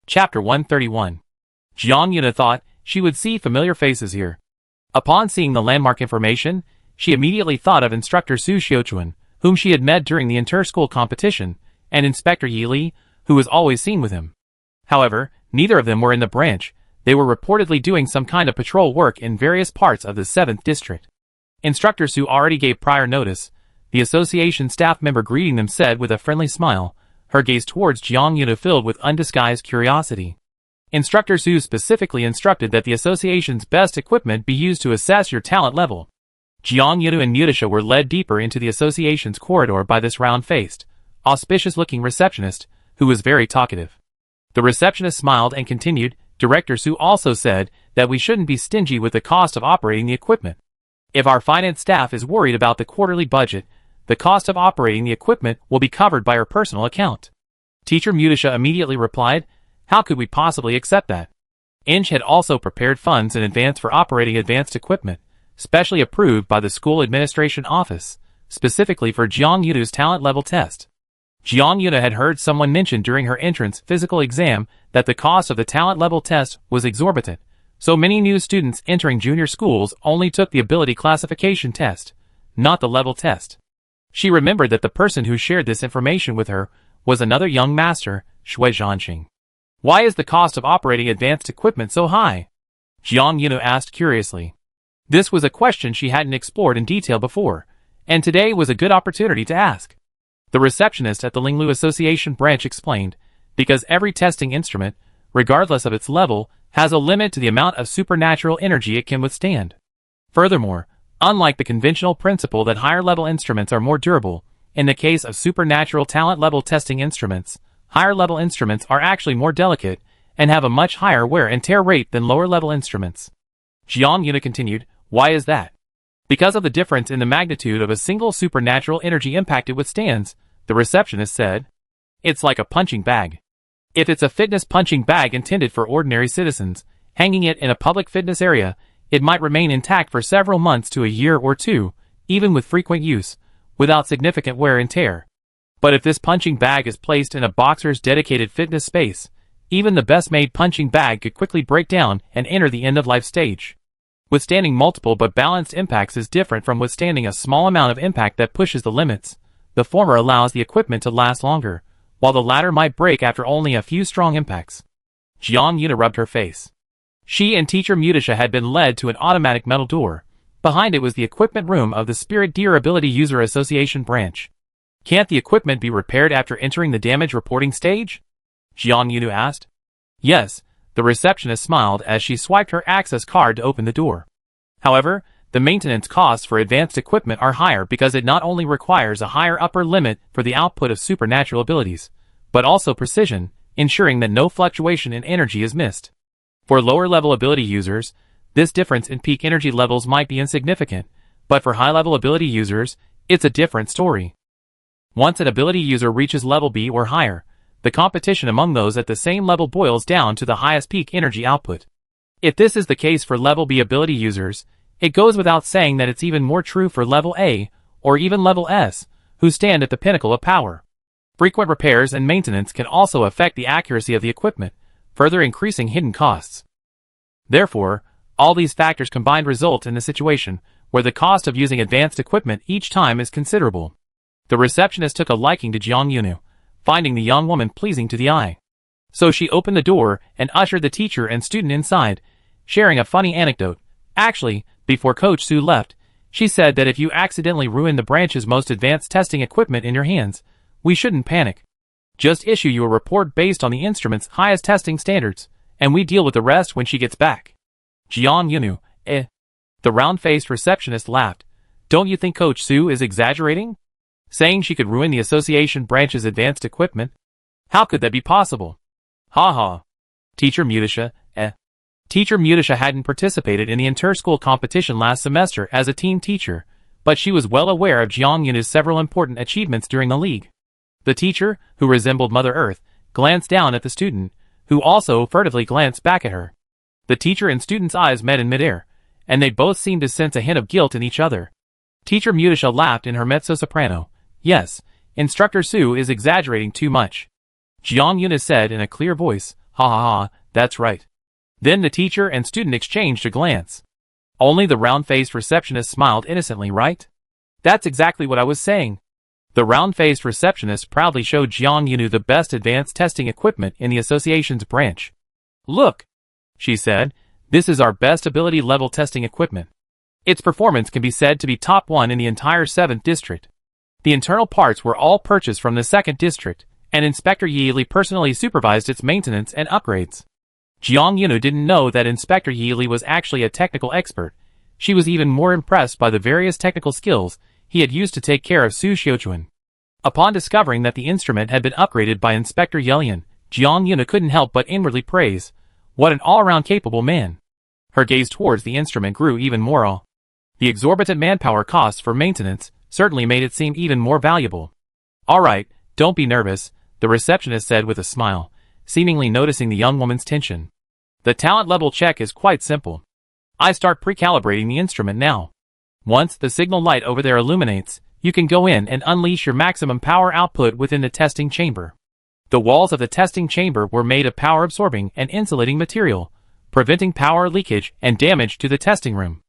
Chapter 131. Jiang Yuna thought she would see familiar faces here. Upon seeing the landmark information, she immediately thought of Instructor Su Xiuquan, whom she had met during the inter-school competition, and Inspector Yi Li, who was always seen with him. However, neither of them were in the branch. They were reportedly doing some kind of patrol work in various parts of the 7th district. Instructor Su already gave prior notice. The association staff member greeting them said with a friendly smile, her gaze towards Jiang Yuna filled with undisguised curiosity. Instructor Su specifically instructed that the association's best equipment be used to assess your talent level. Jiang Yuna and Mutisha were led deeper into the association's corridor by this round-faced, auspicious-looking receptionist, who was very talkative. The receptionist smiled and continued, Director Su also said that we shouldn't be stingy with the cost of operating the equipment. If our finance staff is worried about the quarterly budget, the cost of operating the equipment will be covered by our personal account. Teacher Mutisha immediately replied, how could we possibly accept that? Inch had also prepared funds in advance for operating advanced equipment, specially approved by the school administration office, specifically for Jiang Yuna's talent level test. Jiang Yuna had heard someone mention during her entrance physical exam that the cost of the talent level test was exorbitant, so many new students entering junior schools only took the ability classification test, not the level test. She remembered that the person who shared this information with her was another young master, Shui Zhanxing. Why is the cost of operating advanced equipment so high? Jiang Yuna asked curiously. This was a question she hadn't explored in detail before, and today was a good opportunity to ask. The receptionist at the Linglu Association branch explained, because every testing instrument, regardless of its level, has a limit to the amount of supernatural energy it can withstand. Furthermore, unlike the conventional principle that higher-level instruments are more durable, in the case of supernatural talent-level testing instruments, higher-level instruments are actually more delicate and have a much higher wear and tear rate than lower-level instruments. Jiang Yuna continued, why is that? Because of the difference in the magnitude of a single supernatural energy impact it withstands, the receptionist said. It's like a punching bag. If it's a fitness punching bag intended for ordinary citizens, hanging it in a public fitness area, it might remain intact for several months to a year or two, even with frequent use, without significant wear and tear. But if this punching bag is placed in a boxer's dedicated fitness space, even the best-made punching bag could quickly break down and enter the end-of-life stage. Withstanding multiple but balanced impacts is different from withstanding a small amount of impact that pushes the limits. The former allows the equipment to last longer, while the latter might break after only a few strong impacts. Jiang Yuna rubbed her face. She and Teacher Mutisha had been led to an automatic metal door. Behind it was the equipment room of the Spirit Durability User Association branch. Can't the equipment be repaired after entering the damage reporting stage? Jiang Yuna asked. Yes, the receptionist smiled as she swiped her access card to open the door. However, the maintenance costs for advanced equipment are higher because it not only requires a higher upper limit for the output of supernatural abilities, but also precision, ensuring that no fluctuation in energy is missed. For lower-level ability users, this difference in peak energy levels might be insignificant, but for high-level ability users, it's a different story. Once an ability user reaches level B or higher, the competition among those at the same level boils down to the highest peak energy output. If this is the case for level B ability users, it goes without saying that it's even more true for level A, or even level S, who stand at the pinnacle of power. Frequent repairs and maintenance can also affect the accuracy of the equipment, further increasing hidden costs. Therefore, all these factors combined result in a situation where the cost of using advanced equipment each time is considerable. The receptionist took a liking to Jiang Yuna, finding the young woman pleasing to the eye. So she opened the door and ushered the teacher and student inside, sharing a funny anecdote. Actually, before Coach Su left, she said that if you accidentally ruin the branch's most advanced testing equipment in your hands, we shouldn't panic. Just issue you a report based on the instrument's highest testing standards, and we deal with the rest when she gets back. Jiang Yuna, The round-faced receptionist laughed. Don't you think Coach Su is exaggerating? Saying she could ruin the association branch's advanced equipment? How could that be possible? Ha ha. Teacher Mutisha, Teacher Mutisha hadn't participated in the inter-school competition last semester as a team teacher, but she was well aware of Jiang Yuna's several important achievements during the league. The teacher, who resembled Mother Earth, glanced down at the student, who also furtively glanced back at her. The teacher and student's eyes met in midair, and they both seemed to sense a hint of guilt in each other. Teacher Mutisha laughed in her mezzo-soprano. Yes, Instructor Su is exaggerating too much. Jiang Yuna said in a clear voice, Ha ha ha, that's right. Then the teacher and student exchanged a glance. Only the round-faced receptionist smiled innocently, right? That's exactly what I was saying. The round-faced receptionist proudly showed Jiang Yunu the best advanced testing equipment in the association's branch. Look, she said, this is our best ability level testing equipment. Its performance can be said to be top 1 in the entire 7th district. The internal parts were all purchased from the 2nd district, and Inspector Yi personally supervised its maintenance and upgrades. Jiang Yunu didn't know that Inspector Yi was actually a technical expert. She was even more impressed by the various technical skills he had used to take care of Su Xiuquan. Upon discovering that the instrument had been upgraded by Inspector Yelian, Jiang Yunu couldn't help but inwardly praise, what an all-around capable man. Her gaze towards the instrument grew even more awe. The exorbitant manpower costs for maintenance certainly made it seem even more valuable. All right, don't be nervous, the receptionist said with a smile, seemingly noticing the young woman's tension. The talent level check is quite simple. I start pre-calibrating the instrument now. Once the signal light over there illuminates, you can go in and unleash your maximum power output within the testing chamber. The walls of the testing chamber were made of power-absorbing and insulating material, preventing power leakage and damage to the testing room.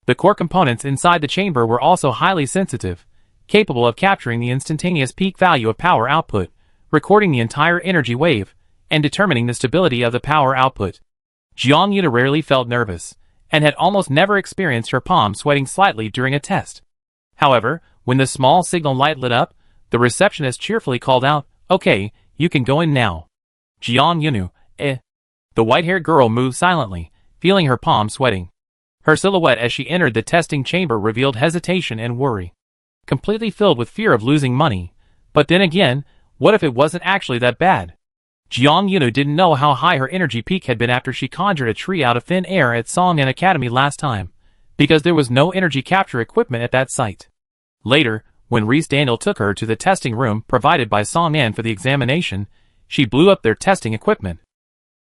The core components inside the chamber were also highly sensitive, capable of capturing the instantaneous peak value of power output, recording the entire energy wave, and determining the stability of the power output. Jiang Yuna rarely felt nervous, and had almost never experienced her palm sweating slightly during a test. However, when the small signal light lit up, the receptionist cheerfully called out, "Okay, you can go in now." Jiang Yunu, The white-haired girl moved silently, feeling her palm sweating. Her silhouette as she entered the testing chamber revealed hesitation and worry. Completely filled with fear of losing money. But then again, what if it wasn't actually that bad? Jiang Yunu didn't know how high her energy peak had been after she conjured a tree out of thin air at Songnan Academy last time, because there was no energy capture equipment at that site. Later, when Reese Daniel took her to the testing room provided by Songnan for the examination, she blew up their testing equipment.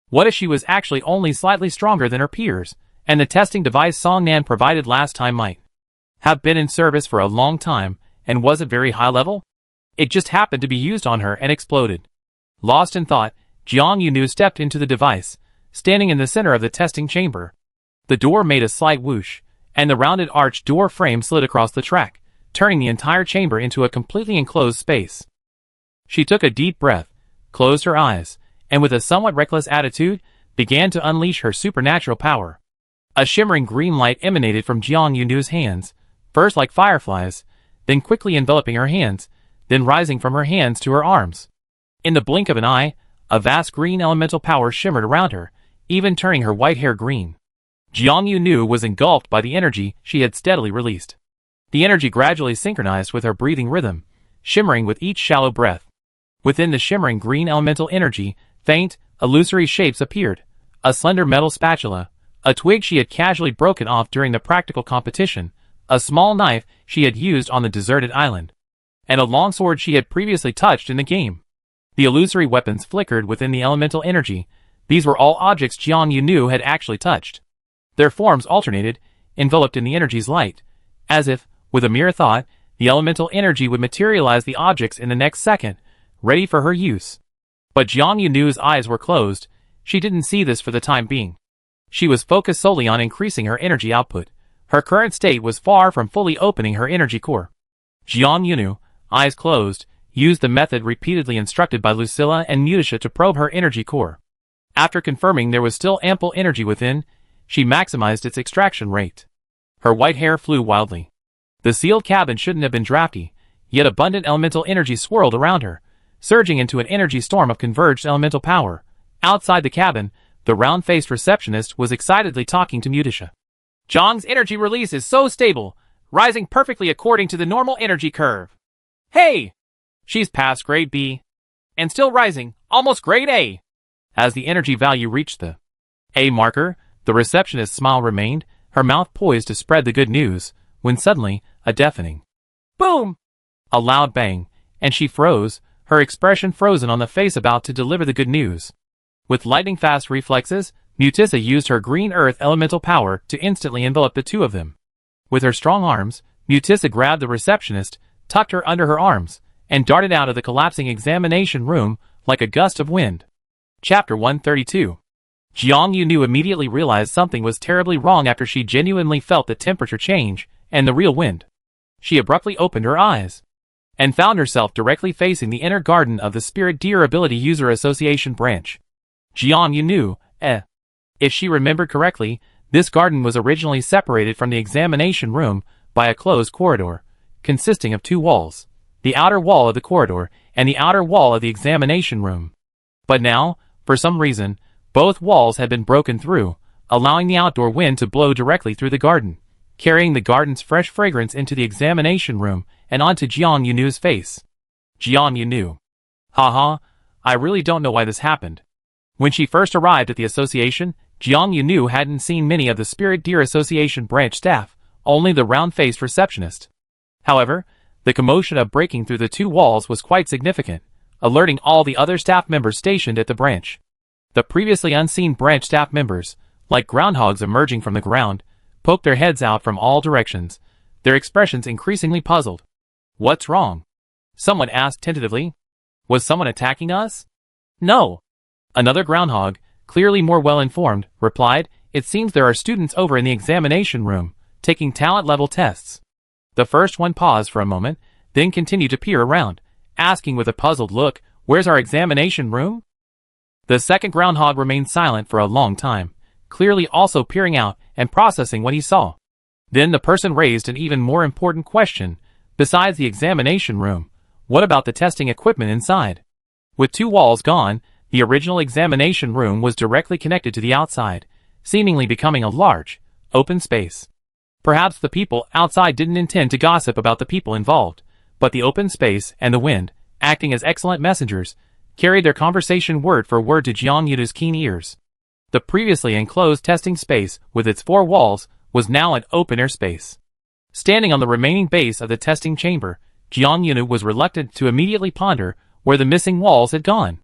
What if she was actually only slightly stronger than her peers, and the testing device Songnan provided last time might have been in service for a long time and wasn't very high level? It just happened to be used on her and exploded. Lost in thought, Jiang Yunu stepped into the device, standing in the center of the testing chamber. The door made a slight whoosh, and the rounded arched door frame slid across the track, turning the entire chamber into a completely enclosed space. She took a deep breath, closed her eyes, and with a somewhat reckless attitude, began to unleash her supernatural power. A shimmering green light emanated from Jiang Yunu's hands, first like fireflies, then quickly enveloping her hands, then rising from her hands to her arms. In the blink of an eye, a vast green elemental power shimmered around her, even turning her white hair green. Jiang Yunu was engulfed by the energy she had steadily released. The energy gradually synchronized with her breathing rhythm, shimmering with each shallow breath. Within the shimmering green elemental energy, faint, illusory shapes appeared. A slender metal spatula, a twig she had casually broken off during the practical competition, a small knife she had used on the deserted island, and a longsword she had previously touched in the game. The illusory weapons flickered within the elemental energy. These were all objects Jiang Yunu had actually touched. Their forms alternated, enveloped in the energy's light, as if, with a mere thought, the elemental energy would materialize the objects in the next second, ready for her use. But Jiang Yunu's eyes were closed. She didn't see this for the time being. She was focused solely on increasing her energy output. Her current state was far from fully opening her energy core. Jiang Yunu, eyes closed, used the method repeatedly instructed by Lucilla and Mutisha to probe her energy core. After confirming there was still ample energy within, she maximized its extraction rate. Her white hair flew wildly. The sealed cabin shouldn't have been drafty, yet abundant elemental energy swirled around her, surging into an energy storm of converged elemental power. Outside the cabin, the round-faced receptionist was excitedly talking to Mutisha. Zhang's energy release is so stable, rising perfectly according to the normal energy curve. Hey! She's past grade B, and still rising, almost grade A. As the energy value reached the A marker, the receptionist's smile remained, her mouth poised to spread the good news, when suddenly, a deafening boom! A loud bang, and she froze, her expression frozen on the face about to deliver the good news. With lightning-fast reflexes, Mutissa used her green earth elemental power to instantly envelop the two of them. With her strong arms, Mutissa grabbed the receptionist, tucked her under her arms, and darted out of the collapsing examination room like a gust of wind. Chapter 132. Jiang Yunu immediately realized something was terribly wrong after she genuinely felt the temperature change and the real wind. She abruptly opened her eyes and found herself directly facing the inner garden of the Spirit Deer Ability User Association branch. Jiang Yunu, If she remembered correctly, this garden was originally separated from the examination room by a closed corridor, consisting of two walls, the outer wall of the corridor and the outer wall of the examination room. But now, for some reason, both walls had been broken through, allowing the outdoor wind to blow directly through the garden, carrying the garden's fresh fragrance into the examination room and onto Jiang Yunu's face. Jiang Yunu. Haha, I really don't know why this happened. When she first arrived at the association, Jiang Yunu hadn't seen many of the Spirit Deer Association branch staff, only the round-faced receptionist. However, the commotion of breaking through the two walls was quite significant, alerting all the other staff members stationed at the branch. The previously unseen branch staff members, like groundhogs emerging from the ground, poked their heads out from all directions, their expressions increasingly puzzled. What's wrong? Someone asked tentatively. Was someone attacking us? No. Another groundhog, clearly more well-informed, replied, It seems there are students over in the examination room, taking talent-level tests. The first one paused for a moment, then continued to peer around, asking with a puzzled look, Where's our examination room? The second groundhog remained silent for a long time, clearly also peering out and processing what he saw. Then the person raised an even more important question. Besides the examination room, what about the testing equipment inside? With two walls gone, the original examination room was directly connected to the outside, seemingly becoming a large, open space. Perhaps the people outside didn't intend to gossip about the people involved, but the open space and the wind, acting as excellent messengers, carried their conversation word for word to Jiang Yunu's keen ears. The previously enclosed testing space, with its four walls, was now an open-air space. Standing on the remaining base of the testing chamber, Jiang Yunu was reluctant to immediately ponder where the missing walls had gone.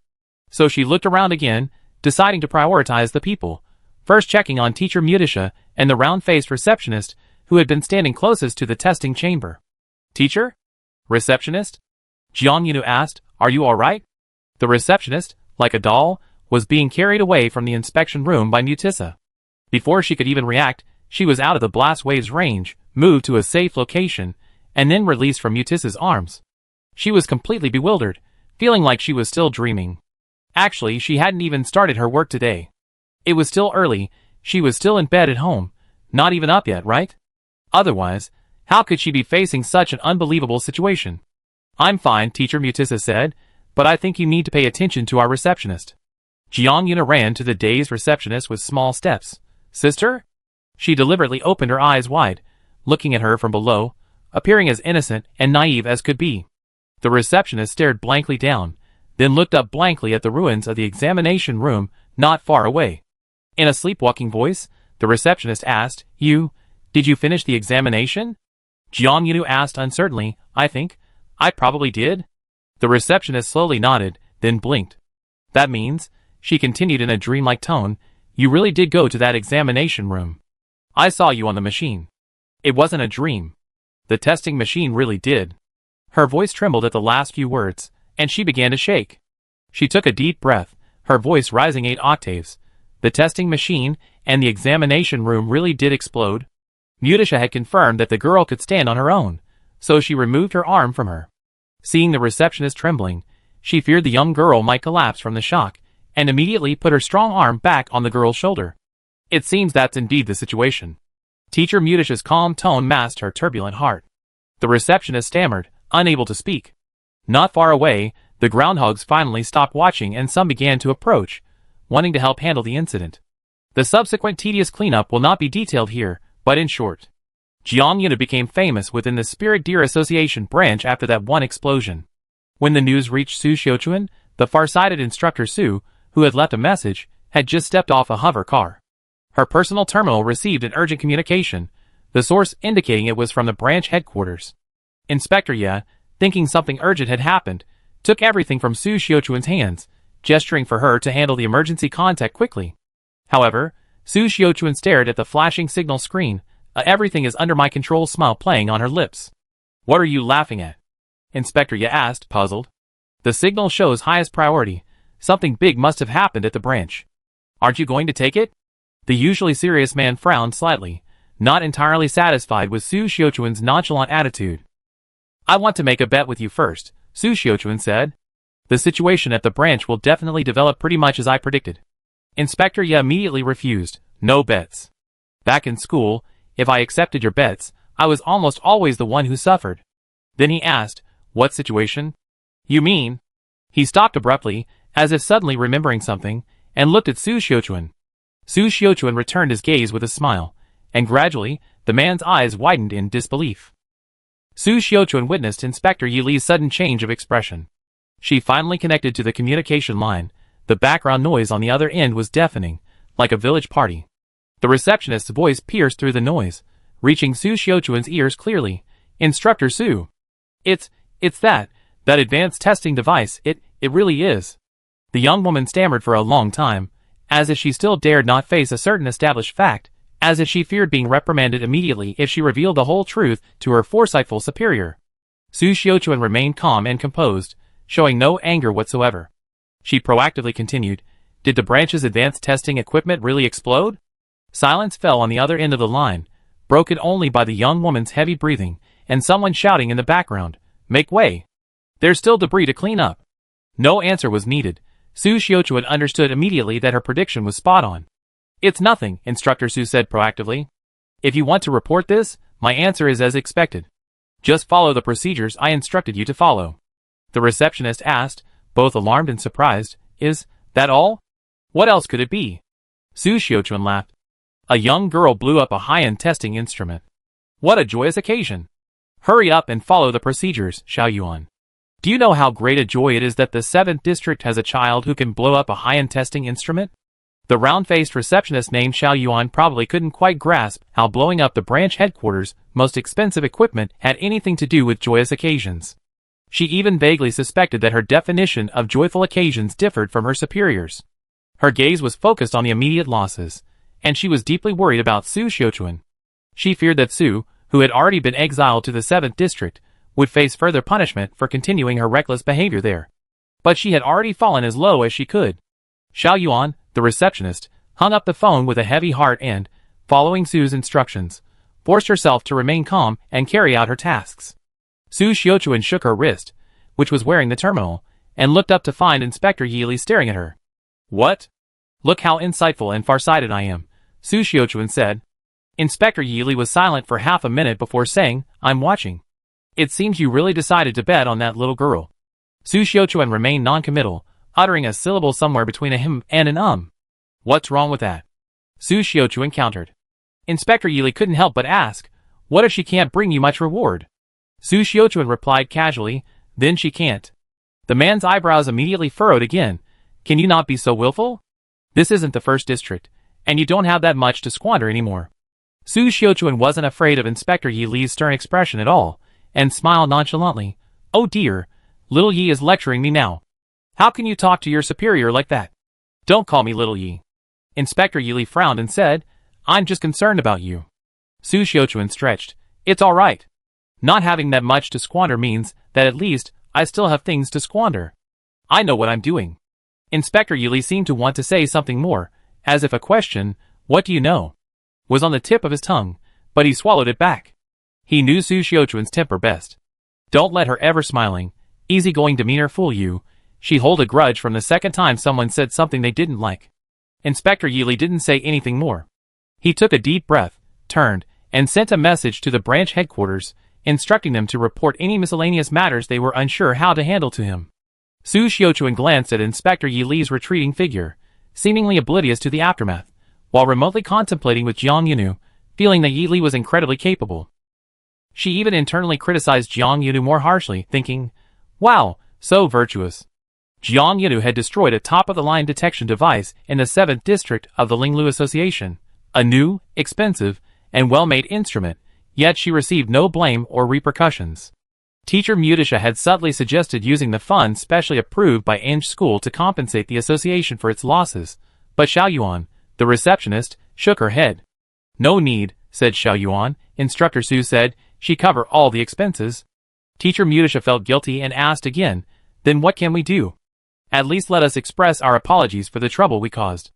So she looked around again, deciding to prioritize the people, first checking on teacher Mutisha and the round-faced receptionist who had been standing closest to the testing chamber. Teacher? Receptionist? Jiang Yunu asked, Are you all right? The receptionist, like a doll, was being carried away from the inspection room by Mutisha. Before she could even react, she was out of the blast wave's range, moved to a safe location, and then released from Mutisha's arms. She was completely bewildered, feeling like she was still dreaming. Actually, she hadn't even started her work today. It was still early, she was still in bed at home, not even up yet, right? Otherwise, how could she be facing such an unbelievable situation? I'm fine, Teacher Mutisha said, but I think you need to pay attention to our receptionist. Jiang Yunu ran to the dazed receptionist with small steps. Sister? She deliberately opened her eyes wide, looking at her from below, appearing as innocent and naive as could be. The receptionist stared blankly down, then looked up blankly at the ruins of the examination room not far away. In a sleepwalking voice, the receptionist asked, Did you finish the examination? Jiang Yunu asked uncertainly, I probably did. The receptionist slowly nodded, then blinked. That means, she continued in a dreamlike tone, you really did go to that examination room. I saw you on the machine. It wasn't a dream. The testing machine really did. Her voice trembled at the last few words, and she began to shake. She took a deep breath, her voice rising 8 octaves. The testing machine and the examination room really did explode. Mutisha had confirmed that the girl could stand on her own, so she removed her arm from her. Seeing the receptionist trembling, she feared the young girl might collapse from the shock, and immediately put her strong arm back on the girl's shoulder. It seems that's indeed the situation. Teacher Mutisha's calm tone masked her turbulent heart. The receptionist stammered, unable to speak. Not far away, the groundhogs finally stopped watching and some began to approach, wanting to help handle the incident. The subsequent tedious cleanup will not be detailed here, but in short, Jiang Yunu became famous within the Spirit Deer Association branch after that one explosion. When the news reached Su Xiuquan, the far-sighted instructor Su, who had left a message, had just stepped off a hover car. Her personal terminal received an urgent communication, the source indicating it was from the branch headquarters. Inspector Ye, thinking something urgent had happened, took everything from Su Xiuquan's hands, gesturing for her to handle the emergency contact quickly. However, Su Xiuquan stared at the flashing signal screen, everything is under my control smile playing on her lips. What are you laughing at? Inspector Ye asked, puzzled. The signal shows highest priority. something big must have happened at the branch. Aren't you going to take it? The usually serious man frowned slightly, not entirely satisfied with Su Xiaochuan's nonchalant attitude. I want to make a bet with you first, Su Xiaochuan said. The situation at the branch will definitely develop pretty much as I predicted. Inspector Ye immediately refused. No bets. Back in school, if I accepted your bets, I was almost always the one who suffered. Then he asked, what situation? You mean? He stopped abruptly, as if suddenly remembering something, and looked at Su Xiaochuan. Su Xiaochuan returned his gaze with a smile, and gradually, the man's eyes widened in disbelief. Su Xiaochuan witnessed Inspector Yi Li's sudden change of expression. She finally connected to the communication line. The background noise on the other end was deafening, like a village party. The receptionist's voice pierced through the noise, reaching Su Xiaochuan's ears clearly. Instructor Su. It's that advanced testing device, it really is. The young woman stammered for a long time, as if she still dared not face a certain established fact, as if she feared being reprimanded immediately if she revealed the whole truth to her foresightful superior. Su Xiaochuan remained calm and composed, showing no anger whatsoever. She proactively continued, did the branch's advanced testing equipment really explode? Silence fell on the other end of the line, broken only by the young woman's heavy breathing, and someone shouting in the background, make way! There's still debris to clean up. No answer was needed. Su Xiaochuan understood immediately that her prediction was spot on. It's nothing, Instructor Su said proactively. If you want to report this, my answer is as expected. Just follow the procedures I instructed you to follow. The receptionist asked, both alarmed and surprised, is that all? What else could it be? Su Xiaochuan laughed. A young girl blew up a high-end testing instrument. What a joyous occasion! Hurry up and follow the procedures, Xiao Yuan. Do you know how great a joy it is that the 7th district has a child who can blow up a high-end testing instrument? The round-faced receptionist named Xiao Yuan probably couldn't quite grasp how blowing up the branch headquarters' most expensive equipment had anything to do with joyous occasions. She even vaguely suspected that her definition of joyful occasions differed from her superiors. Her gaze was focused on the immediate losses, and she was deeply worried about Su Xiaochuan. She feared that Su, who had already been exiled to the 7th district, would face further punishment for continuing her reckless behavior there. But she had already fallen as low as she could. Xiao Yuan, the receptionist, hung up the phone with a heavy heart and, following Su's instructions, forced herself to remain calm and carry out her tasks. Su Xiaochuan shook her wrist, which was wearing the terminal, and looked up to find Inspector Yi Li staring at her. What? Look how insightful and farsighted I am, Su Xiaochuan said. Inspector Yi Li was silent for half a minute before saying, I'm watching. It seems you really decided to bet on that little girl. Su Xiaochuan remained non-committal, uttering a syllable somewhere between a him and an What's wrong with that? Su Xiaochuan countered. Inspector Yi Li couldn't help but ask, what if she can't bring you much reward? Su Xiaochuan replied casually, then she can't. The man's eyebrows immediately furrowed again. Can you not be so willful? This isn't the 1st district, and you don't have that much to squander anymore. Su Xiaochuan wasn't afraid of Inspector Yi Li's stern expression at all, and smiled nonchalantly. Oh dear, little Yi is lecturing me now. How can you talk to your superior like that? Don't call me little Yi. Inspector Yi Li frowned and said, I'm just concerned about you. Su Xiaochuan stretched. It's all right. Not having that much to squander means that at least I still have things to squander. I know what I'm doing. Inspector Yi Li seemed to want to say something more, as if a question, what do you know, was on the tip of his tongue, but he swallowed it back. He knew Su Xiaochuan's temper best. Don't let her ever-smiling, easygoing demeanor fool you. She'd hold a grudge from the second time someone said something they didn't like. Inspector Yi Li didn't say anything more. He took a deep breath, turned, and sent a message to the branch headquarters, instructing them to report any miscellaneous matters they were unsure how to handle to him. Su Xiaochuan glanced at Inspector Yi Li's retreating figure, seemingly oblivious to the aftermath, while remotely contemplating with Jiang Yunu, feeling that Yi Li was incredibly capable. She even internally criticized Jiang Yunu more harshly, thinking, wow, so virtuous. Jiang Yunu had destroyed a top-of-the-line detection device in the 7th district of the Linglu Association, a new, expensive, and well-made instrument, yet she received no blame or repercussions. Teacher Mutisha had subtly suggested using the funds specially approved by Ange School to compensate the association for its losses, but Xiao Yuan, the receptionist, shook her head. No need, said Xiao Yuan. Instructor Su said, she cover all the expenses. Teacher Mutisha felt guilty and asked again, then what can we do? At least let us express our apologies for the trouble we caused.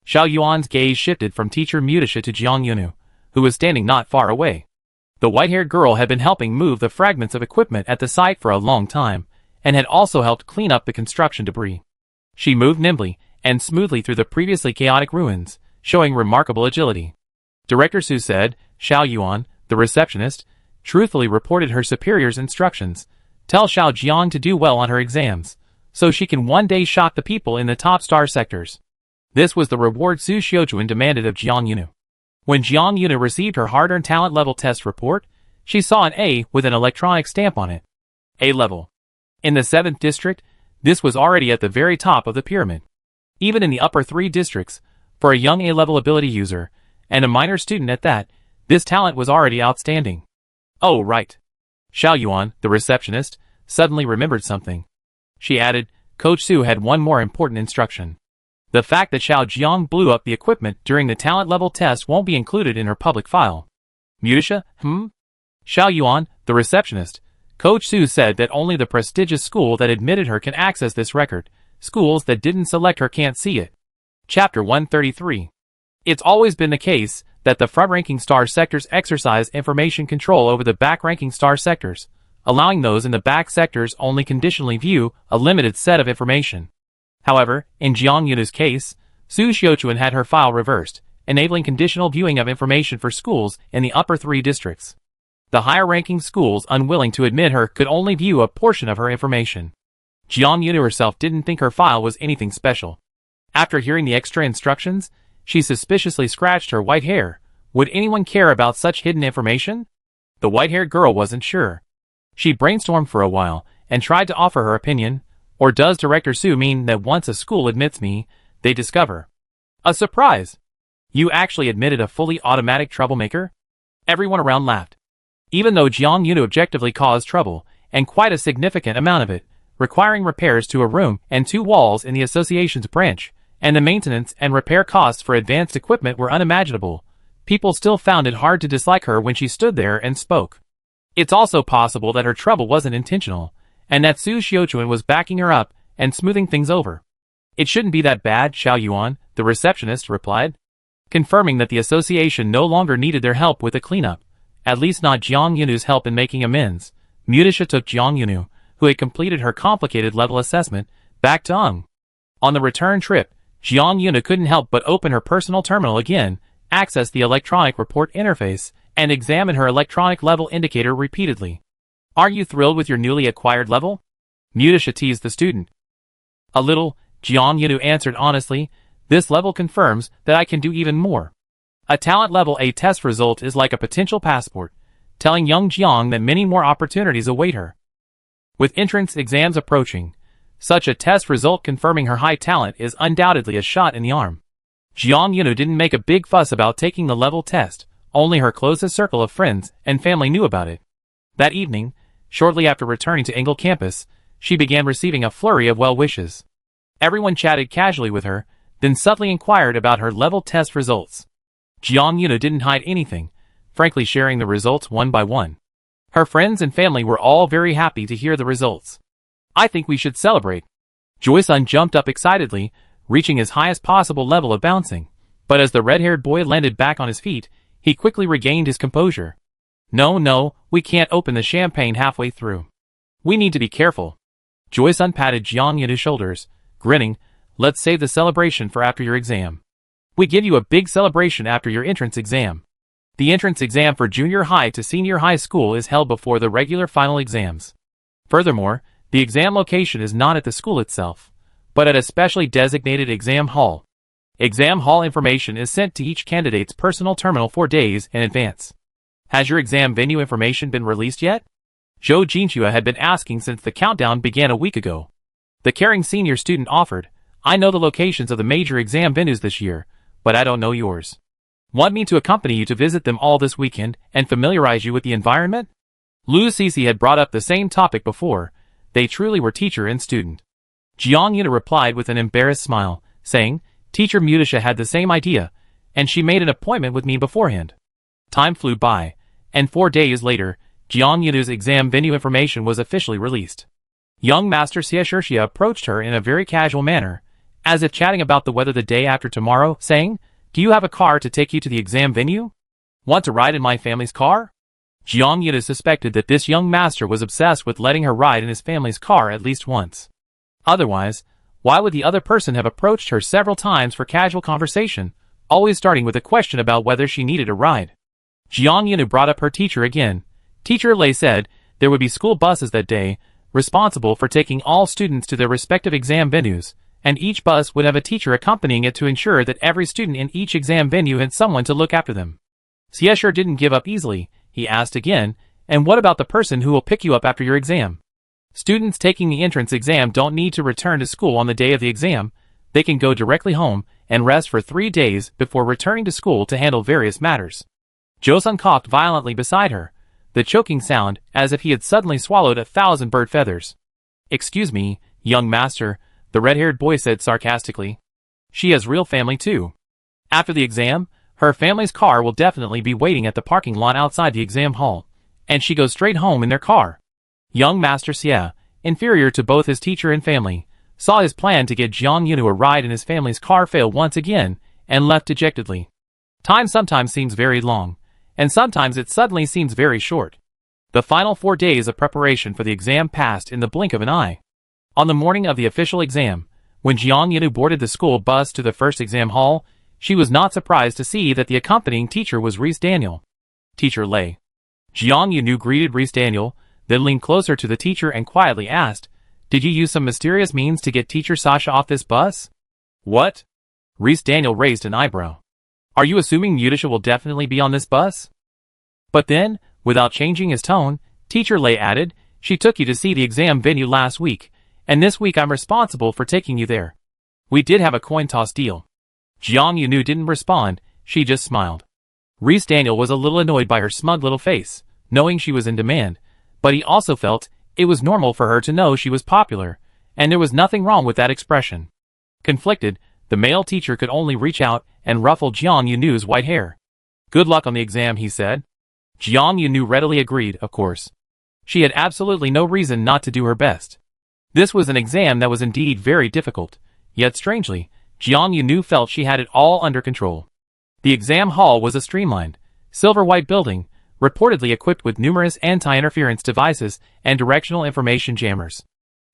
Xiao Yuan's gaze shifted from teacher Mutisha to Jiang Yunu, who was standing not far away. The white-haired girl had been helping move the fragments of equipment at the site for a long time, and had also helped clean up the construction debris. She moved nimbly and smoothly through the previously chaotic ruins, showing remarkable agility. Director Su said, Xiao Yuan, the receptionist, truthfully reported her superior's instructions. Tell Xiao Jiang to do well on her exams, so she can one day shock the people in the top star sectors. This was the reward Su Xiuquan demanded of Jiang Yunu. When Jiang Yunu received her hard-earned talent level test report, she saw an A with an electronic stamp on it. A level. In the 7th district, this was already at the very top of the pyramid. Even in the upper 3 districts, for a young A-level ability user, and a minor student at that, this talent was already outstanding. Oh right. Xiao Yuan, the receptionist, suddenly remembered something. She added, Coach Su had one more important instruction. The fact that Xiao Jiang blew up the equipment during the talent level test won't be included in her public file. Mutisha, Xiao Yuan, the receptionist. Coach Su said that only the prestigious school that admitted her can access this record. Schools that didn't select her can't see it. Chapter 133. It's always been the case that the front-ranking star sectors exercise information control over the back-ranking star sectors, allowing those in the back sectors only conditionally view a limited set of information. However, in Jiang Yunu's case, Su Xiuquan had her file reversed, enabling conditional viewing of information for schools in the upper 3 districts. The higher-ranking schools unwilling to admit her could only view a portion of her information. Jiang Yunu herself didn't think her file was anything special. After hearing the extra instructions, she suspiciously scratched her white hair. Would anyone care about such hidden information? The white-haired girl wasn't sure. She brainstormed for a while and tried to offer her opinion. Or does Director Su mean that once a school admits me, they discover a surprise? You actually admitted a fully automatic troublemaker? Everyone around laughed. Even though Jiang Yunu objectively caused trouble, and quite a significant amount of it, requiring repairs to a room and 2 walls in the association's branch, and the maintenance and repair costs for advanced equipment were unimaginable, people still found it hard to dislike her when she stood there and spoke. It's also possible that her trouble wasn't intentional, and that Su Xiuquan was backing her up and smoothing things over. It shouldn't be that bad, Xiao Yuan, the receptionist replied, confirming that the association no longer needed their help with the cleanup, at least not Jiang Yunu's help in making amends. Mutisha took Jiang Yunu, who had completed her complicated level assessment, back to Ung. On the return trip, Jiang Yunu couldn't help but open her personal terminal again, access the electronic report interface, and examine her electronic level indicator repeatedly. Are you thrilled with your newly acquired level? Mutisha teased the student. A little, Jiang Yunu answered honestly. This level confirms that I can do even more. A talent level A test result is like a potential passport, telling young Jiang that many more opportunities await her. With entrance exams approaching, such a test result confirming her high talent is undoubtedly a shot in the arm. Jiang Yunu didn't make a big fuss about taking the level test, only her closest circle of friends and family knew about it. That evening, shortly after returning to Engle campus, she began receiving a flurry of well wishes. Everyone chatted casually with her, then subtly inquired about her level test results. Jiang Yunu didn't hide anything, frankly sharing the results one by one. Her friends and family were all very happy to hear the results. I think we should celebrate. Joy-sun jumped up excitedly, reaching his highest possible level of bouncing. But as the red-haired boy landed back on his feet, he quickly regained his composure. No, we can't open the champagne halfway through. We need to be careful. Joy-sun patted Jiang Yunu's shoulders, grinning. Let's save the celebration for after your exam. We give you a big celebration after your entrance exam. The entrance exam for junior high to senior high school is held before the regular final exams. Furthermore, the exam location is not at the school itself, but at a specially designated exam hall. Exam hall information is sent to each candidate's personal terminal 4 days in advance. Has your exam venue information been released yet? Zhou Jinhua had been asking since the countdown began a week ago. The caring senior student offered, I know the locations of the major exam venues this year, but I don't know yours. Want me to accompany you to visit them all this weekend and familiarize you with the environment? Lu Sisi had brought up the same topic before. They truly were teacher and student. Jiang Yunu replied with an embarrassed smile, saying, Teacher Mutisha had the same idea, and she made an appointment with me beforehand. Time flew by, and 4 days later, Jiang Yunu's exam venue information was officially released. Young Master Xie approached her in a very casual manner, as if chatting about the weather the day after tomorrow, saying, "Do you have a car to take you to the exam venue? Want to ride in my family's car?" Jiang Yuna suspected that this young master was obsessed with letting her ride in his family's car at least once. Otherwise, why would the other person have approached her several times for casual conversation, always starting with a question about whether she needed a ride? Jiang Yuna brought up her teacher again. Teacher Lei said there would be school buses that day, responsible for taking all students to their respective exam venues, and each bus would have a teacher accompanying it to ensure that every student in each exam venue had someone to look after them. Xie didn't give up easily. He asked again, "And what about the person who will pick you up after your exam?" Students taking the entrance exam don't need to return to school on the day of the exam. They can go directly home and rest for 3 days before returning to school to handle various matters. Joseon coughed violently beside her, the choking sound as if he had suddenly swallowed 1,000 bird feathers. "Excuse me, young master," the red-haired boy said sarcastically. "She has real family too. After the exam, her family's car will definitely be waiting at the parking lot outside the exam hall, and she goes straight home in their car." Young Master Xie, inferior to both his teacher and family, saw his plan to get Jiang Yunu a ride in his family's car fail once again, and left dejectedly. Time sometimes seems very long, and sometimes it suddenly seems very short. The final 4 days of preparation for the exam passed in the blink of an eye. On the morning of the official exam, when Jiang Yunu boarded the school bus to the first exam hall, she was not surprised to see that the accompanying teacher was Reese Daniel. Teacher Lei. Jiang Yunu greeted Reese Daniel, then leaned closer to the teacher and quietly asked, "Did you use some mysterious means to get teacher Sasha off this bus?" "What?" Reese Daniel raised an eyebrow. "Are you assuming Mutisha will definitely be on this bus?" But then, without changing his tone, Teacher Lei added, "She took you to see the exam venue last week, and this week I'm responsible for taking you there. We did have a coin toss deal." Jiang Yunu didn't respond, she just smiled. Reese Daniel was a little annoyed by her smug little face, knowing she was in demand, but he also felt it was normal for her to know she was popular, and there was nothing wrong with that expression. Conflicted, the male teacher could only reach out and ruffle Jiang Yunu's white hair. "Good luck on the exam," he said. Jiang Yunu readily agreed, of course. She had absolutely no reason not to do her best. This was an exam that was indeed very difficult, yet strangely, Jiang Yunu felt she had it all under control. The exam hall was a streamlined, silver-white building, reportedly equipped with numerous anti-interference devices and directional information jammers.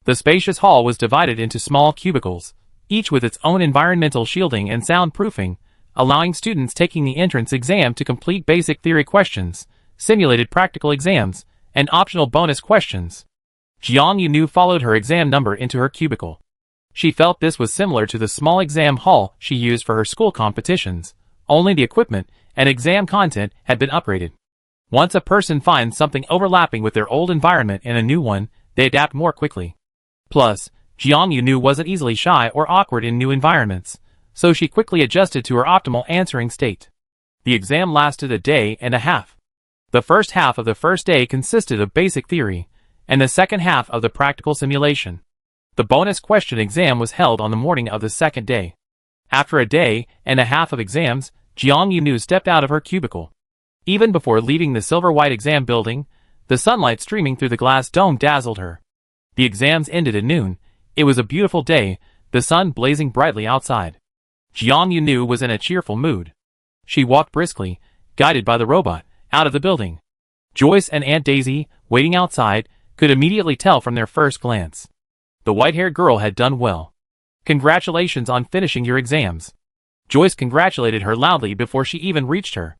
The spacious hall was divided into small cubicles, each with its own environmental shielding and soundproofing, allowing students taking the entrance exam to complete basic theory questions, simulated practical exams, and optional bonus questions. Jiang Yunu followed her exam number into her cubicle. She felt this was similar to the small exam hall she used for her school competitions, only the equipment and exam content had been upgraded. Once a person finds something overlapping with their old environment and a new one, they adapt more quickly. Plus, Jiang Yunu wasn't easily shy or awkward in new environments, so she quickly adjusted to her optimal answering state. The exam lasted a day and a half. The first half of the first day consisted of basic theory, and the second half of the practical simulation. The bonus question exam was held on the morning of the second day. After a day and a half of exams, Jiang Yunu stepped out of her cubicle. Even before leaving the silver-white exam building, the sunlight streaming through the glass dome dazzled her. The exams ended at noon. It was a beautiful day, the sun blazing brightly outside. Jiang Yunu was in a cheerful mood. She walked briskly, guided by the robot, out of the building. Joyce and Aunt Daisy, waiting outside, could immediately tell from their first glance. The white-haired girl had done well. "Congratulations on finishing your exams." Joyce congratulated her loudly before she even reached her.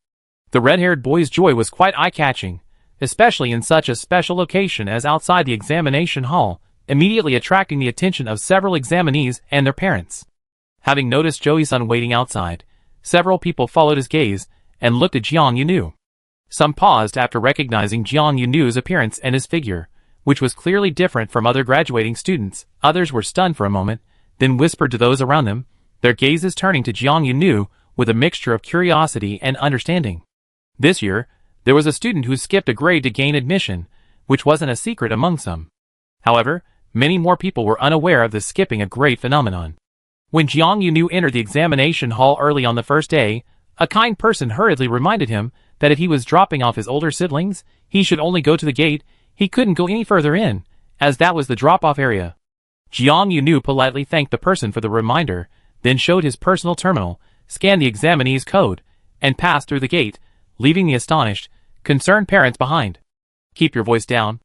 The red-haired boy's joy was quite eye-catching, especially in such a special location as outside the examination hall, immediately attracting the attention of several examinees and their parents. Having noticed Joey-san waiting outside, several people followed his gaze and looked at Jiang Yunu. Some paused after recognizing Jiang Yunu's appearance and his figure, which was clearly different from other graduating students. Others were stunned for a moment, then whispered to those around them, their gazes turning to Jiang Yunu with a mixture of curiosity and understanding. This year, there was a student who skipped a grade to gain admission, which wasn't a secret among some. However, many more people were unaware of this skipping a grade phenomenon. When Jiang Yunu entered the examination hall early on the first day, a kind person hurriedly reminded him that if he was dropping off his older siblings, he should only go to the gate. He couldn't go any further in, as that was the drop-off area. Jiang Yunu politely thanked the person for the reminder, then showed his personal terminal, scanned the examinee's code, and passed through the gate, leaving the astonished, concerned parents behind. "Keep your voice down."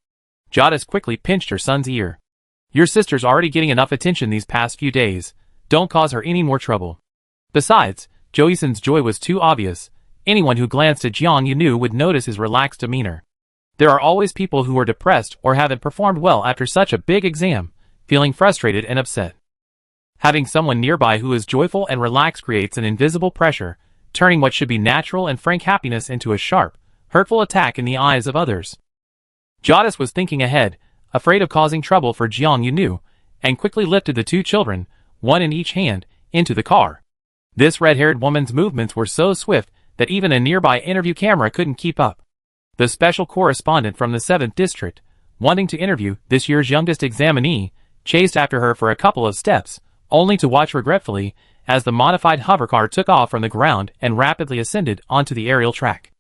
Jadis quickly pinched her son's ear. "Your sister's already getting enough attention these past few days. Don't cause her any more trouble." Besides, Joyce's joy was too obvious. Anyone who glanced at Jiang Yunu would notice his relaxed demeanor. There are always people who are depressed or haven't performed well after such a big exam, feeling frustrated and upset. Having someone nearby who is joyful and relaxed creates an invisible pressure, turning what should be natural and frank happiness into a sharp, hurtful attack in the eyes of others. Jadis was thinking ahead, afraid of causing trouble for Jiang Yunu, and quickly lifted the two children, one in each hand, into the car. This red-haired woman's movements were so swift that even a nearby interview camera couldn't keep up. The special correspondent from the 7th District, wanting to interview this year's youngest examinee, chased after her for a couple of steps, only to watch regretfully as the modified hovercar took off from the ground and rapidly ascended onto the aerial track.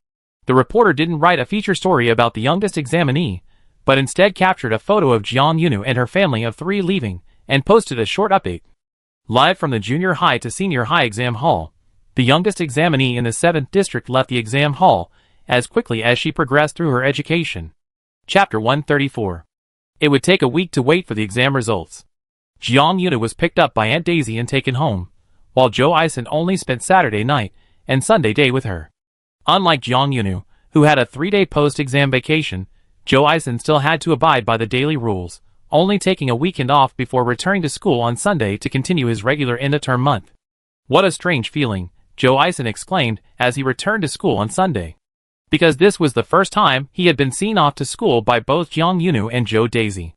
The reporter didn't write a feature story about the youngest examinee, but instead captured a photo of Jiang Yunu and her family of 3 leaving, and posted a short update. Live from the junior high to senior high exam hall, the youngest examinee in the 7th District left the exam hall as quickly as she progressed through her education. Chapter 134. It would take a week to wait for the exam results. Jiang Yunu was picked up by Aunt Daisy and taken home, while Joe Ison only spent Saturday night and Sunday day with her. Unlike Jiang Yunu, who had a 3-day post-exam vacation, Joe Ison still had to abide by the daily rules, only taking a weekend off before returning to school on Sunday to continue his regular end-of-term month. "What a strange feeling," Joe Ison exclaimed as he returned to school on Sunday. Because this was the first time he had been seen off to school by both Jiang Yunu and Joe Daisy.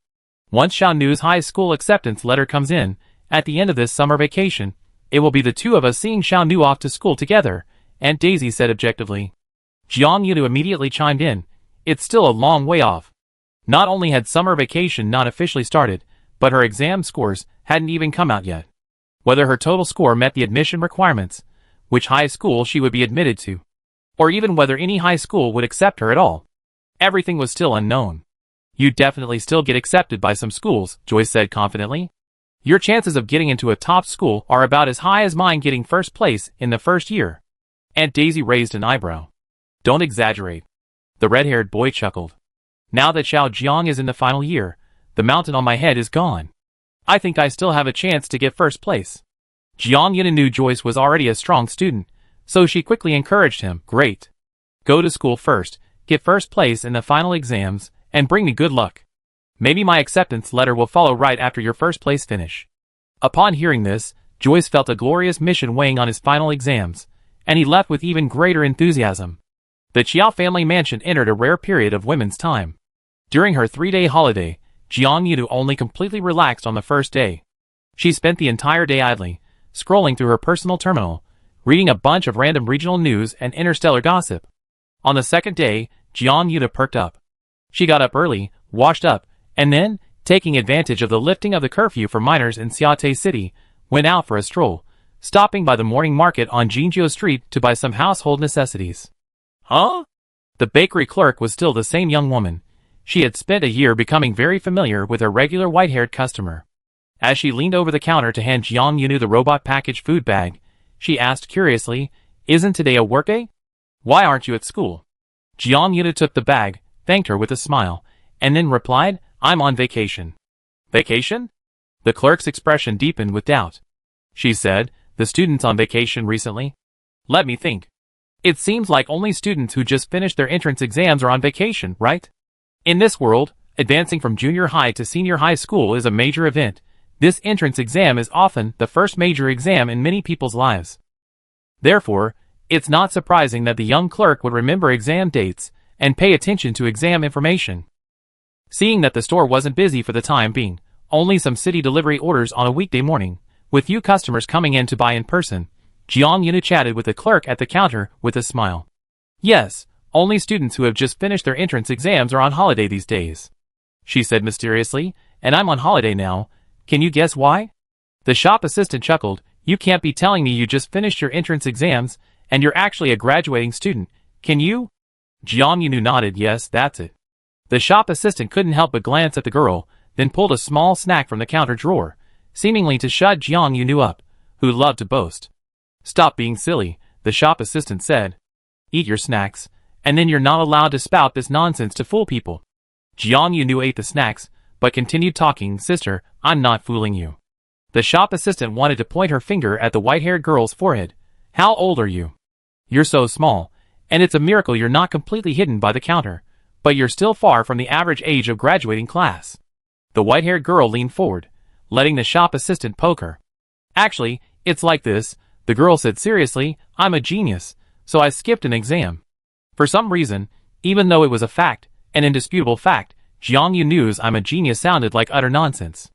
Once Xiaonu's high school acceptance letter comes in, at the end of this summer vacation, it will be the two of us seeing Xiaonu off to school together, Aunt Daisy said objectively. Jiang Yunu immediately chimed in, "It's still a long way off." Not only had summer vacation not officially started, but her exam scores hadn't even come out yet. Whether her total score met the admission requirements, which high school she would be admitted to, or even whether any high school would accept her at all, everything was still unknown. "You'd definitely still get accepted by some schools," Joyce said confidently. "Your chances of getting into a top school are about as high as mine getting first place in the first year." Aunt Daisy raised an eyebrow. "Don't exaggerate." The red-haired boy chuckled. "Now that Xiao Jiang is in the final year, the mountain on my head is gone. I think I still have a chance to get first place." Jiang Yunu knew Joyce was already a strong student, so she quickly encouraged him. "Great. Go to school first, get first place in the final exams, and bring me good luck. Maybe my acceptance letter will follow right after your first place finish." Upon hearing this, Joyce felt a glorious mission weighing on his final exams, and he left with even greater enthusiasm. The Chiao family mansion entered a rare period of women's time. During her 3-day holiday, Jiang Yunu only completely relaxed on the first day. She spent the entire day idly, scrolling through her personal terminal, reading a bunch of random regional news and interstellar gossip. On the second day, Jiang Yunu perked up. She got up early, washed up, and then, taking advantage of the lifting of the curfew for minors in Xiaotai City, went out for a stroll, stopping by the morning market on Jinjiu Street to buy some household necessities. "Huh?" The bakery clerk was still the same young woman. She had spent a year becoming very familiar with her regular white-haired customer. As she leaned over the counter to hand Jiang Yunu the robot packaged food bag, she asked curiously, "Isn't today a workday? Why aren't you at school?" Jiang Yunu took the bag, thanked her with a smile, and then replied, "I'm on vacation." "Vacation?" The clerk's expression deepened with doubt. She said, "The students on vacation recently?" "Let me think. It seems like only students who just finished their entrance exams are on vacation, right? In this world, advancing from junior high to senior high school is a major event. This entrance exam is often the first major exam in many people's lives. Therefore, it's not surprising that the young clerk would remember exam dates and pay attention to exam information." Seeing that the store wasn't busy for the time being, only some city delivery orders on a weekday morning, with few customers coming in to buy in person, Jiang Yunu chatted with the clerk at the counter with a smile. "Yes, only students who have just finished their entrance exams are on holiday these days," she said mysteriously, "and I'm on holiday now. Can you guess why?" The shop assistant chuckled. "You can't be telling me you just finished your entrance exams, and you're actually a graduating student, can you?" Jiang Yunu nodded. "Yes, that's it." The shop assistant couldn't help but glance at the girl, then pulled a small snack from the counter drawer, seemingly to shut Jiang Yunu up, who loved to boast. "Stop being silly," the shop assistant said. "Eat your snacks, and then you're not allowed to spout this nonsense to fool people." Jiang Yunu ate the snacks, but continued talking. "Sister, I'm not fooling you." The shop assistant wanted to point her finger at the white-haired girl's forehead. "How old are you? You're so small, and it's a miracle you're not completely hidden by the counter, but you're still far from the average age of graduating class." The white-haired girl leaned forward, letting the shop assistant poke her. "Actually, it's like this," the girl said seriously. "I'm a genius, so I skipped an exam." For some reason, even though it was a fact, an indisputable fact, Jiang Yunu's "I'm a genius" sounded like utter nonsense.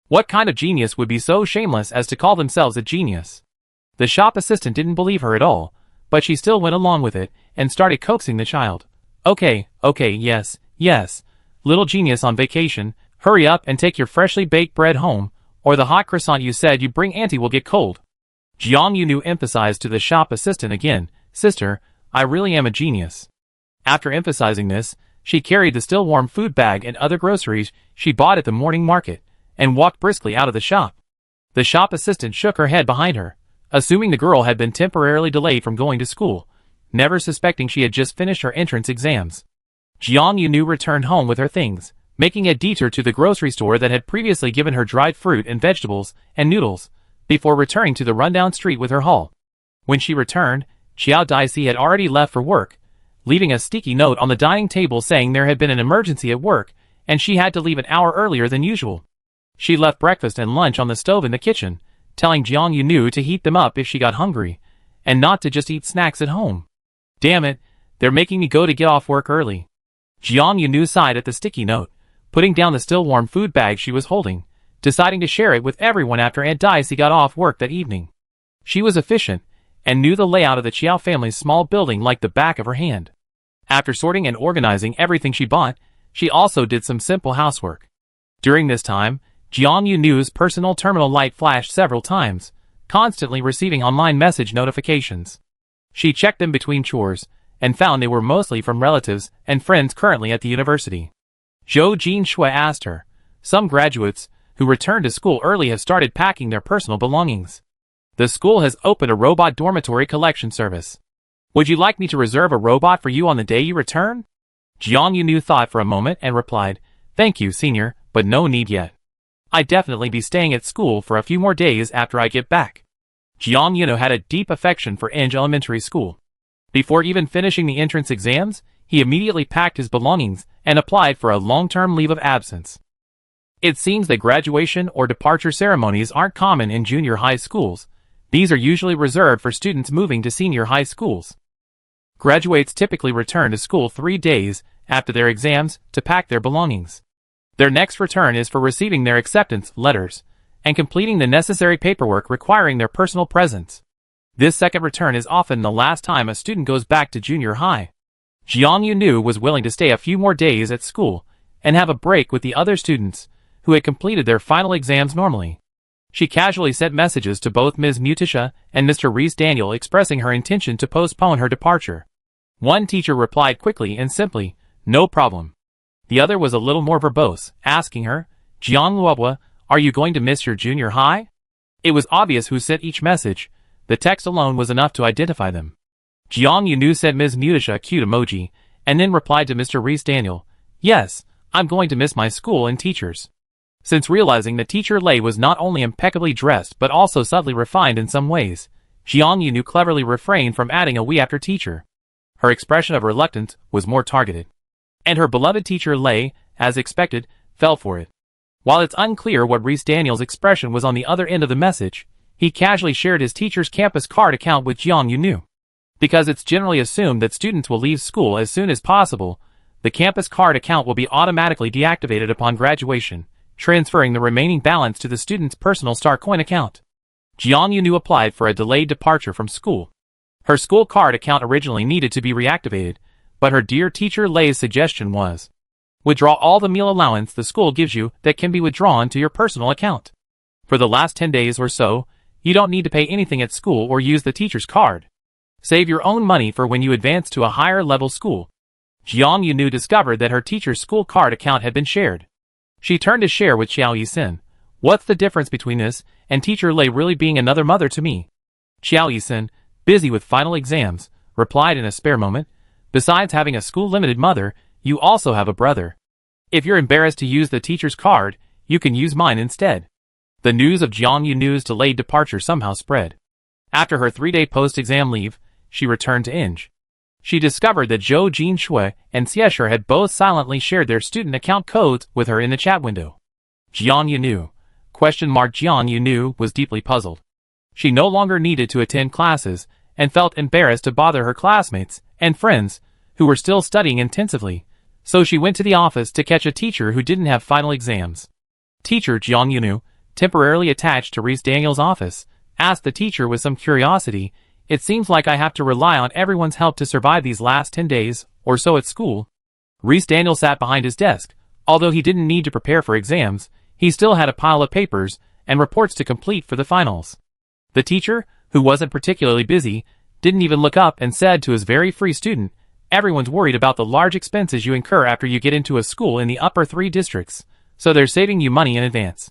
What kind of genius would be so shameless as to call themselves a genius? The shop assistant didn't believe her at all, but she still went along with it and started coaxing the child. Okay, yes, little genius on vacation, hurry up and take your freshly baked bread home, or the hot croissant you said you'd bring auntie will get cold." Jiang Yunu emphasized to the shop assistant again, "Sister, I really am a genius." After emphasizing this, she carried the still warm food bag and other groceries she bought at the morning market, and walked briskly out of the shop. The shop assistant shook her head behind her, assuming the girl had been temporarily delayed from going to school, never suspecting she had just finished her entrance exams. Jiang Yunu returned home with her things, making a detour to the grocery store that had previously given her dried fruit and vegetables and noodles, before returning to the rundown street with her haul. When she returned, Xiao Daixi had already left for work, leaving a sticky note on the dining table saying there had been an emergency at work, and she had to leave an hour earlier than usual. She left breakfast and lunch on the stove in the kitchen, telling Jiang Yunu to heat them up if she got hungry, and not to just eat snacks at home. "Damn it, they're making me go to get off work early." Jiang Yunu sighed at the sticky note, putting down the still warm food bag she was holding, deciding to share it with everyone after Aunt Daisy got off work that evening. She was efficient, and knew the layout of the Chiao family's small building like the back of her hand. After sorting and organizing everything she bought, she also did some simple housework. During this time, Jiang Yunu's personal terminal light flashed several times, constantly receiving online message notifications. She checked them between chores, and found they were mostly from relatives and friends currently at the university. Zhou Jinshui asked her. Some graduates, who returned to school early, have started packing their personal belongings. The school has opened a robot dormitory collection service. Would you like me to reserve a robot for you on the day you return? Jiang Yunu thought for a moment and replied, "Thank you, senior, but no need yet. I'd definitely be staying at school for a few more days after I get back." Jiang Yunu had a deep affection for Inge Elementary School. Before even finishing the entrance exams, he immediately packed his belongings and applied for a long-term leave of absence. It seems that graduation or departure ceremonies aren't common in junior high schools. These are usually reserved for students moving to senior high schools. Graduates typically return to school 3 days after their exams to pack their belongings. Their next return is for receiving their acceptance letters and completing the necessary paperwork requiring their personal presence. This second return is often the last time a student goes back to junior high. Jiang Yunu was willing to stay a few more days at school and have a break with the other students who had completed their final exams normally. She casually sent messages to both Ms. Mutisha and Mr. Reese Daniel expressing her intention to postpone her departure. One teacher replied quickly and simply, "No problem." The other was a little more verbose, asking her, "Jiang Luobua, are you going to miss your junior high?" It was obvious who sent each message. The text alone was enough to identify them. Jiang Yunu sent Ms. Mutisha a cute emoji, and then replied to Mr. Reese Daniel, "Yes, I'm going to miss my school and teachers." Since realizing that Teacher Lei was not only impeccably dressed but also subtly refined in some ways, Jiang Yunu cleverly refrained from adding a "we" after teacher. Her expression of reluctance was more targeted. And her beloved Teacher Lei, as expected, fell for it. While it's unclear what Reese Daniel's expression was on the other end of the message, he casually shared his teacher's campus card account with Jiang Yunu. Because it's generally assumed that students will leave school as soon as possible, the campus card account will be automatically deactivated upon graduation, transferring the remaining balance to the student's personal StarCoin account. Jiang Yunu applied for a delayed departure from school. Her school card account originally needed to be reactivated, but her dear Teacher Lei's suggestion was, "Withdraw all the meal allowance the school gives you that can be withdrawn to your personal account. For the last 10 days or so, you don't need to pay anything at school or use the teacher's card. Save your own money for when you advance to a higher level school." Jiang Yunu discovered that her teacher's school card account had been shared. She turned to share with Xiao Yixin. What's the difference between this and Teacher Lei really being another mother to me? Xiao Yixin, busy with final exams, replied in a spare moment. Besides having a school-limited mother, you also have a brother. If you're embarrassed to use the teacher's card, you can use mine instead. The news of Jiang Yunu's delayed departure somehow spread. After her 3-day post-exam leave, she returned to Inge. She discovered that Zhou Jinshui and Xiesher had both silently shared their student account codes with her in the chat window. Jiang Yunu. Jiang Yunu was deeply puzzled. She no longer needed to attend classes and felt embarrassed to bother her classmates and friends who were still studying intensively, so she went to the office to catch a teacher who didn't have final exams. Teacher Jiang Yunu, temporarily attached to Reese Daniel's office, asked the teacher with some curiosity, "It seems like I have to rely on everyone's help to survive these last 10 days or so at school." Reese Daniel sat behind his desk. Although he didn't need to prepare for exams, he still had a pile of papers and reports to complete for the finals. The teacher, who wasn't particularly busy, didn't even look up and said to his very free student, "Everyone's worried about the large expenses you incur after you get into a school in the upper 3 districts, so they're saving you money in advance.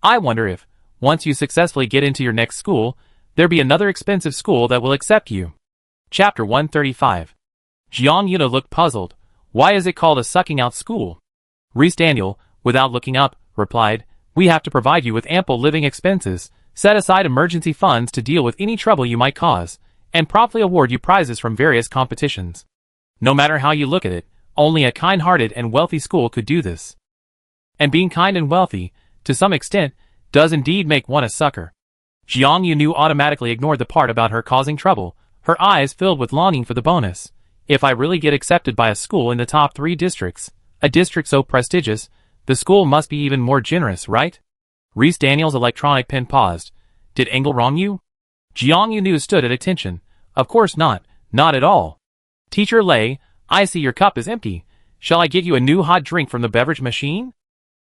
I wonder if, once you successfully get into your next school, there'll be another expensive school that will accept you." Chapter 135. Jiang Yuna looked puzzled. Why is it called a sucking out school? Reese Daniel, without looking up, replied, "We have to provide you with ample living expenses, set aside emergency funds to deal with any trouble you might cause, and promptly award you prizes from various competitions. No matter how you look at it, only a kind-hearted and wealthy school could do this. And being kind and wealthy, to some extent, does indeed make one a sucker." Jiang Yunu automatically ignored the part about her causing trouble, her eyes filled with longing for the bonus. If I really get accepted by a school in the top 3 districts, a district so prestigious, the school must be even more generous, right? Reese Daniel's electronic pen paused. Did Engel wrong you? Jiang Yunu stood at attention. Of course not at all. Teacher Lei, I see your cup is empty. Shall I get you a new hot drink from the beverage machine?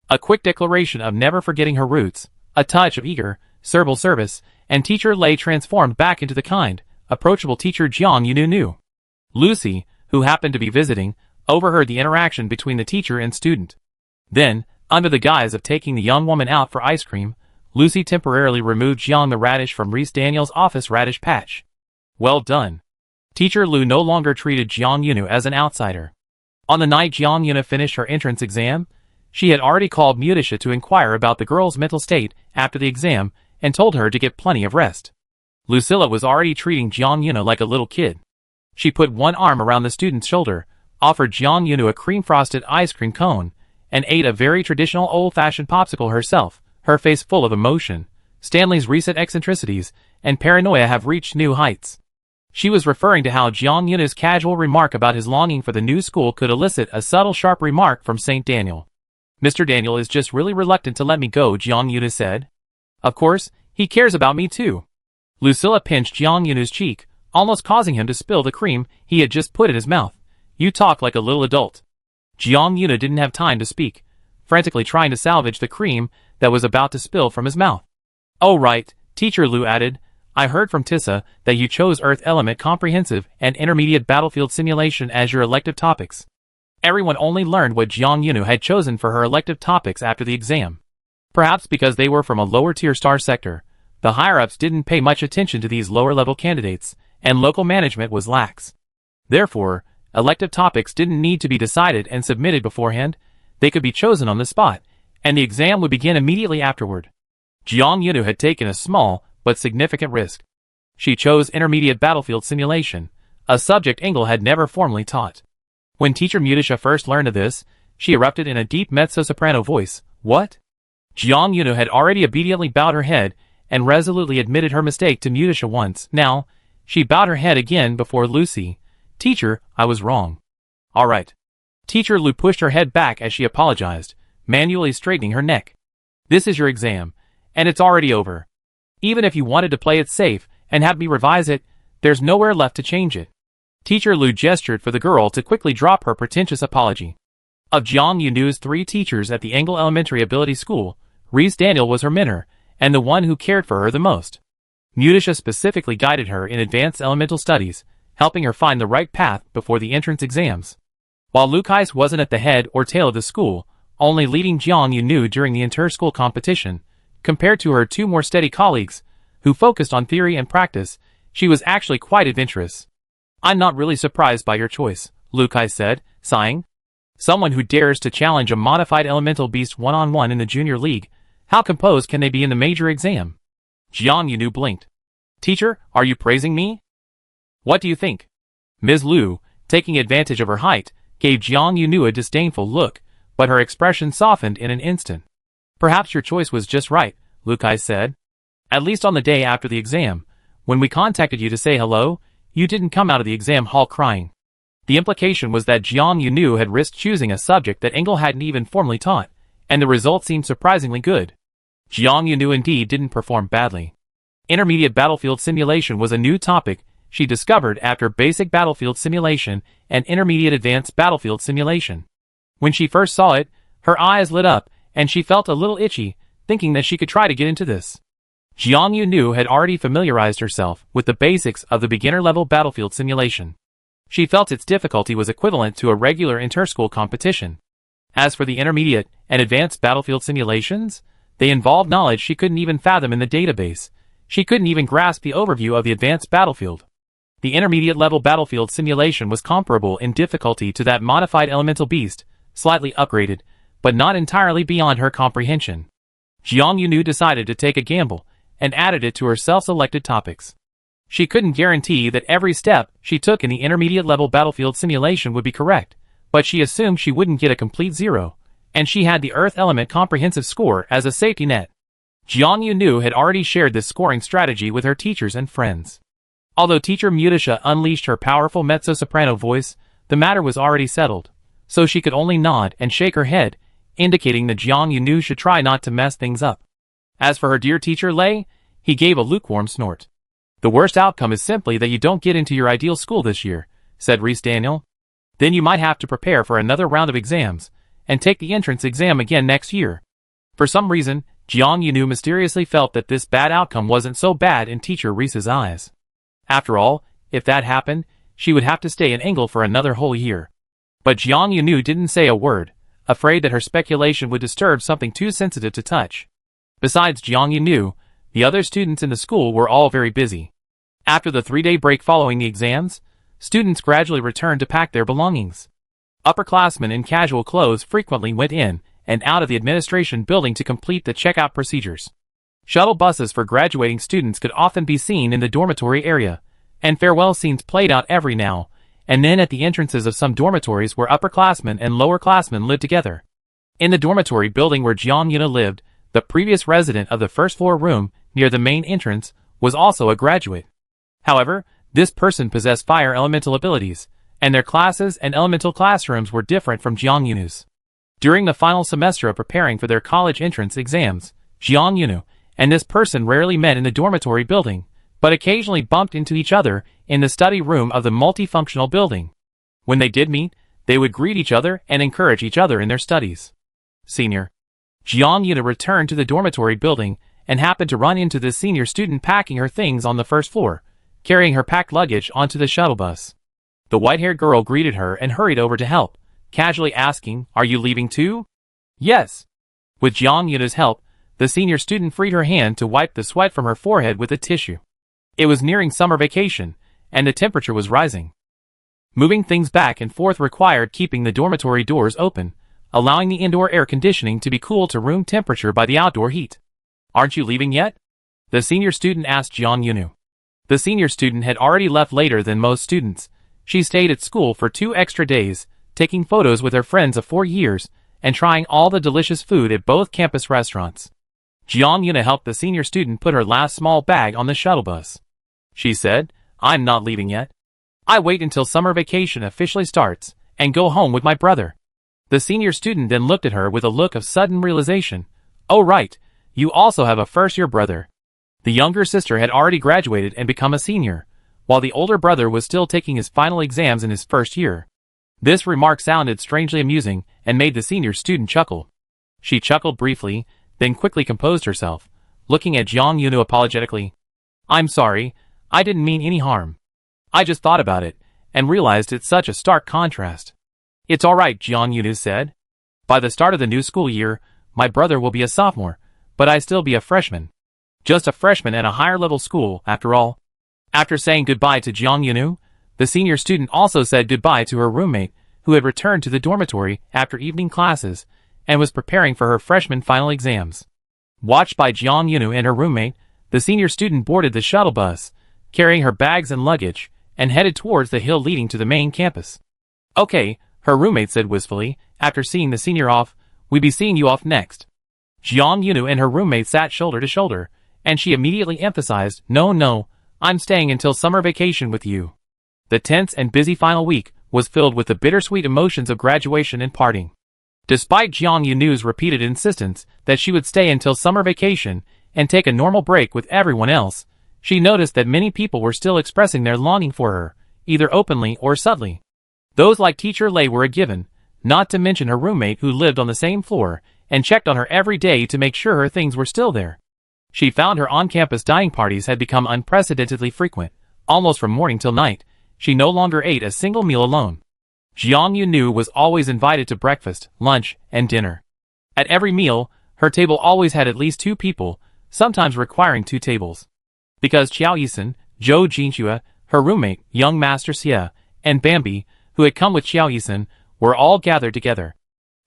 A quick declaration of never forgetting her roots, a touch of eager, servile service, and Teacher Lei transformed back into the kind, approachable teacher Jiang Yunu knew. Lucy, who happened to be visiting, overheard the interaction between the teacher and student. Then, under the guise of taking the young woman out for ice cream, Lucy temporarily removed Jiang the radish from Reese Daniel's office radish patch. Well done. Teacher Lu no longer treated Jiang Yunu as an outsider. On the night Jiang Yunu finished her entrance exam, she had already called Mutisha to inquire about the girl's mental state after the exam and told her to get plenty of rest. Lucilla was already treating Jiang Yunu like a little kid. She put one arm around the student's shoulder, offered Jiang Yunu a cream-frosted ice cream cone, and ate a very traditional old-fashioned popsicle herself, her face full of emotion. Stanley's recent eccentricities and paranoia have reached new heights. She was referring to how Jiang Yunu's casual remark about his longing for the new school could elicit a subtle sharp remark from St. Daniel. "Mr. Daniel is just really reluctant to let me go," Jiang Yunu said. "Of course, he cares about me too." Lucilla pinched Jiang Yunu's cheek, almost causing him to spill the cream he had just put in his mouth. "You talk like a little adult." Jiang Yunu didn't have time to speak, frantically trying to salvage the cream that was about to spill from his mouth. "Oh right," Teacher Lu added, "I heard from Tissa that you chose Earth Element Comprehensive and Intermediate Battlefield Simulation as your elective topics." Everyone only learned what Jiang Yunu had chosen for her elective topics after the exam. Perhaps because they were from a lower-tier star sector, the higher-ups didn't pay much attention to these lower-level candidates, and local management was lax. Therefore, elective topics didn't need to be decided and submitted beforehand. They could be chosen on the spot, and the exam would begin immediately afterward. Jiang Yunu had taken a small but significant risk. She chose Intermediate Battlefield Simulation, a subject Engel had never formally taught. When teacher Mutisha first learned of this, she erupted in a deep mezzo-soprano voice. "What?" Jiang Yunu had already obediently bowed her head and resolutely admitted her mistake to Mutisha once. Now, she bowed her head again before Lucy. "Teacher, I was wrong." "All right." Teacher Lu pushed her head back as she apologized, manually straightening her neck. "This is your exam, and it's already over. Even if you wanted to play it safe and have me revise it, there's nowhere left to change it." Teacher Lu gestured for the girl to quickly drop her pretentious apology. Of Jiang Yunu's 3 teachers at the Engel Elementary Ability School, Reese Daniel was her mentor, and the one who cared for her the most. Mutisha specifically guided her in advanced elemental studies, helping her find the right path before the entrance exams. While Luke Heiss wasn't at the head or tail of the school, only leading Jiang Yunu during the inter-school competition. Compared to her two more steady colleagues, who focused on theory and practice, she was actually quite adventurous. I'm not really surprised by your choice, Lu Kai said, sighing. Someone who dares to challenge a modified elemental beast one-on-one in the junior league, how composed can they be in the major exam? Jiang Yunu blinked. Teacher, are you praising me? What do you think? Ms. Lu, taking advantage of her height, gave Jiang Yunu a disdainful look, but her expression softened in an instant. Perhaps your choice was just right, Lu Kai said. At least on the day after the exam, when we contacted you to say hello, you didn't come out of the exam hall crying. The implication was that Jiang Yunu had risked choosing a subject that Engel hadn't even formally taught, and the result seemed surprisingly good. Jiang Yunu indeed didn't perform badly. Intermediate battlefield simulation was a new topic she discovered after basic battlefield simulation and intermediate advanced battlefield simulation. When she first saw it, her eyes lit up, and she felt a little itchy, thinking that she could try to get into this. Jiang Yunu had already familiarized herself with the basics of the beginner-level battlefield simulation. She felt its difficulty was equivalent to a regular inter-school competition. As for the intermediate and advanced battlefield simulations, they involved knowledge she couldn't even fathom in the database. She couldn't even grasp the overview of the advanced battlefield. The intermediate-level battlefield simulation was comparable in difficulty to that modified elemental beast, slightly upgraded, but not entirely beyond her comprehension. Jiang Yunu decided to take a gamble, and added it to her self-selected topics. She couldn't guarantee that every step she took in the intermediate-level battlefield simulation would be correct, but she assumed she wouldn't get a complete 0, and she had the Earth Element comprehensive score as a safety net. Jiang Yunu had already shared this scoring strategy with her teachers and friends. Although teacher Mutisha unleashed her powerful mezzo-soprano voice, the matter was already settled, so she could only nod and shake her head, indicating that Jiang Yunu should try not to mess things up. As for her dear teacher Lei, he gave a lukewarm snort. The worst outcome is simply that you don't get into your ideal school this year, said Reese Daniel. Then you might have to prepare for another round of exams, and take the entrance exam again next year. For some reason, Jiang Yunu mysteriously felt that this bad outcome wasn't so bad in teacher Reese's eyes. After all, if that happened, she would have to stay in Engel for another whole year. But Jiang Yunu didn't say a word, afraid that her speculation would disturb something too sensitive to touch. Besides Jiang Yunu, the other students in the school were all very busy. After the 3-day break following the exams, students gradually returned to pack their belongings. Upperclassmen in casual clothes frequently went in and out of the administration building to complete the checkout procedures. Shuttle buses for graduating students could often be seen in the dormitory area, and farewell scenes played out every now and then at the entrances of some dormitories where upperclassmen and lowerclassmen lived together. In the dormitory building where Jiang Yuna lived, the previous resident of the first-floor room near the main entrance was also a graduate. However, this person possessed fire elemental abilities, and their classes and elemental classrooms were different from Jiang Yunu's. During the final semester of preparing for their college entrance exams, Jiang Yunu and this person rarely met in the dormitory building, but occasionally bumped into each other in the study room of the multifunctional building. When they did meet, they would greet each other and encourage each other in their studies. Senior. Jiang Yuna returned to the dormitory building and happened to run into this senior student packing her things on the first floor, carrying her packed luggage onto the shuttle bus. The white-haired girl greeted her and hurried over to help, casually asking, "Are you leaving too?" "Yes." With Jiang Yuna's help, the senior student freed her hand to wipe the sweat from her forehead with a tissue. It was nearing summer vacation, and the temperature was rising. Moving things back and forth required keeping the dormitory doors open, allowing the indoor air conditioning to be cooled to room temperature by the outdoor heat. "Aren't you leaving yet?" the senior student asked Jiang Yunu. The senior student had already left later than most students. She stayed at school for 2 extra days, taking photos with her friends of 4 years, and trying all the delicious food at both campus restaurants. Jiang Yuna helped the senior student put her last small bag on the shuttle bus. She said, "I'm not leaving yet. I wait until summer vacation officially starts, and go home with my brother." The senior student then looked at her with a look of sudden realization. "Oh right, you also have a first-year brother." The younger sister had already graduated and become a senior, while the older brother was still taking his final exams in his first year. This remark sounded strangely amusing and made the senior student chuckle. She chuckled briefly, then quickly composed herself, looking at Jiang Yunu apologetically. "I'm sorry, I didn't mean any harm. I just thought about it, and realized it's such a stark contrast." "It's all right," Jiang Yunu said. By the start of the new school year, my brother will be a sophomore, but I still be a freshman. Just a freshman at a higher level school, after all. After saying goodbye to Jiang Yunu, the senior student also said goodbye to her roommate, who had returned to the dormitory after evening classes and was preparing for her freshman final exams. Watched by Jiang Yunu and her roommate, the senior student boarded the shuttle bus, carrying her bags and luggage, and headed towards the hill leading to the main campus. "Okay," her roommate said wistfully, after seeing the senior off, "we be seeing you off next." Jiang Yunu and her roommate sat shoulder to shoulder, and she immediately emphasized, No, I'm staying until summer vacation with you." The tense and busy final week was filled with the bittersweet emotions of graduation and parting. Despite Jiang Yunu's repeated insistence that she would stay until summer vacation and take a normal break with everyone else, she noticed that many people were still expressing their longing for her, either openly or subtly. Those like Teacher Lei were a given, not to mention her roommate who lived on the same floor and checked on her every day to make sure her things were still there. She found her on-campus dining parties had become unprecedentedly frequent. Almost from morning till night, she no longer ate a single meal alone. Jiang Yunu was always invited to breakfast, lunch, and dinner. At every meal, her table always had at least 2 people, sometimes requiring 2 tables. Because Qiao Yisun, Zhou Jinxue, her roommate, young Master Xie, and Bambi, who had come with Qiao Yisun, were all gathered together.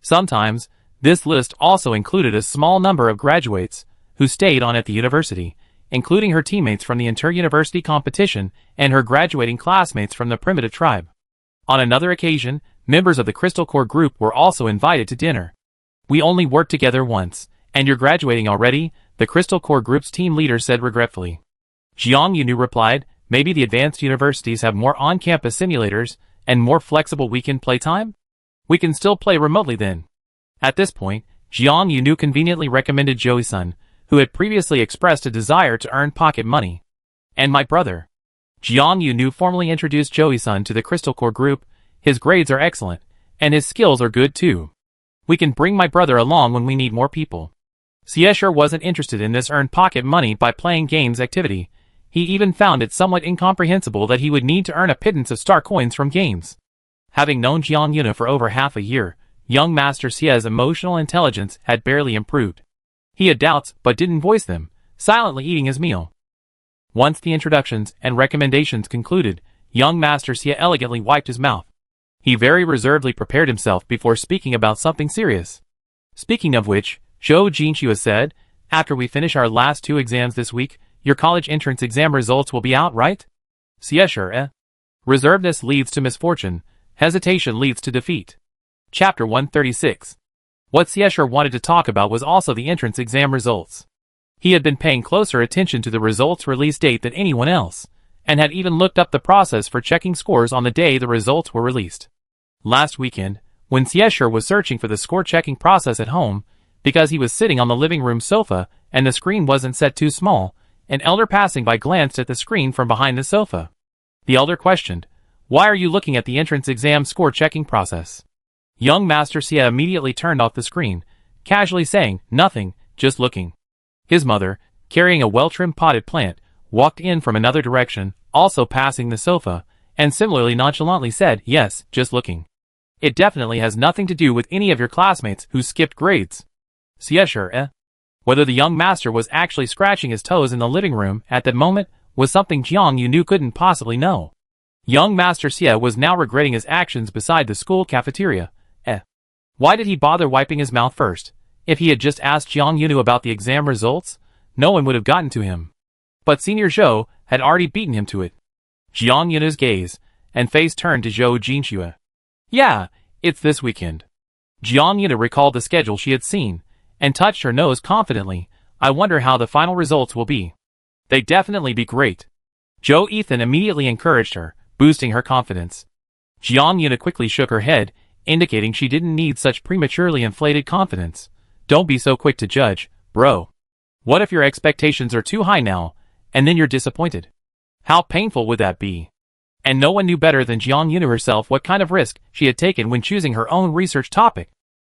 Sometimes, this list also included a small number of graduates who stayed on at the university, including her teammates from the inter-university competition and her graduating classmates from the primitive tribe. On another occasion, members of the Crystal Core group were also invited to dinner. "We only worked together once, and you're graduating already," the Crystal Core group's team leader said regretfully. Jiang Yunu replied, "Maybe the advanced universities have more on-campus simulators and more flexible weekend playtime? We can still play remotely then." At this point, Jiang Yunu conveniently recommended Joey-san, who had previously expressed a desire to earn pocket money. "And my brother." Jiang Yunu formally introduced Joey-san to the Crystal Core group. "His grades are excellent, and his skills are good too. We can bring my brother along when we need more people." Xie wasn't interested in this earn pocket money by playing games activity. He even found it somewhat incomprehensible that he would need to earn a pittance of star coins from games. Having known Jiang Yunu for over half a year, young Master Xie's emotional intelligence had barely improved. He had doubts but didn't voice them, silently eating his meal. Once the introductions and recommendations concluded, young Master Xie elegantly wiped his mouth. He very reservedly prepared himself before speaking about something serious. "Speaking of which," Zhou Jinxue said, "after we finish our last 2 exams this week, your college entrance exam results will be out, right?" Xie, Reservedness leads to misfortune, hesitation leads to defeat. Chapter 136. What Xie wanted to talk about was also the entrance exam results. He had been paying closer attention to the results release date than anyone else, and had even looked up the process for checking scores on the day the results were released. Last weekend, when Xie was searching for the score checking process at home, because he was sitting on the living room sofa and the screen wasn't set too small, an elder passing by glanced at the screen from behind the sofa. The elder questioned, "Why are you looking at the entrance exam score checking process?" Young Master Xie immediately turned off the screen, casually saying, "Nothing, just looking." His mother, carrying a well-trimmed potted plant, walked in from another direction, also passing the sofa, and similarly nonchalantly said, "Yes, just looking. It definitely has nothing to do with any of your classmates who skipped grades." Xie, Whether the young master was actually scratching his toes in the living room at that moment was something Jiang Yunu couldn't possibly know. Young Master Xie was now regretting his actions beside the school cafeteria. Why did he bother wiping his mouth first? If he had just asked Jiang Yunu about the exam results, no one would have gotten to him. But Senior Zhou had already beaten him to it. Jiang Yunu's gaze and face turned to Zhou Jinxue. "Yeah, it's this weekend." Jiang Yunu recalled the schedule she had seen, and touched her nose confidently. "I wonder how the final results will be." "They definitely be great." Zhou Ethan immediately encouraged her, boosting her confidence. Jiang Yunu quickly shook her head, indicating she didn't need such prematurely inflated confidence. "Don't be so quick to judge, bro. What if your expectations are too high now, and then you're disappointed? How painful would that be?" And no one knew better than Jiang Yunu herself what kind of risk she had taken when choosing her own research topic.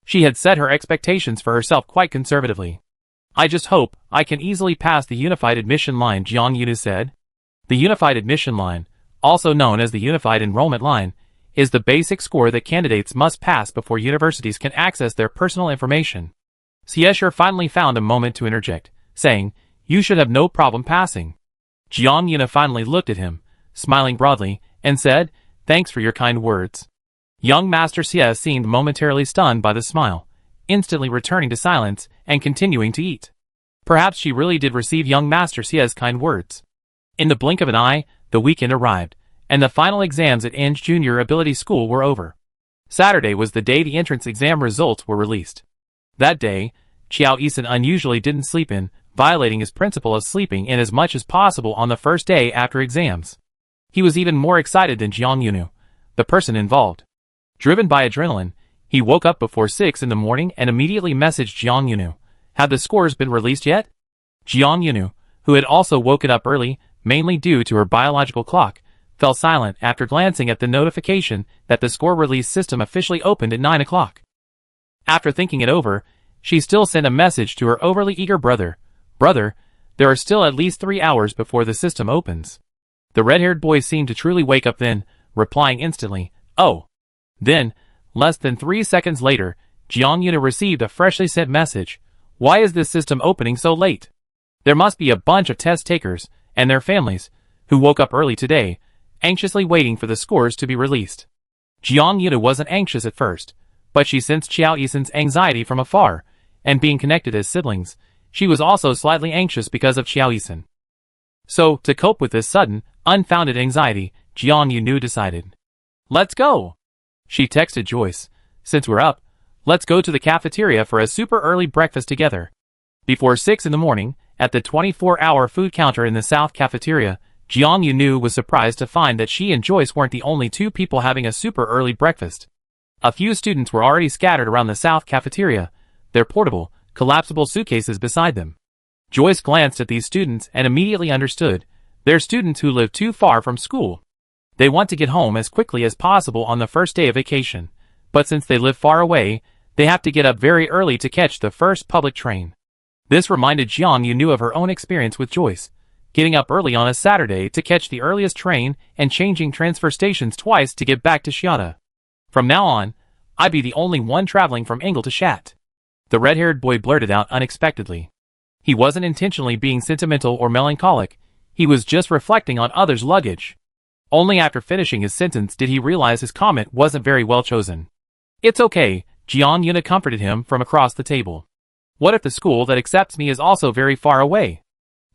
She had set her expectations for herself quite conservatively. "I just hope I can easily pass the Unified Admission Line," Jiang Yunu said. The Unified Admission Line, also known as the Unified Enrollment Line, is the basic score that candidates must pass before universities can access their personal information. Siesher finally found a moment to interject, saying, "You should have no problem passing." Jiang Yuna finally looked at him, smiling broadly, and said, "Thanks for your kind words." Young Master Xie seemed momentarily stunned by the smile, instantly returning to silence and continuing to eat. Perhaps she really did receive young Master Xie's kind words. In the blink of an eye, the weekend arrived, and the final exams at Ange Junior Ability School were over. Saturday was the day the entrance exam results were released. That day, Qiao Yisan unusually didn't sleep in, violating his principle of sleeping in as much as possible on the first day after exams. He was even more excited than Jiang Yunu, the person involved. Driven by adrenaline, he woke up before 6 in the morning and immediately messaged Jiang Yunu. Had the scores been released yet? Jiang Yunu, who had also woken up early, mainly due to her biological clock, fell silent after glancing at the notification that the score release system officially opened at 9 o'clock. After thinking it over, she still sent a message to her overly eager brother. "Brother, there are still at least 3 hours before the system opens." The red-haired boy seemed to truly wake up then, replying instantly, "Oh." Then, less than 3 seconds later, Jiang Yuna received a freshly sent message. "Why is this system opening so late? There must be a bunch of test takers, and their families, who woke up early today, anxiously waiting for the scores to be released." Jiang Yuna wasn't anxious at first, but she sensed Qiao Yisan's anxiety from afar, and being connected as siblings, she was also slightly anxious because of Qiao Yisan. So, to cope with this sudden, unfounded anxiety, Jiang Yunu decided. "Let's go!" She texted Joyce, "Since we're up, let's go to the cafeteria for a super early breakfast together." Before 6 in the morning, at the 24-hour food counter in the South Cafeteria, Jiang Yunu was surprised to find that she and Joyce weren't the only two people having a super early breakfast. A few students were already scattered around the South Cafeteria, their portable, collapsible suitcases beside them. Joyce glanced at these students and immediately understood. They're students who live too far from school. They want to get home as quickly as possible on the first day of vacation, but since they live far away, they have to get up very early to catch the first public train. This reminded Jiang Yunu of her own experience with Joyce, getting up early on a Saturday to catch the earliest train and changing transfer stations twice to get back to Xiata. "From now on, I'd be the only one traveling from Engel to Shat," the red-haired boy blurted out unexpectedly. He wasn't intentionally being sentimental or melancholic, he was just reflecting on others' luggage. Only after finishing his sentence did he realize his comment wasn't very well chosen. "It's okay," Jiang Yuna comforted him from across the table. "What if the school that accepts me is also very far away?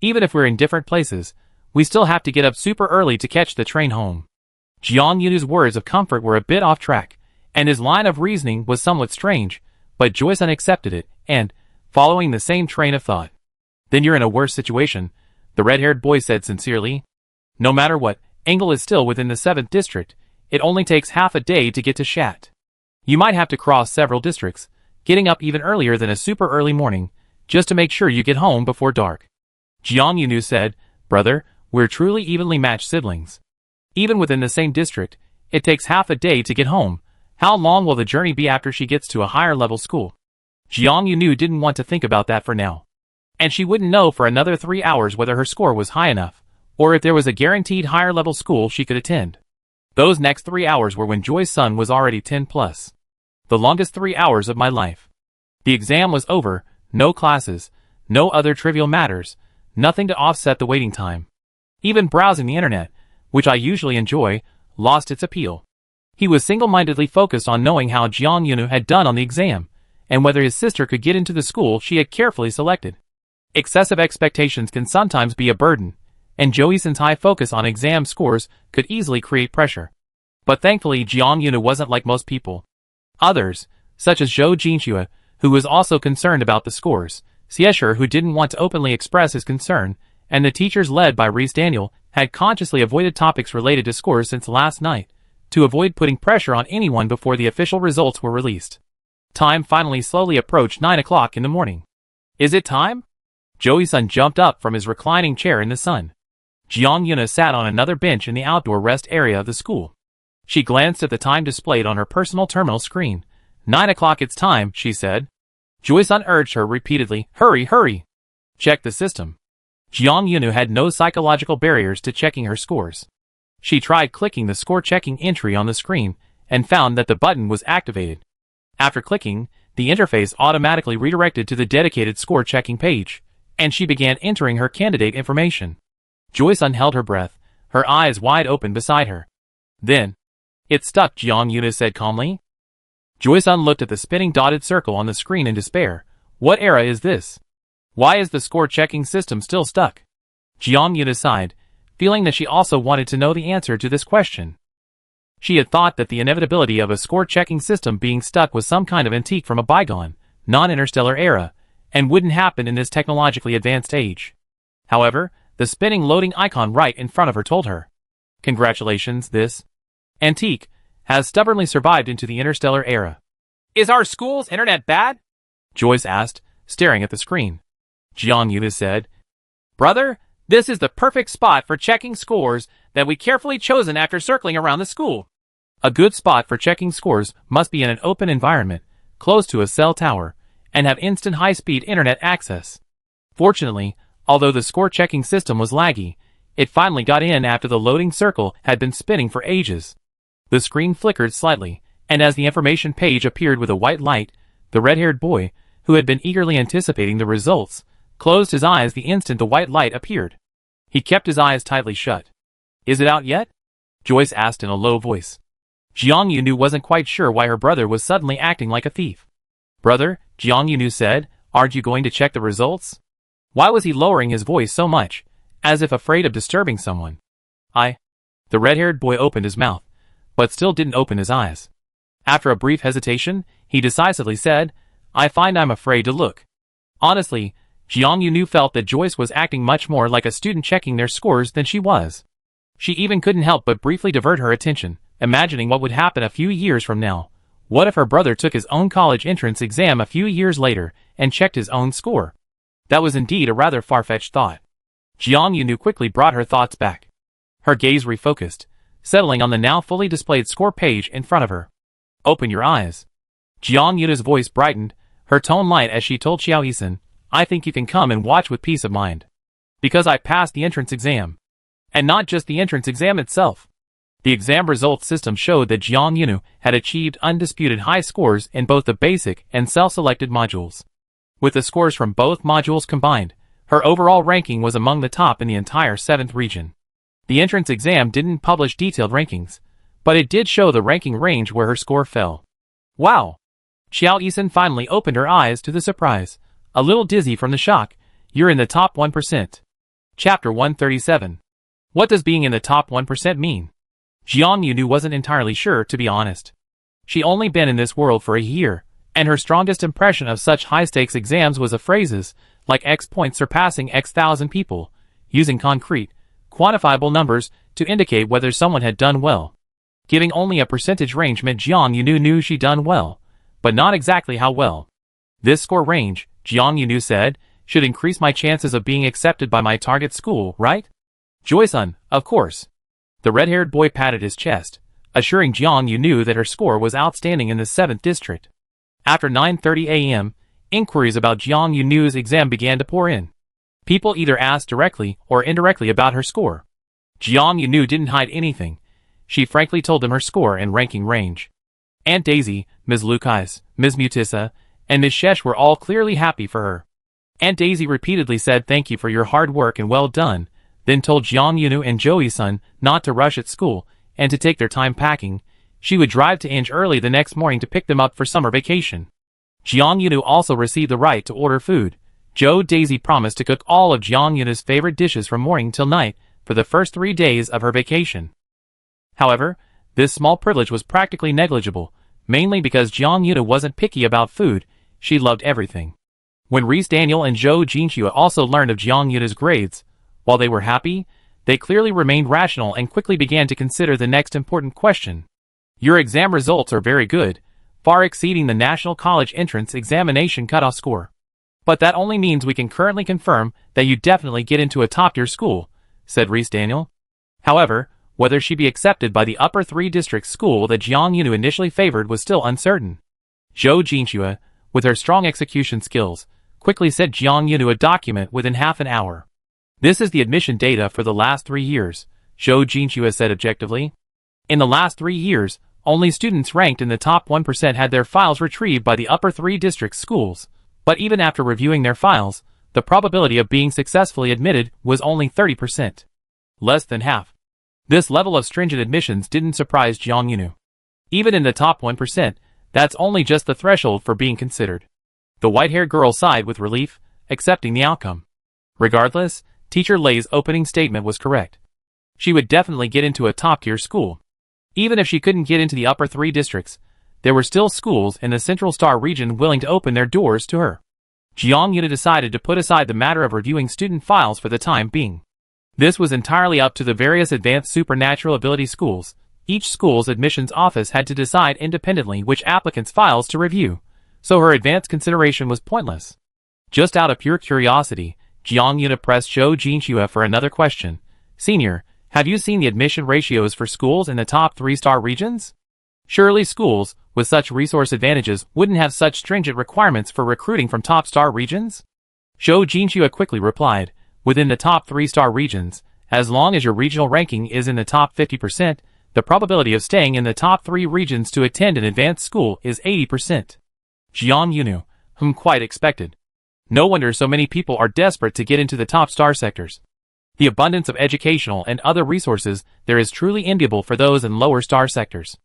Even if we're in different places, we still have to get up super early to catch the train home." Jiang Yunu's words of comfort were a bit off track, and his line of reasoning was somewhat strange, but Joyce accepted it, and, following the same train of thought. "Then you're in a worse situation," the red-haired boy said sincerely. "No matter what, Engel is still within the 7th district. It only takes half a day to get to Shat. You might have to cross several districts, getting up even earlier than a super early morning, just to make sure you get home before dark." Jiang Yunu said, "Brother, we're truly evenly matched siblings. Even within the same district, it takes half a day to get home. How long will the journey be after she gets to a higher level school?" Jiang Yunu didn't want to think about that for now. And she wouldn't know for another 3 hours whether her score was high enough, or if there was a guaranteed higher level school she could attend. Those next 3 hours were when Joy's son was already 10 plus. The longest 3 hours of my life. The exam was over, no classes, no other trivial matters, nothing to offset the waiting time. Even browsing the internet, which I usually enjoy, lost its appeal. He was single-mindedly focused on knowing how Jiang Yunu had done on the exam, and whether his sister could get into the school she had carefully selected. Excessive expectations can sometimes be a burden, and Zhou Yisan's high focus on exam scores could easily create pressure. But thankfully Jiang Yunu wasn't like most people. Others, such as Zhou Jinxue, who was also concerned about the scores, Siesher, who didn't want to openly express his concern, and the teachers led by Reese Daniel, had consciously avoided topics related to scores since last night, to avoid putting pressure on anyone before the official results were released. Time finally slowly approached 9 o'clock in the morning. "Is it time?" Joey-san jumped up from his reclining chair in the sun. Jiang Yuna sat on another bench in the outdoor rest area of the school. She glanced at the time displayed on her personal terminal screen. 9 o'clock, it's time, she said. Joy-san urged her repeatedly, hurry, hurry. Check the system. Jiang Yunu had no psychological barriers to checking her scores. She tried clicking the score checking entry on the screen, and found that the button was activated. After clicking, the interface automatically redirected to the dedicated score checking page, and she began entering her candidate information. Joy-sun held her breath, her eyes wide open beside her. Then, "It's stuck," Jiang Yuna said calmly. Joy-sun looked at the spinning dotted circle on the screen in despair. What era is this? Why is the score checking system still stuck? Jiang Yuna sighed, feeling that she also wanted to know the answer to this question. She had thought that the inevitability of a score checking system being stuck was some kind of antique from a bygone, non-interstellar era, and wouldn't happen in this technologically advanced age. However, the spinning loading icon right in front of her told her, "Congratulations, this antique has stubbornly survived into the interstellar era." "Is our school's internet bad?" Joyce asked, staring at the screen. Jiang Yuna said, "Brother, this is the perfect spot for checking scores that we carefully chosen after circling around the school." A good spot for checking scores must be in an open environment, close to a cell tower, and have instant high-speed internet access. Fortunately, although the score checking system was laggy, it finally got in after the loading circle had been spinning for ages. The screen flickered slightly, and as the information page appeared with a white light, the red-haired boy, who had been eagerly anticipating the results, closed his eyes the instant the white light appeared. He kept his eyes tightly shut. "Is it out yet?" Joyce asked in a low voice. Jiang Yunu wasn't quite sure why her brother was suddenly acting like a thief. "Brother," Jiang Yunu said, "aren't you going to check the results?" Why was he lowering his voice so much, as if afraid of disturbing someone? The red-haired boy opened his mouth, but still didn't open his eyes. After a brief hesitation, he decisively said, "I find I'm afraid to look." Honestly, Jiang Yunu felt that Joyce was acting much more like a student checking their scores than she was. She even couldn't help but briefly divert her attention, imagining what would happen a few years from now. What if her brother took his own college entrance exam a few years later and checked his own score? That was indeed a rather far-fetched thought. Jiang Yunu quickly brought her thoughts back. Her gaze refocused, settling on the now fully displayed score page in front of her. "Open your eyes." Jiang Yuna's voice brightened, her tone light as she told Xiao Yisan, "I think you can come and watch with peace of mind. Because I passed the entrance exam. And not just the entrance exam itself." The exam results system showed that Jiang Yunu had achieved undisputed high scores in both the basic and self-selected modules. With the scores from both modules combined, her overall ranking was among the top in the entire 7th region. The entrance exam didn't publish detailed rankings, but it did show the ranking range where her score fell. "Wow!" Xiao Yisan finally opened her eyes to the surprise. A little dizzy from the shock, "You're in the top 1%. Chapter 137. What does being in the top 1% mean? Jiang Yunu wasn't entirely sure, to be honest. She'd only been in this world for a year, and her strongest impression of such high-stakes exams was of phrases like X points surpassing X thousand people, using concrete, quantifiable numbers to indicate whether someone had done well. Giving only a percentage range meant Jiang Yunu knew she'd done well, but not exactly how well. "This score range," Jiang Yunu said, "should increase my chances of being accepted by my target school, right?" "Joy-sun, of course." The red-haired boy patted his chest, assuring Jiang Yunu that her score was outstanding in the 7th district. After 9:30 a.m., inquiries about Jiang Yunu's exam began to pour in. People either asked directly or indirectly about her score. Jiang Yunu didn't hide anything. She frankly told them her score and ranking range. Aunt Daisy, Ms. Lucas, Ms. Mutissa, and Ms. Shesh were all clearly happy for her. Aunt Daisy repeatedly said thank you for your hard work and well done, then told Jiang Yunu and Joey-san not to rush at school and to take their time packing. She would drive to Inge early the next morning to pick them up for summer vacation. Jiang Yunu also received the right to order food. Daisy promised to cook all of Jiang Yunu's favorite dishes from morning till night for the first 3 days of her vacation. However, this small privilege was practically negligible, mainly because Jiang Yunu wasn't picky about food. She loved everything. When Reese Daniel and Zhou Jinxue also learned of Jiang Yunu's grades, while they were happy, they clearly remained rational and quickly began to consider the next important question. "Your exam results are very good, far exceeding the National College Entrance Examination cutoff score. But that only means we can currently confirm that you definitely get into a top-tier school," said Reese Daniel. However, whether she be accepted by the upper 3 district school that Jiang Yunu initially favored was still uncertain. Zhou Jinxue, with her strong execution skills, quickly sent Jiang Yunu a document within half an hour. "This is the admission data for the last 3 years, Zhou Jinxue said objectively. In the last 3 years, only students ranked in the top 1% had their files retrieved by the upper 3 district schools, but even after reviewing their files, the probability of being successfully admitted was only 30%. Less than half. This level of stringent admissions didn't surprise Jiang Yunu. Even in the top 1%, that's only just the threshold for being considered. The white-haired girl sighed with relief, accepting the outcome. Regardless, Teacher Lei's opening statement was correct. She would definitely get into a top-tier school. Even if she couldn't get into the upper 3 districts, there were still schools in the Central Star region willing to open their doors to her. Jiang Yuna decided to put aside the matter of reviewing student files for the time being. This was entirely up to the various advanced supernatural ability schools. Each school's admissions office had to decide independently which applicants' files to review, so her advanced consideration was pointless. Just out of pure curiosity, Jiang Yuna pressed Zhou Jinxue for another question. Senior, have you seen the admission ratios for schools in the top 3-star regions? Surely schools, with such resource advantages, wouldn't have such stringent requirements for recruiting from top-star regions? Zhou Jinxue quickly replied, within the top 3-star regions, as long as your regional ranking is in the top 50%, the probability of staying in the top 3 regions to attend an advanced school is 80%. Jiang Yunu, whom quite expected. No wonder so many people are desperate to get into the top star sectors. The abundance of educational and other resources there is truly enviable for those in lower star sectors.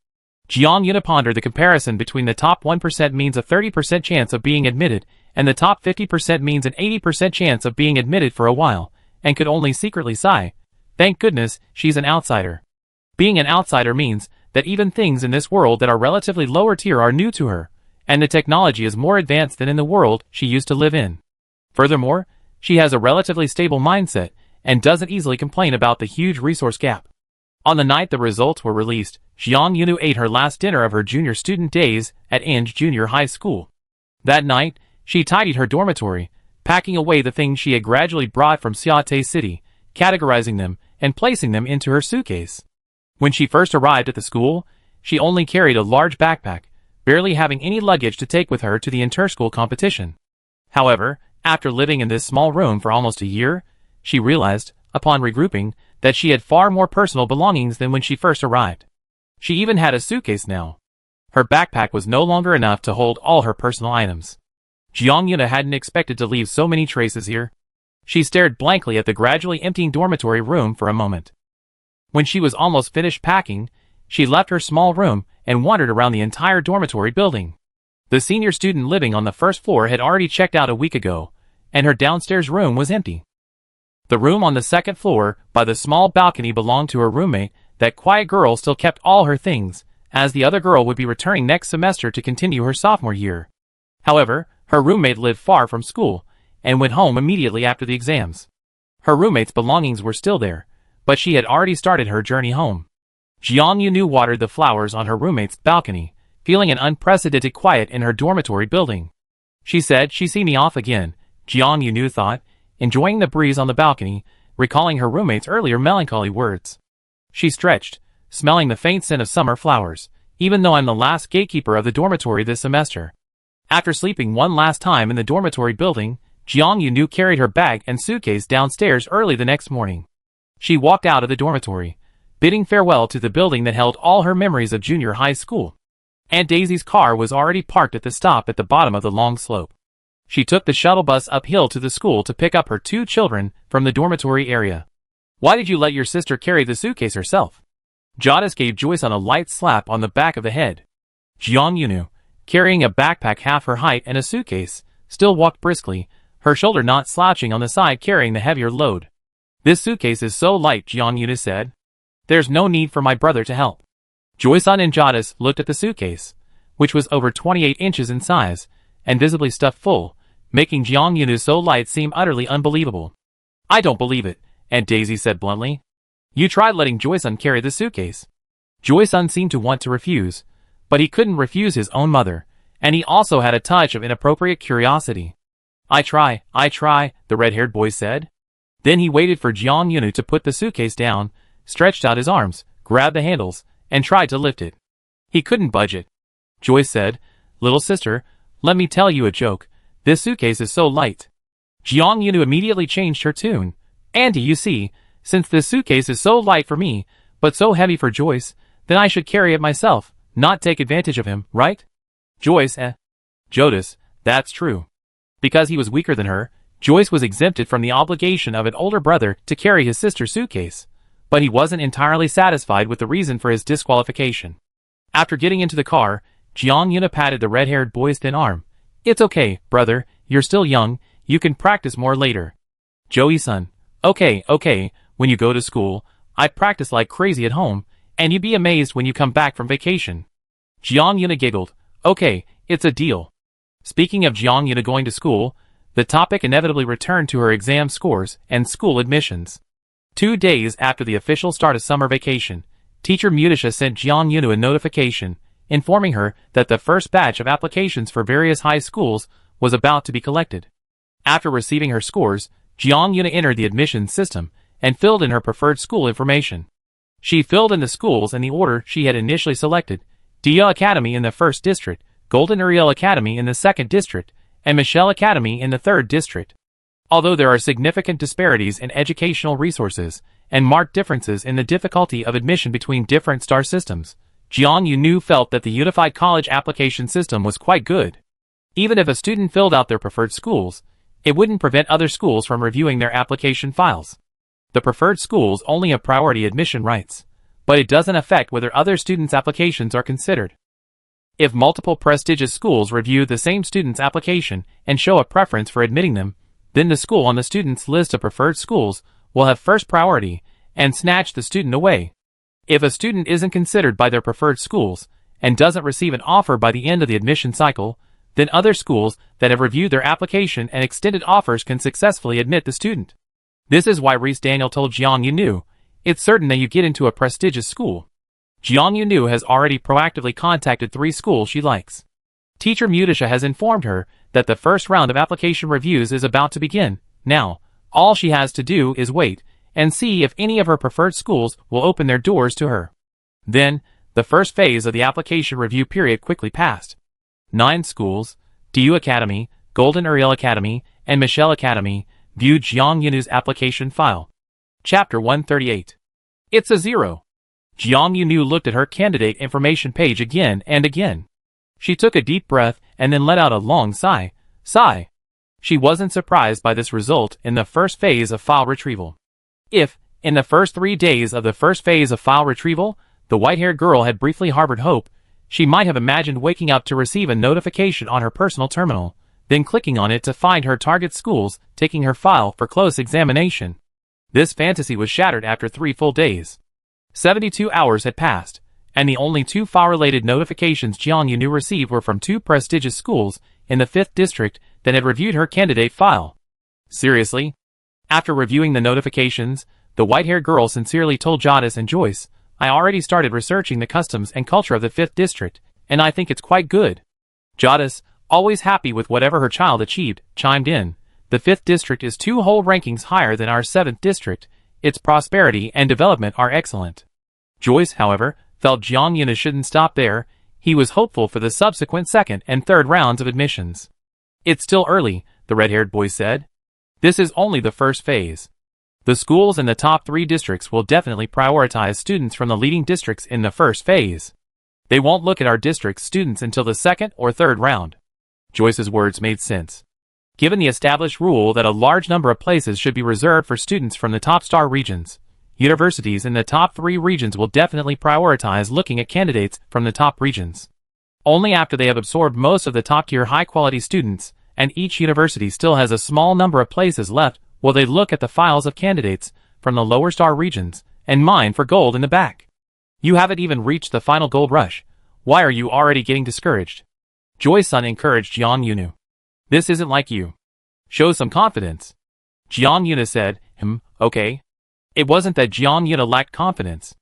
Jiang Yuna pondered the comparison between the top 1% means a 30% chance of being admitted, and the top 50% means an 80% chance of being admitted for a while, and could only secretly sigh, thank goodness she's an outsider. Being an outsider means that even things in this world that are relatively lower tier are new to her, and the technology is more advanced than in the world she used to live in. Furthermore, she has a relatively stable mindset, and doesn't easily complain about the huge resource gap. On the night the results were released, Jiang Yunu ate her last dinner of her junior student days at Inge Junior High School. That night, she tidied her dormitory, packing away the things she had gradually brought from Xiate City, categorizing them, and placing them into her suitcase. When she first arrived at the school, she only carried a large backpack, barely having any luggage to take with her to the inter-school competition. However, after living in this small room for almost a year, she realized, upon regrouping, that she had far more personal belongings than when she first arrived. She even had a suitcase now. Her backpack was no longer enough to hold all her personal items. Jiang Yuna hadn't expected to leave so many traces here. She stared blankly at the gradually emptying dormitory room for a moment. When she was almost finished packing, she left her small room and wandered around the entire dormitory building. The senior student living on the first floor had already checked out a week ago, and her downstairs room was empty. The room on the second floor, by the small balcony, belonged to her roommate. That quiet girl still kept all her things, as the other girl would be returning next semester to continue her sophomore year. However, her roommate lived far from school, and went home immediately after the exams. Her roommate's belongings were still there, but she had already started her journey home. Jiang Yunu watered the flowers on her roommate's balcony, feeling an unprecedented quiet in her dormitory building. She said, "She see me off again," Jiang Yunu thought, enjoying the breeze on the balcony, recalling her roommate's earlier melancholy words. She stretched, smelling the faint scent of summer flowers, even though I'm the last gatekeeper of the dormitory this semester. After sleeping one last time in the dormitory building, Jiang Yunu carried her bag and suitcase downstairs early the next morning. She walked out of the dormitory, bidding farewell to the building that held all her memories of junior high school. Aunt Daisy's car was already parked at the stop at the bottom of the long slope. She took the shuttle bus uphill to the school to pick up her 2 children from the dormitory area. "Why did you let your sister carry the suitcase herself?" Jadis gave Joyce a light slap on the back of the head. Jiang Yunu, carrying a backpack half her height and a suitcase, still walked briskly, her shoulder not slouching on the side carrying the heavier load. "This suitcase is so light," Jiang Yunu said. "There's no need for my brother to help." Joyce and Jadis looked at the suitcase, which was over 28 inches in size, and visibly stuffed full, making Jiang Yunu so light seem utterly unbelievable. "I don't believe it," Aunt Daisy said bluntly. "You tried letting Joyce carry the suitcase." Joyce seemed to want to refuse, but he couldn't refuse his own mother, and he also had a touch of inappropriate curiosity. I try," the red-haired boy said. Then he waited for Jiang Yunu to put the suitcase down, stretched out his arms, grabbed the handles, and tried to lift it. He couldn't budge it. Joyce said, "Little sister, let me tell you a joke. This suitcase is so light." Jiang Yunu immediately changed her tune. "Auntie, you see, since this suitcase is so light for me, but so heavy for Joyce, then I should carry it myself, not take advantage of him, right? Joyce, Jodis, that's true. Because he was weaker than her, Joyce was exempted from the obligation of an older brother to carry his sister's suitcase. But he wasn't entirely satisfied with the reason for his disqualification. After getting into the car, Jiang Yuna patted the red-haired boy's thin arm. It's okay, brother, you're still young, you can practice more later. Joey-san, okay, when you go to school, I practice like crazy at home, and you'd be amazed when you come back from vacation. Jiang Yuna giggled. Okay, it's a deal. Speaking of Jiang Yuna going to school, the topic inevitably returned to her exam scores and school admissions. 2 days after the official start of summer vacation, teacher Mutisha sent Jiang Yuna a notification, informing her that the first batch of applications for various high schools was about to be collected. After receiving her scores, Jiang Yuna entered the admissions system and filled in her preferred school information. She filled in the schools in the order she had initially selected: Dia Academy in the 1st District, Golden Ariel Academy in the 2nd District, and Michelle Academy in the 3rd District. Although there are significant disparities in educational resources and marked differences in the difficulty of admission between different star systems, Jiang Yunu felt that the unified college application system was quite good. Even if a student filled out their preferred schools, it wouldn't prevent other schools from reviewing their application files. The preferred schools only have priority admission rights, but it doesn't affect whether other students' applications are considered. If multiple prestigious schools review the same student's application and show a preference for admitting them, then the school on the student's list of preferred schools will have first priority and snatch the student away. If a student isn't considered by their preferred schools and doesn't receive an offer by the end of the admission cycle, then other schools that have reviewed their application and extended offers can successfully admit the student. This is why Reese Daniel told Jiang Yunu, it's certain that you get into a prestigious school. Jiang Yunu has already proactively contacted 3 schools she likes. Teacher Mutisha has informed her that the first round of application reviews is about to begin. Now, all she has to do is wait and see if any of her preferred schools will open their doors to her. Then, the first phase of the application review period quickly passed. 9 schools, DU Academy, Golden Ariel Academy, and Michelle Academy, viewed Jiang Yunu's application file. Chapter 138. It's a 0. Jiang Yunu looked at her candidate information page again and again. She took a deep breath and then let out a long sigh. She wasn't surprised by this result in the first phase of file retrieval. If, in the first 3 days of the first phase of file retrieval, the white-haired girl had briefly harbored hope, she might have imagined waking up to receive a notification on her personal terminal, then clicking on it to find her target schools taking her file for close examination. This fantasy was shattered after 3 full days. 72 hours had passed, and the only 2 file-related notifications Jiang Yunu received were from 2 prestigious schools in the 5th District that had reviewed her candidate file. Seriously? After reviewing the notifications, the white-haired girl sincerely told Jadis and Joyce, I already started researching the customs and culture of the 5th District, and I think it's quite good. Jadis, always happy with whatever her child achieved, chimed in, the 5th District is 2 whole rankings higher than our 7th District. Its prosperity and development are excellent. Joyce, however, felt Jiang Yuna shouldn't stop there. He was hopeful for the subsequent 2nd and 3rd rounds of admissions. It's still early, the red-haired boy said. This is only the first phase. The schools in the top 3 districts will definitely prioritize students from the leading districts in the first phase. They won't look at our district's students until the 2nd or 3rd round. Joyce's words made sense. Given the established rule that a large number of places should be reserved for students from the top star regions, universities in the top 3 regions will definitely prioritize looking at candidates from the top regions. Only after they have absorbed most of the top-tier high-quality students, and each university still has a small number of places left, will they look at the files of candidates from the lower star regions and mine for gold in the back. You haven't even reached the final gold rush. Why are you already getting discouraged? Joy-san encouraged Jiang Yunu. This isn't like you. Show some confidence. Jiang Yuna said, okay. It wasn't that Jiang Yuna lacked confidence.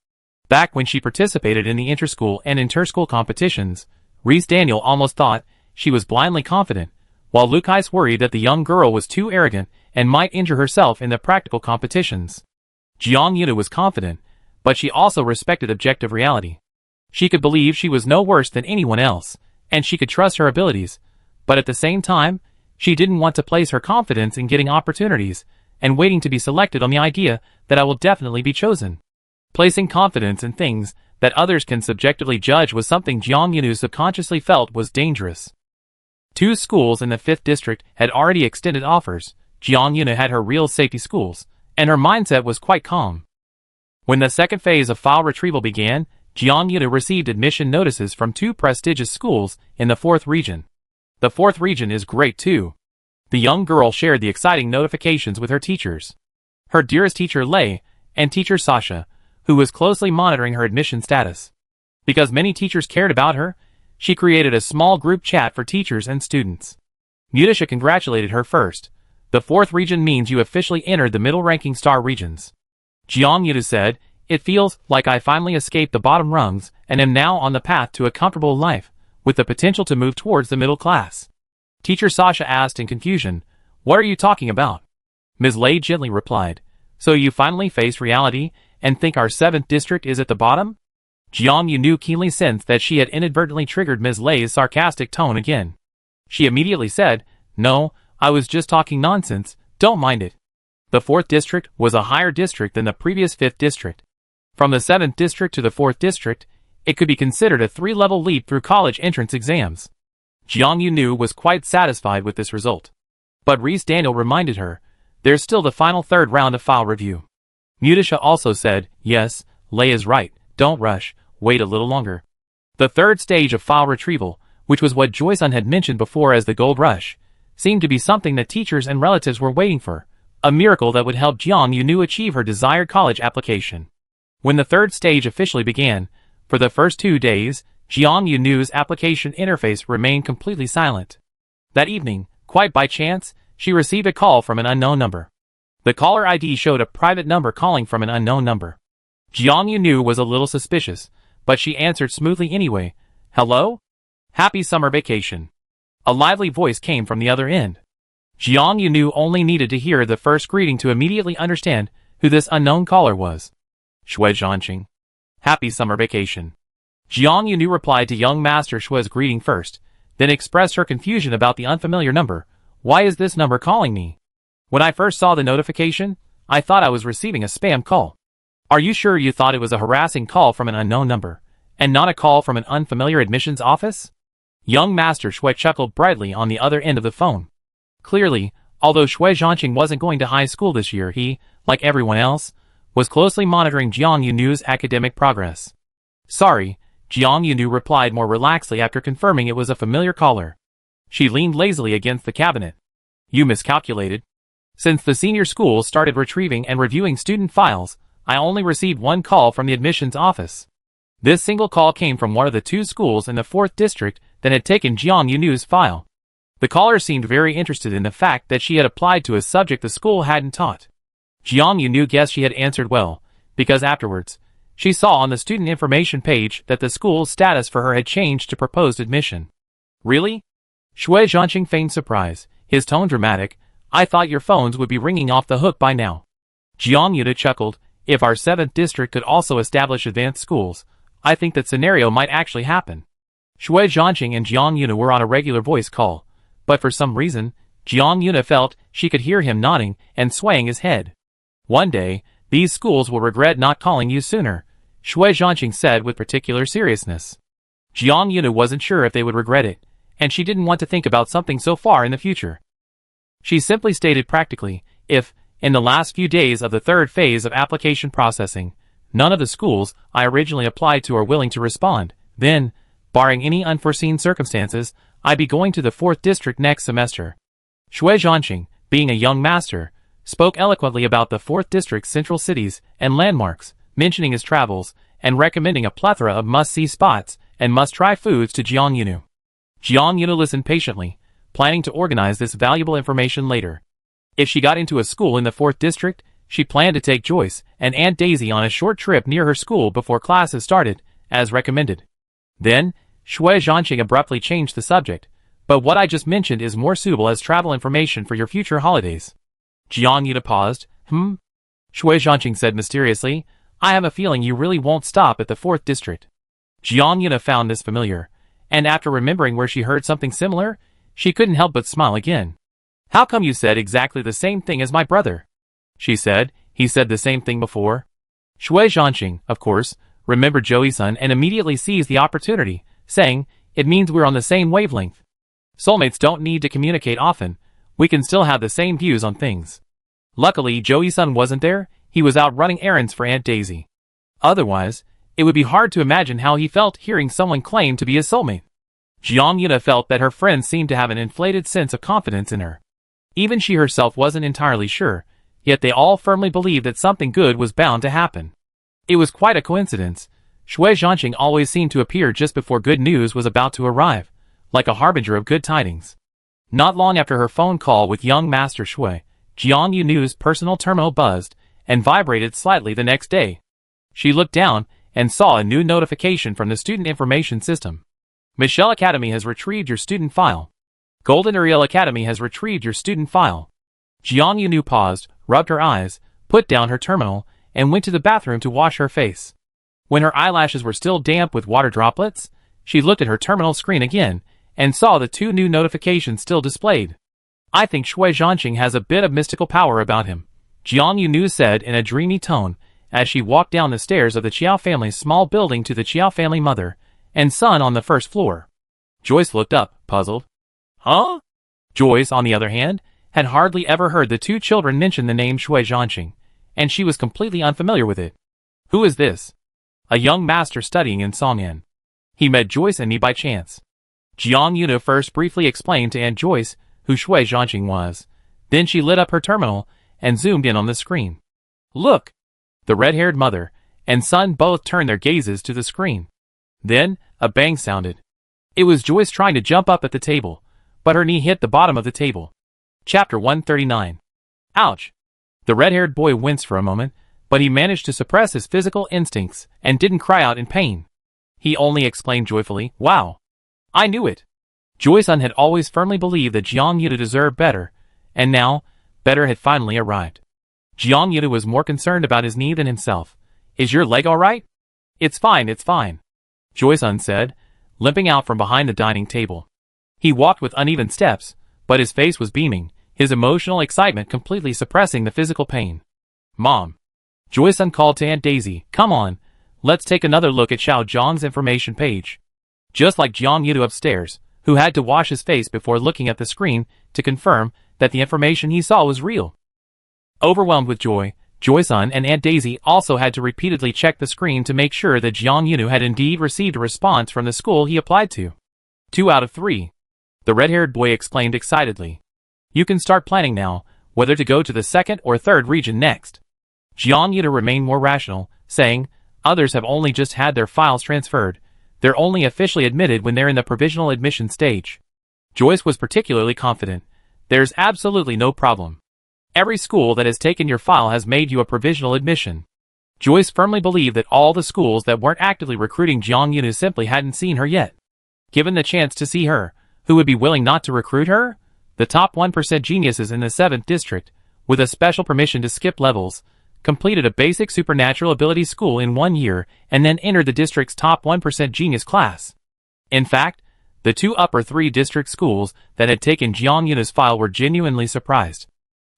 Back when she participated in the inter-school and inter-school competitions, Reese Daniel almost thought she was blindly confident, while Lucas worried that the young girl was too arrogant and might injure herself in the practical competitions. Jiang Yuna was confident, but she also respected objective reality. She could believe she was no worse than anyone else, and she could trust her abilities, but at the same time, she didn't want to place her confidence in getting opportunities and waiting to be selected on the idea that I will definitely be chosen. Placing confidence in things that others can subjectively judge was something Jiang Yunu subconsciously felt was dangerous. 2 schools in the 5th district had already extended offers. Jiang Yunu had her real safety schools, and her mindset was quite calm. When the second phase of file retrieval began, Jiang Yunu received admission notices from 2 prestigious schools in the 4th region. The 4th region is great too. The young girl shared the exciting notifications with her teachers. Her dearest teacher Lei, and teacher Sasha, who was closely monitoring her admission status. Because many teachers cared about her, she created a small group chat for teachers and students. Mutisha congratulated her first. The 4th region means you officially entered the middle-ranking star regions. Jiang Yunu said, "It feels like I finally escaped the bottom rungs and am now on the path to a comfortable life, with the potential to move towards the middle class." Teacher Sasha asked in confusion, "What are you talking about?" Ms. Lei gently replied, "So you finally face reality and think our 7th district is at the bottom?" Jiang Yunu keenly sensed that she had inadvertently triggered Ms. Lei's sarcastic tone again. She immediately said, "No, I was just talking nonsense, don't mind it." The 4th district was a higher district than the previous 5th district. From the 7th district to the 4th district, it could be considered a 3-level leap through college entrance exams. Jiang Yunu was quite satisfied with this result. But Reese Daniel reminded her, "There's still the final 3rd round of file review." Mutisha also said, "Yes, Lei is right, don't rush, wait a little longer." The 3rd stage of file retrieval, which was what Joy-sun had mentioned before as the gold rush, seemed to be something that teachers and relatives were waiting for, a miracle that would help Jiang Yunu achieve her desired college application. When the 3rd stage officially began, for the first 2 days, Jiang Yunu's application interface remained completely silent. That evening, quite by chance, she received a call from an unknown number. The caller ID showed a private number calling from an unknown number. Jiang Yunu was a little suspicious, but she answered smoothly anyway. "Hello? Happy summer vacation." A lively voice came from the other end. Jiang Yunu only needed to hear the first greeting to immediately understand who this unknown caller was. "Shui Zhanqing. Happy summer vacation." Jiang Yunu replied to young Master Shui's greeting first, then expressed her confusion about the unfamiliar number. "Why is this number calling me? When I first saw the notification, I thought I was receiving a spam call." "Are you sure you thought it was a harassing call from an unknown number, and not a call from an unfamiliar admissions office?" Young Master Shui chuckled brightly on the other end of the phone. Clearly, although Shui Zhanqing wasn't going to high school this year, he, like everyone else, was closely monitoring Jiang Yunu's academic progress. "Sorry," Jiang Yunu replied more relaxedly after confirming it was a familiar caller. She leaned lazily against the cabinet. "You miscalculated. Since the senior school started retrieving and reviewing student files, I only received 1 call from the admissions office. This single call came from one of the 2 schools in the 4th district that had taken Jiang Yunu's file." The caller seemed very interested in the fact that she had applied to a subject the school hadn't taught. Jiang Yunu guessed she had answered well, because afterwards, she saw on the student information page that the school's status for her had changed to proposed admission. "Really?" Shui Zhanqing feigned surprise, his tone dramatic. "I thought your phones would be ringing off the hook by now." Jiang Yunu chuckled. "If our 7th district could also establish advanced schools, I think that scenario might actually happen." Shui Zhanqing and Jiang Yunu were on a regular voice call, but for some reason, Jiang Yunu felt she could hear him nodding and swaying his head. "One day, these schools will regret not calling you sooner," Shui Zhanqing said with particular seriousness. Jiang Yunu wasn't sure if they would regret it, and she didn't want to think about something so far in the future. She simply stated practically, if, in the last few days of the 3rd phase of application processing, none of the schools I originally applied to are willing to respond, then, barring any unforeseen circumstances, I'd be going to the 4th district next semester. Shui Zhanqing, being a young master, spoke eloquently about the 4th district's central cities and landmarks, mentioning his travels, and recommending a plethora of must-see spots and must-try foods to Jiang Yunu. Jiang Yunu listened patiently, planning to organize this valuable information later. If she got into a school in the 4th district, she planned to take Joyce and Aunt Daisy on a short trip near her school before classes started, as recommended. Then, Shui Zhanqing abruptly changed the subject. "But what I just mentioned is more suitable as travel information for your future holidays." Jiang Yunu paused. Shui Zhanqing said mysteriously, "I have a feeling you really won't stop at the 4th district." Jiang Yunu found this familiar, and after remembering where she heard something similar, she couldn't help but smile again. "How come you said exactly the same thing as my brother?" she said. "He said the same thing before." Shui Zhanqing, of course, remembered Joey-san and immediately seized the opportunity, saying, "It means we're on the same wavelength. Soulmates don't need to communicate often. We can still have the same views on things." Luckily, Joey-san wasn't there. He was out running errands for Aunt Daisy. Otherwise, it would be hard to imagine how he felt hearing someone claim to be his soulmate. Jiang Yuna felt that her friends seemed to have an inflated sense of confidence in her. Even she herself wasn't entirely sure, yet they all firmly believed that something good was bound to happen. It was quite a coincidence. Shui Zhanqing always seemed to appear just before good news was about to arrive, like a harbinger of good tidings. Not long after her phone call with young Master Shui, Jiang Yunu's personal terminal buzzed and vibrated slightly the next day. She looked down and saw a new notification from the Student Information System. Michelle Academy has retrieved your student file. Golden Ariel Academy has retrieved your student file. Jiang Yunu paused, rubbed her eyes, put down her terminal, and went to the bathroom to wash her face. When her eyelashes were still damp with water droplets, she looked at her terminal screen again and saw the two new notifications still displayed. "I think Shui Zhanqing has a bit of mystical power about him," Jiang Yunu said in a dreamy tone as she walked down the stairs of the Chiao family's small building to the Chiao family mother and son on the first floor. Joyce looked up, puzzled. "Huh?" Joyce, on the other hand, had hardly ever heard the two children mention the name Shui Zhanqing, and she was completely unfamiliar with it. "Who is this?" "A young master studying in Song'an. He met Joyce and me by chance." Jiang Yuna first briefly explained to Aunt Joyce who Shui Zhanqing was. Then she lit up her terminal and zoomed in on the screen. "Look!" The red-haired mother and son both turned their gazes to the screen. Then, a bang sounded. It was Joyce trying to jump up at the table, but her knee hit the bottom of the table. Chapter 139. Ouch! The red-haired boy winced for a moment, but he managed to suppress his physical instincts and didn't cry out in pain. He only exclaimed joyfully, "Wow! I knew it!" Joy-san had always firmly believed that Jiang Yuna deserved better, and now, better had finally arrived. Jiang Yuna was more concerned about his knee than himself. "Is your leg all right?" It's fine, Joy-san said, limping out from behind the dining table. He walked with uneven steps, but his face was beaming, his emotional excitement completely suppressing the physical pain. "Mom!" Joy-san called to Aunt Daisy, "Come on, let's take another look at Xiao Zhang's information page." Just like Jiang Yuna upstairs, who had to wash his face before looking at the screen to confirm that the information he saw was real. Overwhelmed with joy, Joy-san and Aunt Daisy also had to repeatedly check the screen to make sure that Jiang Yunu had indeed received a response from the school he applied to. 2 out of 3. The red-haired boy exclaimed excitedly. "You can start planning now, whether to go to the second or third region next." Jiang Yunu remained more rational, saying, "Others have only just had their files transferred. They're only officially admitted when they're in the provisional admission stage." Joyce was particularly confident. "There's absolutely no problem. Every school that has taken your file has made you a provisional admission." Joyce firmly believed that all the schools that weren't actively recruiting Jiang Yunu simply hadn't seen her yet. Given the chance to see her, who would be willing not to recruit her? The top 1% geniuses in the 7th district, with a special permission to skip levels, completed a basic supernatural ability school in 1 year and then entered the district's top 1% genius class. In fact, the 2 upper 3 district schools that had taken Jiang Yunu's file were genuinely surprised.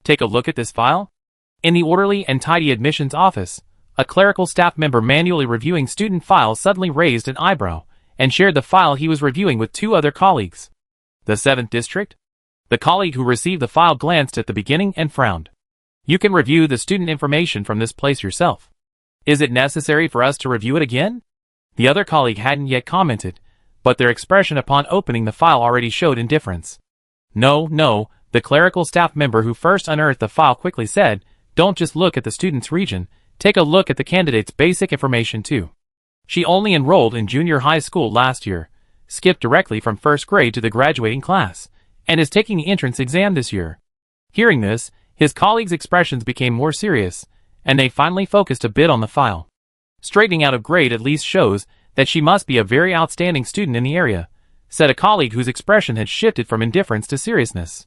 Take a look at this file. In the orderly and tidy admissions office, a clerical staff member manually reviewing student files suddenly raised an eyebrow and shared the file he was reviewing with 2 other colleagues. The 7th district? The colleague who received the file glanced at the beginning and frowned. "You can review the student information from this place yourself. Is it necessary for us to review it again?" The other colleague hadn't yet commented, but their expression upon opening the file already showed indifference. No, the clerical staff member who first unearthed the file quickly said, "Don't just look at the student's region, take a look at the candidate's basic information too. She only enrolled in junior high school last year, skipped directly from first grade to the graduating class, and is taking the entrance exam this year." Hearing this, his colleagues' expressions became more serious, and they finally focused a bit on the file. "Straightening out of grade at least shows that she must be a very outstanding student in the area," said a colleague whose expression had shifted from indifference to seriousness.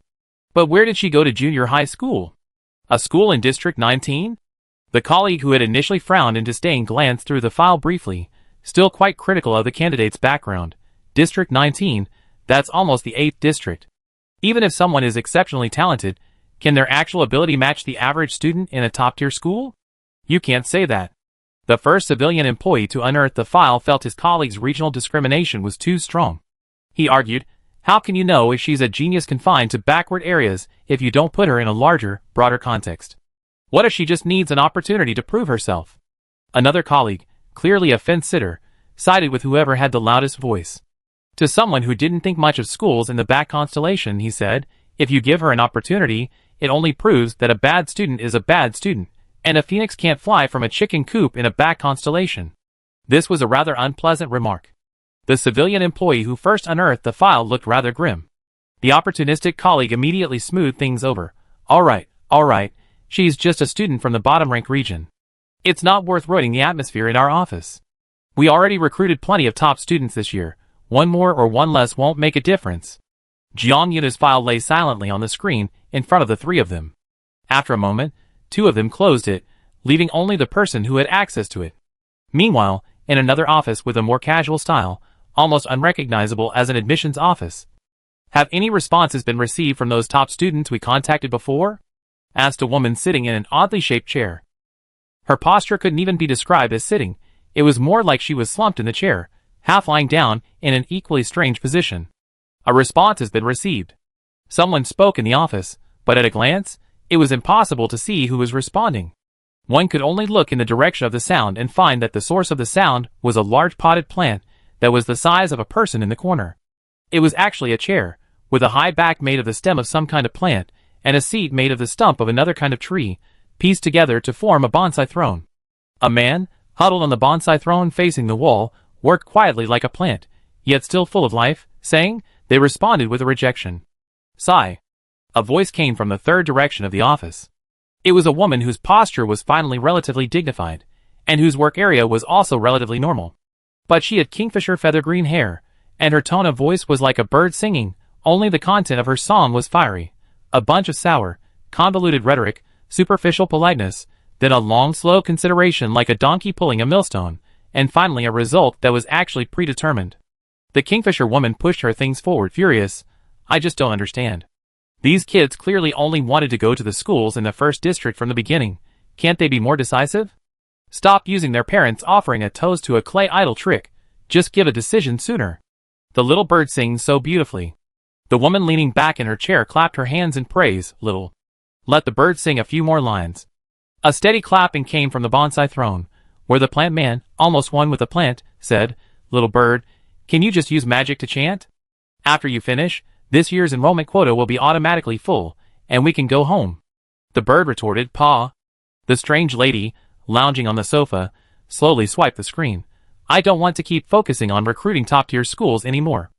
"But where did she go to junior high school? A school in District 19? The colleague who had initially frowned in disdain glanced through the file briefly, still quite critical of the candidate's background. District 19, that's almost the 8th district. Even if someone is exceptionally talented, can their actual ability match the average student in a top-tier school? You can't say that. The first civilian employee to unearth the file felt his colleague's regional discrimination was too strong. He argued, "How can you know if she's a genius confined to backward areas if you don't put her in a larger, broader context? What if she just needs an opportunity to prove herself?" Another colleague, clearly a fence-sitter, sided with whoever had the loudest voice. To someone who didn't think much of schools in the back constellation, he said, "If you give her an opportunity, it only proves that a bad student is a bad student, and a phoenix can't fly from a chicken coop in a back constellation." This was a rather unpleasant remark. The civilian employee who first unearthed the file looked rather grim. The opportunistic colleague immediately smoothed things over. All right, she's just a student from the bottom-rank region. It's not worth ruining the atmosphere in our office. We already recruited plenty of top students this year. One more or one less won't make a difference." Jiang Yuna's file lay silently on the screen in front of the three of them. After a moment, two of them closed it, leaving only the person who had access to it. Meanwhile, in another office with a more casual style, almost unrecognizable as an admissions office. "Have any responses been received from those top students we contacted before?" asked a woman sitting in an oddly shaped chair. Her posture couldn't even be described as sitting. It was more like she was slumped in the chair, half lying down in an equally strange position. "A response has been received." Someone spoke in the office, but at a glance, it was impossible to see who was responding. One could only look in the direction of the sound and find that the source of the sound was a large potted plant that was the size of a person in the corner. It was actually a chair, with a high back made of the stem of some kind of plant, and a seat made of the stump of another kind of tree, pieced together to form a bonsai throne. A man, huddled on the bonsai throne facing the wall, worked quietly like a plant, yet still full of life, saying. They responded with a rejection. "Sigh." A voice came from the third direction of the office. It was a woman whose posture was finally relatively dignified, and whose work area was also relatively normal. But she had kingfisher feather green hair, and her tone of voice was like a bird singing, only the content of her song was fiery. A bunch of sour, convoluted rhetoric, superficial politeness, then a long slow consideration like a donkey pulling a millstone, and finally a result that was actually predetermined. The kingfisher woman pushed her things forward furious. "I just don't understand. These kids clearly only wanted to go to the schools in the first district from the beginning. Can't they be more decisive? Stop using their parents offering a toast to a clay idol trick. Just give a decision sooner." The little bird sings so beautifully. The woman leaning back in her chair clapped her hands in praise. "Little. Let the bird sing a few more lines." A steady clapping came from the bonsai throne, where the plant man, almost one with the plant, said, "Little bird, can you just use magic to chant? After you finish, this year's enrollment quota will be automatically full, and we can go home." The bird retorted, "Pa." The strange lady, lounging on the sofa, slowly swiped the screen. "I don't want to keep focusing on recruiting top-tier schools anymore.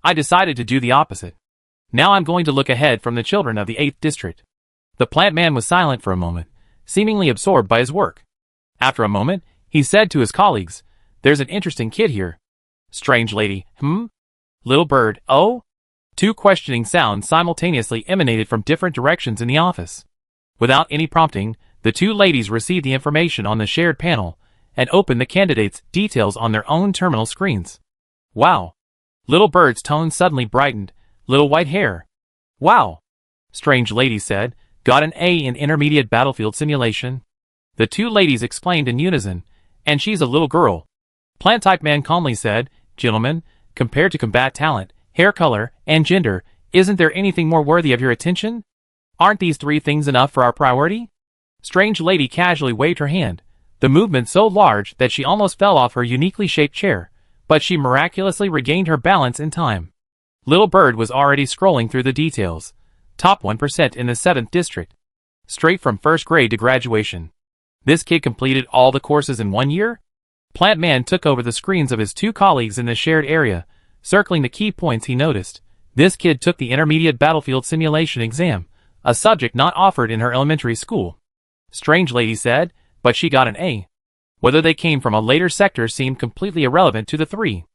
I decided to do the opposite. Now I'm going to look ahead from the children of the 8th district." The plant man was silent for a moment, seemingly absorbed by his work. After a moment, he said to his colleagues, "There's an interesting kid here." Strange lady, Little bird, oh? Two questioning sounds simultaneously emanated from different directions in the office. Without any prompting, the two ladies received the information on the shared panel and opened the candidates' details on their own terminal screens. "Wow." Little bird's tone suddenly brightened. "Little white hair." "Wow." Strange lady said, "Got an A in intermediate battlefield simulation." The two ladies exclaimed in unison, "And she's a little girl." Plant-type man calmly said, "Gentlemen, compared to combat talent, hair color, and gender, isn't there anything more worthy of your attention? Aren't these three things enough for our priority?" Strange lady casually waved her hand, the movement so large that she almost fell off her uniquely shaped chair, but she miraculously regained her balance in time. Little bird was already scrolling through the details. Top 1% in the 7th district. Straight from first grade to graduation. This kid completed all the courses in 1 year? Plant man took over the screens of his two colleagues in the shared area, circling the key points he noticed. This kid took the intermediate battlefield simulation exam, a subject not offered in her elementary school. Strange lady said, but she got an A. Whether they came from a later sector seemed completely irrelevant to the three.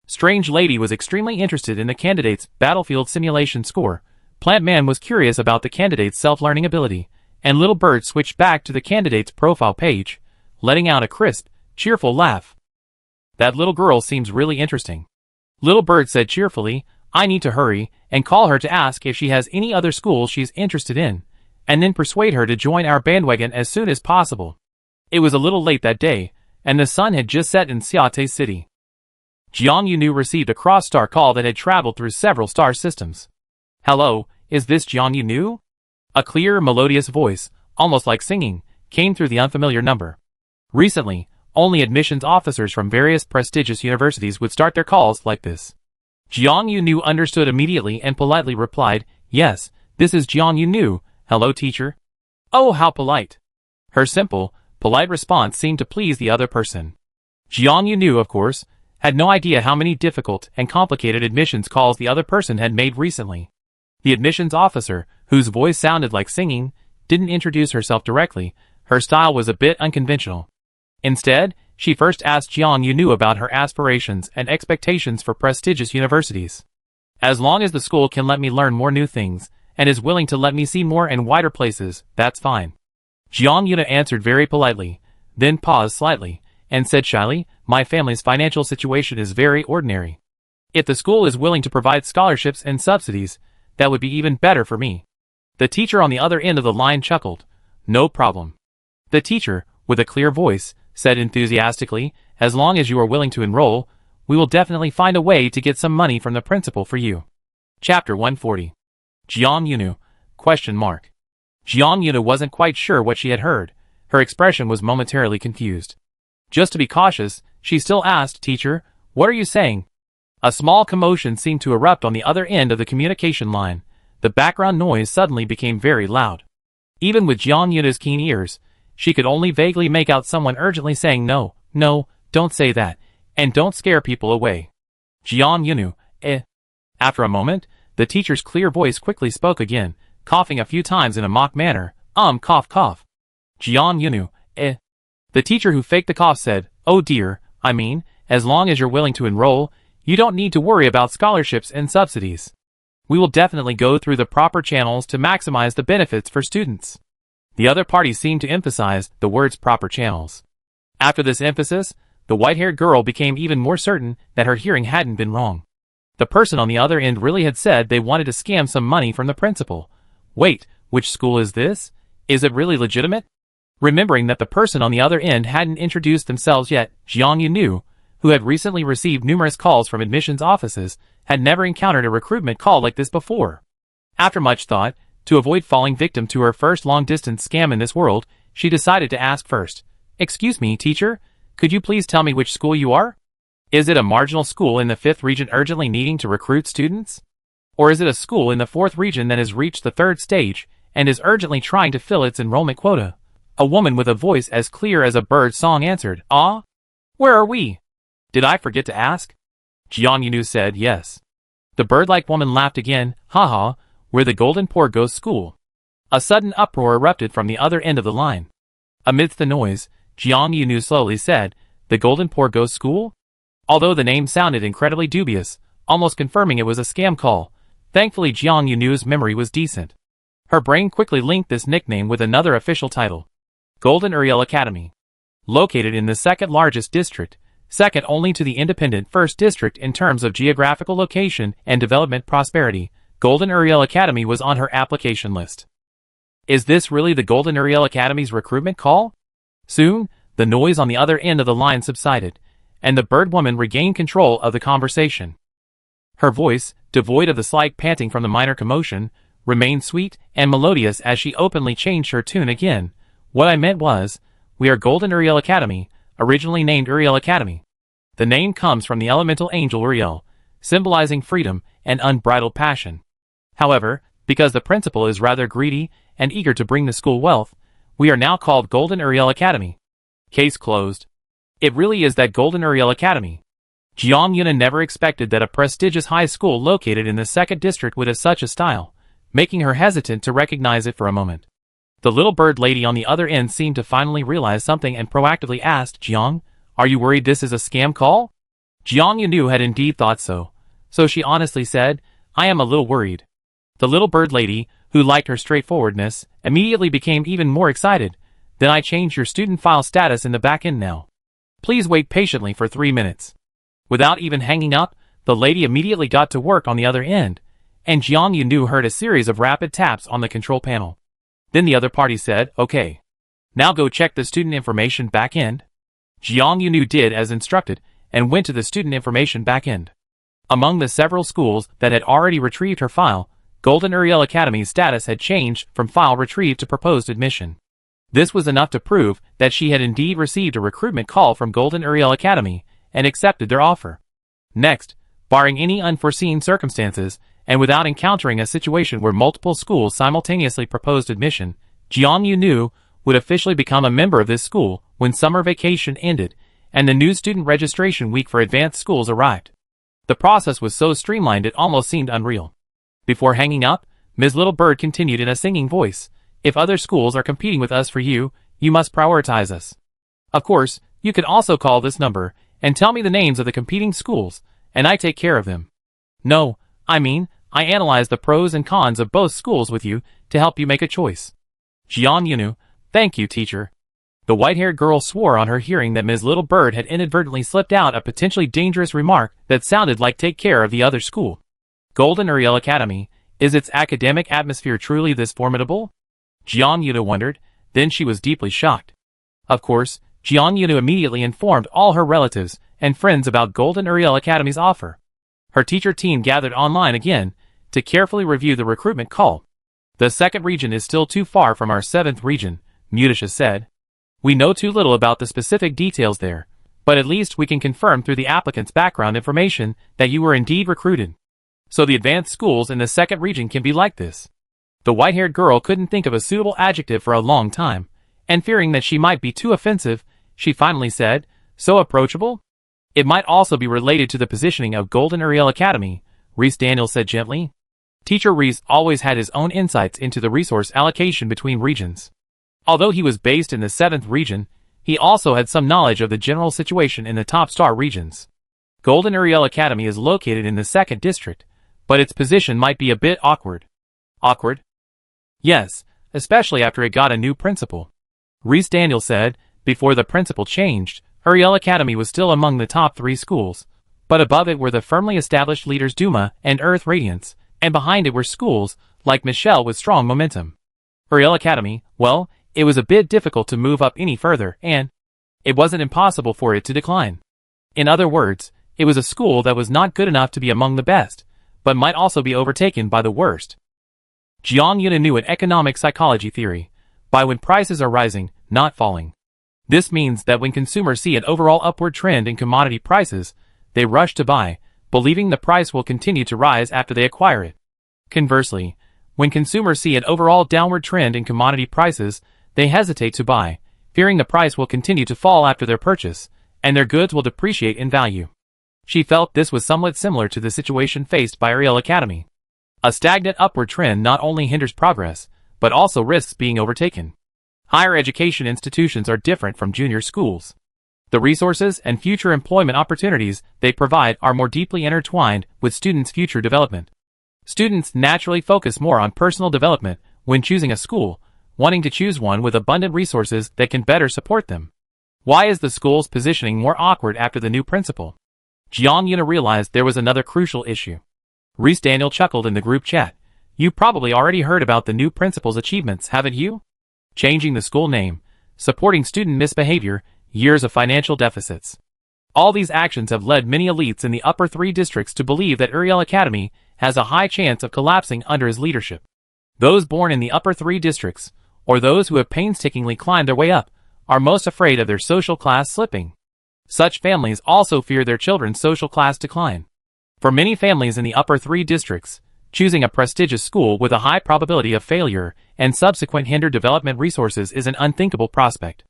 Strange lady was extremely interested in the candidate's battlefield simulation score. Plant man was curious about the candidate's self-learning ability, and little bird switched back to the candidate's profile page, letting out a crisp, cheerful laugh. "That little girl seems really interesting." Little bird said cheerfully, "I need to hurry and call her to ask if she has any other schools she's interested in, and then persuade her to join our bandwagon as soon as possible." It was a little late that day. and the sun had just set in Xiate City. Jiang Yunu received a cross-star call that had traveled through several star systems. "Hello, is this Jiang Yunu?" A clear, melodious voice, almost like singing, came through the unfamiliar number. Recently, only admissions officers from various prestigious universities would start their calls like this. Jiang Yunu understood immediately and politely replied, "Yes, this is Jiang Yunu. Hello, teacher." "Oh, how polite." Her simple, polite response seemed to please the other person. Jiang Yunu, of course, had no idea how many difficult and complicated admissions calls the other person had made recently. The admissions officer, whose voice sounded like singing, didn't introduce herself directly. Her style was a bit unconventional. Instead, she first asked Jiang Yunu about her aspirations and expectations for prestigious universities. "As long as the school can let me learn more new things, and is willing to let me see more and wider places, that's fine." Jiang Yunu answered very politely, then paused slightly, and said shyly, "My family's financial situation is very ordinary. If the school is willing to provide scholarships and subsidies, that would be even better for me." The teacher on the other end of the line chuckled. "No problem." The teacher, with a clear voice, said enthusiastically, "As long as you are willing to enroll, we will definitely find a way to get some money from the principal for you." Chapter 140. Jiang Yunu? Jiang Yunu wasn't quite sure what she had heard. Her expression was momentarily confused. Just to be cautious, she still asked, "Teacher, what are you saying?" A small commotion seemed to erupt on the other end of the communication line. The background noise suddenly became very loud. Even with Jiang Yunu's keen ears, she could only vaguely make out someone urgently saying, "No, no, don't say that, and don't scare people away." Jiang Yunu, eh. After a moment, the teacher's clear voice quickly spoke again, coughing a few times in a mock manner. Cough, cough. Jiang Yunu, eh. The teacher who faked the cough said, "Oh dear, I mean, as long as you're willing to enroll, you don't need to worry about scholarships and subsidies. We will definitely go through the proper channels to maximize the benefits for students." The other party seemed to emphasize the words proper channels. After this emphasis, the white-haired girl became even more certain that her hearing hadn't been wrong. The person on the other end really had said they wanted to scam some money from the principal. Wait, which school is this? Is it really legitimate? Remembering that the person on the other end hadn't introduced themselves yet, Jiang Yunu, who had recently received numerous calls from admissions offices, had never encountered a recruitment call like this before. After much thought, to avoid falling victim to her first long-distance scam in this world, she decided to ask first, "Excuse me, teacher, could you please tell me which school you are? Is it a marginal school in the 5th region urgently needing to recruit students? Or is it a school in the 4th region that has reached the 3rd stage and is urgently trying to fill its enrollment quota?" A woman with a voice as clear as a bird's song answered, "Ah? Where are we? Did I forget to ask?" Jiang Yunu said, "Yes." The bird-like woman laughed again, "Haha, we're the Golden Poor Ghost School." A sudden uproar erupted from the other end of the line. Amidst the noise, Jiang Yunu slowly said, "The Golden Poor Ghost School?" Although the name sounded incredibly dubious, almost confirming it was a scam call, thankfully Jiang Yunu's memory was decent. Her brain quickly linked this nickname with another official title. Golden Uriel Academy. Located in the 2nd largest district, second only to the independent 1st district in terms of geographical location and development prosperity, Golden Uriel Academy was on her application list. Is this really the Golden Uriel Academy's recruitment call? Soon, the noise on the other end of the line subsided, and the bird woman regained control of the conversation. Her voice, devoid of the slight panting from the minor commotion, remained sweet and melodious as she openly changed her tune again. "What I meant was, we are Golden Uriel Academy, originally named Uriel Academy. The name comes from the elemental angel Uriel, symbolizing freedom and unbridled passion. However, because the principal is rather greedy and eager to bring the school wealth, we are now called Golden Uriel Academy." Case closed. It really is that Golden Uriel Academy. Jiang Yunu never expected that a prestigious high school located in the 2nd district would have such a style, making her hesitant to recognize it for a moment. The little bird lady on the other end seemed to finally realize something and proactively asked, "Jiang, are you worried this is a scam call?" Jiang Yunu had indeed thought so. So she honestly said, "I am a little worried." The little bird lady, who liked her straightforwardness, immediately became even more excited. "Then I changed your student file status in the back end now. Please wait patiently for 3 minutes." Without even hanging up, the lady immediately got to work on the other end, and Jiang Yunu heard a series of rapid taps on the control panel. Then the other party said, "Okay. Now go check the student information back end." Jiang Yunu did as instructed and went to the student information backend. Among the several schools that had already retrieved her file, Golden Uriel Academy's status had changed from file retrieved to proposed admission. This was enough to prove that she had indeed received a recruitment call from Golden Uriel Academy and accepted their offer. Next, barring any unforeseen circumstances, and without encountering a situation where multiple schools simultaneously proposed admission, Jiang Yunu would officially become a member of this school when summer vacation ended and the new student registration week for advanced schools arrived. The process was so streamlined it almost seemed unreal. Before hanging up, Ms. Littlebird continued in a singing voice, "If other schools are competing with us for you, you must prioritize us. Of course, you can also call this number and tell me the names of the competing schools, and I take care of them. No, I mean, I analyze the pros and cons of both schools with you to help you make a choice." Jiang Yunu, "Thank you, teacher." The white-haired girl swore on her hearing that Ms. Littlebird had inadvertently slipped out a potentially dangerous remark that sounded like "take care of the other school." Golden Uriel Academy, is its academic atmosphere truly this formidable? Jiang Yunu wondered, then she was deeply shocked. Of course, Jiang Yunu immediately informed all her relatives and friends about Golden Uriel Academy's offer. Her teacher team gathered online again to carefully review the recruitment call. "The second region is still too far from our seventh region," Mutisha said. "We know too little about the specific details there, but at least we can confirm through the applicant's background information that you were indeed recruited. So the advanced schools in the second region can be like this." The white-haired girl couldn't think of a suitable adjective for a long time, and fearing that she might be too offensive, she finally said, "So approachable?" "It might also be related to the positioning of Golden Uriel Academy," Reese Daniels said gently. Teacher Reese always had his own insights into the resource allocation between regions. Although he was based in the 7th region, he also had some knowledge of the general situation in the top star regions. Golden Uriel Academy is located in the 2nd district, but its position might be a bit awkward. Awkward? Yes, especially after it got a new principal. Reese Daniels said, before the principal changed, Uriel Academy was still among the top 3 schools, but above it were the firmly established leaders Duma and Earth Radiance, and behind it were schools, like Michelle with strong momentum. Uriel Academy, well, it was a bit difficult to move up any further, and it wasn't impossible for it to decline. In other words, it was a school that was not good enough to be among the best, but might also be overtaken by the worst. Jiang Yuna knew an economic psychology theory, by when prices are rising, not falling. This means that when consumers see an overall upward trend in commodity prices, they rush to buy, believing the price will continue to rise after they acquire it. Conversely, when consumers see an overall downward trend in commodity prices, they hesitate to buy, fearing the price will continue to fall after their purchase, and their goods will depreciate in value. She felt this was somewhat similar to the situation faced by Uriel Academy. A stagnant upward trend not only hinders progress, but also risks being overtaken. Higher education institutions are different from junior schools. The resources and future employment opportunities they provide are more deeply intertwined with students' future development. Students naturally focus more on personal development when choosing a school, wanting to choose one with abundant resources that can better support them. Why is the school's positioning more awkward after the new principal? Jiang Yuna realized there was another crucial issue. Reese Daniel chuckled in the group chat. "You probably already heard about the new principal's achievements, haven't you? Changing the school name, supporting student misbehavior, years of financial deficits. All these actions have led many elites in the upper 3 districts to believe that Uriel Academy has a high chance of collapsing under his leadership. Those born in the upper 3 districts, or those who have painstakingly climbed their way up, are most afraid of their social class slipping. Such families also fear their children's social class decline. For many families in the upper 3 districts, choosing a prestigious school with a high probability of failure and subsequent hindered development resources is an unthinkable prospect.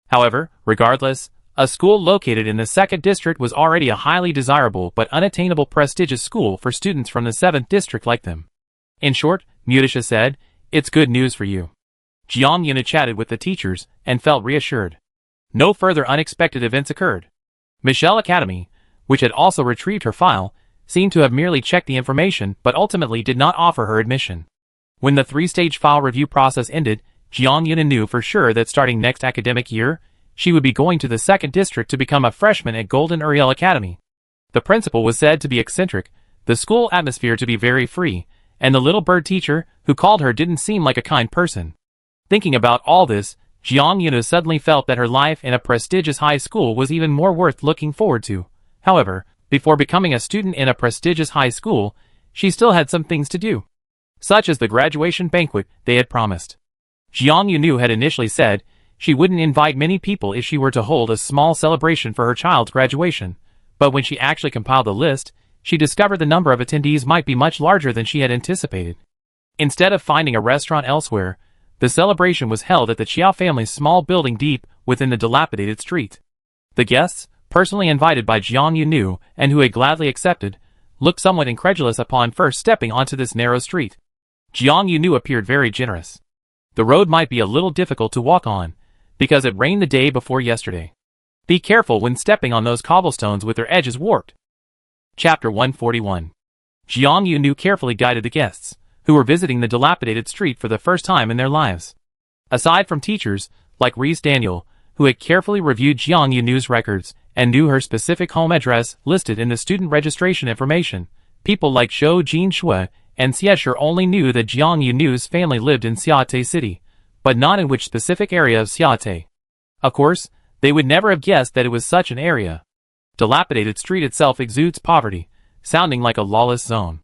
However, regardless, a school located in the 2nd district was already a highly desirable but unattainable prestigious school for students from the 7th district like them. In short, Mutisha said, "It's good news for you." Jiang Yuna chatted with the teachers and felt reassured. No further unexpected events occurred. Michelle Academy, which had also retrieved her file, seemed to have merely checked the information but ultimately did not offer her admission. When the 3-stage file review process ended, Jiang Yuna knew for sure that starting next academic year, she would be going to the 2nd district to become a freshman at Golden Uriel Academy. The principal was said to be eccentric, the school atmosphere to be very free, and the little bird teacher who called her didn't seem like a kind person. Thinking about all this, Jiang Yuna suddenly felt that her life in a prestigious high school was even more worth looking forward to. However, before becoming a student in a prestigious high school, she still had some things to do, such as the graduation banquet they had promised. Jiang Yunu had initially said she wouldn't invite many people if she were to hold a small celebration for her child's graduation, but when she actually compiled the list, she discovered the number of attendees might be much larger than she had anticipated. Instead of finding a restaurant elsewhere, the celebration was held at the Chiao family's small building deep within the dilapidated street. The guests, personally invited by Jiang Yunu and who had gladly accepted, looked somewhat incredulous upon first stepping onto this narrow street. Jiang Yunu appeared very generous. The road might be a little difficult to walk on, because it rained the day before yesterday. Be careful when stepping on those cobblestones with their edges warped. Chapter 141. Jiang Yunu carefully guided the guests, who were visiting the dilapidated street for the first time in their lives. Aside from teachers, like Reese Daniel, who had carefully reviewed Jiang Yunu's records and knew her specific home address listed in the student registration information, people like Zhou Jinshui and Xiesher only knew that Jiang Yunu's family lived in Xiate City, but not in which specific area of Xiate. Of course, they would never have guessed that it was such an area. Dilapidated street itself exudes poverty, sounding like a lawless zone.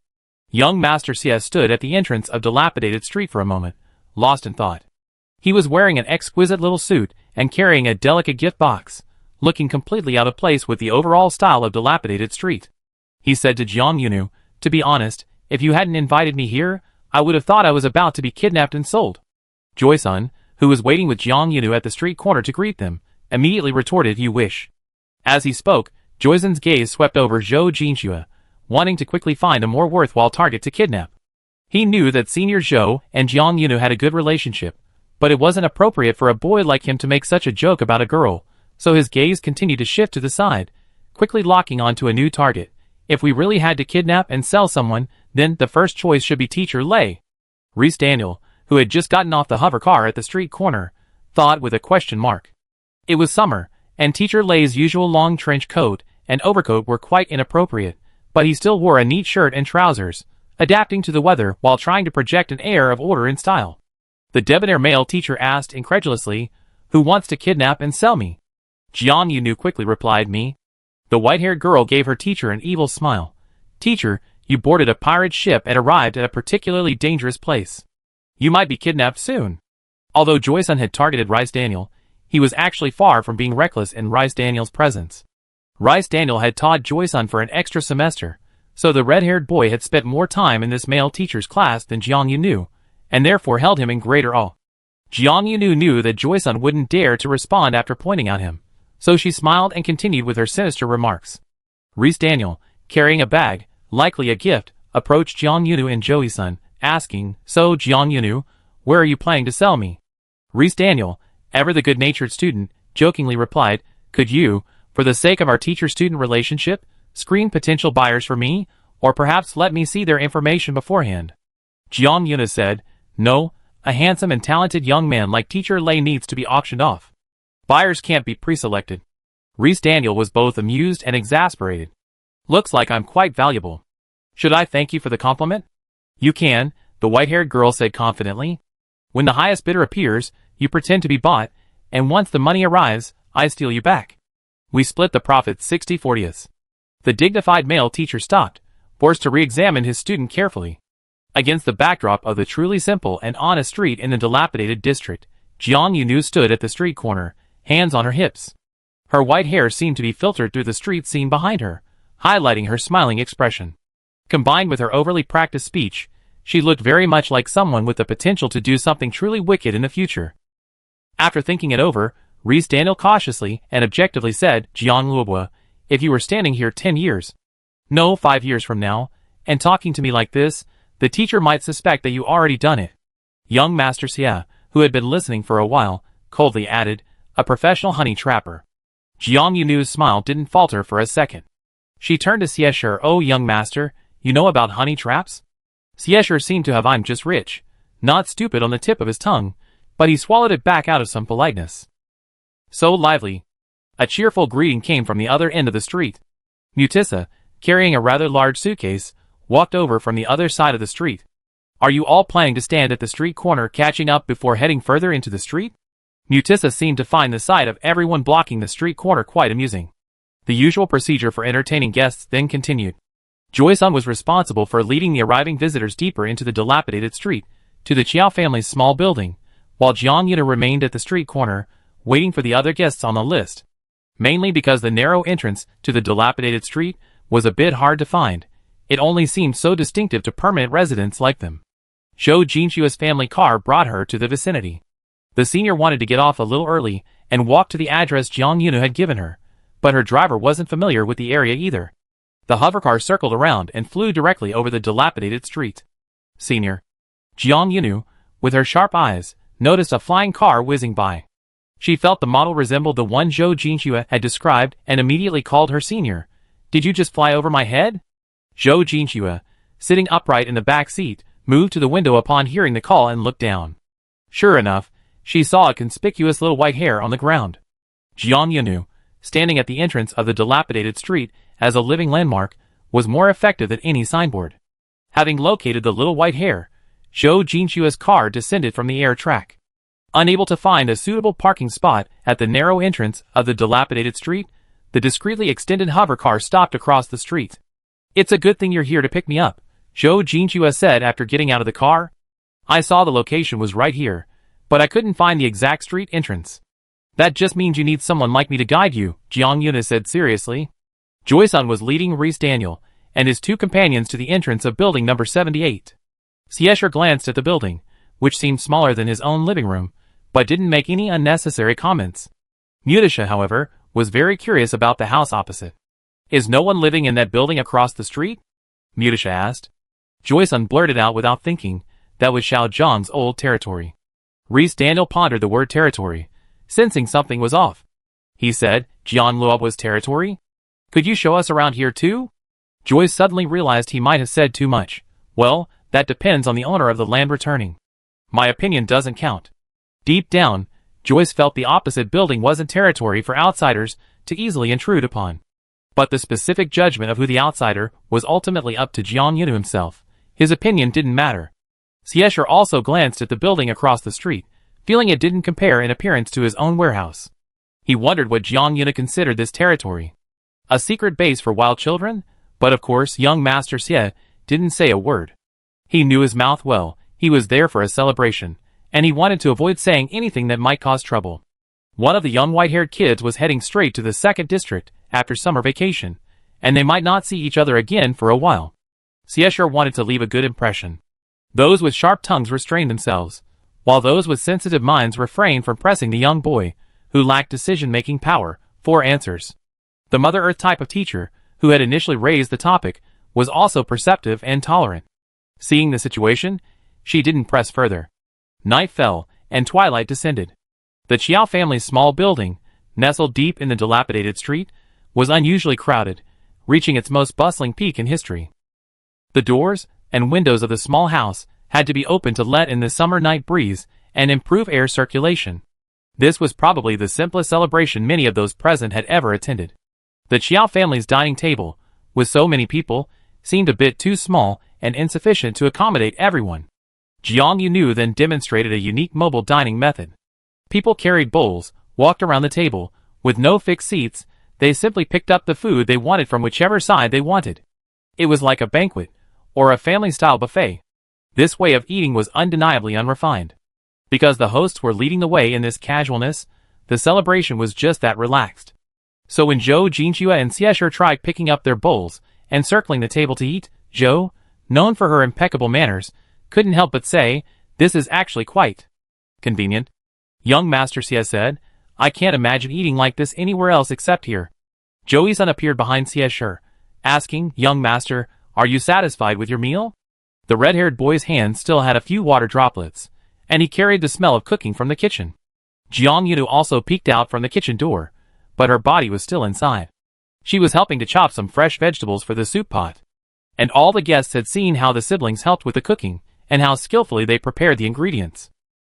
Young Master Xie stood at the entrance of dilapidated street for a moment, lost in thought. He was wearing an exquisite little suit and carrying a delicate gift box, looking completely out of place with the overall style of dilapidated street. He said to Jiang Yunu, "To be honest, if you hadn't invited me here, I would have thought I was about to be kidnapped and sold." Joy-sun, who was waiting with Jiang Yunu at the street corner to greet them, immediately retorted, "You wish." As he spoke, Joy-sun's gaze swept over Zhou Jinshui, wanting to quickly find a more worthwhile target to kidnap. He knew that Senior Zhou and Jiang Yunu had a good relationship, but it wasn't appropriate for a boy like him to make such a joke about a girl, so his gaze continued to shift to the side, quickly locking onto a new target. If we really had to kidnap and sell someone, then the first choice should be Teacher Lei. Reese Daniel, who had just gotten off the hover car at the street corner, thought with a question mark. It was summer, and Teacher Lei's usual long trench coat and overcoat were quite inappropriate, but he still wore a neat shirt and trousers, adapting to the weather while trying to project an air of order and style. The debonair male teacher asked incredulously, "Who wants to kidnap and sell me?" Jiang Yunu quickly replied, "Me." The white-haired girl gave her teacher an evil smile. "Teacher, you boarded a pirate ship and arrived at a particularly dangerous place. You might be kidnapped soon." Although Joy-sun had targeted Rice Daniel, he was actually far from being reckless in Rice Daniel's presence. Rice Daniel had taught Joy-sun for an extra semester, so the red-haired boy had spent more time in this male teacher's class than Jiang Yunu, and therefore held him in greater awe. Jiang Yunu knew that Joy-sun wouldn't dare to respond after pointing at him, so she smiled and continued with her sinister remarks. Reese Daniel, carrying a bag, likely a gift, approached Jiang Yunu and Joey-sun, asking, "So, Jiang Yunu, where are you planning to sell me?" Reese Daniel, ever the good-natured student, jokingly replied, "Could you, for the sake of our teacher-student relationship, screen potential buyers for me, or perhaps let me see their information beforehand?" Jiang Yunu said, "No, a handsome and talented young man like Teacher Lei needs to be auctioned off. Buyers can't be pre-selected." Reese Daniel was both amused and exasperated. "Looks like I'm quite valuable. Should I thank you for the compliment?" "You can," the white-haired girl said confidently. "When the highest bidder appears, you pretend to be bought, and once the money arrives, I steal you back. We split the profit 60/40. The dignified male teacher stopped, forced to re-examine his student carefully. Against the backdrop of the truly simple and honest street in the dilapidated district, Jiang Yunu stood at the street corner, hands on her hips. Her white hair seemed to be filtered through the street scene behind her, highlighting her smiling expression. Combined with her overly practiced speech, she looked very much like someone with the potential to do something truly wicked in the future. After thinking it over, Reese Daniel cautiously and objectively said, "Jiang Luobua, if you were standing here 10 years, no 5 years from now, and talking to me like this, the teacher might suspect that you already done it." Young Master Xie, who had been listening for a while, coldly added, "A professional honey trapper." Jiang Yunu's smile didn't falter for a second. She turned to Xiesher, "Oh young master, you know about honey traps?" Xiesher seemed to have "I'm just rich, not stupid" on the tip of his tongue, but he swallowed it back out of some politeness. "So lively." A cheerful greeting came from the other end of the street. Mutissa, carrying a rather large suitcase, walked over from the other side of the street. "Are you all planning to stand at the street corner catching up before heading further into the street?" Mutissa seemed to find the sight of everyone blocking the street corner quite amusing. The usual procedure for entertaining guests then continued. Joy-san was responsible for leading the arriving visitors deeper into the dilapidated street, to the Chiao family's small building, while Jiang Yuna remained at the street corner, waiting for the other guests on the list. Mainly because the narrow entrance to the dilapidated street was a bit hard to find, it only seemed so distinctive to permanent residents like them. Zhou Jinxua's family car brought her to the vicinity. The senior wanted to get off a little early and walk to the address Jiang Yuna had given her, but her driver wasn't familiar with the area either. The hovercar circled around and flew directly over the dilapidated street. Senior. Jiang Yunu, with her sharp eyes, noticed a flying car whizzing by. She felt the model resembled the one Zhou Jinxua had described and immediately called her senior. Did you just fly over my head? Zhou Jinxua, sitting upright in the back seat, moved to the window upon hearing the call and looked down. Sure enough, she saw a conspicuous little white hair on the ground. Jiang Yunu, standing at the entrance of the dilapidated street as a living landmark, was more effective than any signboard. Having located the little white hair, Zhou Jinxua's car descended from the air track. Unable to find a suitable parking spot at the narrow entrance of the dilapidated street, the discreetly extended hovercar stopped across the street. It's a good thing you're here to pick me up, Zhou Jinxua said after getting out of the car. I saw the location was right here, but I couldn't find the exact street entrance. That just means you need someone like me to guide you, Jiang Yuna said seriously. Joy-san was leading Reese Daniel and his two companions to the entrance of building number 78. Siesher glanced at the building, which seemed smaller than his own living room, but didn't make any unnecessary comments. Mutissa, however, was very curious about the house opposite. Is no one living in that building across the street? Mutissa asked. Joy-san blurted out without thinking, that was Xiao Zhang's old territory. Reese Daniel pondered the word territory, sensing something was off. He said, Jian Luo's territory? Could you show us around here too? Joy suddenly realized he might have said too much. Well, that depends on the owner of the land returning. My opinion doesn't count. Deep down, Joyce felt the opposite building wasn't territory for outsiders to easily intrude upon. But the specific judgment of who the outsider was ultimately up to Jiang Yunu himself. His opinion didn't matter. Siesher also glanced at the building across the street, feeling it didn't compare in appearance to his own warehouse. He wondered what Jiang Yuna considered this territory. A secret base for wild children? But of course young Master Xie didn't say a word. He knew his mouth well, he was there for a celebration, and he wanted to avoid saying anything that might cause trouble. One of the young white-haired kids was heading straight to the 2nd district after summer vacation, and they might not see each other again for a while. Siesher wanted to leave a good impression. Those with sharp tongues restrained themselves, while those with sensitive minds refrained from pressing the young boy, who lacked decision-making power, for answers. The Mother Earth type of teacher, who had initially raised the topic, was also perceptive and tolerant. Seeing the situation, she didn't press further. Night fell, and twilight descended. The Chiao family's small building, nestled deep in the dilapidated street, was unusually crowded, reaching its most bustling peak in history. The doors and windows of the small house had to be opened to let in the summer night breeze and improve air circulation. This was probably the simplest celebration many of those present had ever attended. The Chiao family's dining table, with so many people, seemed a bit too small and insufficient to accommodate everyone. Jiang Yunu then demonstrated a unique mobile dining method. People carried bowls, walked around the table, with no fixed seats, they simply picked up the food they wanted from whichever side they wanted. It was like a banquet, or a family-style buffet. This way of eating was undeniably unrefined. Because the hosts were leading the way in this casualness, the celebration was just that relaxed. So when Zhou Jinxua and Siesher tried picking up their bowls and circling the table to eat, Zhou, known for her impeccable manners, couldn't help but say, this is actually quite convenient. Young Master Xie said, I can't imagine eating like this anywhere else except here. Zhou-san appeared behind Siesher, asking, Young Master, are you satisfied with your meal? The red-haired boy's hand still had a few water droplets, and he carried the smell of cooking from the kitchen. Jiang Yunu also peeked out from the kitchen door, but her body was still inside. She was helping to chop some fresh vegetables for the soup pot. And all the guests had seen how the siblings helped with the cooking, and how skillfully they prepared the ingredients.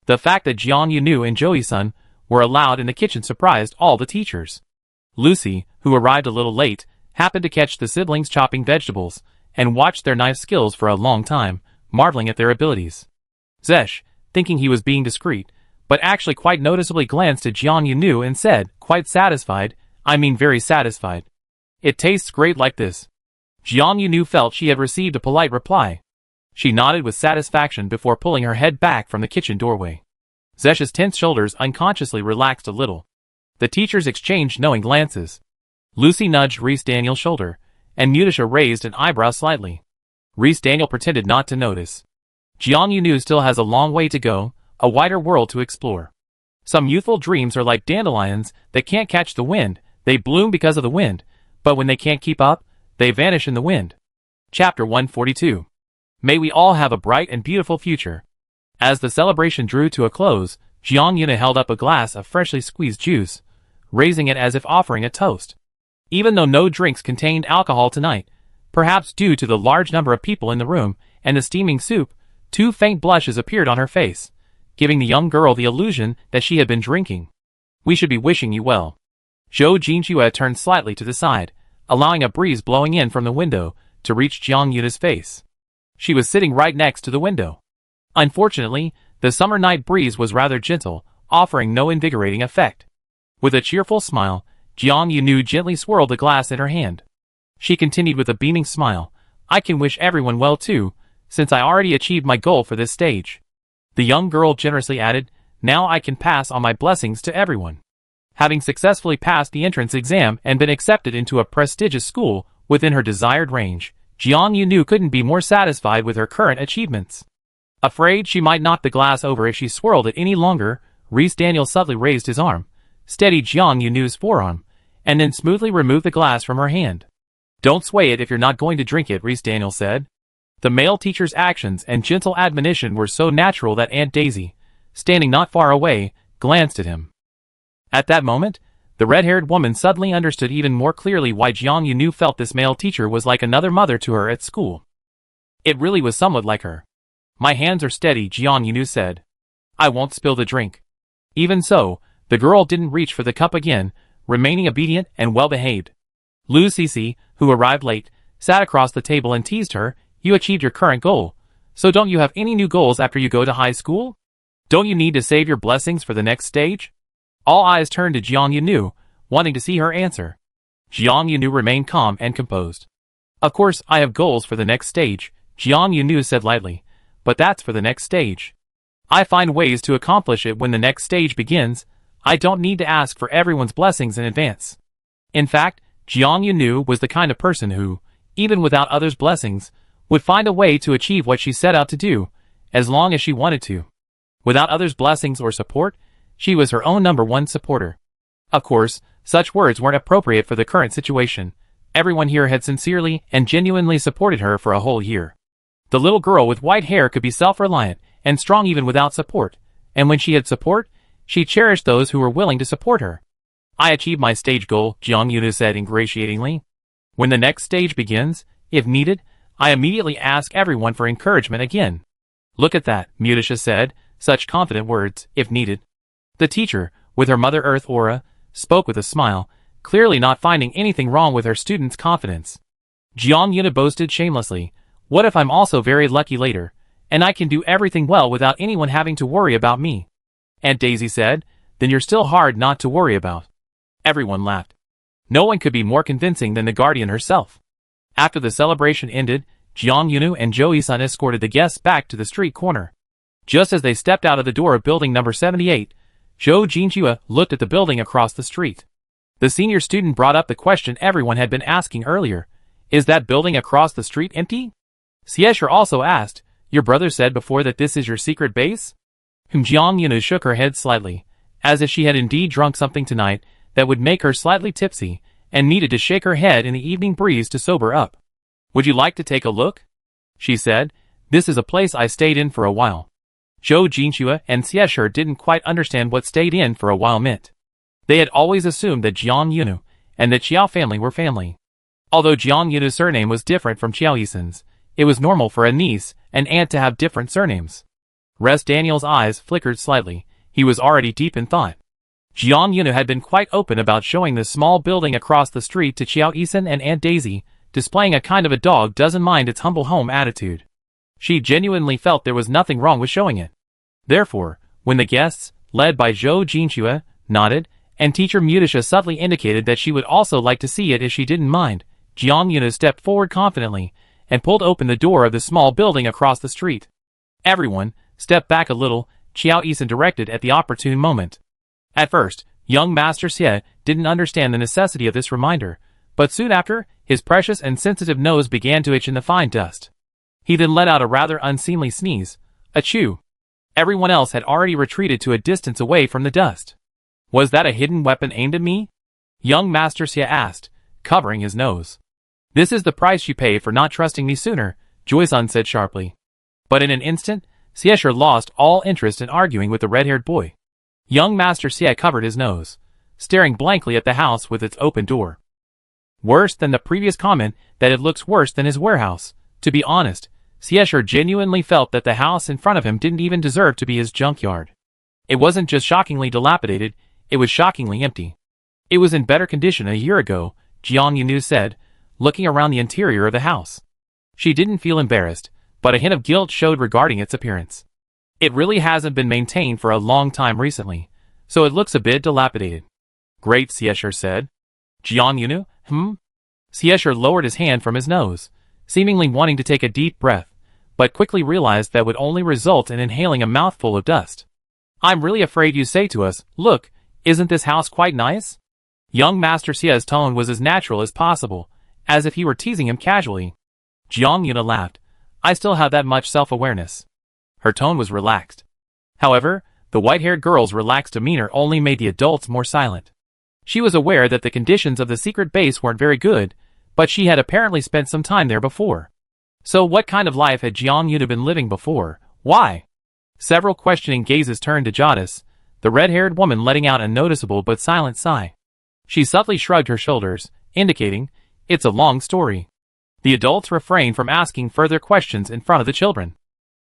The fact that Jiang Yunu and Joey-san were allowed in the kitchen surprised all the teachers. Lucy, who arrived a little late, happened to catch the siblings chopping vegetables, and watched their knife skills for a long time, marveling at their abilities. Zesh, thinking he was being discreet, but actually quite noticeably glanced at Jiang Yunu and said, quite satisfied, I mean very satisfied. It tastes great like this. Jiang Yunu felt she had received a polite reply. She nodded with satisfaction before pulling her head back from the kitchen doorway. Zesh's tense shoulders unconsciously relaxed a little. The teachers exchanged knowing glances. Lucy nudged Reese Daniel's shoulder, and Mutisha raised an eyebrow slightly. Reese Daniel pretended not to notice. Jiang Yunu still has a long way to go, a wider world to explore. Some youthful dreams are like dandelions that can't catch the wind. They bloom because of the wind, but when they can't keep up, they vanish in the wind. Chapter 142. May we all have a bright and beautiful future. As the celebration drew to a close, Jiang Yunu held up a glass of freshly squeezed juice, raising it as if offering a toast. Even though no drinks contained alcohol tonight, perhaps due to the large number of people in the room and the steaming soup, 2 faint blushes appeared on her face, giving the young girl the illusion that she had been drinking. We should be wishing you well. Zhou Jingjue turned slightly to the side, allowing a breeze blowing in from the window to reach Jiang Yunu's face. She was sitting right next to the window. Unfortunately, the summer night breeze was rather gentle, offering no invigorating effect. With a cheerful smile, Jiang Yunu gently swirled the glass in her hand. She continued with a beaming smile, I can wish everyone well too, since I already achieved my goal for this stage. The young girl generously added, now I can pass on my blessings to everyone. Having successfully passed the entrance exam and been accepted into a prestigious school within her desired range, Jiang Yunu couldn't be more satisfied with her current achievements. Afraid she might knock the glass over if she swirled it any longer, Reese Daniel subtly raised his arm, steadied Jiang Yunu's forearm, and then smoothly removed the glass from her hand. Don't sway it if you're not going to drink it, Reese Daniel said. The male teacher's actions and gentle admonition were so natural that Aunt Daisy, standing not far away, glanced at him. At that moment, the red-haired woman suddenly understood even more clearly why Jiang Yunu felt this male teacher was like another mother to her at school. It really was somewhat like her. My hands are steady, Jiang Yunu said. I won't spill the drink. Even so, the girl didn't reach for the cup again, remaining obedient and well-behaved. Lu Cece, who arrived late, sat across the table and teased her, you achieved your current goal, so don't you have any new goals after you go to high school? Don't you need to save your blessings for the next stage? All eyes turned to Jiang Yunu, wanting to see her answer. Jiang Yunu remained calm and composed. Of course I have goals for the next stage, Jiang Yunu said lightly, but that's for the next stage. I find ways to accomplish it when the next stage begins. I don't need to ask for everyone's blessings in advance. In fact, Jiang Yunu was the kind of person who, even without others' blessings, would find a way to achieve what she set out to do, as long as she wanted to. Without others' blessings or support, she was her own #1 supporter. Of course, such words weren't appropriate for the current situation. Everyone here had sincerely and genuinely supported her for a whole year. The little girl with white hair could be self-reliant and strong even without support, and when she had support, she cherished those who were willing to support her. I achieved my stage goal, Jiang Yunu said ingratiatingly. When the next stage begins, if needed, I immediately ask everyone for encouragement again. Look at that, Mutisha said, such confident words, if needed. The teacher, with her Mother Earth aura, spoke with a smile, clearly not finding anything wrong with her student's confidence. Jiang Yunu boasted shamelessly, what if I'm also very lucky later, and I can do everything well without anyone having to worry about me? Aunt Daisy said, then you're still hard not to worry about. Everyone laughed. No one could be more convincing than the guardian herself. After the celebration ended, Jiang Yunu and Zhou Yisun escorted the guests back to the street corner. Just as they stepped out of the door of building number 78, Zhou Jingjue looked at the building across the street. The senior student brought up the question everyone had been asking earlier. Is that building across the street empty? Xiesher also asked, your brother said before that this is your secret base? Jiang Yunu shook her head slightly, as if she had indeed drunk something tonight that would make her slightly tipsy, and needed to shake her head in the evening breeze to sober up. Would you like to take a look? She said, this is a place I stayed in for a while. Zhou Jingjue and Xiesher didn't quite understand what stayed in for a while meant. They had always assumed that Jiang Yunu and the Qiao family were family. Although Jiang Yunu's surname was different from Qiao Yisun's, it was normal for a niece and aunt to have different surnames. Reese Daniel's eyes flickered slightly. He was already deep in thought. Jiang Yunu had been quite open about showing the small building across the street to Qiao Yisun and Aunt Daisy, displaying a kind of a dog doesn't mind its humble home attitude. She genuinely felt there was nothing wrong with showing it. Therefore, when the guests, led by Zhou Jinxue, nodded, and teacher Mutisha subtly indicated that she would also like to see it if she didn't mind. Jiang Yuna stepped forward confidently and pulled open the door of the small building across the street. Everyone, step back a little, Qiao Yisan directed at the opportune moment. At first, young Master Xie didn't understand the necessity of this reminder, but soon after, his precious and sensitive nose began to itch in the fine dust. He then let out a rather unseemly sneeze. Achoo! Everyone else had already retreated to a distance away from the dust. Was that a hidden weapon aimed at me? Young Master Xie asked, covering his nose. This is the price you pay for not trusting me sooner, Joysun said sharply. But in an instant, Xiesher lost all interest in arguing with the red-haired boy. Young Master Xie covered his nose, staring blankly at the house with its open door. Worse than the previous comment that it looks worse than his warehouse. To be honest, Xiesher genuinely felt that the house in front of him didn't even deserve to be his junkyard. It wasn't just shockingly dilapidated, it was shockingly empty. It was in better condition a year ago, Jiang Yunu said, looking around the interior of the house. She didn't feel embarrassed, but a hint of guilt showed regarding its appearance. It really hasn't been maintained for a long time recently, so it looks a bit dilapidated. Great, Xiesher said. Jiang Yunu, Xiesher lowered his hand from his nose, seemingly wanting to take a deep breath, but quickly realized that would only result in inhaling a mouthful of dust. I'm really afraid you say to us, look, isn't this house quite nice? Young Master Xie's tone was as natural as possible, as if he were teasing him casually. Jiang Yuna laughed. I still have that much self-awareness. Her tone was relaxed. However, the white-haired girl's relaxed demeanor only made the adults more silent. She was aware that the conditions of the secret base weren't very good, but she had apparently spent some time there before. So what kind of life had Jiang Yuna been living before? Why? Several questioning gazes turned to Jadis, the red-haired woman letting out a noticeable but silent sigh. She subtly shrugged her shoulders, indicating, it's a long story. The adults refrained from asking further questions in front of the children.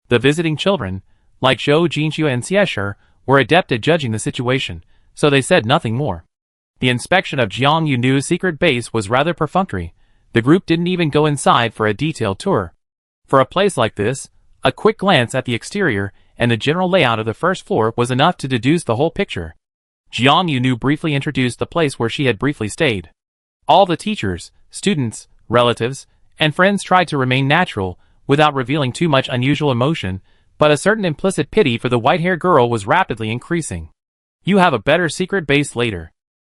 The visiting children, like Zhou Jinxue and Xiesher, were adept at judging the situation, so they said nothing more. The inspection of Jiang Yunu's secret base was rather perfunctory. The group didn't even go inside for a detailed tour. For a place like this, a quick glance at the exterior and the general layout of the first floor was enough to deduce the whole picture. Jiang Yunu briefly introduced the place where she had briefly stayed. All the teachers, students, relatives, and friends tried to remain natural, without revealing too much unusual emotion, but a certain implicit pity for the white-haired girl was rapidly increasing. You have a better secret base later.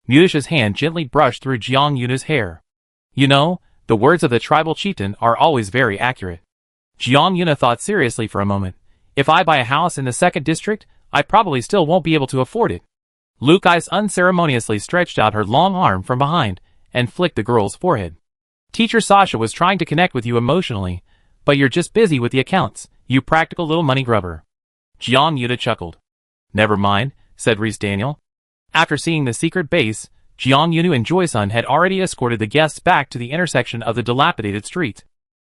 Mutisha's hand gently brushed through Jiang Yunu's hair. You know, the words of the tribal chieftain are always very accurate. Jiang Yuna thought seriously for a moment. If I buy a house in the second district, I probably still won't be able to afford it. Luke Ice unceremoniously stretched out her long arm from behind and flicked the girl's forehead. Teacher Sasha was trying to connect with you emotionally, but you're just busy with the accounts, you practical little money grubber. Jiang Yuna chuckled. Never mind, said Reese Daniel. After seeing the secret base, Jiang Yunu and Joysun had already escorted the guests back to the intersection of the dilapidated street.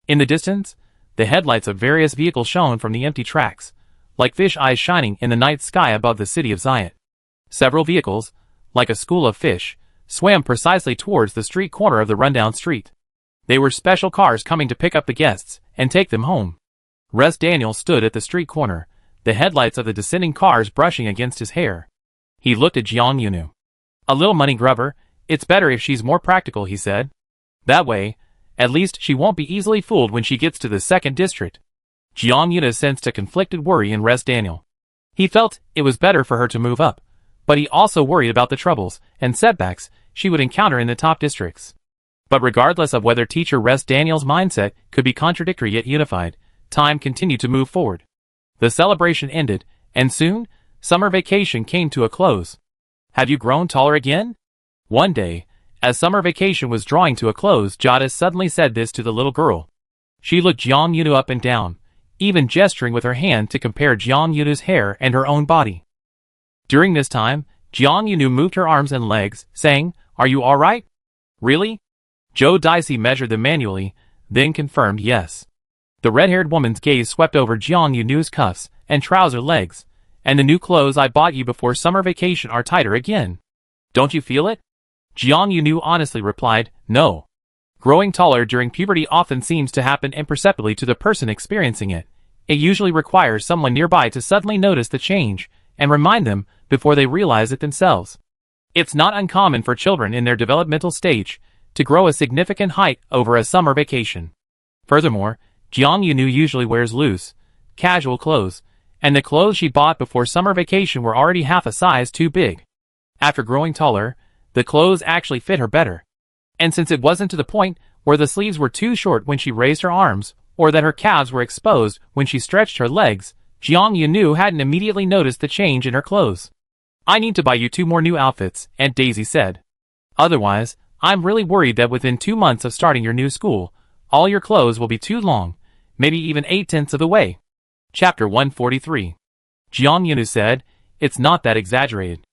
In the distance, the headlights of various vehicles shone from the empty tracks, like fish eyes shining in the night sky above the city of Xiant. Several vehicles, like a school of fish, swam precisely towards the street corner of the rundown street. They were special cars coming to pick up the guests and take them home. Russ Daniel stood at the street corner, the headlights of the descending cars brushing against his hair. He looked at Jiang Yunu. A little money grubber, it's better if she's more practical, he said. That way, at least she won't be easily fooled when she gets to the second district. Jiang Yuna sensed a conflicted worry in Russ Daniel. He felt it was better for her to move up, but he also worried about the troubles and setbacks she would encounter in the top districts. But regardless of whether teacher Russ Daniel's mindset could be contradictory yet unified, time continued to move forward. The celebration ended, and soon, summer vacation came to a close. Have you grown taller again? One day, as summer vacation was drawing to a close, Jadis suddenly said this to the little girl. She looked Jiang Yunu up and down, even gesturing with her hand to compare Jiang Yunu's hair and her own body. During this time, Jiang Yunu moved her arms and legs, saying, Are you all right? Really? Joe Dicey measured them manually, then confirmed yes. The red-haired woman's gaze swept over Jiang Yunu's cuffs and trouser legs, and the new clothes I bought you before summer vacation are tighter again. Don't you feel it? Jiang Yunu honestly replied, No. Growing taller during puberty often seems to happen imperceptibly to the person experiencing it. It usually requires someone nearby to suddenly notice the change and remind them before they realize it themselves. It's not uncommon for children in their developmental stage to grow a significant height over a summer vacation. Furthermore, Jiang Yunu usually wears loose, casual clothes, and the clothes she bought before summer vacation were already half a size too big. After growing taller, the clothes actually fit her better. And since it wasn't to the point where the sleeves were too short when she raised her arms, or that her calves were exposed when she stretched her legs, Jiang Yunu hadn't immediately noticed the change in her clothes. "I need to buy you 2 more new outfits," Aunt Daisy said. "Otherwise, I'm really worried that within 2 months of starting your new school, all your clothes will be too long, maybe even 8/10 of the way." Chapter 143. Jiang Yunu said, "It's not that exaggerated."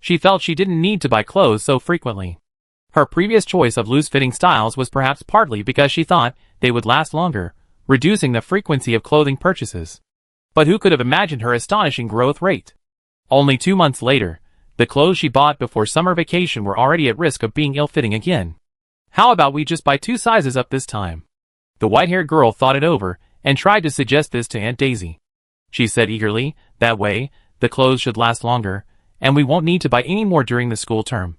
She felt she didn't need to buy clothes so frequently. Her previous choice of loose-fitting styles was perhaps partly because she thought they would last longer, reducing the frequency of clothing purchases. But who could have imagined her astonishing growth rate? Only 2 months later, the clothes she bought before summer vacation were already at risk of being ill-fitting again. "How about we just buy 2 sizes up this time?" The white-haired girl thought it over and tried to suggest this to Aunt Daisy. She said eagerly, "That way, the clothes should last longer, and we won't need to buy any more during the school term."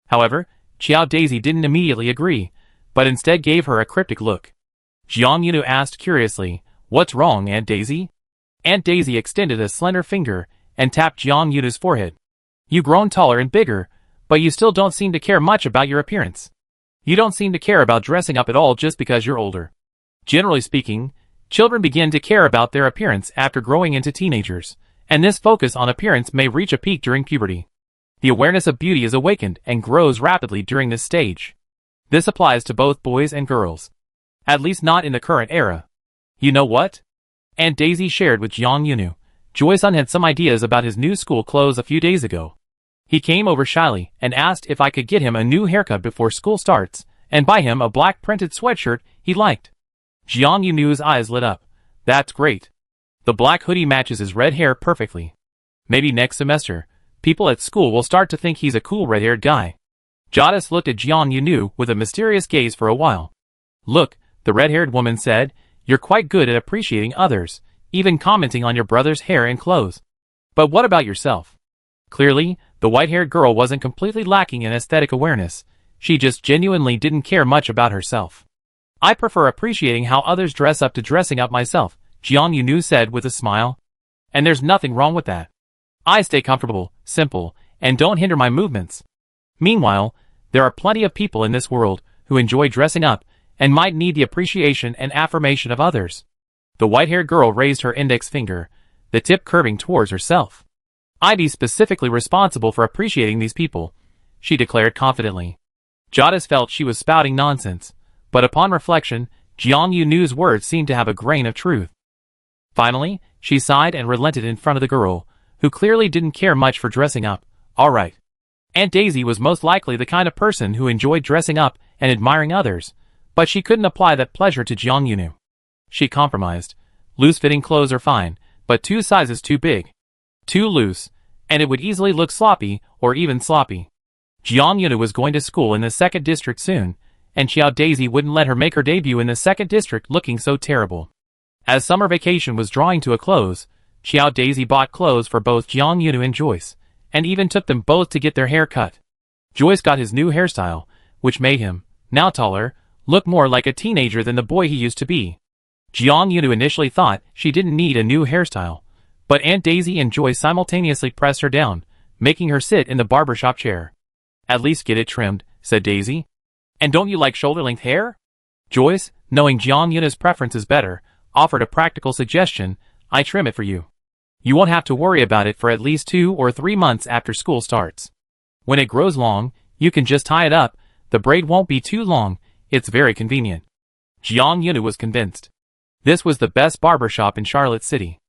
However, Xiao Daisy didn't immediately agree, but instead gave her a cryptic look. Jiang Yunu asked curiously, "What's wrong, Aunt Daisy?" Aunt Daisy extended a slender finger and tapped Jiang Yunu's forehead. "You've grown taller and bigger, but you still don't seem to care much about your appearance. You don't seem to care about dressing up at all just because you're older." Generally speaking, children begin to care about their appearance after growing into teenagers, and this focus on appearance may reach a peak during puberty. The awareness of beauty is awakened and grows rapidly during this stage. This applies to both boys and girls. At least not in the current era. "You know what?" Aunt Daisy shared with Jiang Yunu. "Joy-san had some ideas about his new school clothes a few days ago. He came over shyly and asked if I could get him a new haircut before school starts and buy him a black printed sweatshirt he liked." Jiang Yunu's eyes lit up. "That's great. The black hoodie matches his red hair perfectly. Maybe next semester, people at school will start to think he's a cool red-haired guy." Jadis looked at Jiang Yunu with a mysterious gaze for a while. "Look," the red-haired woman said, "you're quite good at appreciating others, even commenting on your brother's hair and clothes. But what about yourself?" Clearly, the white-haired girl wasn't completely lacking in aesthetic awareness. She just genuinely didn't care much about herself. "I prefer appreciating how others dress up to dressing up myself," Jiang Yunu said with a smile. "And there's nothing wrong with that. I stay comfortable, simple, and don't hinder my movements. Meanwhile, there are plenty of people in this world who enjoy dressing up and might need the appreciation and affirmation of others." The white-haired girl raised her index finger, the tip curving towards herself. "I'd be specifically responsible for appreciating these people," she declared confidently. Jadis felt she was spouting nonsense, but upon reflection, Jiang Yunu's words seemed to have a grain of truth. Finally, she sighed and relented in front of the girl, who clearly didn't care much for dressing up. "All right." Aunt Daisy was most likely the kind of person who enjoyed dressing up and admiring others, but she couldn't apply that pleasure to Jiang Yunu. She compromised. "Loose-fitting clothes are fine, but 2 sizes too big. Too loose, and it would easily look sloppy or even sloppy." Jiang Yunu was going to school in the 2nd district soon, and Xiao Daisy wouldn't let her make her debut in the 2nd district looking so terrible. As summer vacation was drawing to a close, Xiao Daisy bought clothes for both Jiang Yunu and Joyce, and even took them both to get their hair cut. Joyce got his new hairstyle, which made him, now taller, look more like a teenager than the boy he used to be. Jiang Yunu initially thought she didn't need a new hairstyle, but Aunt Daisy and Joyce simultaneously pressed her down, making her sit in the barbershop chair. "At least get it trimmed," said Daisy. "And don't you like shoulder-length hair?" Joyce, knowing Jiang Yunu's preferences better, offered a practical suggestion. "I trim it for you. You won't have to worry about it for at least 2 or 3 months after school starts. When it grows long, you can just tie it up. The braid won't be too long. It's very convenient." Jiang Yunu was convinced. This was the best barber shop in Charlotte City.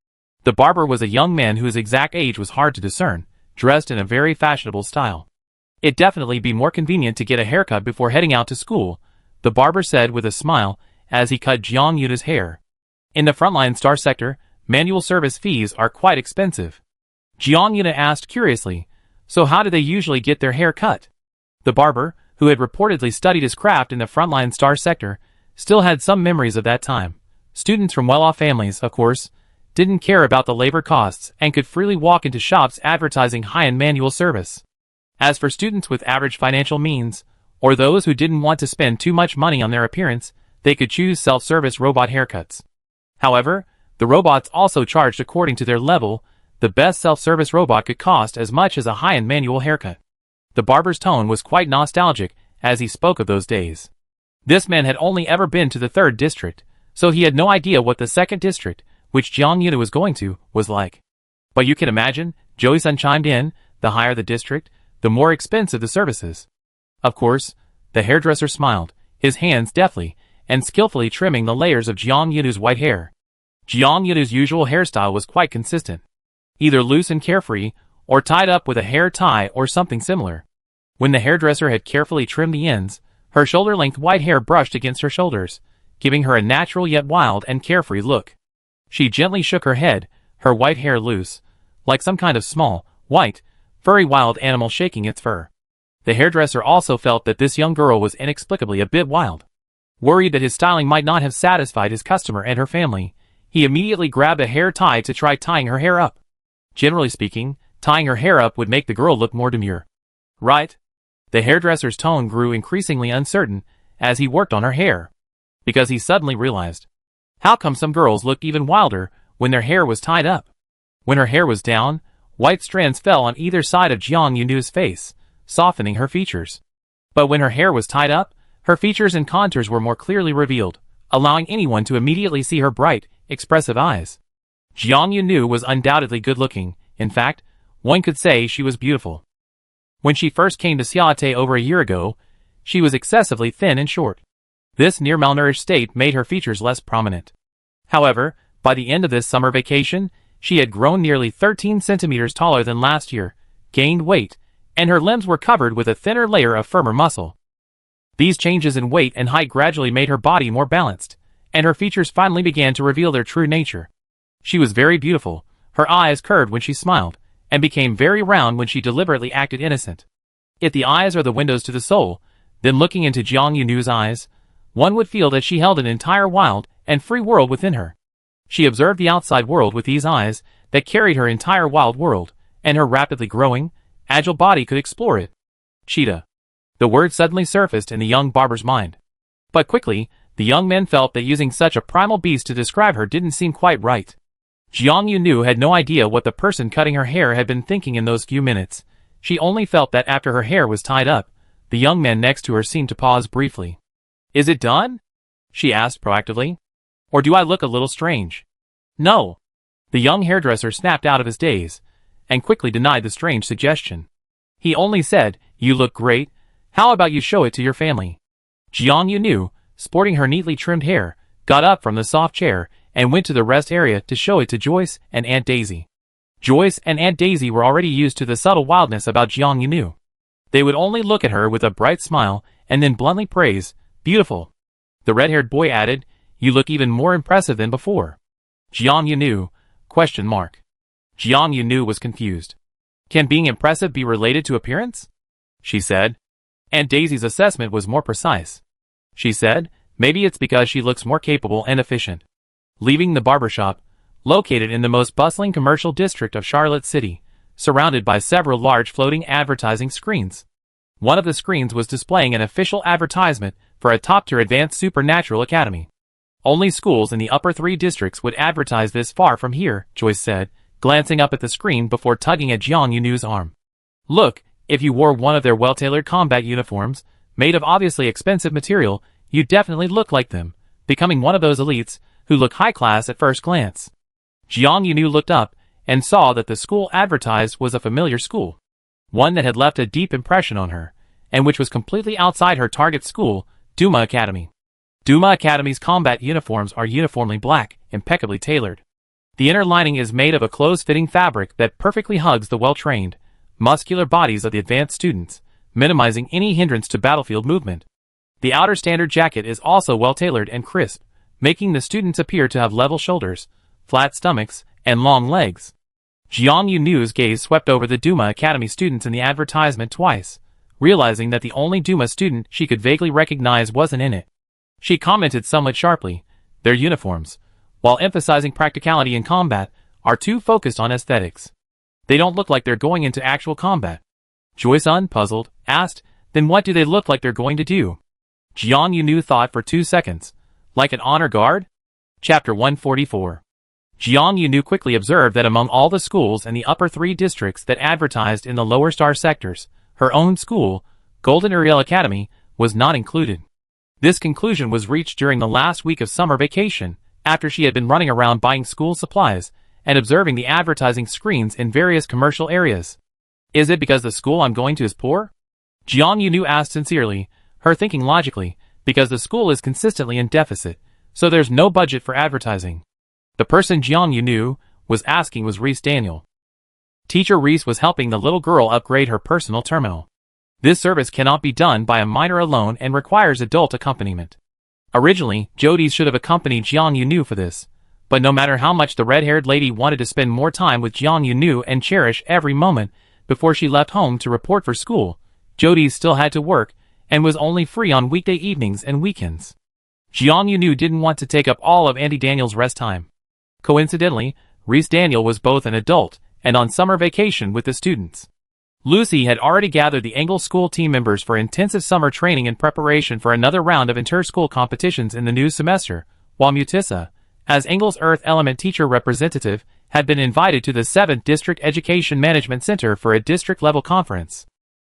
The barber was a young man whose exact age was hard to discern, dressed in a very fashionable style. "It'd definitely be more convenient to get a haircut before heading out to school," the barber said with a smile as he cut Jiang Yunu's hair. "In the frontline star sector, manual service fees are quite expensive." Jiang Yunu asked curiously, "So how do they usually get their hair cut?" The barber, who had reportedly studied his craft in the frontline star sector, still had some memories of that time. Students from well-off families, of course, didn't care about the labor costs and could freely walk into shops advertising high-end manual service. As for students with average financial means, or those who didn't want to spend too much money on their appearance, they could choose self-service robot haircuts. However, the robots also charged according to their level. The best self-service robot could cost as much as a high-end manual haircut. The barber's tone was quite nostalgic as he spoke of those days. This man had only ever been to the 3rd district, so he had no idea what the 2nd district, which Jiang Yuna was going to, was like. But you can imagine, Joey-san chimed in, the higher the district, the more expensive the services. Of course, the hairdresser smiled, his hands deftly and skillfully trimming the layers of Jiang Yunu's white hair. Jiang Yunu's usual hairstyle was quite consistent, either loose and carefree, or tied up with a hair tie or something similar. When the hairdresser had carefully trimmed the ends, her shoulder-length white hair brushed against her shoulders, giving her a natural yet wild and carefree look. She gently shook her head, her white hair loose, like some kind of small, white, furry wild animal shaking its fur. The hairdresser also felt that this young girl was inexplicably a bit wild. Worried that his styling might not have satisfied his customer and her family, he immediately grabbed a hair tie to try tying her hair up. Generally speaking, tying her hair up would make the girl look more demure. Right? The hairdresser's tone grew increasingly uncertain as he worked on her hair, because he suddenly realized, how come some girls look even wilder when their hair was tied up? When her hair was down, white strands fell on either side of Jiang Yunu's face, softening her features. But when her hair was tied up, her features and contours were more clearly revealed, allowing anyone to immediately see her bright, expressive eyes. Jiang Yunu was undoubtedly good-looking. In fact, one could say she was beautiful. When she first came to Xiate over a year ago, she was excessively thin and short. This near-malnourished state made her features less prominent. However, by the end of this summer vacation, she had grown nearly 13 centimeters taller than last year, gained weight, and her limbs were covered with a thinner layer of firmer muscle. These changes in weight and height gradually made her body more balanced, and her features finally began to reveal their true nature. She was very beautiful, her eyes curved when she smiled, and became very round when she deliberately acted innocent. If the eyes are the windows to the soul, then looking into Jiang Yunu's eyes, one would feel that she held an entire wild and free world within her. She observed the outside world with these eyes that carried her entire wild world, and her rapidly growing, agile body could explore it. Cheetah. The word suddenly surfaced in the young barber's mind. But quickly, the young man felt that using such a primal beast to describe her didn't seem quite right. Jiang Yunu had no idea what the person cutting her hair had been thinking in those few minutes. She only felt that after her hair was tied up, the young man next to her seemed to pause briefly. "Is it done?" she asked proactively. "Or do I look a little strange?" "No." The young hairdresser snapped out of his daze, and quickly denied the strange suggestion. He only said, "You look great. How about you show it to your family?" Jiang Yunu, sporting her neatly trimmed hair, got up from the soft chair and went to the rest area to show it to Joyce and Aunt Daisy. Joyce and Aunt Daisy were already used to the subtle wildness about Jiang Yunu. They would only look at her with a bright smile and then bluntly praise, "Beautiful." The red-haired boy added, "You look even more impressive than before." Jiang Yunu? Jiang Yunu was confused. "Can being impressive be related to appearance?" she said. Aunt Daisy's assessment was more precise. She said, "Maybe it's because she looks more capable and efficient." Leaving the barbershop, located in the most bustling commercial district of Charlotte City, surrounded by several large floating advertising screens. One of the screens was displaying an official advertisement for a top-tier advanced supernatural academy. Only schools in the upper 3 districts would advertise this far from here, Joyce said, glancing up at the screen before tugging at Jiang Yunu's arm. "Look, if you wore one of their well-tailored combat uniforms, made of obviously expensive material, you'd definitely look like them, becoming one of those elites who look high-class at first glance." Jiang Yunu looked up and saw that the school advertised was a familiar school. One that had left a deep impression on her, and which was completely outside her target school, Duma Academy. Duma Academy's combat uniforms are uniformly black, impeccably tailored. The inner lining is made of a close-fitting fabric that perfectly hugs the well-trained, muscular bodies of the advanced students, minimizing any hindrance to battlefield movement. The outer standard jacket is also well-tailored and crisp, making the students appear to have level shoulders, flat stomachs, and long legs. Jiang Yunu's gaze swept over the Duma Academy students in the advertisement twice, realizing that the only Duma student she could vaguely recognize wasn't in it. She commented somewhat sharply, "Their uniforms, while emphasizing practicality in combat, are too focused on aesthetics. They don't look like they're going into actual combat. Joy-sun, puzzled, asked, then what do they look like they're going to do? Jiang Yunu thought for 2 seconds. Like an honor guard? Chapter 144. Jiang Yunu quickly observed that among all the schools in the upper 3 districts that advertised in the lower star sectors, her own school, Golden Uriel Academy, was not included. This conclusion was reached during the last week of summer vacation, after she had been running around buying school supplies and observing the advertising screens in various commercial areas. Is it because the school I'm going to is poor? Jiang Yunu asked sincerely, her thinking logically, because the school is consistently in deficit, so there's no budget for advertising. The person Jiang Yunu was asking was Reese Daniel. Teacher Reese was helping the little girl upgrade her personal terminal. This service cannot be done by a minor alone and requires adult accompaniment. Originally, Jody should have accompanied Jiang Yunu for this, but no matter how much the red-haired lady wanted to spend more time with Jiang Yunu and cherish every moment before she left home to report for school, Jody still had to work and was only free on weekday evenings and weekends. Jiang Yunu didn't want to take up all of Auntie Daniel's rest time. Coincidentally, Reese Daniel was both an adult and on summer vacation with the students. Lucy had already gathered the Engel school team members for intensive summer training in preparation for another round of inter-school competitions in the new semester, while Mutissa, as Engel's Earth Element teacher representative, had been invited to the 7th District Education Management Center for a district-level conference.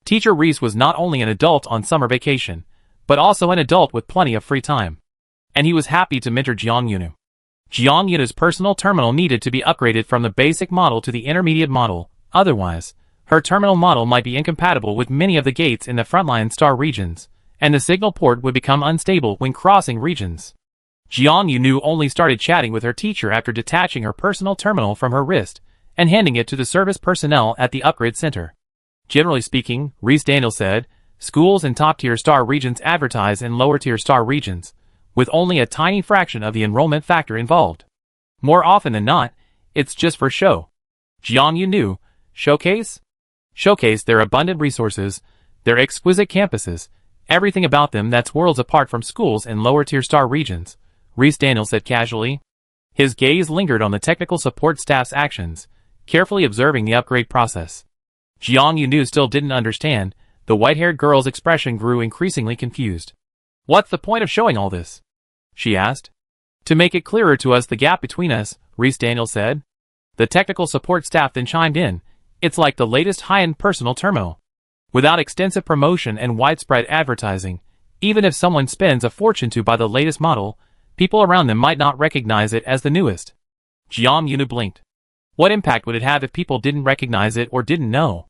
Teacher Reese was not only an adult on summer vacation, but also an adult with plenty of free time. And he was happy to mentor Jiang Yunu. Jiang Yunu's personal terminal needed to be upgraded from the basic model to the intermediate model, otherwise, her terminal model might be incompatible with many of the gates in the frontline star regions, and the signal port would become unstable when crossing regions. Jiang Yunu only started chatting with her teacher after detaching her personal terminal from her wrist and handing it to the service personnel at the upgrade center. Generally speaking, Reese Daniel said, schools in top-tier star regions advertise in lower-tier star regions, with only a tiny fraction of the enrollment factor involved. More often than not, it's just for show. Jiang Yunu, showcase their abundant resources, their exquisite campuses, everything about them that's worlds apart from schools in lower-tier star regions, Reese Daniel said casually. His gaze lingered on the technical support staff's actions, carefully observing the upgrade process. Jiang Yunu still didn't understand. The white-haired girl's expression grew increasingly confused. What's the point of showing all this? She asked. To make it clearer to us the gap between us, Reese Daniel said. The technical support staff then chimed in. It's like the latest high-end personal terminal. Without extensive promotion and widespread advertising, even if someone spends a fortune to buy the latest model, people around them might not recognize it as the newest. Jiang Yunu blinked. What impact would it have if people didn't recognize it or didn't know?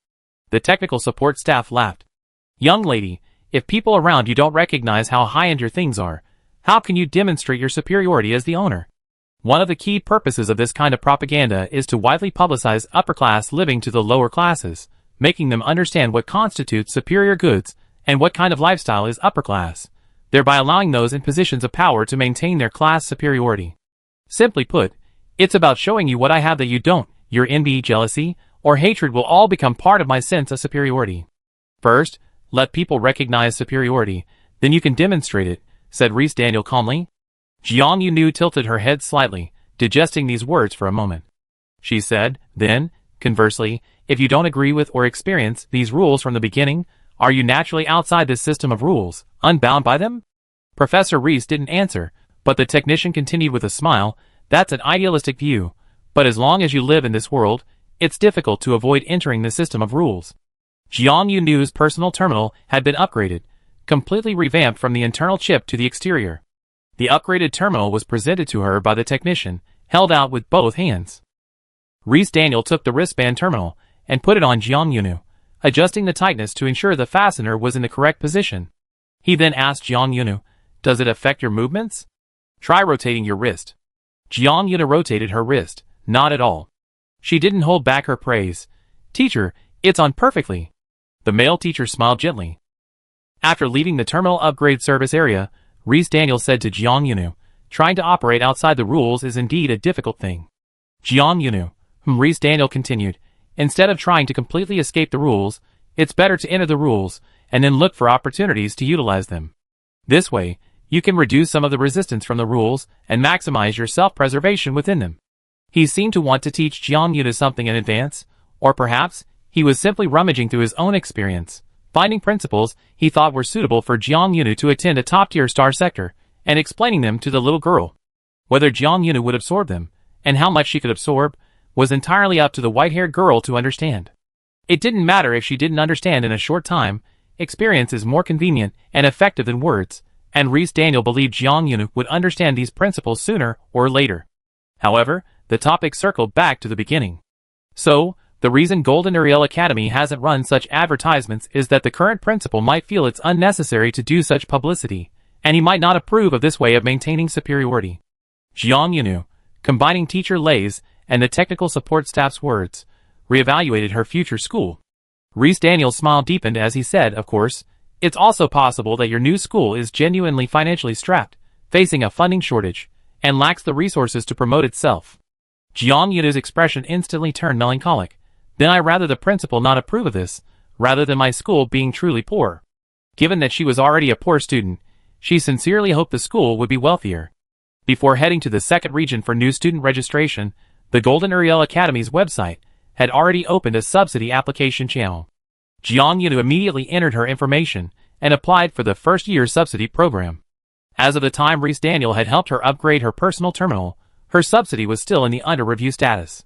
The technical support staff laughed. Young lady, if people around you don't recognize how high-end your things are, how can you demonstrate your superiority as the owner? One of the key purposes of this kind of propaganda is to widely publicize upper-class living to the lower classes, making them understand what constitutes superior goods and what kind of lifestyle is upper-class, thereby allowing those in positions of power to maintain their class superiority. Simply put, it's about showing you what I have that you don't. Your envy, jealousy, or hatred will all become part of my sense of superiority. First, let people recognize superiority, then you can demonstrate it, said Reese Daniel calmly. Jiang Yunu tilted her head slightly, digesting these words for a moment. She said, then, conversely, if you don't agree with or experience these rules from the beginning, are you naturally outside this system of rules, unbound by them? Professor Reese didn't answer, but the technician continued with a smile. That's an idealistic view, but as long as you live in this world, it's difficult to avoid entering the system of rules. Jiang Yunu's personal terminal had been upgraded, completely revamped from the internal chip to the exterior. The upgraded terminal was presented to her by the technician, held out with both hands. Reese Daniel took the wristband terminal and put it on Jiang Yunu, adjusting the tightness to ensure the fastener was in the correct position. He then asked Jiang Yunu, does it affect your movements? Try rotating your wrist. Jiang Yunu rotated her wrist. Not at all. She didn't hold back her praise. Teacher, it's on perfectly. The male teacher smiled gently. After leaving the terminal upgrade service area, Reese Daniel said to Jiang Yunu, trying to operate outside the rules is indeed a difficult thing. Jiang Yunu, Reese Daniel continued, instead of trying to completely escape the rules, it's better to enter the rules, and then look for opportunities to utilize them. This way, You can reduce some of the resistance from the rules and maximize your self-preservation within them. He seemed to want to teach Jiang Yuna something in advance, or perhaps he was simply rummaging through his own experience, finding principles he thought were suitable for Jiang Yuna to attend a top-tier star sector, and explaining them to the little girl. Whether Jiang Yuna would absorb them, and how much she could absorb, was entirely up to the white-haired girl to understand. It didn't matter if she didn't understand in a short time. Experience is more convenient and effective than words, and Rhys Daniel believed Jiang Yuna would understand these principles sooner or later. However, the topic circled back to the beginning. So, the reason Golden Ariel Academy hasn't run such advertisements is that the current principal might feel it's unnecessary to do such publicity, and he might not approve of this way of maintaining superiority. Jiang Yuna, combining teacher Lei's and the technical support staff's words, reevaluated her future school. Rhys Daniel's smile deepened as he said, of course, it's also possible that your new school is genuinely financially strapped, facing a funding shortage, and lacks the resources to promote itself. Jiang Yuna's expression instantly turned melancholic. Then I rather the principal not approve of this, rather than my school being truly poor. Given that she was already a poor student, she sincerely hoped the school would be wealthier. Before heading to the second region for new student registration, the Golden Ariel Academy's website had already opened a subsidy application channel. Jiang Yuna immediately entered her information and applied for the first-year subsidy program. As of the time Rhys Daniel had helped her upgrade her personal terminal, her subsidy was still in the under-review status.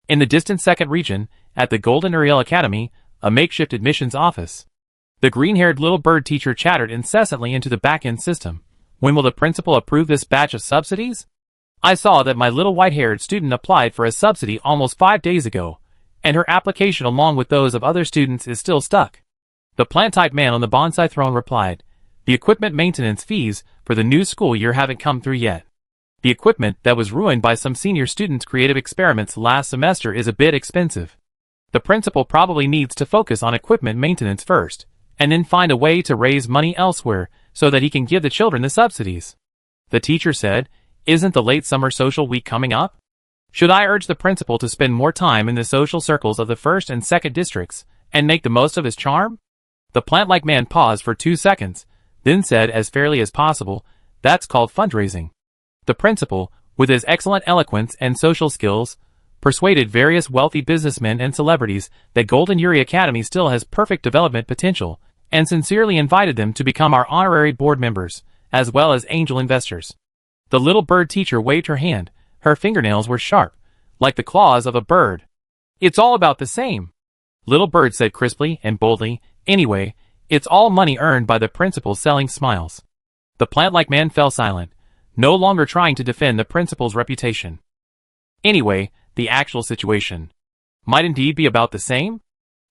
In the distant second region, at the Golden Ariel Academy, a makeshift admissions office, the green-haired little bird teacher chattered incessantly into the back-end system. When will the principal approve this batch of subsidies? I saw that my little white-haired student applied for a subsidy almost 5 days ago, and her application along with those of other students is still stuck. The plant-type man on the bonsai throne replied, the equipment maintenance fees for the new school year haven't come through yet. The equipment that was ruined by some senior students' creative experiments last semester is a bit expensive. The principal probably needs to focus on equipment maintenance first, and then find a way to raise money elsewhere so that he can give the children the subsidies. The teacher said, isn't the late summer social week coming up? Should I urge the principal to spend more time in the social circles of the first and second districts, and make the most of his charm? The plant-like man paused for 2 seconds, then said as fairly as possible, that's called fundraising. The principal, with his excellent eloquence and social skills, persuaded various wealthy businessmen and celebrities that Golden Yuri Academy still has perfect development potential, and sincerely invited them to become our honorary board members, as well as angel investors. The little bird teacher waved her hand. Her fingernails were sharp, like the claws of a bird. It's all about the same. Little Bird said crisply and boldly, anyway, it's all money earned by the principal selling smiles. The plant-like man fell silent, no longer trying to defend the principal's reputation. Anyway, the actual situation might indeed be about the same.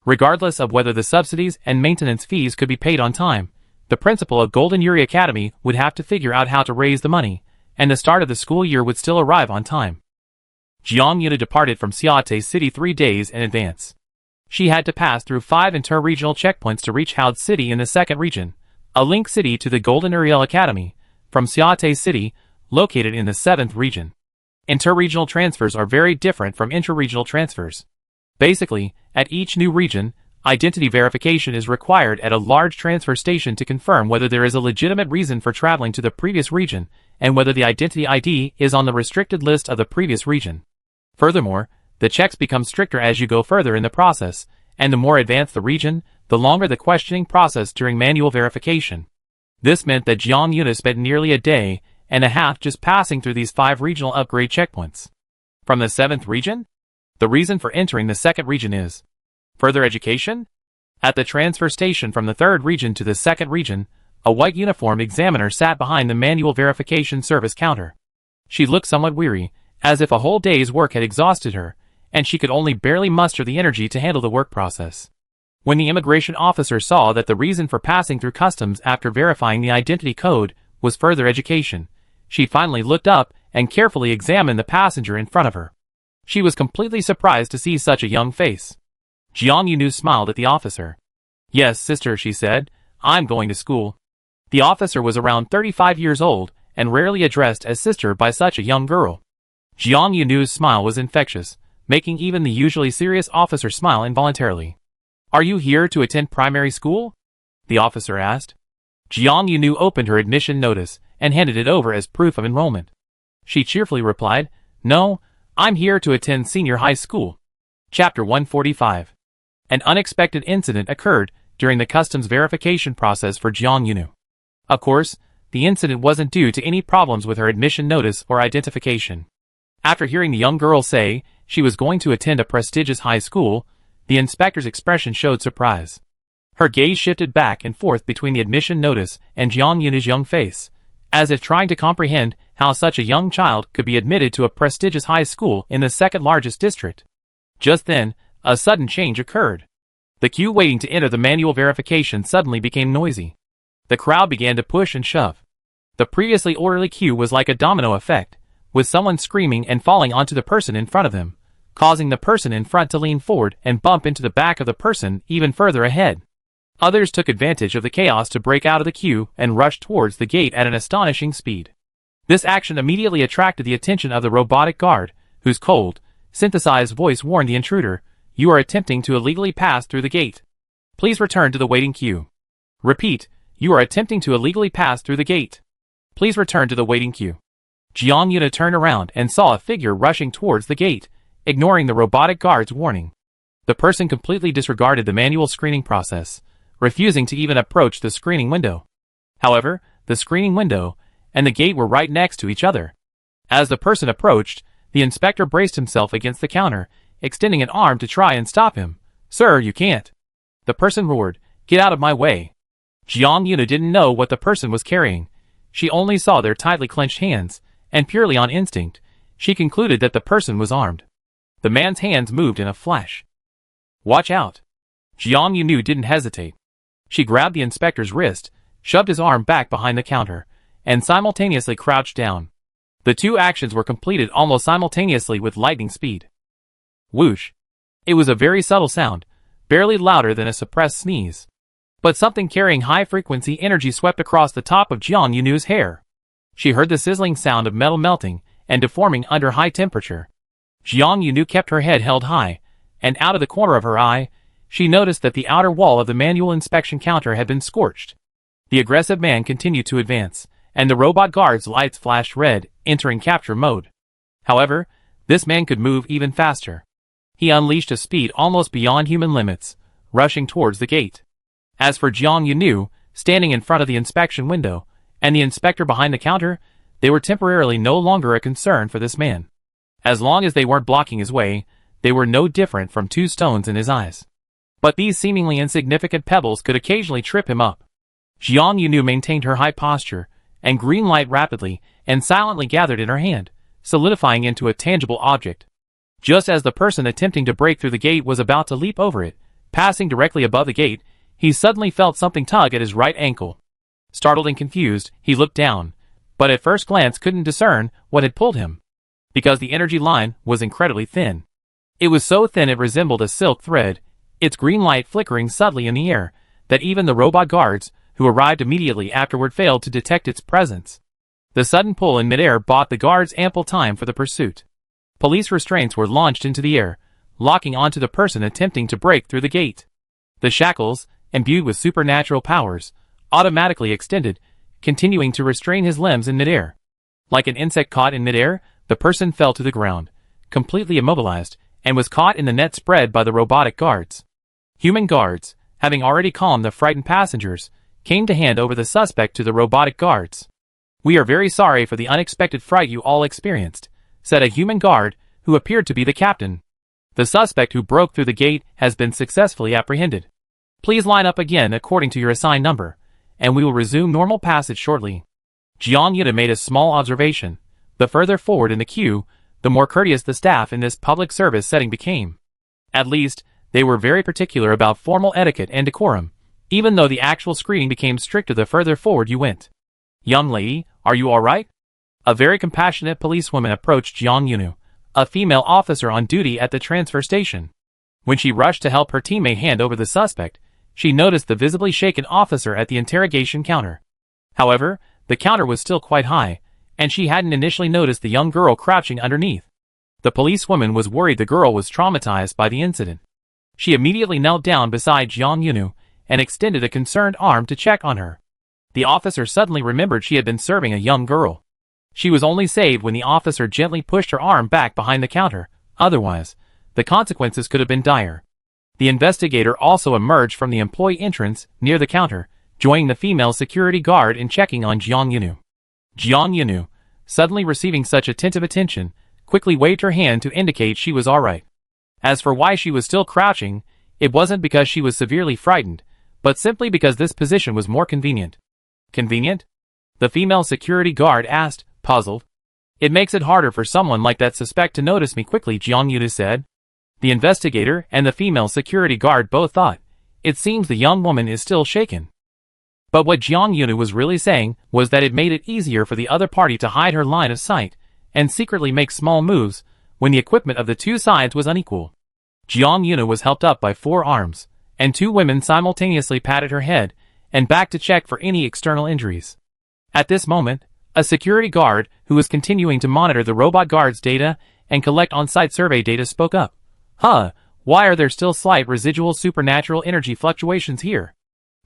Regardless of whether the subsidies and maintenance fees could be paid on time, the principal of Golden Yuri Academy would have to figure out how to raise the money, and the start of the school year would still arrive on time. Jiang Yuna departed from Xiate City 3 days in advance. She had to pass through 5 inter-regional checkpoints to reach Haud City in the second region, a link city to the Golden Ariel Academy, from Xiate City, located in the 7th region. Inter-regional transfers are very different from intra-regional transfers. Basically, at each new region, identity verification is required at a large transfer station to confirm whether there is a legitimate reason for traveling to the previous region, and whether the identity ID is on the restricted list of the previous region. Furthermore, the checks become stricter as you go further in the process, and the more advanced the region, the longer the questioning process during manual verification. This meant that Jiang Yuna spent nearly a day and a half just passing through these 5 regional upgrade checkpoints. From the 7th region? The reason for entering the second region is further education? At the transfer station from the 3rd region to the 2nd region, a white uniformed examiner sat behind the manual verification service counter. She looked somewhat weary, as if a whole day's work had exhausted her, and she could only barely muster the energy to handle the work process. When the immigration officer saw that the reason for passing through customs after verifying the identity code was further education, she finally looked up and carefully examined the passenger in front of her. She was completely surprised to see such a young face. Jiang Yunu smiled at the officer. Yes, sister, she said, I'm going to school. The officer was around 35 years old and rarely addressed as sister by such a young girl. Jiang Yunu's smile was infectious, making even the usually serious officer smile involuntarily. Are you here to attend primary school? The officer asked. Jiang Yunu opened her admission notice and handed it over as proof of enrollment. She cheerfully replied, "No, I'm here to attend senior high school." Chapter 145. An unexpected incident occurred during the customs verification process for Jiang Yunu. Of course, the incident wasn't due to any problems with her admission notice or identification. After hearing the young girl say she was going to attend a prestigious high school, the inspector's expression showed surprise. Her gaze shifted back and forth between the admission notice and Jiang Yunu's young face, as if trying to comprehend how such a young child could be admitted to a prestigious high school in the second-largest district. Just then, a sudden change occurred. The queue waiting to enter the manual verification suddenly became noisy. The crowd began to push and shove. The previously orderly queue was like a domino effect, with someone screaming and falling onto the person in front of them, causing the person in front to lean forward and bump into the back of the person even further ahead. Others took advantage of the chaos to break out of the queue and rush towards the gate at an astonishing speed. This action immediately attracted the attention of the robotic guard, whose cold, synthesized voice warned the intruder, "You are attempting to illegally pass through the gate. Please return to the waiting queue." Repeat, "You are attempting to illegally pass through the gate. Please return to the waiting queue." Jiang Yuna turned around and saw a figure rushing towards the gate, ignoring the robotic guard's warning. The person completely disregarded the manual screening process, refusing to even approach the screening window. However, the screening window and the gate were right next to each other. As the person approached, the inspector braced himself against the counter, extending an arm to try and stop him. "Sir, you can't." The person roared, "Get out of my way." Jiang Yuna didn't know what the person was carrying. She only saw their tightly clenched hands, and purely on instinct, she concluded that the person was armed. The man's hands moved in a flash. "Watch out." Jiang Yunu didn't hesitate. She grabbed the inspector's wrist, shoved his arm back behind the counter, and simultaneously crouched down. The two actions were completed almost simultaneously with lightning speed. Whoosh. It was a very subtle sound, barely louder than a suppressed sneeze. But something carrying high-frequency energy swept across the top of Jiang Yunu's hair. She heard the sizzling sound of metal melting and deforming under high temperature. Jiang Yunu kept her head held high, and out of the corner of her eye, she noticed that the outer wall of the manual inspection counter had been scorched. The aggressive man continued to advance, and the robot guard's lights flashed red, entering capture mode. However, this man could move even faster. He unleashed a speed almost beyond human limits, rushing towards the gate. As for Jiang Yunu, standing in front of the inspection window, and the inspector behind the counter, they were temporarily no longer a concern for this man. As long as they weren't blocking his way, they were no different from two stones in his eyes. But these seemingly insignificant pebbles could occasionally trip him up. Jiang Yunu maintained her high posture, and green light rapidly and silently gathered in her hand, solidifying into a tangible object. Just as the person attempting to break through the gate was about to leap over it, passing directly above the gate, he suddenly felt something tug at his right ankle. Startled and confused, he looked down, but at first glance couldn't discern what had pulled him, because the energy line was incredibly thin. It was so thin it resembled a silk thread, its green light flickering subtly in the air, that even the robot guards, who arrived immediately afterward, failed to detect its presence. The sudden pull in midair bought the guards ample time for the pursuit. Police restraints were launched into the air, locking onto the person attempting to break through the gate. The shackles, imbued with supernatural powers, automatically extended, continuing to restrain his limbs in midair. Like an insect caught in midair, the person fell to the ground, completely immobilized, and was caught in the net spread by the robotic guards. Human guards, having already calmed the frightened passengers, came to hand over the suspect to the robotic guards. "We are very sorry for the unexpected fright you all experienced," said a human guard, who appeared to be the captain. "The suspect who broke through the gate has been successfully apprehended. Please line up again according to your assigned number, and we will resume normal passage shortly." Jiang Yuna made a small observation. The further forward in the queue, the more courteous the staff in this public service setting became. At least, they were very particular about formal etiquette and decorum, even though the actual screening became stricter the further forward you went. "Young lady, are you all right?" A very compassionate policewoman approached Jiang Yunu, a female officer on duty at the transfer station. When she rushed to help her teammate hand over the suspect, she noticed the visibly shaken officer at the interrogation counter. However, the counter was still quite high, and she hadn't initially noticed the young girl crouching underneath. The policewoman was worried the girl was traumatized by the incident. She immediately knelt down beside Jiang Yunu and extended a concerned arm to check on her. The officer suddenly remembered she had been serving a young girl. She was only saved when the officer gently pushed her arm back behind the counter. Otherwise, the consequences could have been dire. The investigator also emerged from the employee entrance near the counter, joining the female security guard in checking on Jiang Yunu. Jiang Yunu, suddenly receiving such attentive attention, quickly waved her hand to indicate she was alright. As for why she was still crouching, it wasn't because she was severely frightened, but simply because this position was more convenient. Convenient? The female security guard asked, puzzled. It makes it harder for someone like that suspect to notice me quickly, Jiang Yunu said. The investigator and the female security guard both thought, it seems the young woman is still shaken. But what Jiang Yunu was really saying was that it made it easier for the other party to hide her line of sight and secretly make small moves when the equipment of the two sides was unequal. Jiang Yunu was helped up by 4 arms, and 2 women simultaneously patted her head and back to check for any external injuries. At this moment, a security guard who was continuing to monitor the robot guard's data and collect on-site survey data spoke up. Why are there still slight residual supernatural energy fluctuations here?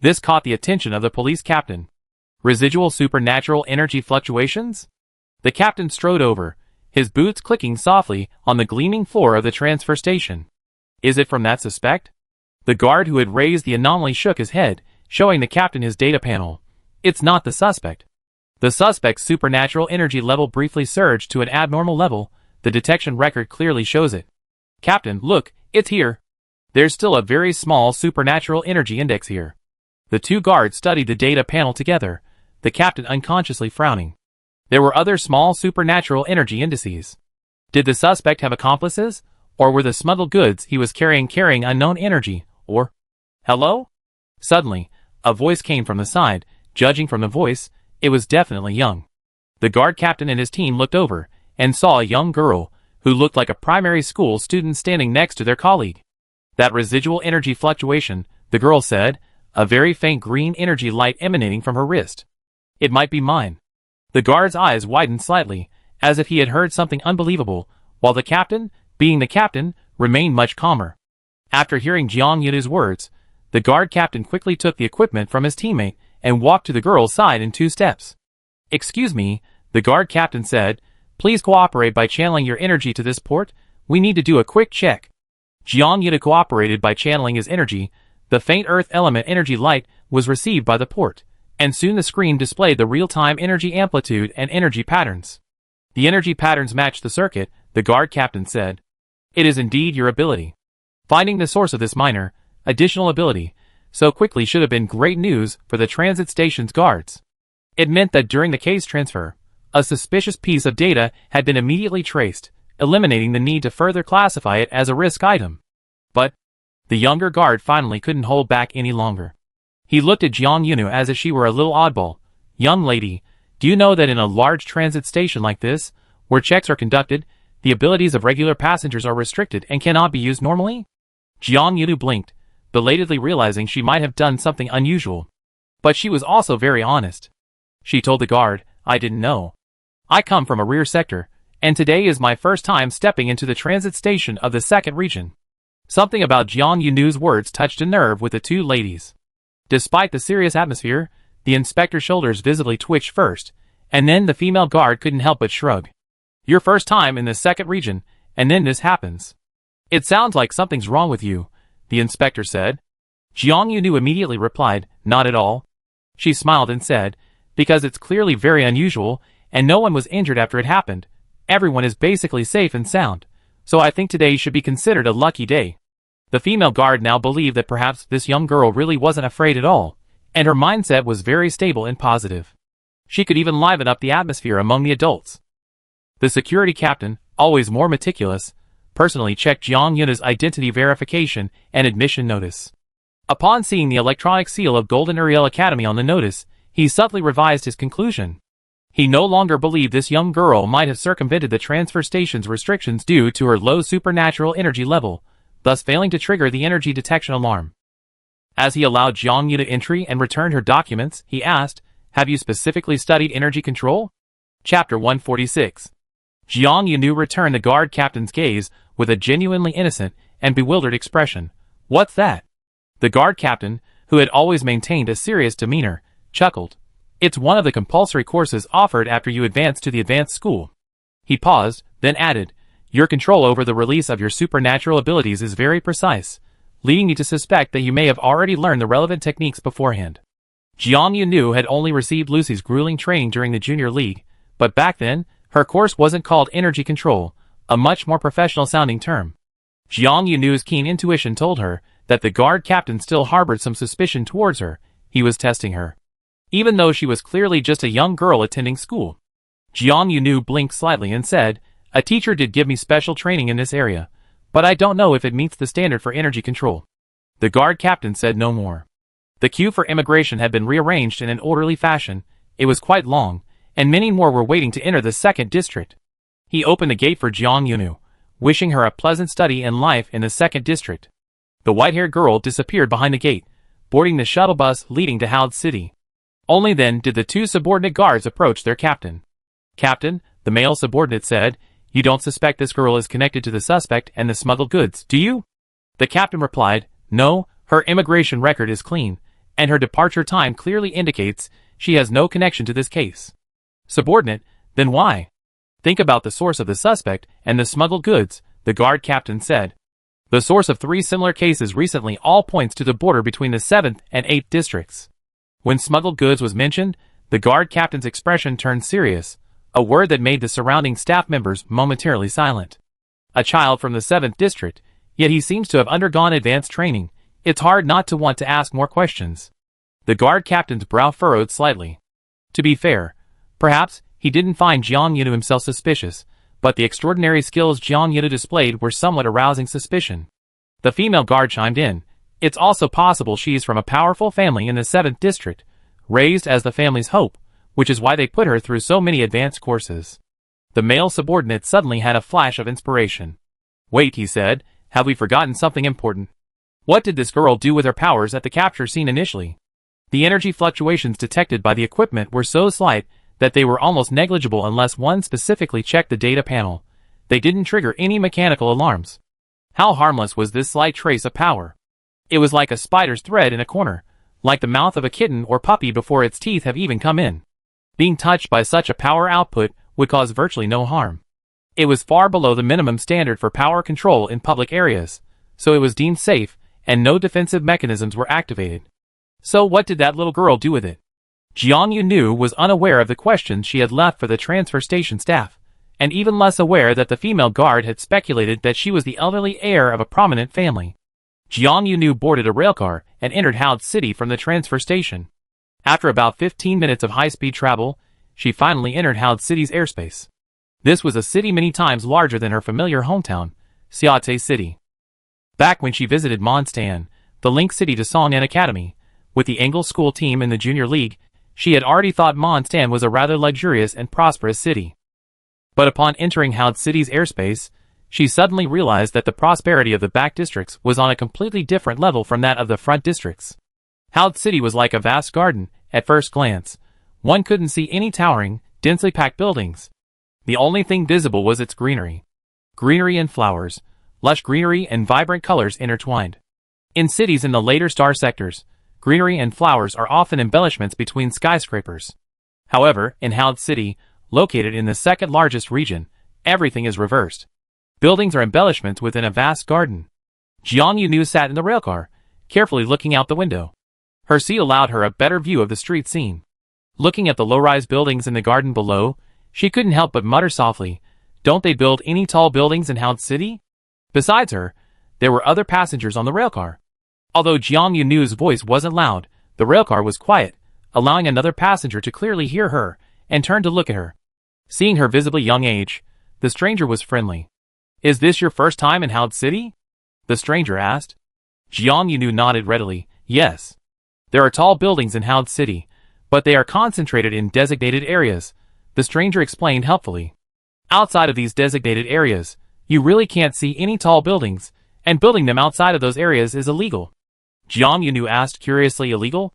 This caught the attention of the police captain. Residual supernatural energy fluctuations? The captain strode over, his boots clicking softly on the gleaming floor of the transfer station. Is it from that suspect? The guard who had raised the anomaly shook his head, showing the captain his data panel. It's not the suspect. The suspect's supernatural energy level briefly surged to an abnormal level. The detection record clearly shows it. Captain, look, it's here. There's still a very small supernatural energy index here. The 2 guards studied the data panel together, the captain unconsciously frowning. There were other small supernatural energy indices. Did the suspect have accomplices? Or were the smuggled goods he was carrying unknown energy? Or... Hello? Suddenly, a voice came from the side. Judging from the voice, it was definitely Young. The guard captain and his team looked over and saw a young girl who looked like a primary school student standing next to their colleague. That residual energy fluctuation, the girl said, a very faint green energy light emanating from her wrist. It might be mine. The guard's eyes widened slightly, as if he had heard something unbelievable, while the captain, being the captain, remained much calmer. After hearing Jiang Yunu's words, the guard captain quickly took the equipment from his teammate and walked to the girl's side in 2 steps. Excuse me, the guard captain said, please cooperate by channeling your energy to this port. We need to do a quick check. Jiang Yunu cooperated by channeling his energy. The faint earth element energy light was received by the port, and soon the screen displayed the real-time energy amplitude and energy patterns. The energy patterns matched the circuit, the guard captain said. It is indeed your ability. Finding the source of this minor, additional ability, so quickly should have been great news for the transit station's guards. It meant that during the case transfer, a suspicious piece of data had been immediately traced, eliminating the need to further classify it as a risk item. But the younger guard finally couldn't hold back any longer. He looked at Jiang Yunu as if she were a little oddball. Young lady, do you know that in a large transit station like this, where checks are conducted, the abilities of regular passengers are restricted and cannot be used normally? Jiang Yunu blinked, belatedly realizing she might have done something unusual. But she was also very honest. She told the guard, I didn't know. I come from a rear sector, and today is my first time stepping into the transit station of the 2nd region. Something about Jiang Yunu's words touched a nerve with the 2 ladies. Despite the serious atmosphere, the inspector's shoulders visibly twitched first, and then the female guard couldn't help but shrug. Your first time in the 2nd region, and then this happens. It sounds like something's wrong with you, the inspector said. Jiang Yunu immediately replied, not at all. She smiled and said, because it's clearly very unusual, and no one was injured after it happened. Everyone is basically safe and sound, so I think today should be considered a lucky day. The female guard now believed that perhaps this young girl really wasn't afraid at all, and her mindset was very stable and positive. She could even liven up the atmosphere among the adults. The security captain, always more meticulous, personally checked Jiang Yunu's identity verification and admission notice. Upon seeing the electronic seal of Golden Uriel Academy on the notice, he subtly revised his conclusion. He no longer believed this young girl might have circumvented the transfer station's restrictions due to her low supernatural energy level, thus failing to trigger the energy detection alarm. As he allowed Jiang Yunu entry and returned her documents, he asked, have you specifically studied energy control? Chapter 146. Jiang Yunu returned the guard captain's gaze with a genuinely innocent and bewildered expression. What's that? The guard captain, who had always maintained a serious demeanor, chuckled. It's one of the compulsory courses offered after you advance to the advanced school. He paused, then added, your control over the release of your supernatural abilities is very precise, leading me to suspect that you may have already learned the relevant techniques beforehand. Jiang Yunu had only received Lucy's grueling training during the junior league, but back then, her course wasn't called energy control, a much more professional-sounding term. Jiang Yunu's keen intuition told her that the guard captain still harbored some suspicion towards her. He was testing her, even though she was clearly just a young girl attending school. Jiang Yunu blinked slightly and said, a teacher did give me special training in this area, but I don't know if it meets the standard for energy control. The guard captain said no more. The queue for immigration had been rearranged in an orderly fashion. It was quite long, and many more were waiting to enter the second district. He opened the gate for Jiang Yunu, wishing her a pleasant study and life in the second district. The white-haired girl disappeared behind the gate, boarding the shuttle bus leading to Howd City. Only then did the two subordinate guards approach their captain. Captain, the male subordinate said, you don't suspect this girl is connected to the suspect and the smuggled goods, do you? The captain replied, no, her immigration record is clean, and her departure time clearly indicates she has no connection to this case. Subordinate, then why? Think about the source of the suspect and the smuggled goods, the guard captain said. The source of 3 similar cases recently all points to the border between the 7th and 8th districts. When smuggled goods was mentioned, the guard captain's expression turned serious, a word that made the surrounding staff members momentarily silent. A child from the 7th district, yet he seems to have undergone advanced training. It's hard not to want to ask more questions. The guard captain's brow furrowed slightly. To be fair, perhaps he didn't find Jiang Yunu himself suspicious, but the extraordinary skills Jiang Yunu displayed were somewhat arousing suspicion. The female guard chimed in. It's also possible she's from a powerful family in the 7th district, raised as the family's hope, which is why they put her through so many advanced courses. The male subordinate suddenly had a flash of inspiration. Wait, he said, have we forgotten something important? What did this girl do with her powers at the capture scene initially? The energy fluctuations detected by the equipment were so slight that they were almost negligible unless one specifically checked the data panel. They didn't trigger any mechanical alarms. How harmless was this slight trace of power? It was like a spider's thread in a corner, like the mouth of a kitten or puppy before its teeth have even come in. Being touched by such a power output would cause virtually no harm. It was far below the minimum standard for power control in public areas, so it was deemed safe, and no defensive mechanisms were activated. So what did that little girl do with it? Jiang Yunu was unaware of the questions she had left for the transfer station staff, and even less aware that the female guard had speculated that she was the elderly heir of a prominent family. Jiang Yunu boarded a railcar and entered Howd City from the transfer station. After about 15 minutes of high-speed travel, she finally entered Howd City's airspace. This was a city many times larger than her familiar hometown, Xiate City. Back when she visited Mondstadt, the link city to Songnan Academy, with the Engel school team in the junior league, she had already thought Mondstadt was a rather luxurious and prosperous city. But upon entering Howd City's airspace, she suddenly realized that the prosperity of the back districts was on a completely different level from that of the front districts. Howd City was like a vast garden, at first glance. One couldn't see any towering, densely packed buildings. The only thing visible was its greenery. Greenery and flowers, lush greenery and vibrant colors intertwined. In cities in the later star sectors, greenery and flowers are often embellishments between skyscrapers. However, in Howd City, located in the second largest region, everything is reversed. Buildings are embellishments within a vast garden. Jiang Yunu sat in the railcar, carefully looking out the window. Her seat allowed her a better view of the street scene. Looking at the low-rise buildings in the garden below, she couldn't help but mutter softly, don't they build any tall buildings in Howd City? Besides her, there were other passengers on the railcar. Although Jiang Yunu's voice wasn't loud, the railcar was quiet, allowing another passenger to clearly hear her and turn to look at her. Seeing her visibly young age, the stranger was friendly. Is this your first time in Howd City? The stranger asked. Jiang Yunu nodded readily, yes. There are tall buildings in Howd City, but they are concentrated in designated areas, the stranger explained helpfully. Outside of these designated areas, you really can't see any tall buildings, and building them outside of those areas is illegal. Jiang Yunu asked curiously, illegal?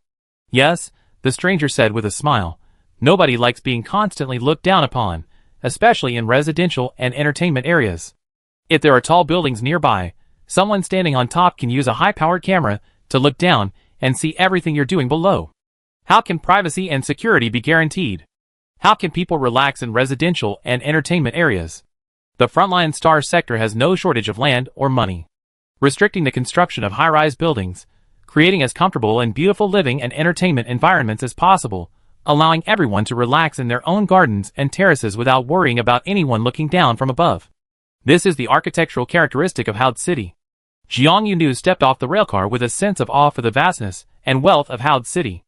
Yes, the stranger said with a smile. Nobody likes being constantly looked down upon, especially in residential and entertainment areas. If there are tall buildings nearby, someone standing on top can use a high-powered camera to look down and see everything you're doing below. How can privacy and security be guaranteed? How can people relax in residential and entertainment areas? The Frontline Star sector has no shortage of land or money, restricting the construction of high-rise buildings, creating as comfortable and beautiful living and entertainment environments as possible, allowing everyone to relax in their own gardens and terraces without worrying about anyone looking down from above. This is the architectural characteristic of Howd City. Jiang Yunu stepped off the railcar with a sense of awe for the vastness and wealth of Howd City.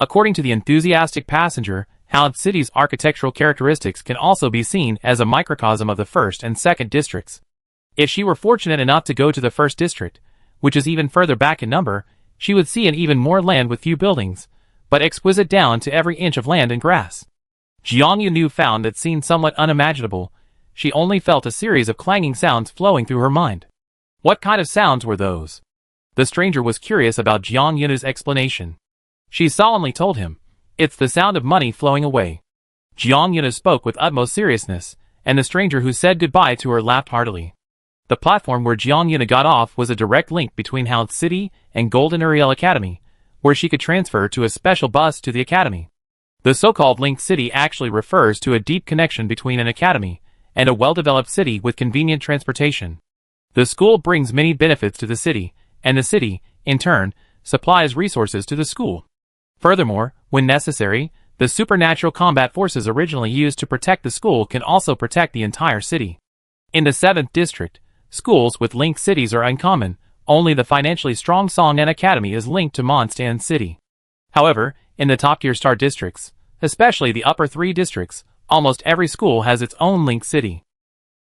According to the enthusiastic passenger, Howd City's architectural characteristics can also be seen as a microcosm of the 1st and 2nd districts. If she were fortunate enough to go to the 1st district, which is even further back in number, she would see an even more land with few buildings, but exquisite down to every inch of land and grass. Jiang Yunu found that scene somewhat unimaginable. She only felt a series of clanging sounds flowing through her mind. What kind of sounds were those? The stranger was curious about Jiang Yunu's explanation. She solemnly told him, "It's the sound of money flowing away." Jiang Yunu spoke with utmost seriousness, and the stranger who said goodbye to her laughed heartily. The platform where Jiang Yunu got off was a direct link between Howd City and Golden Ariel Academy, where she could transfer to a special bus to the academy. The so-called Link City actually refers to a deep connection between an academy and a well-developed city with convenient transportation. The school brings many benefits to the city, and the city, in turn, supplies resources to the school. Furthermore, when necessary, the supernatural combat forces originally used to protect the school can also protect the entire city. In the 7th district, schools with linked cities are uncommon. Only the financially strong Song'an Academy is linked to Monstan City. However, in the top-tier star districts, especially the upper 3 districts, almost every school has its own linked city.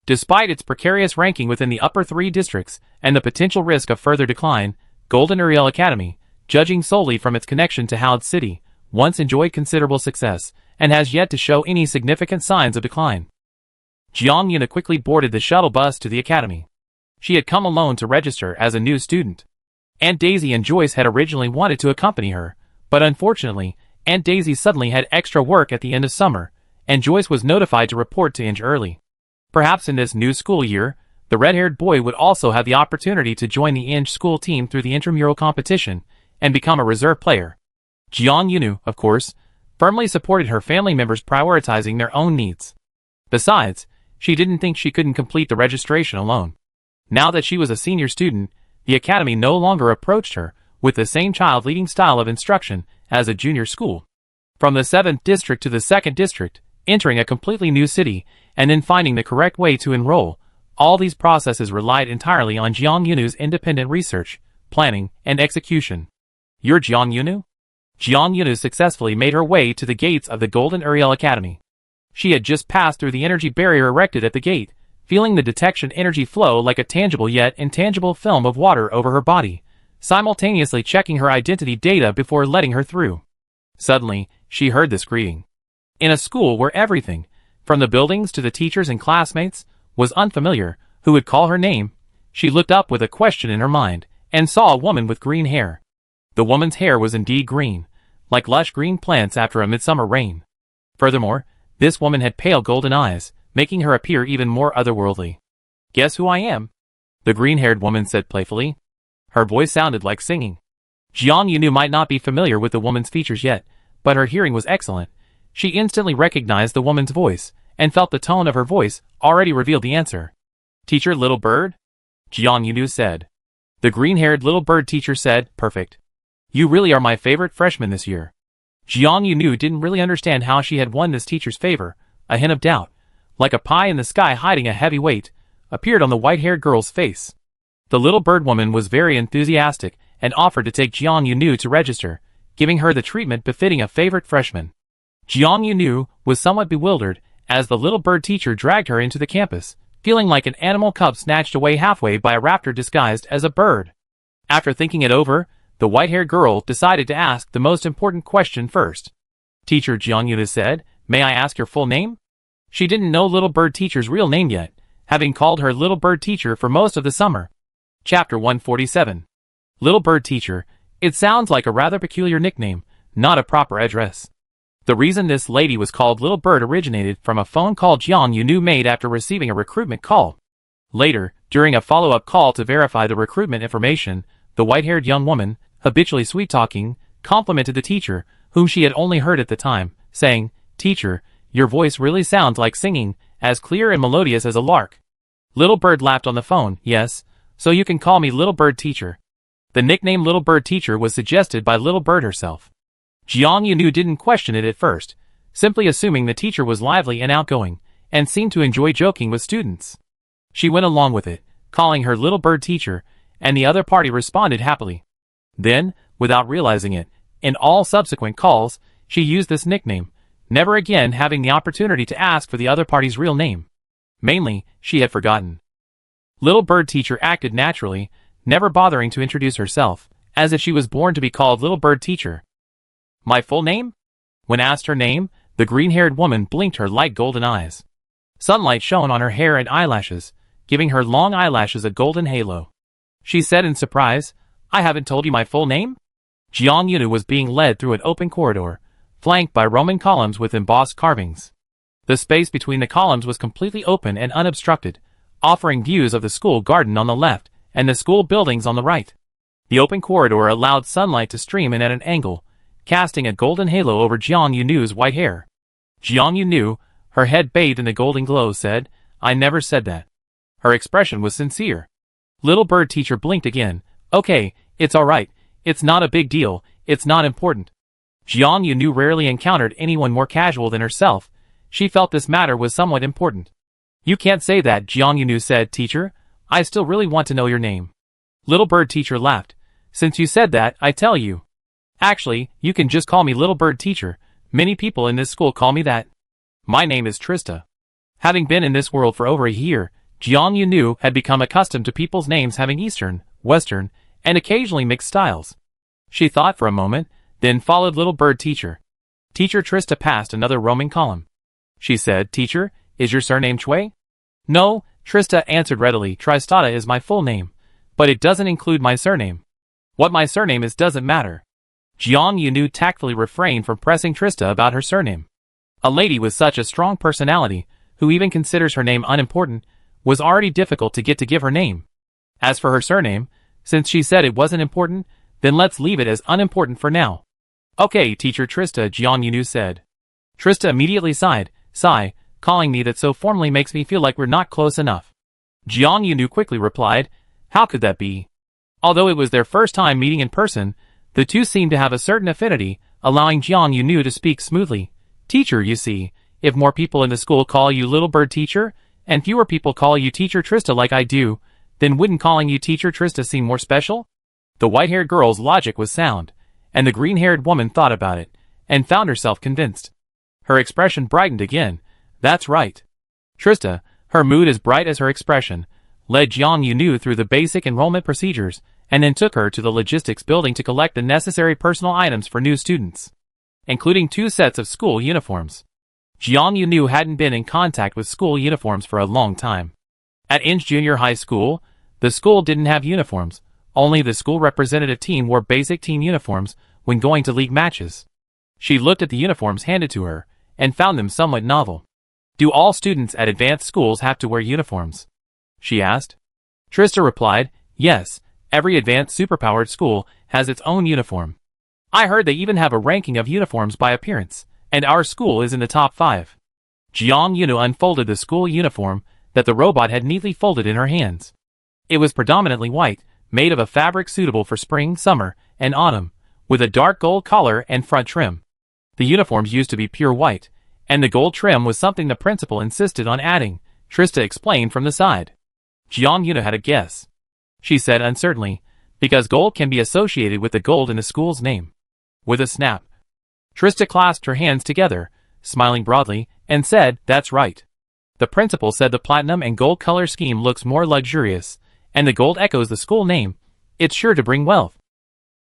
Despite its precarious ranking within the upper 3 districts and the potential risk of further decline, Golden Ariel Academy, judging solely from its connection to Howd City, once enjoyed considerable success and has yet to show any significant signs of decline. Jiang Yunu quickly boarded the shuttle bus to the academy. She had come alone to register as a new student. Aunt Daisy and Joyce had originally wanted to accompany her, but unfortunately, Aunt Daisy suddenly had extra work at the end of summer, and Joyce was notified to report to Inge early. Perhaps in this new school year, the red-haired boy would also have the opportunity to join the Inge school team through the intramural competition and become a reserve player. Jiang Yunu, of course, firmly supported her family members prioritizing their own needs. Besides, she didn't think she couldn't complete the registration alone. Now that she was a senior student, the academy no longer approached her with the same child-leading style of instruction as a junior school. From the 7th district to the 2nd district, entering a completely new city, and then finding the correct way to enroll, all these processes relied entirely on Jiang Yunu's independent research, planning, and execution. "You're Jiang Yunu?" Jiang Yunu successfully made her way to the gates of the Golden Ariel Academy. She had just passed through the energy barrier erected at the gate, feeling the detection energy flow like a tangible yet intangible film of water over her body, simultaneously checking her identity data before letting her through. Suddenly, she heard this greeting. In a school where everything, from the buildings to the teachers and classmates, was unfamiliar, who would call her name, she looked up with a question in her mind, and saw a woman with green hair. The woman's hair was indeed green, like lush green plants after a midsummer rain. Furthermore, this woman had pale golden eyes, making her appear even more otherworldly. "Guess who I am?" the green-haired woman said playfully. Her voice sounded like singing. Jiang Yunu might not be familiar with the woman's features yet, but her hearing was excellent. She instantly recognized the woman's voice, and felt the tone of her voice already revealed the answer. "Teacher Little Bird?" Jiang Yunu said. The green-haired little bird teacher said, "Perfect. You really are my favorite freshman this year." Jiang Yunu didn't really understand how she had won this teacher's favor. A hint of doubt, like a pie in the sky hiding a heavy weight, appeared on the white-haired girl's face. The little bird woman was very enthusiastic and offered to take Jiang Yunu to register, giving her the treatment befitting a favorite freshman. Jiang Yunu was somewhat bewildered as the little bird teacher dragged her into the campus, feeling like an animal cub snatched away halfway by a raptor disguised as a bird. After thinking it over, the white-haired girl decided to ask the most important question first. "Teacher," Jiang Yunu said, "may I ask your full name?" She didn't know little bird teacher's real name yet, having called her little bird teacher for most of the summer. Chapter 147. Little bird teacher. It sounds like a rather peculiar nickname, not a proper address. The reason this lady was called Little Bird originated from a phone call Jiang Yunu made after receiving a recruitment call. Later, during a follow-up call to verify the recruitment information, the white-haired young woman, habitually sweet-talking, complimented the teacher, whom she had only heard at the time, saying, "Teacher, your voice really sounds like singing, as clear and melodious as a lark." Little Bird laughed on the phone. "Yes, so you can call me Little Bird Teacher." The nickname Little Bird Teacher was suggested by Little Bird herself. Jiang Yunu didn't question it at first, simply assuming the teacher was lively and outgoing, and seemed to enjoy joking with students. She went along with it, calling her Little Bird Teacher, and the other party responded happily. Then, without realizing it, in all subsequent calls, she used this nickname, never again having the opportunity to ask for the other party's real name. Mainly, she had forgotten. Little Bird Teacher acted naturally, never bothering to introduce herself, as if she was born to be called Little Bird Teacher. "My full name?" When asked her name, the green-haired woman blinked her light golden eyes. Sunlight shone on her hair and eyelashes, giving her long eyelashes a golden halo. She said in surprise, "I haven't told you my full name?" Jiang Yunu was being led through an open corridor, flanked by Roman columns with embossed carvings. The space between the columns was completely open and unobstructed, offering views of the school garden on the left and the school buildings on the right. The open corridor allowed sunlight to stream in at an angle, casting a golden halo over Jiang Yunu's white hair. Jiang Yunu, her head bathed in the golden glow, said, "I never said that." Her expression was sincere. Little Bird Teacher blinked again. "Okay, it's alright, it's not a big deal, it's not important." Jiang Yunu rarely encountered anyone more casual than herself. She felt this matter was somewhat important. "You can't say that," Jiang Yunu said. "Teacher, I still really want to know your name." Little Bird Teacher laughed. "Since you said that, I tell you. Actually, you can just call me Little Bird Teacher. Many people in this school call me that. My name is Trista." Having been in this world for over a year, Jiang Yunu had become accustomed to people's names having Eastern, Western, and occasionally mixed styles. She thought for a moment, then followed Little Bird Teacher. Teacher Trista passed another roaming column. She said, "Teacher, is your surname Chui?" "No," Trista answered readily. "Tristata is my full name, but it doesn't include my surname. What my surname is doesn't matter." Jiang Yunu tactfully refrained from pressing Trista about her surname. A lady with such a strong personality, who even considers her name unimportant, was already difficult to give her name. As for her surname, since she said it wasn't important, then let's leave it as unimportant for now. "Okay, Teacher Trista," Jiang Yunu said. Trista immediately sighed. "Sigh, calling me that so formally makes me feel like we're not close enough." Jiang Yunu quickly replied, "How could that be?" Although it was their first time meeting in person, the two seemed to have a certain affinity, allowing Jiang Yunu to speak smoothly. "Teacher, you see, if more people in the school call you Little Bird Teacher, and fewer people call you Teacher Trista like I do, then wouldn't calling you Teacher Trista seem more special?" The white-haired girl's logic was sound, and the green-haired woman thought about it, and found herself convinced. Her expression brightened again. "That's right." Trista, her mood as bright as her expression, led Jiang Yunu through the basic enrollment procedures, and then took her to the logistics building to collect the necessary personal items for new students, including 2 sets of school uniforms. Jiang Yunu hadn't been in contact with school uniforms for a long time. At Inge Junior High School, the school didn't have uniforms. Only the school representative team wore basic team uniforms when going to league matches. She looked at the uniforms handed to her, and found them somewhat novel. "Do all students at advanced schools have to wear uniforms?" she asked. Trista replied, "Yes, every advanced superpowered school has its own uniform. I heard they even have a ranking of uniforms by appearance, and our school is in the top 5. Jiang Yunu unfolded the school uniform that the robot had neatly folded in her hands. It was predominantly white, made of a fabric suitable for spring, summer, and autumn, with a dark gold collar and front trim. The uniforms used to be pure white, and the gold trim was something the principal insisted on adding, Trista explained from the side. Jiang Yunu had a guess. She said uncertainly, "Because gold can be associated with the gold in the school's name." With a snap, Trista clasped her hands together, smiling broadly, and said, "That's right." The principal said the platinum and gold color scheme looks more luxurious, and the gold echoes the school name. It's sure to bring wealth.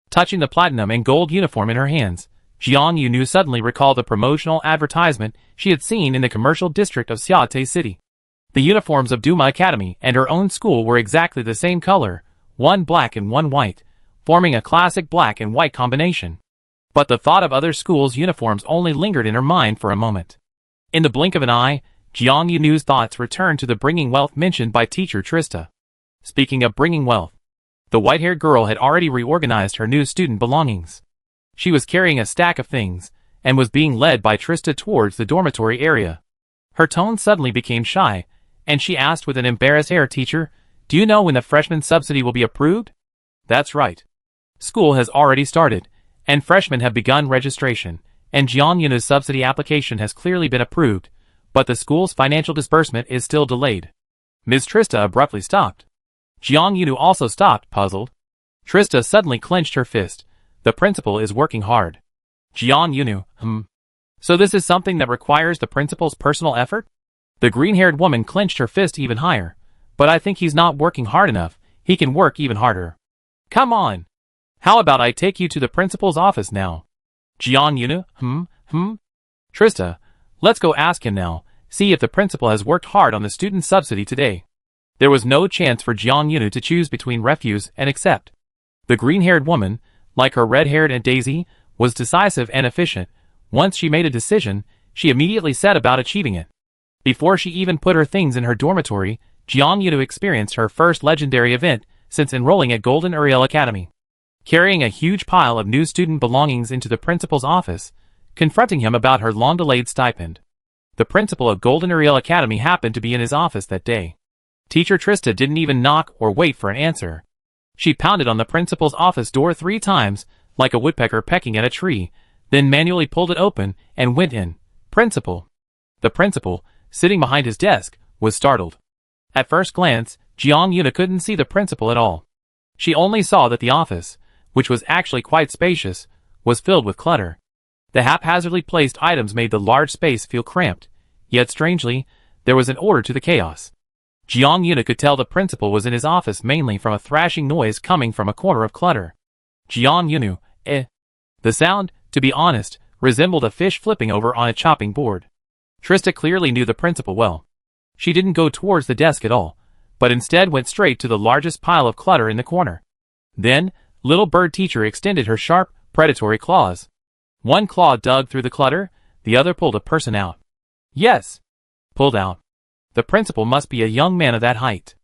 Touching the platinum and gold uniform in her hands, Jiang Yunu suddenly recalled the promotional advertisement she had seen in the commercial district of Xiate City. The uniforms of Duma Academy and her own school were exactly the same color, one black and one white, forming a classic black and white combination. But the thought of other schools' uniforms only lingered in her mind for a moment. In the blink of an eye, Jiang Yunu's thoughts returned to the bringing wealth mentioned by teacher Trista. Speaking of bringing wealth, the white-haired girl had already reorganized her new student belongings. She was carrying a stack of things, and was being led by Trista towards the dormitory area. Her tone suddenly became shy, and she asked with an embarrassed air, "Teacher, do you know when the freshman subsidy will be approved?" "That's right. School has already started, and freshmen have begun registration, and Jiang Yunu's subsidy application has clearly been approved, but the school's financial disbursement is still delayed." Ms. Trista abruptly stopped. Jiang Yunu also stopped, puzzled. Trista suddenly clenched her fist. "The principal is working hard." Jiang Yunu, So this is something that requires the principal's personal effort? The green-haired woman clenched her fist even higher. "But I think he's not working hard enough. He can work even harder." "Come on. How about I take you to the principal's office now?" Jiang Yunu, Trista, let's go ask him now, see if the principal has worked hard on the student subsidy today. There was no chance for Jiang Yunu to choose between refuse and accept. The green-haired woman, like her red-haired Aunt Daisy, was decisive and efficient. Once she made a decision, she immediately set about achieving it. Before she even put her things in her dormitory, Jiang Yunu experienced her first legendary event since enrolling at Golden Uriel Academy. Carrying a huge pile of new student belongings into the principal's office, confronting him about her long-delayed stipend. The principal of Golden Uriel Academy happened to be in his office that day. Teacher Trista didn't even knock or wait for an answer. She pounded on the principal's office door 3 times, like a woodpecker pecking at a tree, then manually pulled it open and went in. "Principal." The principal, sitting behind his desk, was startled. At first glance, Jiang Yuna couldn't see the principal at all. She only saw that the office, which was actually quite spacious, was filled with clutter. The haphazardly placed items made the large space feel cramped, yet strangely, there was an order to the chaos. Jiang Yuna could tell the principal was in his office mainly from a thrashing noise coming from a corner of clutter. Jiang Yunu, The sound, to be honest, resembled a fish flipping over on a chopping board. Trista clearly knew the principal well. She didn't go towards the desk at all, but instead went straight to the largest pile of clutter in the corner. Then, little bird teacher extended her sharp, predatory claws. One claw dug through the clutter, the other pulled a person out. Yes! Pulled out. The principal must be a young man of that height.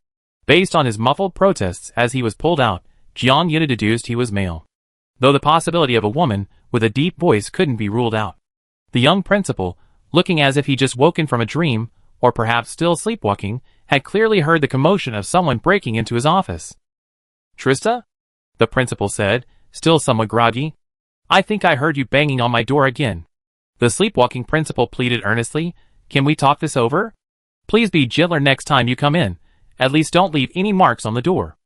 Based on his muffled protests as he was pulled out, Jiang Yuna deduced he was male. Though the possibility of a woman with a deep voice couldn't be ruled out. The young principal, looking as if he just woken from a dream, or perhaps still sleepwalking, had clearly heard the commotion of someone breaking into his office. "Trista?" the principal said, still somewhat groggy. "I think I heard you banging on my door again." The sleepwalking principal pleaded earnestly, "Can we talk this over? Please be gentler next time you come in. At least don't leave any marks on the door.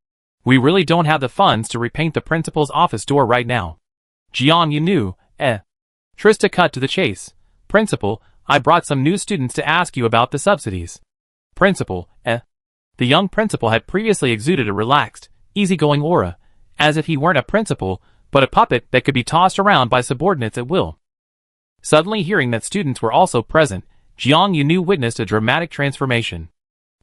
We really don't have the funds to repaint the principal's office door right now." Jiang Yunu, Trista cut to the chase. "Principal, I brought some new students to ask you about the subsidies." Principal, The young principal had previously exuded a relaxed, easygoing aura, as if he weren't a principal, but a puppet that could be tossed around by subordinates at will. Suddenly hearing that students were also present, Jiang Yunu witnessed a dramatic transformation.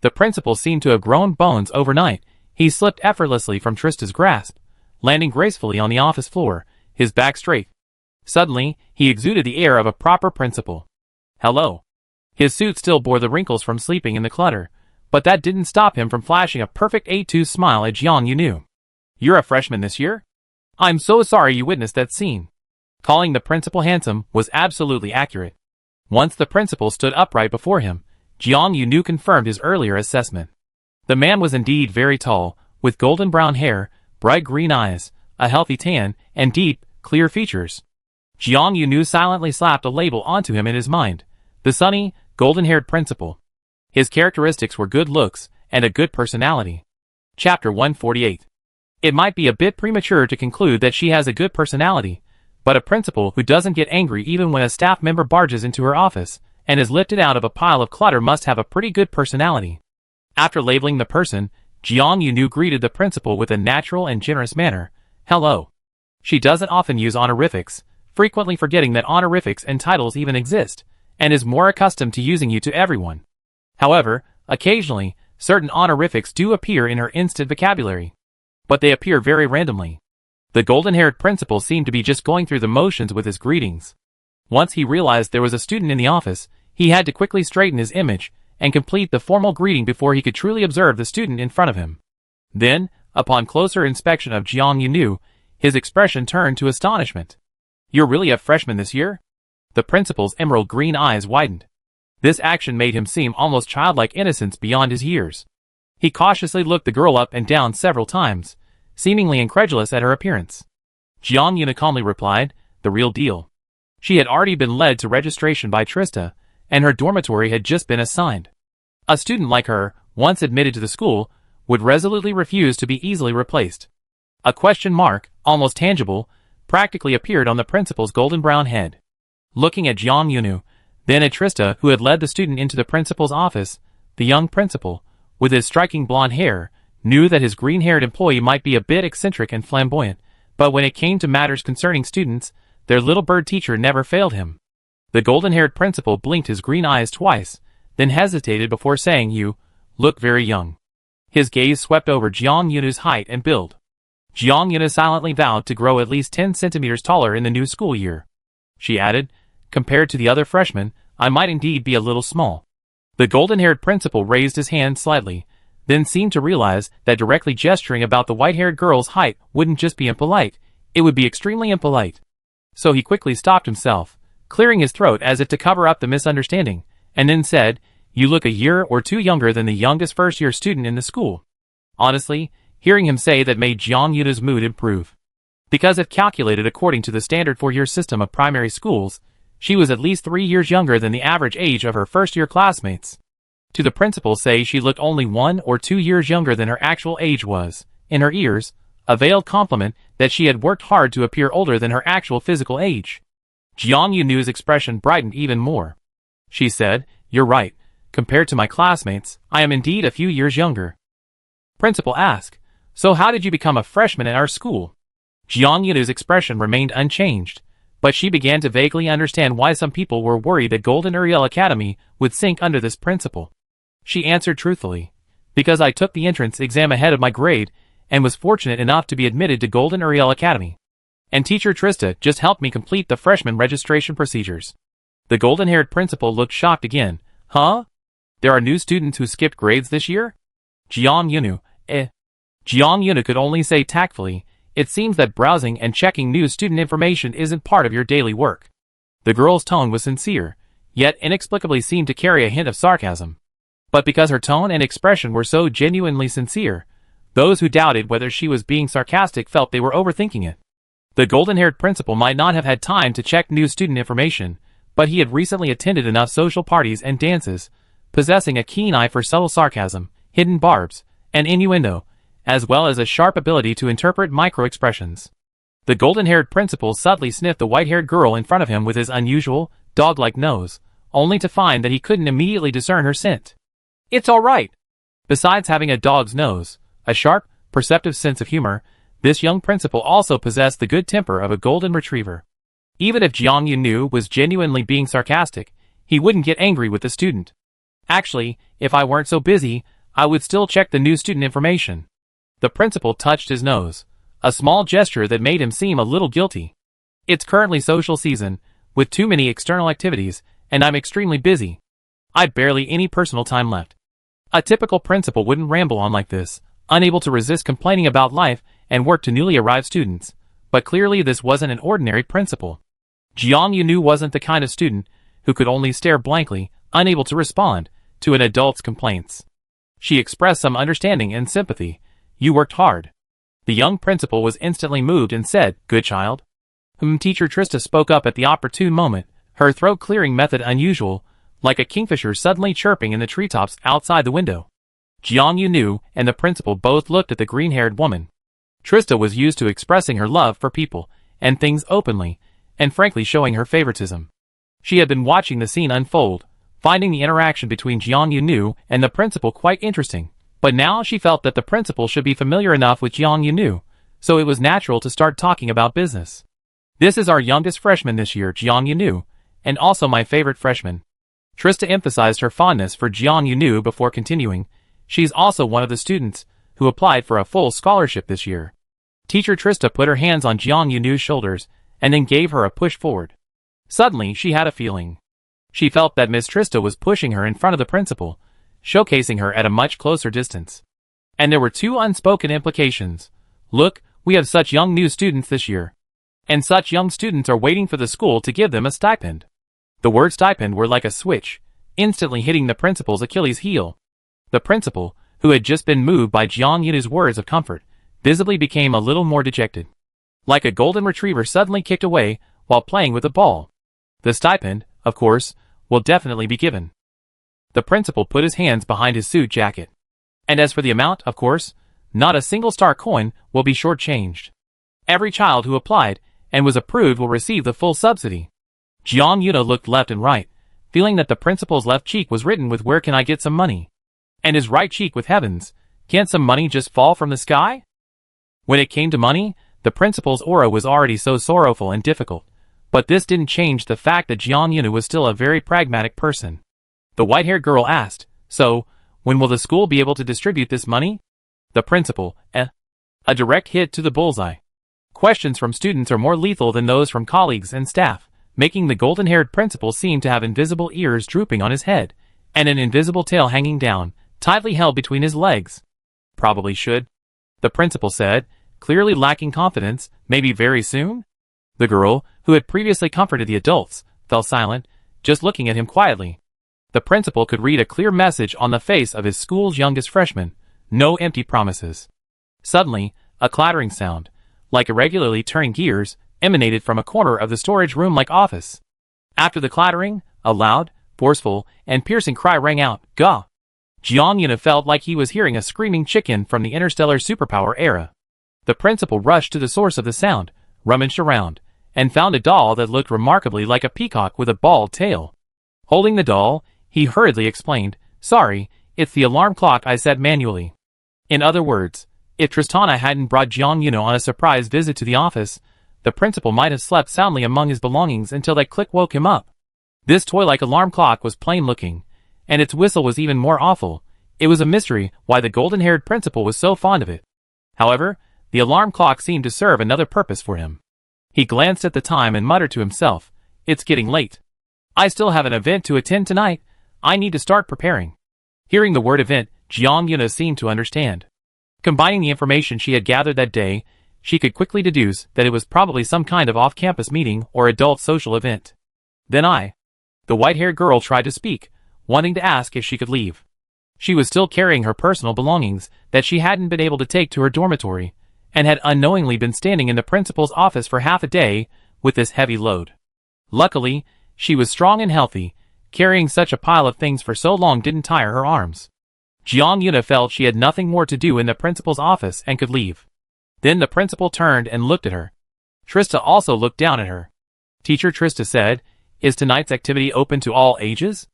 The principal seemed to have grown bones overnight. He slipped effortlessly from Trista's grasp, landing gracefully on the office floor, his back straight. Suddenly, he exuded the air of a proper principal. "Hello." His suit still bore the wrinkles from sleeping in the clutter, but that didn't stop him from flashing a perfect A2 smile at Jiang Yunu. "You're a freshman this year? I'm so sorry you witnessed that scene." Calling the principal handsome was absolutely accurate. Once the principal stood upright before him, Jiang Yunu confirmed his earlier assessment. The man was indeed very tall, with golden brown hair, bright green eyes, a healthy tan, and deep, clear features. Jiang Yunu silently slapped a label onto him in his mind: the sunny, golden-haired principal. His characteristics were good looks and a good personality. Chapter 148. It might be a bit premature to conclude that she has a good personality, but a principal who doesn't get angry even when a staff member barges into her office and is lifted out of a pile of clutter must have a pretty good personality. After labeling the person, Jiang Yunu greeted the principal with a natural and generous manner. "Hello." She doesn't often use honorifics, frequently forgetting that honorifics and titles even exist, and is more accustomed to using you to everyone. However, occasionally, certain honorifics do appear in her instant vocabulary. But they appear very randomly. The golden-haired principal seemed to be just going through the motions with his greetings. Once he realized there was a student in the office, he had to quickly straighten his image and complete the formal greeting before he could truly observe the student in front of him. Then, upon closer inspection of Jiang Yunu, his expression turned to astonishment. You're really a freshman this year? The principal's emerald green eyes widened. This action made him seem almost childlike innocence beyond his years. He cautiously looked the girl up and down several times, seemingly incredulous at her appearance. Jiang Yuna calmly replied, the real deal. She had already been led to registration by Trista, and her dormitory had just been assigned. A student like her, once admitted to the school, would resolutely refuse to be easily replaced. A question mark, almost tangible, practically appeared on the principal's golden brown head. Looking at Jiang Yunu, then at Trista, who had led the student into the principal's office, the young principal, with his striking blonde hair, knew that his green-haired employee might be a bit eccentric and flamboyant, but when it came to matters concerning students, their little bird teacher never failed him. The golden-haired principal blinked his green eyes twice, then hesitated before saying, "You look very young." His gaze swept over Jiang Yunu's height and build. Jiang Yuna silently vowed to grow at least 10 centimeters taller in the new school year. She added, "Compared to the other freshmen, I might indeed be a little small." The golden-haired principal raised his hand slightly, then seemed to realize that directly gesturing about the white-haired girl's height wouldn't just be impolite, it would be extremely impolite. So he quickly stopped himself, clearing his throat as if to cover up the misunderstanding, and then said, "You look a year or two younger than the youngest first-year student in the school." Honestly, hearing him say that made Jiang Yuna's mood improve. Because if calculated according to the standard four-year system of primary schools, she was at least 3 years younger than the average age of her first-year classmates. To the principal say she looked only 1 or 2 years younger than her actual age was, in her ears, a veiled compliment that she had worked hard to appear older than her actual physical age. Jiang Yunu's expression brightened even more. She said, "You're right. Compared to my classmates, I am indeed a few years younger." Principal asked, "So how did you become a freshman at our school?" Jiang Yunu's expression remained unchanged, but she began to vaguely understand why some people were worried that Golden Uriel Academy would sink under this principal. She answered truthfully, "Because I took the entrance exam ahead of my grade, and was fortunate enough to be admitted to Golden Uriel Academy. And teacher Trista just helped me complete the freshman registration procedures." The golden-haired principal looked shocked again. "Huh? There are new students who skipped grades this year?" Jiang Yunu, Jiang Yunu could only say tactfully, "It seems that browsing and checking new student information isn't part of your daily work." The girl's tone was sincere, yet inexplicably seemed to carry a hint of sarcasm. But because her tone and expression were so genuinely sincere, those who doubted whether she was being sarcastic felt they were overthinking it. The golden-haired principal might not have had time to check new student information, but he had recently attended enough social parties and dances, possessing a keen eye for subtle sarcasm, hidden barbs, and innuendo, as well as a sharp ability to interpret micro-expressions. The golden-haired principal subtly sniffed the white-haired girl in front of him with his unusual, dog-like nose, only to find that he couldn't immediately discern her scent. "It's all right." Besides having a dog's nose, a sharp, perceptive sense of humor, this young principal also possessed the good temper of a golden retriever. Even if Jiang Yunu was genuinely being sarcastic, he wouldn't get angry with the student. "Actually, if I weren't so busy, I would still check the new student information." The principal touched his nose, a small gesture that made him seem a little guilty. "It's currently social season, with too many external activities, and I'm extremely busy. I've barely any personal time left." A typical principal wouldn't ramble on like this, unable to resist complaining about life and work to newly arrived students, but clearly this wasn't an ordinary principal. Jiang Yunu wasn't the kind of student who could only stare blankly, unable to respond to an adult's complaints. She expressed some understanding and sympathy. "You worked hard." The young principal was instantly moved and said, "Good child." Teacher Trista spoke up at the opportune moment, her throat-clearing method unusual, like a kingfisher suddenly chirping in the treetops outside the window. Jiang Yunu and the principal both looked at the green-haired woman. Trista was used to expressing her love for people and things openly, and frankly showing her favoritism. She had been watching the scene unfold, finding the interaction between Jiang Yunu and the principal quite interesting, but now she felt that the principal should be familiar enough with Jiang Yunu, so it was natural to start talking about business. "This is our youngest freshman this year, Jiang Yunu, and also my favorite freshman." Trista emphasized her fondness for Jiang Yunu before continuing. "She's also one of the students who applied for a full scholarship this year." Teacher Trista put her hands on Jiang Yunu's shoulders and then gave her a push forward. Suddenly she had a feeling. She felt that Miss Trista was pushing her in front of the principal, showcasing her at a much closer distance. And there were two unspoken implications. "Look, we have such young new students this year." And such young students are waiting for the school to give them a stipend. The word stipend were like a switch, instantly hitting the principal's Achilles heel. The principal, who had just been moved by Jiang Yunu's words of comfort, visibly became a little more dejected. Like a golden retriever suddenly kicked away while playing with a ball. The stipend, of course, will definitely be given. The principal put his hands behind his suit jacket. And as for the amount, of course, not a single star coin will be shortchanged. Every child who applied and was approved will receive the full subsidy. Jiang Yuna looked left and right, feeling that the principal's left cheek was written with "Where can I get some money?" and his right cheek with "Heavens, can't some money just fall from the sky?" When it came to money, the principal's aura was already so sorrowful and difficult, but this didn't change the fact that Jiang Yuna was still a very pragmatic person. The white-haired girl asked, "So, when will the school be able to distribute this money?" The principal, a direct hit to the bullseye. Questions from students are more lethal than those from colleagues and staff, making the golden-haired principal seem to have invisible ears drooping on his head, and an invisible tail hanging down, tightly held between his legs. "Probably should," the principal said, clearly lacking confidence. "Maybe very soon?" The girl, who had previously comforted the adults, fell silent, just looking at him quietly. The principal could read a clear message on the face of his school's youngest freshman: no empty promises. Suddenly, a clattering sound, like irregularly turning gears, emanated from a corner of the storage room-like office. After the clattering, a loud, forceful, and piercing cry rang out, "Gah!" Jiang Yuna felt like he was hearing a screaming chicken from the interstellar superpower era. The principal rushed to the source of the sound, rummaged around, and found a doll that looked remarkably like a peacock with a bald tail. Holding the doll, he hurriedly explained, "Sorry, it's the alarm clock I set manually." In other words, if Tristana hadn't brought Jiang Yuna on a surprise visit to the office, the principal might have slept soundly among his belongings until that click woke him up. This toy-like alarm clock was plain-looking, and its whistle was even more awful. It was a mystery why the golden-haired principal was so fond of it. However, the alarm clock seemed to serve another purpose for him. He glanced at the time and muttered to himself, "It's getting late. I still have an event to attend tonight. I need to start preparing." Hearing the word event, Jiang Yuna seemed to understand. Combining the information she had gathered that day, she could quickly deduce that it was probably some kind of off-campus meeting or adult social event. The white-haired girl tried to speak, wanting to ask if she could leave. She was still carrying her personal belongings that she hadn't been able to take to her dormitory, and had unknowingly been standing in the principal's office for half a day with this heavy load. Luckily, she was strong and healthy. Carrying such a pile of things for so long didn't tire her arms. Jiang Yuna felt she had nothing more to do in the principal's office and could leave. Then the principal turned and looked at her. Trista also looked down at her. "Teacher," Trista said, "is tonight's activity open to all ages?"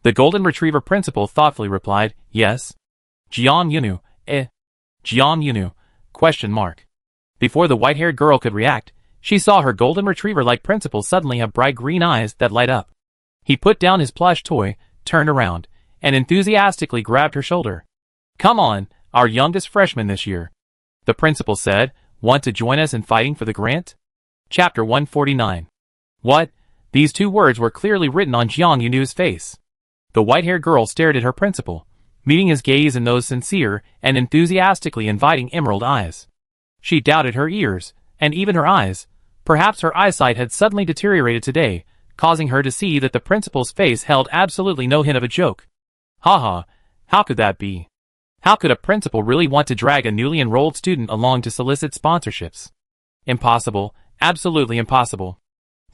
The golden retriever principal thoughtfully replied, "Yes." Jiang Yunu, Jiang Yunu, ? Before the white-haired girl could react, she saw her golden retriever-like principal suddenly have bright green eyes that light up. He put down his plush toy, turned around, and enthusiastically grabbed her shoulder. "Come on, our youngest freshman this year," the principal said. "Want to join us in fighting for the grant?" Chapter 149. What? These two words were clearly written on Jiang Yunu's face. The white-haired girl stared at her principal, meeting his gaze in those sincere and enthusiastically inviting emerald eyes. She doubted her ears, and even her eyes. Perhaps her eyesight had suddenly deteriorated today, causing her to see that the principal's face held absolutely no hint of a joke. Haha, how could that be? How could a principal really want to drag a newly enrolled student along to solicit sponsorships? Impossible, absolutely impossible.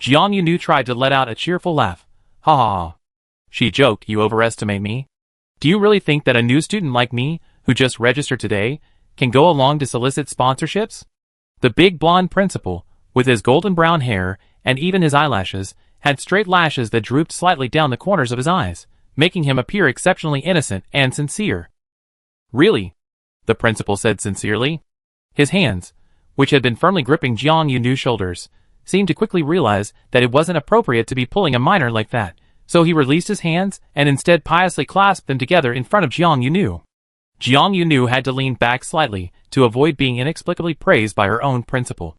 Jiang Yunu tried to let out a cheerful laugh. Ha ha ha. She joked, "You overestimate me. Do you really think that a new student like me, who just registered today, can go along to solicit sponsorships?" The big blonde principal, with his golden brown hair and even his eyelashes, had straight lashes that drooped slightly down the corners of his eyes, making him appear exceptionally innocent and sincere. "Really?" the principal said sincerely. His hands, which had been firmly gripping Jiang Yunu's shoulders, seemed to quickly realize that it wasn't appropriate to be pulling a minor like that, so he released his hands and instead piously clasped them together in front of Jiang Yunu. Jiang Yunu had to lean back slightly to avoid being inexplicably praised by her own principal.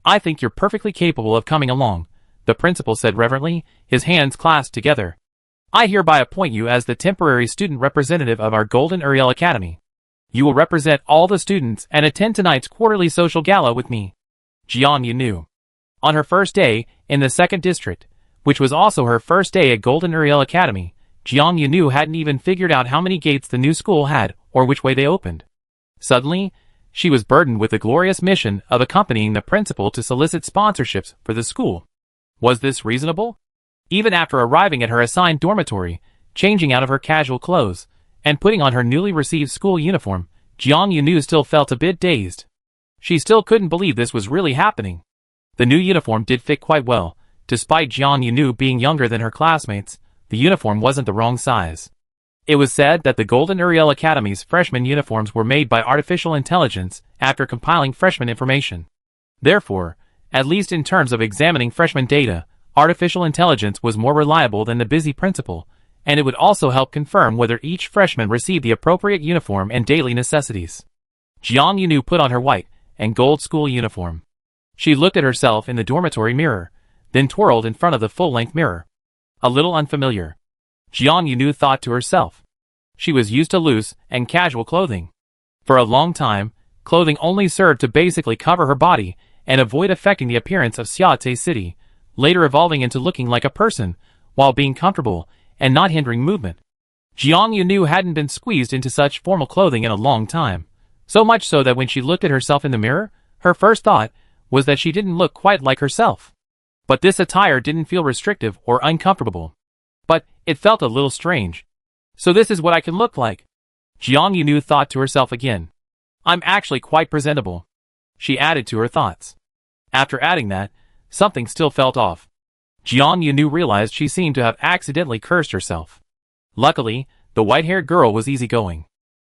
"I think you're perfectly capable of coming along," the principal said reverently, his hands clasped together. "I hereby appoint you as the temporary student representative of our Golden Uriel Academy. You will represent all the students and attend tonight's quarterly social gala with me." Jiang Yunu. On her first day in the 2nd District, which was also her first day at Golden Uriel Academy, Jiang Yunu hadn't even figured out how many gates the new school had or which way they opened. Suddenly, she was burdened with the glorious mission of accompanying the principal to solicit sponsorships for the school. Was this reasonable? Even after arriving at her assigned dormitory, changing out of her casual clothes, and putting on her newly received school uniform, Jiang Yunu still felt a bit dazed. She still couldn't believe this was really happening. The new uniform did fit quite well. Despite Jiang Yunu being younger than her classmates, the uniform wasn't the wrong size. It was said that the Golden Uriel Academy's freshman uniforms were made by artificial intelligence after compiling freshman information. Therefore, at least in terms of examining freshman data, artificial intelligence was more reliable than the busy principal, and it would also help confirm whether each freshman received the appropriate uniform and daily necessities. Jiang Yunu put on her white and gold school uniform. She looked at herself in the dormitory mirror, then twirled in front of the full-length mirror. A little unfamiliar. Jiang Yunu thought to herself. She was used to loose and casual clothing. For a long time, clothing only served to basically cover her body and avoid affecting the appearance of Xiate City, later evolving into looking like a person, while being comfortable and not hindering movement. Jiang Yunu hadn't been squeezed into such formal clothing in a long time, so much so that when she looked at herself in the mirror, her first thought was that she didn't look quite like herself. But this attire didn't feel restrictive or uncomfortable. But it felt a little strange. So this is what I can look like. Jiang Yunu thought to herself again. I'm actually quite presentable. She added to her thoughts. After adding that, something still felt off. Jiang Yunu realized she seemed to have accidentally cursed herself. Luckily, the white-haired girl was easygoing.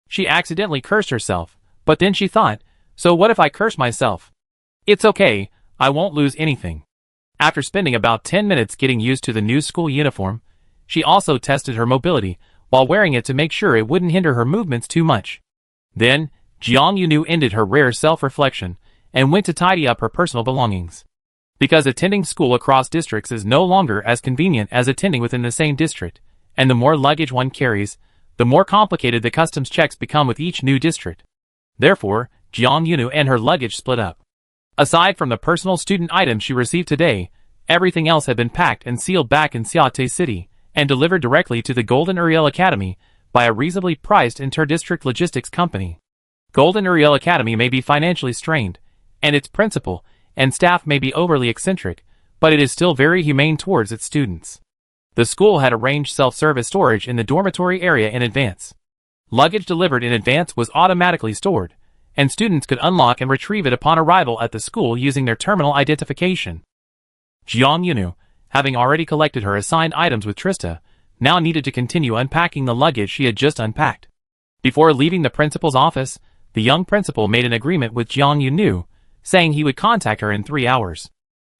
She accidentally cursed herself, but then she thought, so what if I curse myself? It's okay, I won't lose anything. After spending about 10 minutes getting used to the new school uniform, she also tested her mobility while wearing it to make sure it wouldn't hinder her movements too much. Then, Jiang Yunu ended her rare self-reflection and went to tidy up her personal belongings. Because attending school across districts is no longer as convenient as attending within the same district, and the more luggage one carries, the more complicated the customs checks become with each new district. Therefore, Jiang Yunu and her luggage split up. Aside from the personal student items she received today, everything else had been packed and sealed back in Xiate City and delivered directly to the Golden Uriel Academy by a reasonably priced inter-district logistics company. Golden Uriel Academy may be financially strained, and its principal and staff may be overly eccentric, but it is still very humane towards its students. The school had arranged self-service storage in the dormitory area in advance. Luggage delivered in advance was automatically stored, and students could unlock and retrieve it upon arrival at the school using their terminal identification. Jiang Yunu, having already collected her assigned items with Trista, now needed to continue unpacking the luggage she had just unpacked. Before leaving the principal's office, the young principal made an agreement with Jiang Yunu, saying he would contact her in 3 hours.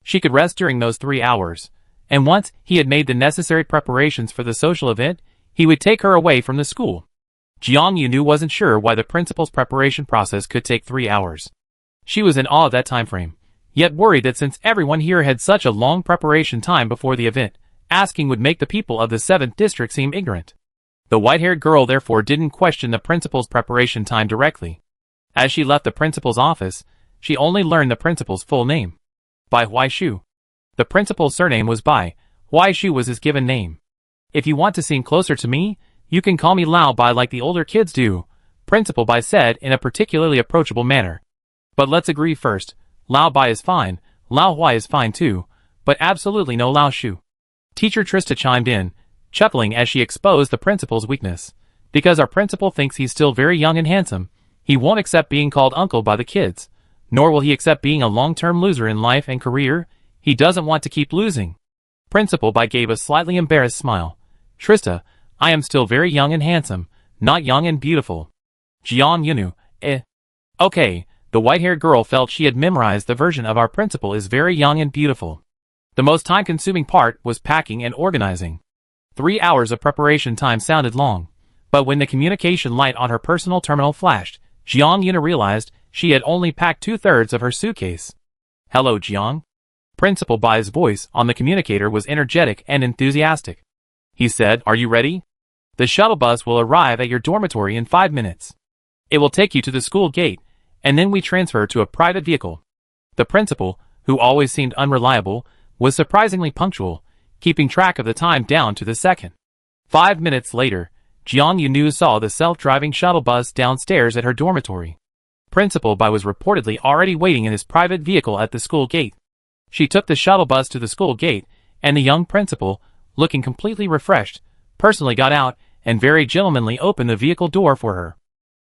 She could rest during those 3 hours, and once he had made the necessary preparations for the social event, he would take her away from the school. Jiang Yunu wasn't sure why the principal's preparation process could take 3 hours. She was in awe of that time frame, yet worried that since everyone here had such a long preparation time before the event, asking would make the people of the 7th district seem ignorant. The white-haired girl therefore didn't question the principal's preparation time directly. As she left the principal's office, she only learned the principal's full name. Bai Huaishu. The principal's surname was Bai. Huaishu was his given name. If you want to seem closer to me, you can call me Lao Bai like the older kids do, Principal Bai said in a particularly approachable manner. But let's agree first, Lao Bai is fine, Lao Huai is fine too, but absolutely no Lao Shu. Teacher Trista chimed in, chuckling as she exposed the principal's weakness. Because our principal thinks he's still very young and handsome, he won't accept being called uncle by the kids, nor will he accept being a long-term loser in life and career. He doesn't want to keep losing. Principal Bai gave a slightly embarrassed smile. Trista, I am still very young and handsome, not young and beautiful. Jiang Yunu, Okay, the white-haired girl felt she had memorized the version of our principal is very young and beautiful. The most time-consuming part was packing and organizing. 3 hours of preparation time sounded long, but when the communication light on her personal terminal flashed, Jiang Yunu realized she had only packed 2/3 of her suitcase. Hello, Jiang. Principal Bai's voice on the communicator was energetic and enthusiastic. He said, are you ready? The shuttle bus will arrive at your dormitory in 5 minutes. It will take you to the school gate, and then we transfer to a private vehicle. The principal, who always seemed unreliable, was surprisingly punctual, keeping track of the time down to the second. 5 minutes later, Jiang Yunu saw the self-driving shuttle bus downstairs at her dormitory. Principal Bai was reportedly already waiting in his private vehicle at the school gate. She took the shuttle bus to the school gate, and the young principal, looking completely refreshed, personally got out and very gentlemanly opened the vehicle door for her.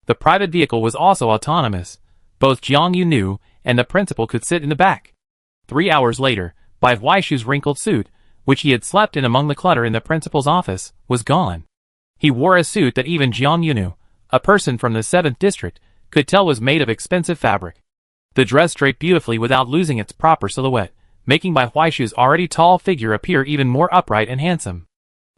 The private vehicle was also autonomous. Both Jiang Yunu and the principal could sit in the back. 3 hours later, Bai Huaishu's wrinkled suit, which he had slept in among the clutter in the principal's office, was gone. He wore a suit that even Jiang Yunu, a person from the 7th district, could tell was made of expensive fabric. The dress draped beautifully without losing its proper silhouette, making Bai Huaishu's already tall figure appear even more upright and handsome.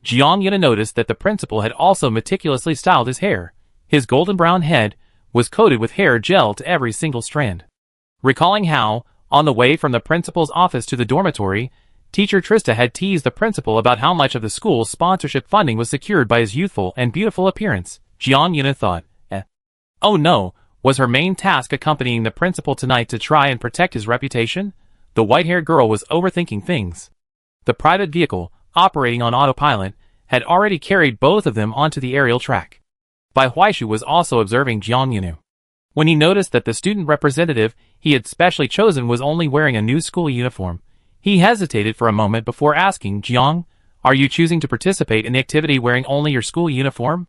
Jiang Yunu noticed that the principal had also meticulously styled his hair. His golden brown head was coated with hair gel to every single strand. Recalling how, on the way from the principal's office to the dormitory, teacher Trista had teased the principal about how much of the school's sponsorship funding was secured by his youthful and beautiful appearance, Jiang Yunu thought, oh no, was her main task accompanying the principal tonight to try and protect his reputation? The white-haired girl was overthinking things. The private vehicle, operating on autopilot, had already carried both of them onto the aerial track. Bai Huaishu was also observing Jiang Yunu. When he noticed that the student representative he had specially chosen was only wearing a new school uniform, he hesitated for a moment before asking, Jiang, are you choosing to participate in the activity wearing only your school uniform?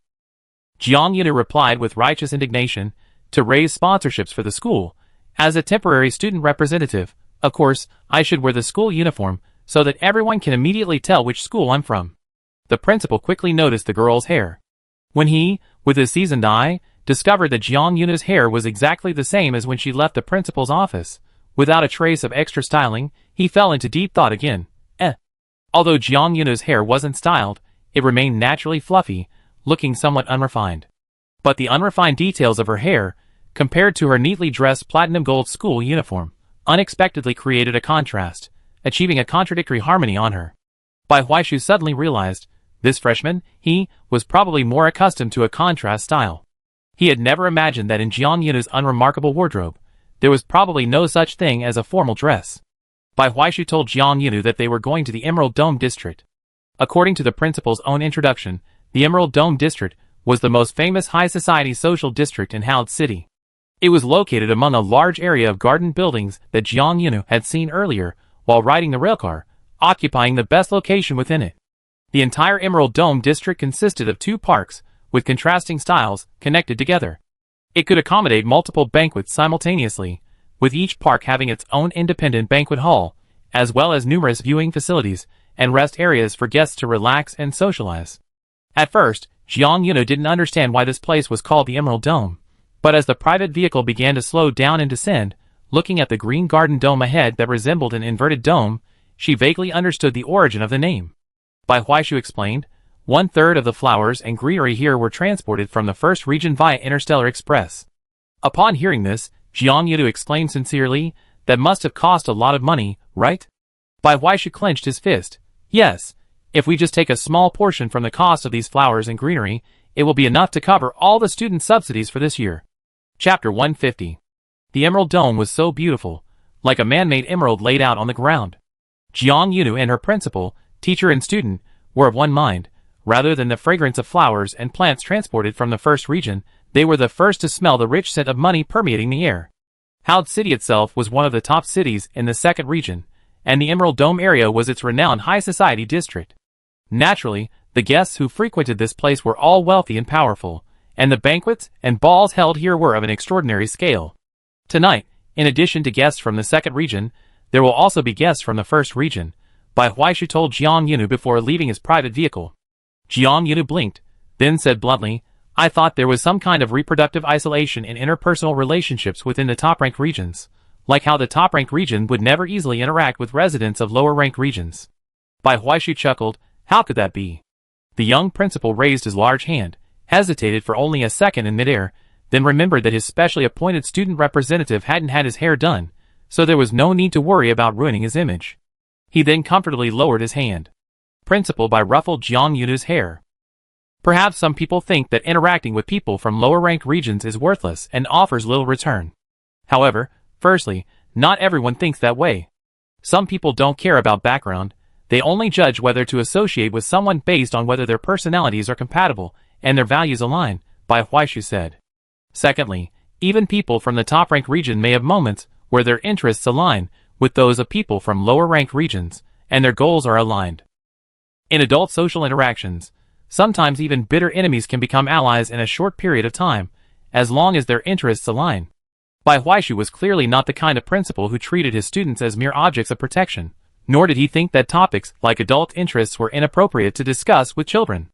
Jiang Yunu replied with righteous indignation, to raise sponsorships for the school. As a temporary student representative, of course, I should wear the school uniform, so that everyone can immediately tell which school I'm from. The principal quickly noticed the girl's hair. When he, with his seasoned eye, discovered that Jiang Yunu's hair was exactly the same as when she left the principal's office, without a trace of extra styling, he fell into deep thought again. Although Jiang Yunu's hair wasn't styled, it remained naturally fluffy, looking somewhat unrefined. But the unrefined details of her hair, compared to her neatly dressed platinum gold school uniform, unexpectedly created a contrast, achieving a contradictory harmony on her. Bai Huaishu suddenly realized, this freshman, he, was probably more accustomed to a contrast style. He had never imagined that in Jiang Yunu's unremarkable wardrobe, there was probably no such thing as a formal dress. Bai Huaishu told Jiang Yunu that they were going to the Emerald Dome district. According to the principal's own introduction, the Emerald Dome district was the most famous high society social district in Haoud City. It was located among a large area of garden buildings that Jiang Yunu had seen earlier while riding the railcar, occupying the best location within it. The entire Emerald Dome district consisted of 2 parks, with contrasting styles, connected together. It could accommodate multiple banquets simultaneously, with each park having its own independent banquet hall, as well as numerous viewing facilities and rest areas for guests to relax and socialize. At first, Jiang Yunu didn't understand why this place was called the Emerald Dome, but as the private vehicle began to slow down and descend, looking at the green garden dome ahead that resembled an inverted dome, she vaguely understood the origin of the name. Bai Huaishu explained, 1/3 of the flowers and greenery here were transported from the first region via Interstellar Express. Upon hearing this, Jiang Yunu exclaimed sincerely, that must have cost a lot of money, right? Bai Huaishu clenched his fist. Yes, if we just take a small portion from the cost of these flowers and greenery, it will be enough to cover all the student subsidies for this year. Chapter 150. The Emerald Dome was so beautiful, like a man-made emerald laid out on the ground. Jiang Yunu and her principal, teacher and student, were of one mind. Rather than the fragrance of flowers and plants transported from the first region, they were the first to smell the rich scent of money permeating the air. Haoud City itself was one of the top cities in the second region, and the Emerald Dome area was its renowned high society district. Naturally, the guests who frequented this place were all wealthy and powerful, and the banquets and balls held here were of an extraordinary scale. Tonight, in addition to guests from the second region, there will also be guests from the first region, Bai Huaishu told Jiang Yunu before leaving his private vehicle. Jiang Yunu blinked, then said bluntly, I thought there was some kind of reproductive isolation in interpersonal relationships within the top-ranked regions, like how the top-ranked region would never easily interact with residents of lower-ranked regions. Bai Huaishu chuckled, how could that be? The young principal raised his large hand, hesitated for only a second in midair, then remembered that his specially appointed student representative hadn't had his hair done, so there was no need to worry about ruining his image. He then comfortably lowered his hand. Principal Bai ruffled Jiang Yunu's hair. Perhaps some people think that interacting with people from lower-ranked regions is worthless and offers little return. However, firstly, not everyone thinks that way. Some people don't care about background, they only judge whether to associate with someone based on whether their personalities are compatible and their values align, Bai Huaishu said. Secondly, even people from the top-ranked region may have moments where their interests align with those of people from lower-ranked regions, and their goals are aligned. In adult social interactions, sometimes even bitter enemies can become allies in a short period of time, as long as their interests align. Bai Huaishu was clearly not the kind of principal who treated his students as mere objects of protection, nor did he think that topics like adult interests were inappropriate to discuss with children.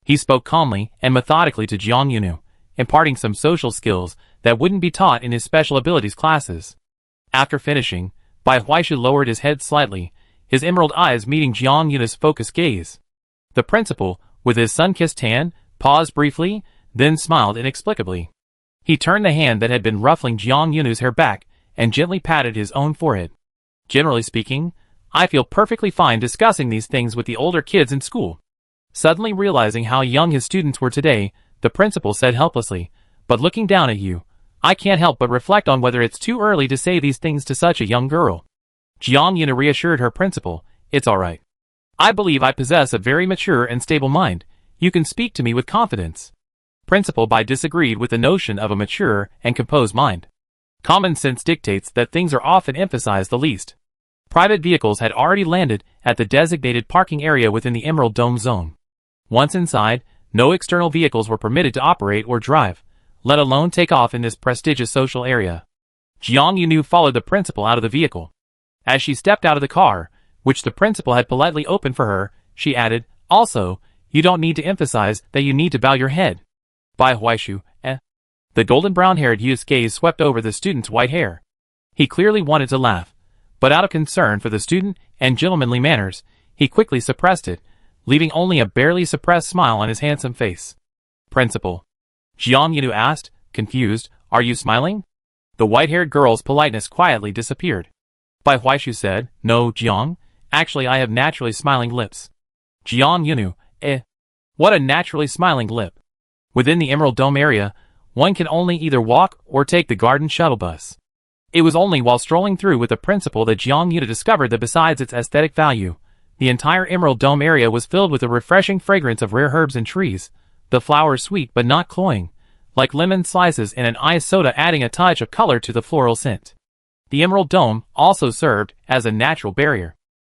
He spoke calmly and methodically to Jiang Yunu, imparting some social skills that wouldn't be taught in his special abilities classes. After finishing, Bai Huaishu lowered his head slightly, his emerald eyes meeting Jiang Yunu's focused gaze. The principal, with his sun-kissed hand, paused briefly, then smiled inexplicably. He turned the hand that had been ruffling Jiang Yunu's hair back and gently patted his own forehead. Generally speaking, I feel perfectly fine discussing these things with the older kids in school. Suddenly realizing how young his students were today, the principal said helplessly, but looking down at you, I can't help but reflect on whether it's too early to say these things to such a young girl. Jiang Yunu reassured her principal, it's alright. I believe I possess a very mature and stable mind. You can speak to me with confidence. Principal Bai disagreed with the notion of a mature and composed mind. Common sense dictates that things are often emphasized the least. Private vehicles had already landed at the designated parking area within the Emerald Dome zone. Once inside, no external vehicles were permitted to operate or drive, let alone take off in this prestigious social area. Jiang Yunu followed the principal out of the vehicle. As she stepped out of the car, which the principal had politely opened for her, she added, also, you don't need to emphasize that you need to bow your head. Bai Huaishu, The golden brown-haired youth's gaze swept over the student's white hair. He clearly wanted to laugh, but out of concern for the student and gentlemanly manners, he quickly suppressed it, leaving only a barely suppressed smile on his handsome face. Principal. Jiang Yunu asked, confused, are you smiling? The white-haired girl's politeness quietly disappeared. Bai Huaishu said, no, Jiang, actually I have naturally smiling lips. Jiang Yunu, What a naturally smiling lip. Within the Emerald Dome area, one can only either walk or take the garden shuttle bus. It was only while strolling through with the principal that Jiang Yunu discovered that besides its aesthetic value, the entire Emerald Dome area was filled with a refreshing fragrance of rare herbs and trees, the flowers sweet but not cloying, like lemon slices in an iced soda adding a touch of color to the floral scent. The Emerald Dome also served as a natural barrier.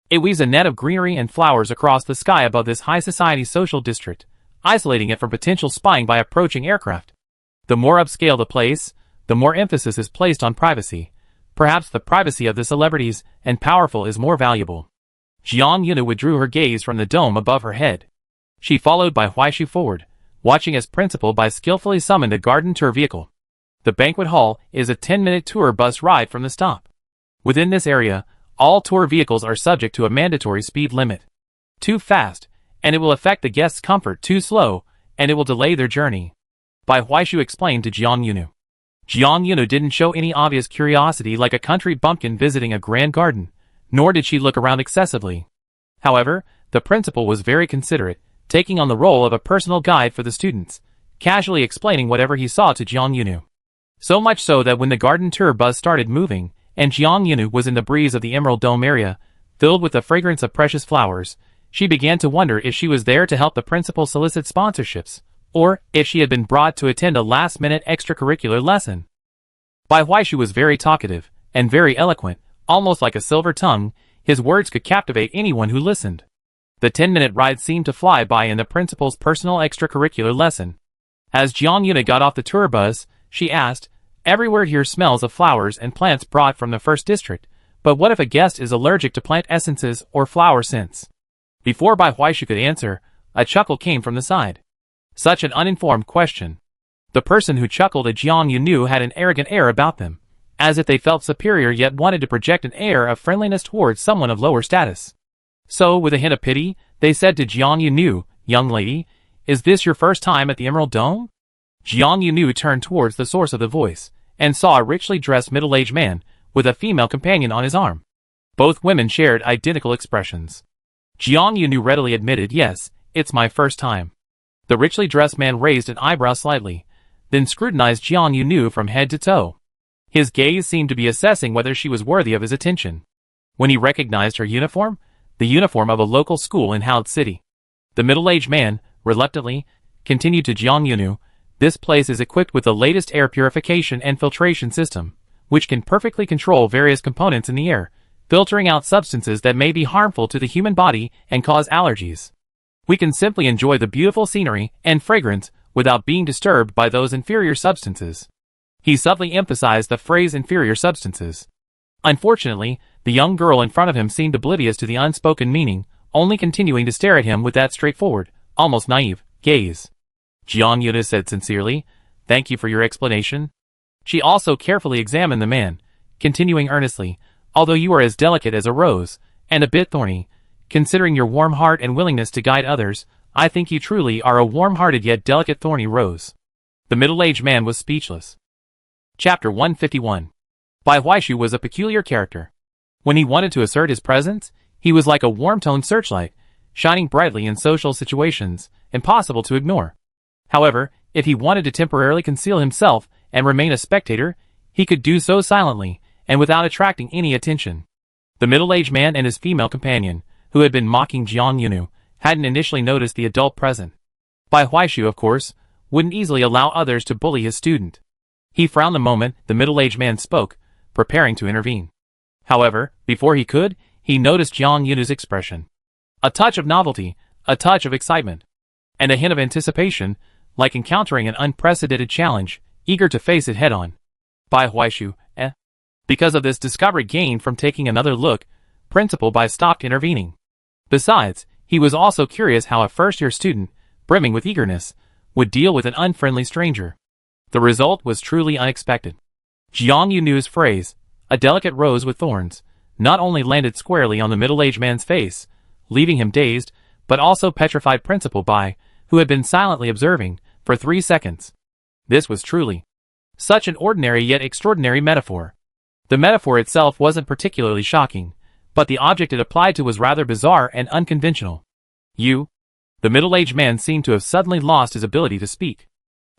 It weaves a net of greenery and flowers across the sky above this high society social district, isolating it from potential spying by approaching aircraft. The more upscale the place, the more emphasis is placed on privacy. Perhaps the privacy of the celebrities and powerful is more valuable. Jiang Yunu withdrew her gaze from the dome above her head. She followed Bai Huaishu forward, watching as principal Bai skillfully summoned a garden tour vehicle. The banquet hall is a 10-minute tour bus ride from the stop. Within this area, all tour vehicles are subject to a mandatory speed limit. Too fast, and it will affect the guests' comfort. Too slow, and it will delay their journey. Bai Huaishu explained to Jiang Yunu. Jiang Yunu didn't show any obvious curiosity like a country bumpkin visiting a grand garden, nor did she look around excessively. However, the principal was very considerate, taking on the role of a personal guide for the students, casually explaining whatever he saw to Jiang Yunu. So much so that when the garden tour bus started moving, and Jiang Yunu was in the breeze of the Emerald Dome area, filled with the fragrance of precious flowers, she began to wonder if she was there to help the principal solicit sponsorships, or if she had been brought to attend a last-minute extracurricular lesson. Bai Huaishu was very talkative, and very eloquent, almost like a silver tongue. His words could captivate anyone who listened. The 10-minute ride seemed to fly by in the principal's personal extracurricular lesson. As Jiang Yunu got off the tour bus, she asked, everywhere here smells of flowers and plants brought from the first district, but what if a guest is allergic to plant essences or flower scents? Before Bai Huaishu could answer, a chuckle came from the side. Such an uninformed question. The person who chuckled at Jiang Yunu had an arrogant air about them, as if they felt superior yet wanted to project an air of friendliness towards someone of lower status. So, with a hint of pity, they said to Jiang Yunu, young lady, is this your first time at the Emerald Dome? Jiang Yunu turned towards the source of the voice, and saw a richly dressed middle-aged man, with a female companion on his arm. Both women shared identical expressions. Jiang Yunu readily admitted, yes, it's my first time. The richly dressed man raised an eyebrow slightly, then scrutinized Jiang Yunu from head to toe. His gaze seemed to be assessing whether she was worthy of his attention. When he recognized her uniform, the uniform of a local school in Haud City, the middle-aged man, reluctantly, continued to Jiang Yunu, "This place is equipped with the latest air purification and filtration system, which can perfectly control various components in the air, filtering out substances that may be harmful to the human body and cause allergies. We can simply enjoy the beautiful scenery and fragrance without being disturbed by those inferior substances." He subtly emphasized the phrase inferior substances. Unfortunately, the young girl in front of him seemed oblivious to the unspoken meaning, only continuing to stare at him with that straightforward, almost naive, gaze. Jiang Yuna said sincerely, "Thank you for your explanation." She also carefully examined the man, continuing earnestly, "Although you are as delicate as a rose, and a bit thorny, considering your warm heart and willingness to guide others, I think you truly are a warm-hearted yet delicate thorny rose." The middle-aged man was speechless. Chapter 151. Bai Huaishu was a peculiar character. When he wanted to assert his presence, he was like a warm-toned searchlight, shining brightly in social situations, impossible to ignore. However, if he wanted to temporarily conceal himself and remain a spectator, he could do so silently, and without attracting any attention. The middle-aged man and his female companion, who had been mocking Jiang Yunu, hadn't initially noticed the adult present. Bai Huaishu, of course, wouldn't easily allow others to bully his student. He frowned the moment the middle-aged man spoke, preparing to intervene. However, before he could, he noticed Jiang Yunu's expression. A touch of novelty, a touch of excitement, and a hint of anticipation, like encountering an unprecedented challenge, eager to face it head-on. Bai Huaishu, Because of this discovery gained from taking another look, Principal Bai stopped intervening. Besides, he was also curious how a first-year student, brimming with eagerness, would deal with an unfriendly stranger. The result was truly unexpected. Jiang Yunu's phrase, "a delicate rose with thorns," not only landed squarely on the middle-aged man's face, leaving him dazed, but also petrified Principal Bai, who had been silently observing, for 3 seconds. This was truly such an ordinary yet extraordinary metaphor. The metaphor itself wasn't particularly shocking, but the object it applied to was rather bizarre and unconventional. "You?" The middle-aged man seemed to have suddenly lost his ability to speak.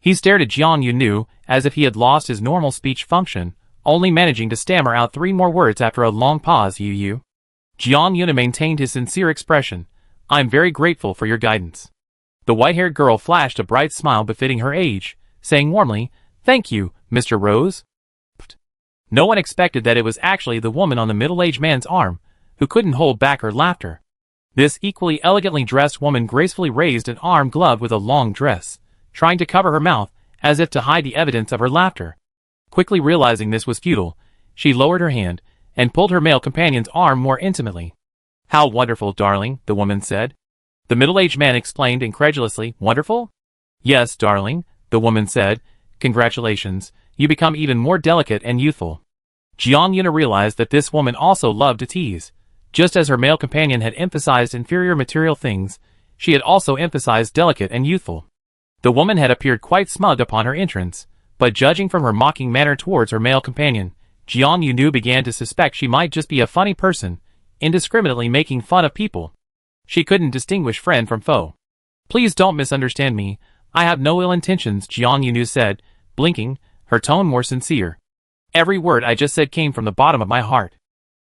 He stared at Jiang Yunu as if he had lost his normal speech function, only managing to stammer out 3 more words after a long pause. You. Jiang Yunu maintained his sincere expression. "I'm very grateful for your guidance." The white-haired girl flashed a bright smile befitting her age, saying warmly, "Thank you, Mr. Rose." No one expected that it was actually the woman on the middle-aged man's arm, who couldn't hold back her laughter. This equally elegantly dressed woman gracefully raised an arm gloved with a long dress, trying to cover her mouth, as if to hide the evidence of her laughter. Quickly realizing this was futile, she lowered her hand, and pulled her male companion's arm more intimately. "How wonderful, darling," the woman said. The middle-aged man explained incredulously, "Wonderful?" "Yes, darling," the woman said. "Congratulations, you become even more delicate and youthful." Jiang Yuna realized that this woman also loved to tease. Just as her male companion had emphasized inferior material things, she had also emphasized delicate and youthful. The woman had appeared quite smug upon her entrance, but judging from her mocking manner towards her male companion, Jiang Yunu began to suspect she might just be a funny person, indiscriminately making fun of people. She couldn't distinguish friend from foe. "Please don't misunderstand me, I have no ill intentions," Jiang Yunu said, blinking, her tone more sincere. "Every word I just said came from the bottom of my heart."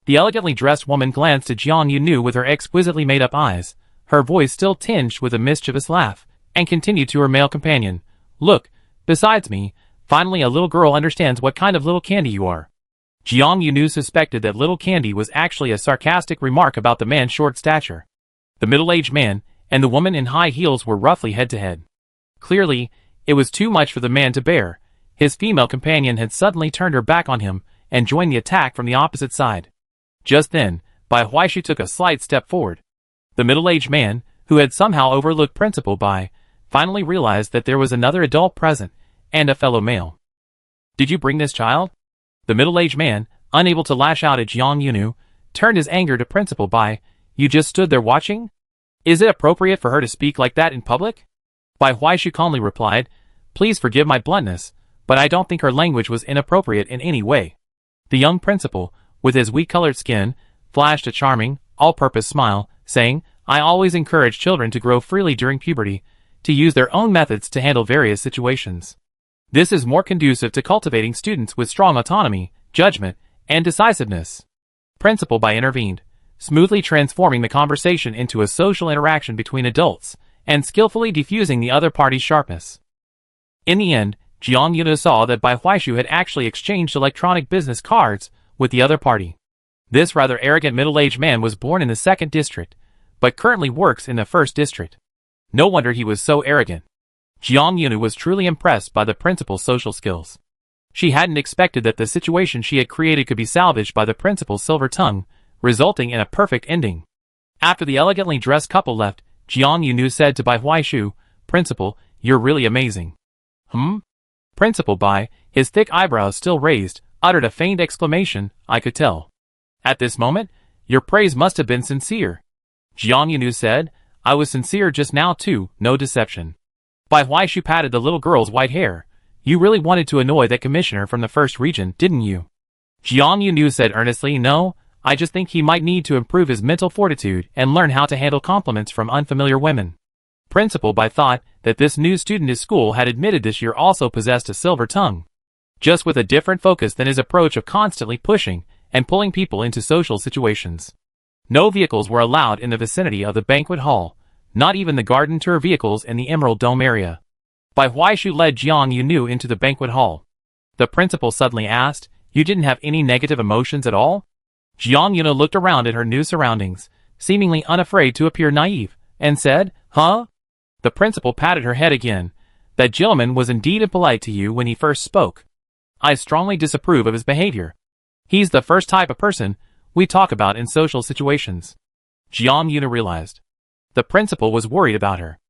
The elegantly dressed woman glanced at Jiang Yunu with her exquisitely made-up eyes, her voice still tinged with a mischievous laugh, and continued to her male companion, "Look, besides me, finally a little girl understands what kind of little candy you are." Jiang Yunu suspected that little candy was actually a sarcastic remark about the man's short stature. The middle-aged man and the woman in high heels were roughly head-to-head. Clearly, it was too much for the man to bear. His female companion had suddenly turned her back on him and joined the attack from the opposite side. Just then, Bai Huaishu took a slight step forward. The middle-aged man, who had somehow overlooked Principal Bai, finally realized that there was another adult present, and a fellow male. "Did you bring this child?" The middle-aged man, unable to lash out at Jiang Yunu, turned his anger to Principal Bai. "You just stood there watching? Is it appropriate for her to speak like that in public?" Bai Huaishu calmly replied, "Please forgive my bluntness, but I don't think her language was inappropriate in any way." The young principal, with his wheat-colored skin, flashed a charming, all-purpose smile, saying, "I always encourage children to grow freely during puberty, to use their own methods to handle various situations. This is more conducive to cultivating students with strong autonomy, judgment, and decisiveness." Principal Bai intervened, smoothly transforming the conversation into a social interaction between adults, and skillfully diffusing the other party's sharpness. In the end, Jiang Yuna saw that Bai Huaishu had actually exchanged electronic business cards with the other party. This rather arrogant middle-aged man was born in the 2nd district, but currently works in the 1st district. No wonder he was so arrogant. Jiang Yuna was truly impressed by the principal's social skills. She hadn't expected that the situation she had created could be salvaged by the principal's silver tongue, resulting in a perfect ending. After the elegantly dressed couple left, Jiang Yunu said to Bai Huaishu, "Principal, you're really amazing." Principal Bai, his thick eyebrows still raised, uttered a faint exclamation, "I could tell." At this moment, "Your praise must have been sincere." Jiang Yunu said, "I was sincere just now too, no deception." Bai Huaishu patted the little girl's white hair. "You really wanted to annoy that commissioner from the 1st region, didn't you?" Jiang Yunu said earnestly, "No, I just think he might need to improve his mental fortitude and learn how to handle compliments from unfamiliar women." Principal Bai thought that this new student his school had admitted this year also possessed a silver tongue, just with a different focus than his approach of constantly pushing and pulling people into social situations. No vehicles were allowed in the vicinity of the banquet hall, not even the garden tour vehicles in the Emerald Dome area. Bai Huaishu led Jiang Yunu into the banquet hall. The principal suddenly asked, "You didn't have any negative emotions at all?" Jiang Yunu looked around at her new surroundings, seemingly unafraid to appear naive, and said, "Huh?" The principal patted her head again. "That gentleman was indeed impolite to you when he first spoke. I strongly disapprove of his behavior. He's the first type of person we talk about in social situations." Jiang Yuna realized. The principal was worried about her.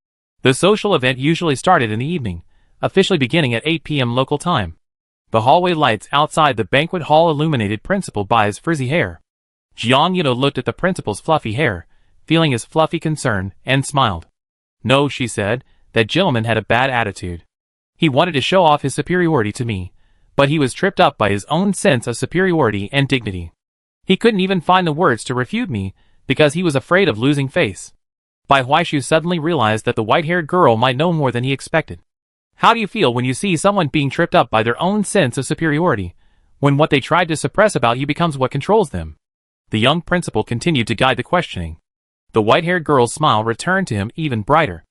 The social event usually started in the evening, officially beginning at 8 p.m. local time. The hallway lights outside the banquet hall illuminated Principal Bai's frizzy hair. Jiang Yuna looked at the principal's fluffy hair, feeling his fluffy concern, and smiled. "No," she said, "that gentleman had a bad attitude. He wanted to show off his superiority to me, but he was tripped up by his own sense of superiority and dignity. He couldn't even find the words to refute me because he was afraid of losing face." Bai Huaishu suddenly realized that the white-haired girl might know more than he expected. How do you feel when you see someone being tripped up by their own sense of superiority, when what they tried to suppress about you becomes what controls them? The young principal continued to guide the questioning. The white-haired girl's smile returned to him even brighter.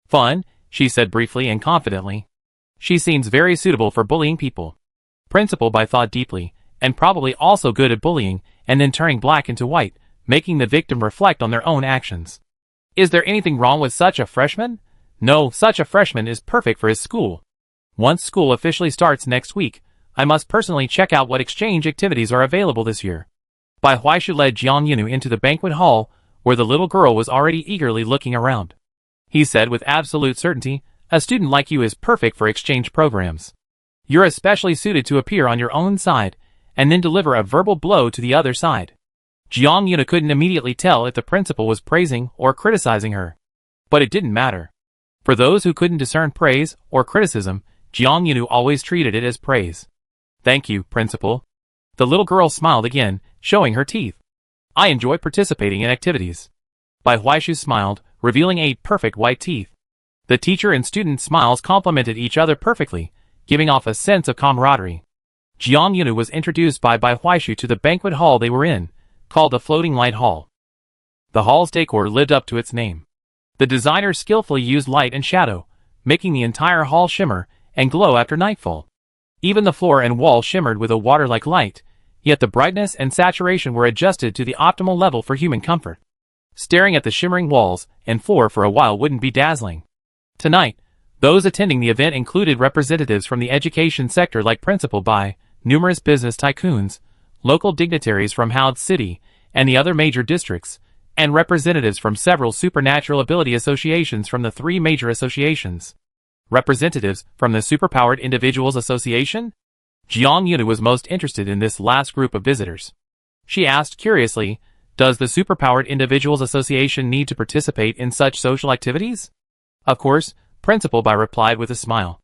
"Fun," she said briefly and confidently. "She seems very suitable for bullying people." Principal Bai thought deeply, and probably also good at bullying, and then turning black into white, making the victim reflect on their own actions. "Is there anything wrong with such a freshman?" "No, such a freshman is perfect for his school. Once school officially starts next week, I must personally check out what exchange activities are available this year." Bai Huaishu led Jiang Yunu into the banquet hall, where the little girl was already eagerly looking around. He said with absolute certainty, "A student like you is perfect for exchange programs. You're especially suited to appear on your own side, and then deliver a verbal blow to the other side." Jiang Yuna couldn't immediately tell if the principal was praising or criticizing her. But it didn't matter. For those who couldn't discern praise or criticism, Jiang Yunu always treated it as praise. "Thank you, principal." The little girl smiled again, showing her teeth. "I enjoy participating in activities." Bai Huaishu smiled, revealing 8 perfect white teeth. The teacher and student smiles complemented each other perfectly, giving off a sense of camaraderie. Jiang Yunu was introduced by Bai Huaishu to the banquet hall they were in, called the Floating Light Hall. The hall's decor lived up to its name. The designers skillfully used light and shadow, making the entire hall shimmer and glow after nightfall. Even the floor and wall shimmered with a water-like light, yet the brightness and saturation were adjusted to the optimal level for human comfort. Staring at the shimmering walls and floor for a while wouldn't be dazzling. Tonight, those attending the event included representatives from the education sector like Principal Bai, numerous business tycoons, local dignitaries from Howd City and the other major districts, and representatives from several supernatural ability associations from the 3 major associations. Representatives from the Superpowered Individuals Association? Jiang Yuna was most interested in this last group of visitors. She asked curiously, "Does the Superpowered Individuals Association need to participate in such social activities?" "Of course," Principal Bai replied with a smile.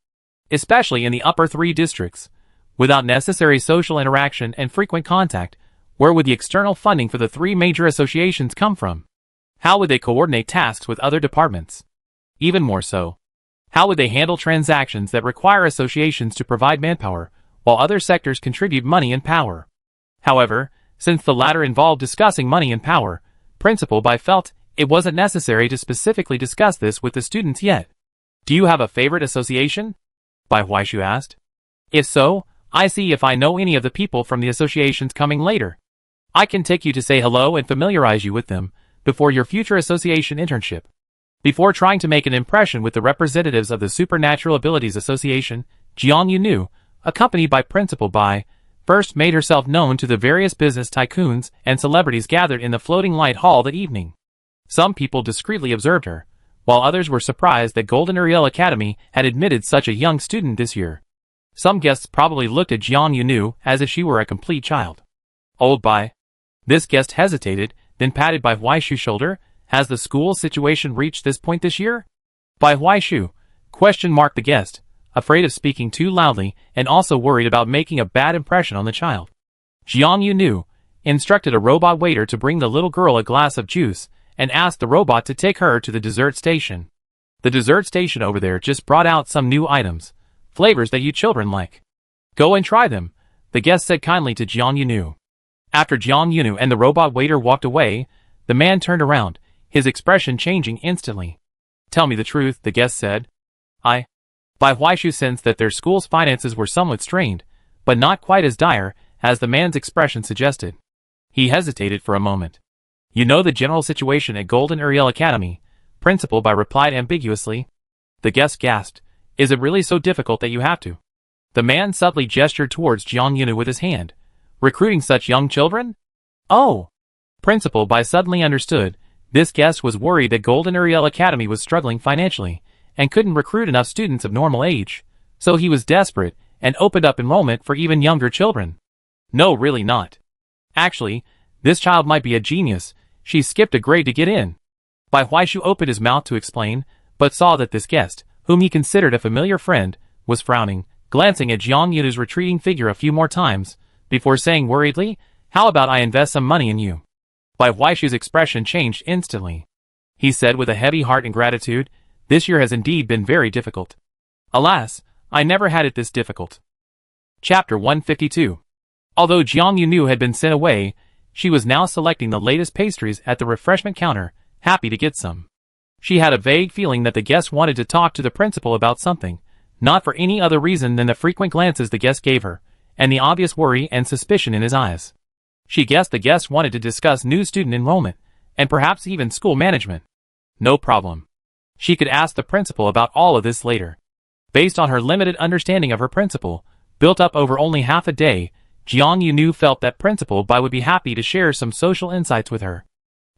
"Especially in the upper 3 districts. Without necessary social interaction and frequent contact, where would the external funding for the 3 major associations come from? How would they coordinate tasks with other departments? Even more so, how would they handle transactions that require associations to provide manpower, while other sectors contribute money and power? However, Since the latter involved discussing money and power, Principal Bai felt it wasn't necessary to specifically discuss this with the students yet. Do you have a favorite association? Bai Huaishu asked. If so, I see if I know any of the people from the associations coming later. I can take you to say hello and familiarize you with them before your future association internship. Before trying to make an impression with the representatives of the Supernatural Abilities Association, Jiang Yunu, accompanied by Principal Bai, first made herself known to the various business tycoons and celebrities gathered in the floating light hall that evening. Some people discreetly observed her, while others were surprised that Golden Ariel Academy had admitted such a young student this year. Some guests probably looked at Jiang Yunu as if she were a complete child. Old Bai. This guest hesitated, then patted Bai Huaishu's shoulder. Has the school situation reached this point this year? Bai Huaishu, question marked the guest, afraid of speaking too loudly and also worried about making a bad impression on the child. Jiang Yunu instructed a robot waiter to bring the little girl a glass of juice and asked the robot to take her to the dessert station. The dessert station over there just brought out some new items, flavors that you children like. Go and try them, the guest said kindly to Jiang Yunu. After Jiang Yunu and the robot waiter walked away, the man turned around, his expression changing instantly. Tell me the truth, the guest said. Bai Huaishu sensed that their school's finances were somewhat strained, but not quite as dire as the man's expression suggested. He hesitated for a moment. You know the general situation at Golden Ariel Academy, Principal Bai replied ambiguously. The guest gasped. Is it really so difficult that you have to? The man subtly gestured towards Jiang Yunu with his hand. Recruiting such young children? Oh! Principal Bai suddenly understood. This guest was worried that Golden Ariel Academy was struggling financially and couldn't recruit enough students of normal age, so he was desperate and opened up enrollment for even younger children. No, really not. Actually, this child might be a genius. She skipped a grade to get in. Bai Huaishu opened his mouth to explain, but saw that this guest, whom he considered a familiar friend, was frowning, glancing at Jiang Yunu's retreating figure a few more times, before saying worriedly, how about I invest some money in you? Bai Huaishu's expression changed instantly. He said with a heavy heart and gratitude, this year has indeed been very difficult. Alas, I never had it this difficult. Chapter 152. Although Jiang Yunu had been sent away, she was now selecting the latest pastries at the refreshment counter, happy to get some. She had a vague feeling that the guest wanted to talk to the principal about something, not for any other reason than the frequent glances the guest gave her, and the obvious worry and suspicion in his eyes. She guessed the guest wanted to discuss new student enrollment, and perhaps even school management. No problem. She could ask the principal about all of this later. Based on her limited understanding of her principal, built up over only half a day, Jiang Yunu felt that Principal Bai would be happy to share some social insights with her.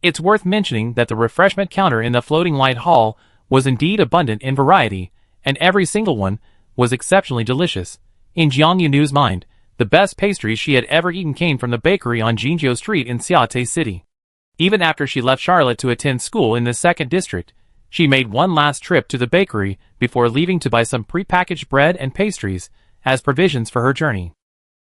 It's worth mentioning that the refreshment counter in the floating light hall was indeed abundant in variety, and every single one was exceptionally delicious. In Jiang Yunu's mind, the best pastries she had ever eaten came from the bakery on Jinjiu Street in Xiaotai City. Even after she left Charlotte to attend school in the 2nd district, she made one last trip to the bakery before leaving to buy some prepackaged bread and pastries as provisions for her journey.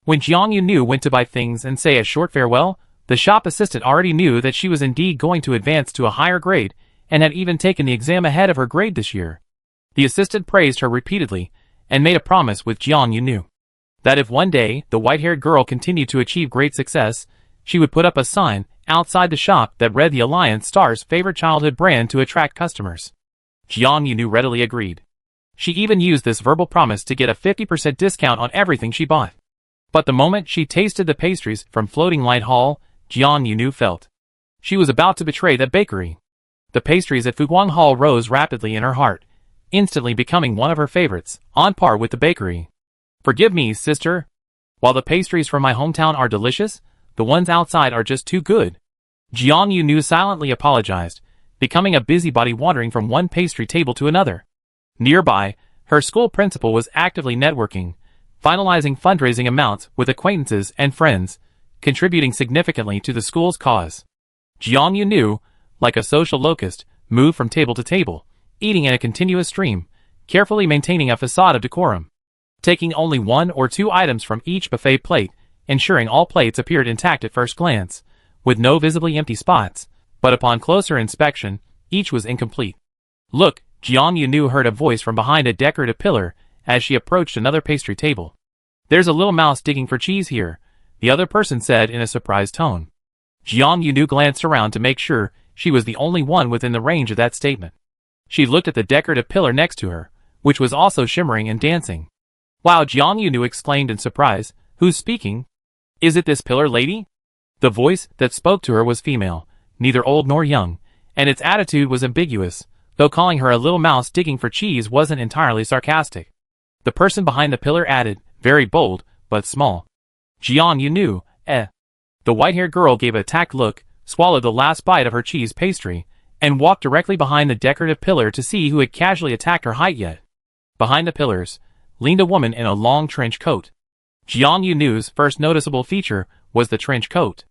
When Jiang Yunu went to buy things and say a short farewell, the shop assistant already knew that she was indeed going to advance to a higher grade and had even taken the exam ahead of her grade this year. The assistant praised her repeatedly and made a promise with Jiang Yunu that if one day the white-haired girl continued to achieve great success, she would put up a sign outside the shop that read the Alliance Star's favorite childhood brand to attract customers. Jiang Yunu readily agreed. She even used this verbal promise to get a 50% discount on everything she bought. But the moment she tasted the pastries from Floating Light Hall, Jiang Yunu felt she was about to betray that bakery. The pastries at Fuguang Hall rose rapidly in her heart, instantly becoming one of her favorites, on par with the bakery. Forgive me, sister. While the pastries from my hometown are delicious, the ones outside are just too good. Jiang Yunu silently apologized, becoming a busybody wandering from one pastry table to another. Nearby, her school principal was actively networking, finalizing fundraising amounts with acquaintances and friends, contributing significantly to the school's cause. Jiang Yunu, like a social locust, moved from table to table, eating in a continuous stream, carefully maintaining a facade of decorum. Taking only 1 or 2 items from each buffet plate, ensuring all plates appeared intact at first glance, with no visibly empty spots, but upon closer inspection, each was incomplete. Look, Jiang Yunu heard a voice from behind a decorative pillar as she approached another pastry table. There's a little mouse digging for cheese here. the other person said in a surprised tone. Jiang Yunu glanced around to make sure she was the only one within the range of that statement. She looked at the decorative pillar next to her, which was also shimmering and dancing. Wow, Jiang Yunu exclaimed in surprise. Who's speaking? Is it this pillar lady? The voice that spoke to her was female, neither old nor young, and its attitude was ambiguous, though calling her a little mouse digging for cheese wasn't entirely sarcastic. The person behind the pillar added, very bold, but small. Jiang Yunu, eh. The white-haired girl gave a tacked look, swallowed the last bite of her cheese pastry, and walked directly behind the decorative pillar to see who had casually attacked her height yet. Behind the pillars leaned a woman in a long trench coat. Jiang Yunu's first noticeable feature was the trench coat.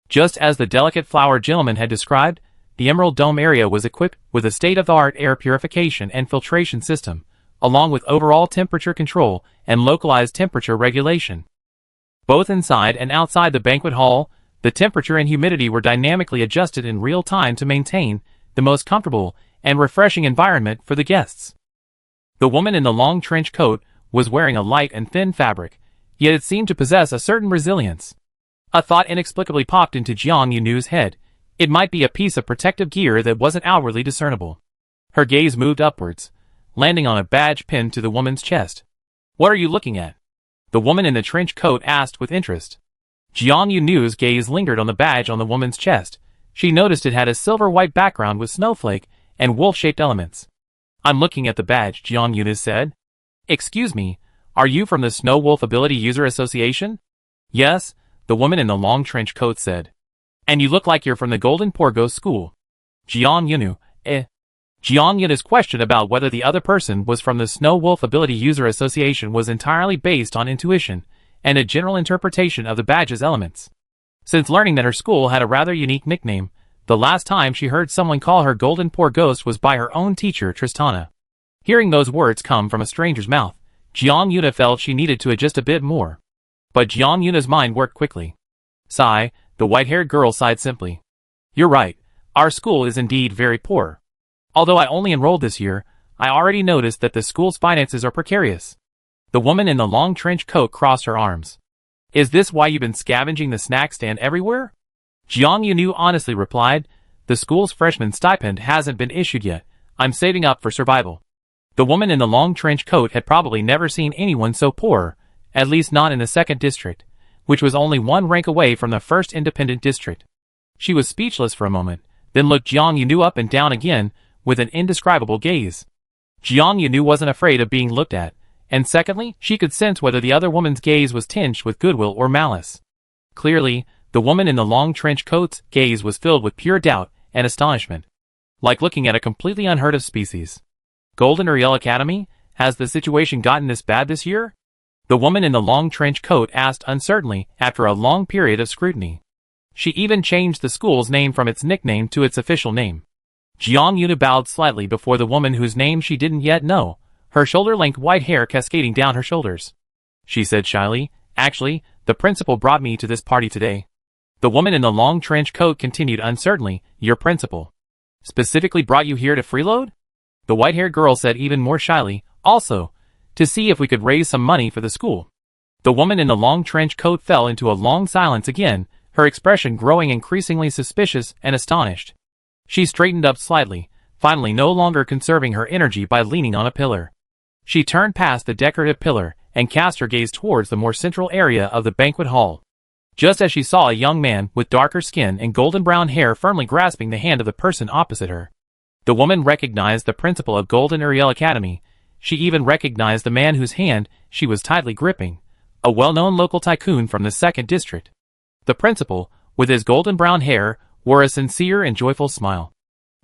Just as the delicate flowered gentleman had described, the Emerald Dome area was equipped with a state-of-the-art air purification and filtration system, along with overall temperature control and localized temperature regulation. Both inside and outside the banquet hall, the temperature and humidity were dynamically adjusted in real time to maintain the most comfortable and refreshing environment for the guests. The woman in the long trench coat was wearing a light and thin fabric, yet it seemed to possess a certain resilience. A thought inexplicably popped into Jiang Yunu's head. It might be a piece of protective gear that wasn't outwardly discernible. Her gaze moved upwards, landing on a badge pinned to the woman's chest. What are you looking at? The woman in the trench coat asked with interest. Jiang Yunu's gaze lingered on the badge on the woman's chest. She noticed it had a silver-white background with snowflake and wolf-shaped elements. I'm looking at the badge, Jiang Yunu said. Excuse me, are you from the Snow Wolf Ability User Association? Yes, the woman in the long trench coat said. And you look like you're from the Golden Porgo School. Jiang Yunu, eh. Jiang Yunu's question about whether the other person was from the Snow Wolf Ability User Association was entirely based on intuition and a general interpretation of the badge's elements. Since learning that her school had a rather unique nickname, the last time she heard someone call her Golden Poor Ghost was by her own teacher, Tristana. Hearing those words come from a stranger's mouth, Jiang Yuna felt she needed to adjust a bit more. But Jiang Yuna's mind worked quickly. Sigh, the white-haired girl sighed simply. You're right, our school is indeed very poor. Although I only enrolled this year, I already noticed that the school's finances are precarious. The woman in the long trench coat crossed her arms. Is this why you've been scavenging the snack stand everywhere? Jiang Yunu honestly replied, the school's freshman stipend hasn't been issued yet. I'm saving up for survival. The woman in the long trench coat had probably never seen anyone so poor, at least not in the second district, which was only one rank away from the first independent district. She was speechless for a moment, then looked Jiang Yunu up and down again with an indescribable gaze. Jiang Yunu wasn't afraid of being looked at, and secondly, she could sense whether the other woman's gaze was tinged with goodwill or malice. Clearly, the woman in the long trench coat's gaze was filled with pure doubt and astonishment, like looking at a completely unheard of species. Golden Uriel Academy, has the situation gotten this bad this year? The woman in the long trench coat asked uncertainly after a long period of scrutiny. She even changed the school's name from its nickname to its official name. Jiang Yuna bowed slightly before the woman whose name she didn't yet know, her shoulder-length white hair cascading down her shoulders. She said shyly, actually, the principal brought me to this party today. The woman in the long trench coat continued uncertainly, your principal specifically brought you here to freeload? The white-haired girl said even more shyly, also, to see if we could raise some money for the school. The woman in the long trench coat fell into a long silence again, her expression growing increasingly suspicious and astonished. She straightened up slightly, finally no longer conserving her energy by leaning on a pillar. She turned past the decorative pillar and cast her gaze towards the more central area of the banquet hall. Just as she saw a young man with darker skin and golden brown hair firmly grasping the hand of the person opposite her. The woman recognized the principal of Golden Uriel Academy. She even recognized the man whose hand she was tightly gripping, a well-known local tycoon from the second district. The principal, with his golden brown hair, wore a sincere and joyful smile.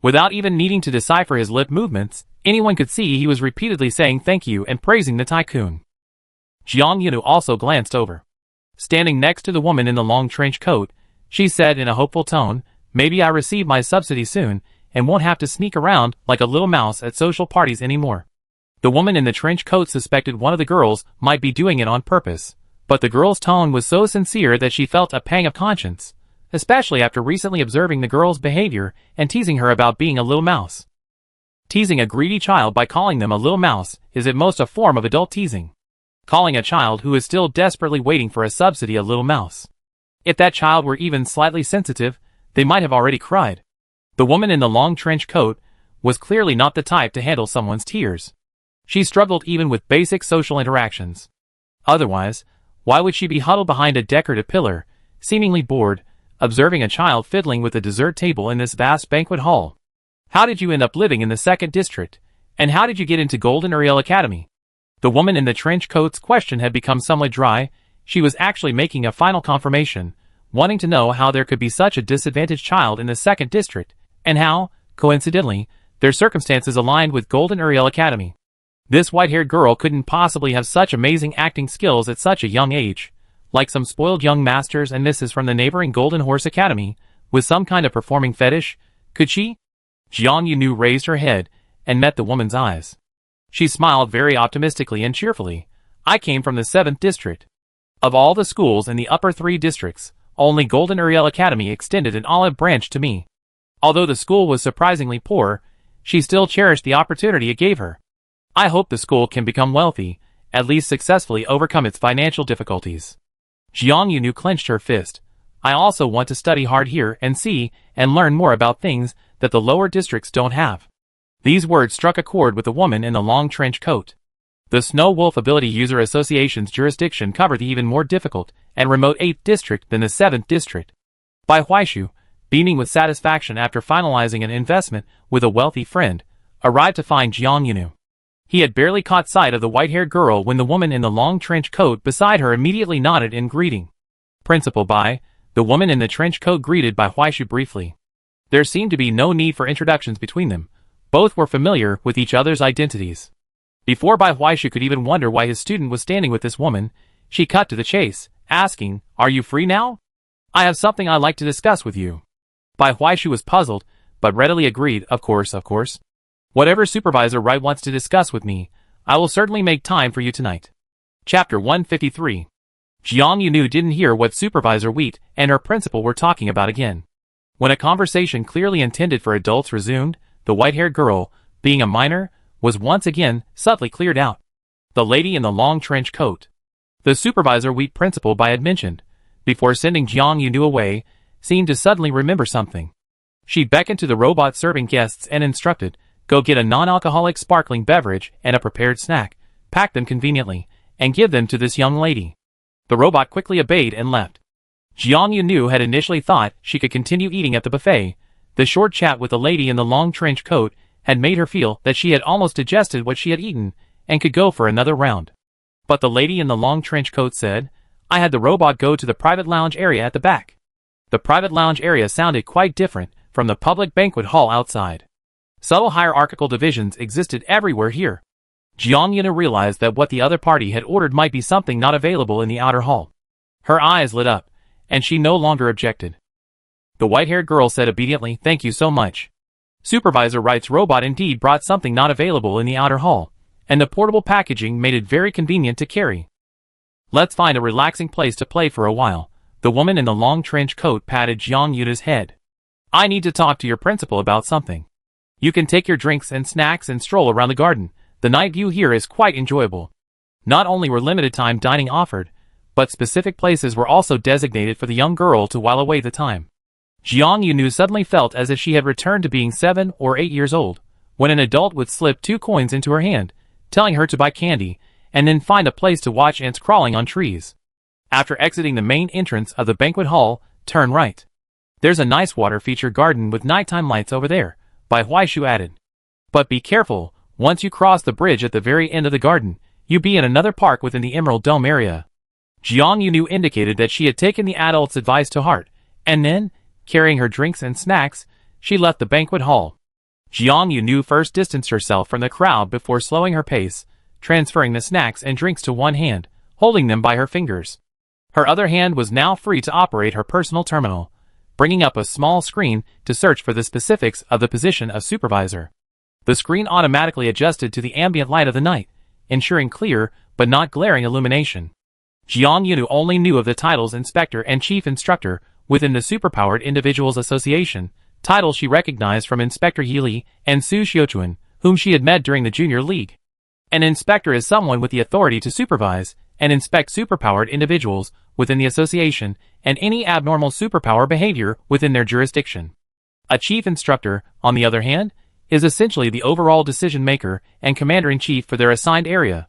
Without even needing to decipher his lip movements, anyone could see he was repeatedly saying thank you and praising the tycoon. Jiang Yunu also glanced over. Standing next to the woman in the long trench coat, she said in a hopeful tone, maybe I receive my subsidy soon and won't have to sneak around like a little mouse at social parties anymore. The woman in the trench coat suspected one of the girls might be doing it on purpose, but the girl's tone was so sincere that she felt a pang of conscience, especially after recently observing the girl's behavior and teasing her about being a little mouse. Teasing a greedy child by calling them a little mouse is at most a form of adult teasing. Calling a child who is still desperately waiting for a subsidy a little mouse If that child were even slightly sensitive, they might have already cried. The woman in the long trench coat was clearly not the type to handle someone's tears. She struggled even with basic social interactions. Otherwise, why would she be huddled behind a decorative pillar, seemingly bored, observing a child fiddling with a dessert table in this vast banquet hall? How did you end up living in the 2nd District? And how did you get into Golden Ariel Academy? The woman in the trench coat's question had become somewhat dry. She was actually making a final confirmation, wanting to know how there could be such a disadvantaged child in the 2nd District, and how, coincidentally, their circumstances aligned with Golden Ariel Academy. This white-haired girl couldn't possibly have such amazing acting skills at such a young age, like some spoiled young masters and misses from the neighboring Golden Horse Academy, with some kind of performing fetish, could she? Jiang Yunu raised her head and met the woman's eyes. She smiled very optimistically and cheerfully. I came from the 7th District. Of all the schools in the upper 3 districts, only Golden Ariel Academy extended an olive branch to me. Although the school was surprisingly poor, she still cherished the opportunity it gave her. I hope the school can become wealthy, at least successfully overcome its financial difficulties. Jiang Yunu clenched her fist. I also want to study hard here and see and learn more about things that the lower districts don't have. These words struck a chord with the woman in the long trench coat. The Snow Wolf Ability User Association's jurisdiction covered the even more difficult and remote 8th District than the 7th District. Bai Huaishu, beaming with satisfaction after finalizing an investment with a wealthy friend, arrived to find Jiang Yunu. He had barely caught sight of the white-haired girl when the woman in the long trench coat beside her immediately nodded in greeting. Principal Bai, the woman in the trench coat greeted Bai Huaishu briefly. There seemed to be no need for introductions between them. Both were familiar with each other's identities. Before Bai Huaishu could even wonder why his student was standing with this woman, she cut to the chase, asking, "Are you free now? I have something I'd like to discuss with you." Bai Huaishu was puzzled, but readily agreed, of course. Whatever Supervisor Wright wants to discuss with me, I will certainly make time for you tonight. Chapter 153. Jiang Yunu didn't hear what Supervisor Wheat and her principal were talking about again. When a conversation clearly intended for adults resumed, the white-haired girl, being a minor, was once again subtly cleared out. The lady in the long trench coat. The Supervisor Wheat principal Bai had mentioned, before sending Jiang Yunu away, seemed to suddenly remember something. She beckoned to the robot serving guests and instructed, "Go get a non-alcoholic sparkling beverage and a prepared snack, pack them conveniently, and give them to this young lady." The robot quickly obeyed and left. Jiang Yunu had initially thought she could continue eating at the buffet. The short chat with the lady in the long trench coat had made her feel that she had almost digested what she had eaten and could go for another round. But the lady in the long trench coat said, "I had the robot go to the private lounge area at the back." The private lounge area sounded quite different from the public banquet hall outside. Subtle hierarchical divisions existed everywhere here. Jiang Yunu realized that what the other party had ordered might be something not available in the outer hall. Her eyes lit up, and she no longer objected. The white-haired girl said obediently, "Thank you so much." Supervisor Wright's robot indeed brought something not available in the outer hall, and the portable packaging made it very convenient to carry. "Let's find a relaxing place to play for a while." The woman in the long trench coat patted Jiang Yunu's head. "I need to talk to your principal about something. You can take your drinks and snacks and stroll around the garden. The night view here is quite enjoyable." Not only were limited-time dining offered, but specific places were also designated for the young girl to while away the time. Jiang Yunu suddenly felt as if she had returned to being 7 or 8 years old, when an adult would slip 2 coins into her hand, telling her to buy candy, and then find a place to watch ants crawling on trees. After exiting the main entrance of the banquet hall, turn right. "There's a nice water-feature garden with nighttime lights over there," Bai Huaishu added. "But be careful, once you cross the bridge at the very end of the garden, you be in another park within the Emerald Dome area." Jiang Yunu indicated that she had taken the adult's advice to heart, and then, carrying her drinks and snacks, she left the banquet hall. Jiang Yunu first distanced herself from the crowd before slowing her pace, transferring the snacks and drinks to one hand, holding them by her fingers. Her other hand was now free to operate her personal terminal, bringing up a small screen to search for the specifics of the position of supervisor. The screen automatically adjusted to the ambient light of the night, ensuring clear but not glaring illumination. Jiang Yunu only knew of the titles Inspector and Chief Instructor within the Superpowered Individuals Association, titles she recognized from Inspector Yili and Su Xiuchuan, whom she had met during the Junior League. An inspector is someone with the authority to supervise and inspect superpowered individuals, within the association and any abnormal superpower behavior within their jurisdiction. A chief instructor, on the other hand, is essentially the overall decision-maker and commander-in-chief for their assigned area.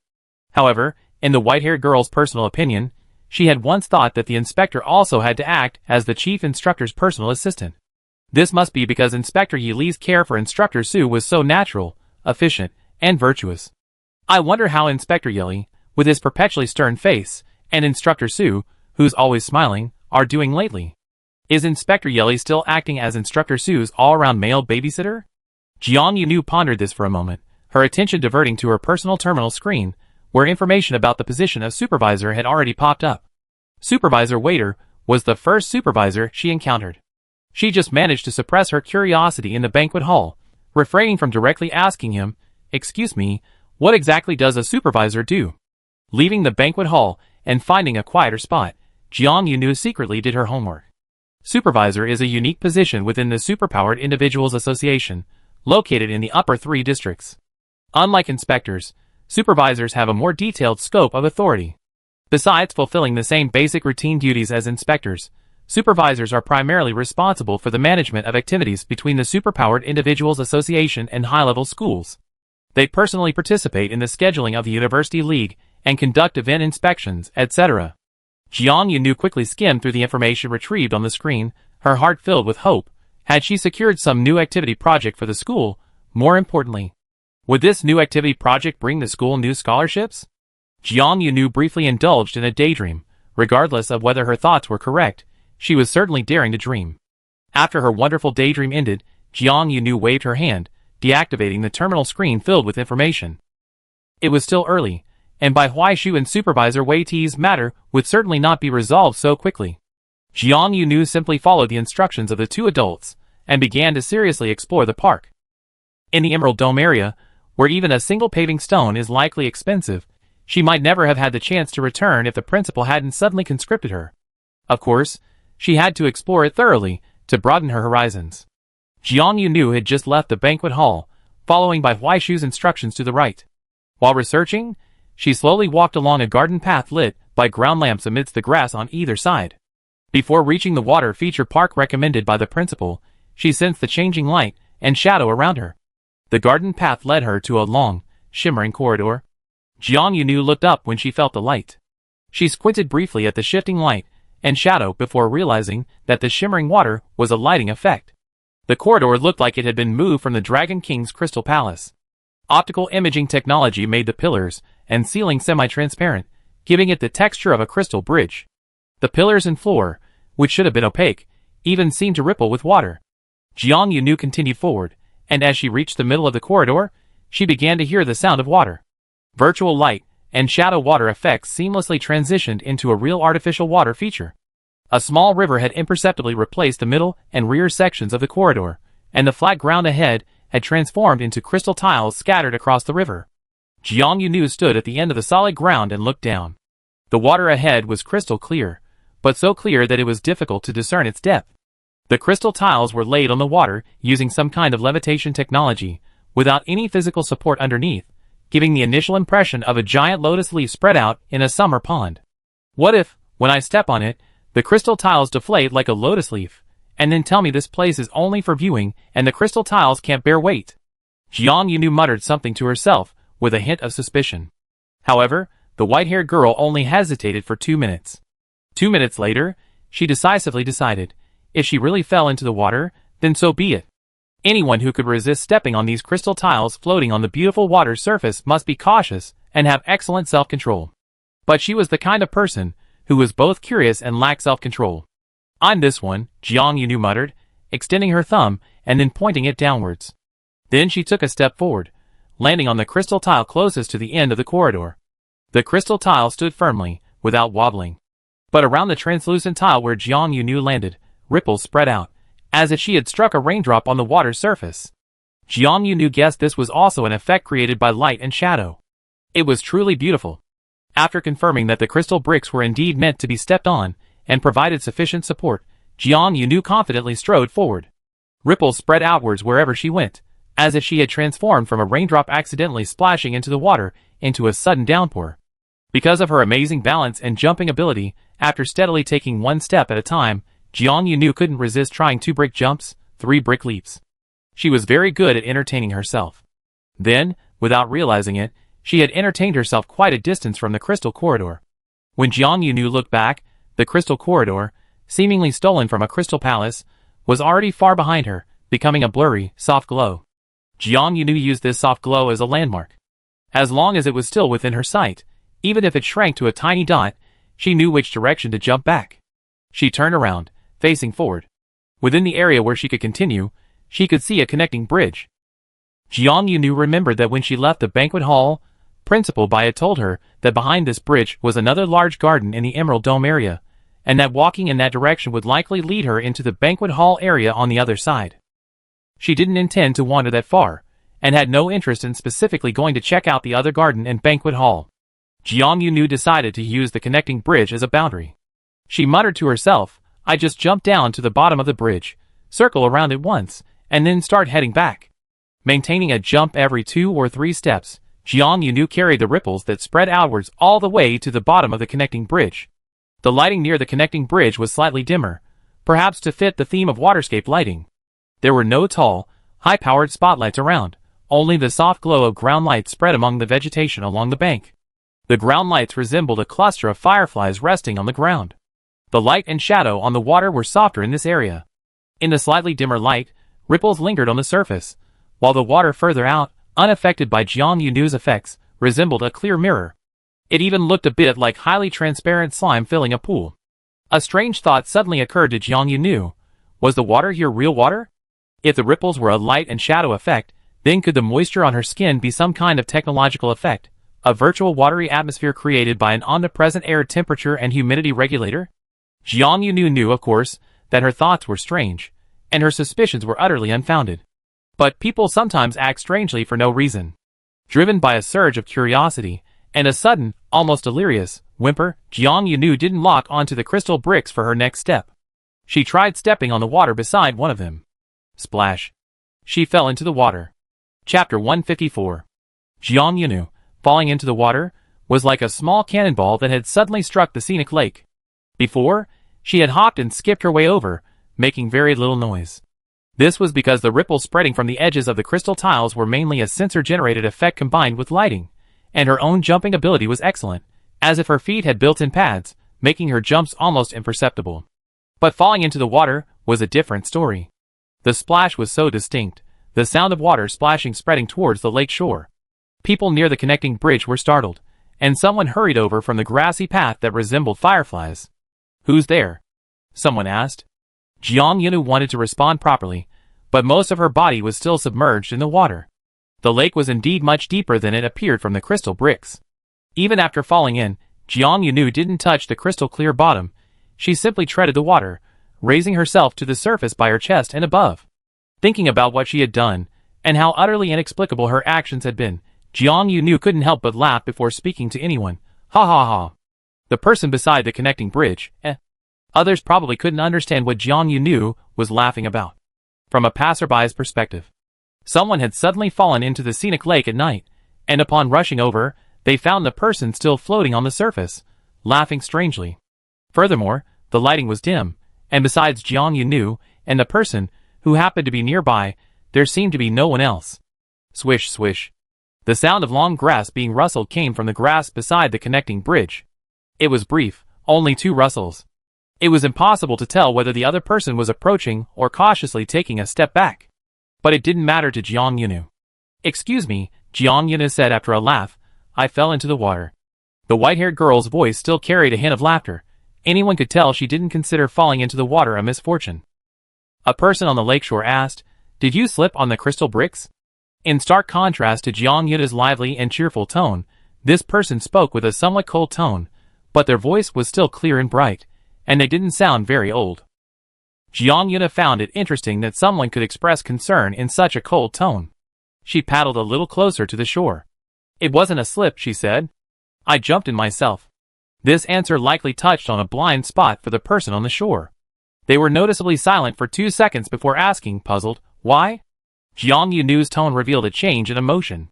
However, in the white-haired girl's personal opinion, she had once thought that the inspector also had to act as the chief instructor's personal assistant. This must be because Inspector Yi Li's care for Instructor Su was so natural, efficient, and virtuous. I wonder how Inspector Yi Li, with his perpetually stern face, and Instructor Su, who's always smiling, are doing lately. Is Inspector Yi Li still acting as Instructor Su's all-around male babysitter? Jiang Yunu pondered this for a moment, her attention diverting to her personal terminal screen, where information about the position of supervisor had already popped up. Supervisor Waiter was the first supervisor she encountered. She just managed to suppress her curiosity in the banquet hall, refraining from directly asking him, "Excuse me, what exactly does a supervisor do?" Leaving the banquet hall and finding a quieter spot, Jiang Yunu secretly did her homework. Supervisor is a unique position within the Superpowered Individuals Association, located in the upper 3 districts. Unlike inspectors, supervisors have a more detailed scope of authority. Besides fulfilling the same basic routine duties as inspectors, supervisors are primarily responsible for the management of activities between the Superpowered Individuals Association and high-level schools. They personally participate in the scheduling of the University League and conduct event inspections, etc. Jiang Yunu quickly skimmed through the information retrieved on the screen, her heart filled with hope. Had she secured some new activity project for the school? More importantly, would this new activity project bring the school new scholarships? Jiang Yunu briefly indulged in a daydream. Regardless of whether her thoughts were correct, she was certainly daring to dream. After her wonderful daydream ended, Jiang Yunu waved her hand, deactivating the terminal screen filled with information. It was still early, and by Huaishu and Supervisor Wei Ti's matter would certainly not be resolved so quickly. Jiang Yunu simply followed the instructions of the 2 adults, and began to seriously explore the park. In the Emerald Dome area, where even a single paving stone is likely expensive, she might never have had the chance to return if the principal hadn't suddenly conscripted her. Of course, she had to explore it thoroughly, to broaden her horizons. Jiang Yunu had just left the banquet hall, following by Huaishu's instructions to the right. While researching, she slowly walked along a garden path lit by ground lamps amidst the grass on either side. Before reaching the water feature park recommended by the principal, she sensed the changing light and shadow around her. The garden path led her to a long, shimmering corridor. Jiang Yunu looked up when she felt the light. She squinted briefly at the shifting light and shadow before realizing that the shimmering water was a lighting effect. The corridor looked like it had been moved from the Dragon King's Crystal Palace. Optical imaging technology made the pillars and ceiling semi-transparent, giving it the texture of a crystal bridge. The pillars and floor, which should have been opaque, even seemed to ripple with water. Jiang Yunu continued forward, and as she reached the middle of the corridor, she began to hear the sound of water. Virtual light and shadow water effects seamlessly transitioned into a real artificial water feature. A small river had imperceptibly replaced the middle and rear sections of the corridor, and the flat ground ahead had transformed into crystal tiles scattered across the river. Jiang Yunu stood at the end of the solid ground and looked down. The water ahead was crystal clear, but so clear that it was difficult to discern its depth. The crystal tiles were laid on the water using some kind of levitation technology, without any physical support underneath, giving the initial impression of a giant lotus leaf spread out in a summer pond. What if, when I step on it, the crystal tiles deflate like a lotus leaf, and then tell me this place is only for viewing and the crystal tiles can't bear weight? Jiang Yunu muttered something to herself, with a hint of suspicion. However, the white-haired girl only hesitated for 2 minutes. 2 minutes later, she decisively decided, if she really fell into the water, then so be it. Anyone who could resist stepping on these crystal tiles floating on the beautiful water's surface must be cautious and have excellent self-control. But she was the kind of person who was both curious and lacked self-control. I'm this one, Jiang Yunu muttered, extending her thumb and then pointing it downwards. Then she took a step forward, landing on the crystal tile closest to the end of the corridor. The crystal tile stood firmly, without wobbling. But around the translucent tile where Jiang Yunu landed, ripples spread out, as if she had struck a raindrop on the water's surface. Jiang Yunu guessed this was also an effect created by light and shadow. It was truly beautiful. After confirming that the crystal bricks were indeed meant to be stepped on, and provided sufficient support, Jiang Yunu confidently strode forward. Ripples spread outwards wherever she went, as if she had transformed from a raindrop accidentally splashing into the water into a sudden downpour. Because of her amazing balance and jumping ability, After steadily taking one step at a time, Jiang Yunu couldn't resist trying 2 brick jumps, 3 brick leaps. She was very good at entertaining herself. Then, without realizing it, she had entertained herself quite a distance from the crystal corridor. When Jiang Yunu looked back, the crystal corridor, seemingly stolen from a crystal palace, was already far behind her, becoming a blurry, soft glow. Jiang Yunu used this soft glow as a landmark. As long as it was still within her sight, even if it shrank to a tiny dot, she knew which direction to jump back. She turned around, facing forward. Within the area where she could continue, she could see a connecting bridge. Jiang Yunu remembered that when she left the banquet hall, Principal Bai had told her that behind this bridge was another large garden in the Emerald Dome area, and that walking in that direction would likely lead her into the banquet hall area on the other side. She didn't intend to wander that far, and had no interest in specifically going to check out the other garden and banquet hall. Jiang Yunu decided to use the connecting bridge as a boundary. She muttered to herself, "I just jump down to the bottom of the bridge, circle around it once, and then start heading back." Maintaining a jump every 2 or 3 steps, Jiang Yunu carried the ripples that spread outwards all the way to the bottom of the connecting bridge. The lighting near the connecting bridge was slightly dimmer, perhaps to fit the theme of waterscape lighting. There were no tall, high-powered spotlights around, only the soft glow of ground lights spread among the vegetation along the bank. The ground lights resembled a cluster of fireflies resting on the ground. The light and shadow on the water were softer in this area. In the slightly dimmer light, ripples lingered on the surface, while the water further out, unaffected by Jiang Yunu's effects, resembled a clear mirror. It even looked a bit like highly transparent slime filling a pool. A strange thought suddenly occurred to Jiang Yunu. Was the water here real water? If the ripples were a light and shadow effect, then could the moisture on her skin be some kind of technological effect, a virtual watery atmosphere created by an omnipresent air temperature and humidity regulator? Jiang Yunu knew, of course, that her thoughts were strange, and her suspicions were utterly unfounded. But people sometimes act strangely for no reason. Driven by a surge of curiosity, and a sudden, almost delirious, whimper, Jiang Yunu didn't lock onto the crystal bricks for her next step. She tried stepping on the water beside one of them. Splash. She fell into the water. Chapter 154. Jiang Yunu, falling into the water, was like a small cannonball that had suddenly struck the scenic lake. Before, she had hopped and skipped her way over, making very little noise. This was because the ripples spreading from the edges of the crystal tiles were mainly a sensor-generated effect combined with lighting, and her own jumping ability was excellent, as if her feet had built-in pads, making her jumps almost imperceptible. But falling into the water was a different story. The splash was so distinct, the sound of water splashing spreading towards the lake shore. People near the connecting bridge were startled, and someone hurried over from the grassy path that resembled fireflies. "Who's there?" someone asked. Jiang Yunu wanted to respond properly, but most of her body was still submerged in the water. The lake was indeed much deeper than it appeared from the crystal bricks. Even after falling in, Jiang Yunu didn't touch the crystal clear bottom. She simply treaded the water, raising herself to the surface by her chest and above. Thinking about what she had done, and how utterly inexplicable her actions had been, Jiang Yunu couldn't help but laugh before speaking to anyone. Ha ha ha. The person beside the connecting bridge, Others probably couldn't understand what Jiang Yunu was laughing about. From a passerby's perspective, someone had suddenly fallen into the scenic lake at night, and upon rushing over, they found the person still floating on the surface, laughing strangely. Furthermore, the lighting was dim, and besides Jiang Yunu and the person who happened to be nearby, there seemed to be no one else. Swish, swish. The sound of long grass being rustled came from the grass beside the connecting bridge. It was brief, only 2 rustles. It was impossible to tell whether the other person was approaching or cautiously taking a step back. But it didn't matter to Jiang Yunu. "Excuse me," Jiang Yunu said after a laugh, "I fell into the water." The white-haired girl's voice still carried a hint of laughter. Anyone could tell she didn't consider falling into the water a misfortune. A person on the lakeshore asked, "Did you slip on the crystal bricks?" In stark contrast to Jiang Yunu's lively and cheerful tone, this person spoke with a somewhat cold tone, but their voice was still clear and bright, and they didn't sound very old. Jiang Yunu found it interesting that someone could express concern in such a cold tone. She paddled a little closer to the shore. "It wasn't a slip," she said. "I jumped in myself." This answer likely touched on a blind spot for the person on the shore. They were noticeably silent for 2 seconds before asking, puzzled, "Why?" Jiang Yunu's tone revealed a change in emotion.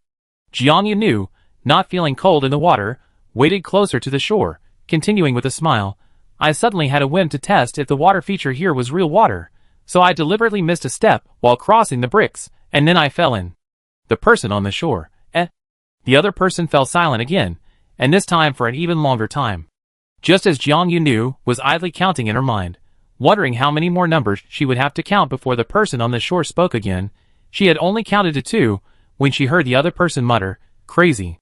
Jiang Yunu, not feeling cold in the water, waded closer to the shore, continuing with a smile, I suddenly had a whim to test if the water feature here was real water, so I deliberately missed a step while crossing the bricks, and then I fell in. The person on the shore. The other person fell silent again, and this time for an even longer time. Just as Jiang Yunu was idly counting in her mind, wondering how many more numbers she would have to count before the person on the shore spoke again, she had only counted to 2 when she heard the other person mutter, "Crazy."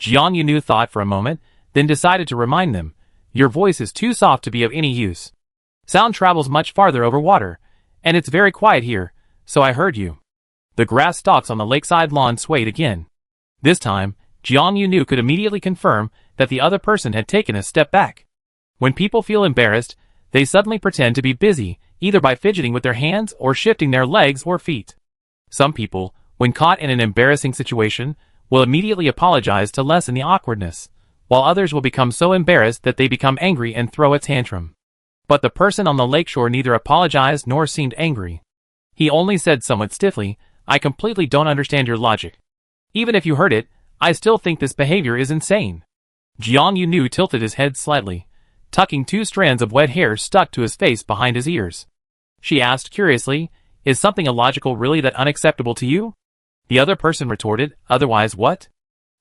Jiang Yunu thought for a moment, then decided to remind them, "Your voice is too soft to be of any use. Sound travels much farther over water, and it's very quiet here, so I heard you." The grass stalks on the lakeside lawn swayed again. This time, Jiang Yunu could immediately confirm that the other person had taken a step back. When people feel embarrassed, they suddenly pretend to be busy, either by fidgeting with their hands or shifting their legs or feet. Some people, when caught in an embarrassing situation, will immediately apologize to lessen the awkwardness, while others will become so embarrassed that they become angry and throw a tantrum. But the person on the lakeshore neither apologized nor seemed angry. He only said somewhat stiffly, "I completely don't understand your logic. Even if you heard it, I still think this behavior is insane." Jiang Yunu tilted his head slightly, tucking 2 strands of wet hair stuck to his face behind his ears. She asked curiously, "Is something illogical really that unacceptable to you?" The other person retorted, "Otherwise what?"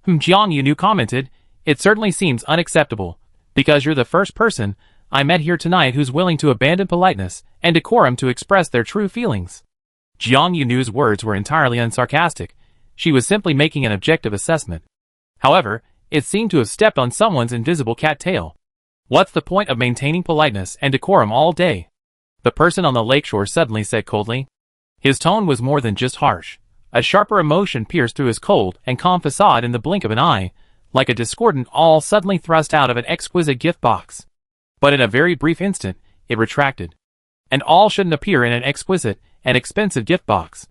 Jiang Yunu commented, "It certainly seems unacceptable, because you're the first person I met here tonight who's willing to abandon politeness and decorum to express their true feelings." Jiang Yunu's words were entirely unsarcastic. She was simply making an objective assessment. However, it seemed to have stepped on someone's invisible cattail. What's the point of maintaining politeness and decorum all day? The person on the lakeshore suddenly said coldly. His tone was more than just harsh. A sharper emotion pierced through his cold and calm facade in the blink of an eye, like a discordant awl suddenly thrust out of an exquisite gift box. But in a very brief instant, it retracted. An awl shouldn't appear in an exquisite and expensive gift box.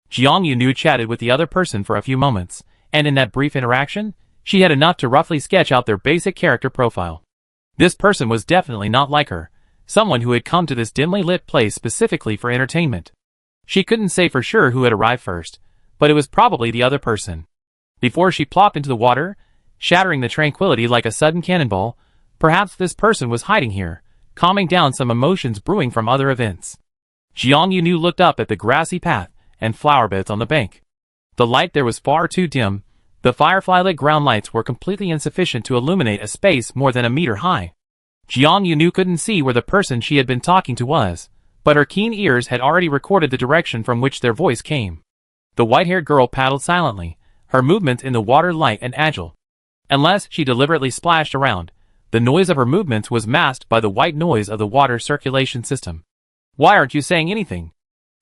Jiang Yunu chatted with the other person for a few moments, and in that brief interaction, she had enough to roughly sketch out their basic character profile. This person was definitely not like her, someone who had come to this dimly lit place specifically for entertainment. She couldn't say for sure who had arrived first, but it was probably the other person. Before she plopped into the water, shattering the tranquility like a sudden cannonball, perhaps this person was hiding here, calming down some emotions brewing from other events. Jiang Yunu looked up at the grassy path and flower beds on the bank. The light there was far too dim. The firefly-lit ground lights were completely insufficient to illuminate a space more than a meter high. Jiang Yunu couldn't see where the person she had been talking to was, but her keen ears had already recorded the direction from which their voice came. The white-haired girl paddled silently, her movements in the water light and agile. Unless she deliberately splashed around, the noise of her movements was masked by the white noise of the water circulation system. "Why aren't you saying anything?"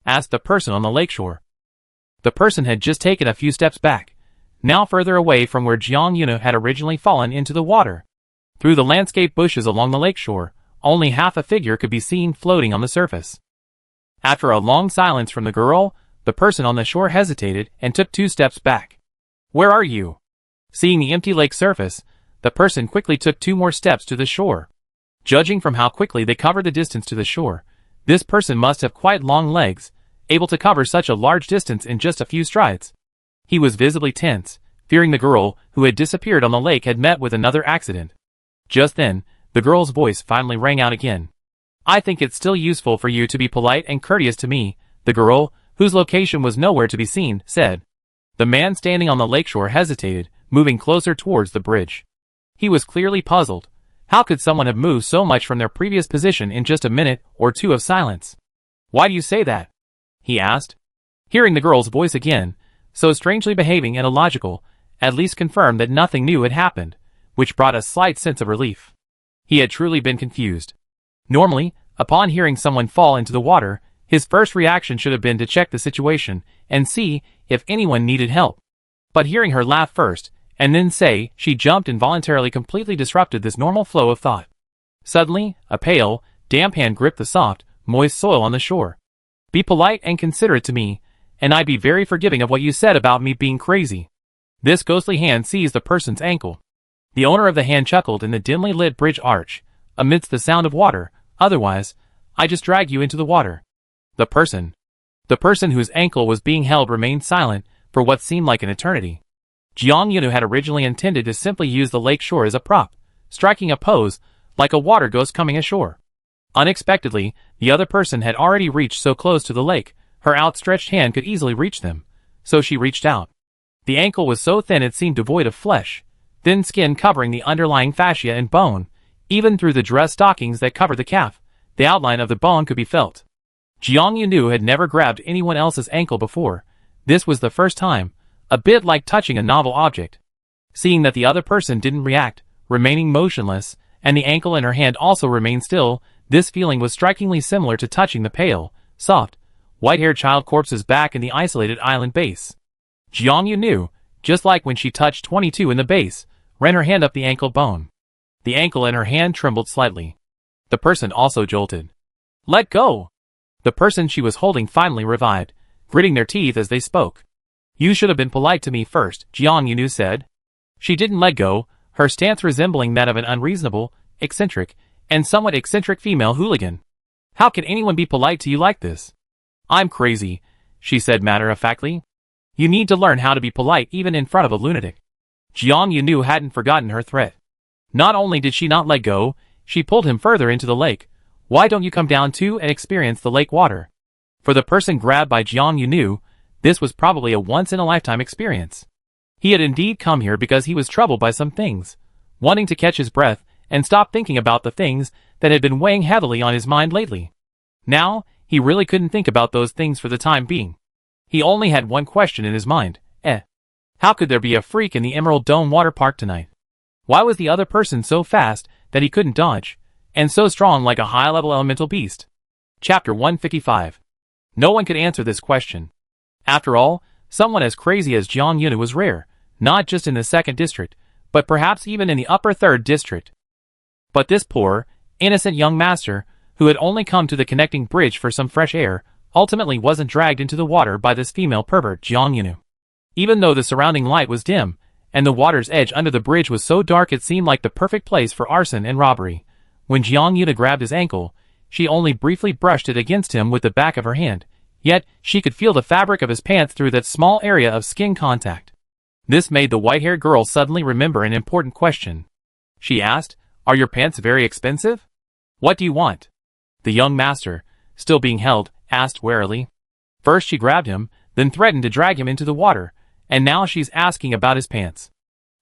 asked the person on the lakeshore. The person had just taken a few steps back, now further away from where Jiang Yunu had originally fallen into the water. Through the landscape bushes along the lakeshore, only half a figure could be seen floating on the surface. After a long silence from the girl, the person on the shore hesitated and took 2 steps back. "Where are you?" Seeing the empty lake surface, the person quickly took 2 more steps to the shore. Judging from how quickly they covered the distance to the shore, this person must have quite long legs, able to cover such a large distance in just a few strides. He was visibly tense, fearing the girl who had disappeared on the lake had met with another accident. Just then, the girl's voice finally rang out again. "I think it's still useful for you to be polite and courteous to me," the girl, whose location was nowhere to be seen, said. The man standing on the lakeshore hesitated, moving closer towards the bridge. He was clearly puzzled. How could someone have moved so much from their previous position in just a minute or 2 of silence? "Why do you say that?" he asked. Hearing the girl's voice again, so strangely behaving and illogical, at least confirmed that nothing new had happened, which brought a slight sense of relief. He had truly been confused. Normally, upon hearing someone fall into the water, his first reaction should have been to check the situation and see if anyone needed help. But hearing her laugh first, and then say she jumped involuntarily completely disrupted this normal flow of thought. Suddenly, a pale, damp hand gripped the soft, moist soil on the shore. "Be polite and considerate to me, and I'd be very forgiving of what you said about me being crazy." This ghostly hand seized the person's ankle. The owner of the hand chuckled in the dimly lit bridge arch, amidst the sound of water. "Otherwise, I just drag you into the water." The person whose ankle was being held remained silent for what seemed like an eternity. Jiang Yunu had originally intended to simply use the lake shore as a prop, striking a pose like a water ghost coming ashore. Unexpectedly, the other person had already reached so close to the lake, her outstretched hand could easily reach them. So she reached out. The ankle was so thin it seemed devoid of flesh, thin skin covering the underlying fascia and bone. Even through the dress stockings that covered the calf, the outline of the bone could be felt. Jiang Yunu had never grabbed anyone else's ankle before. This was the first time, a bit like touching a novel object. Seeing that the other person didn't react, remaining motionless, and the ankle in her hand also remained still, this feeling was strikingly similar to touching the pale, soft, white-haired child corpse's back in the isolated island base. Jiang Yunu, just like when she touched 22 in the base, ran her hand up the ankle bone. The ankle in her hand trembled slightly. The person also jolted. "Let go!" The person she was holding finally revived, gritting their teeth as they spoke. "You should have been polite to me first," Jiang Yunu said. She didn't let go, her stance resembling that of an unreasonable, eccentric, and somewhat eccentric female hooligan. "How can anyone be polite to you like this?" "I'm crazy," she said matter-of-factly. "You need to learn how to be polite even in front of a lunatic." Jiang Yunu hadn't forgotten her threat. Not only did she not let go, she pulled him further into the lake. "Why don't you come down too and experience the lake water?" For the person grabbed by Jiang Yunu, this was probably a once-in-a-lifetime experience. He had indeed come here because he was troubled by some things, wanting to catch his breath and stop thinking about the things that had been weighing heavily on his mind lately. Now, he really couldn't think about those things for the time being. He only had one question in his mind. How could there be a freak in the Emerald Dome water park tonight? Why was the other person so fast that he couldn't dodge, and so strong like a high-level elemental beast? Chapter 155. No one could answer this question. After all, someone as crazy as Jiang Yunu was rare, not just in the 2nd district, but perhaps even in the upper 3rd district. But this poor, innocent young master, who had only come to the connecting bridge for some fresh air, ultimately wasn't dragged into the water by this female pervert Jiang Yunu. Even though the surrounding light was dim, and the water's edge under the bridge was so dark it seemed like the perfect place for arson and robbery, when Jiang Yunu grabbed his ankle, she only briefly brushed it against him with the back of her hand, yet she could feel the fabric of his pants through that small area of skin contact. This made the white-haired girl suddenly remember an important question. She asked, "Are your pants very expensive? What do you want?" The young master, still being held, asked warily. First she grabbed him, then threatened to drag him into the water, and now she's asking about his pants.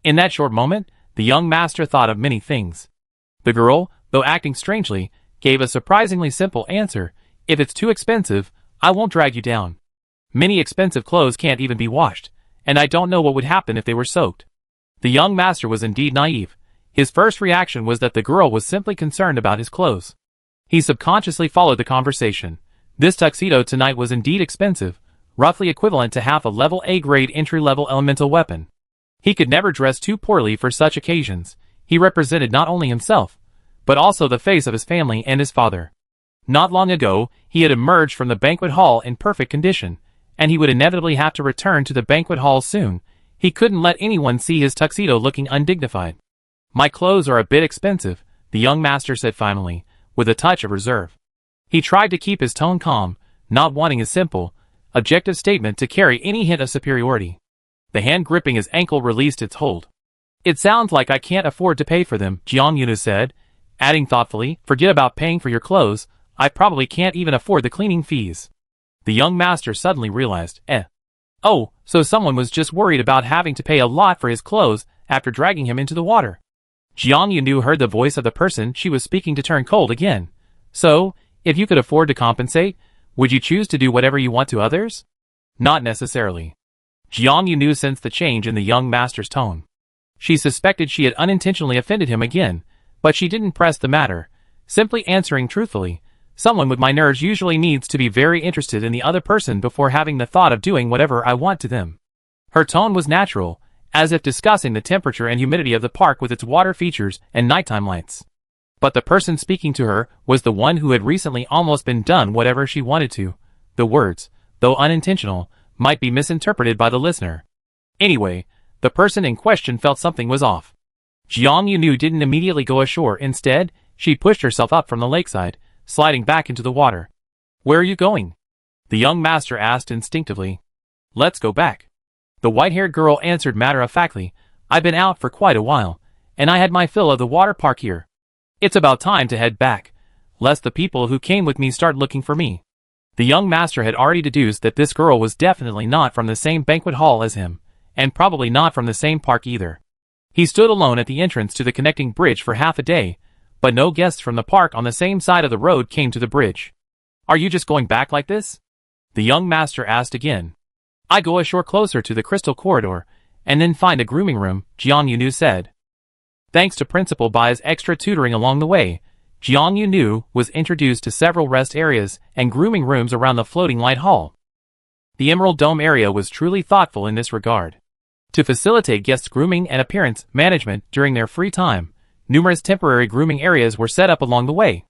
In that short moment, the young master thought of many things. The girl, though acting strangely, gave a surprisingly simple answer. "If it's too expensive, I won't drag you down. Many expensive clothes can't even be washed, and I don't know what would happen if they were soaked." The young master was indeed naive. His first reaction was that the girl was simply concerned about his clothes. He subconsciously followed the conversation. This tuxedo tonight was indeed expensive, roughly equivalent to half a level A-grade entry-level elemental weapon. He could never dress too poorly for such occasions. He represented not only himself, but also the face of his family and his father. Not long ago, he had emerged from the banquet hall in perfect condition, and he would inevitably have to return to the banquet hall soon. He couldn't let anyone see his tuxedo looking undignified. "My clothes are a bit expensive," the young master said finally, with a touch of reserve. He tried to keep his tone calm, not wanting a simple, objective statement to carry any hint of superiority. The hand gripping his ankle released its hold. "It sounds like I can't afford to pay for them," Jiang Yunu said, adding thoughtfully, "Forget about paying for your clothes, I probably can't even afford the cleaning fees." The young master suddenly realized, Oh, so someone was just worried about having to pay a lot for his clothes after dragging him into the water. Jiang Yunu heard the voice of the person she was speaking to turn cold again. "So, if you could afford to compensate, would you choose to do whatever you want to others?" "Not necessarily." Jiang Yunu sensed the change in the young master's tone. She suspected she had unintentionally offended him again, but she didn't press the matter, simply answering truthfully, "Someone with my nerves usually needs to be very interested in the other person before having the thought of doing whatever I want to them." Her tone was natural, as if discussing the temperature and humidity of the park with its water features and nighttime lights. But the person speaking to her was the one who had recently almost been done whatever she wanted to. The words, though unintentional, might be misinterpreted by the listener. Anyway, the person in question felt something was off. Jiang Yunu didn't immediately go ashore. Instead, she pushed herself up from the lakeside, sliding back into the water. "Where are you going?" the young master asked instinctively. "Let's go back." The white-haired girl answered matter-of-factly, "I've been out for quite a while, and I had my fill of the water park here." It's about time to head back, lest the people who came with me start looking for me. The young master had already deduced that this girl was definitely not from the same banquet hall as him, and probably not from the same park either. He stood alone at the entrance to the connecting bridge for half a day, but no guests from the park on the same side of the road came to the bridge. Are you just going back like this? The young master asked again. I go ashore closer to the crystal corridor, and then find a grooming room, Jiang Yunu said. Thanks to Principal Bai's extra tutoring along the way, Jiang Yunu was introduced to several rest areas and grooming rooms around the floating light hall. The Emerald Dome area was truly thoughtful in this regard. To facilitate guests' grooming and appearance management during their free time, numerous temporary grooming areas were set up along the way.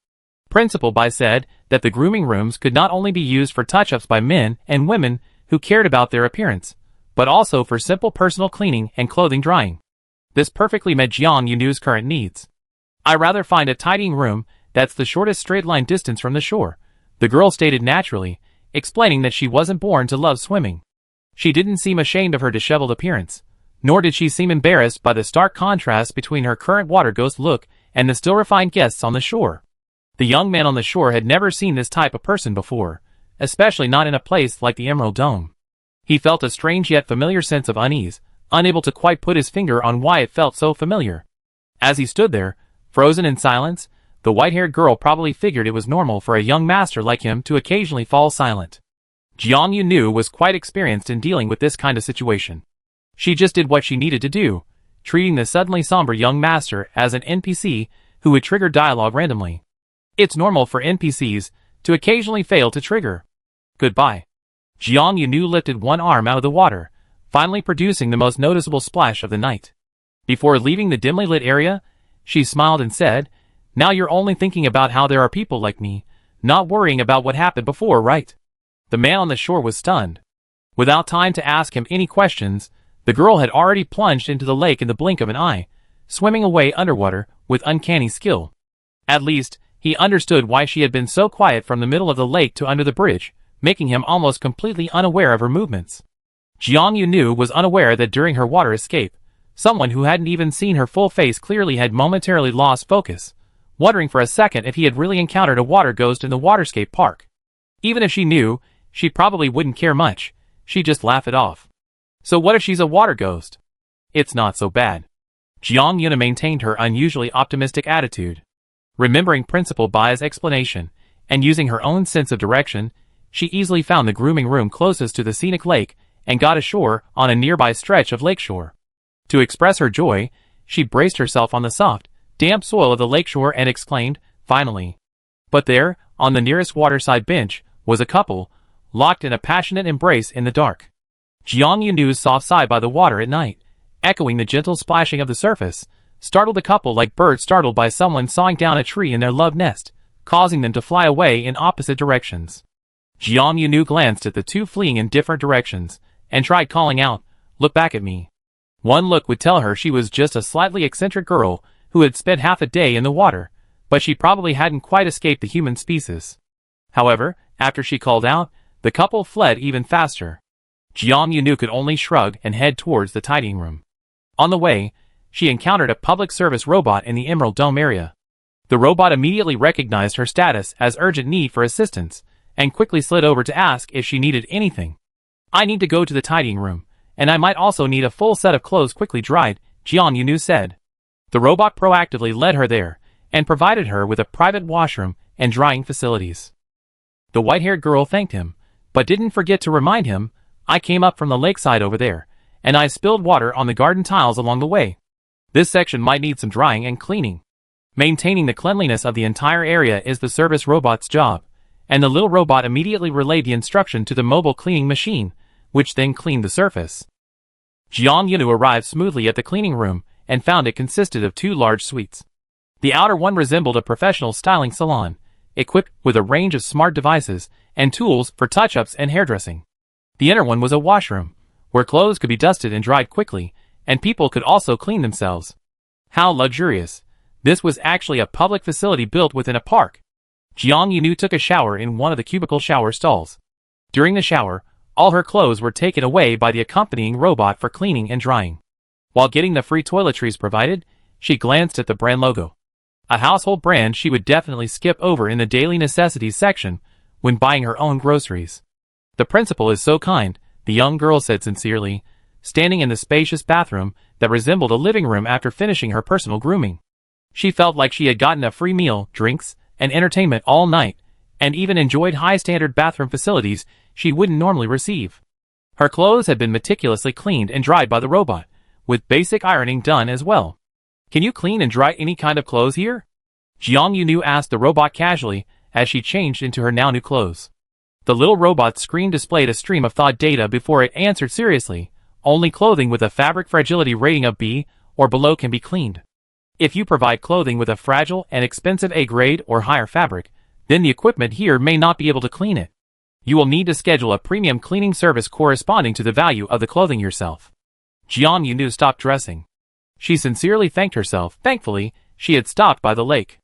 Principal Bai said that the grooming rooms could not only be used for touch-ups by men and women who cared about their appearance, but also for simple personal cleaning and clothing drying. This perfectly met Jiang Yunu's current needs. I rather find a tidying room that's the shortest straight line distance from the shore, the girl stated naturally, explaining that she wasn't born to love swimming. She didn't seem ashamed of her disheveled appearance, nor did she seem embarrassed by the stark contrast between her current water ghost look and the still refined guests on the shore. The young man on the shore had never seen this type of person before, especially not in a place like the Emerald Dome. He felt a strange yet familiar sense of unease, unable to quite put his finger on why it felt so familiar. As he stood there, frozen in silence, the white-haired girl probably figured it was normal for a young master like him to occasionally fall silent. Jiang Yunu was quite experienced in dealing with this kind of situation. She just did what she needed to do, treating the suddenly somber young master as an NPC who would trigger dialogue randomly. It's normal for NPCs to occasionally fail to trigger. Goodbye. Jiang Yunu lifted one arm out of the water, finally producing the most noticeable splash of the night. Before leaving the dimly lit area, she smiled and said, Now you're only thinking about how there are people like me, not worrying about what happened before, right? The man on the shore was stunned. Without time to ask him any questions, the girl had already plunged into the lake in the blink of an eye, swimming away underwater with uncanny skill. At least, he understood why she had been so quiet from the middle of the lake to under the bridge, making him almost completely unaware of her movements. Jiang Yunu was unaware that during her water escape, someone who hadn't even seen her full face clearly had momentarily lost focus, wondering for a second if he had really encountered a water ghost in the waterscape park. Even if she knew, she probably wouldn't care much, she'd just laugh it off. So what if she's a water ghost? It's not so bad. Jiang Yuna maintained her unusually optimistic attitude. Remembering Principal Bai's explanation, and using her own sense of direction, she easily found the grooming room closest to the scenic lake and got ashore on a nearby stretch of lakeshore. To express her joy, she braced herself on the soft, damp soil of the lakeshore and exclaimed, finally. But there, on the nearest waterside bench, was a couple, locked in a passionate embrace in the dark. Jiang Yunu's soft sigh by the water at night, echoing the gentle splashing of the surface, startled the couple like birds startled by someone sawing down a tree in their love nest, causing them to fly away in opposite directions. Jiang Yunu glanced at the two fleeing in different directions, and tried calling out, Look back at me. One look would tell her she was just a slightly eccentric girl who had spent half a day in the water, but she probably hadn't quite escaped the human species. However, after she called out, the couple fled even faster. Jiang Yunu could only shrug and head towards the tidying room. On the way, she encountered a public service robot in the Emerald Dome area. The robot immediately recognized her status as urgent need for assistance, and quickly slid over to ask if she needed anything. I need to go to the tidying room, and I might also need a full set of clothes quickly dried, Jiang Yunu said. The robot proactively led her there, and provided her with a private washroom and drying facilities. The white-haired girl thanked him, but didn't forget to remind him, I came up from the lakeside over there, and I spilled water on the garden tiles along the way. This section might need some drying and cleaning. Maintaining the cleanliness of the entire area is the service robot's job, and the little robot immediately relayed the instruction to the mobile cleaning machine, which then cleaned the surface. Jiang Yunu arrived smoothly at the cleaning room and found it consisted of two large suites. The outer one resembled a professional styling salon, equipped with a range of smart devices and tools for touch-ups and hairdressing. The inner one was a washroom, where clothes could be dusted and dried quickly, and people could also clean themselves. How luxurious! This was actually a public facility built within a park. Jiang Yunu took a shower in one of the cubicle shower stalls. During the shower, all her clothes were taken away by the accompanying robot for cleaning and drying. While getting the free toiletries provided, she glanced at the brand logo. A household brand she would definitely skip over in the daily necessities section when buying her own groceries. The principal is so kind, the young girl said sincerely, standing in the spacious bathroom that resembled a living room after finishing her personal grooming. She felt like she had gotten a free meal, drinks, and entertainment all night, and even enjoyed high-standard bathroom facilities she wouldn't normally receive. Her clothes had been meticulously cleaned and dried by the robot, with basic ironing done as well. "Can you clean and dry any kind of clothes here?" Jiang Yunu asked the robot casually as she changed into her now new clothes. The little robot's screen displayed a stream of thawed data before it answered seriously. "Only clothing with a fabric fragility rating of B or below can be cleaned. If you provide clothing with a fragile and expensive A grade or higher fabric, then the equipment here may not be able to clean it. You will need to schedule a premium cleaning service corresponding to the value of the clothing yourself." Jiang Yunu stopped dressing. She sincerely thanked herself. Thankfully, she had stopped by the lake.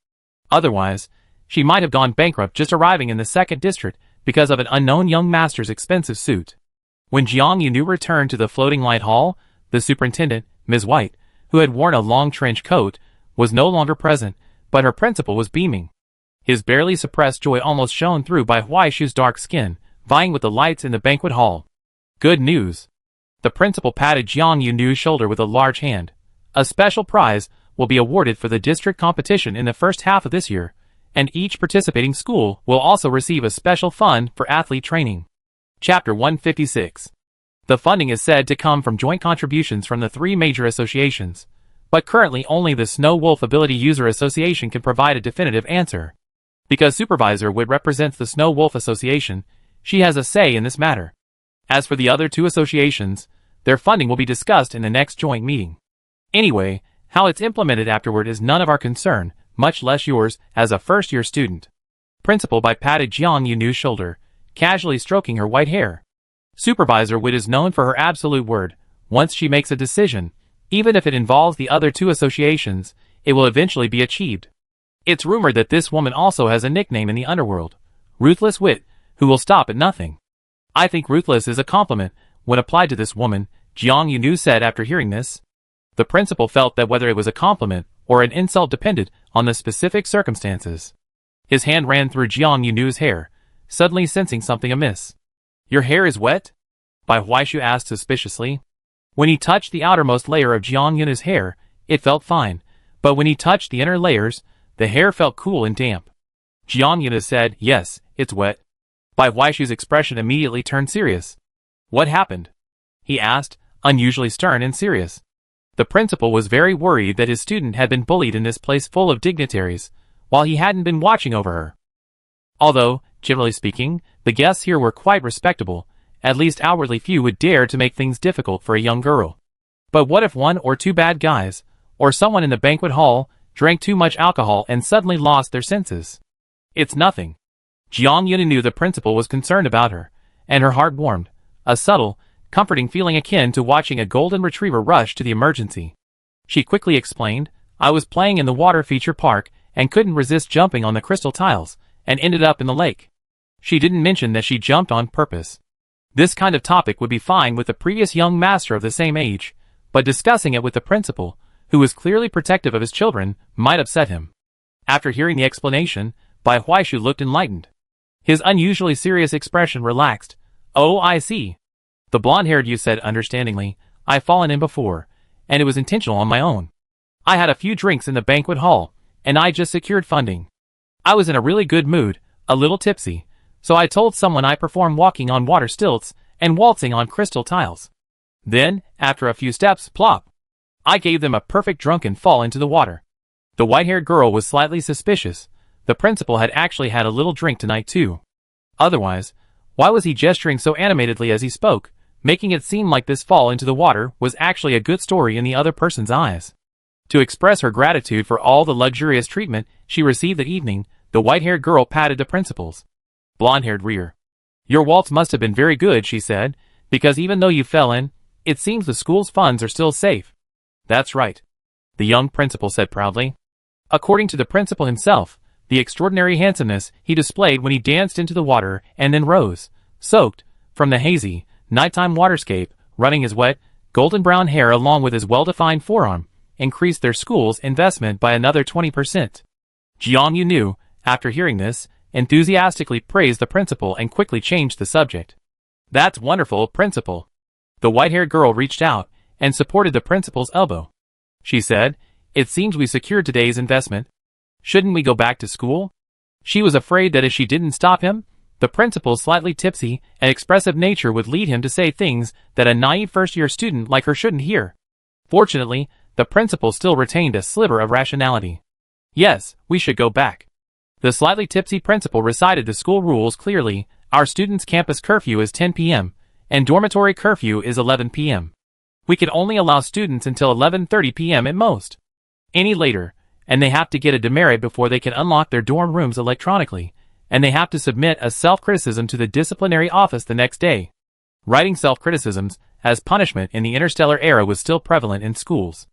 Otherwise, she might have gone bankrupt just arriving in the second district because of an unknown young master's expensive suit. When Jiang Yunu returned to the floating light hall, the superintendent, Ms. White, who had worn a long trench coat, was no longer present, but her principal was beaming. His barely suppressed joy almost shone through by Huaishu's dark skin, vying with the lights in the banquet hall. "Good news." The principal patted Jiang Yunu's shoulder with a large hand. "A special prize will be awarded for the district competition in the first half of this year, and each participating school will also receive a special fund for athlete training." Chapter 156. The funding is said to come from joint contributions from the three major associations, but currently only the Snow Wolf Ability User Association can provide a definitive answer. Because Supervisor Wood represents the Snow Wolf Association, she has a say in this matter. As for the other two associations, their funding will be discussed in the next joint meeting. Anyway, how it's implemented afterward is none of our concern, much less yours as a first-year student. Principal Bai patted Jiang Yunu's shoulder, casually stroking her white hair. Supervisor Wood is known for her absolute word. Once she makes a decision, even if it involves the other two associations, it will eventually be achieved. It's rumored that this woman also has a nickname in the underworld, Ruthless Wit, who will stop at nothing. "I think ruthless is a compliment when applied to this woman," Jiang Yunu said after hearing this. The principal felt that whether it was a compliment or an insult depended on the specific circumstances. His hand ran through Jiang Yunu's hair, suddenly sensing something amiss. "Your hair is wet?" Bai Huaishu asked suspiciously. When he touched the outermost layer of Jiang Yunu's hair, it felt fine, but when he touched the inner layers, the hair felt cool and damp. Jiang Yunu said, "Yes, it's wet." Bai Huaishu's expression immediately turned serious. "What happened?" he asked, unusually stern and serious. The principal was very worried that his student had been bullied in this place full of dignitaries, while he hadn't been watching over her. Although, generally speaking, the guests here were quite respectable, at least outwardly few would dare to make things difficult for a young girl. But what if one or two bad guys, or someone in the banquet hall, drank too much alcohol and suddenly lost their senses? "It's nothing." Jiang Yunu knew the principal was concerned about her, and her heart warmed, a subtle, comforting feeling akin to watching a golden retriever rush to the emergency. She quickly explained, "I was playing in the water feature park and couldn't resist jumping on the crystal tiles, and ended up in the lake." She didn't mention that she jumped on purpose. This kind of topic would be fine with the previous young master of the same age, but discussing it with the principal, who was clearly protective of his children, might upset him. After hearing the explanation, Bai Huaishu looked enlightened. His unusually serious expression relaxed. "Oh, I see. The blonde-haired you said understandingly, I've fallen in before, and it was intentional on my own. I had a few drinks in the banquet hall, and I just secured funding. I was in a really good mood, a little tipsy, so I told someone I perform walking on water stilts and waltzing on crystal tiles. Then, after a few steps, plop. I gave them a perfect drunken fall into the water." The white-haired girl was slightly suspicious. The principal had actually had a little drink tonight too. Otherwise, why was he gesturing so animatedly as he spoke, making it seem like this fall into the water was actually a good story in the other person's eyes? To express her gratitude for all the luxurious treatment she received that evening, the white-haired girl patted the principal's blonde-haired rear. "Your waltz must have been very good," she said, "because even though you fell in, it seems the school's funds are still safe." "That's right," the young principal said proudly. According to the principal himself, the extraordinary handsomeness he displayed when he danced into the water and then rose, soaked, from the hazy, nighttime waterscape, running his wet, golden-brown hair along with his well-defined forearm, increased their school's investment by another 20%. Jiang Yunu, after hearing this, enthusiastically praised the principal and quickly changed the subject. "That's wonderful, principal." The white-haired girl reached out and supported the principal's elbow. She said, "It seems we secured today's investment. Shouldn't we go back to school?" She was afraid that if she didn't stop him, the principal's slightly tipsy and expressive nature would lead him to say things that a naive first-year student like her shouldn't hear. Fortunately, the principal still retained a sliver of rationality. "Yes, we should go back." The slightly tipsy principal recited the school rules clearly. "Our students' campus curfew is 10 p.m., and dormitory curfew is 11 p.m. We can only allow students until 11:30 p.m. at most. Any later, and they have to get a demerit before they can unlock their dorm rooms electronically, and they have to submit a self-criticism to the disciplinary office the next day." Writing self-criticisms as punishment in the interstellar era was still prevalent in schools.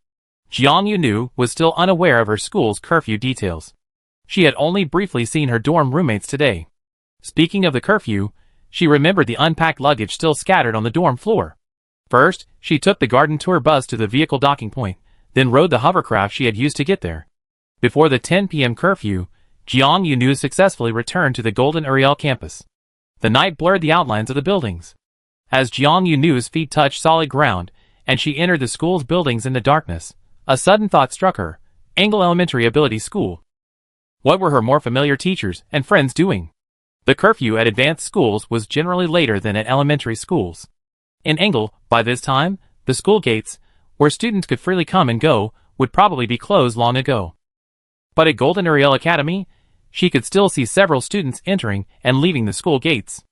Jiang Yunu was still unaware of her school's curfew details. She had only briefly seen her dorm roommates today. Speaking of the curfew, she remembered the unpacked luggage still scattered on the dorm floor. First, she took the garden tour bus to the vehicle docking point, then rode the hovercraft she had used to get there. Before the 10 p.m. curfew, Jiang Yunu successfully returned to the Golden Ariel campus. The night blurred the outlines of the buildings. As Jiang Yunu's feet touched solid ground, and she entered the school's buildings in the darkness, a sudden thought struck her: Angle Elementary Ability School. What were her more familiar teachers and friends doing? The curfew at advanced schools was generally later than at elementary schools. In Angle, by this time, the school gates, where students could freely come and go, would probably be closed long ago. But at Golden Ariel Academy, she could still see several students entering and leaving the school gates.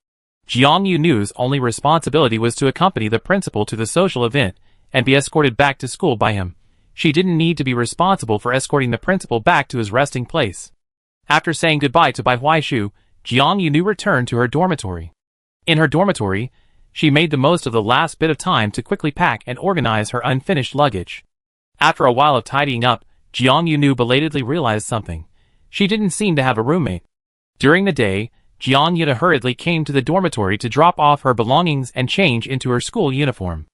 Jiang Yunu's only responsibility was to accompany the principal to the social event and be escorted back to school by him. She didn't need to be responsible for escorting the principal back to his resting place. After saying goodbye to Bai Huaishu, Jiang Yunu returned to her dormitory. In her dormitory, she made the most of the last bit of time to quickly pack and organize her unfinished luggage. After a while of tidying up, Jiang Yunu belatedly realized something. She didn't seem to have a roommate. During the day, Jiang Yunu hurriedly came to the dormitory to drop off her belongings and change into her school uniform.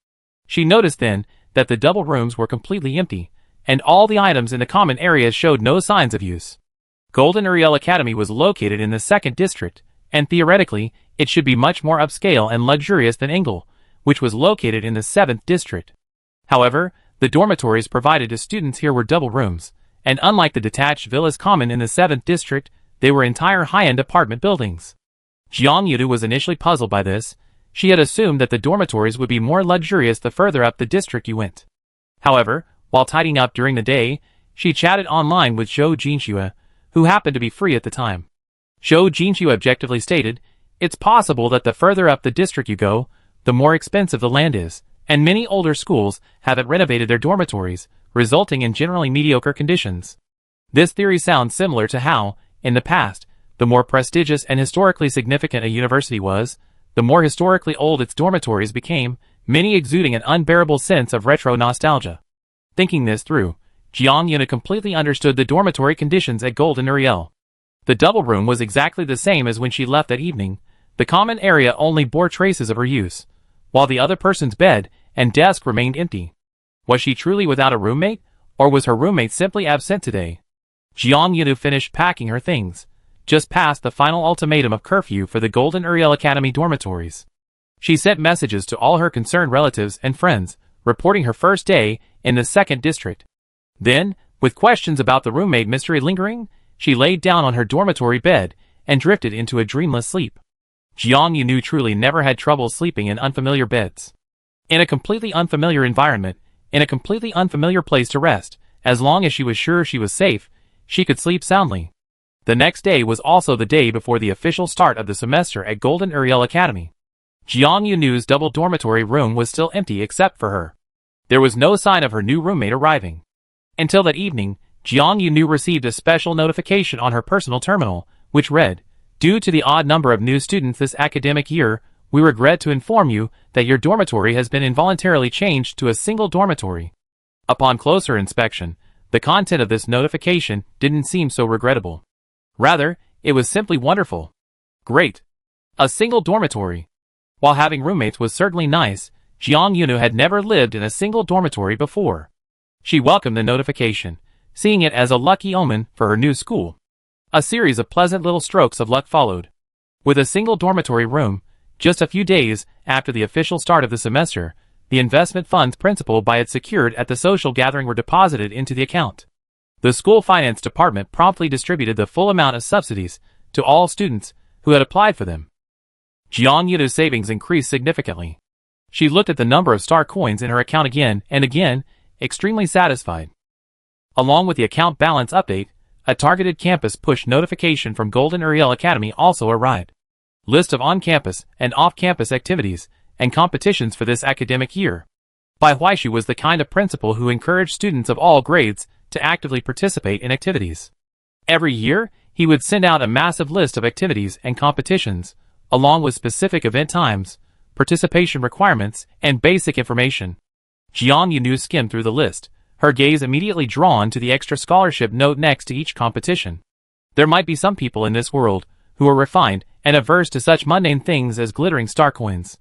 She noticed then that the double rooms were completely empty, and all the items in the common areas showed no signs of use. Golden Ariel Academy was located in the 2nd district, and theoretically, it should be much more upscale and luxurious than Angle, which was located in the 7th district. However, the dormitories provided to students here were double rooms, and unlike the detached villas common in the 7th district, they were entire high-end apartment buildings. Jiang Yunu was initially puzzled by this. She had assumed that the dormitories would be more luxurious the further up the district you went. However, while tidying up during the day, she chatted online with Zhou Jinxue, who happened to be free at the time. Zhou Jinxue objectively stated, "It's possible that the further up the district you go, the more expensive the land is, and many older schools haven't renovated their dormitories, resulting in generally mediocre conditions." This theory sounds similar to how, in the past, the more prestigious and historically significant a university was, the more historically old its dormitories became, many exuding an unbearable sense of retro nostalgia. Thinking this through, Jiang Yunu completely understood the dormitory conditions at Golden Ariel. The double room was exactly the same as when she left that evening. The common area only bore traces of her use, while the other person's bed and desk remained empty. Was she truly without a roommate, or was her roommate simply absent today? Jiang Yunu finished packing her things, just past the final ultimatum of curfew for the Golden Ariel Academy dormitories. She sent messages to all her concerned relatives and friends, reporting her first day in the 2nd district. Then, with questions about the roommate mystery lingering, she laid down on her dormitory bed and drifted into a dreamless sleep. Jiang Yunu truly never had trouble sleeping in unfamiliar beds. In a completely unfamiliar environment, in a completely unfamiliar place to rest, as long as she was sure she was safe, she could sleep soundly. The next day was also the day before the official start of the semester at Golden Ariel Academy. Jiang Yunu's double dormitory room was still empty except for her. There was no sign of her new roommate arriving. Until that evening, Jiang Yunu received a special notification on her personal terminal, which read, "Due to the odd number of new students this academic year, we regret to inform you that your dormitory has been involuntarily changed to a single dormitory." Upon closer inspection, the content of this notification didn't seem so regrettable. Rather, it was simply wonderful. Great. A single dormitory. While having roommates was certainly nice, Jiang Yunu had never lived in a single dormitory before. She welcomed the notification, seeing it as a lucky omen for her new school. A series of pleasant little strokes of luck followed. With a single dormitory room, just a few days after the official start of the semester, the investment funds principal by it secured at the social gathering were deposited into the account. The school finance department promptly distributed the full amount of subsidies to all students who had applied for them. Jiang Yunu's savings increased significantly. She looked at the number of star coins in her account again and again, extremely satisfied. Along with the account balance update, a targeted campus push notification from Golden Uriel Academy also arrived. List of on-campus and off-campus activities and competitions for this academic year. Bai Huaishu was the kind of principal who encouraged students of all grades to actively participate in activities. Every year, he would send out a massive list of activities and competitions, along with specific event times, participation requirements, and basic information. Jiang Yunu skimmed through the list, her gaze immediately drawn to the extra scholarship note next to each competition. There might be some people in this world who are refined and averse to such mundane things as glittering star coins.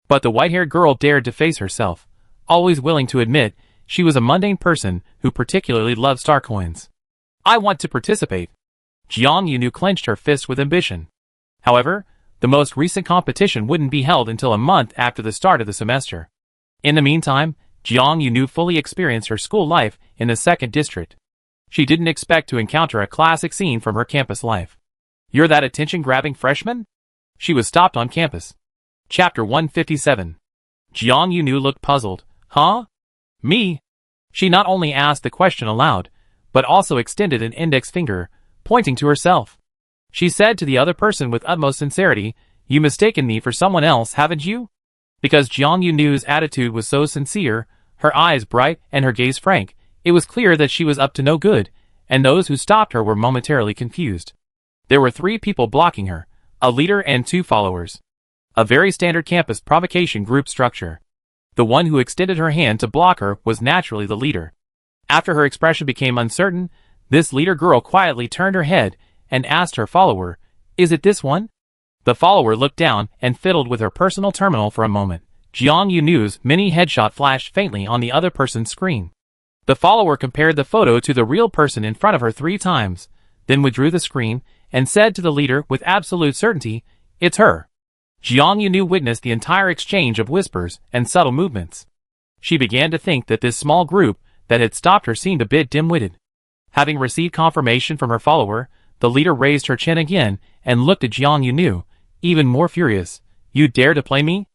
But the white-haired girl dared to face herself, always willing to admit she was a mundane person who particularly loved star coins. I want to participate. Jiang Yunu clenched her fist with ambition. However, the most recent competition wouldn't be held until a month after the start of the semester. In the meantime, Jiang Yunu fully experienced her school life in the 2nd district. She didn't expect to encounter a classic scene from her campus life. You're that attention-grabbing freshman? She was stopped on campus. Chapter 157. Jiang Yunu looked puzzled. Huh? Me? She not only asked the question aloud, but also extended an index finger, pointing to herself. She said to the other person with utmost sincerity, "You mistaken me for someone else, haven't you?" Because Jiang Yunu's attitude was so sincere, her eyes bright and her gaze frank, it was clear that she was up to no good, and those who stopped her were momentarily confused. There were 3 people blocking her, a leader and 2 followers. A very standard campus provocation group structure. The one who extended her hand to block her was naturally the leader. After her expression became uncertain, this leader girl quietly turned her head and asked her follower, "Is it this one?" The follower looked down and fiddled with her personal terminal for a moment. Jiang Yunu's mini headshot flashed faintly on the other person's screen. The follower compared the photo to the real person in front of her 3 times, then withdrew the screen and said to the leader with absolute certainty, "It's her." Jiang Yunu witnessed the entire exchange of whispers and subtle movements. She began to think that this small group that had stopped her seemed a bit dim-witted. Having received confirmation from her follower, the leader raised her chin again and looked at Jiang Yunu, even more furious. "You dare to play me?"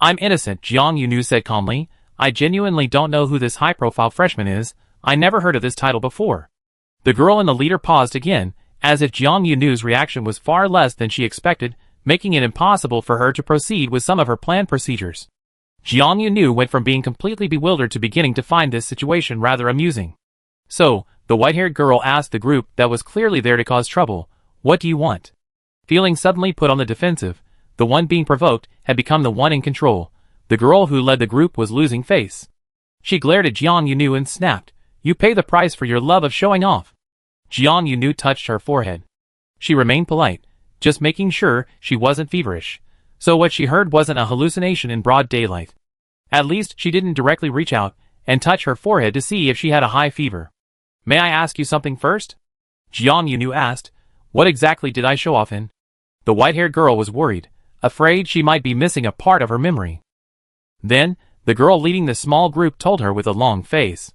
"I'm innocent," Jiang Yunu said calmly. "I genuinely don't know who this high-profile freshman is. I never heard of this title before." The girl and the leader paused again, as if Jiang Yunu's reaction was far less than she expected, making it impossible for her to proceed with some of her planned procedures. Jiang Yunu went from being completely bewildered to beginning to find this situation rather amusing. "So," the white-haired girl asked the group that was clearly there to cause trouble, "what do you want?" Feeling suddenly put on the defensive, the one being provoked had become the one in control. The girl who led the group was losing face. She glared at Jiang Yunu and snapped, "You pay the price for your love of showing off." Jiang Yunu touched her forehead. She remained polite, just making sure she wasn't feverish. So what she heard wasn't a hallucination in broad daylight. At least she didn't directly reach out and touch her forehead to see if she had a high fever. "May I ask you something first?" Jiang Yunu asked. "What exactly did I show off in?" The white-haired girl was worried, afraid she might be missing a part of her memory. Then, the girl leading the small group told her with a long face.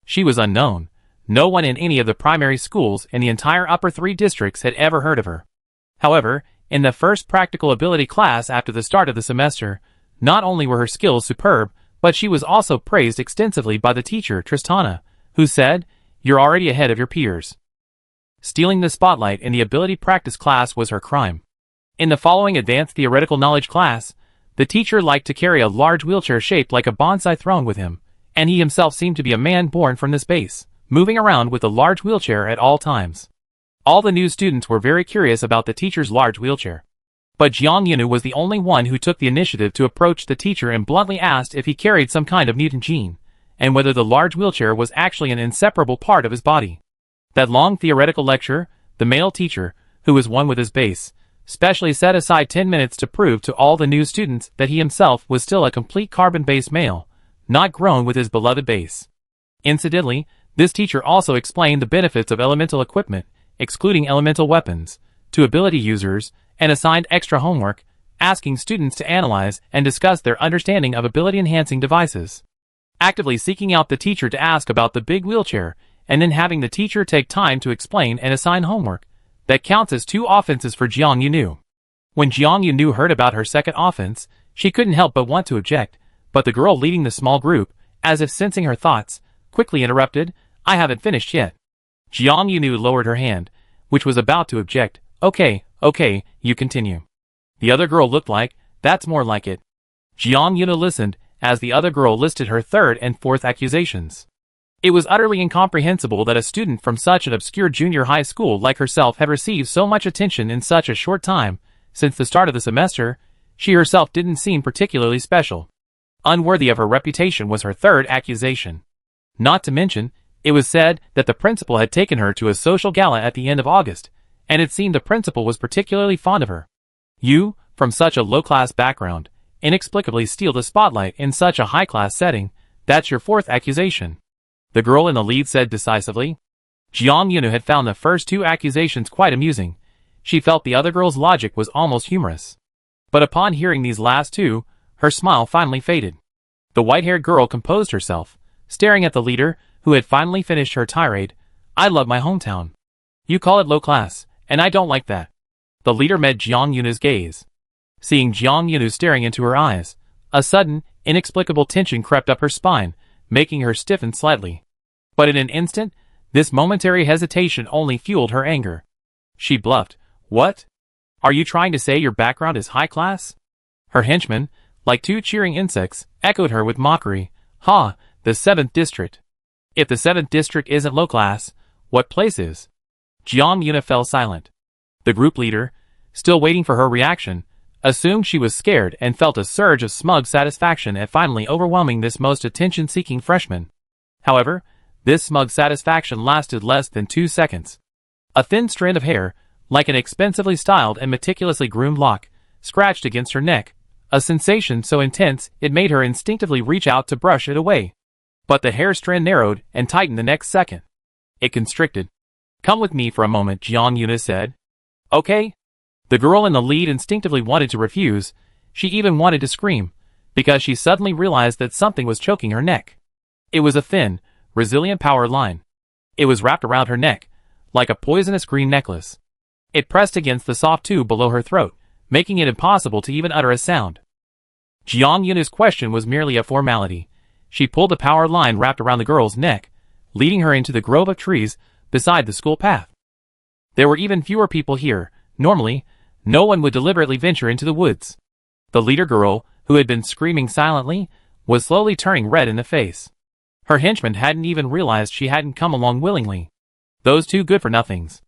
She was unknown. No one in any of the primary schools in the entire upper 3 districts had ever heard of her. However, in the first practical ability class after the start of the semester, not only were her skills superb, but she was also praised extensively by the teacher, Tristana, who said, "You're already ahead of your peers." Stealing the spotlight in the ability practice class was her crime. In the following advanced theoretical knowledge class, the teacher liked to carry a large wheelchair shaped like a bonsai throne with him, and he himself seemed to be a man born from this base, moving around with a large wheelchair at all times. All the new students were very curious about the teacher's large wheelchair. But Jiang Yunu was the only one who took the initiative to approach the teacher and bluntly asked if he carried some kind of mutant gene, and whether the large wheelchair was actually an inseparable part of his body. That long theoretical lecture, the male teacher, who was one with his base, specially set aside 10 minutes to prove to all the new students that he himself was still a complete carbon-based male, not grown with his beloved base. Incidentally, this teacher also explained the benefits of elemental equipment, excluding elemental weapons, to ability users, and assigned extra homework, asking students to analyze and discuss their understanding of ability-enhancing devices. Actively seeking out the teacher to ask about the big wheelchair, and then having the teacher take time to explain and assign homework. That counts as 2 offenses for Jiang Yunu. When Jiang Yunu heard about her second offense, she couldn't help but want to object, but the girl leading the small group, as if sensing her thoughts, quickly interrupted, "I haven't finished yet." Jiang Yunu lowered her hand, which was about to object. Okay, you continue." The other girl looked like, "That's more like it." Jiang Yunu listened, as the other girl listed her third and fourth accusations. It was utterly incomprehensible that a student from such an obscure junior high school like herself had received so much attention in such a short time. Since the start of the semester, she herself didn't seem particularly special. Unworthy of her reputation was her third accusation. Not to mention, it was said that the principal had taken her to a social gala at the end of August, and it seemed the principal was particularly fond of her. You, from such a low-class background, inexplicably steal the spotlight in such a high-class setting. That's your fourth accusation," the girl in the lead said decisively. Jiang Yunu had found the first 2 accusations quite amusing. She felt the other girl's logic was almost humorous. But upon hearing these last 2, her smile finally faded. The white-haired girl composed herself, staring at the leader, who had finally finished her tirade. "I love my hometown. You call it low class, and I don't like that." The leader met Jiang Yunu's gaze. Seeing Jiang Yunu staring into her eyes, a sudden, inexplicable tension crept up her spine, making her stiffen slightly. But in an instant, this momentary hesitation only fueled her anger. She bluffed. "What? Are you trying to say your background is high class?" Her henchmen, like 2 cheering insects, echoed her with mockery. "Ha, the 7th district. If the 7th district isn't low class, what place is?" Jiang Yunu fell silent. The group leader, still waiting for her reaction, assumed she was scared and felt a surge of smug satisfaction at finally overwhelming this most attention-seeking freshman. However, this smug satisfaction lasted less than 2 seconds. A thin strand of hair, like an expensively styled and meticulously groomed lock, scratched against her neck, a sensation so intense it made her instinctively reach out to brush it away. But the hair strand narrowed and tightened the next second. It constricted. "Come with me for a moment," Jiang Yunu said. "Okay?" The girl in the lead instinctively wanted to refuse. She even wanted to scream, because she suddenly realized that something was choking her neck. It was a thin, resilient power line. It was wrapped around her neck, like a poisonous green necklace. It pressed against the soft tube below her throat, making it impossible to even utter a sound. Jiang Yunu's question was merely a formality. She pulled the power line wrapped around the girl's neck, leading her into the grove of trees beside the school path. There were even fewer people here. Normally, no one would deliberately venture into the woods. The leader girl, who had been screaming silently, was slowly turning red in the face. Her henchmen hadn't even realized she hadn't come along willingly. Those 2 good-for-nothings.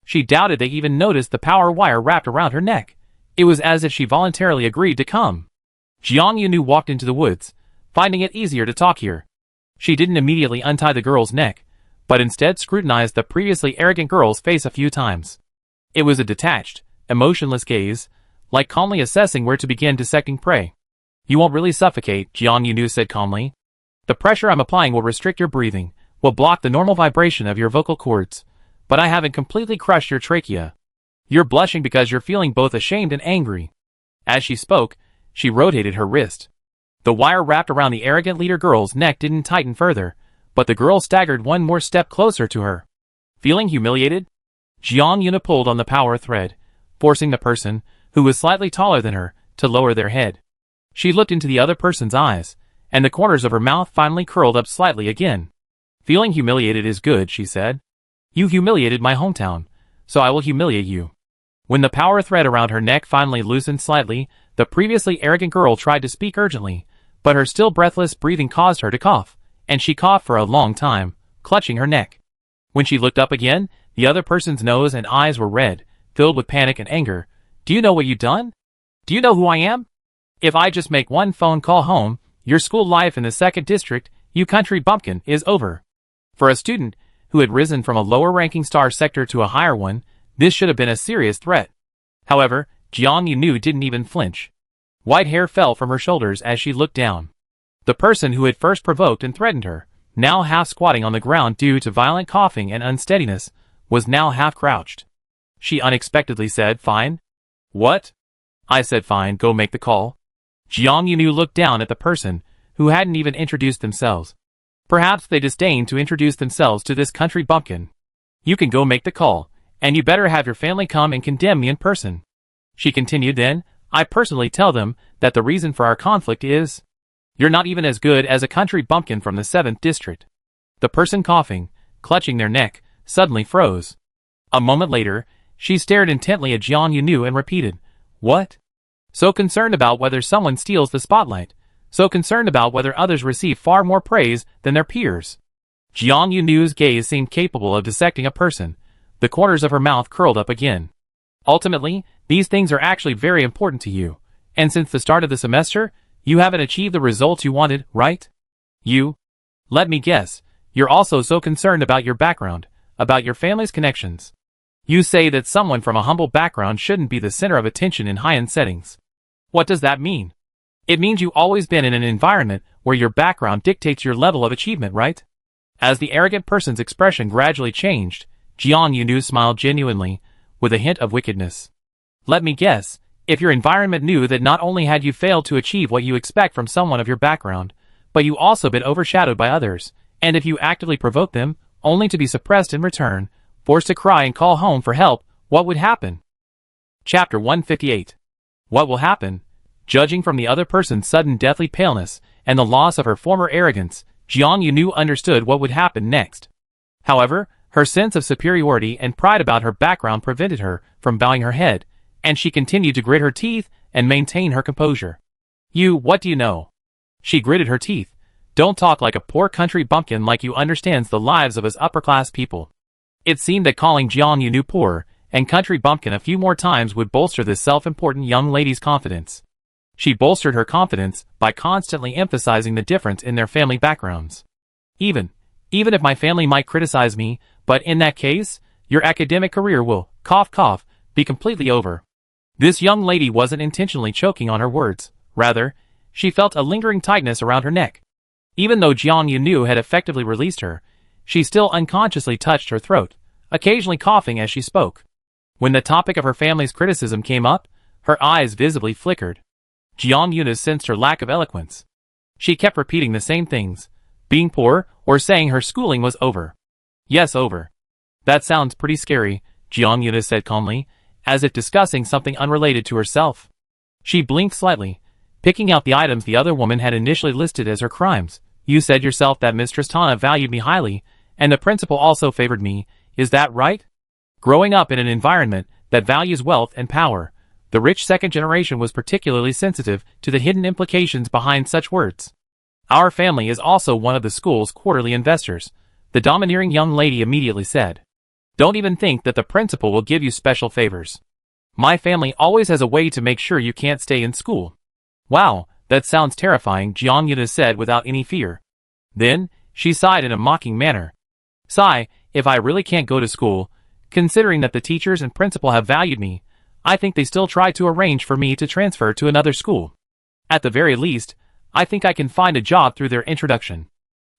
She doubted they even noticed the power wire wrapped around her neck. It was as if she voluntarily agreed to come. Jiang Yunu walked into the woods, finding it easier to talk here. She didn't immediately untie the girl's neck, but instead scrutinized the previously arrogant girl's face a few times. It was a detached, emotionless gaze, like calmly assessing where to begin dissecting prey. "You won't really suffocate," Jiang Yunu said calmly. "The pressure I'm applying will restrict your breathing, will block the normal vibration of your vocal cords, but I haven't completely crushed your trachea. You're blushing because you're feeling both ashamed and angry." As she spoke, she rotated her wrist. The wire wrapped around the arrogant leader girl's neck didn't tighten further, but the girl staggered one more step closer to her. Feeling humiliated, Jiang Yunu pulled on the power thread, forcing the person, who was slightly taller than her, to lower their head. She looked into the other person's eyes, and the corners of her mouth finally curled up slightly again. "Feeling humiliated is good," she said. "You humiliated my hometown, so I will humiliate you." When the power thread around her neck finally loosened slightly, the previously arrogant girl tried to speak urgently, but her still breathless breathing caused her to cough, and she coughed for a long time, clutching her neck. When she looked up again, the other person's nose and eyes were red, filled with panic and anger. "Do you know what you've done? Do you know who I am? If I just make one phone call home, your school life in the 2nd district, you country bumpkin, is over." For a student who had risen from a lower-ranking star sector to a higher one, this should have been a serious threat. However, Jiang Yunu didn't even flinch. White hair fell from her shoulders as she looked down. The person who had first provoked and threatened her, now half squatting on the ground due to violent coughing and unsteadiness, was now half-crouched. She unexpectedly said, "Fine." "What?" I said, "Fine, go make the call." Jiang Yunu looked down at the person, who hadn't even introduced themselves. Perhaps they disdained to introduce themselves to this country bumpkin. "You can go make the call, and you better have your family come and condemn me in person." She continued, "Then, I personally tell them that the reason for our conflict is, you're not even as good as a country bumpkin from the 7th district." The person coughing, clutching their neck, suddenly froze. A moment later, she stared intently at Jiang Yunu and repeated, "What?" So concerned about whether someone steals the spotlight, so concerned about whether others receive far more praise than their peers. Jiang Yunu's gaze seemed capable of dissecting a person. The corners of her mouth curled up again. "Ultimately, these things are actually very important to you, and since the start of the semester, you haven't achieved the results you wanted, right? Let me guess, you're also so concerned about your background, about your family's connections. You say that someone from a humble background shouldn't be the center of attention in high-end settings. What does that mean? It means you've always been in an environment where your background dictates your level of achievement, right?" As the arrogant person's expression gradually changed, Jiang Yunu smiled genuinely, with a hint of wickedness. "Let me guess, if your environment knew that not only had you failed to achieve what you expect from someone of your background, but you also been overshadowed by others, and if you actively provoked them, only to be suppressed in return, forced to cry and call home for help, what would happen?" Chapter 158. What will happen? Judging from the other person's sudden deathly paleness and the loss of her former arrogance, Jiang Yunu understood what would happen next. However, her sense of superiority and pride about her background prevented her from bowing her head, and she continued to grit her teeth and maintain her composure. What do you know?" She gritted her teeth. "Don't talk like a poor country bumpkin like you understands the lives of us upper-class people." It seemed that calling Jiang Yunu poor and country bumpkin a few more times would bolster this self-important young lady's confidence. She bolstered her confidence by constantly emphasizing the difference in their family backgrounds. Even if my family might criticize me, but in that case, your academic career will, cough cough, be completely over." This young lady wasn't intentionally choking on her words. Rather, she felt a lingering tightness around her neck. Even though Jiang Yunu had effectively released her, she still unconsciously touched her throat, occasionally coughing as she spoke. When the topic of her family's criticism came up, her eyes visibly flickered. Jiang Yunu sensed her lack of eloquence. She kept repeating the same things, being poor or saying her schooling was over. "Yes, over." "That sounds pretty scary," Jiang Yunu said calmly, as if discussing something unrelated to herself. She blinked slightly, picking out the items the other woman had initially listed as her crimes. "You said yourself that Miss Tristana valued me highly, and the principal also favored me, is that right?" Growing up in an environment that values wealth and power, the rich second generation was particularly sensitive to the hidden implications behind such words. "Our family is also one of the school's quarterly investors," the domineering young lady immediately said. "Don't even think that the principal will give you special favors. My family always has a way to make sure you can't stay in school." "Wow, that sounds terrifying," Jiang Yunu said without any fear. Then, she sighed in a mocking manner. "Sigh, if I really can't go to school, considering that the teachers and principal have valued me, I think they still try to arrange for me to transfer to another school. At the very least, I think I can find a job through their introduction.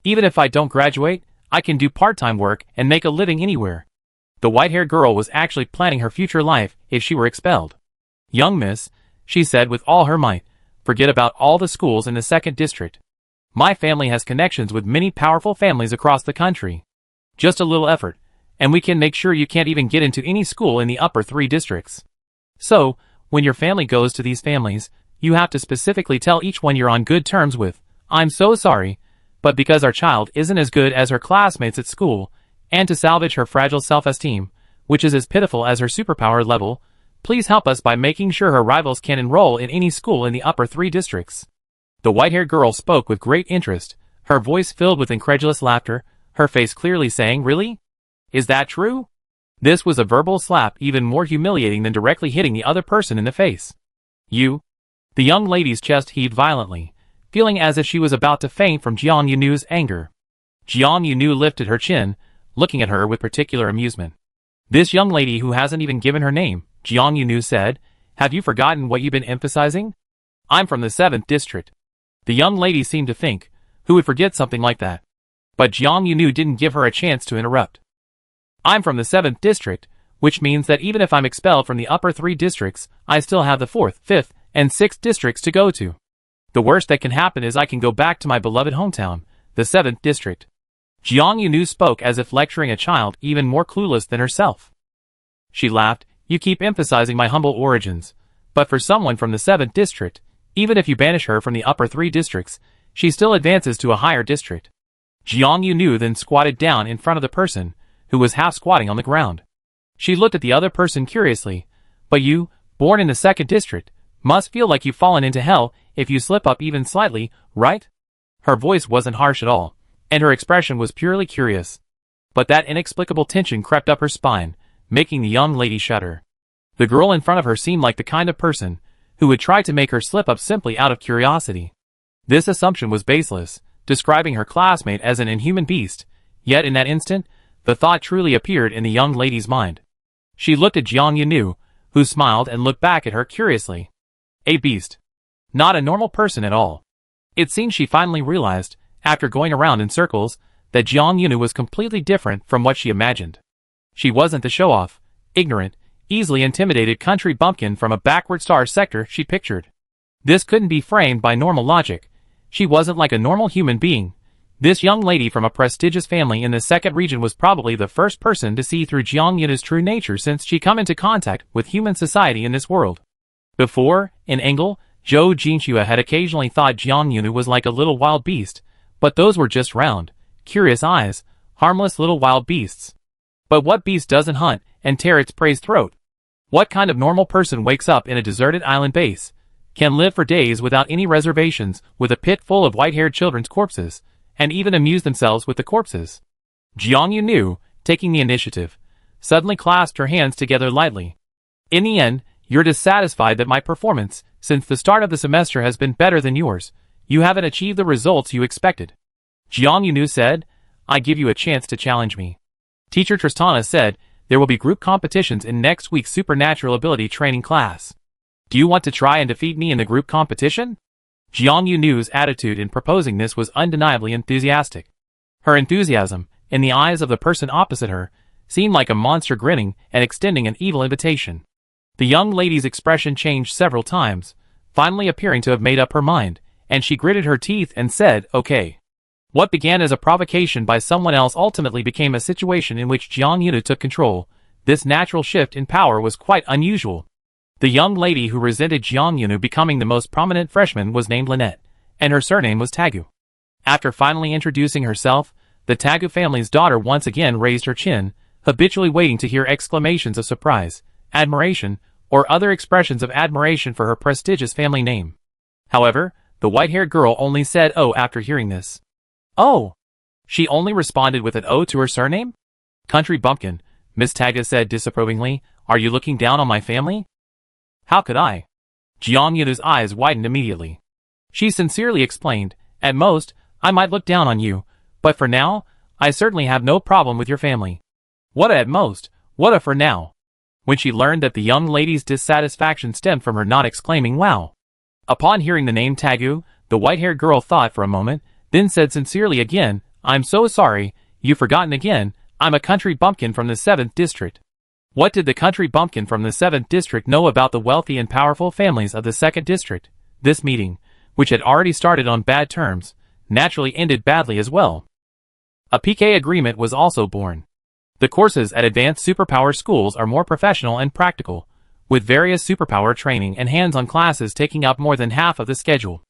Even if I don't graduate, I can do part-time work and make a living anywhere." The white-haired girl was actually planning her future life if she were expelled. "Young miss," she said with all her might, "forget about all the schools in the 2nd district. My family has connections with many powerful families across the country. Just a little effort, and we can make sure you can't even get into any school in the upper 3 districts. So, when your family goes to these families, you have to specifically tell each one you're on good terms with. I'm so sorry, but because our child isn't as good as her classmates at school, and to salvage her fragile self-esteem, which is as pitiful as her superpower level, please help us by making sure her rivals can enroll in any school in the upper 3 districts." The white-haired girl spoke with great interest, her voice filled with incredulous laughter, her face clearly saying, "Really? Is that true?" This was a verbal slap even more humiliating than directly hitting the other person in the face. "You?" The young lady's chest heaved violently, feeling as if she was about to faint from Jiang Yunu's anger. Jiang Yunu lifted her chin, looking at her with particular amusement. "This young lady who hasn't even given her name," Jiang Yunu said, "have you forgotten what you've been emphasizing? I'm from the 7th district." The young lady seemed to think, who would forget something like that? But Jiang Yunu didn't give her a chance to interrupt. I'm from the 7th district, which means that even if I'm expelled from the upper 3 districts, I still have the 4th, 5th, and 6th districts to go to. The worst that can happen is I can go back to my beloved hometown, the 7th district. Jiang Yunu spoke as if lecturing a child even more clueless than herself. She laughed. You keep emphasizing my humble origins, but for someone from the 7th district, even if you banish her from the upper 3 districts, she still advances to a higher district. Jiang Yunu then squatted down in front of the person, who was half squatting on the ground. She looked at the other person curiously. But you, born in the 2nd district, must feel like you've fallen into hell if you slip up even slightly, right? Her voice wasn't harsh at all, and her expression was purely curious. But that inexplicable tension crept up her spine, making the young lady shudder. The girl in front of her seemed like the kind of person who would try to make her slip up simply out of curiosity. This assumption was baseless, describing her classmate as an inhuman beast, yet in that instant, the thought truly appeared in the young lady's mind. She looked at Jiang Yunu, who smiled and looked back at her curiously. A beast. Not a normal person at all. It seemed she finally realized, after going around in circles, that Jiang Yunu was completely different from what she imagined. She wasn't the show-off, ignorant, easily intimidated country bumpkin from a backward star sector she pictured. This couldn't be framed by normal logic. She wasn't like a normal human being. This young lady from a prestigious family in the 2nd region was probably the first person to see through Jiang Yunu's true nature since she come into contact with human society in this world. Before, in Engel, Zhou Jinxue had occasionally thought Jiang Yunu was like a little wild beast, but those were just round, curious eyes, harmless little wild beasts. But what beast doesn't hunt and tear its prey's throat? What kind of normal person wakes up in a deserted island base, can live for days without any reservations with a pit full of white-haired children's corpses, and even amuse themselves with the corpses? Jiang Yunu, taking the initiative, suddenly clasped her hands together lightly. In the end, you're dissatisfied that my performance, since the start of the semester, has been better than yours. You haven't achieved the results you expected. Jiang Yunu said, I give you a chance to challenge me. Teacher Tristana said, there will be group competitions in next week's supernatural ability training class. Do you want to try and defeat me in the group competition? Jiang Yunu's attitude in proposing this was undeniably enthusiastic. Her enthusiasm, in the eyes of the person opposite her, seemed like a monster grinning and extending an evil invitation. The young lady's expression changed several times, finally appearing to have made up her mind, and she gritted her teeth and said, okay. What began as a provocation by someone else ultimately became a situation in which Jiang Yunu took control. This natural shift in power was quite unusual. The young lady who resented Jiang Yunu becoming the most prominent freshman was named Lynette, and her surname was Tagu. After finally introducing herself, the Tagu family's daughter once again raised her chin, habitually waiting to hear exclamations of surprise, admiration, or other expressions of admiration for her prestigious family name. However, the white-haired girl only said "oh" after hearing this. Oh! She only responded with an "oh" to her surname? Country bumpkin, Miss Tagu said disapprovingly, are you looking down on my family? How could I? Jiang Yunu's eyes widened immediately. She sincerely explained, at most, I might look down on you, but for now, I certainly have no problem with your family. What a at most, what a for now. When she learned that the young lady's dissatisfaction stemmed from her not exclaiming wow. Upon hearing the name Tagu, the white-haired girl thought for a moment, then said sincerely again, I'm so sorry, you've forgotten again, I'm a country bumpkin from the 7th district. What did the country bumpkin from the 7th district know about the wealthy and powerful families of the 2nd district? This meeting, which had already started on bad terms, naturally ended badly as well. A PK agreement was also born. The courses at advanced superpower schools are more professional and practical, with various superpower training and hands-on classes taking up more than half of the schedule.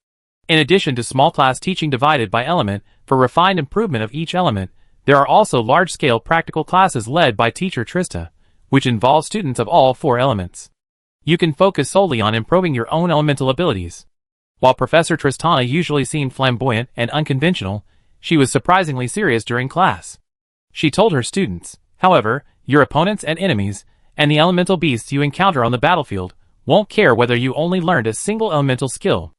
In addition to small class teaching divided by element for refined improvement of each element, there are also large-scale practical classes led by teacher Trista, which involve students of all 4 elements. You can focus solely on improving your own elemental abilities. While Professor Tristana usually seemed flamboyant and unconventional, she was surprisingly serious during class. She told her students, however, your opponents and enemies, and the elemental beasts you encounter on the battlefield, won't care whether you only learned a single elemental skill.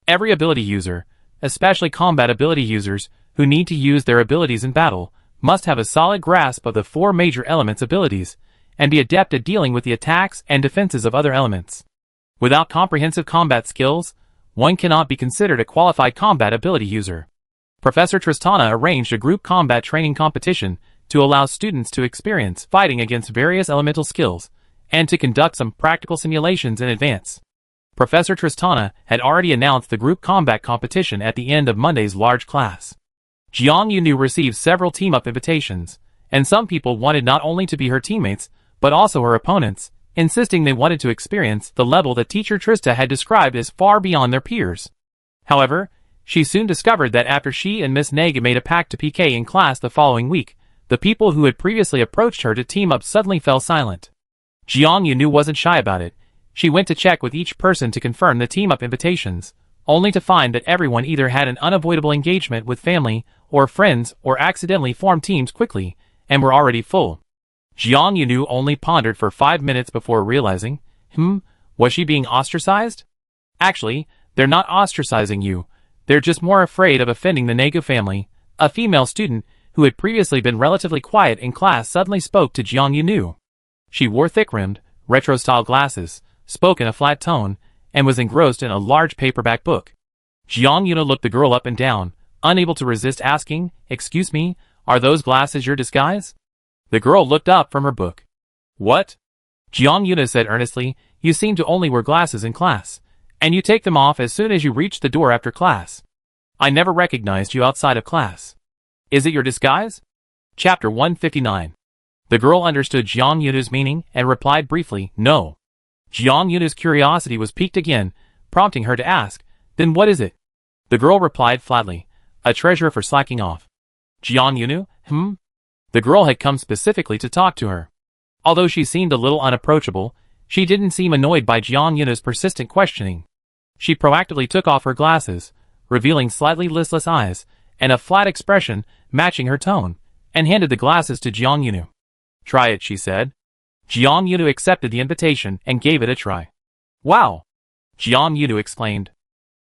Every ability user, especially combat ability users, who need to use their abilities in battle, must have a solid grasp of the 4 major elements' abilities, and be adept at dealing with the attacks and defenses of other elements. Without comprehensive combat skills, one cannot be considered a qualified combat ability user. Professor Tristana arranged a group combat training competition to allow students to experience fighting against various elemental skills, and to conduct some practical simulations in advance. Professor Tristana had already announced the group combat competition at the end of Monday's large class. Jiang Yunu received several team-up invitations, and some people wanted not only to be her teammates, but also her opponents, insisting they wanted to experience the level that teacher Trista had described as far beyond their peers. However, she soon discovered that after she and Miss Nega made a pact to PK in class the following week, the people who had previously approached her to team up suddenly fell silent. Jiang Yunu wasn't shy about it. She went to check with each person to confirm the team-up invitations, only to find that everyone either had an unavoidable engagement with family or friends or accidentally formed teams quickly, and were already full. Jiang Yunu only pondered for 5 minutes before realizing, was she being ostracized? Actually, they're not ostracizing you. They're just more afraid of offending the Negu family. A female student, who had previously been relatively quiet in class, suddenly spoke to Jiang Yunu. She wore thick-rimmed, retro-style glasses, spoke in a flat tone, and was engrossed in a large paperback book. Jiang Yunu looked the girl up and down, unable to resist asking, "Excuse me, are those glasses your disguise?" The girl looked up from her book. "What?" Jiang Yunu said earnestly, "You seem to only wear glasses in class, and you take them off as soon as you reach the door after class. I never recognized you outside of class. Is it your disguise?" Chapter 159. The girl understood Jiang Yunu's meaning and replied briefly, "No." Jiang Yunu's curiosity was piqued again, prompting her to ask, "Then what is it?" The girl replied flatly, "A treasure for slacking off." Jiang Yunu, The girl had come specifically to talk to her. Although she seemed a little unapproachable, she didn't seem annoyed by Jiang Yunu's persistent questioning. She proactively took off her glasses, revealing slightly listless eyes, and a flat expression matching her tone, and handed the glasses to Jiang Yunu. "Try it," she said. Jiang Yunu accepted the invitation and gave it a try. "Wow!" Jiang Yunu exclaimed.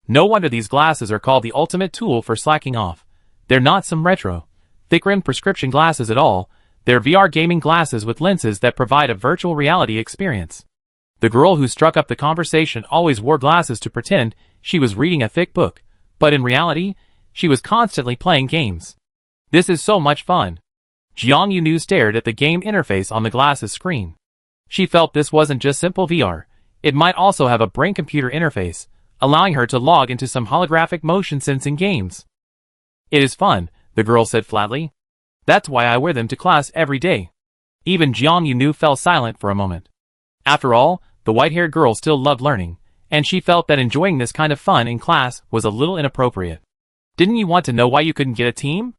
"No wonder these glasses are called the ultimate tool for slacking off. They're not some retro, thick-rimmed prescription glasses at all. They're VR gaming glasses with lenses that provide a virtual reality experience." The girl who struck up the conversation always wore glasses to pretend she was reading a thick book, but in reality, she was constantly playing games. "This is so much fun." Jiang Yunu stared at the game interface on the glasses screen. She felt this wasn't just simple VR, it might also have a brain-computer interface, allowing her to log into some holographic motion-sensing games. "It is fun," the girl said flatly. "That's why I wear them to class every day." Even Jiang Yunu fell silent for a moment. After all, the white-haired girl still loved learning, and she felt that enjoying this kind of fun in class was a little inappropriate. "Didn't you want to know why you couldn't get a team?"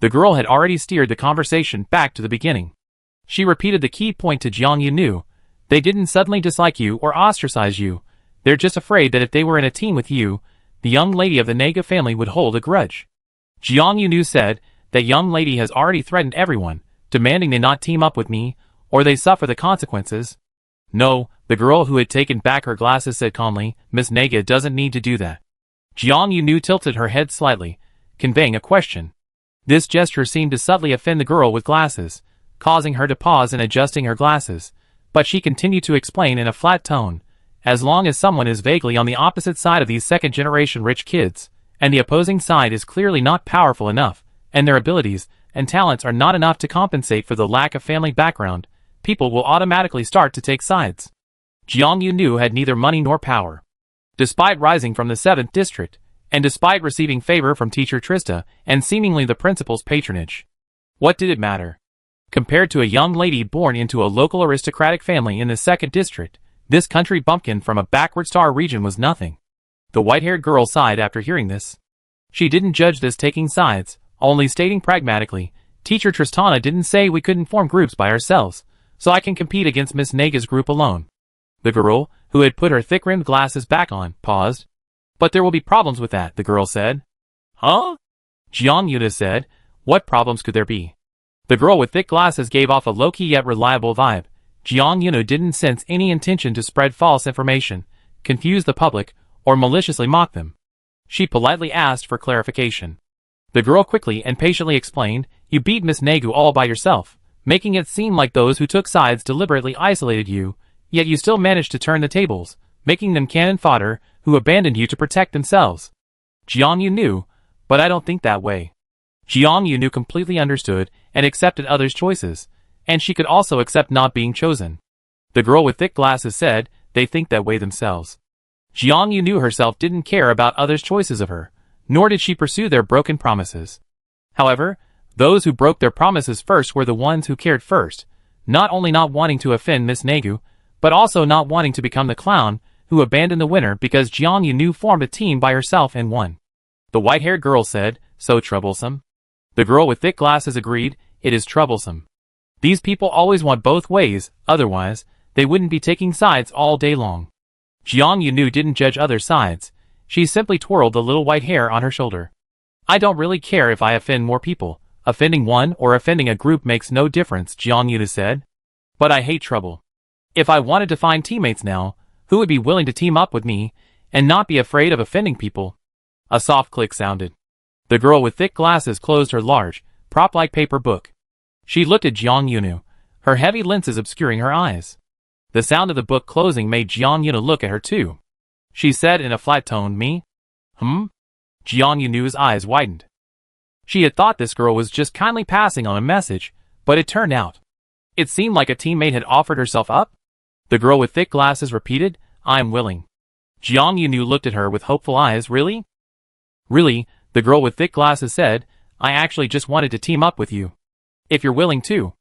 The girl had already steered the conversation back to the beginning. She repeated the key point to Jiang Yunu. "They didn't suddenly dislike you or ostracize you. They're just afraid that if they were in a team with you, the young lady of the Nega family would hold a grudge." Jiang Yunu said, "That young lady has already threatened everyone, demanding they not team up with me, or they suffer the consequences." "No," the girl who had taken back her glasses said calmly, "Miss Nega doesn't need to do that." Jiang Yunu tilted her head slightly, conveying a question. This gesture seemed to subtly offend the girl with glasses, causing her to pause in adjusting her glasses, but she continued to explain in a flat tone, "As long as someone is vaguely on the opposite side of these second-generation rich kids, and the opposing side is clearly not powerful enough, and their abilities and talents are not enough to compensate for the lack of family background, people will automatically start to take sides." Jiang Yunu had neither money nor power. Despite rising from the 7th district, and despite receiving favor from teacher Trista and seemingly the principal's patronage, what did it matter? Compared to a young lady born into a local aristocratic family in the 2nd district, this country bumpkin from a backward star region was nothing. The white-haired girl sighed after hearing this. She didn't judge this taking sides, only stating pragmatically, "Teacher Tristana didn't say we couldn't form groups by ourselves, so I can compete against Miss Nega's group alone." The girl, who had put her thick-rimmed glasses back on, paused. "But there will be problems with that," the girl said. "Huh?" Jiang Yunu said, "What problems could there be?" The girl with thick glasses gave off a low-key yet reliable vibe. Jiang Yunu didn't sense any intention to spread false information, confuse the public, or maliciously mock them. She politely asked for clarification. The girl quickly and patiently explained, "You beat Miss Negu all by yourself, making it seem like those who took sides deliberately isolated you, yet you still managed to turn the tables, making them cannon fodder who abandoned you to protect themselves." Jiang Yunu, "But I don't think that way." Jiang Yunu completely understood and accepted others' choices, and she could also accept not being chosen. The girl with thick glasses said, they think that way themselves. Jiang Yunu herself didn't care about others' choices of her, nor did she pursue their broken promises. However, those who broke their promises first were the ones who cared first, not only not wanting to offend Miss Negu, but also not wanting to become the clown who abandoned the winner because Jiang Yunu formed a team by herself and won. The white-haired girl said, so troublesome. The girl with thick glasses agreed, it is troublesome. These people always want both ways, otherwise, they wouldn't be taking sides all day long. Jiang Yunu didn't judge other sides, she simply twirled the little white hair on her shoulder. I don't really care if I offend more people, offending one or offending a group makes no difference, Jiang Yunu said. But I hate trouble. If I wanted to find teammates now, who would be willing to team up with me, and not be afraid of offending people? A soft click sounded. The girl with thick glasses closed her large, prop-like paper book. She looked at Jiang Yunu, her heavy lenses obscuring her eyes. The sound of the book closing made Jiang Yunu look at her too. She said in a flat tone, me? Jiang Yunu's eyes widened. She had thought this girl was just kindly passing on a message, but it turned out. It seemed like a teammate had offered herself up. The girl with thick glasses repeated, I'm willing. Jiang Yunu looked at her with hopeful eyes, really? Really, the girl with thick glasses said, I actually just wanted to team up with you. If you're willing to.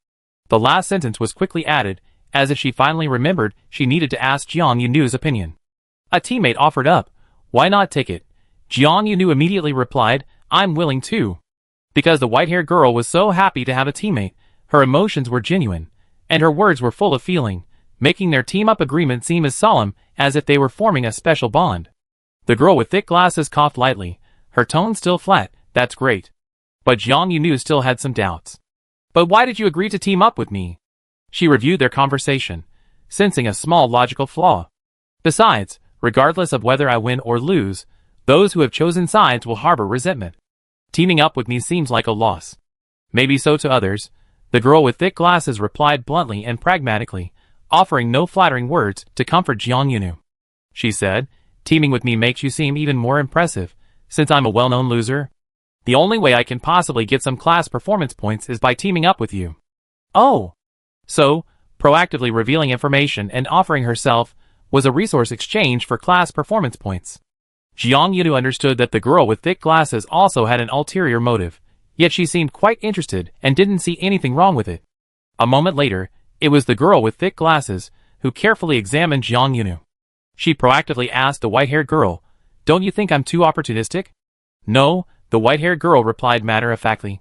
The last sentence was quickly added, as if she finally remembered she needed to ask Jiang Yunu's opinion. A teammate offered up, why not take it? Jiang Yunu immediately replied, I'm willing too. Because the white-haired girl was so happy to have a teammate, her emotions were genuine, and her words were full of feeling, making their team-up agreement seem as solemn as if they were forming a special bond. The girl with thick glasses coughed lightly, her tone still flat, that's great. But Jiang Yunu still had some doubts. But why did you agree to team up with me? She reviewed their conversation, sensing a small logical flaw. Besides, regardless of whether I win or lose, those who have chosen sides will harbor resentment. Teaming up with me seems like a loss. Maybe so to others, the girl with thick glasses replied bluntly and pragmatically, offering no flattering words to comfort Jiang Yunu. She said, teaming with me makes you seem even more impressive, since I'm a well-known loser. The only way I can possibly get some class performance points is by teaming up with you. Oh! So, proactively revealing information and offering herself was a resource exchange for class performance points. Jiang Yunu understood that the girl with thick glasses also had an ulterior motive, yet she seemed quite interested and didn't see anything wrong with it. A moment later, it was the girl with thick glasses who carefully examined Jiang Yunu. She proactively asked the white-haired girl, don't you think I'm too opportunistic? No, the white-haired girl replied matter-of-factly.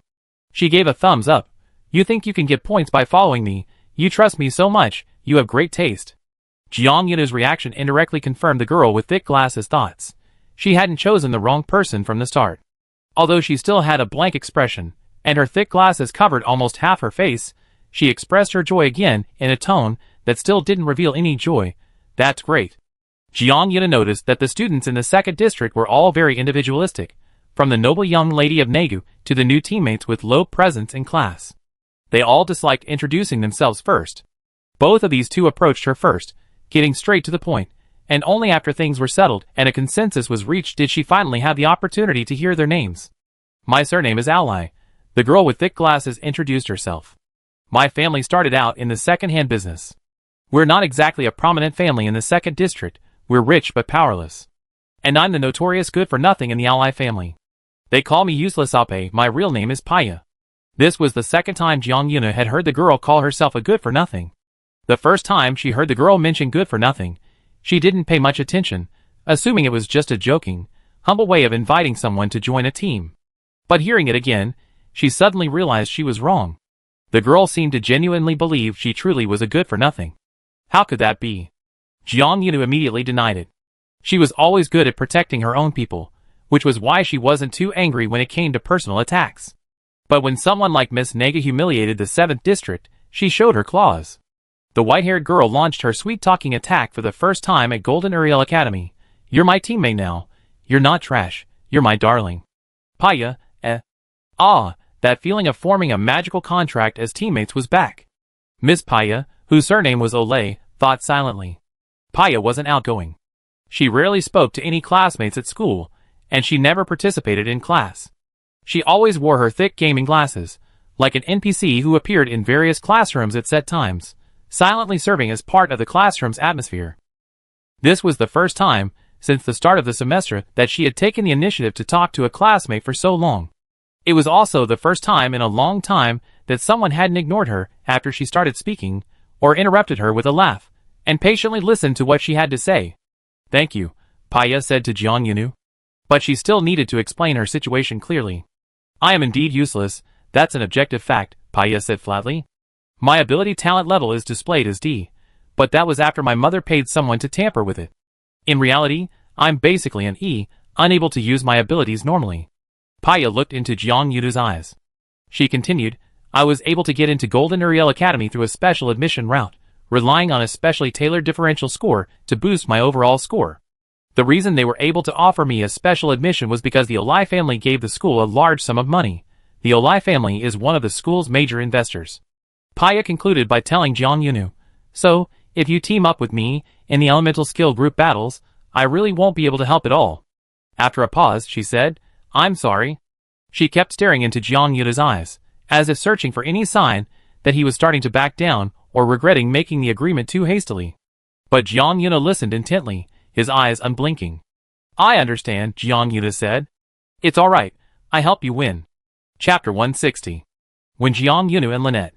She gave a thumbs up. You think you can get points by following me, you trust me so much, you have great taste. Jiang Yunu's reaction indirectly confirmed the girl with thick glasses' thoughts. She hadn't chosen the wrong person from the start. Although she still had a blank expression, and her thick glasses covered almost half her face, she expressed her joy again in a tone that still didn't reveal any joy. That's great. Jiang Yunu noticed that the students in the second district were all very individualistic, from the noble young lady of Negu to the new teammates with low presence in class. They all disliked introducing themselves first. Both of these two approached her first, getting straight to the point, and only after things were settled and a consensus was reached did she finally have the opportunity to hear their names. My surname is Ally. The girl with thick glasses introduced herself. My family started out in the second-hand business. We're not exactly a prominent family in the second district, we're rich but powerless. And I'm the notorious good-for-nothing in the Ally family. They call me Useless Ape, my real name is Paya. This was the second time Jiang Yunu had heard the girl call herself a good-for-nothing. The first time she heard the girl mention good-for-nothing, she didn't pay much attention, assuming it was just a joking, humble way of inviting someone to join a team. But hearing it again, she suddenly realized she was wrong. The girl seemed to genuinely believe she truly was a good-for-nothing. How could that be? Jiang Yunu immediately denied it. She was always good at protecting her own people, which was why she wasn't too angry when it came to personal attacks. But when someone like Miss Nega humiliated the 7th district, she showed her claws. The white-haired girl launched her sweet-talking attack for the first time at Golden Uriel Academy. You're my teammate now. You're not trash. You're my darling. Paya, that feeling of forming a magical contract as teammates was back. Miss Paya, whose surname was Olay, thought silently. Paya wasn't outgoing. She rarely spoke to any classmates at school, and she never participated in class. She always wore her thick gaming glasses, like an NPC who appeared in various classrooms at set times, silently serving as part of the classroom's atmosphere. This was the first time, since the start of the semester, that she had taken the initiative to talk to a classmate for so long. It was also the first time in a long time that someone hadn't ignored her after she started speaking, or interrupted her with a laugh, and patiently listened to what she had to say. "Thank you," Paya said to Jiang Yunu. But she still needed to explain her situation clearly. "I am indeed useless, that's an objective fact," Paya said flatly. "My ability talent level is displayed as D, but that was after my mother paid someone to tamper with it. In reality, I'm basically an E, unable to use my abilities normally." Paya looked into Jiang Yunu's eyes. She continued, "I was able to get into Golden Uriel Academy through a special admission route, relying on a specially tailored differential score to boost my overall score. The reason they were able to offer me a special admission was because the Olai family gave the school a large sum of money. The Olai family is one of the school's major investors." Paya concluded by telling Jiang Yunu, "So, if you team up with me in the elemental skill group battles, I really won't be able to help at all." After a pause, she said, "I'm sorry." She kept staring into Jiang Yunu's eyes, as if searching for any sign that he was starting to back down or regretting making the agreement too hastily. But Jiang Yunu listened intently, his eyes unblinking. "I understand," Jiang Yunu said. "It's alright, I help you win." Chapter 160. When Jiang Yunu and Lynette,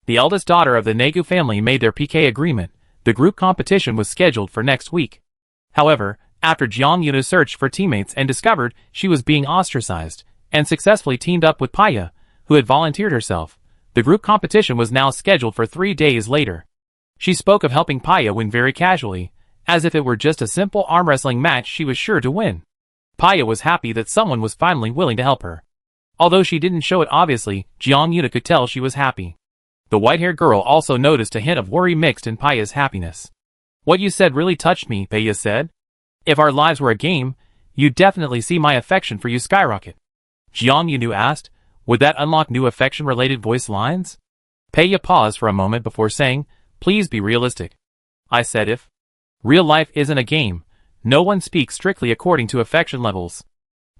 the eldest daughter of the Negu family, made their PK agreement, the group competition was scheduled for next week. However, after Jiang Yunu searched for teammates and discovered she was being ostracized, and successfully teamed up with Paya, who had volunteered herself, the group competition was now scheduled for 3 days later. She spoke of helping Paya win very casually, as if it were just a simple arm wrestling match she was sure to win. Paya was happy that someone was finally willing to help her. Although she didn't show it obviously, Jiang Yunu could tell she was happy. The white-haired girl also noticed a hint of worry mixed in Paya's happiness. "What you said really touched me," Paya said. "If our lives were a game, you'd definitely see my affection for you skyrocket." Jiang Yunu asked, "Would that unlock new affection-related voice lines?" Paya paused for a moment before saying, "Please be realistic." "I said if. Real life isn't a game. No one speaks strictly according to affection levels."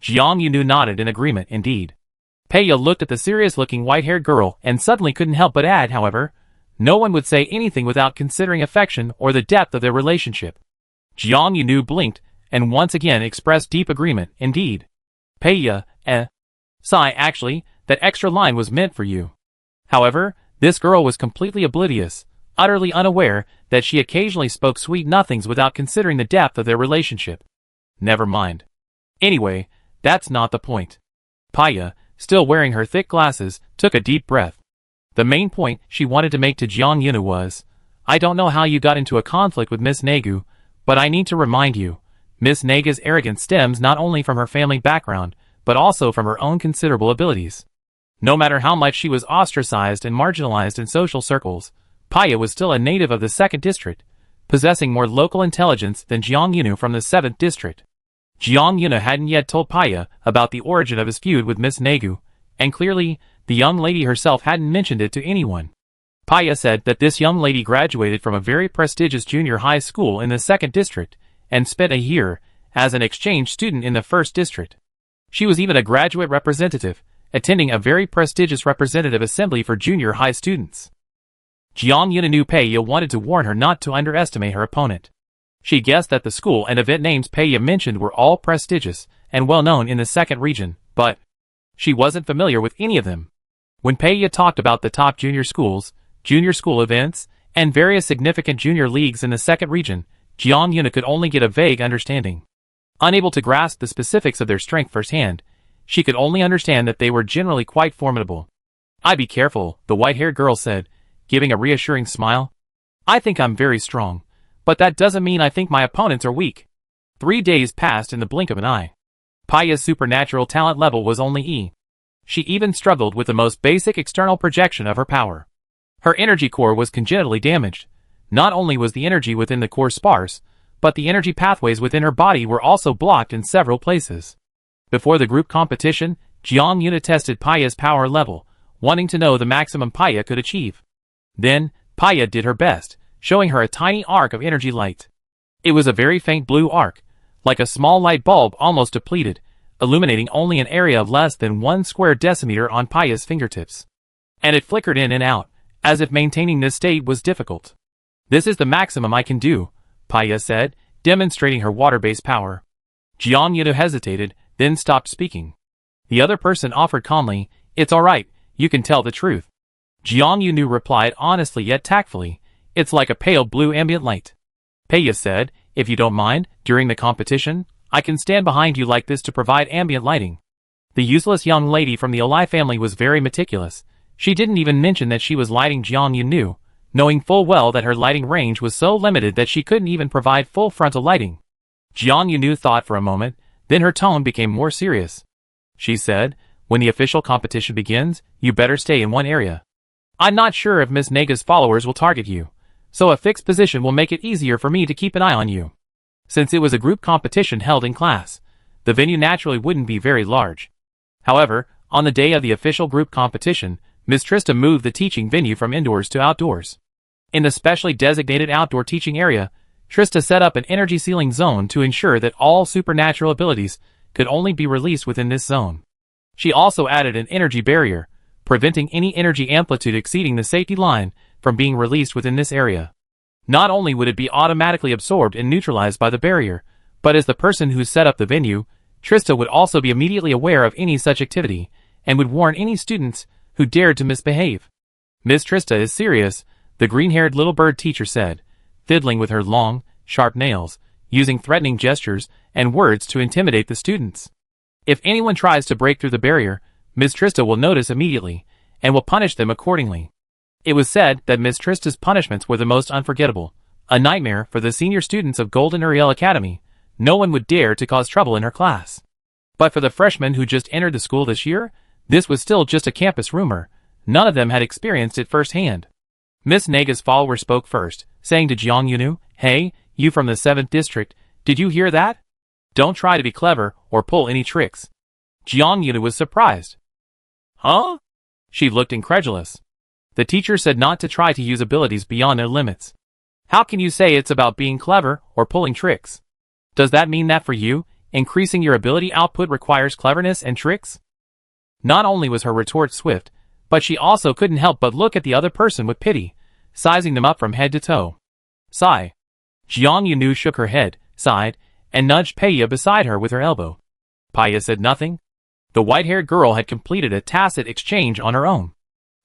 Jiang Yunu nodded in agreement indeed. Paya looked at the serious-looking white-haired girl and suddenly couldn't help but add, however, no one would say anything without considering affection or the depth of their relationship. Jiang Yunu blinked and once again expressed deep agreement indeed. Paya, Sigh, actually, that extra line was meant for you. However, this girl was completely oblivious, utterly unaware that she occasionally spoke sweet nothings without considering the depth of their relationship. Never mind. Anyway, that's not the point. Paya, still wearing her thick glasses, took a deep breath. The main point she wanted to make to Jiang Yunu was, "I don't know how you got into a conflict with Miss Negu, but I need to remind you, Miss Nega's arrogance stems not only from her family background, but also from her own considerable abilities. No matter how much she was ostracized and marginalized in social circles, Paya was still a native of the 2nd District, possessing more local intelligence than Jiang Yunu from the 7th District. Jiang Yunu hadn't yet told Paya about the origin of his feud with Miss Negu, and clearly, the young lady herself hadn't mentioned it to anyone. Paya said that this young lady graduated from a very prestigious junior high school in the 2nd District, and spent a year as an exchange student in the 1st District. She was even a graduate representative, attending a very prestigious representative assembly for junior high students. Jiang Yunu knew Paya wanted to warn her not to underestimate her opponent. She guessed that the school and event names Paya mentioned were all prestigious and well-known in the 2nd region, but she wasn't familiar with any of them. When Paya talked about the top junior schools, junior school events, and various significant junior leagues in the 2nd region, Jiang Yunu could only get a vague understanding. Unable to grasp the specifics of their strength firsthand, she could only understand that they were generally quite formidable. "I be careful," the white-haired girl said, giving a reassuring smile. "I think I'm very strong, but that doesn't mean I think my opponents are weak." 3 days passed in the blink of an eye. Paya's supernatural talent level was only E. She even struggled with the most basic external projection of her power. Her energy core was congenitally damaged. Not only was the energy within the core sparse, but the energy pathways within her body were also blocked in several places. Before the group competition, Jiang Yunu tested Paya's power level, wanting to know the maximum Paya could achieve. Then, Paya did her best, showing her a tiny arc of energy light. It was a very faint blue arc, like a small light bulb almost depleted, illuminating only an area of less than 1 square decimeter on Paya's fingertips. And it flickered in and out, as if maintaining this state was difficult. "This is the maximum I can do," Paya said, demonstrating her water-based power. Jiang Yunu hesitated, then stopped speaking. The other person offered calmly, "It's alright, you can tell the truth." Jiang Yunu replied honestly yet tactfully, "It's like a pale blue ambient light." Paya said, "If you don't mind, during the competition, I can stand behind you like this to provide ambient lighting." The useless young lady from the Olai family was very meticulous. She didn't even mention that she was lighting Jiang Yunu, knowing full well that her lighting range was so limited that she couldn't even provide full frontal lighting. Jiang Yunu thought for a moment, then her tone became more serious. She said, "When the official competition begins, you better stay in one area. I'm not sure if Miss Nega's followers will target you, so a fixed position will make it easier for me to keep an eye on you." Since it was a group competition held in class, the venue naturally wouldn't be very large. However, on the day of the official group competition, Ms. Trista moved the teaching venue from indoors to outdoors. In the specially designated outdoor teaching area, Trista set up an energy sealing zone to ensure that all supernatural abilities could only be released within this zone. She also added an energy barrier, preventing any energy amplitude exceeding the safety line from being released within this area. Not only would it be automatically absorbed and neutralized by the barrier, but as the person who set up the venue, Trista would also be immediately aware of any such activity, and would warn any students who dared to misbehave. "Miss Trista is serious," the green-haired little bird teacher said, fiddling with her long, sharp nails, using threatening gestures and words to intimidate the students. "If anyone tries to break through the barrier, Miss Trista will notice immediately, and will punish them accordingly." It was said that Miss Trista's punishments were the most unforgettable, a nightmare for the senior students of Golden Uriel Academy. No one would dare to cause trouble in her class. But for the freshmen who just entered the school this year, this was still just a campus rumor. None of them had experienced it firsthand. Miss Nega's follower spoke first, saying to Jiang Yunu, "Hey, you from the 7th district, did you hear that? Don't try to be clever or pull any tricks." Jiang Yunu was surprised. "Huh?" She looked incredulous. The teacher said not to try to use abilities beyond their limits. "How can you say it's about being clever or pulling tricks? Does that mean that for you, increasing your ability output requires cleverness and tricks?" Not only was her retort swift, but she also couldn't help but look at the other person with pity, sizing them up from head to toe. "Sigh." Jiang Yunu shook her head, sighed, and nudged Paya beside her with her elbow. Paya said nothing. The white-haired girl had completed a tacit exchange on her own.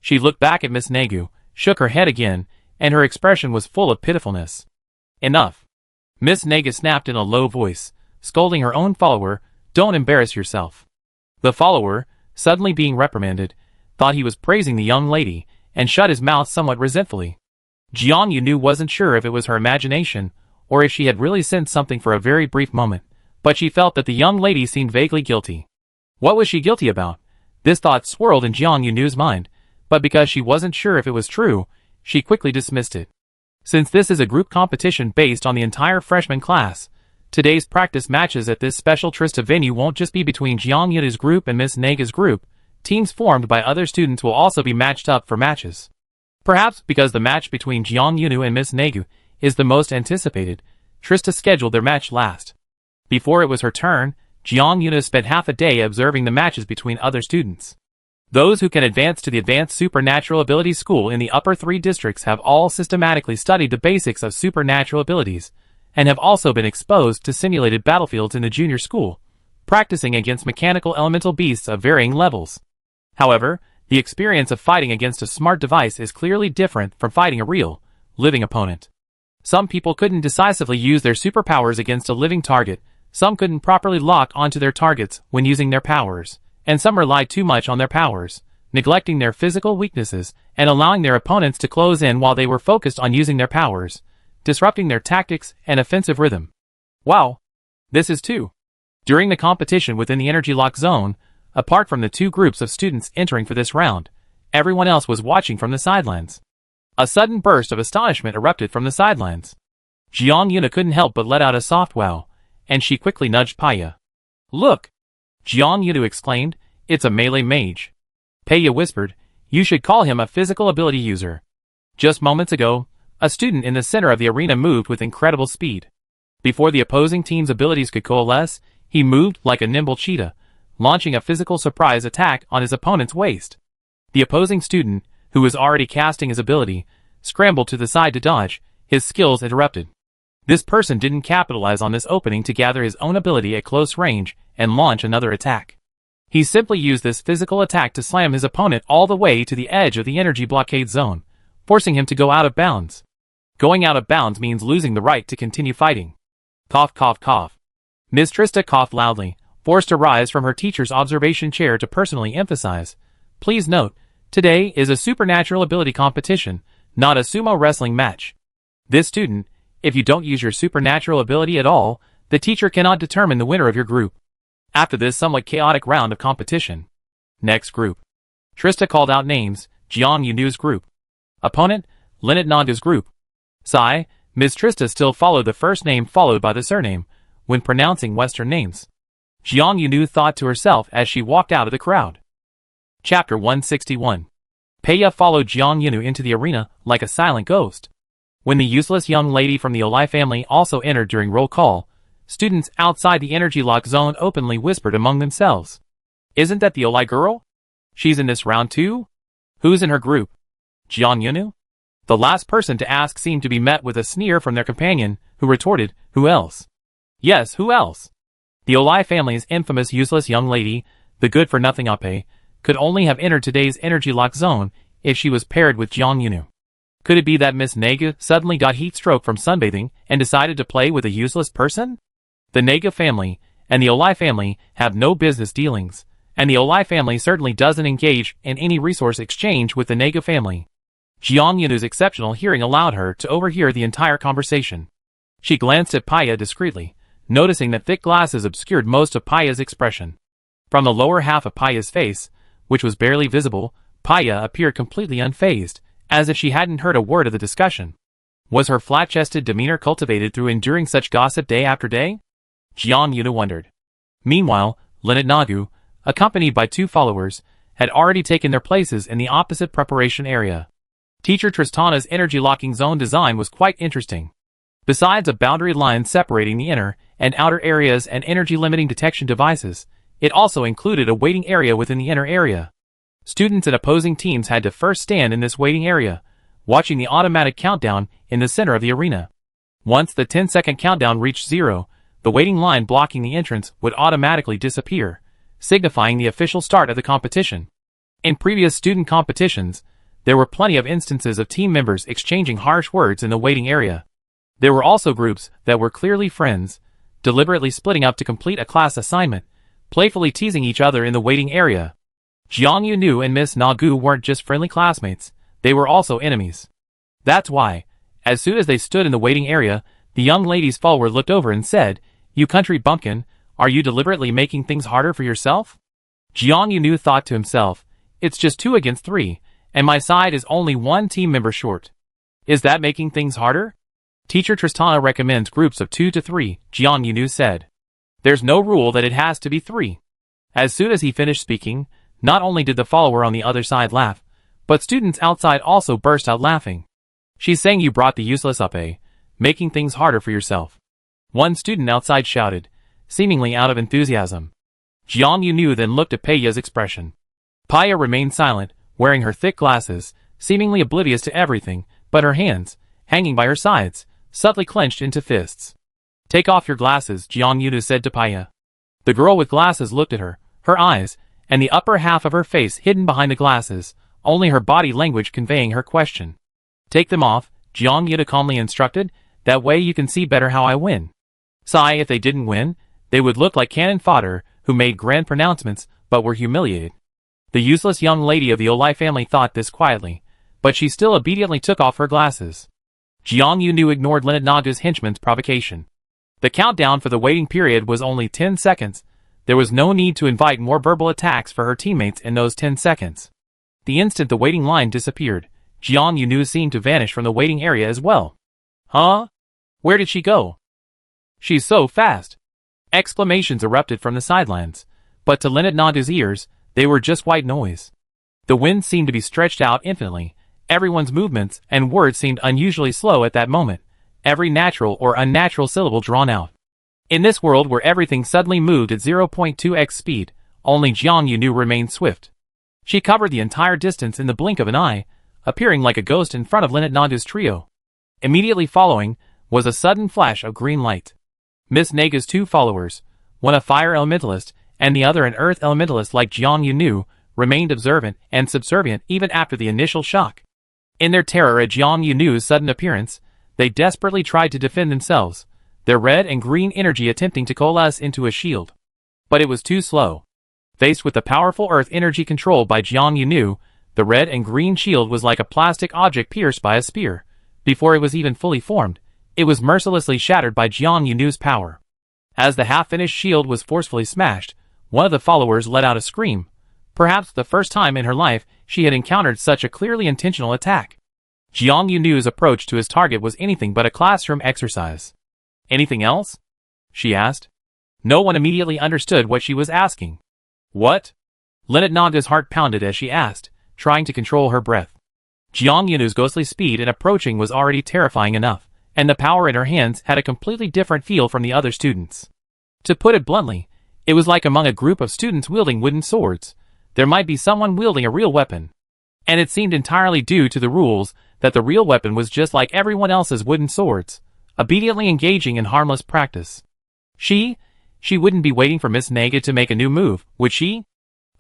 She looked back at Miss Negu, shook her head again, and her expression was full of pitifulness. "Enough." Miss Negu snapped in a low voice, scolding her own follower, "Don't embarrass yourself." The follower, suddenly being reprimanded, thought he was praising the young lady, and shut his mouth somewhat resentfully. Jiang Yunu wasn't sure if it was her imagination, or if she had really sensed something for a very brief moment, but she felt that the young lady seemed vaguely guilty. What was she guilty about? This thought swirled in Jiang Yunu's mind, but because she wasn't sure if it was true, she quickly dismissed it. Since this is a group competition based on the entire freshman class, today's practice matches at this special Trista venue won't just be between Jiang Yunu's group and Miss Nega's group. Teams formed by other students will also be matched up for matches. Perhaps because the match between Jiang Yunu and Miss Negu is the most anticipated, Trista scheduled their match last. Before it was her turn, Jiang Yunu spent half a day observing the matches between other students. Those who can advance to the Advanced Supernatural Abilities School in the upper 3 districts have all systematically studied the basics of supernatural abilities, and have also been exposed to simulated battlefields in the junior school, practicing against mechanical elemental beasts of varying levels. However, the experience of fighting against a smart device is clearly different from fighting a real, living opponent. Some people couldn't decisively use their superpowers against a living target, some couldn't properly lock onto their targets when using their powers, and some relied too much on their powers, neglecting their physical weaknesses and allowing their opponents to close in while they were focused on using their powers, disrupting their tactics and offensive rhythm. Wow! This is too. During the competition within the energy lock zone, apart from the 2 groups of students entering for this round, everyone else was watching from the sidelines. A sudden burst of astonishment erupted from the sidelines. Jiang Yuna couldn't help but let out a soft wow, and she quickly nudged Paya. "Look!" Jiang Yunu exclaimed, "It's a melee mage." Paya whispered, "You should call him a physical ability user." Just moments ago, a student in the center of the arena moved with incredible speed. Before the opposing team's abilities could coalesce, he moved like a nimble cheetah, launching a physical surprise attack on his opponent's waist. The opposing student, who was already casting his ability, scrambled to the side to dodge, his skills interrupted. This person didn't capitalize on this opening to gather his own ability at close range and launch another attack. He simply used this physical attack to slam his opponent all the way to the edge of the energy blockade zone, forcing him to go out of bounds. Going out of bounds means losing the right to continue fighting. Cough, cough, cough. Ms. Trista coughed loudly, forced to rise from her teacher's observation chair to personally emphasize. Please note, today is a supernatural ability competition, not a sumo wrestling match. This student, if you don't use your supernatural ability at all, the teacher cannot determine the winner of your group. After this somewhat chaotic round of competition. Next group. Trista called out names, Jiang Yunu's group. Opponent, Linnet Nandu's group. Sigh, Ms. Trista still followed the first name followed by the surname, when pronouncing Western names. Jiang Yunu thought to herself as she walked out of the crowd. Chapter 161. Peiya followed Jiang Yunu into the arena like a silent ghost. When the useless young lady from the Olai family also entered during roll call, students outside the energy lock zone openly whispered among themselves. Isn't that the Olai girl? She's in this round too? Who's in her group? Jiang Yunu? The last person to ask seemed to be met with a sneer from their companion, who retorted, who else? Yes, who else? The Olai family's infamous useless young lady, the good-for-nothing Ape, could only have entered today's energy lock zone if she was paired with Jiang Yunu. Could it be that Miss Nega suddenly got heat stroke from sunbathing and decided to play with a useless person? The Nega family and the Olai family have no business dealings, and the Olai family certainly doesn't engage in any resource exchange with the Nega family. Jiang Yunu's exceptional hearing allowed her to overhear the entire conversation. She glanced at Peiya discreetly, noticing that thick glasses obscured most of Peiya's expression. From the lower half of Peiya's face, which was barely visible, Peiya appeared completely unfazed, as if she hadn't heard a word of the discussion. Was her flat-chested demeanor cultivated through enduring such gossip day after day? Jiang Yunu wondered. Meanwhile, Linnet Nagu, accompanied by two followers, had already taken their places in the opposite preparation area. Teacher Tristana's energy locking zone design was quite interesting. Besides a boundary line separating the inner and outer areas and energy limiting detection devices, it also included a waiting area within the inner area. Students in opposing teams had to first stand in this waiting area, watching the automatic countdown in the center of the arena. Once the 10-second countdown reached 0, the waiting line blocking the entrance would automatically disappear, signifying the official start of the competition. In previous student competitions, there were plenty of instances of team members exchanging harsh words in the waiting area. There were also groups that were clearly friends, deliberately splitting up to complete a class assignment, playfully teasing each other in the waiting area. Jiang Yunu and Miss Nagu weren't just friendly classmates, they were also enemies. That's why, as soon as they stood in the waiting area, the young lady's follower looked over and said, "You country bumpkin, are you deliberately making things harder for yourself?" Jiang Yunu thought to himself, it's just 2 against 3, and my side is only 1 team member short. Is that making things harder? Teacher Tristana recommends groups of 2 to 3, Jiang Yunu said. There's no rule that it has to be 3. As soon as he finished speaking, not only did the follower on the other side laugh, but students outside also burst out laughing. She's saying you brought the useless up, making things harder for yourself. One student outside shouted, seemingly out of enthusiasm. Jiang Yunu then looked at Peiya's expression. Peiya remained silent, wearing her thick glasses, seemingly oblivious to everything, but her hands, hanging by her sides, subtly clenched into fists. Take off your glasses, Jiang Yunu said to Peiya. The girl with glasses looked at her, her eyes, and the upper half of her face hidden behind the glasses, only her body language conveying her question. Take them off, Jiang Yunu calmly instructed, that way you can see better how I win. Sigh, if they didn't win, they would look like cannon fodder, who made grand pronouncements, but were humiliated. The useless young lady of the Olai family thought this quietly, but she still obediently took off her glasses. Jiang Yunu ignored Linnet Naga's henchman's provocation. The countdown for the waiting period was only 10 seconds. There was no need to invite more verbal attacks for her teammates in those 10 seconds. The instant the waiting line disappeared, Jiang Yunu seemed to vanish from the waiting area as well. Huh? Where did she go? She's so fast! Exclamations erupted from the sidelines, but to Linnet Naga's ears, they were just white noise. The wind seemed to be stretched out infinitely. Everyone's movements and words seemed unusually slow at that moment, every natural or unnatural syllable drawn out. In this world where everything suddenly moved at 0.2x speed, Only Jiang Yunu remained swift. She covered the entire distance in the blink of an eye, appearing like a ghost in front of Lynette Naga's trio. Immediately following was a sudden flash of green light. Miss Naga's two followers, one a fire elementalist and the other an earth elementalist like Jiang Yunu, remained observant and subservient even after the initial shock. In their terror at Jiang Yunu's sudden appearance, they desperately tried to defend themselves, their red and green energy attempting to coalesce into a shield. But it was too slow. Faced with the powerful earth energy controlled by Jiang Yunu, the red and green shield was like a plastic object pierced by a spear. Before it was even fully formed, it was mercilessly shattered by Jiang Yunu's power. As the half-finished shield was forcefully smashed, one of the followers let out a scream. Perhaps the first time in her life she had encountered such a clearly intentional attack. Jiang Yunu's approach to his target was anything but a classroom exercise. "Anything else?" she asked. No one immediately understood what she was asking. "What?" Lynette Naga's heart pounded as she asked, trying to control her breath. Jiang Yunu's ghostly speed in approaching was already terrifying enough, and the power in her hands had a completely different feel from the other students. To put it bluntly, it was like among a group of students wielding wooden swords, there might be someone wielding a real weapon. And it seemed entirely due to the rules that the real weapon was just like everyone else's wooden swords, obediently engaging in harmless practice. She wouldn't be waiting for Miss Naga to make a new move, would she?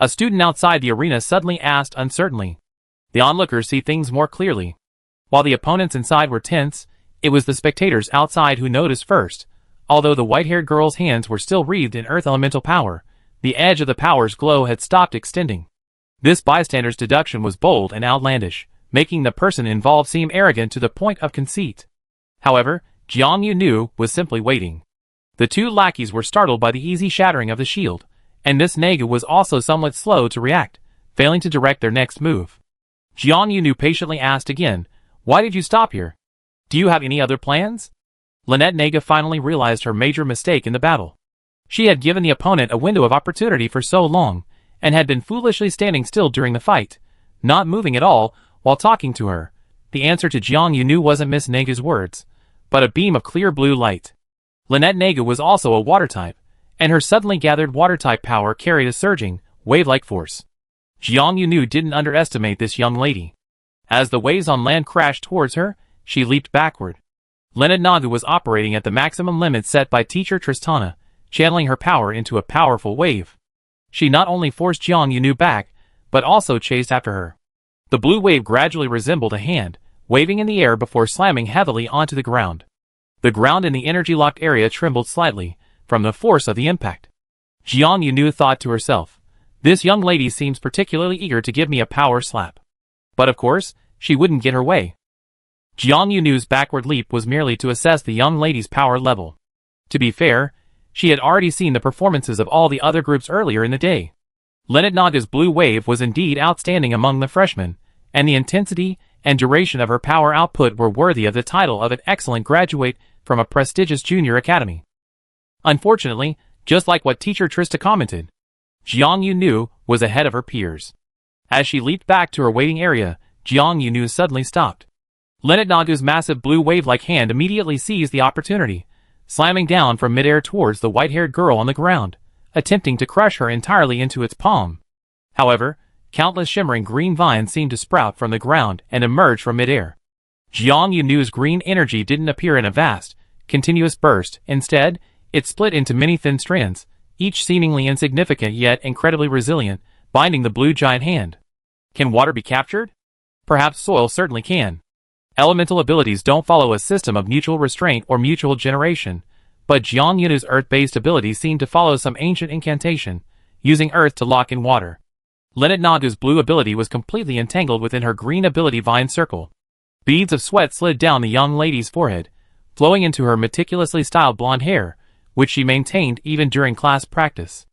A student outside the arena suddenly asked uncertainly. The onlookers see things more clearly. While the opponents inside were tense, it was the spectators outside who noticed first. Although the white-haired girl's hands were still wreathed in earth elemental power, the edge of the power's glow had stopped extending. This bystander's deduction was bold and outlandish, making the person involved seem arrogant to the point of conceit. However, Jiang Yunu was simply waiting. The two lackeys were startled by the easy shattering of the shield, and Miss Naga was also somewhat slow to react, failing to direct their next move. Jiang Yunu patiently asked again, "Why did you stop here? Do you have any other plans?" Lynette Naga finally realized her major mistake in the battle. She had given the opponent a window of opportunity for so long, and had been foolishly standing still during the fight, not moving at all while talking to her. The answer to Jiang Yunu wasn't Miss Naga's words, but a beam of clear blue light. Lynette Naga was also a water type, and her suddenly gathered water type power carried a surging, wave-like force. Jiang Yunu didn't underestimate this young lady. As the waves on land crashed towards her, she leaped backward. Lynette Naga was operating at the maximum limit set by teacher Tristana, channeling her power into a powerful wave. She not only forced Jiang Yunu back, but also chased after her. The blue wave gradually resembled a hand, waving in the air before slamming heavily onto the ground. The ground in the energy-locked area trembled slightly from the force of the impact. Jiang Yunu thought to herself, "This young lady seems particularly eager to give me a power slap." But of course, she wouldn't get her way. Jiang Yunu's backward leap was merely to assess the young lady's power level. To be fair, she had already seen the performances of all the other groups earlier in the day. Lynette Naga's blue wave was indeed outstanding among the freshmen, and the intensity and duration of her power output were worthy of the title of an excellent graduate from a prestigious junior academy. Unfortunately, just like what teacher Trista commented, Jiang Yunu was ahead of her peers. As she leaped back to her waiting area, Jiang Yunu suddenly stopped. Lynette Naga's massive blue wave-like hand immediately seized the opportunity, slamming down from midair towards the white-haired girl on the ground, attempting to crush her entirely into its palm. However, countless shimmering green vines seemed to sprout from the ground and emerge from midair. Jiang Yunu's green energy didn't appear in a vast, continuous burst. Instead, it split into many thin strands, each seemingly insignificant yet incredibly resilient, binding the blue giant hand. Can water be captured? Perhaps soil certainly can. Elemental abilities don't follow a system of mutual restraint or mutual generation, but Jiang Yunu's earth-based abilities seemed to follow some ancient incantation, using earth to lock in water. Lynette Naga's blue ability was completely entangled within her green ability vine circle. Beads of sweat slid down the young lady's forehead, flowing into her meticulously styled blonde hair, which she maintained even during class practice.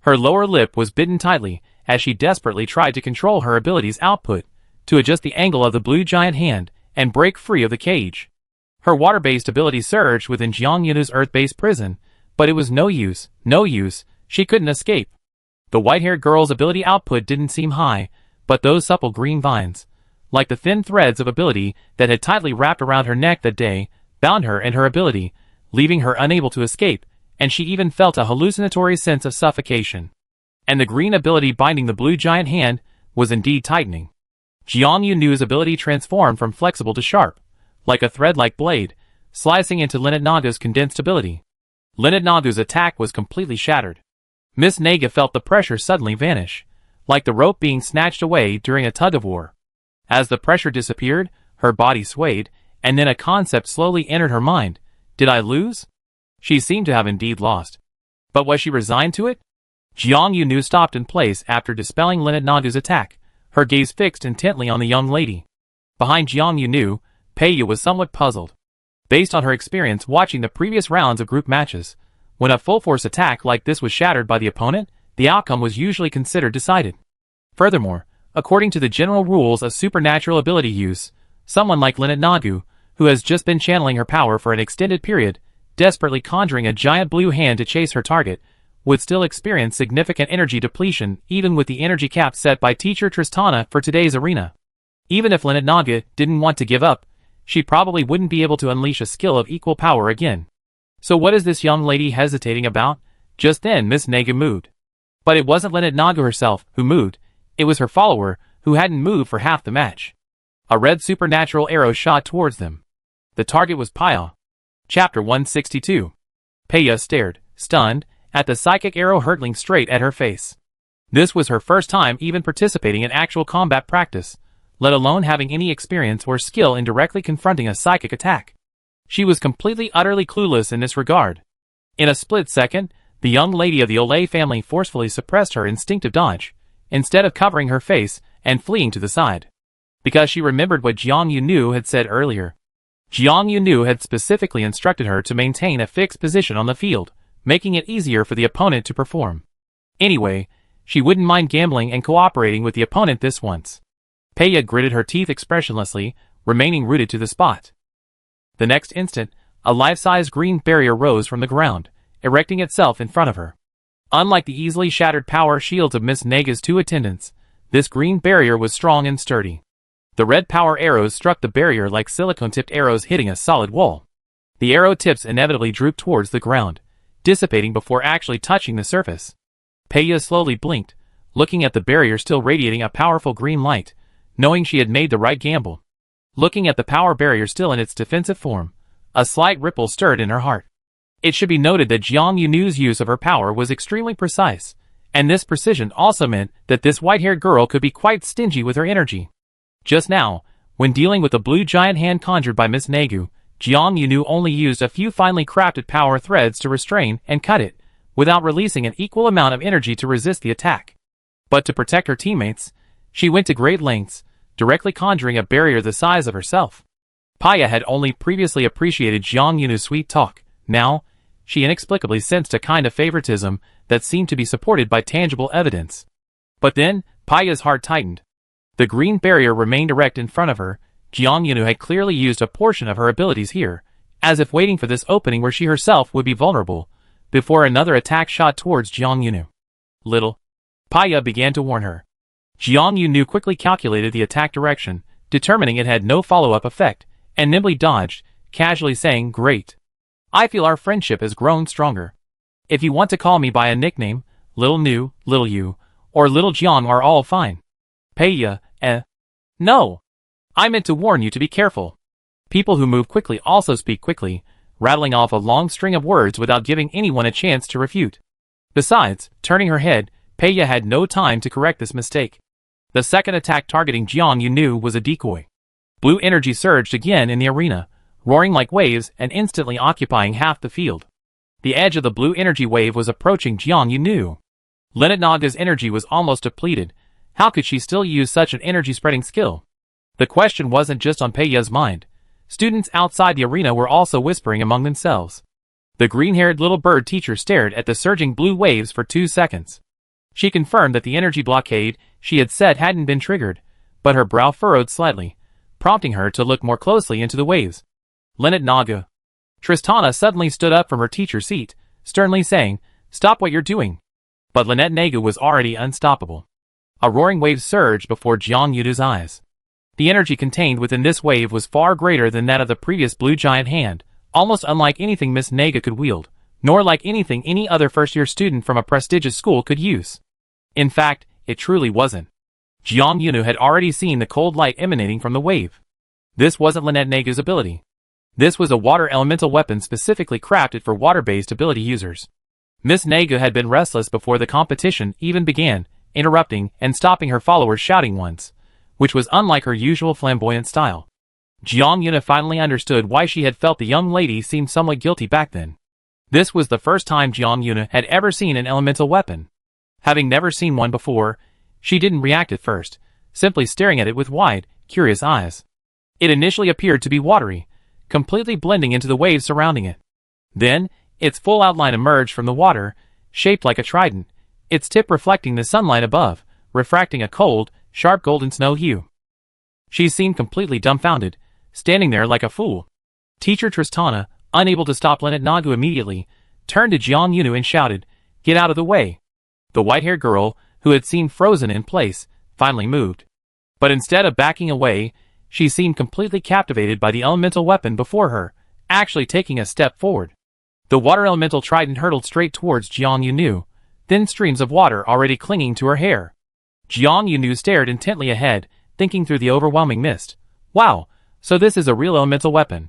Her lower lip was bitten tightly as she desperately tried to control her ability's output, to adjust the angle of the blue giant hand and break free of the cage. Her water-based ability surged within Jiang Yunu's earth-based prison, but it was no use, she couldn't escape. The white-haired girl's ability output didn't seem high, but those supple green vines, like the thin threads of ability that had tightly wrapped around her neck that day, bound her and her ability, leaving her unable to escape, and she even felt a hallucinatory sense of suffocation. and the green ability binding the blue giant hand was indeed tightening. Jiang Yunu's ability transformed from flexible to sharp, like a thread-like blade, slicing into Lynette Naga's condensed ability. Lynette Naga's attack was completely shattered. Miss Naga felt the pressure suddenly vanish, like the rope being snatched away during a tug-of-war. As the pressure disappeared, her body swayed, and then a concept slowly entered her mind. Did I lose? She seemed to have indeed lost. But was she resigned to it? Jiang Yunu stopped in place after dispelling Lynette Naga's attack, her gaze fixed intently on the young lady. Behind Jiang Yunu, Peiya was somewhat puzzled. Based on her experience watching the previous rounds of group matches, when a full-force attack like this was shattered by the opponent, the outcome was usually considered decided. Furthermore, according to the general rules of supernatural ability use, someone like Lynette Nagu, who has just been channeling her power for an extended period, desperately conjuring a giant blue hand to chase her target, would still experience significant energy depletion even with the energy cap set by teacher Tristana for today's arena. Even if Lynette Naga didn't want to give up, she probably wouldn't be able to unleash a skill of equal power again. So what is this young lady hesitating about? Just then Miss Naga moved. But it wasn't Lynette Naga herself who moved, it was her follower who hadn't moved for half the match. A red supernatural arrow shot towards them. The target was Paya. Chapter 162. Paya stared, stunned, at the psychic arrow hurtling straight at her face. This was her first time even participating in actual combat practice, let alone having any experience or skill in directly confronting a psychic attack. She was completely utterly clueless in this regard. In a split second, the young lady of the Olay family forcefully suppressed her instinctive dodge, instead of covering her face and fleeing to the side. Because she remembered what Jiang Yunu had said earlier. Jiang Yunu had specifically instructed her to maintain a fixed position on the field, making it easier for the opponent to perform. Anyway, she wouldn't mind gambling and cooperating with the opponent this once. Peiya gritted her teeth expressionlessly, remaining rooted to the spot. The next instant, a life-size green barrier rose from the ground, erecting itself in front of her. Unlike the easily shattered power shields of Miss Naga's two attendants, this green barrier was strong and sturdy. The red power arrows struck the barrier like silicone-tipped arrows hitting a solid wall. The arrow tips inevitably drooped towards the ground, dissipating before actually touching the surface. Peiya slowly blinked, looking at the barrier still radiating a powerful green light, knowing she had made the right gamble. Looking at the power barrier still in its defensive form, a slight ripple stirred in her heart. It should be noted that Jiang Yunu's use of her power was extremely precise, and this precision also meant that this white-haired girl could be quite stingy with her energy. Just now, when dealing with the blue giant hand conjured by Miss Nagu, Jiang Yunu only used a few finely crafted power threads to restrain and cut it, without releasing an equal amount of energy to resist the attack. But to protect her teammates, she went to great lengths, directly conjuring a barrier the size of herself. Paya had only previously appreciated Jiang Yunu's sweet talk. Now, she inexplicably sensed a kind of favoritism that seemed to be supported by tangible evidence. But then, Paya's heart tightened. The green barrier remained erect in front of her. Jiang Yunu had clearly used a portion of her abilities here, as if waiting for this opening where she herself would be vulnerable, before another attack shot towards Jiang Yunu. Little. Paya began to warn her. Jiang Yunu quickly calculated the attack direction, determining it had no follow-up effect, and nimbly dodged, casually saying, "Great. I feel our friendship has grown stronger. If you want to call me by a nickname, Little Nu, Little Yu, or Little Jiang are all fine." Peiya, No. I meant to warn you to be careful. People who move quickly also speak quickly, rattling off a long string of words without giving anyone a chance to refute. Besides, turning her head, Peiya had no time to correct this mistake. The second attack targeting Jiang Yunu was a decoy. Blue energy surged again in the arena, roaring like waves and instantly occupying half the field. The edge of the blue energy wave was approaching Jiang Yunu. Lynette Naga's energy was almost depleted. How could she still use such an energy-spreading skill? The question wasn't just on Peiya's mind. Students outside the arena were also whispering among themselves. The green-haired little bird teacher stared at the surging blue waves for 2 seconds. She confirmed that the energy blockade she had set hadn't been triggered, but her brow furrowed slightly, prompting her to look more closely into the waves. Lynette Naga. Tristana suddenly stood up from her teacher's seat, sternly saying, "Stop what you're doing." But Lynette Naga was already unstoppable. A roaring wave surged before Jiang Yunu's eyes. The energy contained within this wave was far greater than that of the previous blue giant hand, almost unlike anything Miss Naga could wield, nor like anything any other first-year student from a prestigious school could use. In fact, it truly wasn't. Jiang Yunu had already seen the cold light emanating from the wave. This wasn't Lynette Negu's ability. This was a water elemental weapon specifically crafted for water-based ability users. Miss Negu had been restless before the competition even began, interrupting and stopping her followers shouting once, which was unlike her usual flamboyant style. Jiang Yuna finally understood why she had felt the young lady seemed somewhat guilty back then. This was the first time Jiang Yuna had ever seen an elemental weapon. Having never seen one before, she didn't react at first, simply staring at it with wide, curious eyes. It initially appeared to be watery, completely blending into the waves surrounding it. Then, its full outline emerged from the water, shaped like a trident, its tip reflecting the sunlight above, refracting a cold, sharp golden snow hue. She seemed completely dumbfounded, standing there like a fool. Teacher Tristana, unable to stop Lynette Nagu immediately, turned to Jiang Yunu and shouted, "Get out of the way!" The white-haired girl, who had seemed frozen in place, finally moved. But instead of backing away, she seemed completely captivated by the elemental weapon before her, actually taking a step forward. The water elemental trident hurtled straight towards Jiang Yunu, thin streams of water already clinging to her hair. Jiang Yunu stared intently ahead, thinking through the overwhelming mist. Wow, so this is a real elemental weapon.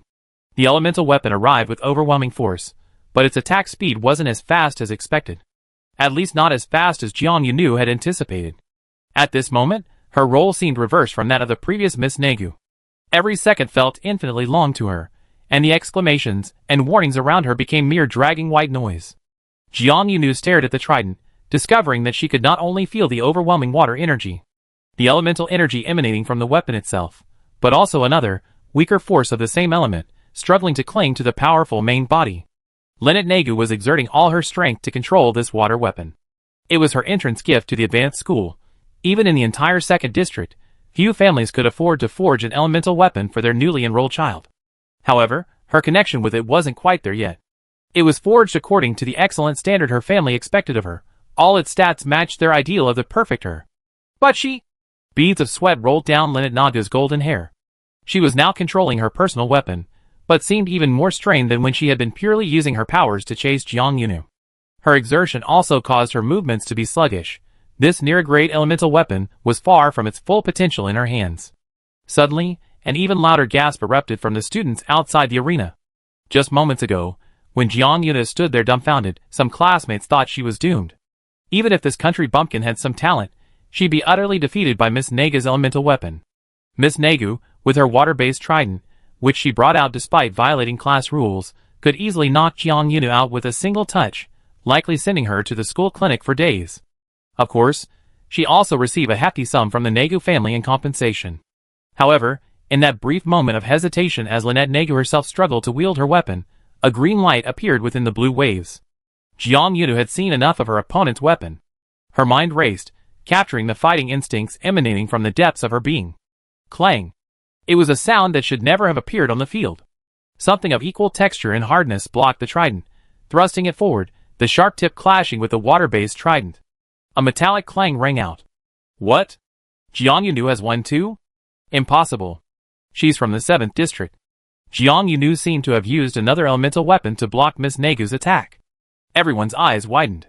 The elemental weapon arrived with overwhelming force, but its attack speed wasn't as fast as expected. At least not as fast as Jiang Yunu had anticipated. At this moment, her role seemed reversed from that of the previous Miss Negu. Every second felt infinitely long to her, and the exclamations and warnings around her became mere dragging white noise. Jiang Yunu stared at the trident, discovering that she could not only feel the overwhelming water energy, the elemental energy emanating from the weapon itself, but also another, weaker force of the same element, struggling to cling to the powerful main body. Lynette Negu was exerting all her strength to control this water weapon. It was her entrance gift to the advanced school. Even in the entire second district, few families could afford to forge an elemental weapon for their newly enrolled child. However, her connection with it wasn't quite there yet. It was forged according to the excellent standard her family expected of her. All its stats matched their ideal of the perfect her. But she... Beads of sweat rolled down Lynette Naga's golden hair. She was now controlling her personal weapon, but seemed even more strained than when she had been purely using her powers to chase Jiang Yunu. Her exertion also caused her movements to be sluggish. This near-grade elemental weapon was far from its full potential in her hands. Suddenly, an even louder gasp erupted from the students outside the arena. Just moments ago, when Jiang Yuna stood there dumbfounded, some classmates thought she was doomed. Even if this country bumpkin had some talent, she'd be utterly defeated by Miss Negu's elemental weapon. Miss Negu, with her water-based trident, which she brought out despite violating class rules, could easily knock Jiang Yunu out with a single touch, likely sending her to the school clinic for days. Of course, she also received a hefty sum from the Negu family in compensation. However, in that brief moment of hesitation as Lynette Negu herself struggled to wield her weapon, a green light appeared within the blue waves. Jiang Yunu had seen enough of her opponent's weapon. Her mind raced, capturing the fighting instincts emanating from the depths of her being. Clang! It was a sound that should never have appeared on the field. Something of equal texture and hardness blocked the trident, thrusting it forward, the sharp tip clashing with the water-based trident. A metallic clang rang out. What? Jiang Yunu has won too? Impossible. She's from the 7th district. Jiang Yunu seemed to have used another elemental weapon to block Miss Negu's attack. Everyone's eyes widened.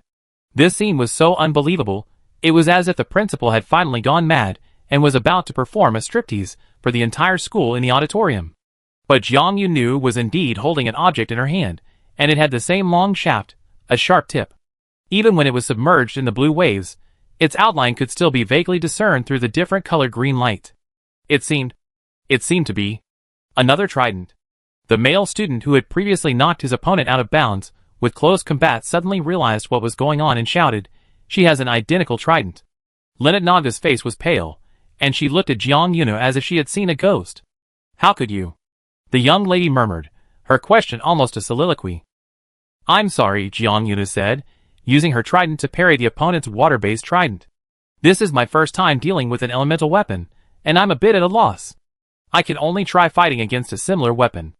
This scene was so unbelievable, it was as if the principal had finally gone mad and was about to perform a striptease for the entire school in the auditorium. But Jiang Yunu was indeed holding an object in her hand, and it had the same long shaft, a sharp tip. Even when it was submerged in the blue waves, its outline could still be vaguely discerned through the different colored green light. It seemed to be another trident. The male student who had previously knocked his opponent out of bounds with close combat suddenly realized what was going on and shouted, "She has an identical trident." Lynette Naga's face was pale, and she looked at Jiang Yunu as if she had seen a ghost. "How could you?" the young lady murmured, her question almost a soliloquy. "I'm sorry," Jiang Yunu said, using her trident to parry the opponent's water-based trident. "This is my first time dealing with an elemental weapon, and I'm a bit at a loss. I can only try fighting against a similar weapon."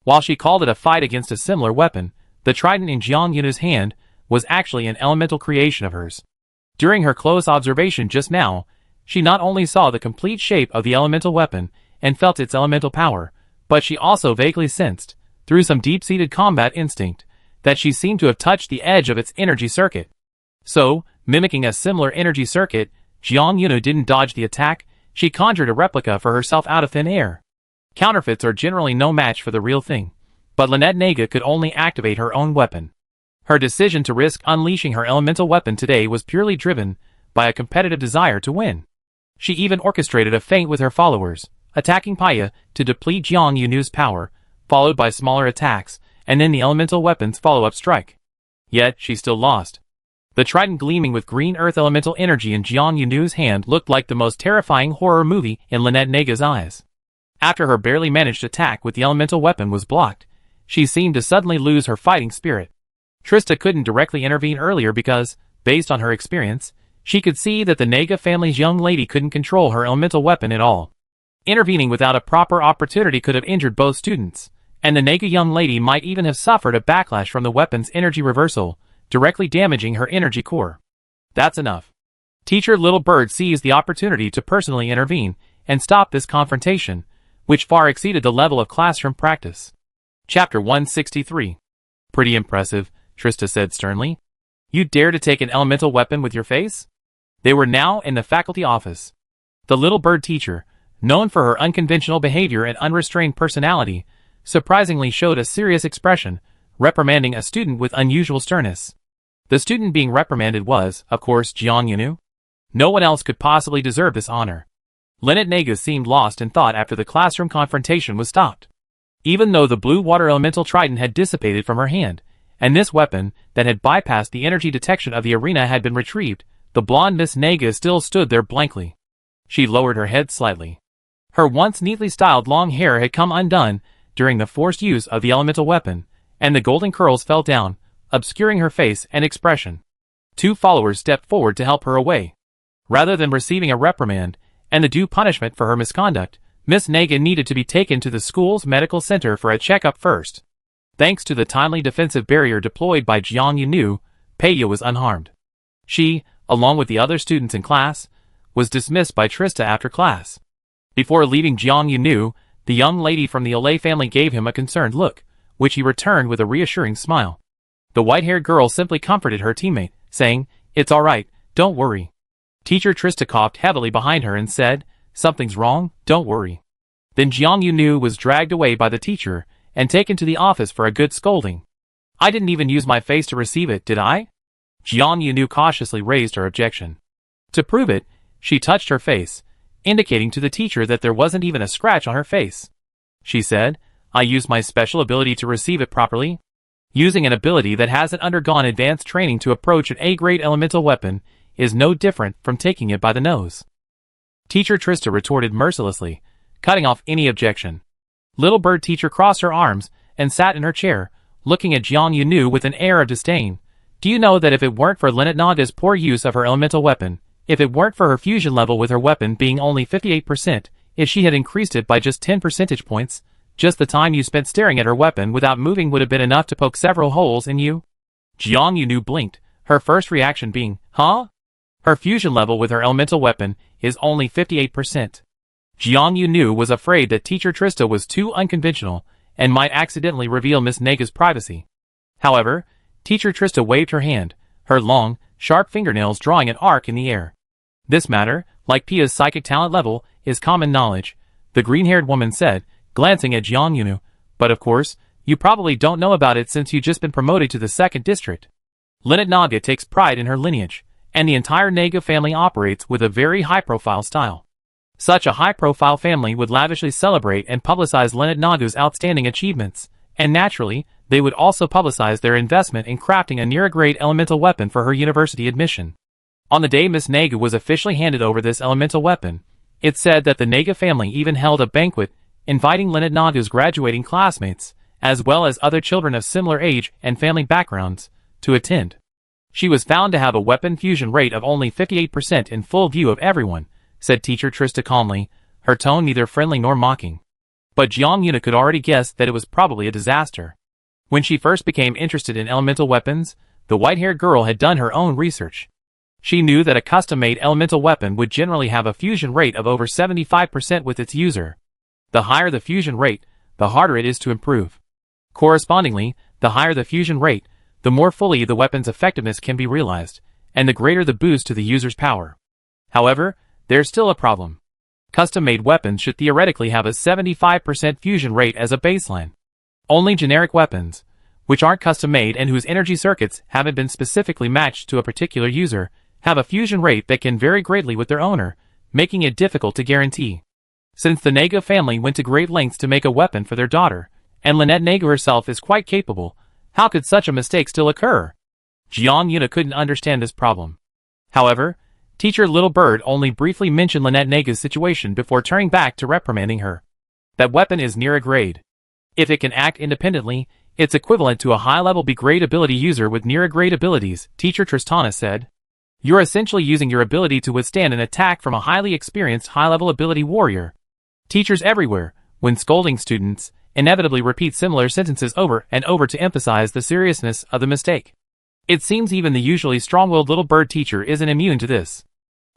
While she called it a fight against a similar weapon, the trident in Jiang Yunu's hand was actually an elemental creation of hers. During her close observation just now, she not only saw the complete shape of the elemental weapon and felt its elemental power, but she also vaguely sensed, through some deep-seated combat instinct, that she seemed to have touched the edge of its energy circuit. So, Mimicking a similar energy circuit, Jiang Yunu didn't dodge the attack, she conjured a replica for herself out of thin air. Counterfeits are generally no match for the real thing, but Lynette Naga could only activate her own weapon. Her decision to risk unleashing her elemental weapon today was purely driven by a competitive desire to win. She even orchestrated a feint with her followers, attacking Paya to deplete Jiang Yunu's power, followed by smaller attacks, and then the elemental weapon's follow-up strike. Yet, she still lost. The trident gleaming with green earth elemental energy in Jiang Yunu's hand looked like the most terrifying horror movie in Lynette Naga's eyes. After her barely managed attack with the elemental weapon was blocked, she seemed to suddenly lose her fighting spirit. Trista couldn't directly intervene earlier because, based on her experience, she could see that the Naga family's young lady couldn't control her elemental weapon at all. Intervening without a proper opportunity could have injured both students, and the Naga young lady might even have suffered a backlash from the weapon's energy reversal, directly damaging her energy core. That's enough. Teacher Little Bird seized the opportunity to personally intervene and stop this confrontation, which far exceeded the level of classroom practice. Chapter 163. Pretty impressive, Trista said sternly. You dare to take an elemental weapon with your face? They were now in the faculty office. The Little Bird teacher, known for her unconventional behavior and unrestrained personality, surprisingly showed a serious expression, reprimanding a student with unusual sternness. The student being reprimanded was, of course, Jiang Yunu. No one else could possibly deserve this honor. Lynette Naga seemed lost in thought after the classroom confrontation was stopped. Even though the blue water elemental trident had dissipated from her hand, and this weapon, that had bypassed the energy detection of the arena had been retrieved, the blonde Miss Naga still stood there blankly. She lowered her head slightly. Her once neatly styled long hair had come undone during the forced use of the elemental weapon, and the golden curls fell down, obscuring her face and expression. Two followers stepped forward to help her away. Rather than receiving a reprimand and the due punishment for her misconduct, Miss Naga needed to be taken to the school's medical center for a checkup first. Thanks to the timely defensive barrier deployed by Jiang Yunu, Paya was unharmed. She, along with the other students in class, was dismissed by Trista after class. Before leaving Jiang Yunu, the young lady from the Olay family gave him a concerned look, which he returned with a reassuring smile. The white-haired girl simply comforted her teammate, saying, "It's all right, don't worry." Teacher Trista coughed heavily behind her and said, "Something's wrong, don't worry." Then Jiang Yunu was dragged away by the teacher and taken to the office for a good scolding. "I didn't even use my face to receive it, did I?" Jiang Yunu cautiously raised her objection. To prove it, she touched her face, indicating to the teacher that there wasn't even a scratch on her face. She said, "I used my special ability to receive it properly." Using an ability that hasn't undergone advanced training to approach an A-grade elemental weapon is no different from taking it by the nose. Teacher Trista retorted mercilessly, cutting off any objection. Little Bird teacher crossed her arms and sat in her chair, looking at Jiang Yunu with an air of disdain. "Do you know that if it weren't for Lynette Naga's poor use of her elemental weapon, if it weren't for her fusion level with her weapon being only 58%, if she had increased it by just 10 percentage points, just the time you spent staring at her weapon without moving would have been enough to poke several holes in you?" Jiang Yunu blinked, her first reaction being, "Huh? Her fusion level with her elemental weapon is only 58%. Jiang Yunu was afraid that Teacher Trista was too unconventional and might accidentally reveal Miss Naga's privacy. However, Teacher Trista waved her hand, her long, sharp fingernails drawing an arc in the air. "This matter, like Pia's psychic talent level, is common knowledge," the green-haired woman said, glancing at Jiang Yunu, "but of course, you probably don't know about it since you've just been promoted to the 2nd district. Lynette Naga takes pride in her lineage, and the entire Naga family operates with a very high-profile style. Such a high-profile family would lavishly celebrate and publicize Lynette Naga's outstanding achievements, and naturally, they would also publicize their investment in crafting a near-grade elemental weapon for her university admission. On the day Miss Naga was officially handed over this elemental weapon, it's said that the Naga family even held a banquet inviting Lynette Naga's graduating classmates, as well as other children of similar age and family backgrounds, to attend. She was found to have a weapon fusion rate of only 58% in full view of everyone," said Teacher Trista calmly, her tone neither friendly nor mocking. But Jiang Yuna could already guess that it was probably a disaster. When she first became interested in elemental weapons, the white-haired girl had done her own research. She knew that a custom-made elemental weapon would generally have a fusion rate of over 75% with its user. The higher the fusion rate, the harder it is to improve. Correspondingly, the higher the fusion rate, the more fully the weapon's effectiveness can be realized, and the greater the boost to the user's power. However, there's still a problem. Custom-made weapons should theoretically have a 75% fusion rate as a baseline. Only generic weapons, which aren't custom-made and whose energy circuits haven't been specifically matched to a particular user, have a fusion rate that can vary greatly with their owner, making it difficult to guarantee. Since the Nega family went to great lengths to make a weapon for their daughter, and Lynette Nega herself is quite capable, how could such a mistake still occur? Jiang Yuna couldn't understand this problem. However, Teacher Little Bird only briefly mentioned Lynette Nega's situation before turning back to reprimanding her. That weapon is near a grade. If it can act independently, it's equivalent to a high-level B-grade ability user with near-grade abilities, Teacher Tristana said. You're essentially using your ability to withstand an attack from a highly experienced high-level ability warrior. Teachers everywhere, when scolding students, inevitably repeat similar sentences over and over to emphasize the seriousness of the mistake. It seems even the usually strong-willed Little Bird teacher isn't immune to this.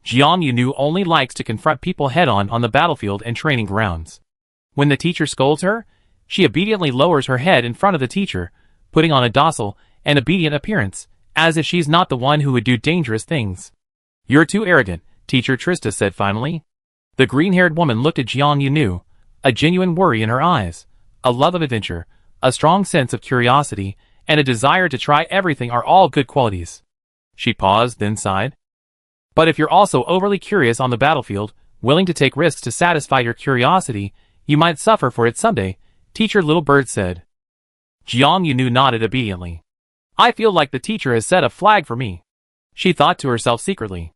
Jiang Yunu only likes to confront people head-on on the battlefield and training grounds. When the teacher scolds her, she obediently lowers her head in front of the teacher, putting on a docile and obedient appearance, as if she's not the one who would do dangerous things. You're too arrogant, Teacher Trista said finally. The green-haired woman looked at Jiang Yunu, a genuine worry in her eyes. A love of adventure, a strong sense of curiosity, and a desire to try everything are all good qualities. She paused, then sighed. But if you're also overly curious on the battlefield, willing to take risks to satisfy your curiosity, you might suffer for it someday, Teacher Little Bird said. Jiang Yunu nodded obediently. I feel like the teacher has set a flag for me, she thought to herself secretly.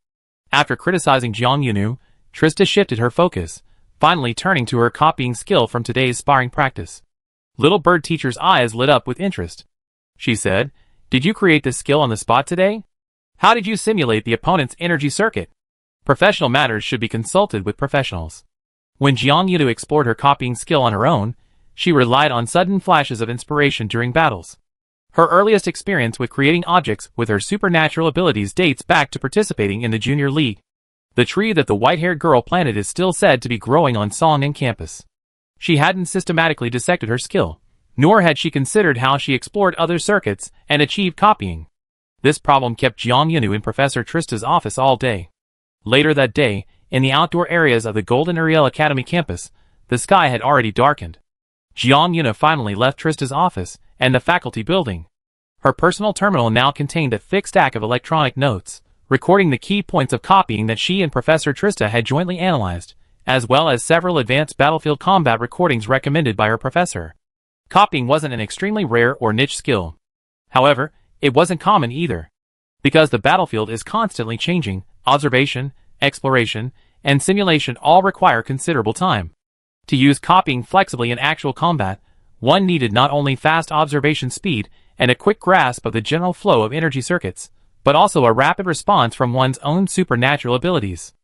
After criticizing Jiang Yunu, Trista shifted her focus, finally turning to her copying skill from today's sparring practice. Little Bird teacher's eyes lit up with interest. She said, Did you create this skill on the spot today? How did you simulate the opponent's energy circuit? Professional matters should be consulted with professionals. When Jiang Yunu explored her copying skill on her own, she relied on sudden flashes of inspiration during battles. Her earliest experience with creating objects with her supernatural abilities dates back to participating in the Junior League. The tree that the white-haired girl planted is still said to be growing on Songning campus. She hadn't systematically dissected her skill, nor had she considered how she explored other circuits and achieved copying. This problem kept Jiang Yunu in Professor Trista's office all day. Later that day, in the outdoor areas of the Golden Ariel Academy campus, the sky had already darkened. Jiang Yuna finally left Trista's office and the faculty building. Her personal terminal now contained a thick stack of electronic notes, recording the key points of copying that she and Professor Trista had jointly analyzed, as well as several advanced battlefield combat recordings recommended by her professor. Copying wasn't an extremely rare or niche skill. However, it wasn't common either. Because the battlefield is constantly changing, observation, exploration, and simulation all require considerable time. To use copying flexibly in actual combat, one needed not only fast observation speed and a quick grasp of the general flow of energy circuits, but also a rapid response from one's own supernatural abilities.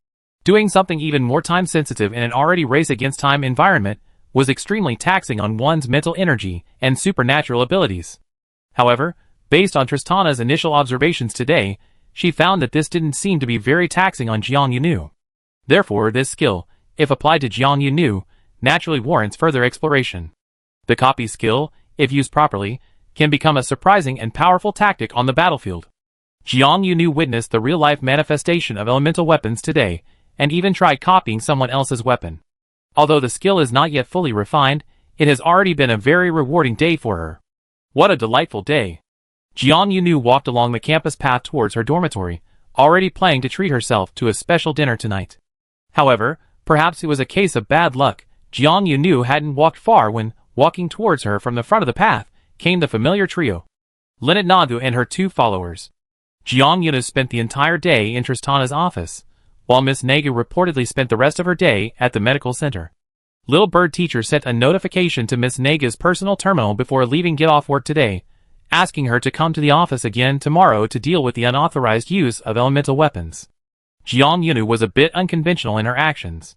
Doing something even more time-sensitive in an already race-against-time environment was extremely taxing on one's mental energy and supernatural abilities. However, based on Tristana's initial observations today, she found that this didn't seem to be very taxing on Jiang Yunu. Therefore, this skill, if applied to Jiang Yunu, naturally warrants further exploration. The copy skill, if used properly, can become a surprising and powerful tactic on the battlefield. Jiang Yunu witnessed the real-life manifestation of elemental weapons today, and even tried copying someone else's weapon. Although the skill is not yet fully refined, it has already been a very rewarding day for her. What a delightful day! Jiang Yunu walked along the campus path towards her dormitory, already planning to treat herself to a special dinner tonight. However, perhaps it was a case of bad luck. Jiang Yunu hadn't walked far when, walking towards her from the front of the path, came the familiar trio. Lynette Nadu and her two followers. Jiang Yunu spent the entire day in Tristana's office, while Miss Nega reportedly spent the rest of her day at the medical center. Little Bird teacher sent a notification to Miss Nega's personal terminal before leaving get off work today, asking her to come to the office again tomorrow to deal with the unauthorized use of elemental weapons. Jiang Yunu was a bit unconventional in her actions.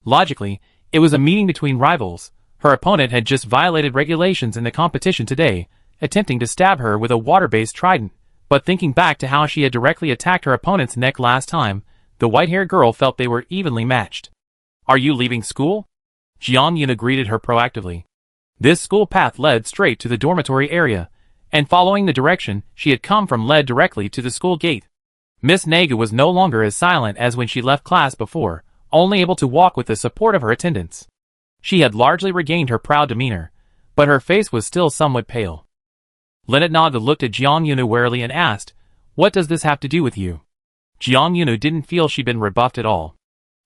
Logically, it was a meeting between rivals. Her opponent had just violated regulations in the competition today, attempting to stab her with a water-based trident, but thinking back to how she had directly attacked her opponent's neck last time, the white-haired girl felt they were evenly matched. Are you leaving school? Jiang Yunu greeted her proactively. This school path led straight to the dormitory area, and following the direction she had come from led directly to the school gate. Miss Naga was no longer as silent as when she left class before, only able to walk with the support of her attendants. She had largely regained her proud demeanor, but her face was still somewhat pale. Lynette Naga looked at Jiang Yunu warily and asked, "What does this have to do with you?" Jiang Yunu didn't feel she'd been rebuffed at all.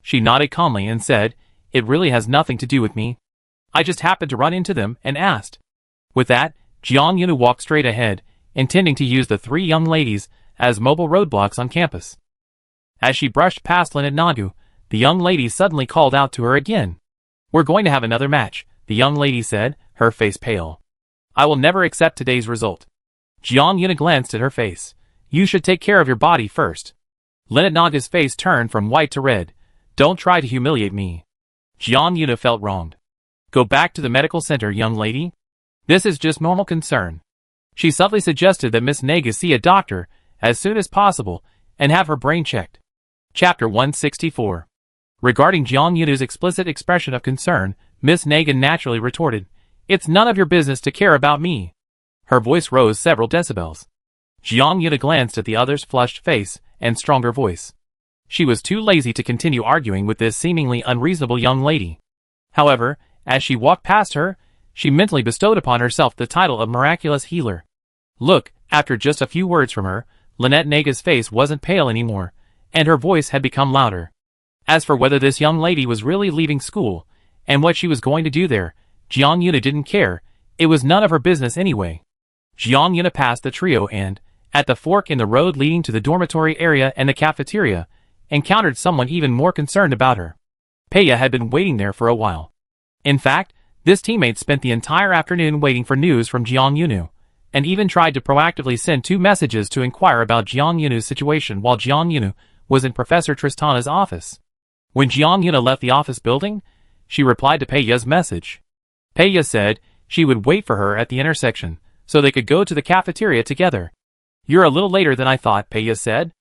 She nodded calmly and said, "It really has nothing to do with me. I just happened to run into them and asked." With that, Jiang Yunu walked straight ahead, intending to use the three young ladies as mobile roadblocks on campus. As she brushed past Lynette Naga, the young lady suddenly called out to her again. "We're going to have another match," the young lady said, her face pale. "I will never accept today's result." Jiang Yuna glanced at her face. "You should take care of your body first." Lynette Naga's face turned from white to red. "Don't try to humiliate me." Jiang Yuna felt wronged. "Go back to the medical center, young lady. This is just normal concern." She subtly suggested that Miss Naga see a doctor as soon as possible and have her brain checked. Chapter 164. Regarding Jiang Yunu's explicit expression of concern, Miss Naga naturally retorted, "It's none of your business to care about me." Her voice rose several decibels. Jiang Yuna glanced at the other's flushed face and stronger voice. She was too lazy to continue arguing with this seemingly unreasonable young lady. However, as she walked past her, she mentally bestowed upon herself the title of miraculous healer. Look, after just a few words from her, Lynette Naga's face wasn't pale anymore, and her voice had become louder. As for whether this young lady was really leaving school, and what she was going to do there, Jiang Yuna didn't care. It was none of her business anyway. Jiang Yuna passed the trio and, at the fork in the road leading to the dormitory area and the cafeteria, encountered someone even more concerned about her. Peya had been waiting there for a while. In fact, this teammate spent the entire afternoon waiting for news from Jiang Yunu, and even tried to proactively send 2 messages to inquire about Jiang Yunu's situation while Jiang Yunu was in Professor Tristana's office. When Jiang Yuna left the office building, she replied to Peya's message. Peya said she would wait for her at the intersection, so they could go to the cafeteria together. "You're a little later than I thought," Peya said.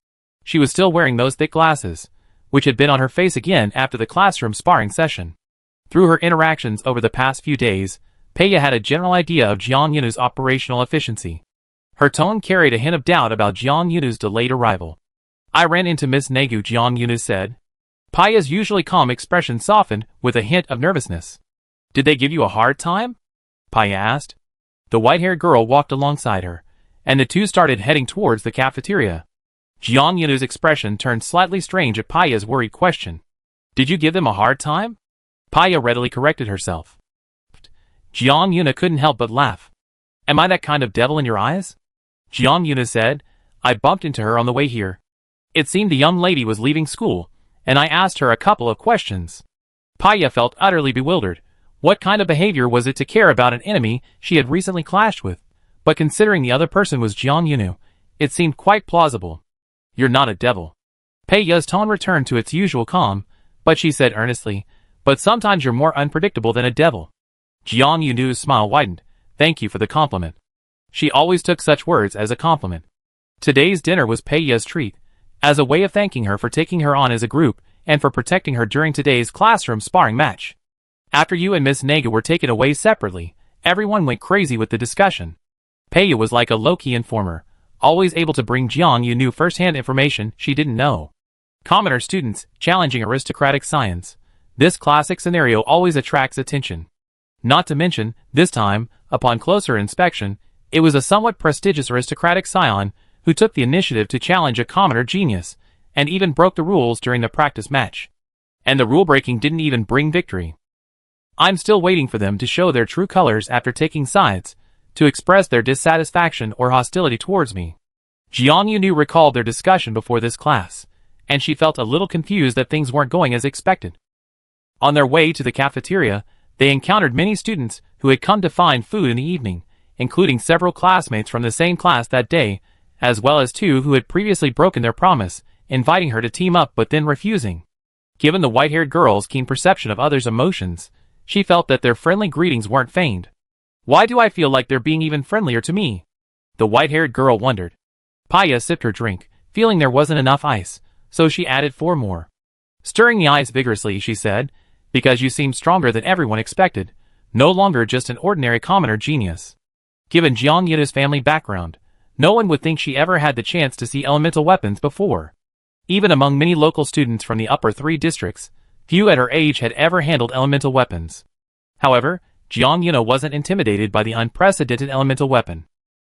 She was still wearing those thick glasses, which had been on her face again after the classroom sparring session. Through her interactions over the past few days, Peya had a general idea of Jiang Yunu's operational efficiency. Her tone carried a hint of doubt about Jiang Yunu's delayed arrival. "I ran into Miss Nagu," Jiang Yunu said. Peya's usually calm expression softened with a hint of nervousness. "Did they give you a hard time?" Peya asked. The white-haired girl walked alongside her, and the two started heading towards the cafeteria. Jiang Yunu's expression turned slightly strange at Peya's worried question. "Did you give them a hard time?" Peya readily corrected herself. Jiang Yuna couldn't help but laugh. "Am I that kind of devil in your eyes?" Jiang Yuna said. "I bumped into her on the way here. It seemed the young lady was leaving school, and I asked her a couple of questions." Peya felt utterly bewildered. What kind of behavior was it to care about an enemy she had recently clashed with? But considering the other person was Jiang Yunu, it seemed quite plausible. "You're not a devil." Peya's tone returned to its usual calm, but she said earnestly, "But sometimes you're more unpredictable than a devil." Jiang Yunu's smile widened. "Thank you for the compliment." She always took such words as a compliment. Today's dinner was Peya's treat, as a way of thanking her for taking her on as a group and for protecting her during today's classroom sparring match. After you and Miss Naga were taken away separately, everyone went crazy with the discussion. Peya was like a low-key informer, always able to bring Jiang Yunu first-hand information she didn't know. Commoner students challenging aristocratic science. This classic scenario always attracts attention. Not to mention, this time, upon closer inspection, it was a somewhat prestigious aristocratic scion who took the initiative to challenge a commoner genius, and even broke the rules during the practice match. And the rule-breaking didn't even bring victory. I'm still waiting for them to show their true colors after taking sides, to express their dissatisfaction or hostility towards me. Jiang Yunu recalled their discussion before this class, and she felt a little confused that things weren't going as expected. On their way to the cafeteria, they encountered many students who had come to find food in the evening, including several classmates from the same class that day, as well as 2 who had previously broken their promise, inviting her to team up but then refusing. Given the white-haired girl's keen perception of others' emotions, she felt that their friendly greetings weren't feigned. "Why do I feel like they're being even friendlier to me?" the white-haired girl wondered. Peya sipped her drink, feeling there wasn't enough ice, so she added 4 more. Stirring the ice vigorously, she said, "Because you seem stronger than everyone expected, no longer just an ordinary commoner genius." Given Jiang Yunu's family background, No one would think she ever had the chance to see elemental weapons before. Even among many local students from the upper 3 districts, few at her age had ever handled elemental weapons. However, Jiang Yuna wasn't intimidated by the unprecedented elemental weapon.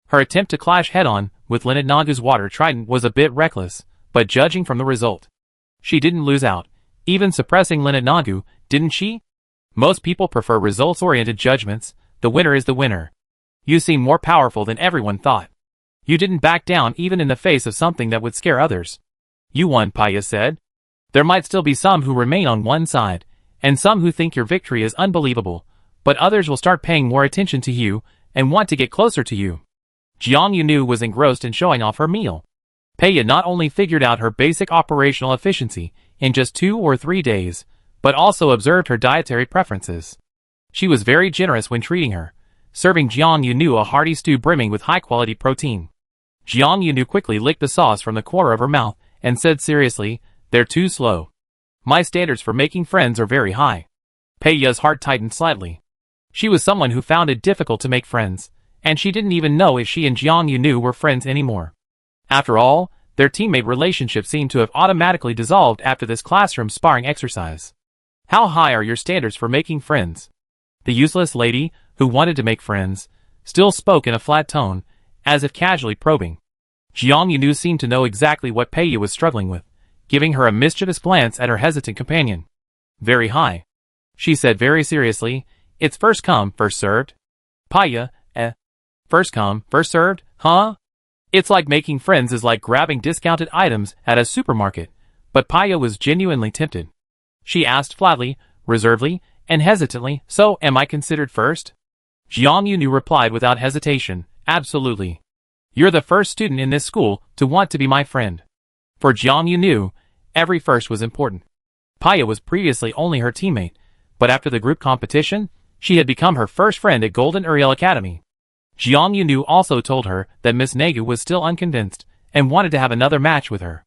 Her attempt to clash head-on with Lynette Nagu's water trident was a bit reckless, but judging from the result, she didn't lose out, even suppressing Lynette Nagu, didn't she? Most people prefer results-oriented judgments. The winner is the winner. You seem more powerful than everyone thought. You didn't back down even in the face of something that would scare others. You won, Paya said. There might still be some who remain on one side, and some who think your victory is unbelievable, but others will start paying more attention to you and want to get closer to you. Jiang Yunu was engrossed in showing off her meal. Paya not only figured out her basic operational efficiency in just 2 or 3 days, but also observed her dietary preferences. She was very generous when treating her, serving Jiang Yunu a hearty stew brimming with high-quality protein. Jiang Yunu quickly licked the sauce from the corner of her mouth and said seriously, "They're too slow. My standards for making friends are very high." Paya's heart tightened slightly. She was someone who found it difficult to make friends, and she didn't even know if she and Jiang Yunu were friends anymore. After all, their teammate relationship seemed to have automatically dissolved after this classroom sparring exercise. How high are your standards for making friends? The useless lady, who wanted to make friends, still spoke in a flat tone, as if casually probing. Jiang Yunu seemed to know exactly what Paya was struggling with, giving her a mischievous glance at her hesitant companion. "Very high," she said very seriously. "It's first come, first served." Paya, first come, first served, huh? It's like making friends is like grabbing discounted items at a supermarket, but Paya was genuinely tempted. She asked flatly, reservedly, and hesitantly, "So, am I considered first?" Jiang Yunu replied without hesitation, "Absolutely. You're the first student in this school to want to be my friend." For Jiang Yunu, every first was important. Paya was previously only her teammate, but after the group competition, she had become her first friend at Golden Uriel Academy. Jiang Yunu also told her that Miss Nagu was still unconvinced and wanted to have another match with her.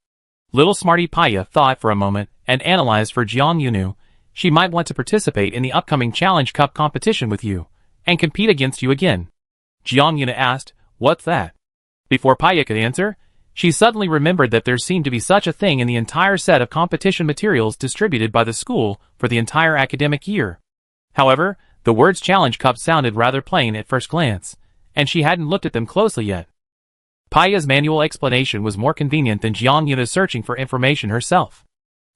Little smarty Paya thought for a moment and analyzed for Jiang Yunu. She might want to participate in the upcoming Challenge Cup competition with you and compete against you again. Jiang Yunu asked, "What's that?" Before Paya could answer, she suddenly remembered that there seemed to be such a thing in the entire set of competition materials distributed by the school for the entire academic year. However, the words Challenge Cup sounded rather plain at first glance, and she hadn't looked at them closely yet. Paya's manual explanation was more convenient than Jiang Yuna's searching for information herself.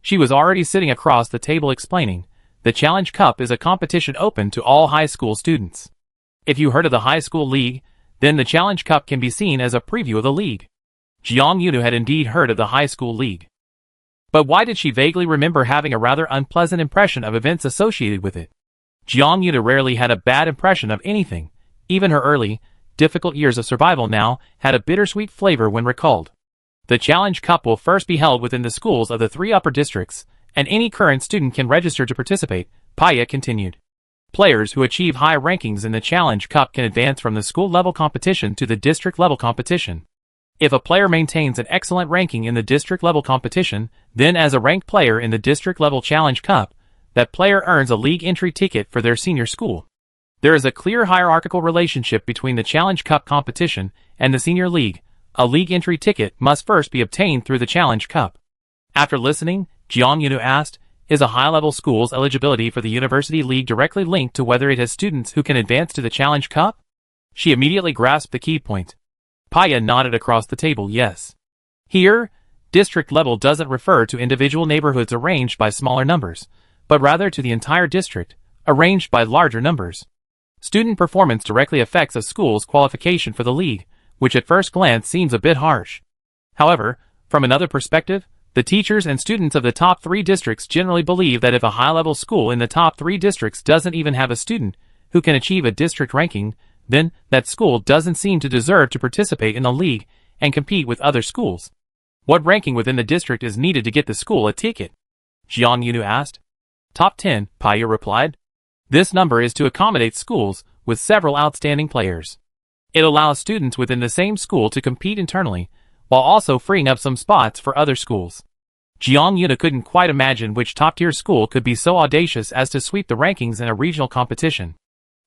She was already sitting across the table explaining, "The Challenge Cup is a competition open to all high school students. If you heard of the High School League, then the Challenge Cup can be seen as a preview of the league." Jiang Yunu had indeed heard of the High School League. But why did she vaguely remember having a rather unpleasant impression of events associated with it? Jiang Yunu rarely had a bad impression of anything. Even her early, difficult years of survival now had a bittersweet flavor when recalled. The Challenge Cup will first be held within the schools of the 3 upper districts, and any current student can register to participate, Paya continued. Players who achieve high rankings in the Challenge Cup can advance from the school-level competition to the district-level competition. If a player maintains an excellent ranking in the district-level competition, then as a ranked player in the district-level Challenge Cup, that player earns a league entry ticket for their senior school. There is a clear hierarchical relationship between the Challenge Cup competition and the Senior League. A league entry ticket must first be obtained through the Challenge Cup. After listening, Jiang Yunu asked, "Is a high-level school's eligibility for the University League directly linked to whether it has students who can advance to the Challenge Cup?" She immediately grasped the key point. Paya nodded across the table, "Yes. Here, district level doesn't refer to individual neighborhoods arranged by smaller numbers, but rather to the entire district, arranged by larger numbers. Student performance directly affects a school's qualification for the league, which at first glance seems a bit harsh. However, from another perspective, the teachers and students of the top 3 districts generally believe that if a high-level school in the top 3 districts doesn't even have a student who can achieve a district ranking, then that school doesn't seem to deserve to participate in the league and compete with other schools. What ranking within the district is needed to get the school a ticket?" Jiang Yunu asked. "Top 10, Paya replied. This number is to accommodate schools with several outstanding players. It allows students within the same school to compete internally, while also freeing up some spots for other schools." Jiang Yuna couldn't quite imagine which top-tier school could be so audacious as to sweep the rankings in a regional competition.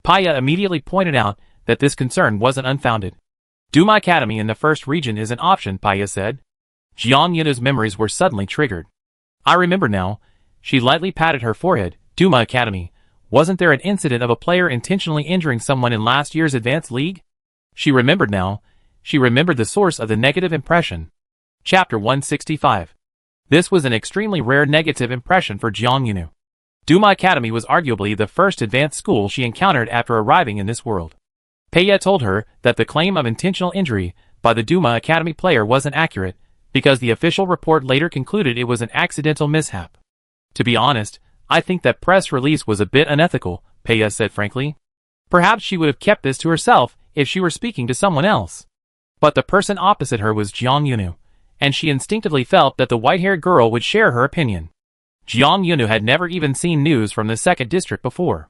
Paya immediately pointed out that this concern wasn't unfounded. Duma Academy in the first region is an option, Paya said. Jiang Yunu's memories were suddenly triggered. I remember now. She lightly patted her forehead. Duma Academy. Wasn't there an incident of a player intentionally injuring someone in last year's Advanced League? She remembered now. She remembered the source of the negative impression. Chapter 165. This was an extremely rare negative impression for Jiang Yunu. Duma Academy was arguably the first advanced school she encountered after arriving in this world. Paya told her that the claim of intentional injury by the Duma Academy player wasn't accurate, because the official report later concluded it was an accidental mishap. To be honest, I think that press release was a bit unethical, Paya said frankly. Perhaps she would have kept this to herself if she were speaking to someone else. But the person opposite her was Jiang Yunu, and she instinctively felt that the white-haired girl would share her opinion. Jiang Yunu had never even seen news from the 2nd District before.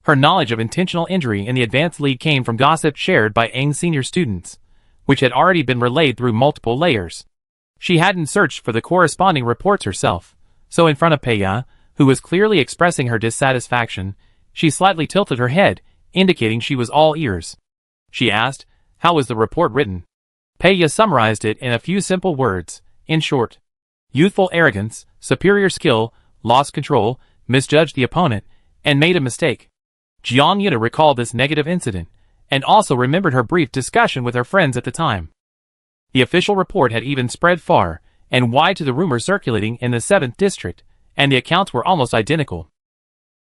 Her knowledge of intentional injury in the Advanced League came from gossip shared by Aang senior students, which had already been relayed through multiple layers. She hadn't searched for the corresponding reports herself, so in front of Paya, who was clearly expressing her dissatisfaction, she slightly tilted her head, indicating she was all ears. She asked, "How was the report written?" Paya summarized it in a few simple words. In short, youthful arrogance, superior skill, lost control, misjudged the opponent, and made a mistake. Jiang Yuna recalled this negative incident, and also remembered her brief discussion with her friends at the time. The official report had even spread far and wide to the rumors circulating in the 7th District, and the accounts were almost identical.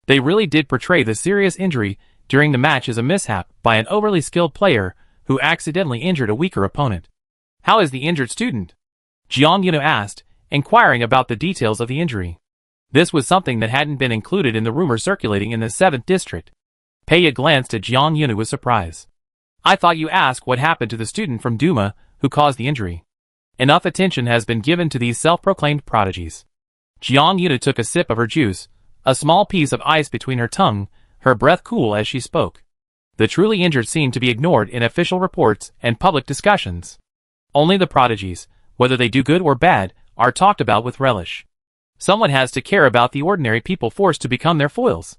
They really did portray the serious injury during the match as a mishap by an overly skilled player who accidentally injured a weaker opponent. "How is the injured student?" Jiang Yunu asked, inquiring about the details of the injury. This was something that hadn't been included in the rumors circulating in the 7th District. Paya glanced at Jiang Yunu with surprise. "I thought you asked what happened to the student from Duma who caused the injury. Enough attention has been given to these self-proclaimed prodigies." Jiang Yunu took a sip of her juice, a small piece of ice between her tongue, her breath cool as she spoke. The truly injured seemed to be ignored in official reports and public discussions. Only the prodigies, whether they do good or bad, are talked about with relish. Someone has to care about the ordinary people forced to become their foils.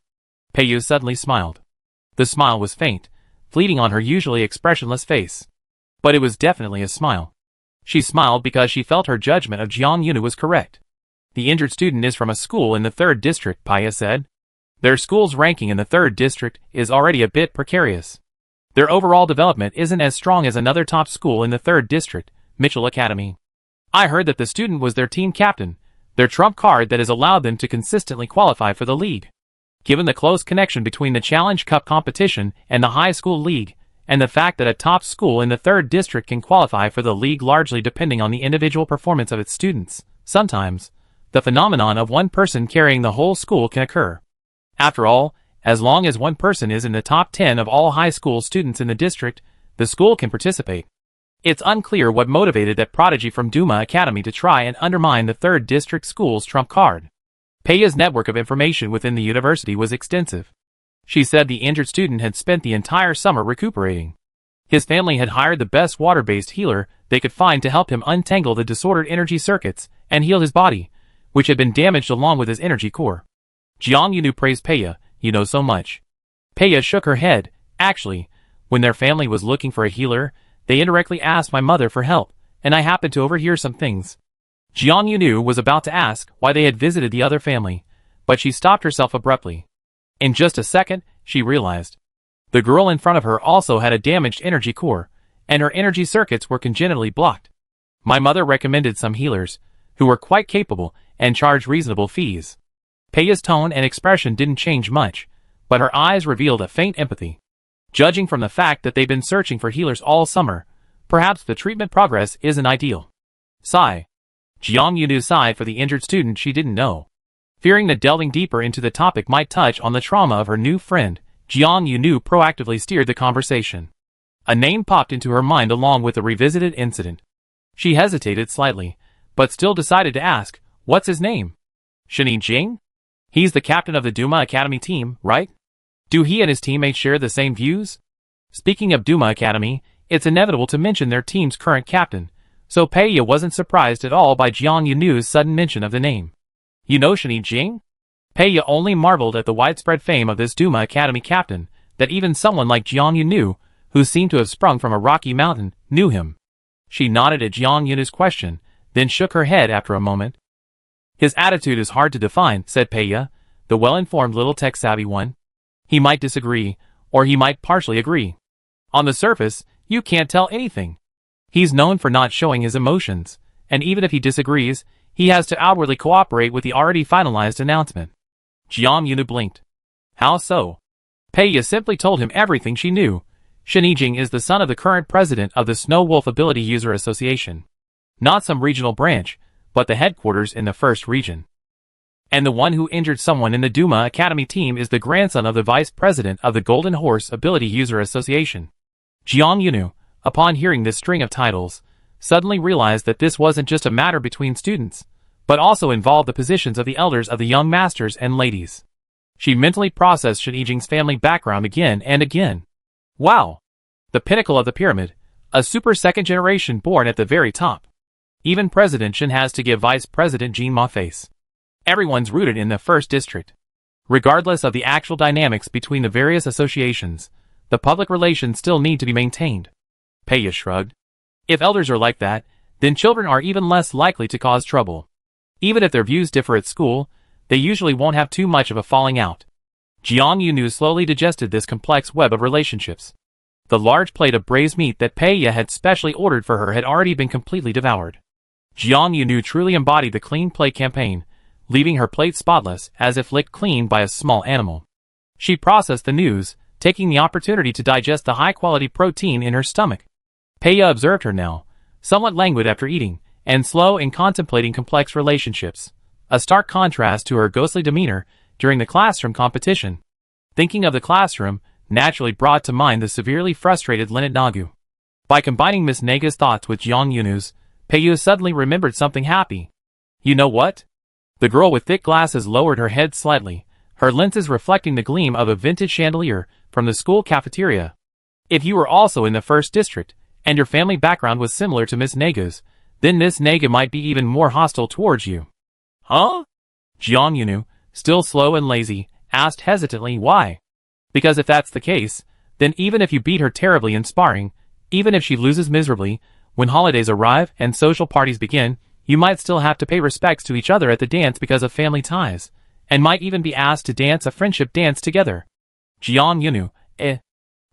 Peiyu suddenly smiled. The smile was faint, fleeting on her usually expressionless face. But it was definitely a smile. She smiled because she felt her judgment of Jiang Yunu was correct. "The injured student is from a school in the 3rd District," Paya said. "Their school's ranking in the 3rd District is already a bit precarious. Their overall development isn't as strong as another top school in the 3rd District, Mitchell Academy. I heard that the student was their team captain, their trump card that has allowed them to consistently qualify for the league. Given the close connection between the Challenge Cup competition and the high school league, and the fact that a top school in the 3rd District can qualify for the league largely depending on the individual performance of its students, sometimes, the phenomenon of one person carrying the whole school can occur. After all, as long as one person is in the top 10 of all high school students in the district, the school can participate. It's unclear what motivated that prodigy from Duma Academy to try and undermine the 3rd District school's trump card. Peiya's network of information within the university was extensive. She said the injured student had spent the entire summer recuperating. His family had hired the best water-based healer they could find to help him untangle the disordered energy circuits and heal his body, which had been damaged along with his energy core. Jiang Yunu praised Peiya, "You know so much." Peiya shook her head. "Actually, when their family was looking for a healer, they indirectly asked my mother for help, and I happened to overhear some things." Jiang Yunu was about to ask why they had visited the other family, but she stopped herself abruptly. In just a second, she realized. The girl in front of her also had a damaged energy core, and her energy circuits were congenitally blocked. "My mother recommended some healers, who were quite capable and charged reasonable fees." Peiya's tone and expression didn't change much, but her eyes revealed a faint empathy. Judging from the fact that they've been searching for healers all summer, perhaps the treatment progress isn't ideal. Sigh. Jiang Yunu sighed for the injured student she didn't know. Fearing that delving deeper into the topic might touch on the trauma of her new friend, Jiang Yunu proactively steered the conversation. A name popped into her mind along with the revisited incident. She hesitated slightly, but still decided to ask, "What's his name?" "Shani Jing? He's the captain of the Duma Academy team, right? Do he and his teammates share the same views?" Speaking of Duma Academy, it's inevitable to mention their team's current captain, so Peiya wasn't surprised at all by Jiang Yunu's sudden mention of the name. "You know Shani Jing?" Peiya only marveled at the widespread fame of this Duma Academy captain, that even someone like Jiang Yunu, who seemed to have sprung from a rocky mountain, knew him. She nodded at Jiang Yunu's question, then shook her head after a moment. His attitude is hard to define, said Peiya, the well-informed little tech-savvy one. He might disagree, or he might partially agree. On the surface, you can't tell anything. He's known for not showing his emotions, and even if he disagrees, he has to outwardly cooperate with the already finalized announcement. Jiang Yunu blinked. How so? Peiya simply told him everything she knew. Shen Yijing is the son of the current president of the Snow Wolf Ability User Association. Not some regional branch, but the headquarters in the first region. And the one who injured someone in the Duma Academy team is the grandson of the vice president of the Golden Horse Ability User Association. Jiang Yunu, upon hearing this string of titles, suddenly realized that this wasn't just a matter between students, but also involved the positions of the elders of the young masters and ladies. She mentally processed Shen Yijing's family background again and again. Wow! The pinnacle of the pyramid, a super second generation born at the very top. Even President Shen has to give Vice President Jin Ma face. Everyone's rooted in the first district. Regardless of the actual dynamics between the various associations, the public relations still need to be maintained. Peiya shrugged. If elders are like that, then children are even less likely to cause trouble. Even if their views differ at school, they usually won't have too much of a falling out. Jiang Yunu slowly digested this complex web of relationships. The large plate of braised meat that Peiya had specially ordered for her had already been completely devoured. Jiang Yunu truly embodied the clean plate campaign, leaving her plate spotless as if licked clean by a small animal. She processed the news, taking the opportunity to digest the high-quality protein in her stomach. Peiya observed her now, somewhat languid after eating, and slow in contemplating complex relationships, a stark contrast to her ghostly demeanor during the classroom competition. Thinking of the classroom naturally brought to mind the severely frustrated Lynette Nagu. By combining Miss Nega's thoughts with Jiang Yunu's, Peiya suddenly remembered something happy. You know what? The girl with thick glasses lowered her head slightly, her lenses reflecting the gleam of a vintage chandelier from the school cafeteria. If you were also in the first district, and your family background was similar to Miss Nega's, then Miss Nega might be even more hostile towards you. Huh? Jiang Yunu, still slow and lazy, asked hesitantly why. Because if that's the case, then even if you beat her terribly in sparring, even if she loses miserably, when holidays arrive and social parties begin, you might still have to pay respects to each other at the dance because of family ties, and might even be asked to dance a friendship dance together. Jiang Yunu,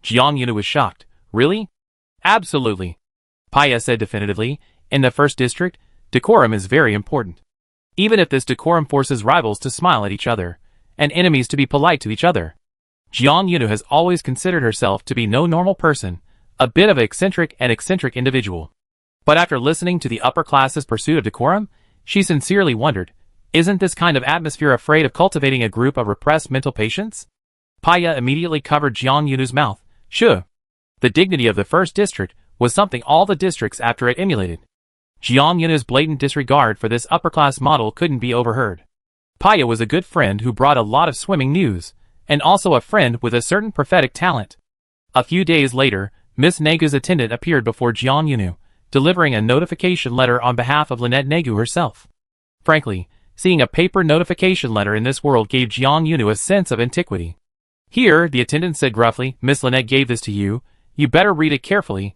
Jiang Yunu was shocked. Really? Absolutely. Peiya said definitively, in the first district, decorum is very important. Even if this decorum forces rivals to smile at each other, and enemies to be polite to each other. Jiang Yunu has always considered herself to be no normal person, a bit of an eccentric individual. But after listening to the upper class's pursuit of decorum, she sincerely wondered, isn't this kind of atmosphere afraid of cultivating a group of repressed mental patients? Peiya immediately covered Jiang Yunu's mouth. Sure. The dignity of the first district was something all the districts after it emulated. Jiang Yunu's blatant disregard for this upper-class model couldn't be overheard. Peiya was a good friend who brought a lot of swimming news, and also a friend with a certain prophetic talent. A few days later, Miss Nega's attendant appeared before Jiang Yunu, delivering a notification letter on behalf of Lynette Nagu herself. Frankly, seeing a paper notification letter in this world gave Jiang Yunu a sense of antiquity. Here, the attendant said gruffly, Miss Lynette gave this to you. You better read it carefully.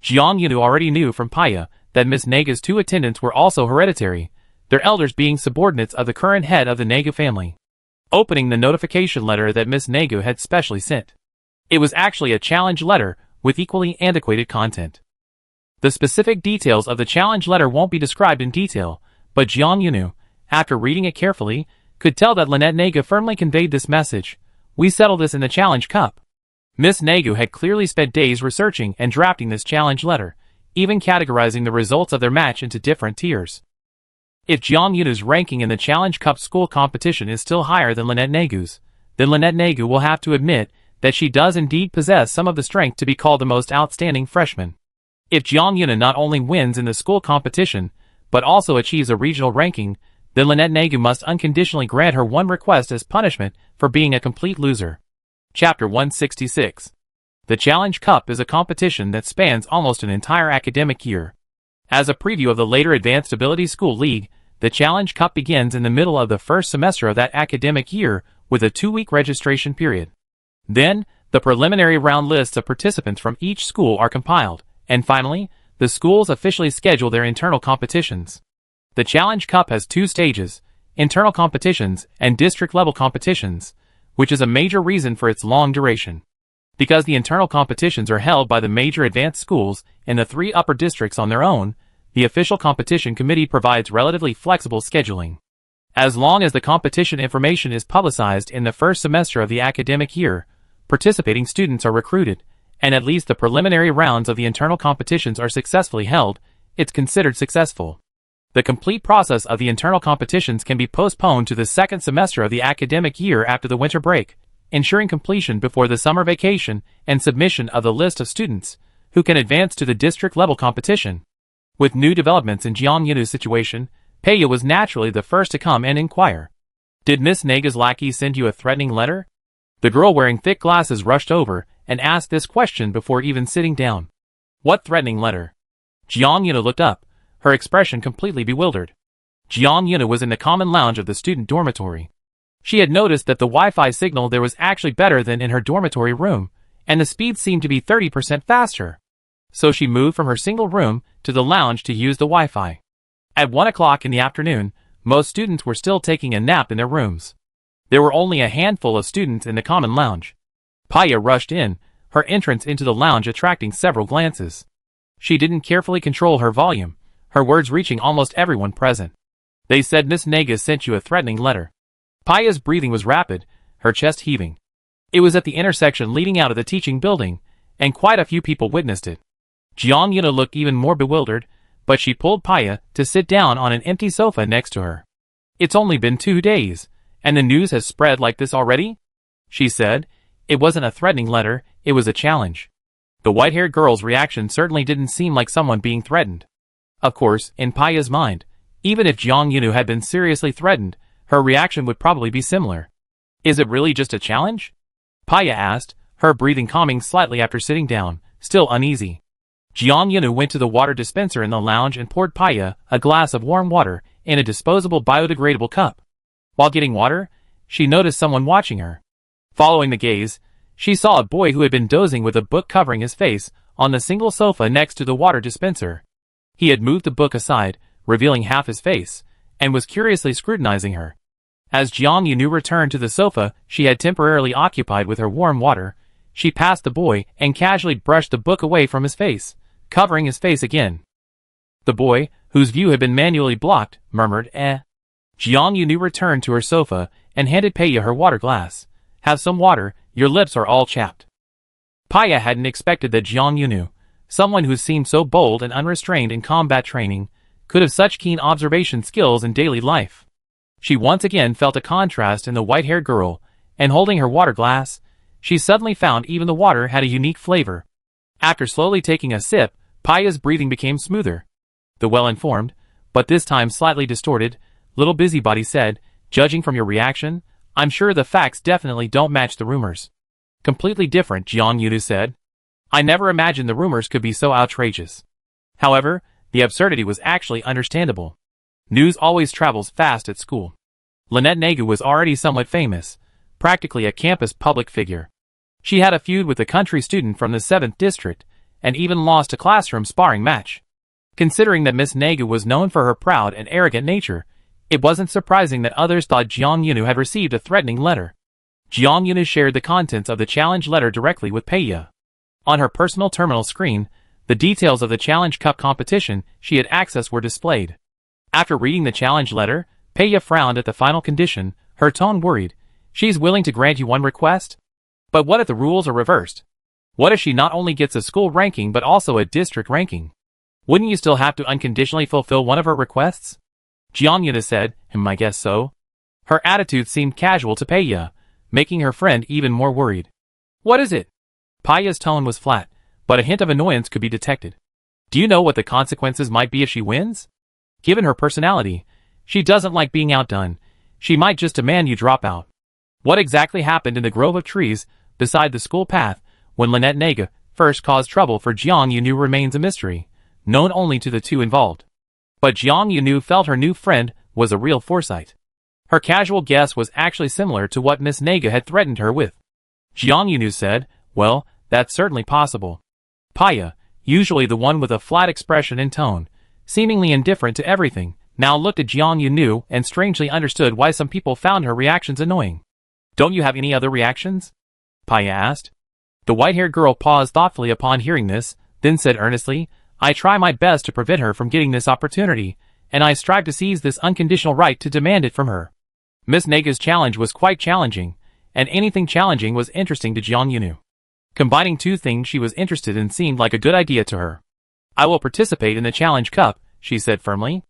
Jiang Yunu already knew from Peiya that Miss Nega's two attendants were also hereditary, their elders being subordinates of the current head of the Nagu family. Opening the notification letter that Miss Nagu had specially sent. It was actually a challenge letter with equally antiquated content. The specific details of the challenge letter won't be described in detail, but Jiang Yunu, after reading it carefully, could tell that Lynette Nagu firmly conveyed this message. We settle this in the challenge cup. Miss Nagu had clearly spent days researching and drafting this challenge letter, even categorizing the results of their match into different tiers. If Jiang Yunu's ranking in the Challenge Cup school competition is still higher than Lynette Nagu's, then Lynette Nagu will have to admit that she does indeed possess some of the strength to be called the most outstanding freshman. If Jiang Yunu not only wins in the school competition, but also achieves a regional ranking, then Lynette Nagu must unconditionally grant her one request as punishment for being a complete loser. Chapter 166. The Challenge Cup is a competition that spans almost an entire academic year. As a preview of the later Advanced Ability School League, the Challenge Cup begins in the middle of the first semester of that academic year with a 2-week registration period. Then, The preliminary round lists of participants from each school are compiled, and finally, the schools officially schedule their internal competitions. The Challenge Cup has 2 stages, internal competitions and district-level competitions, which is a major reason for its long duration. Because the internal competitions are held by the major advanced schools in the 3 upper districts on their own, the official competition committee provides relatively flexible scheduling. As long as the competition information is publicized in the first semester of the academic year, participating students are recruited, and at least the preliminary rounds of the internal competitions are successfully held, it's considered successful. The complete process of the internal competitions can be postponed to the second semester of the academic year after the winter break, ensuring completion before the summer vacation and submission of the list of students who can advance to the district-level competition. With new developments in Jiang Yunu's situation, Peiya was naturally the first to come and inquire. "Did Miss Naga's lackey send you a threatening letter?" The girl wearing thick glasses rushed over and asked this question before even sitting down. "What threatening letter?" Jiang Yunu looked up, her expression completely bewildered. Jiang Yunu was in the common lounge of the student dormitory. She had noticed that the Wi-Fi signal there was actually better than in her dormitory room, and the speed seemed to be 30% faster. So she moved from her single room to the lounge to use the Wi-Fi. At 1 o'clock in the afternoon, most students were still taking a nap in their rooms. There were only a handful of students in the common lounge. Peiya rushed in, her entrance into the lounge attracting several glances. She didn't carefully control her volume, her words reaching almost everyone present. "They said Miss Naga sent you a threatening letter." Peiya's breathing was rapid, her chest heaving. It was at the intersection leading out of the teaching building, and quite a few people witnessed it. Jiang Yuna looked even more bewildered, but she pulled Peiya to sit down on an empty sofa next to her. "It's only been 2 days, and the news has spread like this already?" she said. It wasn't a threatening letter, it was a challenge. The white-haired girl's reaction certainly didn't seem like someone being threatened. Of course, in Peiya's mind, even if Jiang Yunu had been seriously threatened, her reaction would probably be similar. "Is it really just a challenge?" Peiya asked, her breathing calming slightly after sitting down, still uneasy. Jiang Yunu went to the water dispenser in the lounge and poured Peiya a glass of warm water in a disposable biodegradable cup. While getting water, she noticed someone watching her. Following the gaze, she saw a boy who had been dozing with a book covering his face on the single sofa next to the water dispenser. He had moved the book aside, revealing half his face, and was curiously scrutinizing her. As Jiang Yunu returned to the sofa she had temporarily occupied with her warm water, she passed the boy and casually brushed the book away from his face, covering his face again. The boy, whose view had been manually blocked, murmured, "Eh." Jiang Yunu returned to her sofa and handed Peiya her water glass. "Have some water, your lips are all chapped." Peiya hadn't expected that Jiang Yunu, someone who seemed so bold and unrestrained in combat training, could have such keen observation skills in daily life. She once again felt a contrast in the white-haired girl, and holding her water glass, she suddenly found even the water had a unique flavor. After slowly taking a sip, Peiya's breathing became smoother. The well-informed, but this time slightly distorted, little busybody said, "Judging from your reaction, I'm sure the facts definitely don't match the rumors." "Completely different," Jiang Yunu said. "I never imagined the rumors could be so outrageous." However, the absurdity was actually understandable. News always travels fast at school. Lynette Nagu was already somewhat famous, practically a campus public figure. She had a feud with a country student from the 7th district, and even lost a classroom sparring match. Considering that Miss Nagu was known for her proud and arrogant nature, it wasn't surprising that others thought Jiang Yunu had received a threatening letter. Jiang Yunu shared the contents of the challenge letter directly with Peiya. On her personal terminal screen, the details of the Challenge Cup competition she had accessed were displayed. After reading the challenge letter, Peiya frowned at the final condition, her tone worried. "She's willing to grant you one request? But what if the rules are reversed? What if she not only gets a school ranking but also a district ranking? Wouldn't you still have to unconditionally fulfill one of her requests?" Jiang Yuna said, "I guess so." Her attitude seemed casual to Peiya, making her friend even more worried. "What is it?" Peiya's tone was flat, but a hint of annoyance could be detected. "Do you know what the consequences might be if she wins? Given her personality, she doesn't like being outdone. She might just demand you drop out." What exactly happened in the grove of trees beside the school path when Lynette Naga first caused trouble for Jiang Yunu remains a mystery, known only to the two involved. But Jiang Yunu felt her new friend was a real foresight. Her casual guess was actually similar to what Miss Naga had threatened her with. Jiang Yunu said, Well, that's certainly possible. Paya, usually the one with a flat expression and tone, seemingly indifferent to everything, now looked at Jiang Yunu and strangely understood why some people found her reactions annoying. Don't you have any other reactions? Paya asked. The white-haired girl paused thoughtfully upon hearing this, then said earnestly, I try my best to prevent her from getting this opportunity, and I strive to seize this unconditional right to demand it from her. Miss Nega's challenge was quite challenging, and anything challenging was interesting to Jiang Yunu. Combining two things she was interested in seemed like a good idea to her. I will participate in the challenge cup, she said firmly.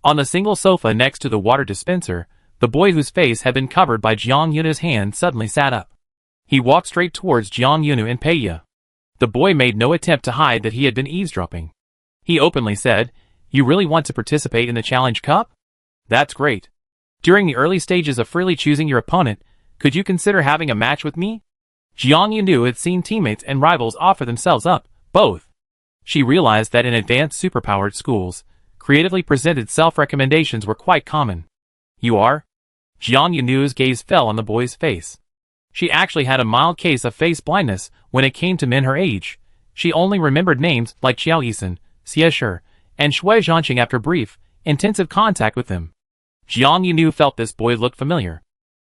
On the single sofa next to the water dispenser, the boy whose face had been covered by Jiang Yunu's hand suddenly sat up. He walked straight towards Jiang Yunu and Paya. The boy made no attempt to hide that he had been eavesdropping. He openly said, You really want to participate in the challenge cup? That's great. During the early stages of freely choosing your opponent, could you consider having a match with me? Jiang Yunu had seen teammates and rivals offer themselves up, both. She realized that in advanced superpowered schools, creatively presented self-recommendations were quite common. You are? Jiang Yunu's gaze fell on the boy's face. She actually had a mild case of face blindness when it came to men her age. She only remembered names like Qiao Yisan, Xie Shi, and Shui Zhanqing after brief, intensive contact with them. Jiang Yunu felt this boy looked familiar.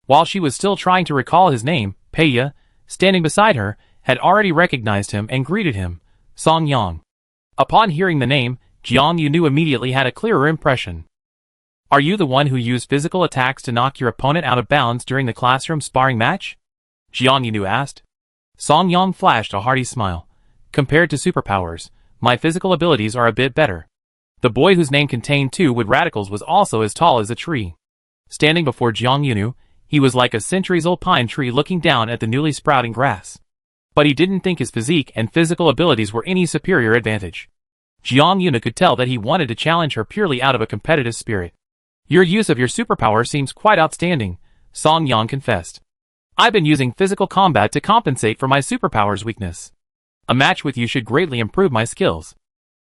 While she was still trying to recall his name, Paya, standing beside her, had already recognized him and greeted him, Song Yang. Upon hearing the name, Jiang Yunu immediately had a clearer impression. Are you the one who used physical attacks to knock your opponent out of bounds during the classroom sparring match? Jiang Yunu asked. Song Yang flashed a hearty smile. Compared to superpowers, my physical abilities are a bit better. The boy whose name contained two wood radicals was also as tall as a tree. Standing before Jiang Yunu, he was like a centuries-old pine tree looking down at the newly sprouting grass. But he didn't think his physique and physical abilities were any superior advantage. Jiang Yunu could tell that he wanted to challenge her purely out of a competitive spirit. Your use of your superpower seems quite outstanding, Song Yang confessed. I've been using physical combat to compensate for my superpower's weakness. A match with you should greatly improve my skills.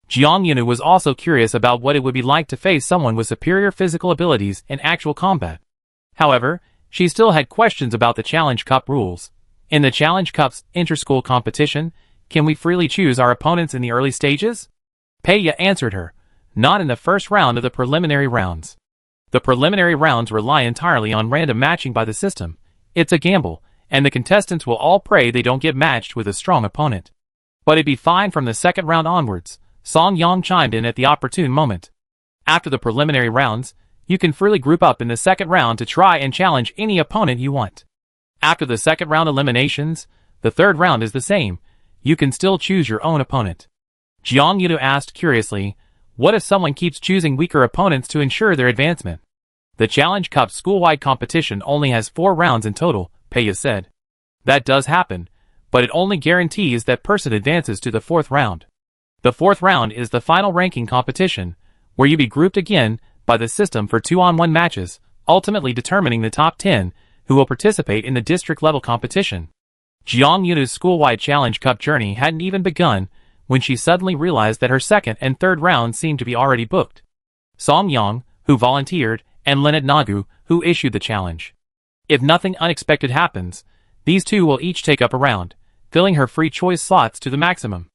Jiang Yunu was also curious about what it would be like to face someone with superior physical abilities in actual combat. However, she still had questions about the Challenge Cup rules. In the Challenge Cup's inter-school competition, can we freely choose our opponents in the early stages? Paya answered her, not in the first round of the preliminary rounds. The preliminary rounds rely entirely on random matching by the system. It's a gamble, and the contestants will all pray they don't get matched with a strong opponent. But it'd be fine from the second round onwards, Song Yang chimed in at the opportune moment. After the preliminary rounds, you can freely group up in the second round to try and challenge any opponent you want. After the second round eliminations, the third round is the same. You can still choose your own opponent. Jiang Yunu asked curiously, what if someone keeps choosing weaker opponents to ensure their advancement? The Challenge Cup school-wide competition only has 4 rounds in total, Paya said. That does happen, but it only guarantees that person advances to the 4th round. The 4th round is the final ranking competition, where you be grouped again by the system for 2-on-1 matches, ultimately determining the top 10 who will participate in the district-level competition. Jiang Yunu's school-wide Challenge Cup journey hadn't even begun when she suddenly realized that her second and third rounds seemed to be already booked. Song Yang, who volunteered, and Leonard Nagu, who issued the challenge. If nothing unexpected happens, these two will each take up a round, filling her free choice slots to the maximum.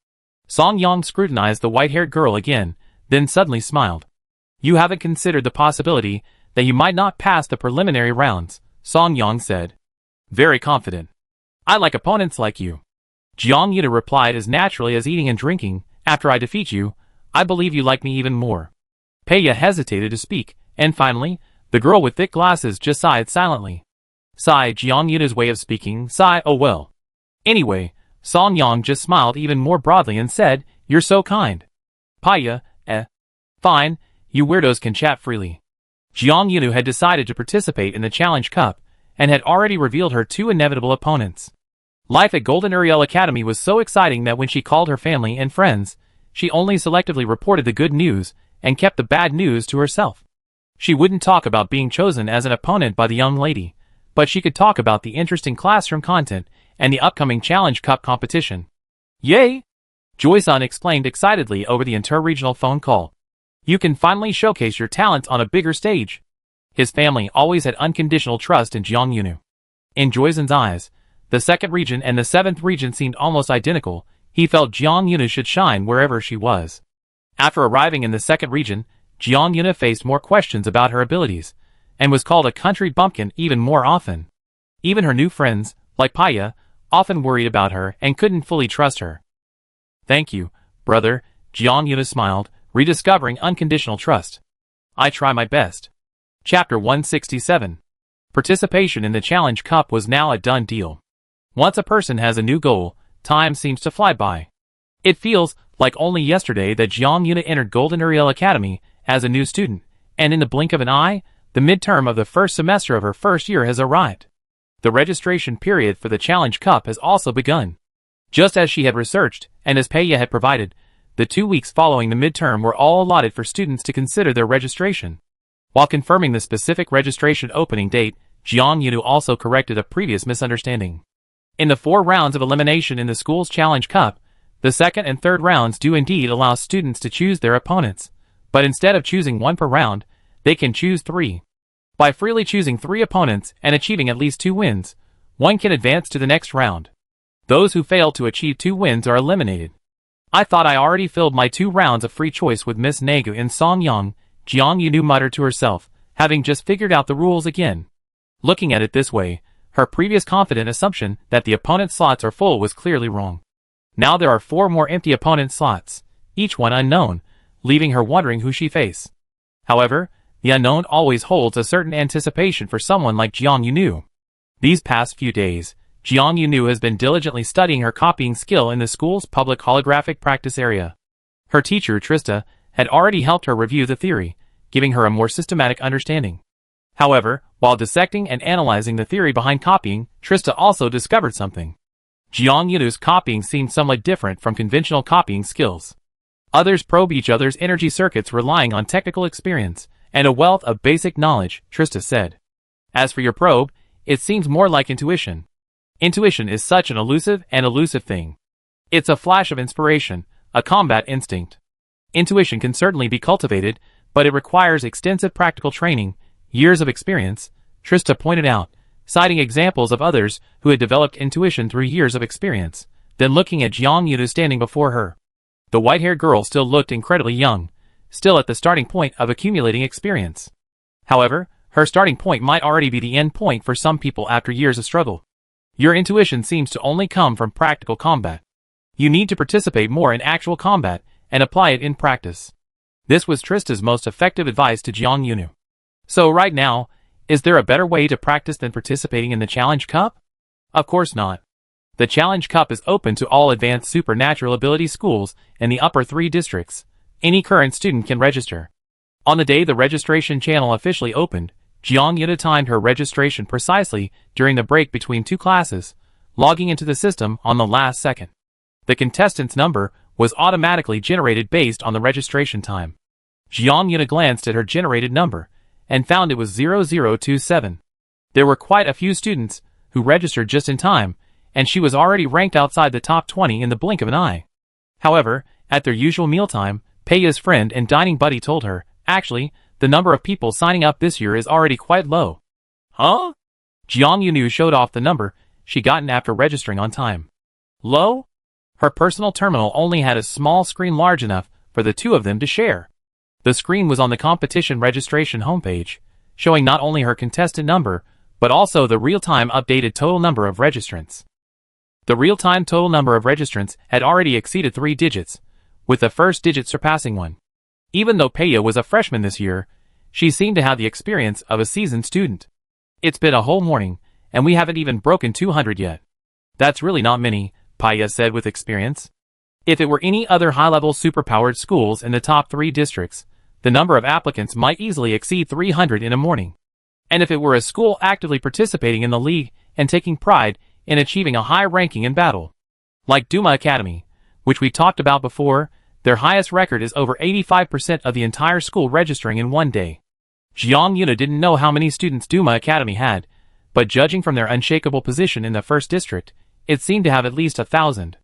Song Yang scrutinized the white-haired girl again, then suddenly smiled. You haven't considered the possibility that you might not pass the preliminary rounds, Song Yang said. Very confident. I like opponents like you. Jiang Yunu replied as naturally as eating and drinking. After I defeat you, I believe you like me even more. Paya hesitated to speak, and finally, the girl with thick glasses just sighed silently. Sigh, Jiang Yunu's way of speaking, sigh, oh well. Anyway, Song Yang just smiled even more broadly and said, You're so kind. Paya, fine, you weirdos can chat freely. Jiang Yunu had decided to participate in the Challenge Cup, and had already revealed her 2 inevitable opponents. Life at Golden Uriel Academy was so exciting that when she called her family and friends, she only selectively reported the good news and kept the bad news to herself. She wouldn't talk about being chosen as an opponent by the young lady, but she could talk about the interesting classroom content and the upcoming Challenge Cup competition. Yay! Joy-san exclaimed excitedly over the inter-regional phone call. You can finally showcase your talents on a bigger stage. His family always had unconditional trust in Jiang Yunu. In Joy-san's eyes, The second region and the seventh region seemed almost identical. He felt Jiang Yuna should shine wherever she was. After arriving in the second region, Jiang Yuna faced more questions about her abilities, and was called a country bumpkin even more often. Even her new friends, like Paya, often worried about her and couldn't fully trust her. "Thank you, brother," Jiang Yuna smiled, rediscovering unconditional trust. "I try my best." Chapter 167. Participation in the Challenge Cup was now a done deal. Once a person has a new goal, time seems to fly by. It feels like only yesterday that Jiang Yuna entered Golden Uriel Academy as a new student, and in the blink of an eye, the midterm of the first semester of her first year has arrived. The registration period for the Challenge Cup has also begun. Just as she had researched, and as Paya had provided, the 2 weeks following the midterm were all allotted for students to consider their registration. While confirming the specific registration opening date, Jiang Yunu also corrected a previous misunderstanding. In the 4 rounds of elimination in the school's Challenge Cup, the second and third rounds do indeed allow students to choose their opponents, but instead of choosing 1 per round, they can choose 3. By freely choosing 3 opponents and achieving at least 2 wins, one can advance to the next round. Those who fail to achieve 2 wins are eliminated. "I thought I already filled my 2 rounds of free choice with Miss Nagu and Song Yang," Jiang Yunu muttered to herself, having just figured out the rules again. Looking at it this way, her previous confident assumption that the opponent's slots are full was clearly wrong. Now there are 4 more empty opponent slots, each one unknown, leaving her wondering who she faces. However, the unknown always holds a certain anticipation for someone like Jiang Yunu. These past few days, Jiang Yunu has been diligently studying her copying skill in the school's public holographic practice area. Her teacher, Trista, had already helped her review the theory, giving her a more systematic understanding. However, while dissecting and analyzing the theory behind copying, Trista also discovered something. Jiang Yunu's copying seemed somewhat different from conventional copying skills. Others probe each other's energy circuits relying on technical experience and a wealth of basic knowledge, Trista said. As for your probe, it seems more like intuition. Intuition is such an elusive thing. It's a flash of inspiration, a combat instinct. Intuition can certainly be cultivated, but it requires extensive practical training, years of experience, Trista pointed out, citing examples of others who had developed intuition through years of experience, then looking at Jiang Yunu standing before her. The white-haired girl still looked incredibly young, still at the starting point of accumulating experience. However, her starting point might already be the end point for some people after years of struggle. Your intuition seems to only come from practical combat. You need to participate more in actual combat and apply it in practice. This was Trista's most effective advice to Jiang Yunu. So right now, is there a better way to practice than participating in the Challenge Cup? Of course not. The Challenge Cup is open to all advanced supernatural ability schools in the upper 3 districts. Any current student can register. On the day the registration channel officially opened, Jiang Yuna timed her registration precisely during the break between 2 classes, logging into the system on the last second. The contestant's number was automatically generated based on the registration time. Jiang Yuna glanced at her generated number and found it was 0027. There were quite a few students who registered just in time, and she was already ranked outside the top 20 in the blink of an eye. However, at their usual mealtime, Paya's friend and dining buddy told her, actually, the number of people signing up this year is already quite low. Huh? Jiang Yunu showed off the number she'd gotten after registering on time. Low? Her personal terminal only had a small screen large enough for the 2 of them to share. The screen was on the competition registration homepage, showing not only her contestant number, but also the real-time updated total number of registrants. The real-time total number of registrants had already exceeded 3 digits, with the first digit surpassing 1. Even though Paya was a freshman this year, she seemed to have the experience of a seasoned student. It's been a whole morning, and we haven't even broken 200 yet. That's really not many, Paya said with experience. If it were any other high-level superpowered schools in the top 3 districts, the number of applicants might easily exceed 300 in a morning. And if it were a school actively participating in the league and taking pride in achieving a high ranking in battle, like Duma Academy, which we talked about before, their highest record is over 85% of the entire school registering in one day. Jiang Yuna didn't know how many students Duma Academy had, but judging from their unshakable position in the first district, it seemed to have at least 1,000.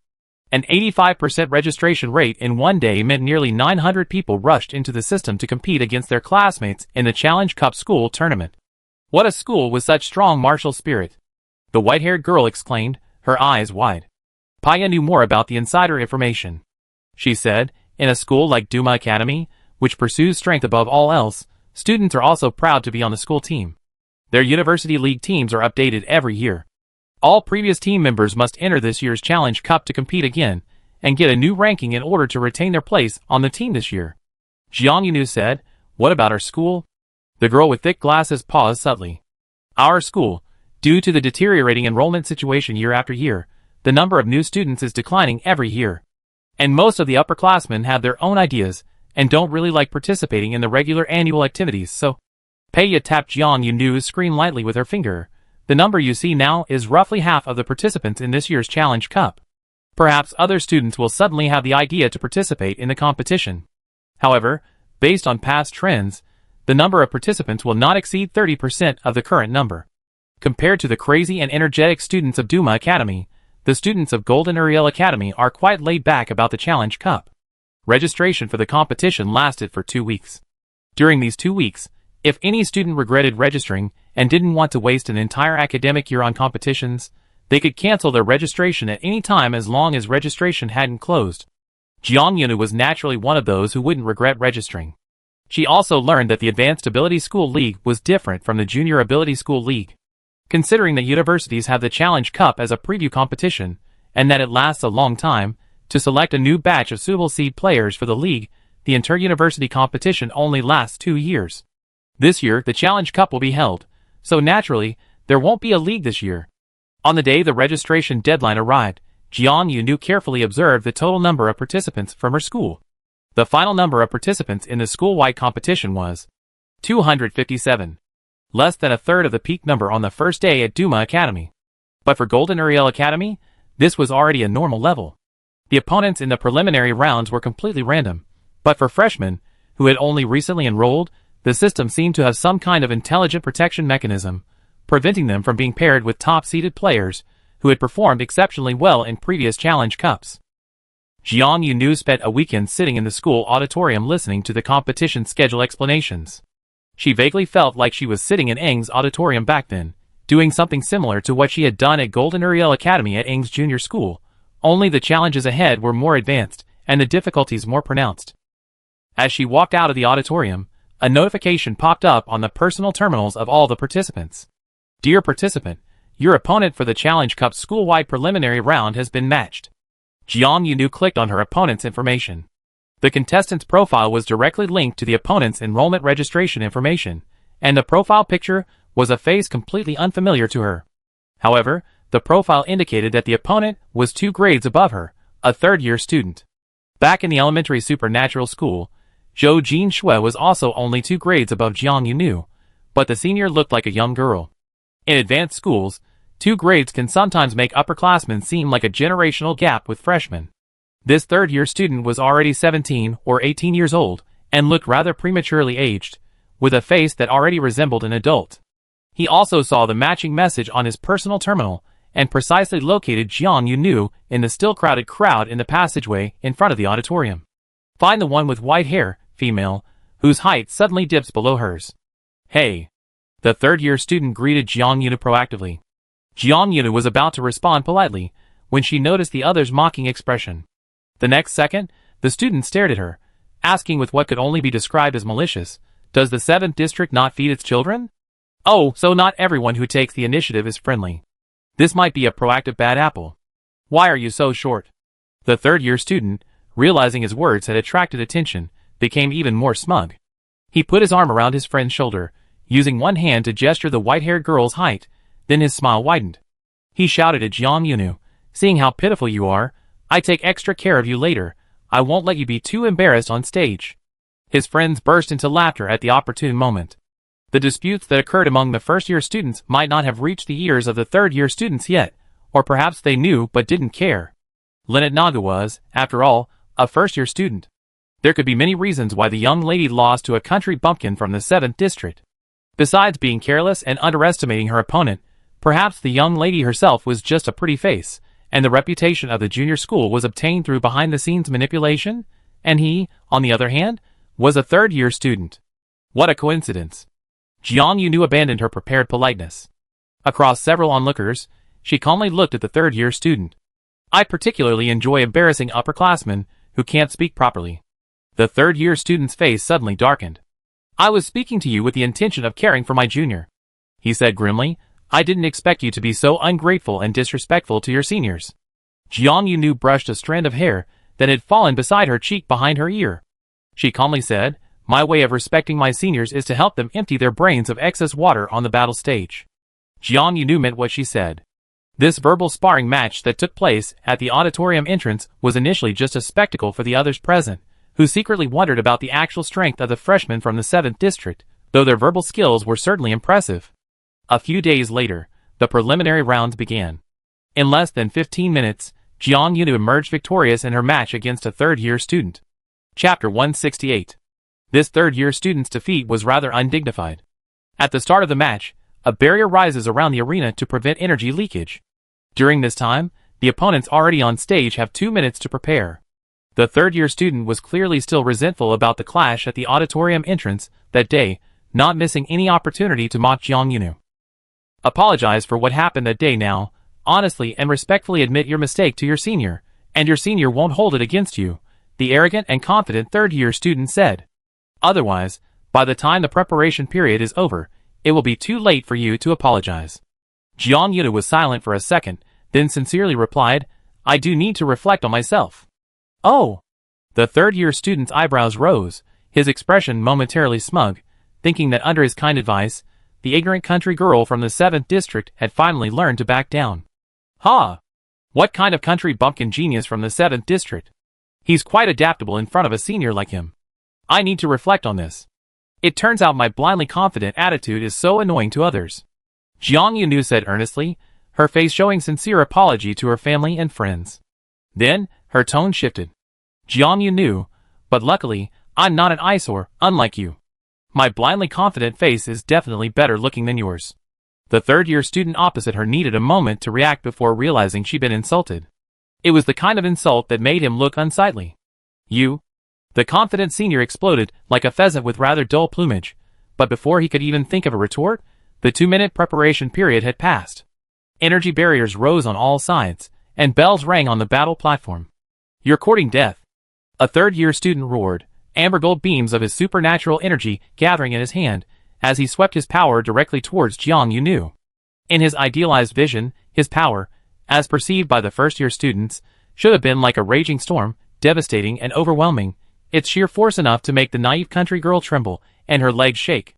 An 85% registration rate in one day meant nearly 900 people rushed into the system to compete against their classmates in the Challenge Cup school tournament. What a school with such strong martial spirit! the white-haired girl exclaimed, her eyes wide. Paya knew more about the insider information. She said, in a school like Duma Academy, which pursues strength above all else, students are also proud to be on the school team. Their university league teams are updated every year. All previous team members must enter this year's Challenge Cup to compete again, and get a new ranking in order to retain their place on the team this year. Jiang Yunu said, what about our school? The girl with thick glasses paused subtly. Our school, due to the deteriorating enrollment situation year after year, the number of new students is declining every year. And most of the upperclassmen have their own ideas, and don't really like participating in the regular annual activities, so... Paya tapped Jiang Yunu's screen lightly with her finger. The number you see now is roughly half of the participants in this year's Challenge Cup. Perhaps other students will suddenly have the idea to participate in the competition. However, based on past trends, the number of participants will not exceed 30% of the current number. Compared to the crazy and energetic students of Duma Academy, the students of Golden Uriel Academy are quite laid back about the Challenge Cup. Registration for the competition lasted for 2 weeks. During these 2 weeks, if any student regretted registering and didn't want to waste an entire academic year on competitions, they could cancel their registration at any time as long as registration hadn't closed. Jiang Yunu was naturally one of those who wouldn't regret registering. She also learned that the Advanced Ability School League was different from the Junior Ability School League. Considering that universities have the Challenge Cup as a preview competition, and that it lasts a long time, to select a new batch of suitable seed players for the league, the inter-university competition only lasts 2 years. This year, the Challenge Cup will be held, so naturally, there won't be a league this year. On the day the registration deadline arrived, Jiang Yunu carefully observed the total number of participants from her school. The final number of participants in the school-wide competition was 257. Less than a third of the peak number on the first day at Duma Academy. But for Golden Uriel Academy, this was already a normal level. The opponents in the preliminary rounds were completely random, but for freshmen, who had only recently enrolled, the system seemed to have some kind of intelligent protection mechanism, preventing them from being paired with top-seeded players who had performed exceptionally well in previous Challenge Cups. Jiang Yunu spent a weekend sitting in the school auditorium listening to the competition schedule explanations. She vaguely felt like she was sitting in Eng's auditorium back then, doing something similar to what she had done at Golden Uriel Academy at Eng's junior school, only the challenges ahead were more advanced and the difficulties more pronounced. As she walked out of the auditorium, a notification popped up on the personal terminals of all the participants. Dear participant, your opponent for the Challenge Cup school-wide preliminary round has been matched. Jiang Yunu clicked on her opponent's information. The contestant's profile was directly linked to the opponent's enrollment registration information, and the profile picture was a face completely unfamiliar to her. However, the profile indicated that the opponent was 2 grades above her, a third-year student. Back in the elementary supernatural school, Zhou Jinshui was also only 2 grades above Jiang Yunu, but the senior looked like a young girl. In advanced schools, 2 grades can sometimes make upperclassmen seem like a generational gap with freshmen. This third-year student was already 17 or 18 years old, and looked rather prematurely aged, with a face that already resembled an adult. He also saw the matching message on his personal terminal, and precisely located Jiang Yunu in the still crowded crowd in the passageway in front of the auditorium. Find the one with white hair, female, whose height suddenly dips below hers. Hey! The third-year student greeted Jiang Yunu proactively. Jiang Yunu was about to respond politely, when she noticed the other's mocking expression. The next second, the student stared at her, asking with what could only be described as malicious, does the 7th district not feed its children? Oh, so not everyone who takes the initiative is friendly. This might be a proactive bad apple. Why are you so short? The third-year student, realizing his words had attracted attention, became even more smug. He put his arm around his friend's shoulder, using one hand to gesture the white-haired girl's height, then his smile widened. He shouted at Jiang Yunu, seeing how pitiful you are, I take extra care of you later, I won't let you be too embarrassed on stage. His friends burst into laughter at the opportune moment. The disputes that occurred among the first-year students might not have reached the ears of the third-year students yet, or perhaps they knew but didn't care. Lynette Naga was, after all, a first-year student. There could be many reasons why the young lady lost to a country bumpkin from the 7th district. Besides being careless and underestimating her opponent, perhaps the young lady herself was just a pretty face, and the reputation of the junior school was obtained through behind-the-scenes manipulation, and he, on the other hand, was a third-year student. What a coincidence. Jiang Yunu abandoned her prepared politeness. Across several onlookers, She calmly looked at the third-year student. I particularly enjoy embarrassing upperclassmen who can't speak properly. The third-year student's face suddenly darkened. I was speaking to you with the intention of caring for my junior, he said grimly. I didn't expect you to be so ungrateful and disrespectful to your seniors. Jiang Yunu brushed a strand of hair that had fallen beside her cheek behind her ear. She calmly said, my way of respecting my seniors is to help them empty their brains of excess water on the battle stage. Jiang Yunu meant what she said. This verbal sparring match that took place at the auditorium entrance was initially just a spectacle for the others present, who secretly wondered about the actual strength of the freshmen from the 7th district, though their verbal skills were certainly impressive. A few days later, the preliminary rounds began. In less than 15 minutes, Jiang Yunu emerged victorious in her match against a third-year student. Chapter 168. This third-year student's defeat was rather undignified. At the start of the match, a barrier rises around the arena to prevent energy leakage. During this time, the opponents already on stage have 2 minutes to prepare. The third-year student was clearly still resentful about the clash at the auditorium entrance that day, not missing any opportunity to mock Jiang Yunu. Apologize for what happened that day now, honestly and respectfully admit your mistake to your senior, and your senior won't hold it against you, the arrogant and confident third-year student said. Otherwise, by the time the preparation period is over, it will be too late for you to apologize. Jiang Yunu was silent for a second, then sincerely replied, I do need to reflect on myself. Oh! The third-year student's eyebrows rose, his expression momentarily smug, thinking that under his kind advice, the ignorant country girl from the 7th district had finally learned to back down. Ha! What kind of country bumpkin genius from the 7th district? He's quite adaptable in front of a senior like him. I need to reflect on this. It turns out my blindly confident attitude is so annoying to others. Jiang Yunu said earnestly, her face showing sincere apology to her family and friends. Then, her tone shifted. Jiang Yunu, but luckily, I'm not an eyesore, unlike you. My blindly confident face is definitely better looking than yours. The third-year student opposite her needed a moment to react before realizing she'd been insulted. It was the kind of insult that made him look unsightly. You? The confident senior exploded like a pheasant with rather dull plumage, but before he could even think of a retort, the 2-minute preparation period had passed. Energy barriers rose on all sides, and bells rang on the battle platform. You're courting death. A third-year student roared, amber gold beams of his supernatural energy gathering in his hand, as he swept his power directly towards Jiang Yunu. In his idealized vision, his power, as perceived by the first-year students, should have been like a raging storm, devastating and overwhelming, its sheer force enough to make the naive country girl tremble and her legs shake.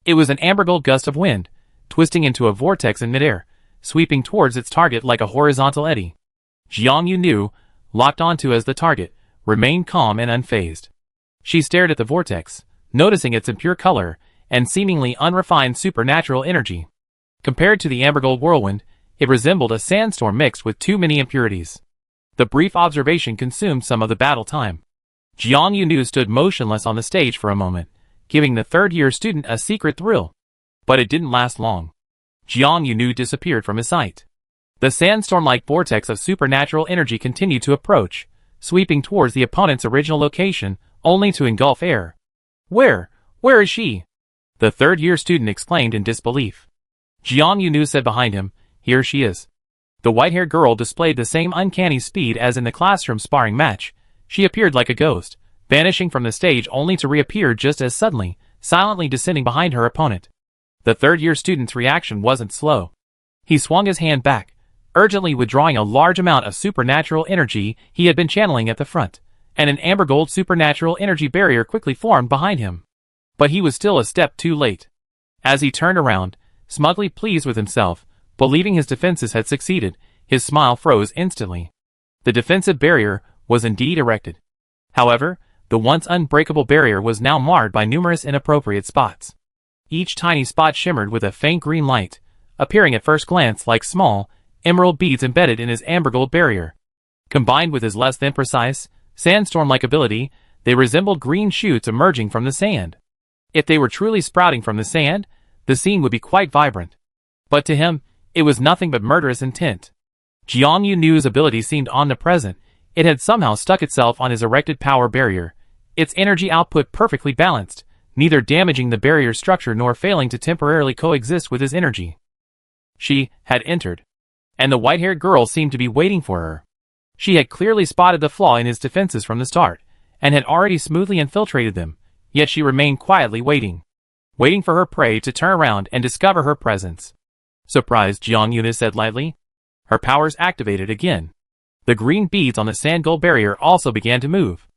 It was an amber gold gust of wind, twisting into a vortex in midair, sweeping towards its target like a horizontal eddy. Jiang Yunu, locked onto as the target, remained calm and unfazed. She stared at the vortex, noticing its impure color and seemingly unrefined supernatural energy. Compared to the amber gold whirlwind, it resembled a sandstorm mixed with too many impurities. The brief observation consumed some of the battle time. Jiang Yunu stood motionless on the stage for a moment, giving the third-year student a secret thrill. But it didn't last long. Jiang Yunu disappeared from his sight. The sandstorm-like vortex of supernatural energy continued to approach, sweeping towards the opponent's original location, only to engulf air. Where is she? The third-year student exclaimed in disbelief. Jiang Yunu said behind him, here she is. The white-haired girl displayed the same uncanny speed as in the classroom sparring match. She appeared like a ghost, vanishing from the stage only to reappear just as suddenly, silently descending behind her opponent. The third-year student's reaction wasn't slow. He swung his hand back, urgently withdrawing a large amount of supernatural energy he had been channeling at the front, and an amber gold supernatural energy barrier quickly formed behind him. But he was still a step too late. As he turned around, smugly pleased with himself, believing his defenses had succeeded, his smile froze instantly. The defensive barrier was indeed erected. However, the once unbreakable barrier was now marred by numerous inappropriate spots. Each tiny spot shimmered with a faint green light, appearing at first glance like small, emerald beads embedded in his amber gold barrier. Combined with his less than precise, sandstorm-like ability, they resembled green shoots emerging from the sand. If they were truly sprouting from the sand, the scene would be quite vibrant. But to him, it was nothing but murderous intent. Jiang Yunu's ability seemed omnipresent. It had somehow stuck itself on his erected power barrier, its energy output perfectly balanced, neither damaging the barrier's structure nor failing to temporarily coexist with his energy. She had entered. and the white-haired girl seemed to be waiting for her. She had clearly spotted the flaw in his defenses from the start, and had already smoothly infiltrated them, yet she remained quietly waiting for her prey to turn around and discover her presence. Surprised, Jiang Yuna said lightly. Her powers activated again. The green beads on the sand gold barrier also began to move.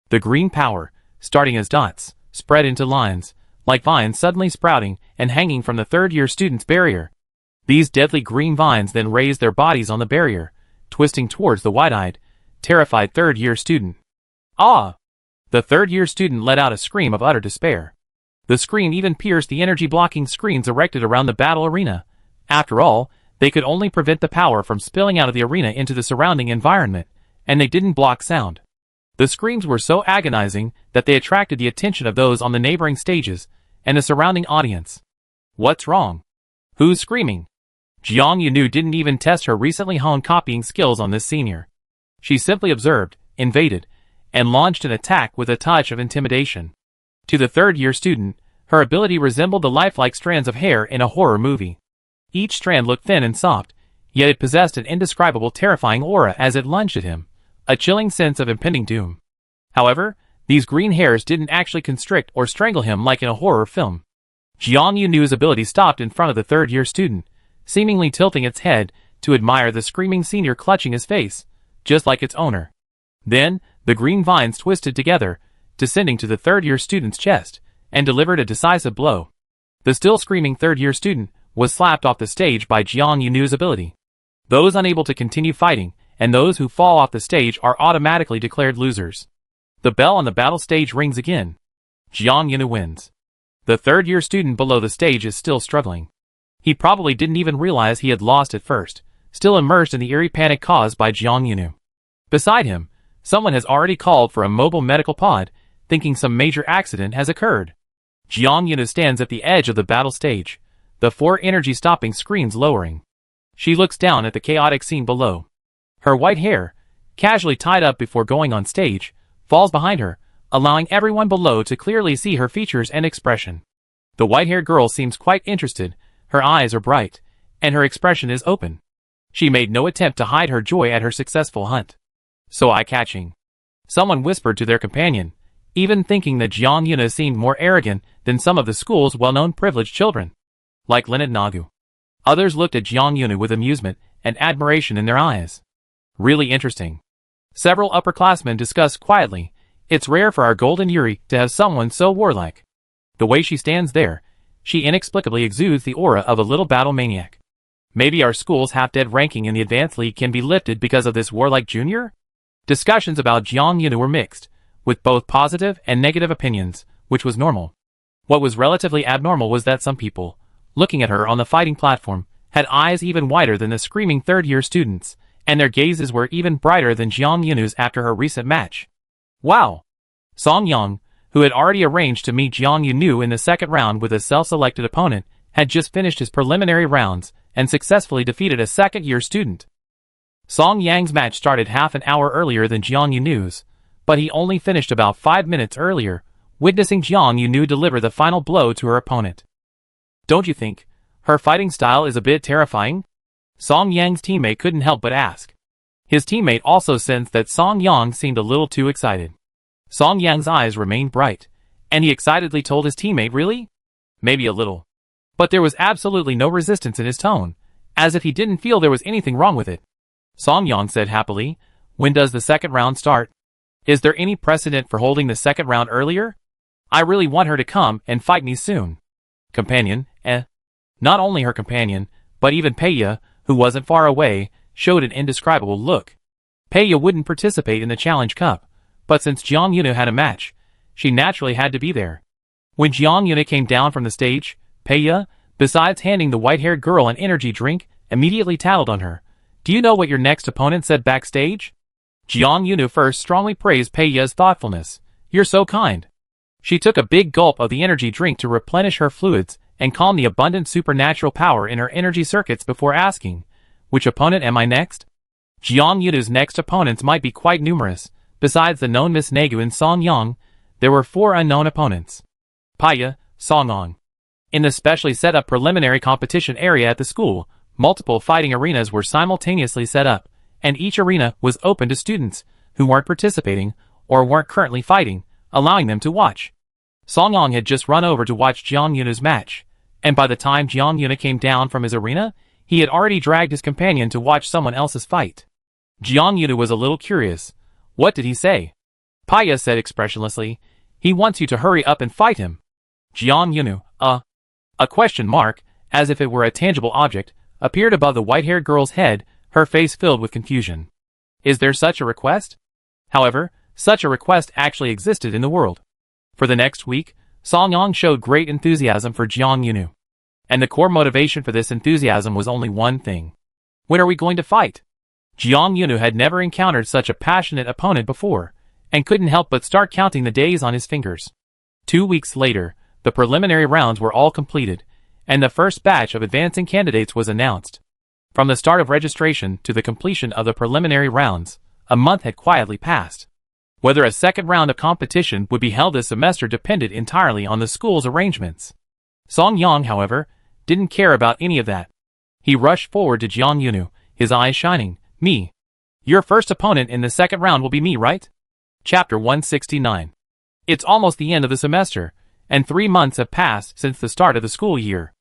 The green power, starting as dots, spread into lines, like vines suddenly sprouting and hanging from the third-year student's barrier. These deadly green vines then raised their bodies on the barrier, twisting towards the wide-eyed, terrified third-year student. Ah! The third-year student let out a scream of utter despair. The scream even pierced the energy-blocking screens erected around the battle arena. After all, they could only prevent the power from spilling out of the arena into the surrounding environment, and they didn't block sound. The screams were so agonizing that they attracted the attention of those on the neighboring stages and the surrounding audience. What's wrong? Who's screaming? Jiang Yunu didn't even test her recently honed copying skills on this senior. She simply observed, invaded, and launched an attack with a touch of intimidation. To the third-year student, her ability resembled the lifelike strands of hair in a horror movie. Each strand looked thin and soft, yet it possessed an indescribable terrifying aura as it lunged at him, a chilling sense of impending doom. However, these green hairs didn't actually constrict or strangle him like in a horror film. Jiang Yunu's ability stopped in front of the third-year student, seemingly tilting its head to admire the screaming senior clutching his face, just like its owner. Then, the green vines twisted together, descending to the third-year student's chest, and delivered a decisive blow. The still screaming third-year student was slapped off the stage by Jiang Yunu's ability. Those unable to continue fighting, and those who fall off the stage are automatically declared losers. The bell on the battle stage rings again. Jiang Yunu wins. The third-year student below the stage is still struggling. He probably didn't even realize he had lost at first, still immersed in the eerie panic caused by Jiang Yunu. Beside him, someone has already called for a mobile medical pod, thinking some major accident has occurred. Jiang Yunu stands at the edge of the battle stage, the 4 energy-stopping screens lowering. She looks down at the chaotic scene below. Her white hair, casually tied up before going on stage, falls behind her, allowing everyone below to clearly see her features and expression. The white-haired girl seems quite interested, her eyes are bright, and her expression is open. She made no attempt to hide her joy at her successful hunt. So eye-catching. Someone whispered to their companion, even thinking that Jiang Yuna seemed more arrogant than some of the school's well-known privileged children. Like Linnet Nagu. Others looked at Jiang Yunu with amusement and admiration in their eyes. Really interesting. Several upperclassmen discussed quietly, it's rare for our Golden Yuri to have someone so warlike. The way she stands there, she inexplicably exudes the aura of a little battle maniac. Maybe our school's half-dead ranking in the Advanced League can be lifted because of this warlike junior? Discussions about Jiang Yunu were mixed, with both positive and negative opinions, which was normal. What was relatively abnormal was that some people, looking at her on the fighting platform, had eyes even wider than the screaming third-year students, and their gazes were even brighter than Jiang Yunu's after her recent match. Wow! Song Yang, who had already arranged to meet Jiang Yunu in the second round with a self-selected opponent, had just finished his preliminary rounds and successfully defeated a second-year student. Song Yang's match started half an hour earlier than Jiang Yunu's, but he only finished about 5 minutes earlier, witnessing Jiang Yunu deliver the final blow to her opponent. Don't you think her fighting style is a bit terrifying? Song Yang's teammate couldn't help but ask. His teammate also sensed that Song Yang seemed a little too excited. Song Yang's eyes remained bright, and he excitedly told his teammate, really? Maybe a little. But there was absolutely no resistance in his tone, as if he didn't feel there was anything wrong with it. Song Yang said happily, when does the second round start? Is there any precedent for holding the second round earlier? I really want her to come and fight me soon. Companion, Not only her companion, but even Peiya, who wasn't far away, showed an indescribable look. Peiya wouldn't participate in the Challenge Cup, but since Jiang Yunu had a match, she naturally had to be there. When Jiang Yunu came down from the stage, Peiya, besides handing the white-haired girl an energy drink, immediately tattled on her. Do you know what your next opponent said backstage? Jiang Yunu first strongly praised Peiya's thoughtfulness. You're so kind. She took a big gulp of the energy drink to replenish her fluids and calm the abundant supernatural power in her energy circuits before asking, which opponent am I next? Jiang Yunu's next opponents might be quite numerous. Besides the known Miss Nagu and Song Yang, there were 4 unknown opponents. Peiya, Song Ang. In the specially set up preliminary competition area at the school, Multiple fighting arenas were simultaneously set up, and each arena was open to students who weren't participating or weren't currently fighting, allowing them to watch. Song Yang had just run over to watch Jiang Yunu's match, and by the time Jiang Yunu came down from his arena, he had already dragged his companion to watch someone else's fight. Jiang Yunu was a little curious. What did he say? Paya said expressionlessly, "He wants you to hurry up and fight him." Jiang Yunu, a question mark, as if it were a tangible object, appeared above the white-haired girl's head, her face filled with confusion. Is there such a request? However, such a request actually existed in the world. For the next week, Song Yang showed great enthusiasm for Jiang Yunu. And the core motivation for this enthusiasm was only one thing. When are we going to fight? Jiang Yunu had never encountered such a passionate opponent before, and couldn't help but start counting the days on his fingers. 2 weeks later, the preliminary rounds were all completed, and the first batch of advancing candidates was announced. From the start of registration to the completion of the preliminary rounds, a month had quietly passed. Whether a second round of competition would be held this semester depended entirely on the school's arrangements. Song Yang, however, didn't care about any of that. He rushed forward to Jiang Yunu, his eyes shining. "Me. Your first opponent in the second round will be me, right?" Chapter 169. It's almost the end of the semester, and 3 months have passed since the start of the school year.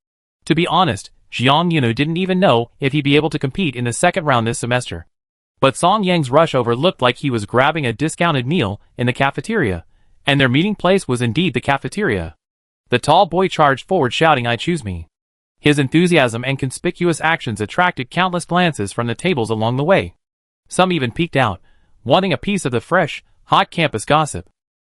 To be honest, Jiang Yunu didn't even know if he'd be able to compete in the second round this semester. But Song Yang's rush over looked like he was grabbing a discounted meal in the cafeteria, and their meeting place was indeed the cafeteria. The tall boy charged forward shouting, "I choose me." His enthusiasm and conspicuous actions attracted countless glances from the tables along the way. Some even peeked out, wanting a piece of the fresh, hot campus gossip.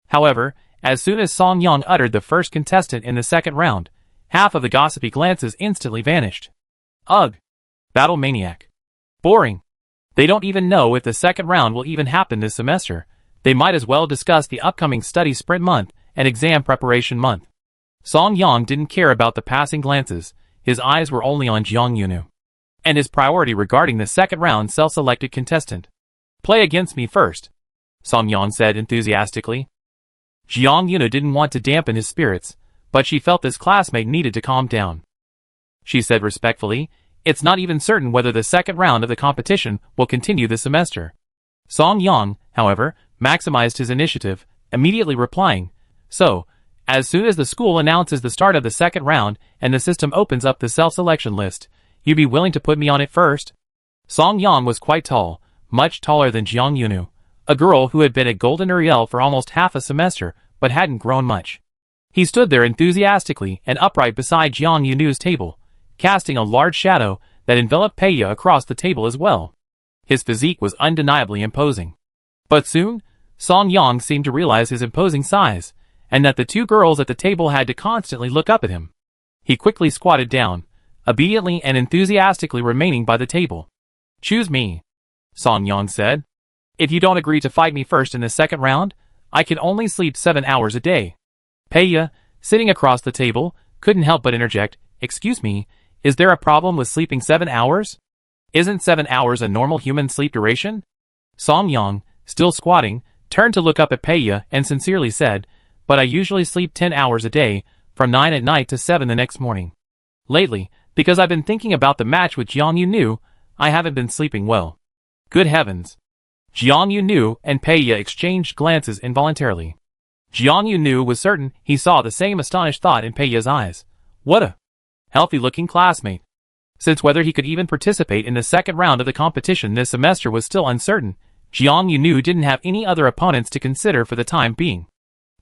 However, as soon as Song Yang uttered the first contestant in the second round, half of the gossipy glances instantly vanished. Ugh! Battle maniac. Boring. They don't even know if the second round will even happen this semester. They might as well discuss the upcoming study sprint month and exam preparation month. Song Yang didn't care about the passing glances. His eyes were only on Jiang Yunu. And his priority regarding the second round self-selected contestant. "Play against me first," Song Yang said enthusiastically. Jiang Yunu didn't want to dampen his spirits, but she felt this classmate needed to calm down. She said respectfully, "It's not even certain whether the second round of the competition will continue this semester." Song Yang, however, maximized his initiative, immediately replying, "So, as soon as the school announces the start of the second round and the system opens up the self-selection list, you'd be willing to put me on it first?" Song Yang was quite tall, much taller than Jiang Yunu, a girl who had been at Golden Ariel for almost half a semester but hadn't grown much. He stood there enthusiastically and upright beside Jiang Yunu's table, casting a large shadow that enveloped Paya across the table as well. His physique was undeniably imposing. But soon, Song Yang seemed to realize his imposing size, and that the two girls at the table had to constantly look up at him. He quickly squatted down, obediently and enthusiastically remaining by the table. "Choose me," Song Yang said. "If you don't agree to fight me first in the second round, I can only sleep 7 hours a day." Paya, sitting across the table, couldn't help but interject, "Excuse me, is there a problem with sleeping 7 hours? Isn't 7 hours a normal human sleep duration?" Song Yang, still squatting, turned to look up at Paya and sincerely said, "But I usually sleep 10 hours a day, from 9 at night to 7 the next morning. Lately, because I've been thinking about the match with Jiang Yunu, I haven't been sleeping well." Good heavens! Jiang Yunu and Paya exchanged glances involuntarily. Jiang Yunu was certain he saw the same astonished thought in Paya's eyes. What a healthy-looking classmate. Since whether he could even participate in the second round of the competition this semester was still uncertain, Jiang Yunu didn't have any other opponents to consider for the time being.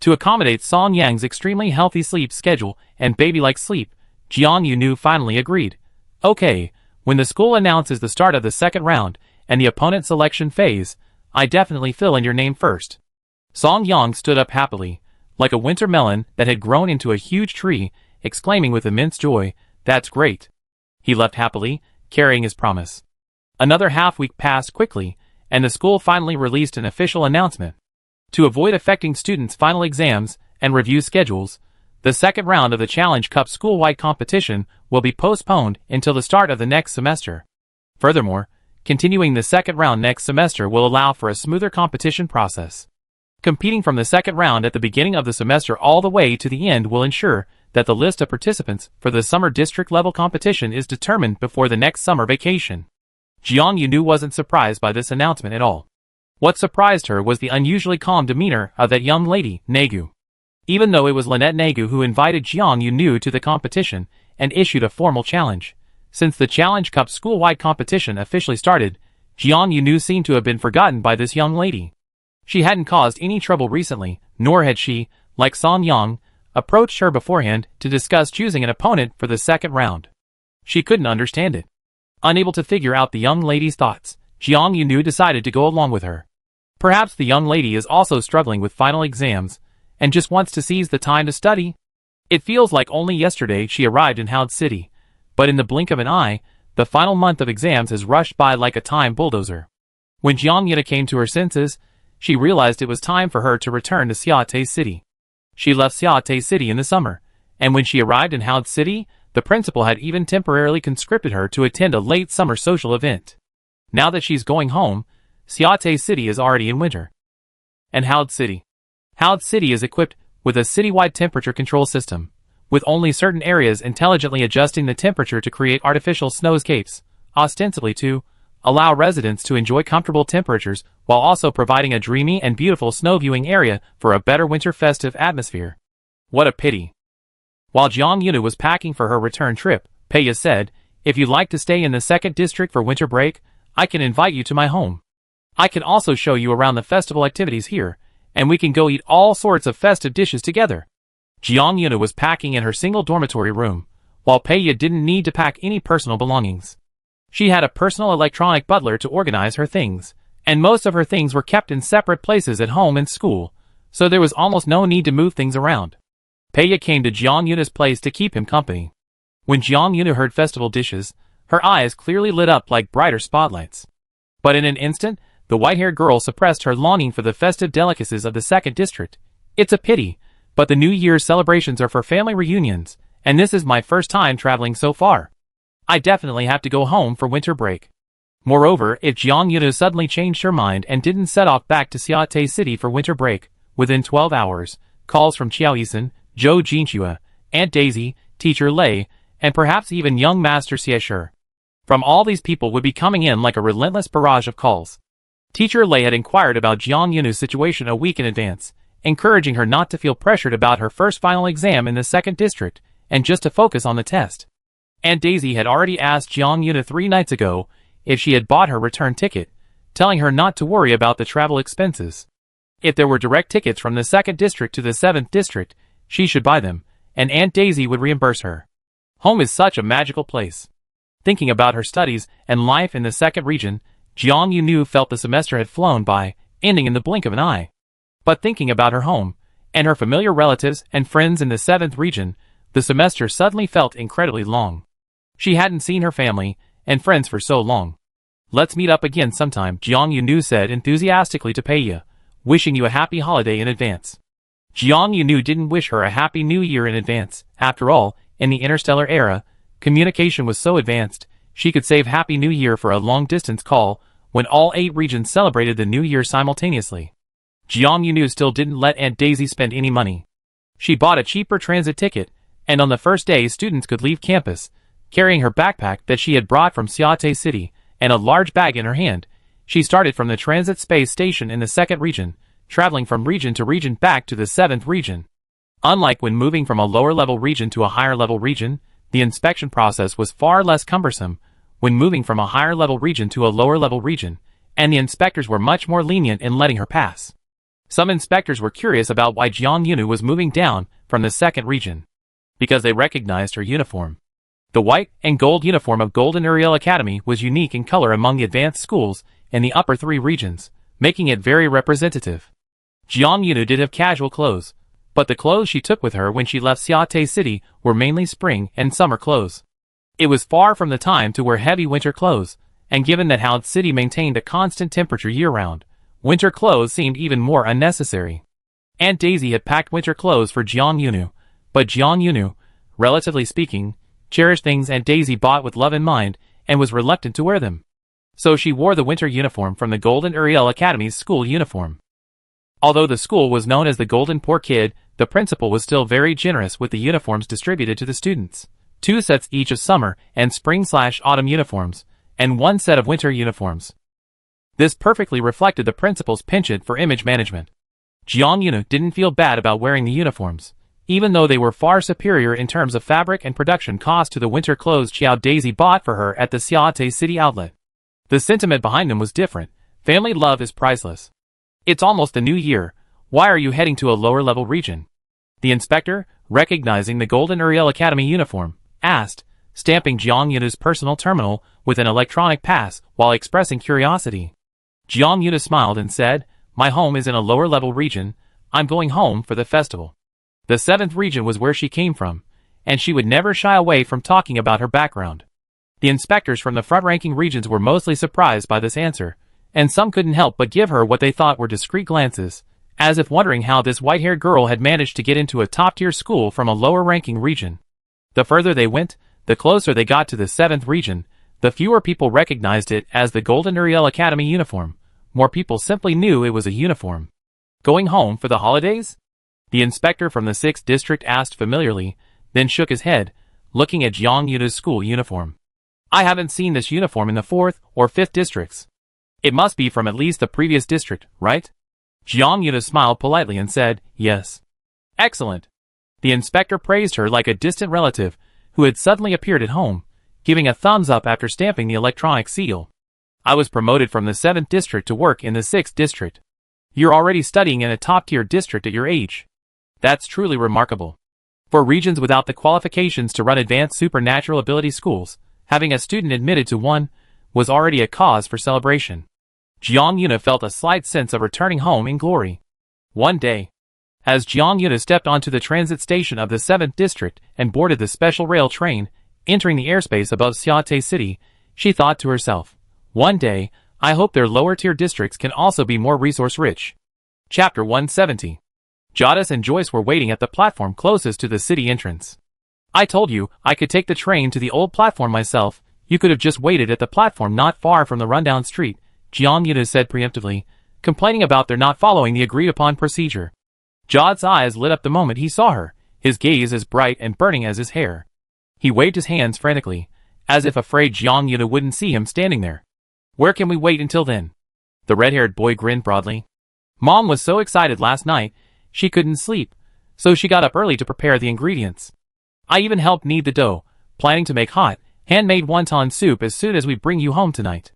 To accommodate Song Yang's extremely healthy sleep schedule and baby-like sleep, Jiang Yunu finally agreed. "Okay, when the school announces the start of the second round and the opponent selection phase, I definitely fill in your name first." Song Yang stood up happily, like a winter melon that had grown into a huge tree, exclaiming with immense joy, "That's great." He left happily, carrying his promise. Another half-week passed quickly, and the school finally released an official announcement. To avoid affecting students' final exams and review schedules, the second round of the Challenge Cup school-wide competition will be postponed until the start of the next semester. Furthermore, continuing the second round next semester will allow for a smoother competition process. Competing from the second round at the beginning of the semester all the way to the end will ensure that the list of participants for the summer district-level competition is determined before the next summer vacation. Jiang Yunu wasn't surprised by this announcement at all. What surprised her was the unusually calm demeanor of that young lady, Nagu. Even though it was Lynette Nagu who invited Jiang Yunu to the competition and issued a formal challenge. Since the Challenge Cup school-wide competition officially started, Jiang Yunu seemed to have been forgotten by this young lady. She hadn't caused any trouble recently, nor had she, like Song Yang, approached her beforehand to discuss choosing an opponent for the second round. She couldn't understand it. Unable to figure out the young lady's thoughts, Jiang Yunu decided to go along with her. Perhaps the young lady is also struggling with final exams, and just wants to seize the time to study. It feels like only yesterday she arrived in Howd City, but in the blink of an eye, the final month of exams has rushed by like a time bulldozer. When Jiang Yuna came to her senses, she realized it was time for her to return to Xiate City. She left Xiate City in the summer, and when she arrived in Howd City, the principal had even temporarily conscripted her to attend a late summer social event. Now that she's going home, Xiate City is already in winter. And Howd City. Howd City is equipped with a citywide temperature control system, with only certain areas intelligently adjusting the temperature to create artificial snowscapes, ostensibly to allow residents to enjoy comfortable temperatures while also providing a dreamy and beautiful snow viewing area for a better winter festive atmosphere. What a pity. While Jiang Yuna was packing for her return trip, Peiya said, "If you'd like to stay in the second district for winter break, I can invite you to my home. I can also show you around the festival activities here, and we can go eat all sorts of festive dishes together." Jiang Yuna was packing in her single dormitory room, while Peiya didn't need to pack any personal belongings. She had a personal electronic butler to organize her things, and most of her things were kept in separate places at home and school, so there was almost no need to move things around. Peiya came to Jiang Yuna's place to keep him company. When Jiang Yuna heard festival dishes, her eyes clearly lit up like brighter spotlights. But in an instant, the white-haired girl suppressed her longing for the festive delicacies of the second district. "It's a pity, but the New Year's celebrations are for family reunions, and this is my first time traveling so far. I definitely have to go home for winter break." Moreover, if Jiang Yuna suddenly changed her mind and didn't set off back to Xiate City for winter break, within 12 hours, calls from Qiao Yisan, Zhou Jinxue, Aunt Daisy, Teacher Lei, and perhaps even young Master Xie from all these people would be coming in like a relentless barrage of calls. Teacher Lei had inquired about Jiang Yunu's situation a week in advance, encouraging her not to feel pressured about her first final exam in the second district, and just to focus on the test. Aunt Daisy had already asked Jiang Yuna 3 nights ago if she had bought her return ticket, telling her not to worry about the travel expenses. If there were direct tickets from the second district to the 7th district, she should buy them, and Aunt Daisy would reimburse her. Home is such a magical place. Thinking about her studies and life in the second region, Jiang Yunu felt the semester had flown by, ending in the blink of an eye. But thinking about her home, and her familiar relatives and friends in the 7th region, the semester suddenly felt incredibly long. She hadn't seen her family and friends for so long. "Let's meet up again sometime," Jiang Yunu said enthusiastically to Peiya, "wishing you a happy holiday in advance." Jiang Yunu didn't wish her a happy new year in advance. After all, in the interstellar era, communication was so advanced, she could save Happy New Year for a long-distance call when all 8 regions celebrated the New Year simultaneously. Jiang Yunu still didn't let Aunt Daisy spend any money. She bought a cheaper transit ticket, and on the first day students could leave campus, carrying her backpack that she had brought from Xiate City, and a large bag in her hand. She started from the transit space station in the second region, traveling from region to region back to the 7th region. Unlike when moving from a lower-level region to a higher-level region, the inspection process was far less cumbersome when moving from a higher-level region to a lower-level region, and the inspectors were much more lenient in letting her pass. Some inspectors were curious about why Jiang Yunu was moving down from the second region. Because they recognized her uniform. The white and gold uniform of Golden Uriel Academy was unique in color among the advanced schools in the upper 3 regions, making it very representative. Jiang Yunu did have casual clothes, but the clothes she took with her when she left Xiate City were mainly spring and summer clothes. It was far from the time to wear heavy winter clothes, and given that Howd City maintained a constant temperature year-round, winter clothes seemed even more unnecessary. Aunt Daisy had packed winter clothes for Jiang Yunu, but Jiang Yunu, relatively speaking, cherished things Aunt Daisy bought with love in mind and was reluctant to wear them. So she wore the winter uniform from the Golden Uriel Academy's school uniform. Although the school was known as the Golden Poor Kid, the principal was still very generous with the uniforms distributed to the students. 2 sets each of summer and spring/autumn uniforms, and 1 set of winter uniforms. This perfectly reflected the principal's penchant for image management. Jiang Yuna didn't feel bad about wearing the uniforms, even though they were far superior in terms of fabric and production cost to the winter clothes Xiao Daisy bought for her at the Xiaotai City outlet. The sentiment behind them was different. Family love is priceless. It's almost the new year. Why are you heading to a lower-level region? The inspector, recognizing the Golden Uriel Academy uniform, asked, stamping Jiang Yuna's personal terminal with an electronic pass while expressing curiosity. Jiang Yuna smiled and said, "My home is in a lower-level region. I'm going home for the festival." The 7th region was where she came from, and she would never shy away from talking about her background. The inspectors from the front-ranking regions were mostly surprised by this answer, and some couldn't help but give her what they thought were discreet glances, as if wondering how this white-haired girl had managed to get into a top-tier school from a lower-ranking region. The further they went, the closer they got to the 7th region, the fewer people recognized it as the Golden Uriel Academy uniform. More people simply knew it was a uniform. Going home for the holidays? The inspector from the 6th district asked familiarly, then shook his head, looking at Jiang Yuna's school uniform. I haven't seen this uniform in the 4th or 5th districts. It must be from at least the previous district, right? Jiang Yuna smiled politely and said, yes. Excellent. The inspector praised her like a distant relative who had suddenly appeared at home, giving a thumbs up after stamping the electronic seal. I was promoted from the 7th district to work in the 6th district. You're already studying in a top-tier district at your age. That's truly remarkable. For regions without the qualifications to run advanced supernatural ability schools, having a student admitted to one was already a cause for celebration. Jiang Yuna felt a slight sense of returning home in glory. One day, as Jiang Yuna stepped onto the transit station of the 7th district and boarded the special rail train, entering the airspace above Xiaotai City, she thought to herself, one day, I hope their lower-tier districts can also be more resource-rich. Chapter 170. Jadis and Joyce were waiting at the platform closest to the city entrance. I told you I could take the train to the old platform myself. You could have just waited at the platform not far from the rundown street, Jiang Yuna said preemptively, complaining about their not following the agreed-upon procedure. Jad's eyes lit up the moment he saw her, his gaze as bright and burning as his hair. He waved his hands frantically, as if afraid Jiang Yuna wouldn't see him standing there. Where can we wait until then? The red-haired boy grinned broadly. Mom was so excited last night, she couldn't sleep, so she got up early to prepare the ingredients. I even helped knead the dough, planning to make hot, handmade wonton soup as soon as we bring you home tonight.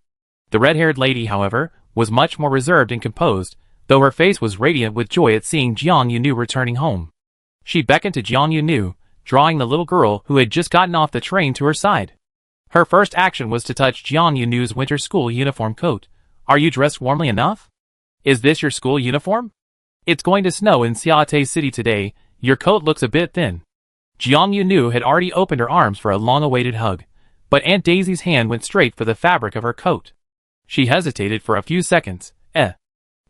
The red-haired lady, however, was much more reserved and composed, though her face was radiant with joy at seeing Jiang Yunu returning home. She beckoned to Jiang Yunu, drawing the little girl who had just gotten off the train to her side. Her first action was to touch Jiang Yunu's winter school uniform coat. Are you dressed warmly enough? Is this your school uniform? It's going to snow in Xiaotai City today. Your coat looks a bit thin. Jiang Yunu had already opened her arms for a long-awaited hug, but Aunt Daisy's hand went straight for the fabric of her coat. She hesitated for a few seconds.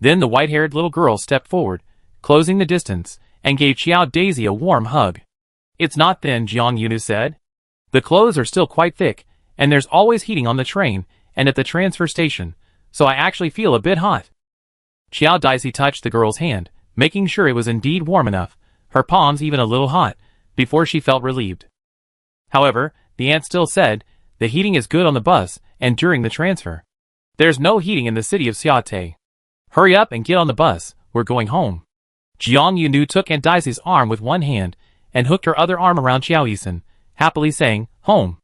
Then the white-haired little girl stepped forward, closing the distance, and gave Xiao Daisy a warm hug. It's not thin, Jiang Yunu said. The clothes are still quite thick, and there's always heating on the train and at the transfer station, so I actually feel a bit hot. Xiao Daisy touched the girl's hand, making sure it was indeed warm enough, her palms even a little hot, before she felt relieved. However, the aunt still said, the heating is good on the bus and during the transfer. There's no heating in the city of Xiaotai. Hurry up and get on the bus, we're going home. Jiang Yunu took Aunt Daisy's arm with one hand and hooked her other arm around Xiao Yisan, happily saying, home.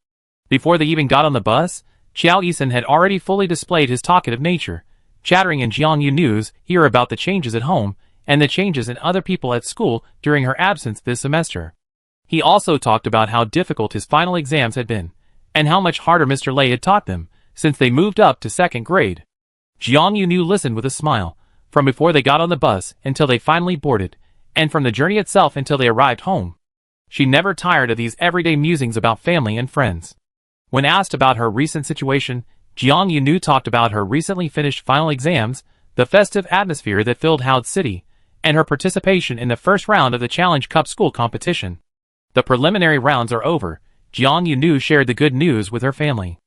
Before they even got on the bus, Xiao Yisan had already fully displayed his talkative nature, chattering in Jiang Yunu's ear about the changes at home and the changes in other people at school during her absence this semester. He also talked about how difficult his final exams had been, and how much harder Mr. Lei had taught them since they moved up to 2nd grade. Jiang Yunu listened with a smile, from before they got on the bus until they finally boarded, and from the journey itself until they arrived home. She never tired of these everyday musings about family and friends. When asked about her recent situation, Jiang Yunu talked about her recently finished final exams, the festive atmosphere that filled Howd City, and her participation in the first round of the Challenge Cup school competition. The preliminary rounds are over. Jiang Yunu shared the good news with her family.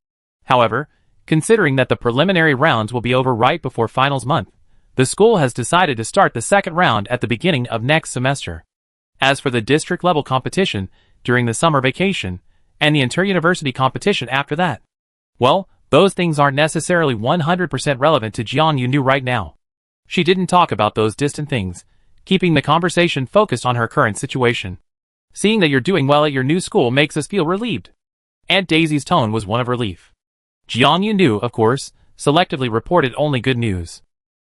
However, considering that the preliminary rounds will be over right before finals month, the school has decided to start the second round at the beginning of next semester. As for the district-level competition during the summer vacation, and the inter-university competition after that, well, those things aren't necessarily 100% relevant to Jian Yunu right now. She didn't talk about those distant things, keeping the conversation focused on her current situation. Seeing that you're doing well at your new school makes us feel relieved. Aunt Daisy's tone was one of relief. Jian Yunu, of course, selectively reported only good news.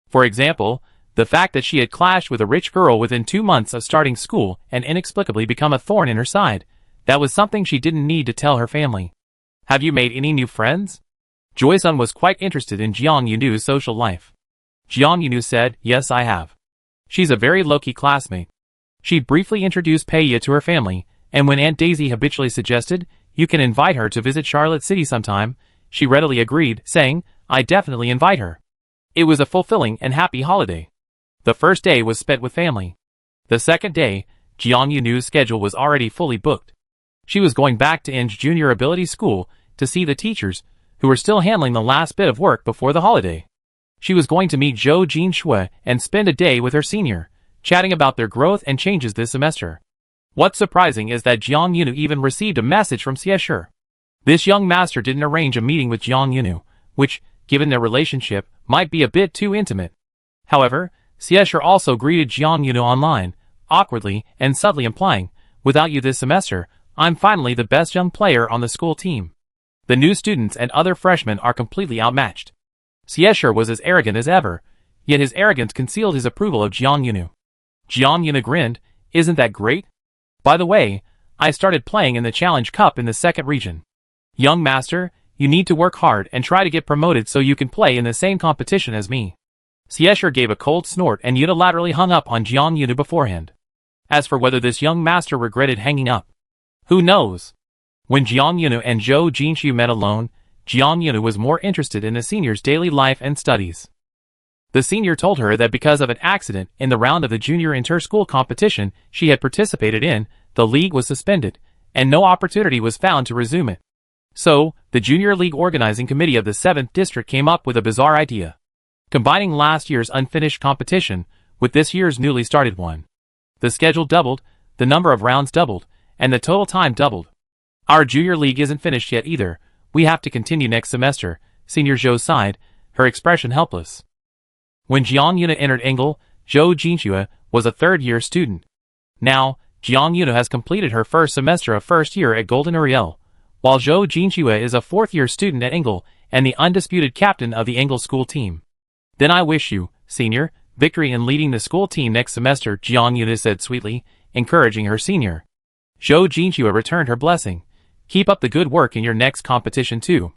For example, the fact that she had clashed with a rich girl within 2 months of starting school and inexplicably become a thorn in her side, that was something she didn't need to tell her family. Have you made any new friends? Joy-sun was quite interested in Jian Yunu's social life. Jian Yunu said, yes, I have. She's a very low-key classmate. She briefly introduced Peiya to her family, and when Aunt Daisy habitually suggested, you can invite her to visit Charlotte City sometime, she readily agreed, saying, I definitely invite her. It was a fulfilling and happy holiday. The first day was spent with family. The second day, Jian Yunu's schedule was already fully booked. She was going back to Inge Junior Ability School to see the teachers, who were still handling the last bit of work before the holiday. She was going to meet Zhou Jinshui and spend a day with her senior, chatting about their growth and changes this semester. What's surprising is that Jian Yunu even received a message from Xie. This young master didn't arrange a meeting with Jian Yunu, which, given their relationship, might be a bit too intimate. However, Xie also greeted Jian Yunu online, awkwardly and subtly implying, without you this semester, I'm finally the best young player on the school team. The new students and other freshmen are completely outmatched. Xie was as arrogant as ever, yet his arrogance concealed his approval of Jian Yunu. Jian Yunu grinned, isn't that great? By the way, I started playing in the Challenge Cup in the second region. Young master, you need to work hard and try to get promoted so you can play in the same competition as me. Xie gave a cold snort and unilaterally hung up on Jian Yunu beforehand. As for whether this young master regretted hanging up, who knows? When Jian Yunu and Zhou Jinshu met alone, Jian Yunu was more interested in the senior's daily life and studies. The senior told her that because of an accident in the round of the junior inter-school competition she had participated in, the league was suspended, and no opportunity was found to resume it. So, the Junior League Organizing Committee of the 7th District came up with a bizarre idea. Combining last year's unfinished competition with this year's newly started one. The schedule doubled, the number of rounds doubled, and the total time doubled. Our junior league isn't finished yet either, we have to continue next semester, Senior Zhou sighed, her expression helpless. When Jian Yunu entered Engel, Zhou Jinshu was a third-year student. Now, Jian Yunu has completed her first semester of first year at Golden Uriel, while Zhou Jinshu is a fourth-year student at Engel and the undisputed captain of the Engel school team. Then I wish you, senior, victory in leading the school team next semester, Jian Yunu said sweetly, encouraging her senior. Zhou Jinshu returned her blessing. Keep up the good work in your next competition too.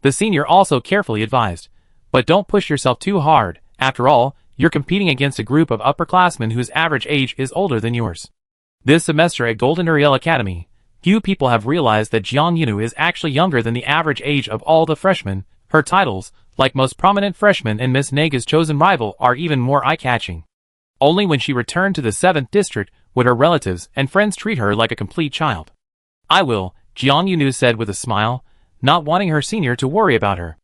The senior also carefully advised, but don't push yourself too hard, after all, you're competing against a group of upperclassmen whose average age is older than yours. This semester at Golden Uriel Academy, few people have realized that Jian Yunu is actually younger than the average age of all the freshmen. Her titles, like most prominent freshmen and Miss Nega's chosen rival, are even more eye-catching. Only when she returned to the 7th District would her relatives and friends treat her like a complete child. I will, Jian Yunu said with a smile, not wanting her senior to worry about her.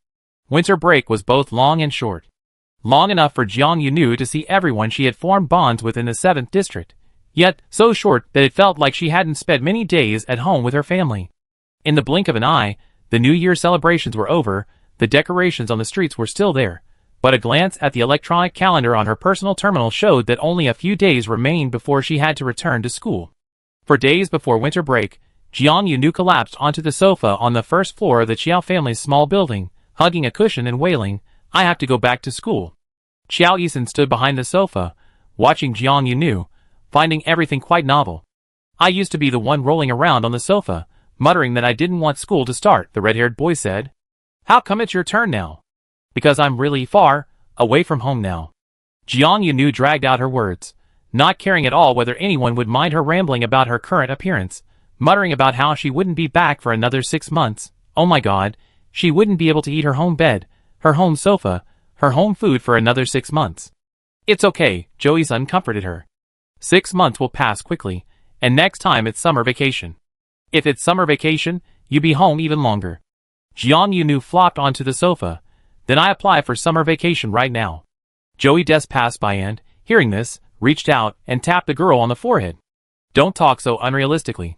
Winter break was both long and short. Long enough for Jian Yunu to see everyone she had formed bonds with in the 7th District, yet so short that it felt like she hadn't spent many days at home with her family. In the blink of an eye, the New Year celebrations were over, the decorations on the streets were still there, but a glance at the electronic calendar on her personal terminal showed that only a few days remained before she had to return to school. For days before winter break, Jian Yunu collapsed onto the sofa on the first floor of the Qiao family's small building, hugging a cushion and wailing, I have to go back to school. Qiao Yisan stood behind the sofa, watching Jian Yunu, finding everything quite novel. I used to be the one rolling around on the sofa, muttering that I didn't want school to start, the red-haired boy said. How come it's your turn now? Because I'm really far away from home now. Jian Yunu dragged out her words, not caring at all whether anyone would mind her rambling about her current appearance, muttering about how she wouldn't be back for another 6 months. Oh my god, she wouldn't be able to eat her home bed, her home sofa, her home food for another 6 months. It's okay, Joey-san comforted her. 6 months will pass quickly, and next time it's summer vacation. If it's summer vacation, you be home even longer. Jian Yunu flopped onto the sofa. Then I apply for summer vacation right now. Joey Des passed by and, hearing this, reached out and tapped the girl on the forehead. Don't talk so unrealistically.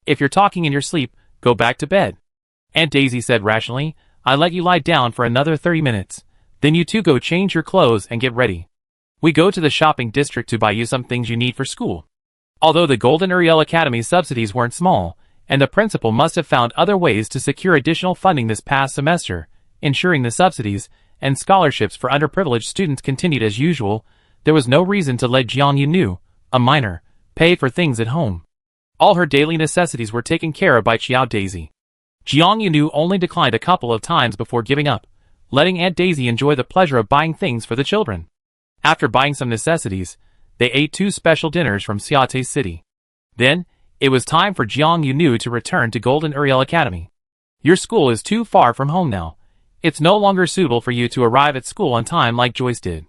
If you're talking in your sleep, go back to bed. Aunt Daisy said rationally. I let you lie down for another 30 minutes. Then you two go change your clothes and get ready. We go to the shopping district to buy you some things you need for school. Although the Golden Uriel Academy subsidies weren't small, and the principal must have found other ways to secure additional funding this past semester, ensuring the subsidies and scholarships for underprivileged students continued as usual, there was no reason to let Jiang Yunu, a minor, pay for things at home. All her daily necessities were taken care of by Xiao Daisy. Jiang Yunu only declined a couple of times before giving up, letting Aunt Daisy enjoy the pleasure of buying things for the children. After buying some necessities, they ate 2 special dinners from Xiate City. Then, it was time for Jiang Yunu to return to Golden Uriel Academy. Your school is too far from home now. It's no longer suitable for you to arrive at school on time like Joyce did.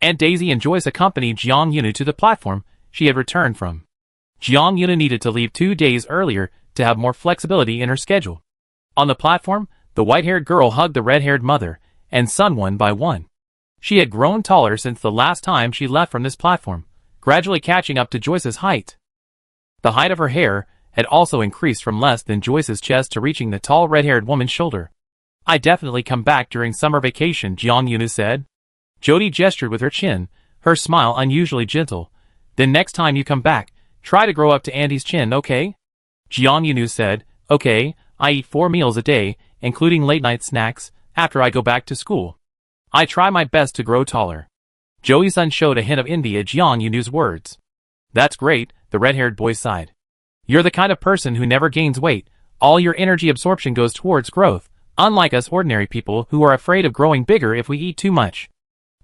Aunt Daisy and Joyce accompanied Jiang Yunu to the platform she had returned from. Jiang Yunu needed to leave 2 days earlier to have more flexibility in her schedule. On the platform, the white-haired girl hugged the red-haired mother and son one by one. She had grown taller since the last time she left from this platform, gradually catching up to Joyce's height. The height of her hair had also increased from less than Joyce's chest to reaching the tall red-haired woman's shoulder. I definitely come back during summer vacation, Jiang Yunu said. Jody gestured with her chin, her smile unusually gentle. Then next time you come back, try to grow up to Andy's chin, okay? Jiang Yunu said, okay, I eat 4 meals a day, including late-night snacks, after I go back to school. I try my best to grow taller. Joey-san showed a hint of envy at Jiang Yunu's words. That's great, the red-haired boy sighed. You're the kind of person who never gains weight. All your energy absorption goes towards growth, unlike us ordinary people who are afraid of growing bigger if we eat too much.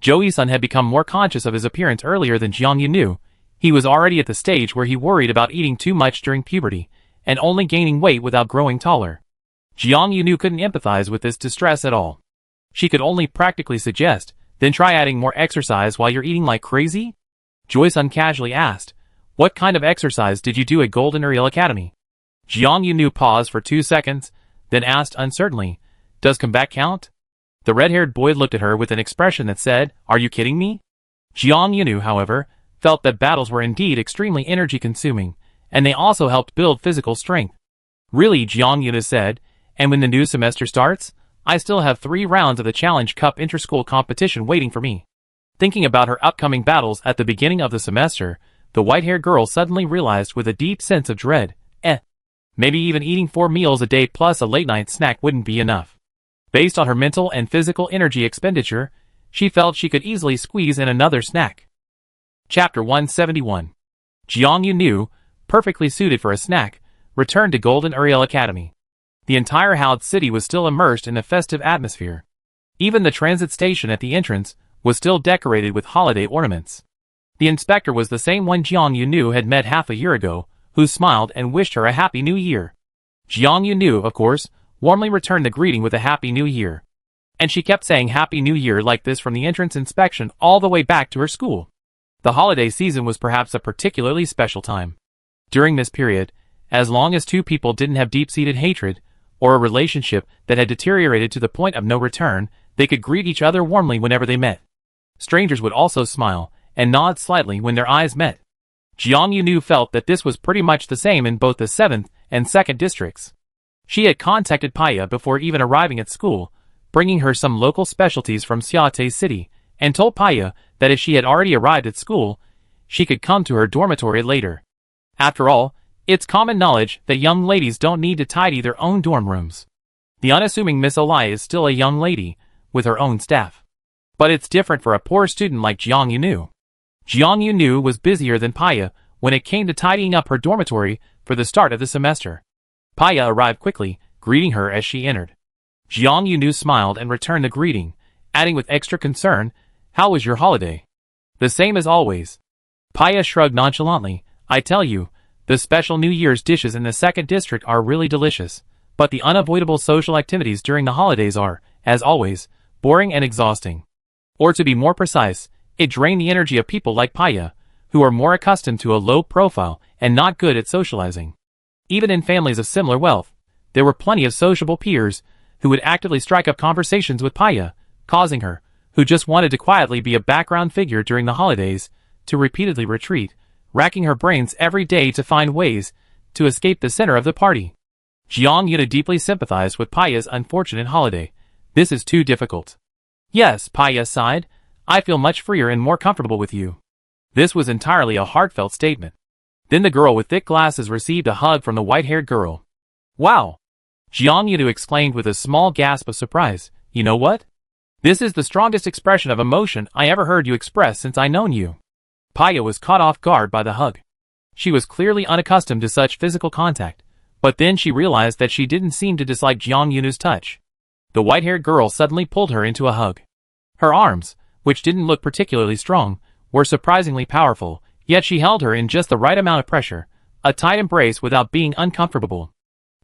Joey-san had become more conscious of his appearance earlier than Jiang Yunu. He was already at the stage where he worried about eating too much during puberty, and only gaining weight without growing taller. Jiang Yunu couldn't empathize with this distress at all. She could only practically suggest, then try adding more exercise while you're eating like crazy? Joy-san casually asked, what kind of exercise did you do at Golden Uriel Academy? Jiang Yunu paused for 2 seconds, then asked uncertainly, does combat count? The red-haired boy looked at her with an expression that said, are you kidding me? Jiang Yunu, however, felt that battles were indeed extremely energy-consuming, and they also helped build physical strength. Really, Jiang Yunu said, and when the new semester starts, I still have 3 rounds of the Challenge Cup inter-school competition waiting for me. Thinking about her upcoming battles at the beginning of the semester, the white-haired girl suddenly realized with a deep sense of dread, maybe even eating 4 meals a day plus a late-night snack wouldn't be enough. Based on her mental and physical energy expenditure, she felt she could easily squeeze in another snack. Chapter 171. Jiang Yunu, perfectly suited for a snack, returned to Golden Uriel Academy. The entire Haud city was still immersed in a festive atmosphere. Even the transit station at the entrance was still decorated with holiday ornaments. The inspector was the same one Jiang Yunu had met half a year ago, who smiled and wished her a Happy New Year. Jiang Yunu, of course, warmly returned the greeting with a Happy New Year. And she kept saying Happy New Year like this from the entrance inspection all the way back to her school. The holiday season was perhaps a particularly special time. During this period, as long as 2 people didn't have deep-seated hatred, or a relationship that had deteriorated to the point of no return, they could greet each other warmly whenever they met. Strangers would also smile and nod slightly when their eyes met. Jiang Yunu felt that this was pretty much the same in both the 7th and 2nd districts. She had contacted Paya before even arriving at school, bringing her some local specialties from Xiate City, and told Paya that if she had already arrived at school, she could come to her dormitory later. After all, it's common knowledge that young ladies don't need to tidy their own dorm rooms. The unassuming Miss Olai is still a young lady, with her own staff. But it's different for a poor student like Jiang Yunu. Jiang Yunu was busier than Paya when it came to tidying up her dormitory for the start of the semester. Paya arrived quickly, greeting her as she entered. Jiang Yunu smiled and returned the greeting, adding with extra concern, how was your holiday? The same as always. Paya shrugged nonchalantly, I tell you, the special New Year's dishes in the 2nd district are really delicious, but the unavoidable social activities during the holidays are, as always, boring and exhausting. Or to be more precise, it drained the energy of people like Paya, who are more accustomed to a low profile and not good at socializing. Even in families of similar wealth, there were plenty of sociable peers who would actively strike up conversations with Paya, causing her, who just wanted to quietly be a background figure during the holidays, to repeatedly retreat, racking her brains every day to find ways to escape the center of the party. Jiang Yuna deeply sympathized with Paya's unfortunate holiday. This is too difficult. Yes, Paya sighed. I feel much freer and more comfortable with you. This was entirely a heartfelt statement. Then the girl with thick glasses received a hug from the white-haired girl. Wow! Jiang Yuna exclaimed with a small gasp of surprise. You know what? This is the strongest expression of emotion I ever heard you express since I known you. Paya was caught off guard by the hug. She was clearly unaccustomed to such physical contact, but then she realized that she didn't seem to dislike Jiang Yunu's touch. The white-haired girl suddenly pulled her into a hug. Her arms, which didn't look particularly strong, were surprisingly powerful, yet she held her in just the right amount of pressure, a tight embrace without being uncomfortable.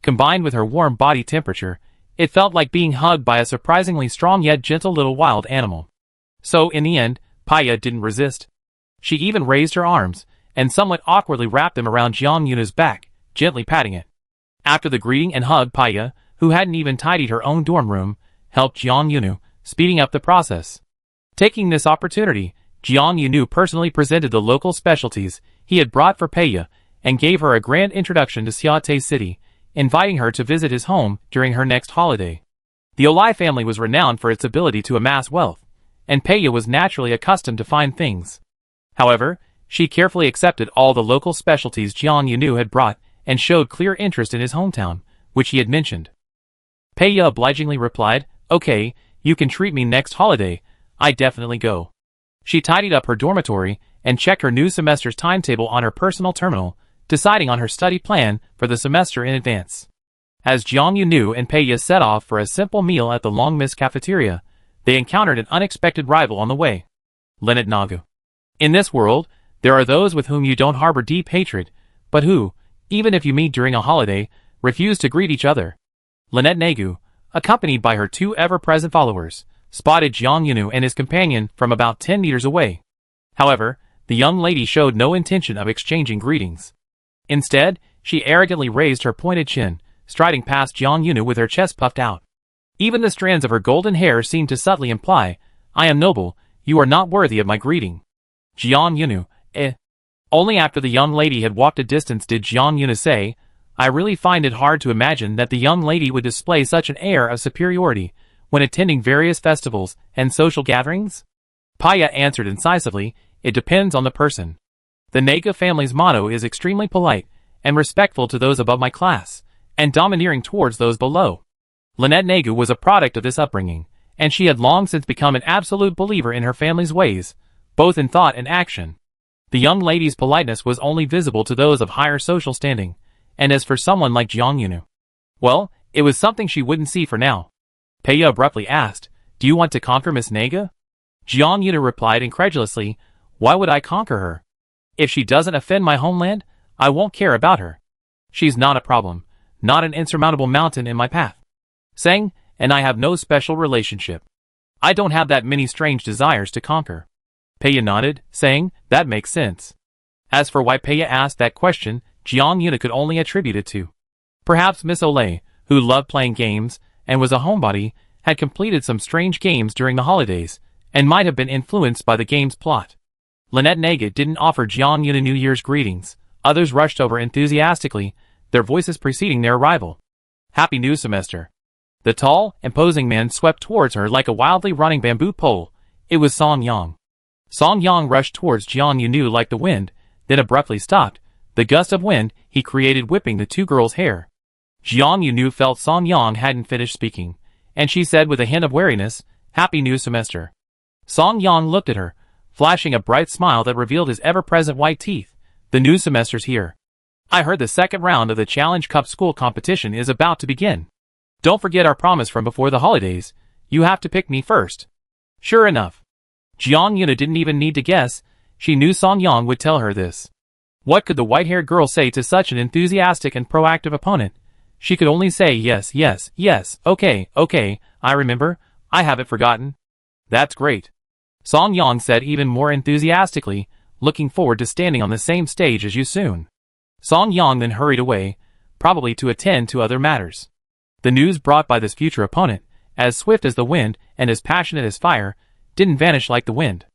Combined with her warm body temperature, it felt like being hugged by a surprisingly strong yet gentle little wild animal. So, in the end, Paya didn't resist. She even raised her arms, and somewhat awkwardly wrapped them around Jiang Yuna's back, gently patting it. After the greeting and hug, Paya, who hadn't even tidied her own dorm room, helped Jiang Yunu, speeding up the process. Taking this opportunity, Jiang Yunu personally presented the local specialties he had brought for Paya, and gave her a grand introduction to Xiate City, inviting her to visit his home during her next holiday. The Olai family was renowned for its ability to amass wealth, and Paya was naturally accustomed to fine things. However, she carefully accepted all the local specialties Jiang Yunu had brought and showed clear interest in his hometown, which he had mentioned. Paya obligingly replied, Okay, you can treat me next holiday, I definitely go. She tidied up her dormitory and checked her new semester's timetable on her personal terminal, deciding on her study plan for the semester in advance. As Jiang Yunu and Paya set off for a simple meal at the long-missed cafeteria, they encountered an unexpected rival on the way. Lynette Nagu. In this world, there are those with whom you don't harbor deep hatred, but who, even if you meet during a holiday, refuse to greet each other. Lynette Nagu, accompanied by her two ever-present followers, spotted Jiang Yunu and his companion from about 10 meters away. However, the young lady showed no intention of exchanging greetings. Instead, she arrogantly raised her pointed chin, striding past Jiang Yunu with her chest puffed out. Even the strands of her golden hair seemed to subtly imply, I am noble, you are not worthy of my greeting. Jiang Yunu, Only after the young lady had walked a distance did Jiang Yunu say, I really find it hard to imagine that the young lady would display such an air of superiority when attending various festivals and social gatherings. Paya answered incisively, It depends on the person. The Naga family's motto is extremely polite and respectful to those above my class, and domineering towards those below. Lynette Nagu was a product of this upbringing, and she had long since become an absolute believer in her family's ways, both in thought and action. The young lady's politeness was only visible to those of higher social standing, and as for someone like Jiang Yunu, well, it was something she wouldn't see for now. Paya abruptly asked, Do you want to conquer Miss Naga? Jiang Yunu replied incredulously, Why would I conquer her? If she doesn't offend my homeland, I won't care about her. She's not a problem, not an insurmountable mountain in my path. Sang, and I have no special relationship. I don't have that many strange desires to conquer. Paya nodded, saying, That makes sense. As for why Paya asked that question, Jiang Yuna could only attribute it to. Perhaps Miss Olay, who loved playing games, and was a homebody, had completed some strange games during the holidays, and might have been influenced by the game's plot. Lynette Naga didn't offer Jiang Yuna New Year's greetings. Others rushed over enthusiastically, their voices preceding their arrival. Happy new semester. The tall, imposing man swept towards her like a wildly running bamboo pole. It was Song Yang. Song Yang rushed towards Jiang Yunu like the wind, then abruptly stopped, the gust of wind he created whipping the two girls' hair. Jiang Yunu felt Song Yang hadn't finished speaking, and she said with a hint of wariness, Happy new semester. Song Yang looked at her, flashing a bright smile that revealed his ever-present white teeth. The new semester's here. I heard the second round of the Challenge Cup school competition is about to begin. Don't forget our promise from before the holidays. You have to pick me first. Sure enough. Jiang Yuna didn't even need to guess. She knew Song Yang would tell her this. What could the white-haired girl say to such an enthusiastic and proactive opponent? She could only say yes, yes, yes, okay, I remember, I haven't forgotten. That's great. Song Yang said even more enthusiastically, looking forward to standing on the same stage as you soon. Song Yang then hurried away, probably to attend to other matters. The news brought by this future opponent, as swift as the wind and as passionate as fire, didn't vanish like the wind.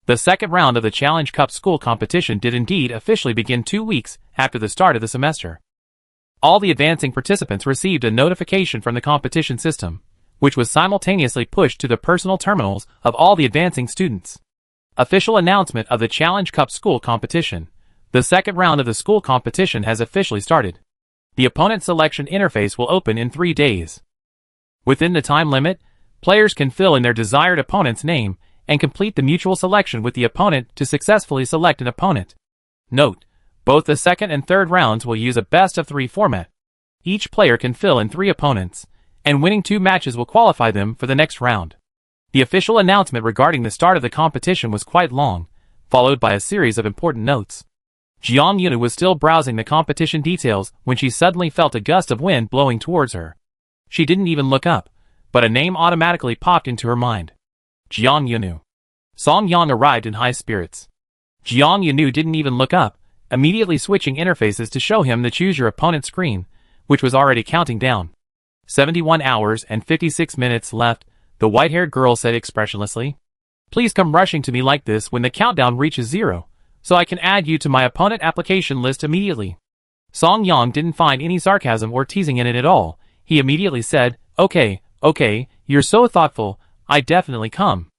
The second round of the Challenge Cup school competition did indeed officially begin 2 weeks after the start of the semester. All the advancing participants received a notification from the competition system, which was simultaneously pushed to the personal terminals of all the advancing students. Official announcement of the Challenge Cup school competition. The second round of the school competition has officially started. The opponent selection interface will open in 3 days. Within the time limit, players can fill in their desired opponent's name and complete the mutual selection with the opponent to successfully select an opponent. Note, both the second and third rounds will use a best-of-3 format. Each player can fill in 3 opponents, and winning 2 matches will qualify them for the next round. The official announcement regarding the start of the competition was quite long, followed by a series of important notes. Jiang Yuna was still browsing the competition details when she suddenly felt a gust of wind blowing towards her. She didn't even look up, but a name automatically popped into her mind. Jiang Yunu. Song Yang arrived in high spirits. Jiang Yunu didn't even look up, immediately switching interfaces to show him the Choose Your Opponent screen, which was already counting down. 71 hours and 56 minutes left, the white-haired girl said expressionlessly. Please come rushing to me like this when the countdown reaches 0, so I can add you to my opponent application list immediately. Song Yang didn't find any sarcasm or teasing in it at all. He immediately said, Okay, you're so thoughtful, I definitely come.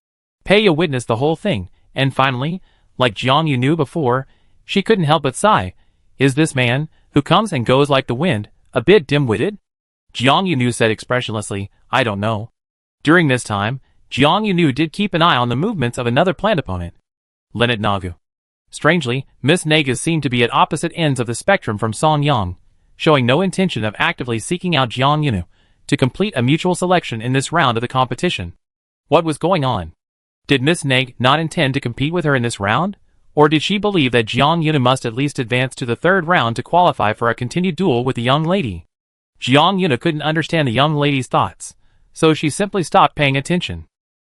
Pei witnessed the whole thing, and finally, like Jiang Yu knew before, she couldn't help but sigh. Is this man, who comes and goes like the wind, a bit dim-witted? Jiang Yunu said expressionlessly, I don't know. During this time, Jiang Yunu did keep an eye on the movements of another planned opponent. Leonard Nagu. Strangely, Miss Nagas seemed to be at opposite ends of the spectrum from Song Yang, showing no intention of actively seeking out Jiang Yunu to complete a mutual selection in this round of the competition. What was going on? Did Miss Nag not intend to compete with her in this round? Or did she believe that Jiang Yunu must at least advance to the third round to qualify for a continued duel with the young lady? Jiang Yunu couldn't understand the young lady's thoughts, so she simply stopped paying attention.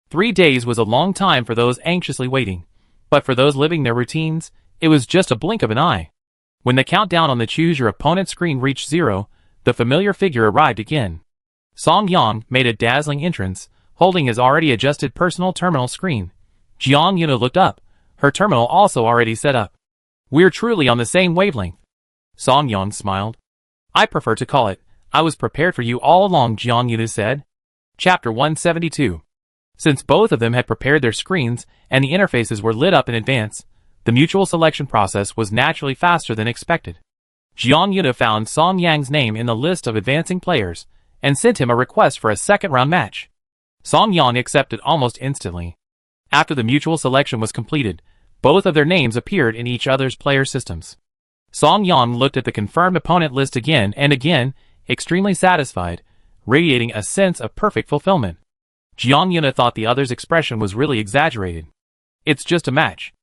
3 days was a long time for those anxiously waiting, but for those living their routines, it was just a blink of an eye. When the countdown on the Choose Your Opponent screen reached 0, the familiar figure arrived again. Song Yang made a dazzling entrance, holding his already adjusted personal terminal screen. Jiang Yuna looked up, her terminal also already set up. We're truly on the same wavelength. Song Yang smiled. I prefer to call it, I was prepared for you all along, Jiang Yuna said. Chapter 172. Since both of them had prepared their screens and the interfaces were lit up in advance, the mutual selection process was naturally faster than expected. Jiang Yuna found Song Yang's name in the list of advancing players and sent him a request for a second-round match. Song Yang accepted almost instantly. After the mutual selection was completed, both of their names appeared in each other's player systems. Song Yang looked at the confirmed opponent list again and again, extremely satisfied, radiating a sense of perfect fulfillment. Jiang Yuna thought the other's expression was really exaggerated. It's just a match.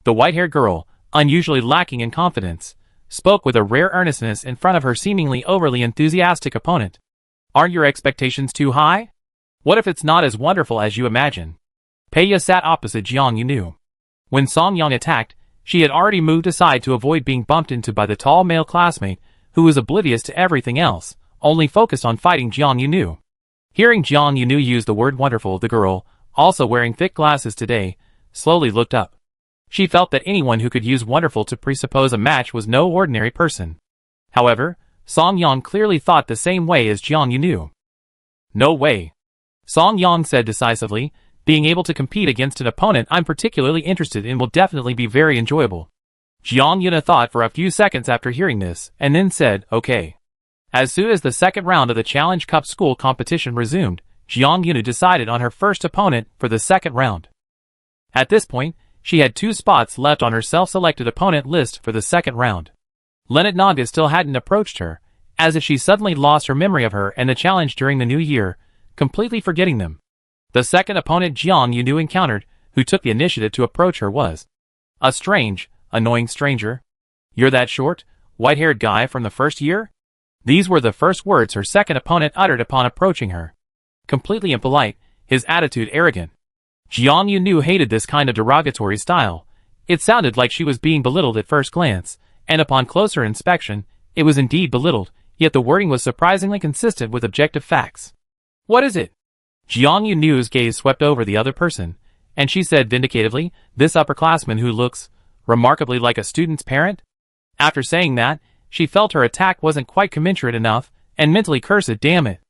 The white-haired girl, unusually lacking in confidence, spoke with a rare earnestness in front of her seemingly overly enthusiastic opponent. Aren't your expectations too high? What if it's not as wonderful as you imagine? Pei sat opposite Jiang Yunu. When Song Yang attacked, she had already moved aside to avoid being bumped into by the tall male classmate, who was oblivious to everything else, only focused on fighting Jiang Yunu. Hearing Jiang Yunu use the word wonderful, the girl, also wearing thick glasses today, slowly looked up. She felt that anyone who could use wonderful to presuppose a match was no ordinary person. However, Song Yang clearly thought the same way as Jiang Yunu. No way. Song Yang said decisively, being able to compete against an opponent I'm particularly interested in will definitely be very enjoyable. Jiang Yuna thought for a few seconds after hearing this, and then said, okay. As soon as the second round of the Challenge Cup school competition resumed, Jiang Yuna decided on her first opponent for the second round. At this point, she had 2 spots left on her self-selected opponent list for the second round. Leonard Naga still hadn't approached her, as if she suddenly lost her memory of her and the challenge during the new year, completely forgetting them. The second opponent Jiang Yunu encountered, who took the initiative to approach her, was a strange, annoying stranger. You're that short, white-haired guy from the first year? These were the first words her second opponent uttered upon approaching her. Completely impolite, his attitude arrogant. Jiang Yunu hated this kind of derogatory style. It sounded like she was being belittled at first glance, and upon closer inspection, it was indeed belittled, yet the wording was surprisingly consistent with objective facts. What is it? Jiang Yunu's gaze swept over the other person, And she said vindicatively, "This upperclassman who looks remarkably like a student's parent?" After saying that, she felt her attack wasn't quite commensurate enough, and mentally cursed, "Damn it."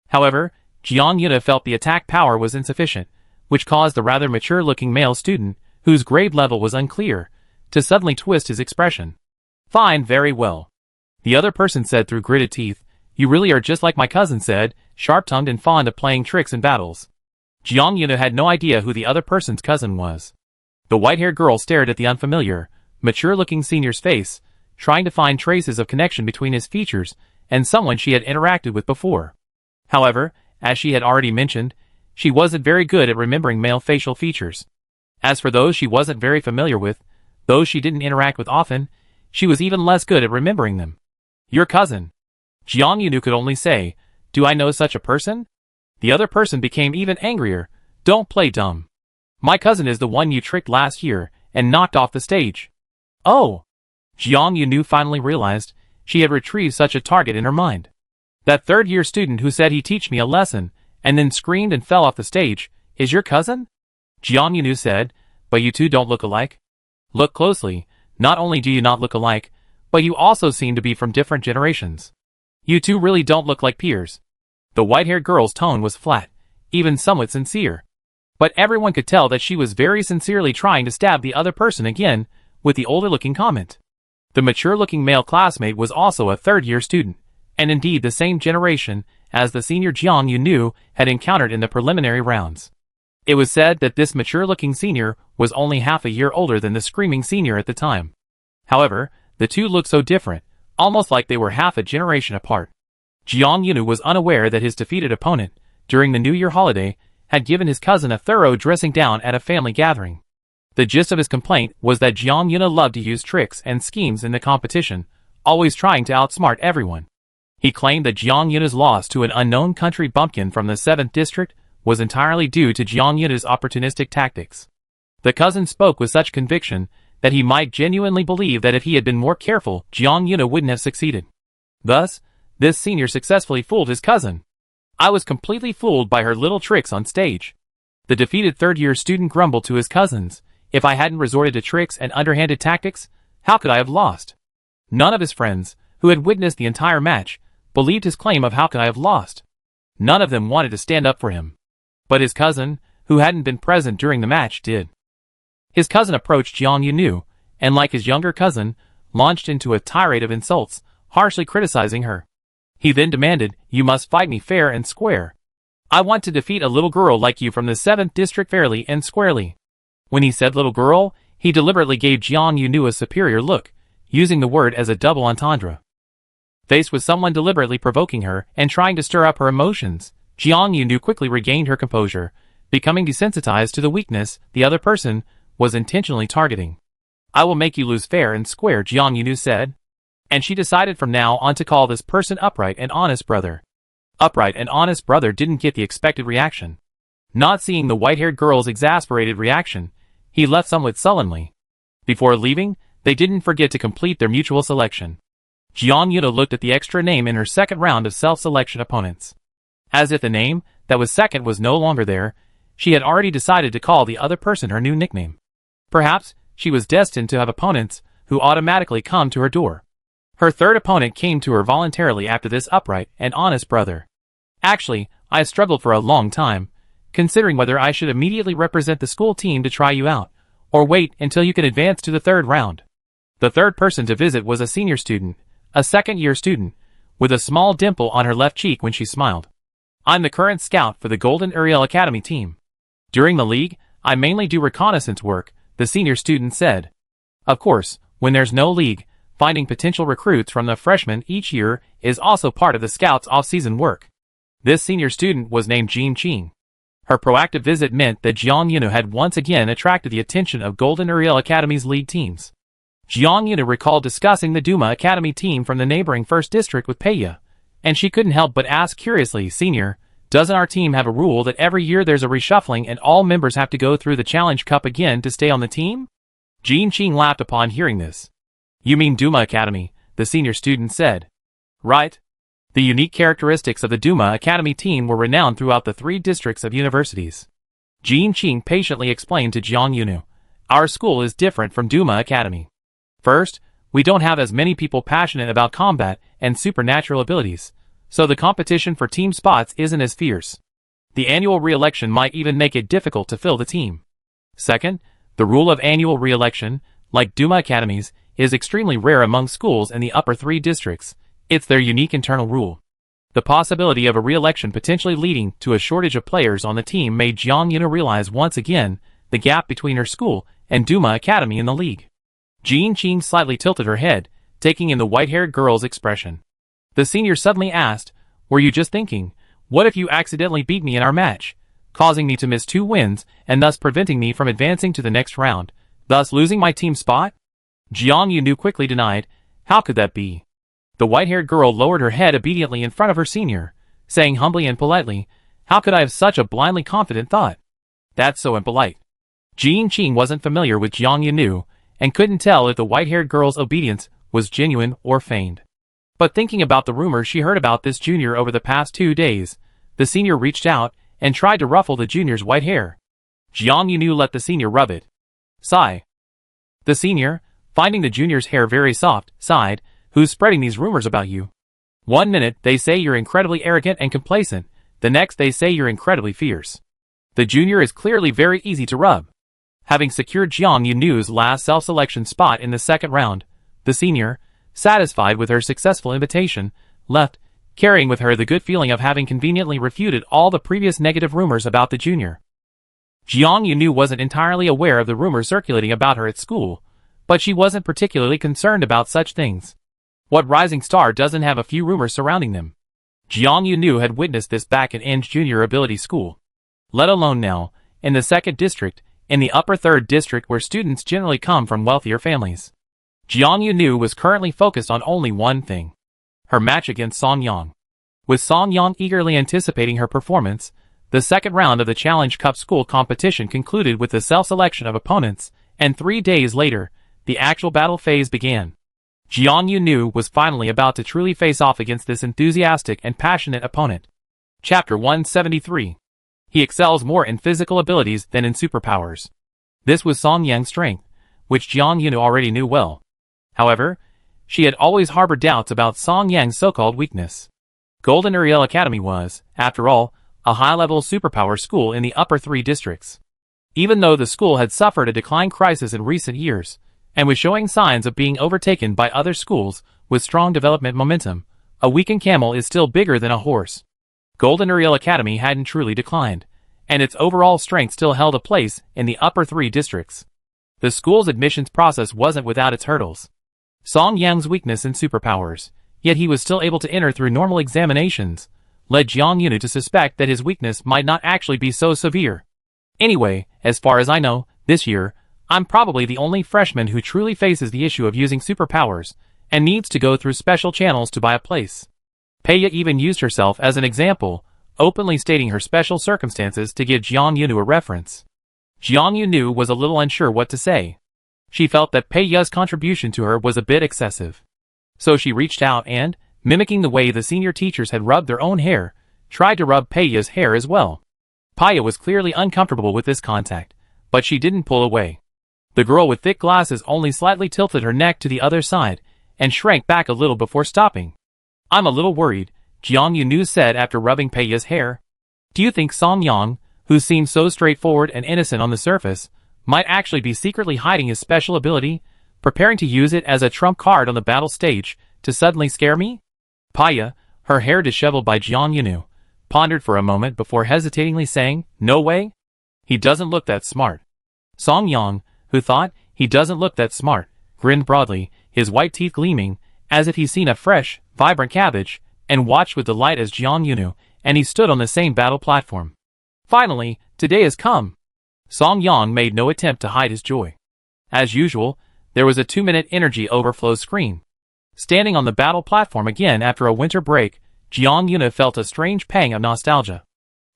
However, Jiang Yuna felt the attack power was insufficient, which caused the rather mature-looking male student, whose grade level was unclear, to suddenly twist his expression. "Fine, very well," the other person said through gritted teeth. "You really are just like my cousin said, sharp-tongued and fond of playing tricks in battles." Jiang Yuna had no idea who the other person's cousin was. The white-haired girl stared at the unfamiliar, mature-looking senior's face, trying to find traces of connection between his features and someone she had interacted with before. However, as she had already mentioned, she wasn't very good at remembering male facial features. As for those she wasn't very familiar with, those she didn't interact with often, she was even less good at remembering them. "Your cousin." Jiang Yunu could only say, "Do I know such a person?" The other person became even angrier. "Don't play dumb. My cousin is the one you tricked last year and knocked off the stage." "Oh!" Jiang Yunu finally realized she had retrieved such a target in her mind. "That third-year student who said he'd teach me a lesson and then screamed and fell off the stage is your cousin?" Jiang Yunu said, "But you two don't look alike. Look closely, not only do you not look alike, but you also seem to be from different generations. You two really don't look like peers." The white-haired girl's tone was flat, even somewhat sincere. But everyone could tell that she was very sincerely trying to stab the other person again with the older-looking comment. The mature-looking male classmate was also a third-year student, and indeed the same generation as the senior Jiang Yunu had encountered in the preliminary rounds. It was said that this mature-looking senior was only half a year older than the screaming senior at the time. However, the two looked so different, almost like they were half a generation apart. Jiang Yunu was unaware that his defeated opponent, during the New Year holiday, had given his cousin a thorough dressing down at a family gathering. The gist of his complaint was that Jiang Yuna loved to use tricks and schemes in the competition, always trying to outsmart everyone. He claimed that Jiang Yuna's loss to an unknown country bumpkin from the 7th district was entirely due to Jiang Yuna's opportunistic tactics. The cousin spoke with such conviction that he might genuinely believe that if he had been more careful, Jiang Yuna wouldn't have succeeded. Thus, this senior successfully fooled his cousin. "I was completely fooled by her little tricks on stage." The defeated third-year student grumbled to his cousins, "If I hadn't resorted to tricks and underhanded tactics, how could I have lost?" None of his friends, who had witnessed the entire match, believed his claim of "how could I have lost." None of them wanted to stand up for him. But his cousin, who hadn't been present during the match, did. His cousin approached Jiang Yunu, and like his younger cousin, launched into a tirade of insults, harshly criticizing her. He then demanded, "You must fight me fair and square. I want to defeat a little girl like you from the 7th district fairly and squarely." When he said little girl, he deliberately gave Jiang Yunu a superior look, using the word as a double entendre. Faced with someone deliberately provoking her and trying to stir up her emotions, Jiang Yunu quickly regained her composure, becoming desensitized to the weakness the other person was intentionally targeting. "I will make you lose fair and square," Jiang Yunu said. And she decided from now on to call this person Upright and Honest Brother. Upright and Honest Brother didn't get the expected reaction. Not seeing the white-haired girl's exasperated reaction, he left somewhat sullenly. Before leaving, they didn't forget to complete their mutual selection. Jiang Yuna looked at the extra name in her second round of self-selection opponents. As if the name that was second was no longer there, she had already decided to call the other person her new nickname. Perhaps she was destined to have opponents who automatically come to her door. Her third opponent came to her voluntarily after this Upright and Honest Brother. "Actually, I struggled for a long time, considering whether I should immediately represent the school team to try you out, or wait until you can advance to the third round." The third person to visit was a senior student, a second-year student, with a small dimple on her left cheek when she smiled. "I'm the current scout for the Golden Uriel Academy team. During the league, I mainly do reconnaissance work," the senior student said. Of course, when there's no league, finding potential recruits from the freshmen each year is also part of the scouts' off-season work. This senior student was named Jean Qing. Her proactive visit meant that Jiang Yunu had once again attracted the attention of Golden Uriel Academy's league teams. Jiang Yunu recalled discussing the Duma Academy team from the neighboring 1st District with Peya, and she couldn't help but ask curiously, "Senior, doesn't our team have a rule that every year there's a reshuffling and all members have to go through the Challenge Cup again to stay on the team?" Jean Qing laughed upon hearing this. "You mean Duma Academy," the senior student said. "Right. The unique characteristics of the Duma Academy team were renowned throughout the 3 districts of universities." Jean Qing patiently explained to Jiang Yunu. Our school is different from Duma Academy. First, we don't have as many people passionate about combat and supernatural abilities, so the competition for team spots isn't as fierce. The annual re-election might even make it difficult to fill the team. Second, the rule of annual re-election, like Duma academies, is extremely rare among schools in the upper 3 districts. It's their unique internal rule. The possibility of a re-election potentially leading to a shortage of players on the team made Jiang Yuna realize once again the gap between her school and Duma Academy in the league. Jean Qing slightly tilted her head, taking in the white-haired girl's expression. The senior suddenly asked, "Were you just thinking, what if you accidentally beat me in our match, causing me to miss 2 wins and thus preventing me from advancing to the next round, thus losing my team spot?" Jiang Yunu quickly denied. How could that be? The white-haired girl lowered her head obediently in front of her senior, saying humbly and politely, "How could I have such a blindly confident thought? That's so impolite." Jean Qing wasn't familiar with Jiang Yunu, and couldn't tell if the white-haired girl's obedience was genuine or feigned. But thinking about the rumors she heard about this junior over the past 2 days, the senior reached out and tried to ruffle the junior's white hair. Jiang Yunu let the senior rub it. Sigh. The senior, finding the junior's hair very soft, sighed, "Who's spreading these rumors about you? One minute they say you're incredibly arrogant and complacent, the next they say you're incredibly fierce. The junior is clearly very easy to rub." Having secured Jiang Yunu's last self-selection spot in the second round, the senior, satisfied with her successful invitation, left, carrying with her the good feeling of having conveniently refuted all the previous negative rumors about the junior. Jiang Yunu wasn't entirely aware of the rumors circulating about her at school, but she wasn't particularly concerned about such things. What rising star doesn't have a few rumors surrounding them? Jiang Yunu had witnessed this back in En's junior ability school. Let alone now, in the 2nd district, in the upper 3rd district where students generally come from wealthier families. Jiang Yunu was currently focused on only one thing: her match against Song Yang. With Song Yang eagerly anticipating her performance, the second round of the Challenge Cup school competition concluded with the self-selection of opponents, and 3 days later, the actual battle phase began. Jiang Yunu was finally about to truly face off against this enthusiastic and passionate opponent. Chapter 173. He excels more in physical abilities than in superpowers. This was Song Yang's strength, which Jiang Yunu already knew well. However, she had always harbored doubts about Song Yang's so-called weakness. Golden Uriel Academy was, after all, a high-level superpower school in the upper 3 districts. Even though the school had suffered a decline crisis in recent years, and was showing signs of being overtaken by other schools with strong development momentum, a weakened camel is still bigger than a horse. Golden Uriel Academy hadn't truly declined, and its overall strength still held a place in the upper 3 districts. The school's admissions process wasn't without its hurdles. Song Yang's weakness in superpowers, yet he was still able to enter through normal examinations, led Jiang Yunu to suspect that his weakness might not actually be so severe. Anyway, as far as I know, this year, I'm probably the only freshman who truly faces the issue of using superpowers, and needs to go through special channels to buy a place. Peiya even used herself as an example, openly stating her special circumstances to give Jiang Yunu a reference. Jiang Yunu was a little unsure what to say. She felt that Peiya's contribution to her was a bit excessive. So she reached out and, mimicking the way the senior teachers had rubbed their own hair, tried to rub Peiya's hair as well. Peiya was clearly uncomfortable with this contact, but she didn't pull away. The girl with thick glasses only slightly tilted her neck to the other side, and shrank back a little before stopping. "I'm a little worried," Jiang Yunu said after rubbing Peiya's hair. "Do you think Song Yang, who seems so straightforward and innocent on the surface, might actually be secretly hiding his special ability, preparing to use it as a trump card on the battle stage, to suddenly scare me?" Peiya, her hair disheveled by Jiang Yunu, pondered for a moment before hesitatingly saying, "No way. He doesn't look that smart." Song Yang, who thought he doesn't look that smart, grinned broadly, his white teeth gleaming, as if he'd seen a fresh, vibrant cabbage, and watched with delight as Jiang Yunu and he stood on the same battle platform. Finally, today has come. Song Yang made no attempt to hide his joy. As usual, there was a 2-minute energy overflow screen. Standing on the battle platform again after a winter break, Jiang Yunu felt a strange pang of nostalgia.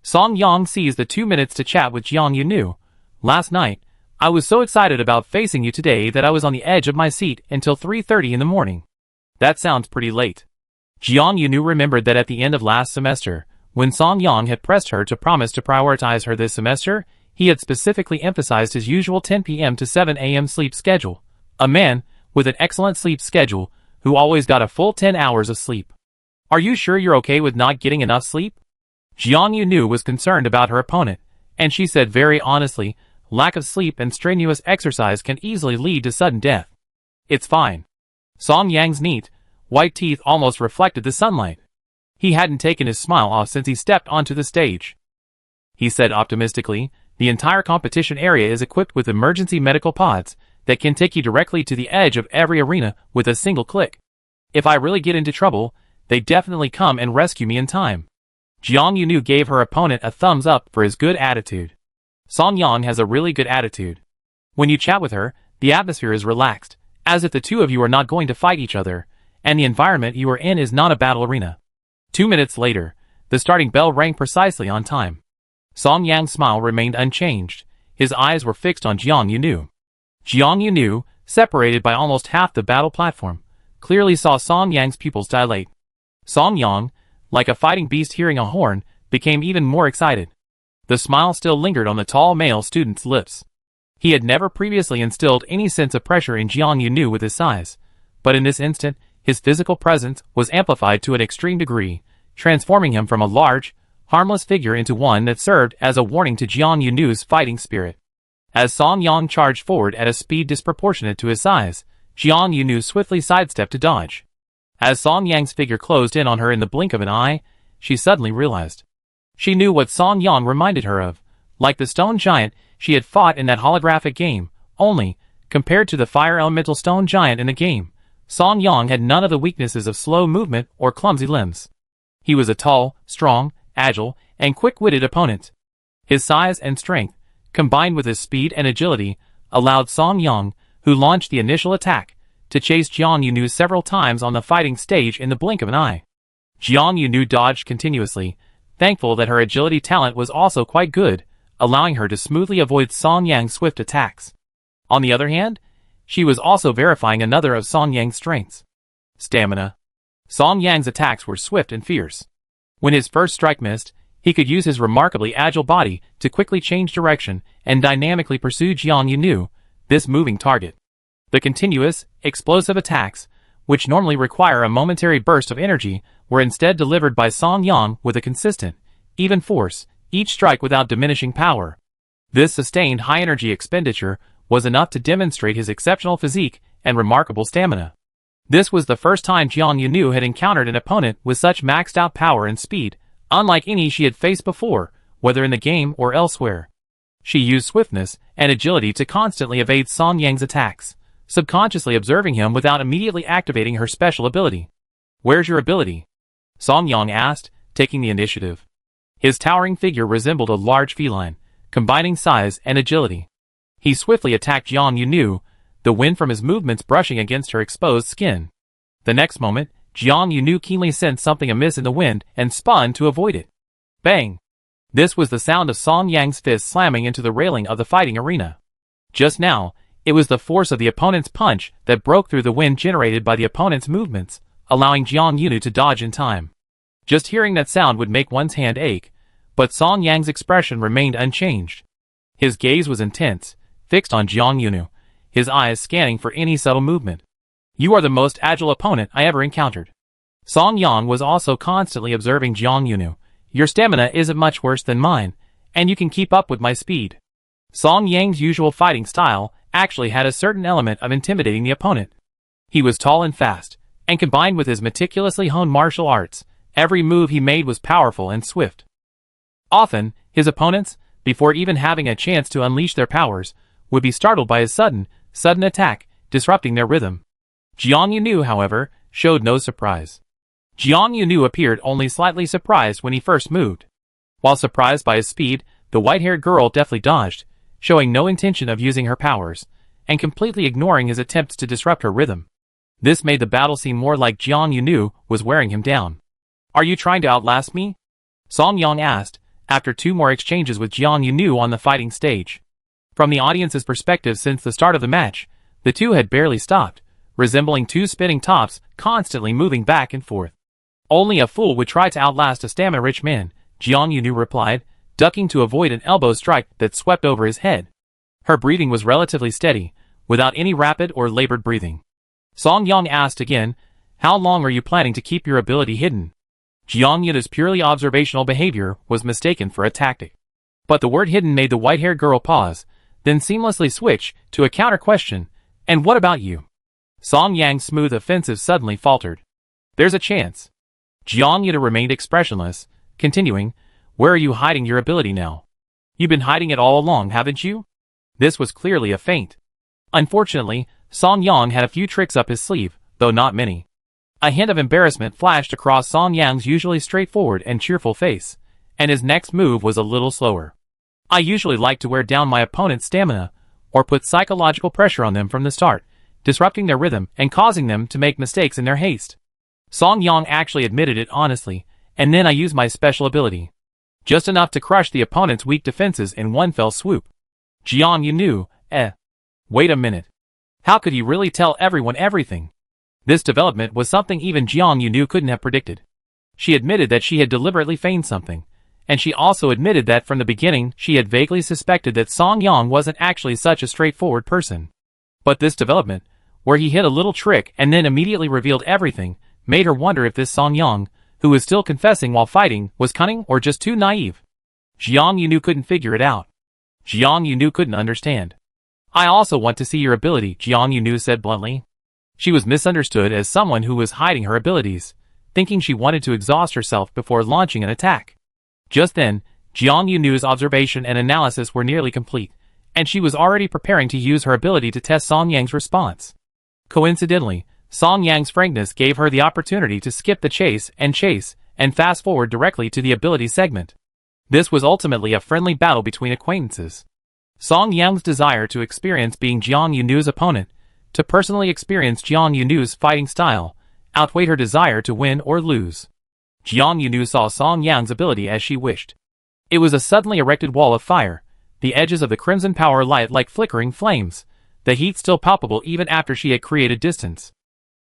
Song Yang seized the 2 minutes to chat with Jiang Yunu. "Last night, I was so excited about facing you today that I was on the edge of my seat until 3:30 in the morning." That sounds pretty late. Jiang Yunu remembered that at the end of last semester, when Song Yang had pressed her to promise to prioritize her this semester, He had specifically emphasized his usual 10 p.m. to 7 a.m. sleep schedule. A man with an excellent sleep schedule who always got a full 10 hours of sleep. Are you sure you're okay with not getting enough sleep? Jiang Yunu was concerned about her opponent, and she said very honestly, lack of sleep and strenuous exercise can easily lead to sudden death. It's fine. Song Yang's neat, white teeth almost reflected the sunlight. He hadn't taken his smile off since he stepped onto the stage. He said optimistically, the entire competition area is equipped with emergency medical pods that can take you directly to the edge of every arena with a single click. If I really get into trouble, they definitely come and rescue me in time. Jiang Yunu gave her opponent a thumbs up for his good attitude. Song Yang has a really good attitude. When you chat with her, the atmosphere is relaxed, as if the two of you are not going to fight each other, and the environment you are in is not a battle arena. 2 minutes later, the starting bell rang precisely on time. Song Yang's smile remained unchanged. His eyes were fixed on Jiang Yunu. Jiang Yunu, separated by almost half the battle platform, clearly saw Song Yang's pupils dilate. Song Yang, like a fighting beast hearing a horn, became even more excited. The smile still lingered on the tall male student's lips. He had never previously instilled any sense of pressure in Jiang Yunu with his size, but in this instant, his physical presence was amplified to an extreme degree, transforming him from a large, harmless figure into one that served as a warning to Jiang Yunu's fighting spirit. As Song Yang charged forward at a speed disproportionate to his size, Jiang Yunu swiftly sidestepped to dodge. As Song Yang's figure closed in on her in the blink of an eye, she suddenly realized. She knew what Song Yang reminded her of. Like the stone giant she had fought in that holographic game, only, compared to the fire elemental stone giant in the game, Song Yang had none of the weaknesses of slow movement or clumsy limbs. He was a tall, strong, agile, and quick-witted opponent. His size and strength, combined with his speed and agility, allowed Song Yang, who launched the initial attack, to chase Jiang Yunu several times on the fighting stage in the blink of an eye. Jiang Yunu dodged continuously, thankful that her agility talent was also quite good, allowing her to smoothly avoid Song Yang's swift attacks. On the other hand, she was also verifying another of Song Yang's strengths. Stamina. Song Yang's attacks were swift and fierce. When his first strike missed, he could use his remarkably agile body to quickly change direction and dynamically pursue Jiang Yunu, this moving target. The continuous, explosive attacks, which normally require a momentary burst of energy, were instead delivered by Song Yang with a consistent, even force, each strike without diminishing power. This sustained high-energy expenditure was enough to demonstrate his exceptional physique and remarkable stamina. This was the first time Jiang Yunu had encountered an opponent with such maxed-out power and speed, unlike any she had faced before, whether in the game or elsewhere. She used swiftness and agility to constantly evade Song Yang's attacks, subconsciously observing him without immediately activating her special ability. "Where's your ability?" Song Yang asked, taking the initiative. His towering figure resembled a large feline, combining size and agility. He swiftly attacked Jiang Yunu, the wind from his movements brushing against her exposed skin. The next moment, Jiang Yunu keenly sensed something amiss in the wind and spun to avoid it. Bang! This was the sound of Song Yang's fist slamming into the railing of the fighting arena. Just now, it was the force of the opponent's punch that broke through the wind generated by the opponent's movements, allowing Jiang Yunu to dodge in time. Just hearing that sound would make one's hand ache, but Song Yang's expression remained unchanged. His gaze was intense, fixed on Jiang Yunu, his eyes scanning for any subtle movement. "You are the most agile opponent I ever encountered." Song Yang was also constantly observing Jiang Yunu. "Your stamina isn't much worse than mine, and you can keep up with my speed." Song Yang's usual fighting style actually had a certain element of intimidating the opponent. He was tall and fast, and combined with his meticulously honed martial arts, every move he made was powerful and swift. Often, his opponents, before even having a chance to unleash their powers, would be startled by his sudden attack, disrupting their rhythm. Jiang Yunu, however, showed no surprise. Jiang Yunu appeared only slightly surprised when he first moved. While surprised by his speed, the white-haired girl deftly dodged, showing no intention of using her powers, and completely ignoring his attempts to disrupt her rhythm. This made the battle seem more like Jiang Yunu was wearing him down. "Are you trying to outlast me?" Song Yang asked, after 2 more exchanges with Jiang Yunu on the fighting stage. From the audience's perspective since the start of the match, the two had barely stopped, resembling 2 spinning tops constantly moving back and forth. "Only a fool would try to outlast a stamina-rich man," Jiang Yunu replied, ducking to avoid an elbow strike that swept over his head. Her breathing was relatively steady, without any rapid or labored breathing. Song Yang asked again, "How long are you planning to keep your ability hidden?" Jiang Yuna's purely observational behavior was mistaken for a tactic. But the word hidden made the white-haired girl pause, then seamlessly switch to a counter-question, "And what about you?" Song Yang's smooth offensive suddenly faltered. "There's a chance." Jiang Yuna remained expressionless, continuing, "Where are you hiding your ability now? You've been hiding it all along, haven't you?" This was clearly a feint. Unfortunately, Song Yang had a few tricks up his sleeve, though not many. A hint of embarrassment flashed across Song Yang's usually straightforward and cheerful face, and his next move was a little slower. "I usually like to wear down my opponent's stamina, or put psychological pressure on them from the start, disrupting their rhythm and causing them to make mistakes in their haste. Song Yang actually admitted it honestly, and then I use my special ability. Just enough to crush the opponent's weak defenses in one fell swoop." Jiang Yu knew, Wait a minute. How could he really tell everyone everything? This development was something even Jiang Yu couldn't have predicted. She admitted that she had deliberately feigned something, and she also admitted that from the beginning she had vaguely suspected that Song Yang wasn't actually such a straightforward person. But this development, where he hid a little trick and then immediately revealed everything, made her wonder if this Song Yang, who was still confessing while fighting, was cunning or just too naive. Jiang Yu couldn't figure it out. Jiang Yu couldn't understand. "I also want to see your ability," Jiang Yu said bluntly. She was misunderstood as someone who was hiding her abilities, thinking she wanted to exhaust herself before launching an attack. Just then, Jiang Yu's observation and analysis were nearly complete, and she was already preparing to use her ability to test Song Yang's response. Coincidentally, Song Yang's frankness gave her the opportunity to skip the chase and fast forward directly to the ability segment. This was ultimately a friendly battle between acquaintances. Song Yang's desire to experience being Jiang Yu's opponent, to personally experience Jiang Yu's fighting style, outweighed her desire to win or lose. Jiang Yu saw Song Yang's ability as she wished. It was a suddenly erected wall of fire, the edges of the crimson power light like flickering flames, the heat still palpable even after she had created distance.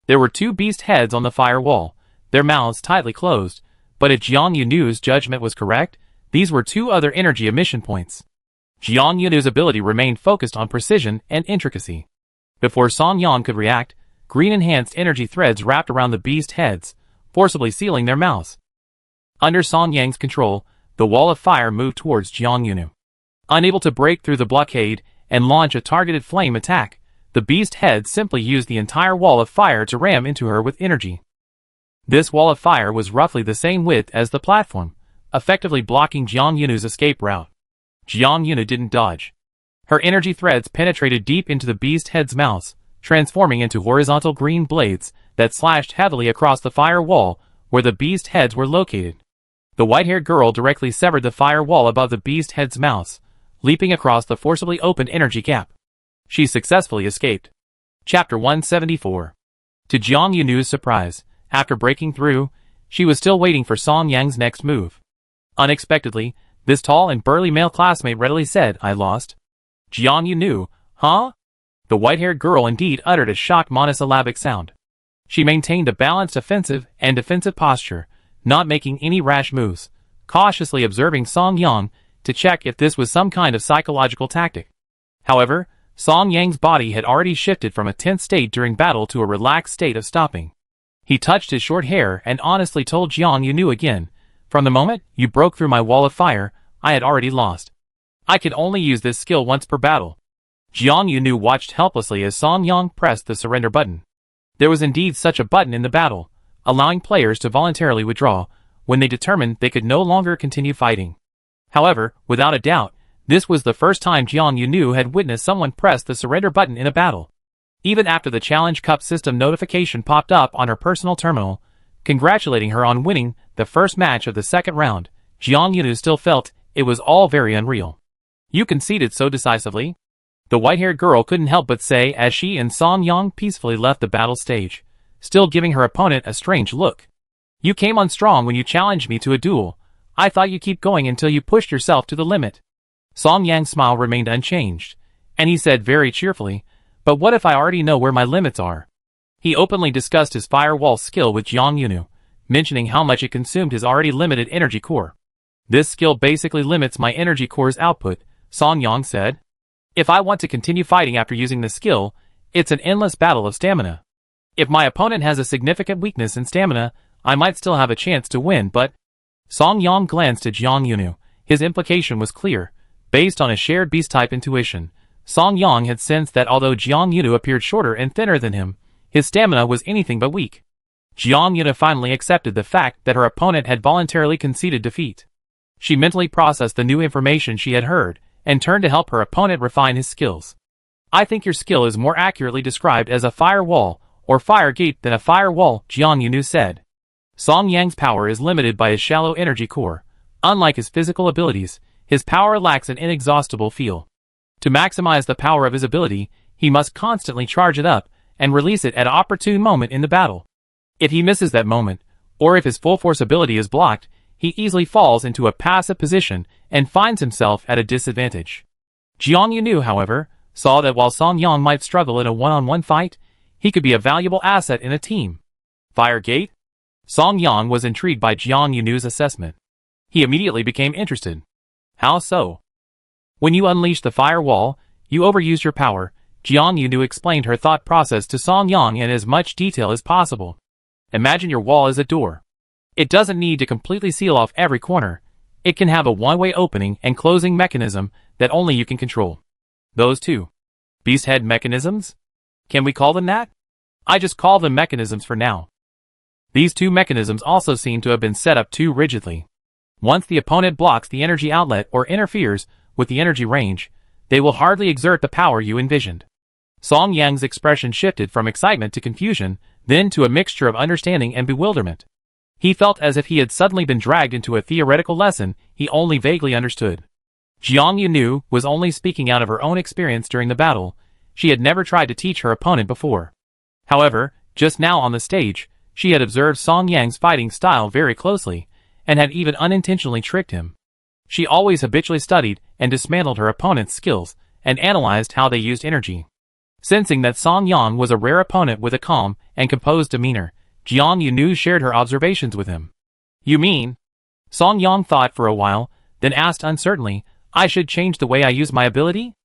There were two beast heads on the fire wall, their mouths tightly closed, but if Jiang Yu's judgment was correct, these were two other energy emission points. Jiang Yu's ability remained focused on precision and intricacy. Before Song Yang could react, green enhanced energy threads wrapped around the beast heads, forcibly sealing their mouths. Under Song Yang's control, the wall of fire moved towards Jiang Yu. Unable to break through the blockade and launch a targeted flame attack, the beast heads simply used the entire wall of fire to ram into her with energy. This wall of fire was roughly the same width as the platform, effectively blocking Jiang Yu's escape route. Jiang Yu didn't dodge. Her energy threads penetrated deep into the beast head's mouths, transforming into horizontal green blades that slashed heavily across the fire wall where the beast heads were located. The white-haired girl directly severed the fire wall above the beast head's mouths, leaping across the forcibly opened energy gap. She successfully escaped. Chapter 174. To Jiang Yu's surprise, after breaking through, she was still waiting for Song Yang's next move. Unexpectedly, this tall and burly male classmate readily said, "I lost." Jiang Yu, "Huh?" The white-haired girl indeed uttered a shocked monosyllabic sound. She maintained a balanced offensive and defensive posture, not making any rash moves, cautiously observing Song Yang to check if this was some kind of psychological tactic. However, Song Yang's body had already shifted from a tense state during battle to a relaxed state of stopping. He touched his short hair and honestly told Jiang Yu again, "From the moment you broke through my wall of fire, I had already lost. I could only use this skill once per battle." Jiang Yu watched helplessly as Song Yang pressed the surrender button. There was indeed such a button in the battle, allowing players to voluntarily withdraw when they determined they could no longer continue fighting. However, without a doubt, this was the first time Jiang Yu had witnessed someone press the surrender button in a battle. Even after the Challenge Cup system notification popped up on her personal terminal, congratulating her on winning the first match of the second round, Jiang Yu still felt it was all very unreal. "You conceded so decisively?" the white-haired girl couldn't help but say as she and Song Yang peacefully left the battle stage, still giving her opponent a strange look. "You came on strong when you challenged me to a duel. I thought you'd keep going until you pushed yourself to the limit." Song Yang's smile remained unchanged, and he said very cheerfully, "But what if I already know where my limits are?" He openly discussed his firewall skill with Jiang Yu, mentioning how much it consumed his already limited energy core. This skill basically limits my energy core's output, Song Yang said. If I want to continue fighting after using this skill, it's an endless battle of stamina. If my opponent has a significant weakness in stamina, I might still have a chance to win, but... Song Yang glanced at Jiang Yunu. His implication was clear. Based on a shared beast-type intuition, Song Yang had sensed that although Jiang Yunu appeared shorter and thinner than him, his stamina was anything but weak. Jiang Yunu finally accepted the fact that her opponent had voluntarily conceded defeat. She mentally processed the new information she had heard, and turned to help her opponent refine his skills. I think your skill is more accurately described as a fire wall, or fire gate than a fire wall, Jiang Yunu said. Song Yang's power is limited by his shallow energy core. Unlike his physical abilities, his power lacks an inexhaustible feel. To maximize the power of his ability, he must constantly charge it up, and release it at an opportune moment in the battle. If he misses that moment, or if his full force ability is blocked, he easily falls into a passive position and finds himself at a disadvantage. Jiang Yunu, however, saw that while Song Yang might struggle in a one-on-one fight, he could be a valuable asset in a team. Fire Gate? Song Yang was intrigued by Jiang Yunu's assessment. He immediately became interested. How so? When you unleash the fire wall, you overuse your power. Jiang Yunu explained her thought process to Song Yang in as much detail as possible. Imagine your wall as a door. It doesn't need to completely seal off every corner. It can have a one-way opening and closing mechanism that only you can control. Those two. Beast head mechanisms? Can we call them that? I just call them mechanisms for now. These two mechanisms also seem to have been set up too rigidly. Once the opponent blocks the energy outlet or interferes with the energy range, they will hardly exert the power you envisioned. Song Yang's expression shifted from excitement to confusion, then to a mixture of understanding and bewilderment. He felt as if he had suddenly been dragged into a theoretical lesson he only vaguely understood. Jiang Yunu was only speaking out of her own experience during the battle. She had never tried to teach her opponent before. However, just now on the stage, she had observed Song Yang's fighting style very closely, and had even unintentionally tricked him. She always habitually studied and dismantled her opponent's skills, and analyzed how they used energy. Sensing that Song Yang was a rare opponent with a calm and composed demeanor, Jiang Yunu shared her observations with him. You mean? Song Yang thought for a while, then asked uncertainly, I should change the way I use my ability?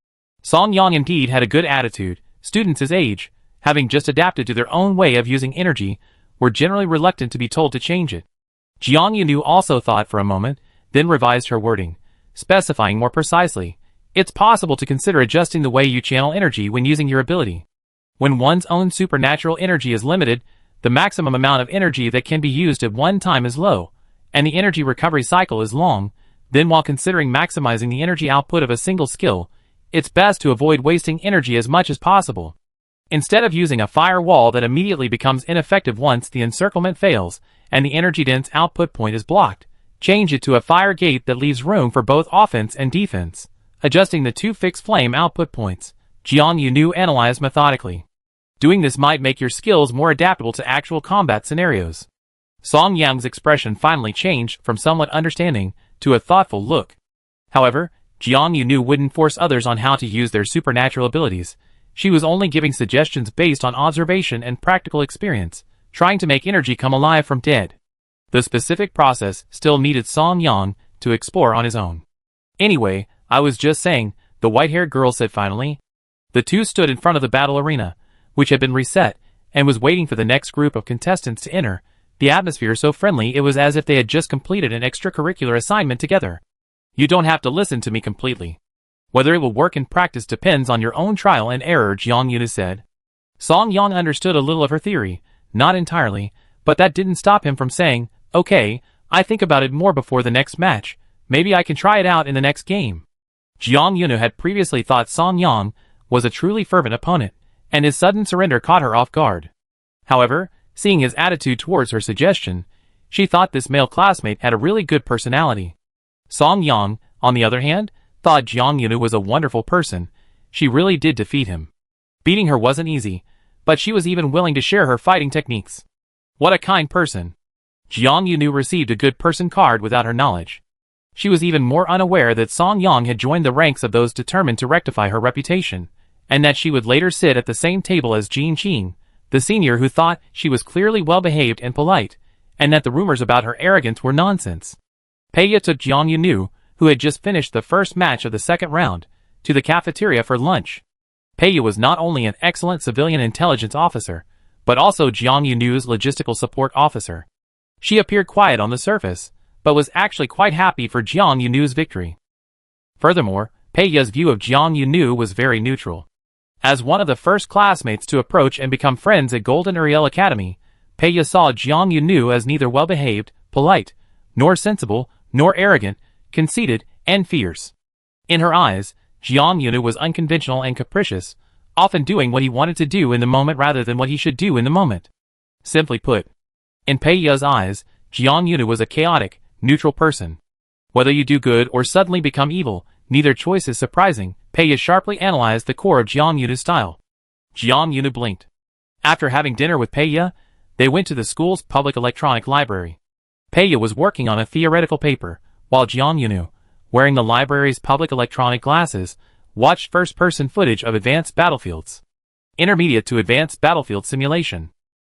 Song Yang indeed had a good attitude. Students his age, having just adapted to their own way of using energy, were generally reluctant to be told to change it. Jiang Yunu also thought for a moment, then revised her wording, specifying more precisely. It's possible to consider adjusting the way you channel energy when using your ability. When one's own supernatural energy is limited, the maximum amount of energy that can be used at one time is low, and the energy recovery cycle is long. Then while considering maximizing the energy output of a single skill, it's best to avoid wasting energy as much as possible. Instead of using a fire wall that immediately becomes ineffective once the encirclement fails and the energy-dense output point is blocked, change it to a fire gate that leaves room for both offense and defense, adjusting the two fixed flame output points. Jiang Yunu analyzed methodically. Doing this might make your skills more adaptable to actual combat scenarios. Song Yang's expression finally changed from somewhat understanding to a thoughtful look. However, Jiang Yunu wouldn't force others on how to use their supernatural abilities. She was only giving suggestions based on observation and practical experience, trying to make energy come alive from dead. The specific process still needed Song Yang to explore on his own. Anyway, I was just saying, the white-haired girl said finally. The two stood in front of the battle arena, which had been reset, and was waiting for the next group of contestants to enter, the atmosphere so friendly it was as if they had just completed an extracurricular assignment together. You don't have to listen to me completely. Whether it will work in practice depends on your own trial and error, Jiang Yunu said. Song Yang understood a little of her theory, not entirely, but that didn't stop him from saying, okay, I think about it more before the next match, maybe I can try it out in the next game. Jiang Yunu had previously thought Song Yang was a truly fervent opponent, and his sudden surrender caught her off guard. However, seeing his attitude towards her suggestion, she thought this male classmate had a really good personality. Song Yang, on the other hand, thought Jiang Yunu was a wonderful person. She really did defeat him. Beating her wasn't easy, but she was even willing to share her fighting techniques. What a kind person. Jiang Yunu received a good person card without her knowledge. She was even more unaware that Song Yang had joined the ranks of those determined to rectify her reputation, and that she would later sit at the same table as Jin Qing, the senior who thought she was clearly well-behaved and polite, and that the rumors about her arrogance were nonsense. Peiya took Jiang Yunu, who had just finished the first match of the second round, to the cafeteria for lunch. Peiya was not only an excellent civilian intelligence officer, but also Jiang Yunu's logistical support officer. She appeared quiet on the surface, but was actually quite happy for Jiang Yunu's victory. Furthermore, Peiya's view of Jiang Yunu was very neutral. As one of the first classmates to approach and become friends at Golden Uriel Academy, Peiya saw Jiang Yunu as neither well-behaved, polite, nor sensible, nor arrogant, conceited, and fierce. In her eyes, Jiang Yunu was unconventional and capricious, often doing what he wanted to do in the moment rather than what he should do in the moment. Simply put, in Peiya's eyes, Jiang Yunu was a chaotic, neutral person. Whether you do good or suddenly become evil, neither choice is surprising. Peiya sharply analyzed the core of Jiang Yunu's style. Jiang Yunu blinked. After having dinner with Peiya, they went to the school's public electronic library. Peiya was working on a theoretical paper, while Jiang Yunu, wearing the library's public electronic glasses, watched first-person footage of advanced battlefields. Intermediate to advanced battlefield simulation.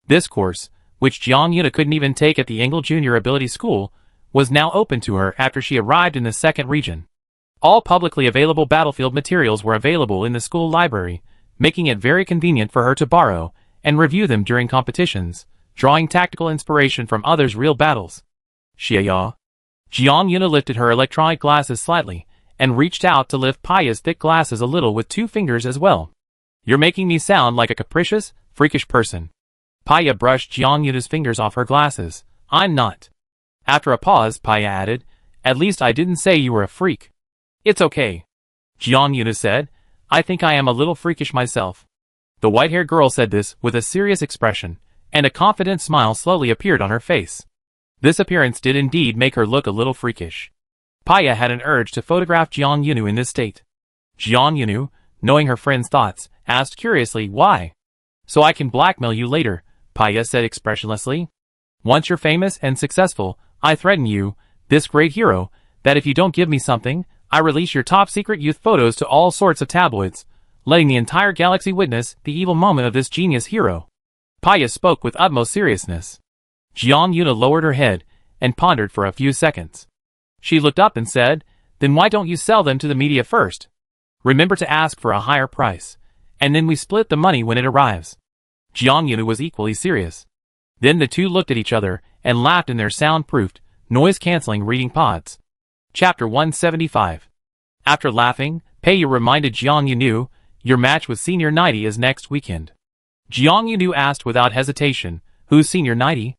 This course, which Jiang Yunu couldn't even take at the Engel Junior Ability School, was now open to her after she arrived in the second region. All publicly available battlefield materials were available in the school library, making it very convenient for her to borrow and review them during competitions, drawing tactical inspiration from others' real battles. Xia. Jiang Yunu lifted her electronic glasses slightly, and reached out to lift Peiya's thick glasses a little with 2 fingers as well. You're making me sound like a capricious, freakish person. Peiya brushed Jiang Yunu's fingers off her glasses. I'm not. After a pause, Peiya added, at least I didn't say you were a freak. It's okay. Jiang Yunu said, I think I am a little freakish myself. The white-haired girl said this with a serious expression, and a confident smile slowly appeared on her face. This appearance did indeed make her look a little freakish. Peiya had an urge to photograph Jiang Yunu in this state. Jiang Yunu, knowing her friend's thoughts, asked curiously, why? So I can blackmail you later, Peiya said expressionlessly. Once you're famous and successful, I threaten you, this great hero, that if you don't give me something, I release your top-secret youth photos to all sorts of tabloids, letting the entire galaxy witness the evil moment of this genius hero. Peiya spoke with utmost seriousness. Jiang Yunu lowered her head and pondered for a few seconds. She looked up and said, then why don't you sell them to the media first? Remember to ask for a higher price, and then we split the money when it arrives. Jiang Yunu was equally serious. Then the two looked at each other and laughed in their soundproofed, noise-canceling reading pods. Chapter 175. After laughing, Peiya reminded Jiang Yunu, your match with Senior 90 is next weekend. Jiang Yunu asked without hesitation, who's Senior 90?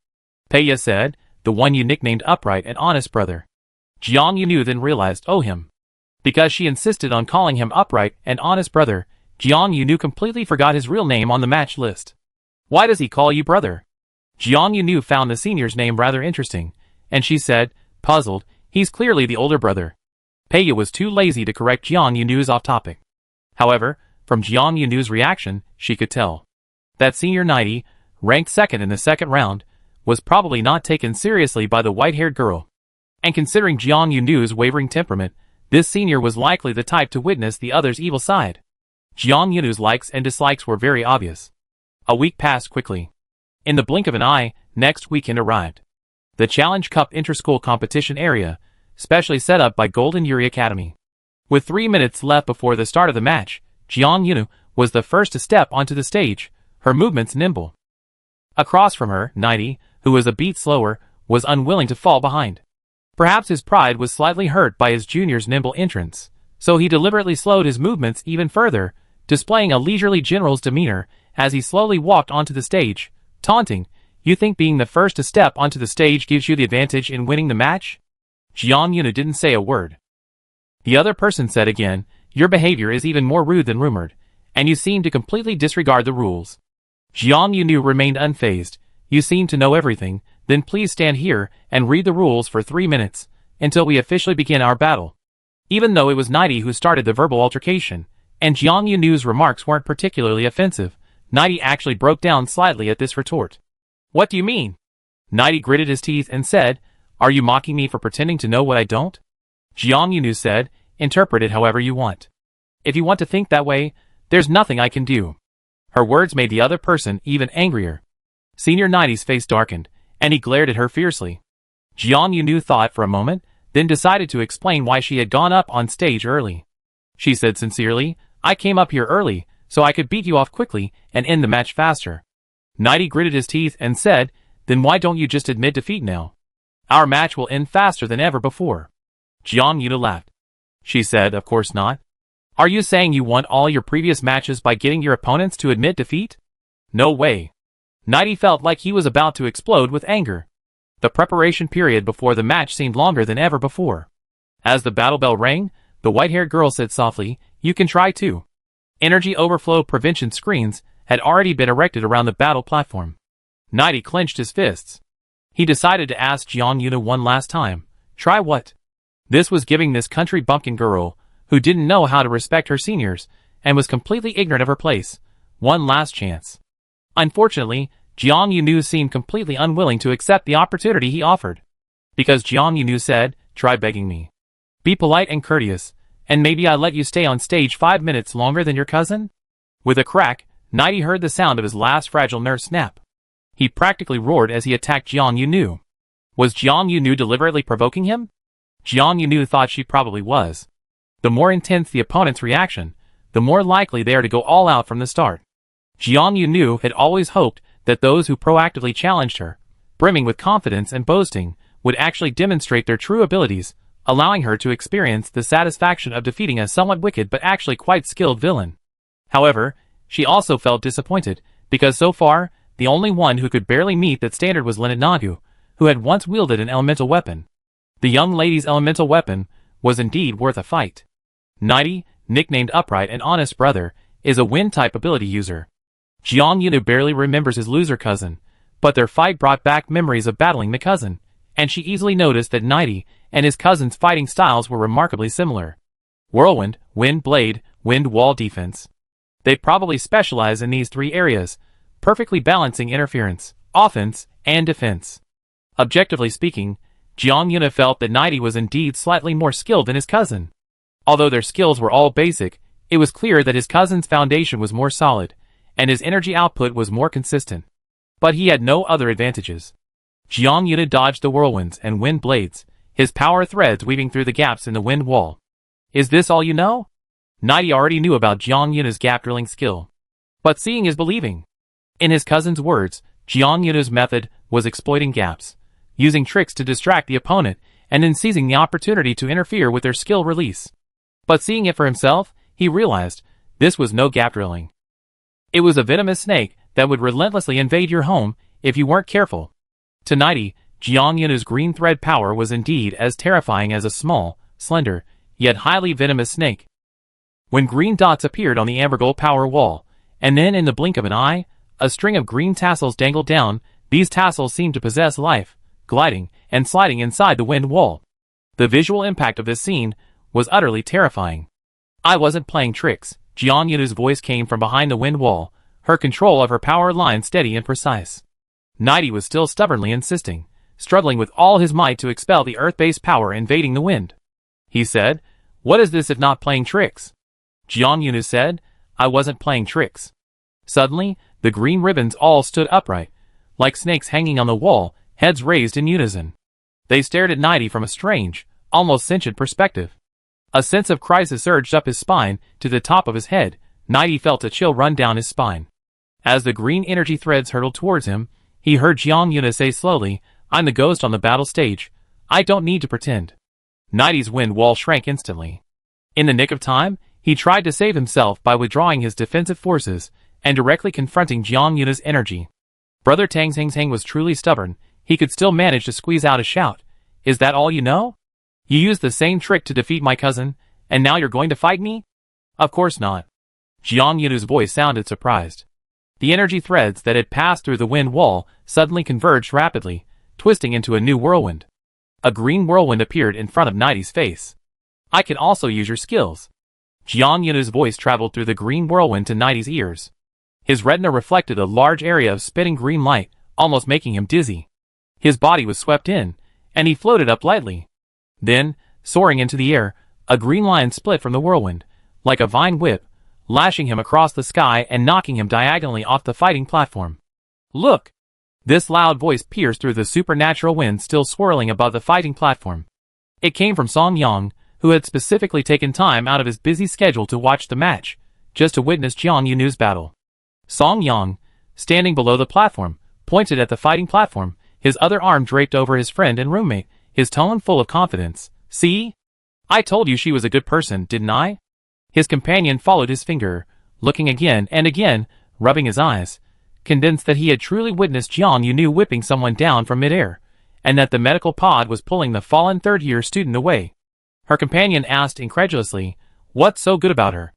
Peiya said, the one you nicknamed Upright and Honest Brother. Jiang Yunu then realized, oh him. Because she insisted on calling him Upright and Honest Brother, Jiang Yunu completely forgot his real name on the match list. Why does he call you brother? Jiang Yunu found the senior's name rather interesting, and she said, puzzled, he's clearly the older brother. Peiya was too lazy to correct Jiang Yunu's off-topic. However, from Jiang Yunu's reaction, she could tell that Senior 90, ranked second in the second round, was probably not taken seriously by the white-haired girl. And considering Jiang Yunu's wavering temperament, this senior was likely the type to witness the other's evil side. Jiang Yunu's likes and dislikes were very obvious. A week passed quickly. In the blink of an eye, next weekend arrived. The Challenge Cup inter-school competition area, specially set up by Golden Yuri Academy. With 3 minutes left before the start of the match, Jiang Yunu was the first to step onto the stage, her movements nimble. Across from her, 90, who was a beat slower, was unwilling to fall behind. Perhaps his pride was slightly hurt by his junior's nimble entrance, so he deliberately slowed his movements even further, displaying a leisurely general's demeanor as he slowly walked onto the stage, taunting, you think being the first to step onto the stage gives you the advantage in winning the match? Jiang Yunu didn't say a word. The other person said again, your behavior is even more rude than rumored, and you seem to completely disregard the rules. Jiang Yunu remained unfazed. You seem to know everything, then please stand here and read the rules for 3 minutes, until we officially begin our battle. Even though it was 90 who started the verbal altercation, and Jiang Yunu's remarks weren't particularly offensive, 90 actually broke down slightly at this retort. What do you mean? 90 gritted his teeth and said, are you mocking me for pretending to know what I don't? Jiang Yunu said, interpret it however you want. If you want to think that way, there's nothing I can do. Her words made the other person even angrier. Senior 90's face darkened, and he glared at her fiercely. Jiang Yunu thought for a moment, then decided to explain why she had gone up on stage early. She said sincerely, "I came up here early, so I could beat you off quickly and end the match faster." Nighty gritted his teeth and said, "Then why don't you just admit defeat now? Our match will end faster than ever before." Jiang Yuna laughed. She said, "Of course not. Are you saying you won all your previous matches by getting your opponents to admit defeat? No way." Nighty felt like he was about to explode with anger. The preparation period before the match seemed longer than ever before. As the battle bell rang, the white-haired girl said softly, "You can try too." Energy overflow prevention screens had already been erected around the battle platform. Nighty clenched his fists. He decided to ask Jiang Yuna one last time. Try what? This was giving this country bumpkin girl, who didn't know how to respect her seniors, and was completely ignorant of her place, one last chance. Unfortunately, Jiang Yunu seemed completely unwilling to accept the opportunity he offered. Because Jiang Yunu said, "Try begging me. Be polite and courteous, and maybe I'll let you stay on stage 5 minutes longer than your cousin?" With a crack, Nighty heard the sound of his last fragile nerve snap. He practically roared as he attacked Jiang Yunu. Was Jiang Yunu deliberately provoking him? Jiang Yunu thought she probably was. The more intense the opponent's reaction, the more likely they are to go all out from the start. Jiang Yunu had always hoped that those who proactively challenged her, brimming with confidence and boasting, would actually demonstrate their true abilities, allowing her to experience the satisfaction of defeating a somewhat wicked but actually quite skilled villain. However, she also felt disappointed, because so far, the only one who could barely meet that standard was Lynette Nagu, who had once wielded an elemental weapon. The young lady's elemental weapon was indeed worth a fight. Nighty, nicknamed Upright and Honest Brother, is a wind-type ability user. Jiang Yunu barely remembers his loser cousin, but their fight brought back memories of battling the cousin, and she easily noticed that Nighty and his cousin's fighting styles were remarkably similar. Whirlwind, Wind Blade, Wind Wall Defense. They probably specialize in these three areas, perfectly balancing interference, offense, and defense. Objectively speaking, Jiang Yuna felt that Nighty was indeed slightly more skilled than his cousin. Although their skills were all basic, it was clear that his cousin's foundation was more solid, and his energy output was more consistent. But he had no other advantages. Jiang Yuna dodged the whirlwinds and wind blades, his power threads weaving through the gaps in the wind wall. Is this all you know? Nighty already knew about Jiang Yuna's gap drilling skill. But seeing is believing. In his cousin's words, Jiang Yuna's method was exploiting gaps, using tricks to distract the opponent, and then seizing the opportunity to interfere with their skill release. But seeing it for himself, he realized this was no gap drilling. It was a venomous snake that would relentlessly invade your home if you weren't careful. To Nighty, Jiang Yuna's green thread power was indeed as terrifying as a small, slender, yet highly venomous snake. When green dots appeared on the amber gold power wall, and then in the blink of an eye, a string of green tassels dangled down, these tassels seemed to possess life, gliding and sliding inside the wind wall. The visual impact of this scene was utterly terrifying. I wasn't playing tricks. Jiang Yunu's voice came from behind the wind wall, her control of her power line steady and precise. Nighty was still stubbornly insisting, struggling with all his might to expel the earth-based power invading the wind. He said, "What is this if not playing tricks?" Jiang Yunu said, "I wasn't playing tricks." Suddenly, the green ribbons all stood upright, like snakes hanging on the wall, heads raised in unison. They stared at Nighty from a strange, almost sentient perspective. A sense of crisis surged up his spine to the top of his head. Nighty felt a chill run down his spine. As the green energy threads hurtled towards him, he heard Jiang Yuna say slowly, "I'm the ghost on the battle stage. I don't need to pretend." Nighty's wind wall shrank instantly. In the nick of time, he tried to save himself by withdrawing his defensive forces and directly confronting Jiang Yuna's energy. Brother Tang Hang was truly stubborn. He could still manage to squeeze out a shout. "Is that all you know? You used the same trick to defeat my cousin, and now you're going to fight me?" "Of course not." Jiang Yunu's voice sounded surprised. The energy threads that had passed through the wind wall suddenly converged rapidly, twisting into a new whirlwind. A green whirlwind appeared in front of Nighty's face. "I can also use your skills." Jiang Yunu's voice traveled through the green whirlwind to Nighty's ears. His retina reflected a large area of spitting green light, almost making him dizzy. His body was swept in, and he floated up lightly. Then, soaring into the air, a green line split from the whirlwind, like a vine whip, lashing him across the sky and knocking him diagonally off the fighting platform. "Look!" This loud voice pierced through the supernatural wind still swirling above the fighting platform. It came from Song Yang, who had specifically taken time out of his busy schedule to watch the match, just to witness Jiang Yunu's battle. Song Yang, standing below the platform, pointed at the fighting platform, his other arm draped over his friend and roommate, his tone full of confidence. "See? I told you she was a good person, didn't I?" His companion followed his finger, looking again and again, rubbing his eyes, convinced that he had truly witnessed Jiang Yunu whipping someone down from midair, and that the medical pod was pulling the fallen third-year student away. Her companion asked incredulously, "What's so good about her?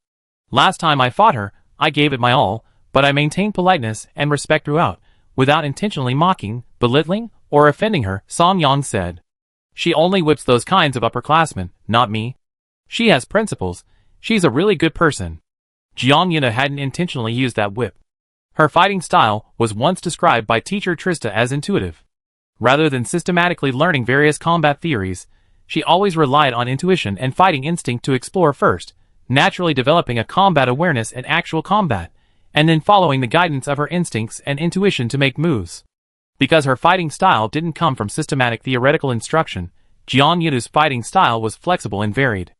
Last time I fought her, I gave it my all, but I maintained politeness and respect throughout, without intentionally mocking, belittling, or offending her," Song Yang said. "She only whips those kinds of upperclassmen, not me. She has principles. She's a really good person." Jiang Yuna hadn't intentionally used that whip. Her fighting style was once described by teacher Trista as intuitive. Rather than systematically learning various combat theories, she always relied on intuition and fighting instinct to explore first, naturally developing a combat awareness in actual combat, and then following the guidance of her instincts and intuition to make moves. Because her fighting style didn't come from systematic theoretical instruction, Jiang Yunu's fighting style was flexible and varied.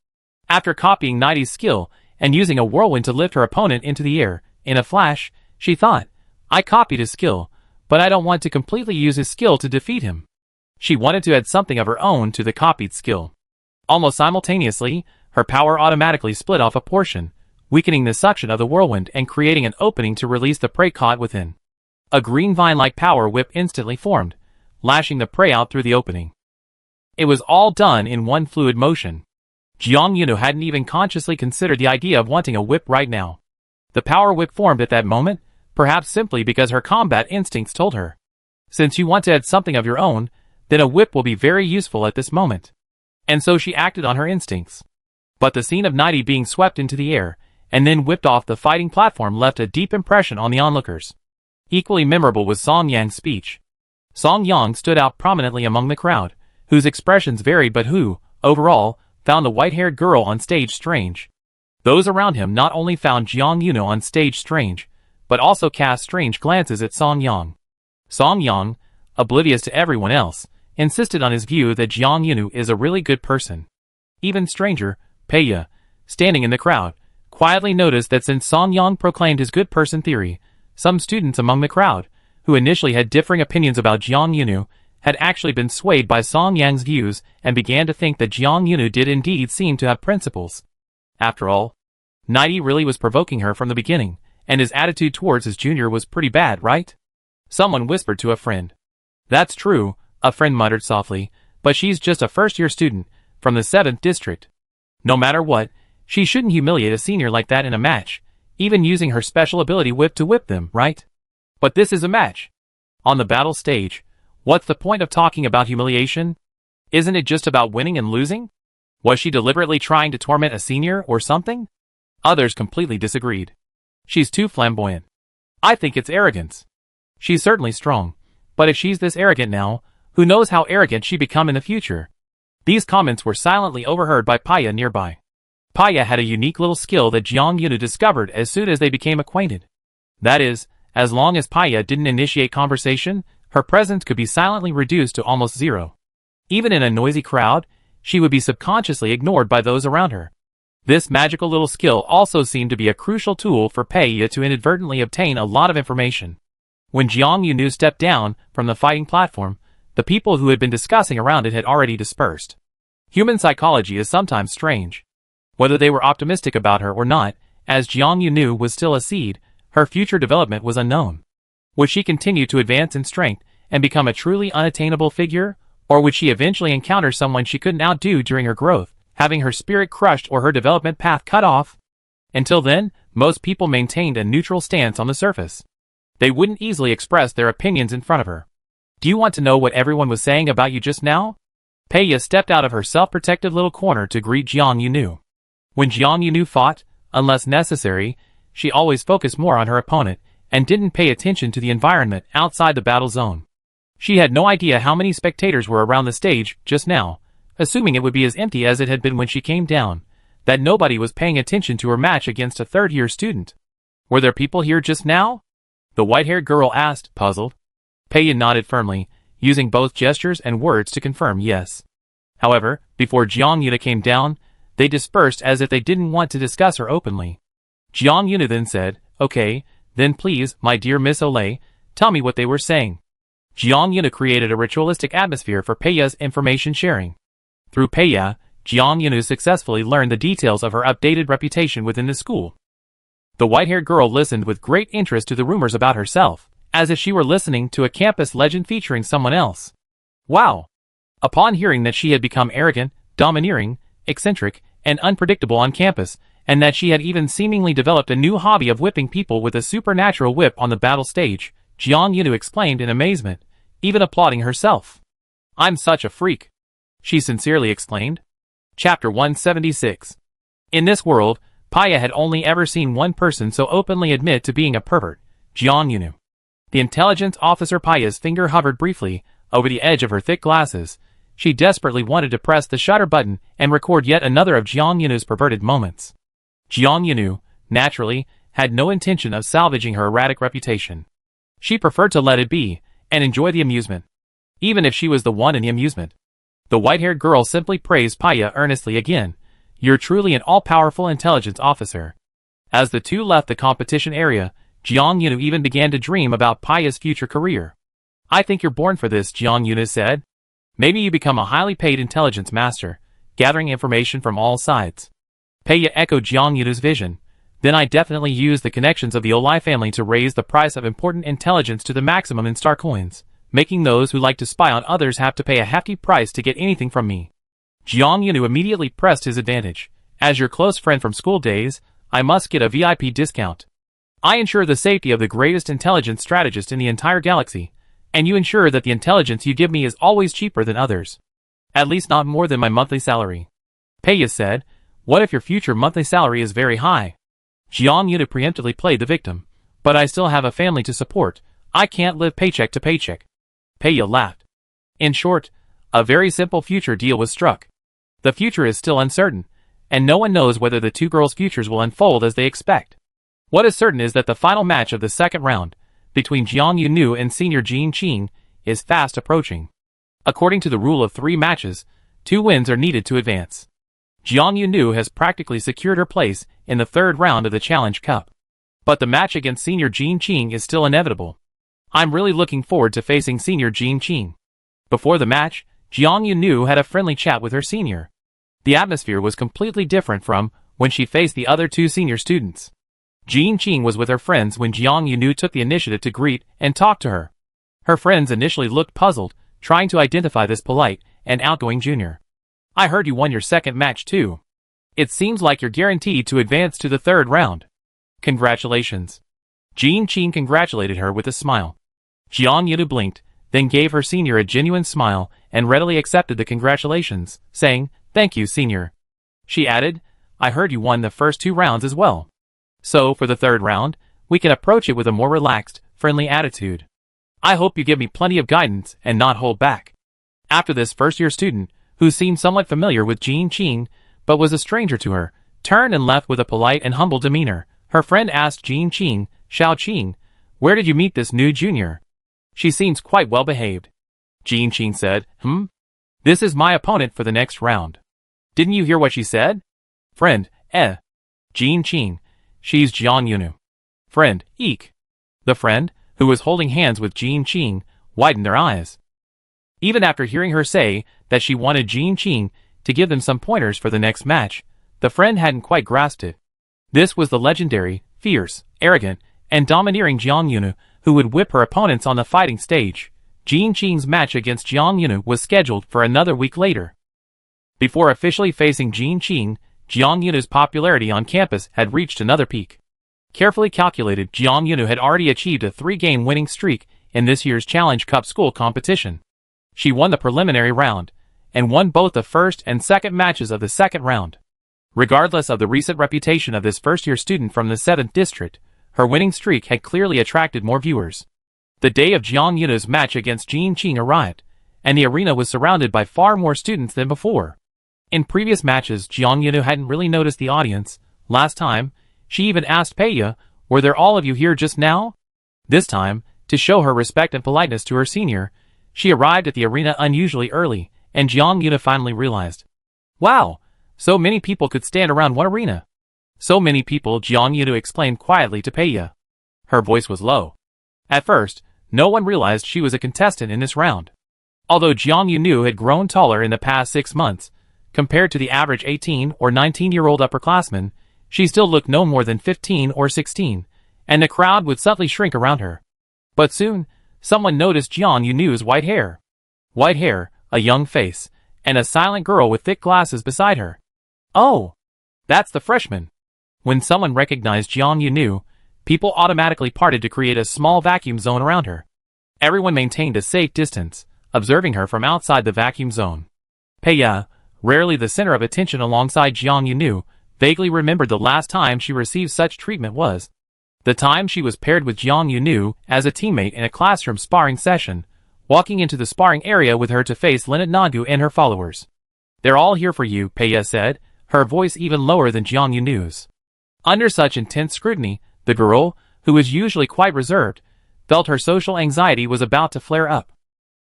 After copying Naidi's skill and using a whirlwind to lift her opponent into the air, in a flash, she thought, "I copied his skill, but I don't want to completely use his skill to defeat him." She wanted to add something of her own to the copied skill. Almost simultaneously, her power automatically split off a portion, weakening the suction of the whirlwind and creating an opening to release the prey caught within. A green vine-like power whip instantly formed, lashing the prey out through the opening. It was all done in one fluid motion. Jiang Yunu hadn't even consciously considered the idea of wanting a whip right now. The power whip formed at that moment, perhaps simply because her combat instincts told her, "Since you want to add something of your own, then a whip will be very useful at this moment." And so she acted on her instincts. But the scene of Naidi being swept into the air, and then whipped off the fighting platform left a deep impression on the onlookers. Equally memorable was Song Yang's speech. Song Yang stood out prominently among the crowd, whose expressions varied but who, overall, found the white-haired girl on stage strange. Those around him not only found Jiang Yunu on stage strange, but also cast strange glances at Song Yang. Song Yang, oblivious to everyone else, insisted on his view that Jiang Yunu is a really good person. Even stranger, Peiya, standing in the crowd, quietly noticed that since Song Yang proclaimed his good person theory, some students among the crowd, who initially had differing opinions about Jiang Yunu, had actually been swayed by Song Yang's views and began to think that Jiang Yunu did indeed seem to have principles. After all, Naidi really was provoking her from the beginning, and his attitude towards his junior was pretty bad, right? Someone whispered to a friend. "That's true," a friend muttered softly, "but she's just a first-year student, from the 7th district. No matter what, she shouldn't humiliate a senior like that in a match, even using her special ability whip to whip them, right? But this is a match. On the battle stage, what's the point of talking about humiliation? Isn't it just about winning and losing? Was she deliberately trying to torment a senior or something?" Others completely disagreed. "She's too flamboyant. I think it's arrogance. She's certainly strong, but if she's this arrogant now, who knows how arrogant she'd become in the future?" These comments were silently overheard by Peiya nearby. Peiya had a unique little skill that Jiang Yunu discovered as soon as they became acquainted. That is, as long as Peiya didn't initiate conversation, her presence could be silently reduced to almost zero. Even in a noisy crowd, she would be subconsciously ignored by those around her. This magical little skill also seemed to be a crucial tool for Peiya to inadvertently obtain a lot of information. When Jiang Yunu stepped down from the fighting platform, the people who had been discussing around it had already dispersed. Human psychology is sometimes strange. Whether they were optimistic about her or not, as Jiang Yunu was still a seed, her future development was unknown. Would she continue to advance in strength and become a truly unattainable figure, or would she eventually encounter someone she couldn't outdo during her growth, having her spirit crushed or her development path cut off? Until then, most people maintained a neutral stance on the surface. They wouldn't easily express their opinions in front of her. "Do you want to know what everyone was saying about you just now?" Peiya stepped out of her self-protective little corner to greet Jiang Yunu. When Jiang Yunu fought, unless necessary, she always focused more on her opponent and didn't pay attention to the environment outside the battle zone. She had no idea how many spectators were around the stage just now, assuming it would be as empty as it had been when she came down, that nobody was paying attention to her match against a third-year student. "Were there people here just now?" the white-haired girl asked, puzzled. Peiya nodded firmly, using both gestures and words to confirm yes. However, before Jiang Yuna came down, they dispersed as if they didn't want to discuss her openly. Jiang Yuna then said, "Okay, then please, my dear Miss Olay, tell me what they were saying." Jiang Yuna created a ritualistic atmosphere for Peiya's information sharing. Through Peiya, Jiang Yuna successfully learned the details of her updated reputation within the school. The white-haired girl listened with great interest to the rumors about herself, as if she were listening to a campus legend featuring someone else. Wow! Upon hearing that she had become arrogant, domineering, eccentric, and unpredictable on campus, and that she had even seemingly developed a new hobby of whipping people with a supernatural whip on the battle stage, Jiang Yunu exclaimed in amazement, even applauding herself. "I'm such a freak," she sincerely exclaimed. Chapter 176. In this world, Paya had only ever seen one person so openly admit to being a pervert, Jiang Yunu. The intelligence officer Paya's finger hovered briefly over the edge of her thick glasses. She desperately wanted to press the shutter button and record yet another of Jiang Yunu's perverted moments. Jiang Yunu, naturally, had no intention of salvaging her erratic reputation. She preferred to let it be, and enjoy the amusement. Even if she was the one in the amusement. The white-haired girl simply praised Paya earnestly again. "You're truly an all-powerful intelligence officer." As the two left the competition area, Jiang Yunu even began to dream about Paya's future career. "I think you're born for this," Jiang Yunu said. "Maybe you become a highly paid intelligence master, gathering information from all sides." Paya echoed Jiang Yunu's vision. "Then I definitely use the connections of the Olai family to raise the price of important intelligence to the maximum in star coins, making those who like to spy on others have to pay a hefty price to get anything from me." Jiang Yunu immediately pressed his advantage. "As your close friend from school days, I must get a VIP discount. I ensure the safety of the greatest intelligence strategist in the entire galaxy, and you ensure that the intelligence you give me is always cheaper than others. At least not more than my monthly salary." Paya said, "What if your future monthly salary is very high?" Jiang Yunu preemptively played the victim. "But I still have a family to support. I can't live paycheck to paycheck." Paya laughed. In short, a very simple future deal was struck. The future is still uncertain, and no one knows whether the two girls' futures will unfold as they expect. What is certain is that the final match of the second round, between Jiang Yunu and Senior Jin Qing, is fast approaching. According to the rule of 3 matches, 2 wins are needed to advance. Jiang Yunu has practically secured her place in the 3rd round of the Challenge Cup. But the match against Senior Jin Qing is still inevitable. I'm really looking forward to facing Senior Jin Qing. Before the match, Jiang Yunu had a friendly chat with her senior. The atmosphere was completely different from when she faced the other 2 senior students. Jin Qing was with her friends when Jiang Yunu took the initiative to greet and talk to her. Her friends initially looked puzzled, trying to identify this polite and outgoing junior. "I heard you won your second match too. It seems like you're guaranteed to advance to the 3rd round. Congratulations." Jin Qing congratulated her with a smile. Jiang Yunu blinked, then gave her senior a genuine smile and readily accepted the congratulations, saying, "Thank you, senior." She added, "I heard you won the first 2 rounds as well. So, for the 3rd round, we can approach it with a more relaxed, friendly attitude. I hope you give me plenty of guidance and not hold back." After this first-year student, who seemed somewhat familiar with Jin Qing, but was a stranger to her, turned and left with a polite and humble demeanor, her friend asked Jin Qing, "Xiao Qing, where did you meet this new junior? She seems quite well behaved." Jin Qing said, "This is my opponent for the next round." "Didn't you hear what she said?" "Friend, Jin Qing, she's Jiang Yunu." "Friend, eek." The friend, who was holding hands with Jin Qing, widened their eyes. Even after hearing her say that she wanted Jin Qing to give them some pointers for the next match, the friend hadn't quite grasped it. This was the legendary, fierce, arrogant, and domineering Jiang Yunu, who would whip her opponents on the fighting stage. Jin Qing's match against Jiang Yunu was scheduled for another week later. Before officially facing Jin Qing, Jiang Yunu's popularity on campus had reached another peak. Carefully calculated, Jiang Yunu had already achieved a 3-game winning streak in this year's Challenge Cup school competition. She won the preliminary round, and won both the first and second matches of the second round. Regardless of the recent reputation of this first-year student from the 7th district, her winning streak had clearly attracted more viewers. The day of Jiang Yunu's match against Jin Qing arrived, and the arena was surrounded by far more students than before. In previous matches, Jiang Yunu hadn't really noticed the audience. Last time, she even asked Paya, "Were there all of you here just now?" This time, to show her respect and politeness to her senior, she arrived at the arena unusually early, and Jiang Yuna finally realized. Wow! So many people could stand around one arena. So many people, Jiang Yuna explained quietly to Peiya. Her voice was low. At first, no one realized she was a contestant in this round. Although Jiang Yunu had grown taller in the past 6 months, compared to the average 18 or 19-year-old upperclassman, she still looked no more than 15 or 16, and the crowd would subtly shrink around her. But soon, someone noticed Jiang Yunu's white hair. White hair, a young face, and a silent girl with thick glasses beside her. Oh! That's the freshman. When someone recognized Jiang Yunu, people automatically parted to create a small vacuum zone around her. Everyone maintained a safe distance, observing her from outside the vacuum zone. Peiya, rarely the center of attention alongside Jiang Yunu, vaguely remembered the last time she received such treatment was the time she was paired with Jiang Yunu as a teammate in a classroom sparring session, walking into the sparring area with her to face Linnet Nagu and her followers. They're all here for you, Peiya said, her voice even lower than Jiang Yunu's. Under such intense scrutiny, the girl, who was usually quite reserved, felt her social anxiety was about to flare up.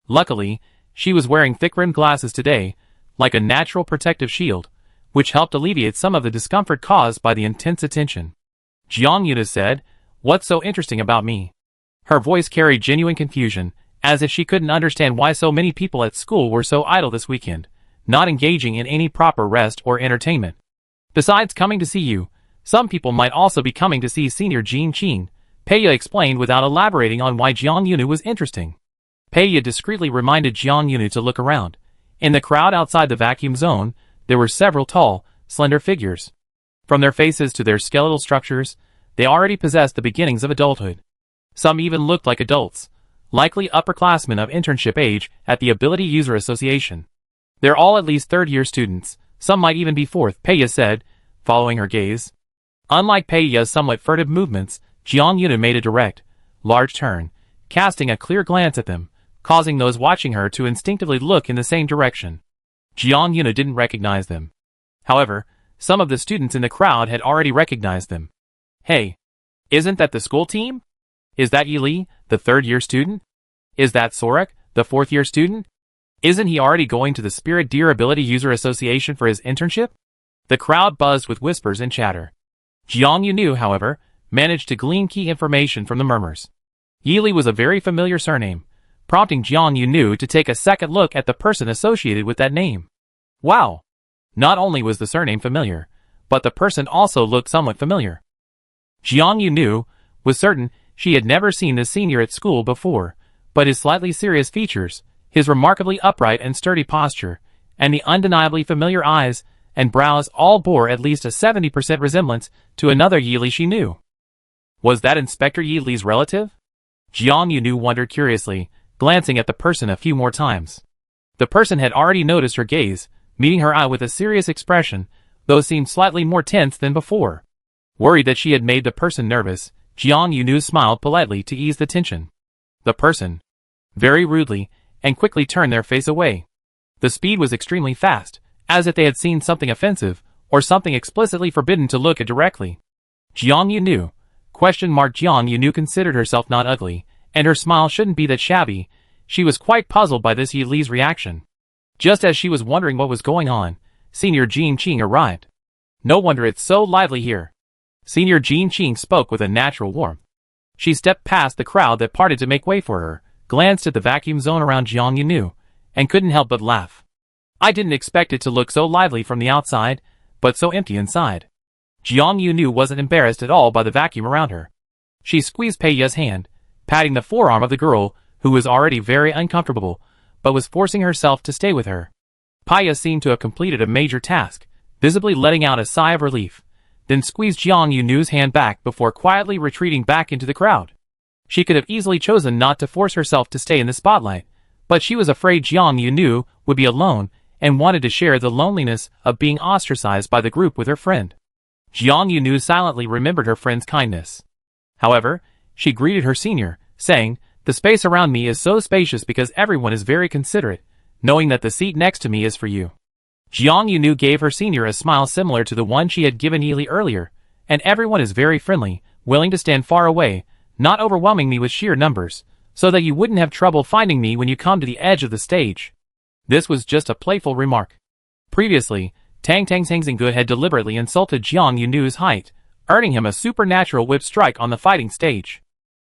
Luckily, she was wearing thick-rimmed glasses today, like a natural protective shield, which helped alleviate some of the discomfort caused by the intense attention. Jiang Yuna said, "What's so interesting about me?" Her voice carried genuine confusion, as if she couldn't understand why so many people at school were so idle this weekend, not engaging in any proper rest or entertainment. Besides coming to see you, some people might also be coming to see Senior Jean Qing, Peiya explained without elaborating on why Jiang Yunu was interesting. Peiya discreetly reminded Jiang Yunu to look around. In the crowd outside the vacuum zone, there were several tall, slender figures. From their faces to their skeletal structures, they already possessed the beginnings of adulthood. Some even looked like adults, likely upperclassmen of internship age at the Ability User Association. They're all at least third-year students, some might even be fourth, Peiya said, following her gaze. Unlike Peiya's somewhat furtive movements, Jiang Yuna made a direct, large turn, casting a clear glance at them, causing those watching her to instinctively look in the same direction. Jiang Yuna didn't recognize them. However, some of the students in the crowd had already recognized them. Hey, isn't that the school team? Is that Yili, the third-year student? Is that Sorek, the fourth-year student? Isn't he already going to the Spirit Deer Ability User Association for his internship? The crowd buzzed with whispers and chatter. Jiang Yunu, however, managed to glean key information from the murmurs. Yili was a very familiar surname, prompting Jiang Yunu to take a second look at the person associated with that name. Wow! Not only was the surname familiar, but the person also looked somewhat familiar. Jiang Yunu was certain she had never seen this senior at school before, but his slightly serious features, his remarkably upright and sturdy posture, and the undeniably familiar eyes and brows all bore at least a 70% resemblance to another Yili she knew. Was that Inspector Yili's relative? Jiang Yunu wondered curiously, glancing at the person a few more times. The person had already noticed her gaze, meeting her eye with a serious expression, though seemed slightly more tense than before. Worried that she had made the person nervous, Jiang Yunu smiled politely to ease the tension. The person, very rudely, and quickly turned their face away. The speed was extremely fast, as if they had seen something offensive, or something explicitly forbidden to look at directly. Jiang Yunu, Jiang Yunu considered herself not ugly, and her smile shouldn't be that shabby. She was quite puzzled by this Yili's reaction. Just as she was wondering what was going on, Senior Jean Qing arrived. No wonder it's so lively here. Senior Jean Qing spoke with a natural warmth. She stepped past the crowd that parted to make way for her, glanced at the vacuum zone around Jiang Yunu, and couldn't help but laugh. I didn't expect it to look so lively from the outside, but so empty inside. Jiang Yunu wasn't embarrassed at all by the vacuum around her. She squeezed Peiya's hand, patting the forearm of the girl, who was already very uncomfortable, but was forcing herself to stay with her. Peiya seemed to have completed a major task, visibly letting out a sigh of relief, then squeezed Jiang Yunu's hand back before quietly retreating back into the crowd. She could have easily chosen not to force herself to stay in the spotlight, but she was afraid Jiang Yunu would be alone and wanted to share the loneliness of being ostracized by the group with her friend. Jiang Yunu silently remembered her friend's kindness. However, she greeted her senior, saying, "The space around me is so spacious because everyone is very considerate, knowing that the seat next to me is for you." Jiang Yunu gave her senior a smile similar to the one she had given Yili earlier, "And everyone is very friendly, willing to stand far away, not overwhelming me with sheer numbers, so that you wouldn't have trouble finding me when you come to the edge of the stage." This was just a playful remark. Previously, Tang Xinggood had deliberately insulted Jiang Yunu's height, earning him a supernatural whip strike on the fighting stage.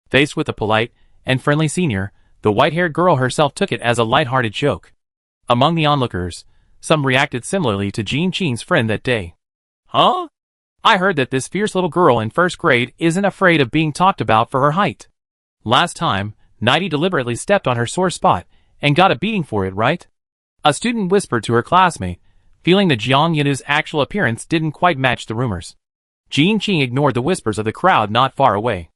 Faced with a polite and friendly senior, the white-haired girl herself took it as a light-hearted joke. Among the onlookers, some reacted similarly to Jean Qing's friend that day. Huh? I heard that this fierce little girl in first grade isn't afraid of being talked about for her height. Last time, Nighty deliberately stepped on her sore spot and got a beating for it, right? A student whispered to her classmate, feeling that Jiang Yunu's actual appearance didn't quite match the rumors. Jean Qing ignored the whispers of the crowd not far away.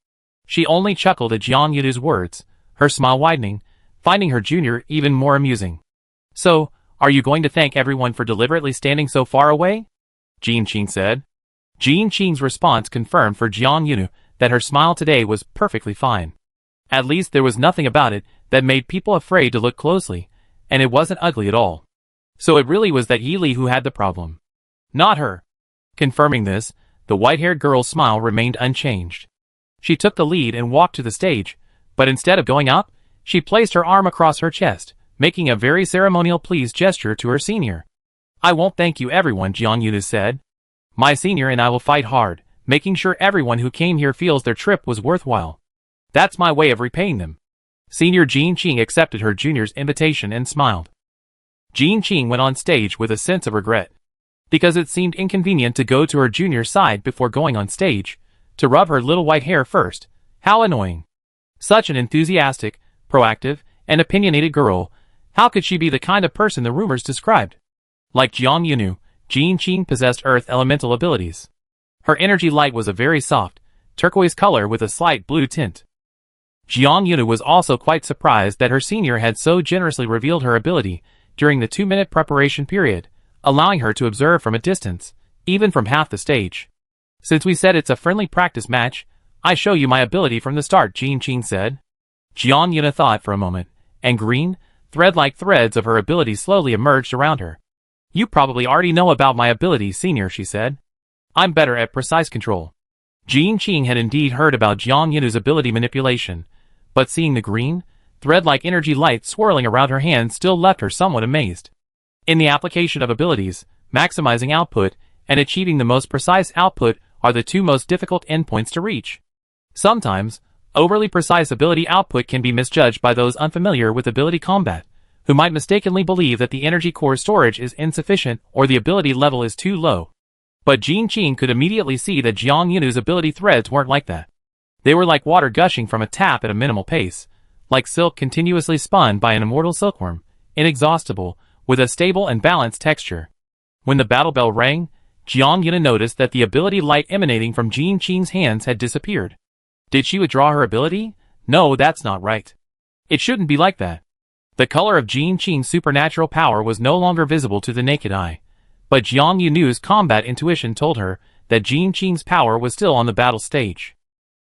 She only chuckled at Jiang Yunu's words, her smile widening, finding her junior even more amusing. So, are you going to thank everyone for deliberately standing so far away? Jean Qing said. Jean Qing's response confirmed for Jiang Yunu that her smile today was perfectly fine. At least there was nothing about it that made people afraid to look closely, and it wasn't ugly at all. So it really was that Yi Li who had the problem. Not her. Confirming this, the white-haired girl's smile remained unchanged. She took the lead and walked to the stage, but instead of going up, she placed her arm across her chest, making a very ceremonial pleased gesture to her senior. I won't thank you everyone, Jiang Yunu said. My senior and I will fight hard, making sure everyone who came here feels their trip was worthwhile. That's my way of repaying them. Senior Jean Qing accepted her junior's invitation and smiled. Jean Qing went on stage with a sense of regret. Because it seemed inconvenient to go to her junior's side before going on stage, to rub her little white hair first. How annoying. Such an enthusiastic, proactive, and opinionated girl, how could she be the kind of person the rumors described? Like Jiang Yunu, Jean Qing possessed earth elemental abilities. Her energy light was a very soft, turquoise color with a slight blue tint. Jiang Yunu was also quite surprised that her senior had so generously revealed her ability during the 2-minute preparation period, allowing her to observe from a distance, even from half the stage. Since we said it's a friendly practice match, I show you my ability from the start, Jean Qing said. Jiang Yunu thought for a moment, and green, thread-like threads of her ability slowly emerged around her. You probably already know about my ability, senior, she said. I'm better at precise control. Jean Qing had indeed heard about Jiang Yunu's ability manipulation, but seeing the green, thread-like energy light swirling around her hand still left her somewhat amazed. In the application of abilities, maximizing output and achieving the most precise output are the two most difficult endpoints to reach. Sometimes, overly precise ability output can be misjudged by those unfamiliar with ability combat, who might mistakenly believe that the energy core storage is insufficient or the ability level is too low. But Jean Qing could immediately see that Jiang Yunu's ability threads weren't like that. They were like water gushing from a tap at a minimal pace, like silk continuously spun by an immortal silkworm, inexhaustible, with a stable and balanced texture. When the battle bell rang, Jiang Yunu noticed that the ability light emanating from Jean Qing's hands had disappeared. Did she withdraw her ability? No, that's not right. It shouldn't be like that. The color of Jean Qing's supernatural power was no longer visible to the naked eye, but Jiang Yunu's combat intuition told her that Jean Qing's power was still on the battle stage.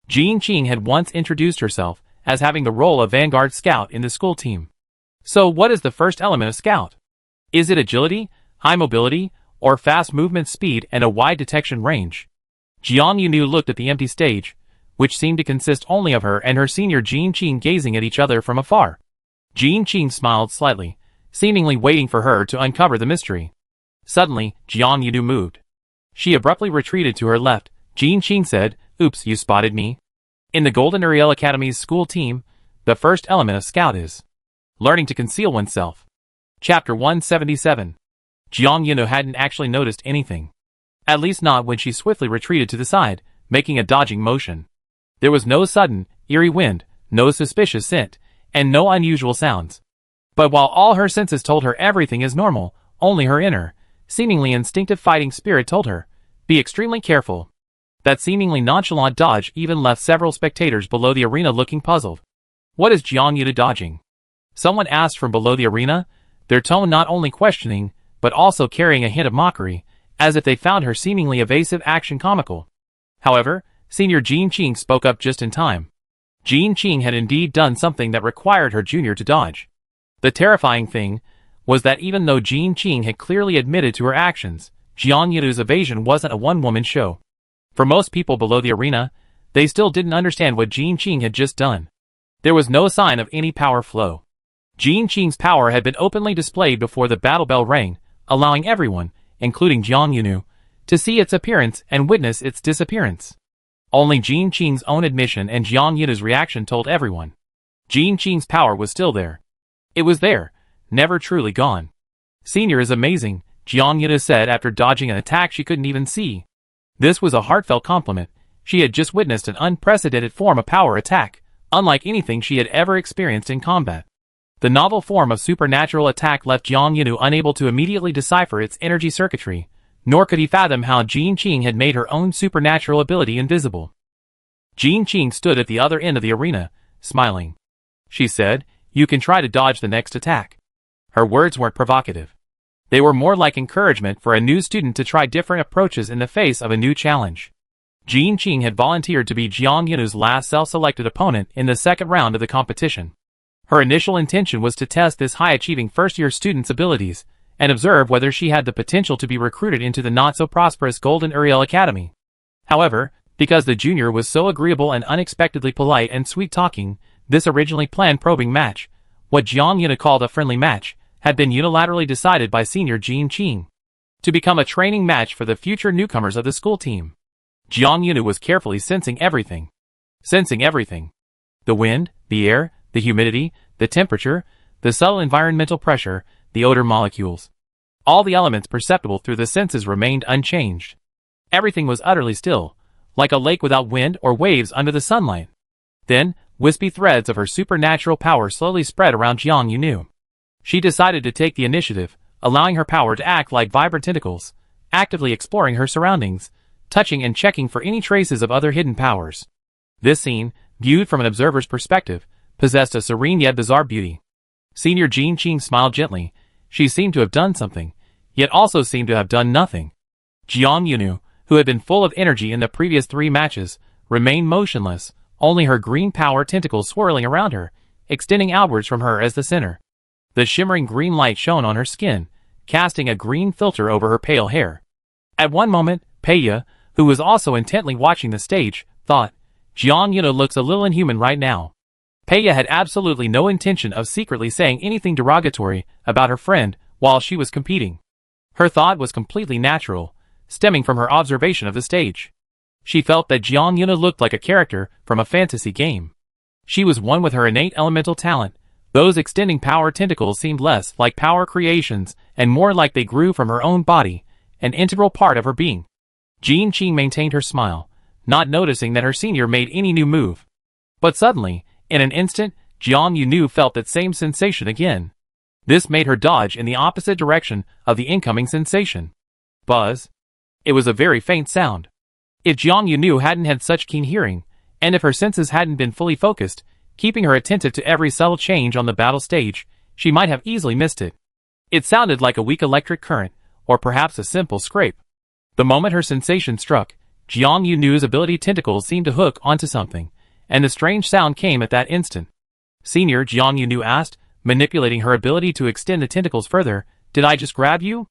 Jean Qing had once introduced herself as having the role of Vanguard Scout in the school team. So what is the first element of Scout? Is it agility, high mobility, or fast movement speed and a wide detection range? Jiang Yunu looked at the empty stage, which seemed to consist only of her and her senior Jean Qing gazing at each other from afar. Jean Qing smiled slightly, seemingly waiting for her to uncover the mystery. Suddenly, Jiang Yunu moved. She abruptly retreated to her left. Jean Qing said, "Oops, you spotted me." In the Golden Ariel Academy's school team, the first element of Scout is learning to conceal oneself. Chapter 177. Jiang Yunu hadn't actually noticed anything. At least not when she swiftly retreated to the side, making a dodging motion. There was no sudden, eerie wind, no suspicious scent, and no unusual sounds. But while all her senses told her everything is normal, only her inner, seemingly instinctive fighting spirit told her, be extremely careful. That seemingly nonchalant dodge even left several spectators below the arena looking puzzled. What is Jiang Yunu dodging? Someone asked from below the arena, their tone not only questioning, but also carrying a hint of mockery, as if they found her seemingly evasive action comical. However, senior Jean Qing spoke up just in time. Jean Qing had indeed done something that required her junior to dodge. The terrifying thing was that even though Jean Qing had clearly admitted to her actions, Jiang Yunu's evasion wasn't a one-woman show. For most people below the arena, they still didn't understand what Jean Qing had just done. There was no sign of any power flow. Jin Qing's power had been openly displayed before the battle bell rang, allowing everyone, including Jiang Yunu, to see its appearance and witness its disappearance. Only Jin Qing's own admission and Jiang Yunu's reaction told everyone. Jin Qing's power was still there. It was there, never truly gone. "Senior is amazing," Jiang Yunu said after dodging an attack she couldn't even see. This was a heartfelt compliment. She had just witnessed an unprecedented form of power attack, unlike anything she had ever experienced in combat. The novel form of supernatural attack left Jiang Yunu unable to immediately decipher its energy circuitry, nor could he fathom how Jin Qing had made her own supernatural ability invisible. Jin Qing stood at the other end of the arena, smiling. She said, "You can try to dodge the next attack." Her words weren't provocative. They were more like encouragement for a new student to try different approaches in the face of a new challenge. Jin Qing had volunteered to be Jiang Yunu's last self-selected opponent in the second round of the competition. Her initial intention was to test this high-achieving first-year student's abilities and observe whether she had the potential to be recruited into the not-so-prosperous Golden Uriel Academy. However, because the junior was so agreeable and unexpectedly polite and sweet-talking, this originally planned probing match, what Jiang Yunu called a friendly match, had been unilaterally decided by senior Jin Qing to become a training match for the future newcomers of the school team. Jiang Yunu was carefully sensing everything. The wind, the air, the humidity, the temperature, the subtle environmental pressure, the odor molecules. All the elements perceptible through the senses remained unchanged. Everything was utterly still, like a lake without wind or waves under the sunlight. Then, wispy threads of her supernatural power slowly spread around Jiang Yunu. She decided to take the initiative, allowing her power to act like vibrant tentacles, actively exploring her surroundings, touching and checking for any traces of other hidden powers. This scene, viewed from an observer's perspective, possessed a serene yet bizarre beauty. Senior Jin Qing smiled gently. She seemed to have done something, yet also seemed to have done nothing. Jiang Yunu, who had been full of energy in the previous 3 matches, remained motionless, only her green power tentacles swirling around her, extending outwards from her as the center. The shimmering green light shone on her skin, casting a green filter over her pale hair. At one moment, Peiya, who was also intently watching the stage, thought, "Jiang Yunu looks a little inhuman right now." Peiya had absolutely no intention of secretly saying anything derogatory about her friend while she was competing. Her thought was completely natural, stemming from her observation of the stage. She felt that Jiang Yunu looked like a character from a fantasy game. She was one with her innate elemental talent. Those extending power tentacles seemed less like power creations and more like they grew from her own body, an integral part of her being. Jin Qing maintained her smile, not noticing that her senior made any new move. But suddenly, in an instant, Jiang Yunu felt that same sensation again. This made her dodge in the opposite direction of the incoming sensation. Buzz. It was a very faint sound. If Jiang Yunu hadn't had such keen hearing, and if her senses hadn't been fully focused, keeping her attentive to every subtle change on the battle stage, she might have easily missed it. It sounded like a weak electric current, or perhaps a simple scrape. The moment her sensation struck, Jiang Yunu's ability tentacles seemed to hook onto something, and the strange sound came at that instant. "Senior," Jiang Yunu asked, manipulating her ability to extend the tentacles further, "did I just grab you?"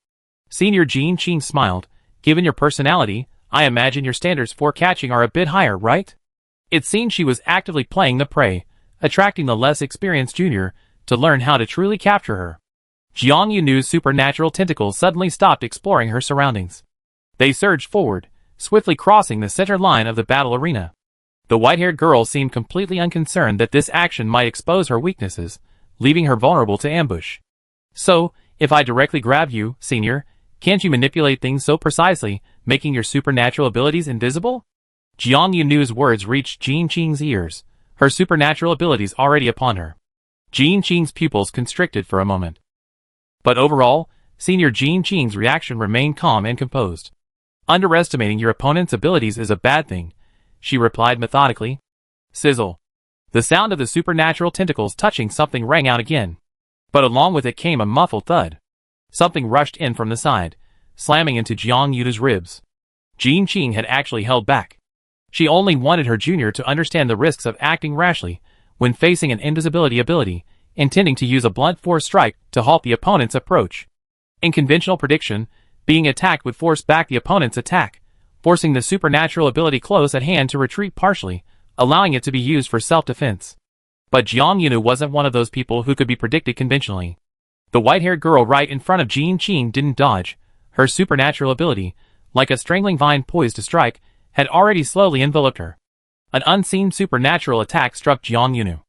Senior Jin Qing smiled. "Given your personality, I imagine your standards for catching are a bit higher, right?" It seemed she was actively playing the prey, attracting the less experienced junior to learn how to truly capture her. Jiang Yunu's supernatural tentacles suddenly stopped exploring her surroundings. They surged forward, swiftly crossing the center line of the battle arena. The white-haired girl seemed completely unconcerned that this action might expose her weaknesses, leaving her vulnerable to ambush. "So, if I directly grab you, senior, can't you manipulate things so precisely, making your supernatural abilities invisible?" Jiang Yunu's words reached Jin Qing's ears, her supernatural abilities already upon her. Jin Qing's pupils constricted for a moment. But overall, senior Jin Qing's reaction remained calm and composed. "Underestimating your opponent's abilities is a bad thing," she replied methodically. Sizzle. The sound of the supernatural tentacles touching something rang out again. But along with it came a muffled thud. Something rushed in from the side, slamming into Jiang Yunu's ribs. Jin Qing had actually held back. She only wanted her junior to understand the risks of acting rashly when facing an invisibility ability, intending to use a blunt force strike to halt the opponent's approach. In conventional prediction, being attacked would force back the opponent's attack, forcing the supernatural ability close at hand to retreat partially, allowing it to be used for self-defense. But Jiang Yunu wasn't one of those people who could be predicted conventionally. The white-haired girl right in front of Jean Qing didn't dodge. Her supernatural ability, like a strangling vine poised to strike, had already slowly enveloped her. An unseen supernatural attack struck Jiang Yunu.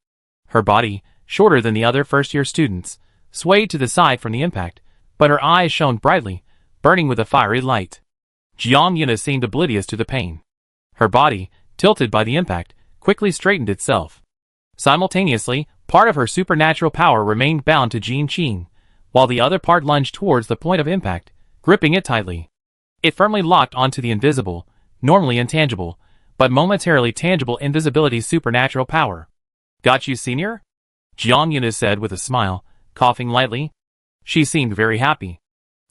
Her body, shorter than the other first-year students, swayed to the side from the impact, but her eyes shone brightly, burning with a fiery light. Jiang Yunu seemed oblivious to the pain. Her body, tilted by the impact, quickly straightened itself. Simultaneously, part of her supernatural power remained bound to Jean Qing, while the other part lunged towards the point of impact, gripping it tightly. It firmly locked onto the invisible, normally intangible, but momentarily tangible invisibility's supernatural power. "Got you, senior?" Jiang Yunu said with a smile, coughing lightly. She seemed very happy.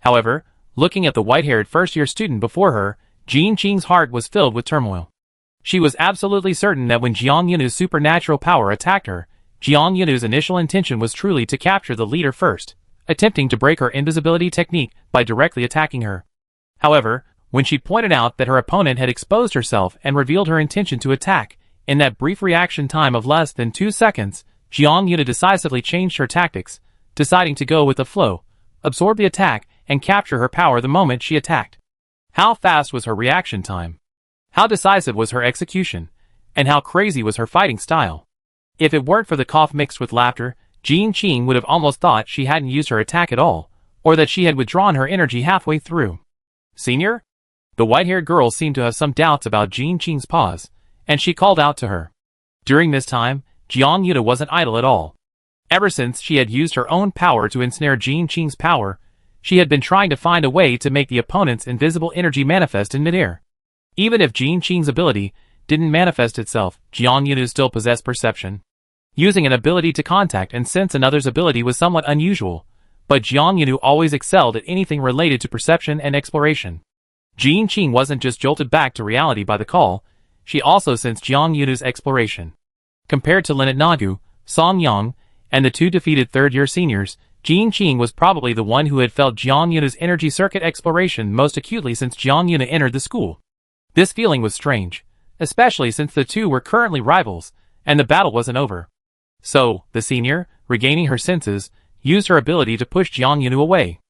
However, looking at the white-haired first-year student before her, Jean Qing's heart was filled with turmoil. She was absolutely certain that when Jiang Yunu's supernatural power attacked her, Jiang Yunu's initial intention was truly to capture the leader first, attempting to break her invisibility technique by directly attacking her. However, when she pointed out that her opponent had exposed herself and revealed her intention to attack, in that brief reaction time of less than 2 seconds, Jiang Yunu decisively changed her tactics, deciding to go with the flow, absorb the attack, and capture her power the moment she attacked. How fast was her reaction time? How decisive was her execution? And how crazy was her fighting style? If it weren't for the cough mixed with laughter, Jean Qing would have almost thought she hadn't used her attack at all, or that she had withdrawn her energy halfway through. "Senior?" The white-haired girl seemed to have some doubts about Jean Qing's pause, and she called out to her. During this time, Jiang Yunu wasn't idle at all. Ever since she had used her own power to ensnare Jean Qing's power, she had been trying to find a way to make the opponent's invisible energy manifest in midair. Even if Jean Qing's ability didn't manifest itself, Jiang Yunu still possessed perception. Using an ability to contact and sense another's ability was somewhat unusual, but Jiang Yunu always excelled at anything related to perception and exploration. Jean Qing wasn't just jolted back to reality by the call, she also sensed Jiang Yunu's exploration. Compared to Lynette Nagu, Song Yang, and the two defeated third-year seniors, Jean Qing was probably the one who had felt Jiang Yunu's energy circuit exploration most acutely since Jiang Yunu entered the school. This feeling was strange, especially since the two were currently rivals, and the battle wasn't over. So, the senior, regaining her senses, used her ability to push Jiang Yunu away.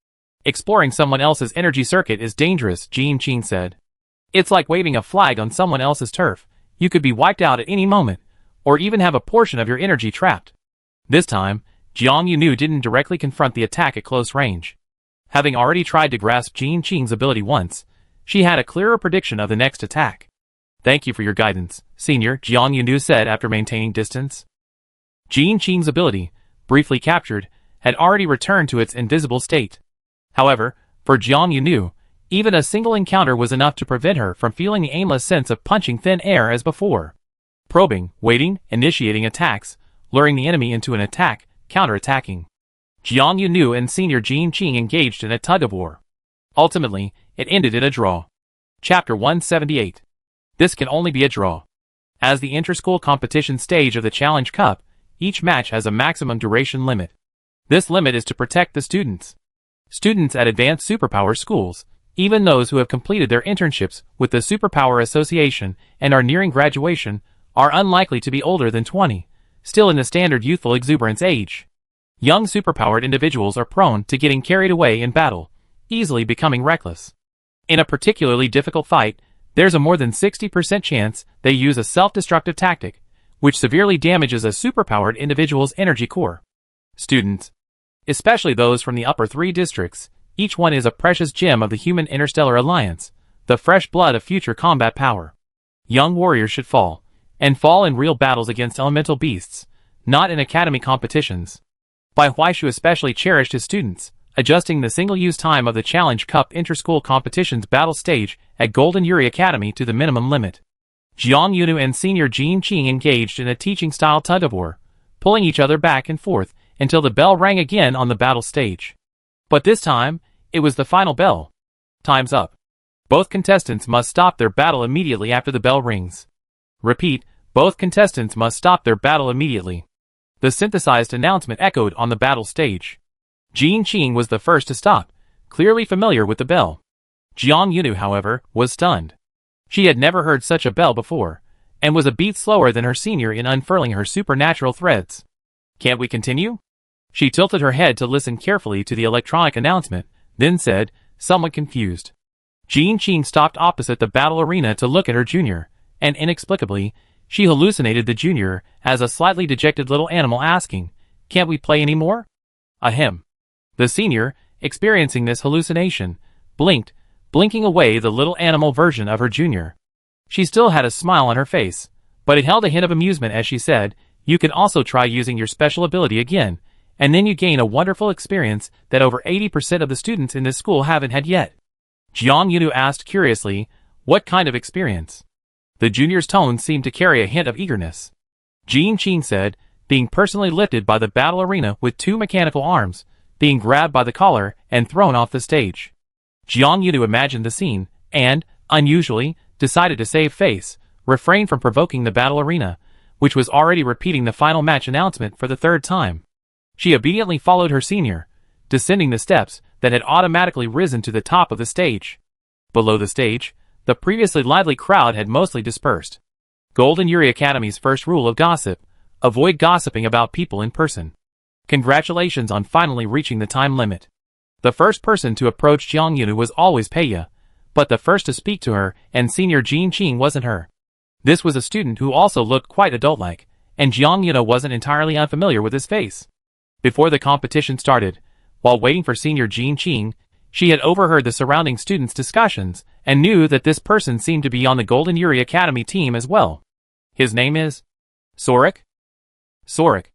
"Exploring someone else's energy circuit is dangerous," Jean Qing said. "It's like waving a flag on someone else's turf. You could be wiped out at any moment, or even have a portion of your energy trapped." This time, Jiang Yunu didn't directly confront the attack at close range. Having already tried to grasp Jean Qing's ability once, she had a clearer prediction of the next attack. "Thank you for your guidance, senior," Jiang Yunu said after maintaining distance. Jean Qing's ability, briefly captured, had already returned to its invisible state. However, for Jiang Yunu, even a single encounter was enough to prevent her from feeling the aimless sense of punching thin air as before. Probing, waiting, initiating attacks, luring the enemy into an attack, counter-attacking. Jiang Yunu and senior Jean Qing engaged in a tug-of-war. Ultimately, it ended in a draw. Chapter 178. This can only be a draw. As the inter-school competition stage of the Challenge Cup, each match has a maximum duration limit. This limit is to protect the students. Students at advanced superpower schools, even those who have completed their internships with the Superpower Association and are nearing graduation, are unlikely to be older than 20, still in the standard youthful exuberance age. Young superpowered individuals are prone to getting carried away in battle, easily becoming reckless. In a particularly difficult fight, there's a more than 60% chance they use a self-destructive tactic, which severely damages a superpowered individual's energy core. Students, especially those from the upper 3 districts, each one is a precious gem of the human interstellar alliance, the fresh blood of future combat power. Young warriors should fall, and fall in real battles against elemental beasts, not in academy competitions. Bai Huaishu especially cherished his students, adjusting the single-use time of the Challenge Cup inter-school competition's battle stage at Golden Yuri Academy to the minimum limit. Jiang Yunu and senior Jean Qing engaged in a teaching-style tug-of-war, pulling each other back and forth until the bell rang again on the battle stage. But this time, it was the final bell. Time's up. Both contestants must stop their battle immediately after the bell rings. Repeat, both contestants must stop their battle immediately. The synthesized announcement echoed on the battle stage. Jean Qing was the first to stop, clearly familiar with the bell. Jiang Yunu, however, was stunned. She had never heard such a bell before, and was a beat slower than her senior in unfurling her supernatural threads. "Can't we continue?" She tilted her head to listen carefully to the electronic announcement, then said, somewhat confused. Jean Qing stopped opposite the battle arena to look at her junior, and inexplicably, she hallucinated the junior as a slightly dejected little animal asking, "Can't we play any more?" Ahem. The senior, experiencing this hallucination, blinked, blinking away the little animal version of her junior. She still had a smile on her face, but it held a hint of amusement as she said, "You can also try using your special ability again, and then you gain a wonderful experience that over 80% of the students in this school haven't had yet." Jiang Yunu asked curiously, "What kind of experience?" The junior's tone seemed to carry a hint of eagerness. Jean Qing said, "Being personally lifted by the battle arena with 2 mechanical arms, being grabbed by the collar and thrown off the stage." Jiang Yunu imagined the scene, and, unusually, decided to save face, refrain from provoking the battle arena, which was already repeating the final match announcement for the 3rd time. She obediently followed her senior, descending the steps that had automatically risen to the top of the stage. Below the stage, the previously lively crowd had mostly dispersed. Golden Yuri Academy's first rule of gossip: avoid gossiping about people in person. Congratulations on finally reaching the time limit. The first person to approach Jiang Yunu was always Peiya, but the first to speak to her and senior Jean Qing wasn't her. This was a student who also looked quite adult-like, and Jiang Yunu wasn't entirely unfamiliar with his face. Before the competition started, while waiting for senior Jean Qing, she had overheard the surrounding students' discussions and knew that this person seemed to be on the Golden Yuri Academy team as well. "His name is Sorik?" "Sorik."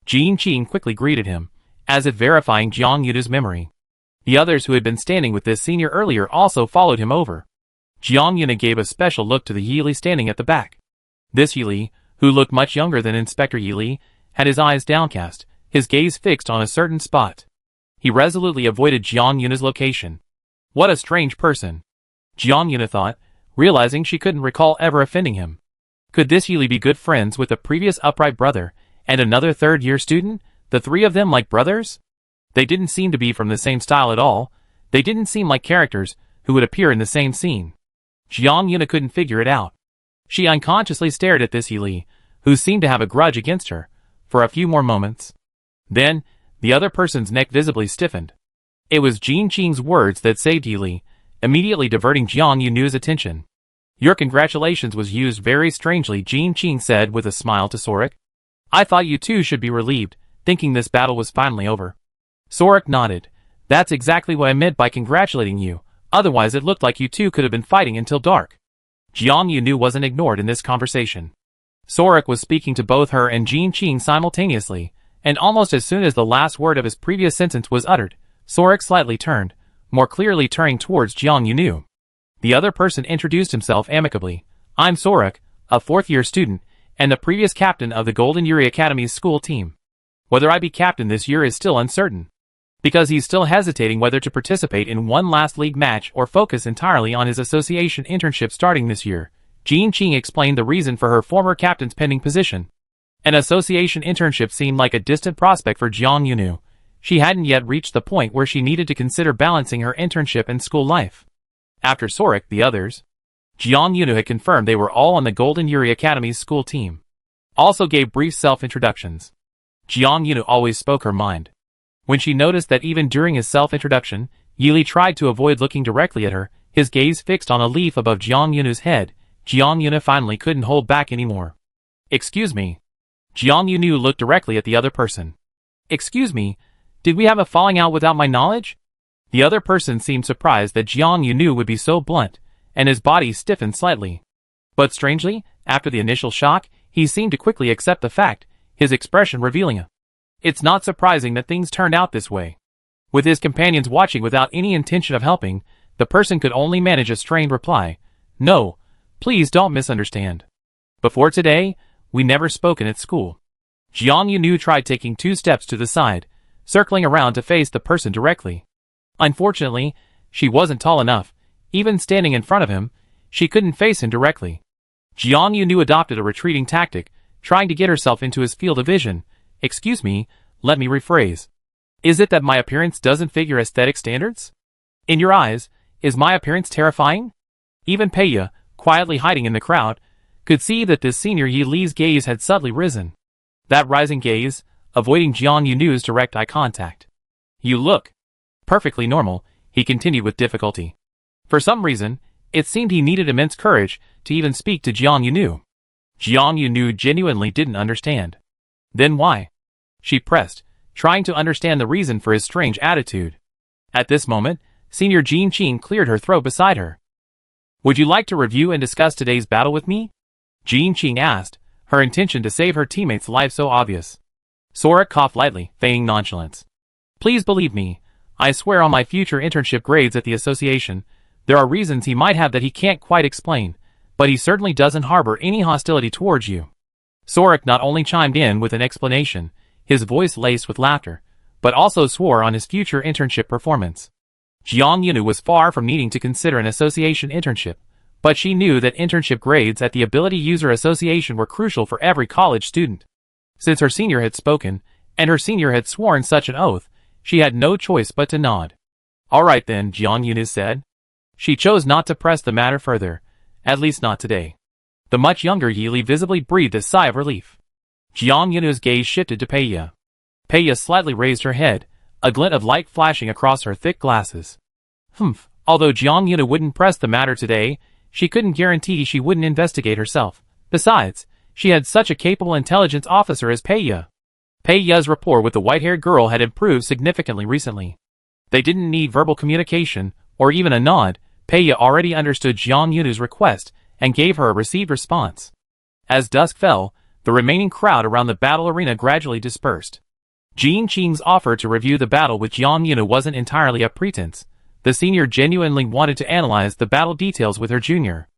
Jean Qing quickly greeted him, as if verifying Jiang Yunu's memory. The others who had been standing with this senior earlier also followed him over. Jiang Yunu gave a special look to the Yili standing at the back. This Yili, who looked much younger than Inspector Yili, had his eyes downcast, his gaze fixed on a certain spot. He resolutely avoided Jiang Yunu's location. What a strange person, Jiang Yunu thought, realizing she couldn't recall ever offending him. Could this Yili be good friends with the previous upright brother and another 3rd-year student, the 3 of them like brothers? They didn't seem to be from the same style at all. They didn't seem like characters who would appear in the same scene. Jiang Yunu couldn't figure it out. She unconsciously stared at this Yili, who seemed to have a grudge against her, for a few more moments. Then, the other person's neck visibly stiffened. It was Jean Qing's words that saved Yili, immediately diverting Jiang Yunu's attention. "Your congratulations was used very strangely," Jean Qing said with a smile to Sorik. "I thought you two should be relieved, thinking this battle was finally over." Sorik nodded. "That's exactly what I meant by congratulating you, otherwise it looked like you two could have been fighting until dark." Jiang Yunu wasn't ignored in this conversation. Sorik was speaking to both her and Jean Qing simultaneously, and almost as soon as the last word of his previous sentence was uttered, Sorik slightly turned, more clearly turning towards Jiang Yunu. The other person introduced himself amicably. "I'm Sorik, a 4th-year student, and the previous captain of the Golden Yuri Academy's school team. Whether I be captain this year is still uncertain." Because he's still hesitating whether to participate in one last league match or focus entirely on his association internship starting this year, Jean Qing explained the reason for her former captain's pending position. An association internship seemed like a distant prospect for Jiang Yunu. She hadn't yet reached the point where she needed to consider balancing her internship and school life. After Sorik, the others, Jiang Yunu had confirmed they were all on the Golden Yuri Academy's school team. Also gave brief self-introductions. Jiang Yunu always spoke her mind. When she noticed that even during his self-introduction, Yili tried to avoid looking directly at her, his gaze fixed on a leaf above Jiang Yunu's head, Jiang Yunu finally couldn't hold back anymore. "Excuse me." Jiang Yunu looked directly at the other person. "Excuse me, did we have a falling out without my knowledge?" The other person seemed surprised that Jiang Yunu would be so blunt, and his body stiffened slightly. But strangely, after the initial shock, he seemed to quickly accept the fact, his expression revealing a "It's not surprising that things turned out this way." With his companions watching without any intention of helping, the person could only manage a strained reply. "No, please don't misunderstand. Before today, we never spoken at school." Jiang Yunu tried taking 2 steps to the side, circling around to face the person directly. Unfortunately, she wasn't tall enough. Even standing in front of him, she couldn't face him directly. Jiang Yunu adopted a retreating tactic, trying to get herself into his field of vision. "Excuse me, let me rephrase. Is it that my appearance doesn't figure aesthetic standards? In your eyes, is my appearance terrifying?" Even Peiya, quietly hiding in the crowd, could see that this senior Yi Li's gaze had subtly risen. That rising gaze, avoiding Jiang Yunu's direct eye contact. You look perfectly normal, he continued with difficulty. For some reason, it seemed he needed immense courage to even speak to Jiang Yunu. Jiang Yunu genuinely didn't understand. Then why? She pressed, trying to understand the reason for his strange attitude. At this moment, Senior Jean Qing cleared her throat beside her. Would you like to review and discuss today's battle with me? Jean Qing asked, her intention to save her teammate's life so obvious. Sora coughed lightly, feigning nonchalance. Please believe me, I swear on my future internship grades at the association, there are reasons he might have that he can't quite explain, but he certainly doesn't harbor any hostility towards you. Sora not only chimed in with an explanation, his voice laced with laughter, but also swore on his future internship performance. Jiang Yunu was far from needing to consider an association internship, but she knew that internship grades at the Ability User Association were crucial for every college student. Since her senior had spoken, and her senior had sworn such an oath, she had no choice but to nod. All right then, Jiang Yunu said. She chose not to press the matter further, at least not today. The much younger Yi Li visibly breathed a sigh of relief. Jiang Yunu's gaze shifted to Peiya. Peiya slightly raised her head, a glint of light flashing across her thick glasses. Although Jiang Yunu wouldn't press the matter today, she couldn't guarantee she wouldn't investigate herself. Besides, she had such a capable intelligence officer as Peiya. Peiya's rapport with the white-haired girl had improved significantly recently. They didn't need verbal communication, or even a nod. Peiya already understood Jiang Yunu's request, and gave her a received response. As dusk fell, the remaining crowd around the battle arena gradually dispersed. Jean Qing's offer to review the battle with Jiang Yunu wasn't entirely a pretense. The senior genuinely wanted to analyze the battle details with her junior.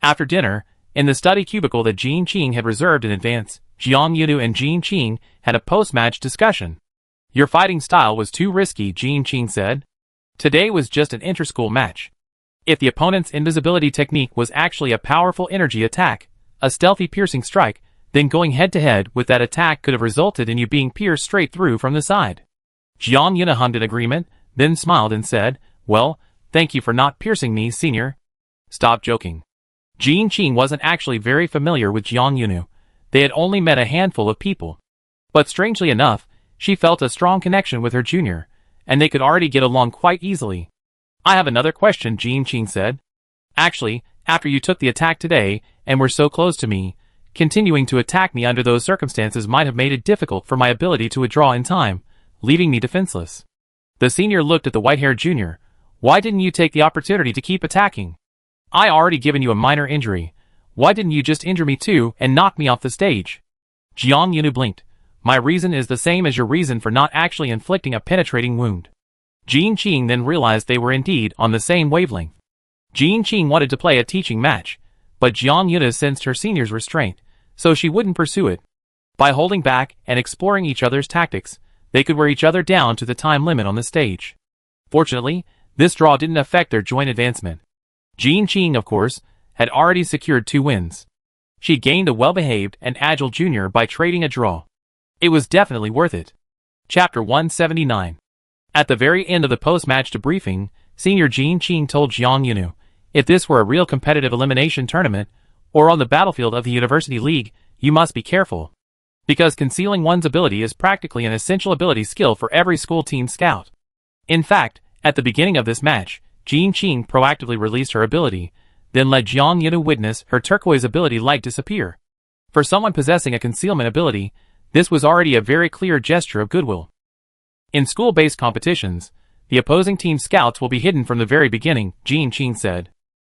After dinner, in the study cubicle that Jean Qing had reserved in advance, Jiang Yunu and Jean Qing had a post-match discussion. Your fighting style was too risky, Jean Qing said. Today was just an inter-school match. If the opponent's invisibility technique was actually a powerful energy attack, a stealthy piercing strike, then going head-to-head with that attack could have resulted in you being pierced straight through from the side. Jiang Yunu hummed in agreement, then smiled and said, well, thank you for not piercing me, senior. Stop joking. Jean Qing wasn't actually very familiar with Jiang Yunu. They had only met a handful of people. But strangely enough, she felt a strong connection with her junior, and they could already get along quite easily. I have another question, Jean Qing said. Actually, after you took the attack today, and were so close to me, continuing to attack me under those circumstances might have made it difficult for my ability to withdraw in time, leaving me defenseless. The senior looked at the white-haired junior. Why didn't you take the opportunity to keep attacking? I already given you a minor injury. Why didn't you just injure me too and knock me off the stage? Jiang Yunu blinked. My reason is the same as your reason for not actually inflicting a penetrating wound. Jean Qing then realized they were indeed on the same wavelength. Jean Qing wanted to play a teaching match, but Jiang Yunu sensed her senior's restraint, so she wouldn't pursue it. By holding back and exploring each other's tactics, they could wear each other down to the time limit on the stage. Fortunately, this draw didn't affect their joint advancement. Jean Qing, of course, had already secured 2 wins. She gained a well-behaved and agile junior by trading a draw. It was definitely worth it. Chapter 179. At the very end of the post-match debriefing, Senior Jean Qing told Jiang Yunu, if this were a real competitive elimination tournament, or on the battlefield of the University League, you must be careful. Because concealing one's ability is practically an essential ability skill for every school team scout. In fact, at the beginning of this match, Jean Qing proactively released her ability, then let Jiang Yunu witness her turquoise ability light disappear. For someone possessing a concealment ability, this was already a very clear gesture of goodwill. In school-based competitions, the opposing team scouts will be hidden from the very beginning, Jean Qing said.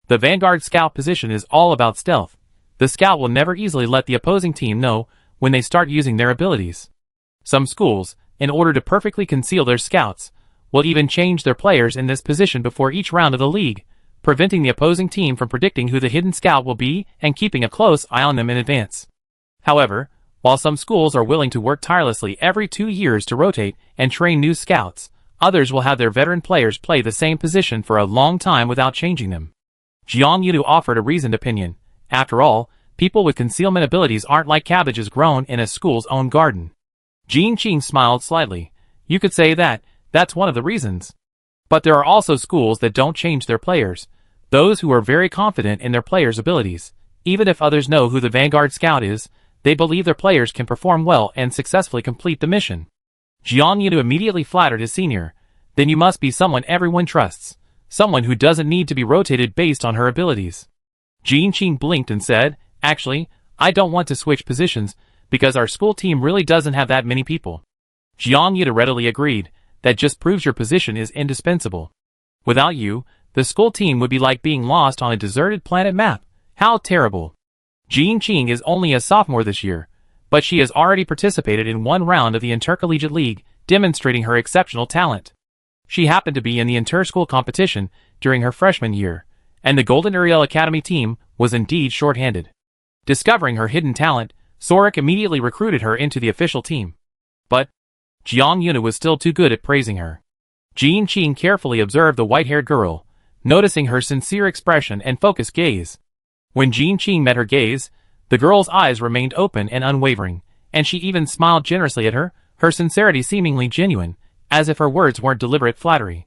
The Vanguard scout position is all about stealth. The scout will never easily let the opposing team know when they start using their abilities. Some schools, in order to perfectly conceal their scouts, will even change their players in this position before each round of the league, preventing the opposing team from predicting who the hidden scout will be and keeping a close eye on them in advance. However, while some schools are willing to work tirelessly every 2 years to rotate and train new scouts, others will have their veteran players play the same position for a long time without changing them. Jiang Yunu offered a reasoned opinion. After all, people with concealment abilities aren't like cabbages grown in a school's own garden. Jean Qing smiled slightly. You could say that's one of the reasons. But there are also schools that don't change their players, those who are very confident in their players' abilities. Even if others know who the Vanguard Scout is, they believe their players can perform well and successfully complete the mission. Jiang Yunu immediately flattered his senior. Then you must be someone everyone trusts. Someone who doesn't need to be rotated based on her abilities. Jin Qing blinked and said, actually, I don't want to switch positions, because our school team really doesn't have that many people. Jiang Yunu readily agreed. That just proves your position is indispensable. Without you, the school team would be like being lost on a deserted planet map. How terrible. Jin Qing is only a sophomore this year, but she has already participated in one round of the Intercollegiate League, demonstrating her exceptional talent. She happened to be in the inter-school competition during her freshman year, and the Golden Uriel Academy team was indeed short-handed. Discovering her hidden talent, Sorik immediately recruited her into the official team. But Jiang Yunu was still too good at praising her. Jin Qing carefully observed the white-haired girl, noticing her sincere expression and focused gaze. When Jin Qing met her gaze, the girl's eyes remained open and unwavering, and she even smiled generously at her, her sincerity seemingly genuine, as if her words weren't deliberate flattery.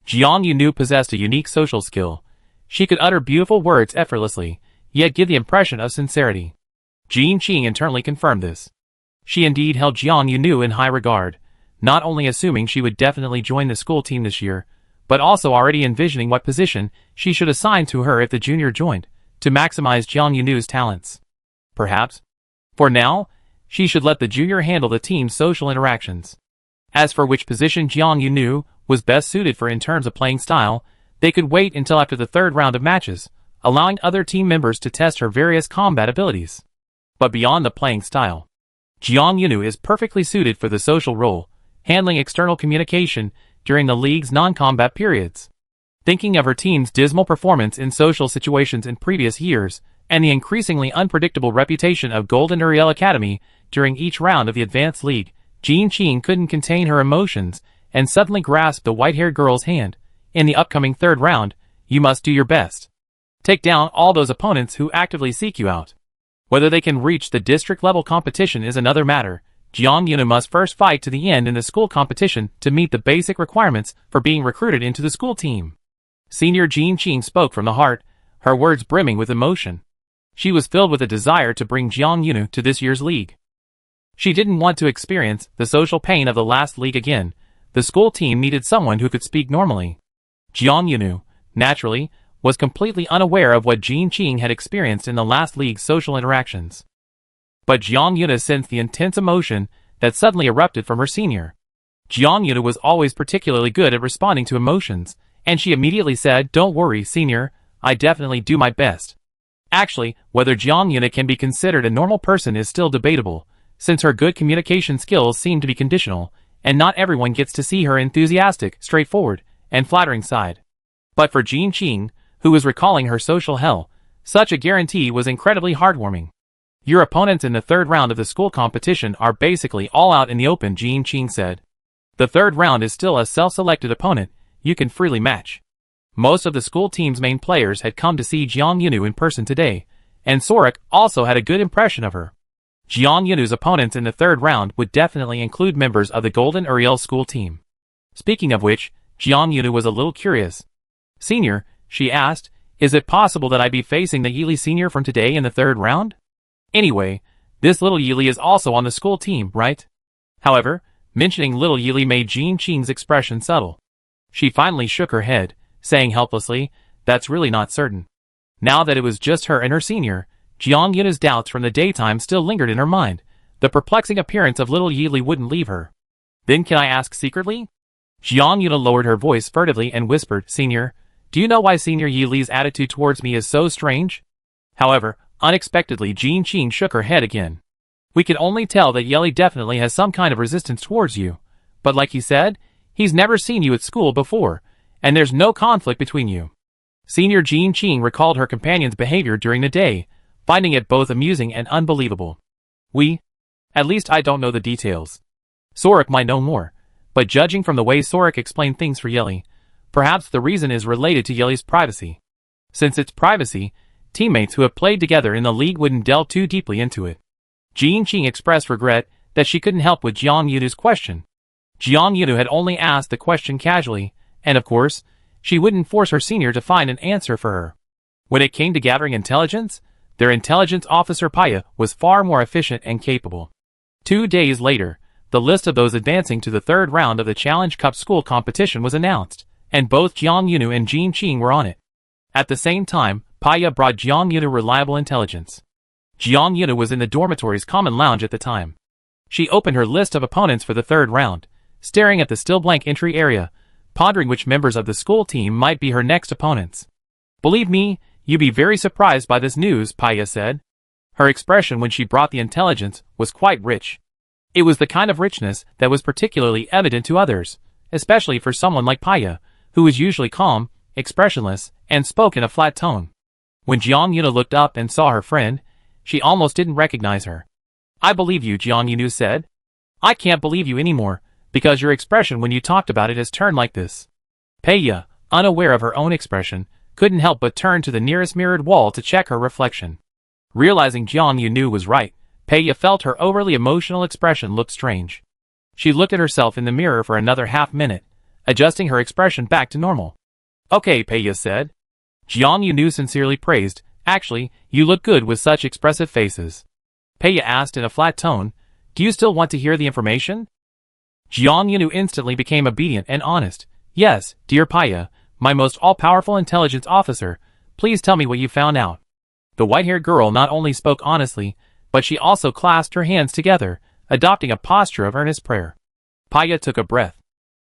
Jiang Yunu possessed a unique social skill. She could utter beautiful words effortlessly, yet give the impression of sincerity. Jin Qing internally confirmed this. She indeed held Jiang Yunu in high regard, not only assuming she would definitely join the school team this year, but also already envisioning what position she should assign to her if the junior joined, to maximize Jiang Yunu's talents. Perhaps, for now, she should let the junior handle the team's social interactions. As for which position Jiang Yunu was best suited for in terms of playing style, they could wait until after the third round of matches, allowing other team members to test her various combat abilities. But beyond the playing style, Jiang Yunu is perfectly suited for the social role, handling external communication during the league's non-combat periods. Thinking of her team's dismal performance in social situations in previous years, and the increasingly unpredictable reputation of Golden Uriel Academy during each round of the Advanced League, Jin Qing couldn't contain her emotions and suddenly grasped the white-haired girl's hand. In the upcoming third round, you must do your best. Take down all those opponents who actively seek you out. Whether they can reach the district-level competition is another matter. Jiang Yunu must first fight to the end in the school competition to meet the basic requirements for being recruited into the school team. Senior Jin Qing spoke from the heart, her words brimming with emotion. She was filled with a desire to bring Jiang Yunu to this year's league. She didn't want to experience the social pain of the last league again. The school team needed someone who could speak normally. Jiang Yunu, naturally, was completely unaware of what Jin Qing had experienced in the last league's social interactions. But Jiang Yunu sensed the intense emotion that suddenly erupted from her senior. Jiang Yunu was always particularly good at responding to emotions, and she immediately said, "Don't worry, senior, I definitely do my best." Actually, whether Jiang Yunu can be considered a normal person is still debatable, since her good communication skills seem to be conditional, and not everyone gets to see her enthusiastic, straightforward, and flattering side. But for Jin Qing, who was recalling her social hell, such a guarantee was incredibly heartwarming. Your opponents in the third round of the school competition are basically all out in the open, Jin Qing said. The third round is still a self-selected opponent you can freely match. Most of the school team's main players had come to see Jiang Yunu in person today, and Sorik also had a good impression of her. Jiang Yunu's opponents in the third round would definitely include members of the Golden Uriel school team. Speaking of which, Jiang Yunu was a little curious. "Senior," she asked, "is it possible that I be facing the Yili senior from today in the third round? Anyway, this little Yili is also on the school team, right?" However, mentioning little Yili made Jin Qing's expression subtle. She finally shook her head, saying helplessly, "That's really not certain." Now that it was just her and her senior, Jiang Yunu's doubts from the daytime still lingered in her mind. The perplexing appearance of little Yili wouldn't leave her. "Then can I ask secretly?" Jiang Yunu lowered her voice furtively and whispered, "Senior, do you know why Senior Yili's attitude towards me is so strange?" However, unexpectedly Jin Qing shook her head again. "We can only tell that Yili definitely has some kind of resistance towards you. But like he said, he's never seen you at school before, and there's no conflict between you." Senior Jin Qing recalled her companion's behavior during the day, finding it both amusing and unbelievable. At least I don't know the details. Sorik might know more, but judging from the way Sorik explained things for Yili, perhaps the reason is related to Yili's privacy. Since it's privacy, teammates who have played together in the league wouldn't delve too deeply into it. Jin Qing expressed regret that she couldn't help with Jiang Yunu's question. Jiang Yunu had only asked the question casually, and of course, she wouldn't force her senior to find an answer for her. When it came to gathering intelligence, Their intelligence officer Paya was far more efficient and capable. 2 days later, the list of those advancing to the third round of the Challenge Cup school competition was announced, and both Jiang Yunu and Jin Qing were on it. At the same time, Paya brought Jiang Yunu reliable intelligence. Jiang Yunu was in the dormitory's common lounge at the time. She opened her list of opponents for the third round, staring at the still blank entry area, pondering which members of the school team might be her next opponents. "Believe me, you'd be very surprised by this news," Paya said. Her expression when she brought the intelligence was quite rich. It was the kind of richness that was particularly evident to others, especially for someone like Paya, who was usually calm, expressionless, and spoke in a flat tone. When Jiang Yunu looked up and saw her friend, she almost didn't recognize her. "I believe you," Jiang Yunu said. "I can't believe you anymore, because your expression when you talked about it has turned like this." Paya, unaware of her own expression, couldn't help but turn to the nearest mirrored wall to check her reflection. Realizing Jiang Yunu was right, Paya felt her overly emotional expression looked strange. She looked at herself in the mirror for another half-minute, adjusting her expression back to normal. "Okay," Paya said. Jiang Yunu sincerely praised, "Actually, you look good with such expressive faces." Paya asked in a flat tone, "Do you still want to hear the information?" Jiang Yunu instantly became obedient and honest. "Yes, dear Paya, my most all-powerful intelligence officer, please tell me what you found out." The white-haired girl not only spoke honestly, but she also clasped her hands together, adopting a posture of earnest prayer. Paya took a breath.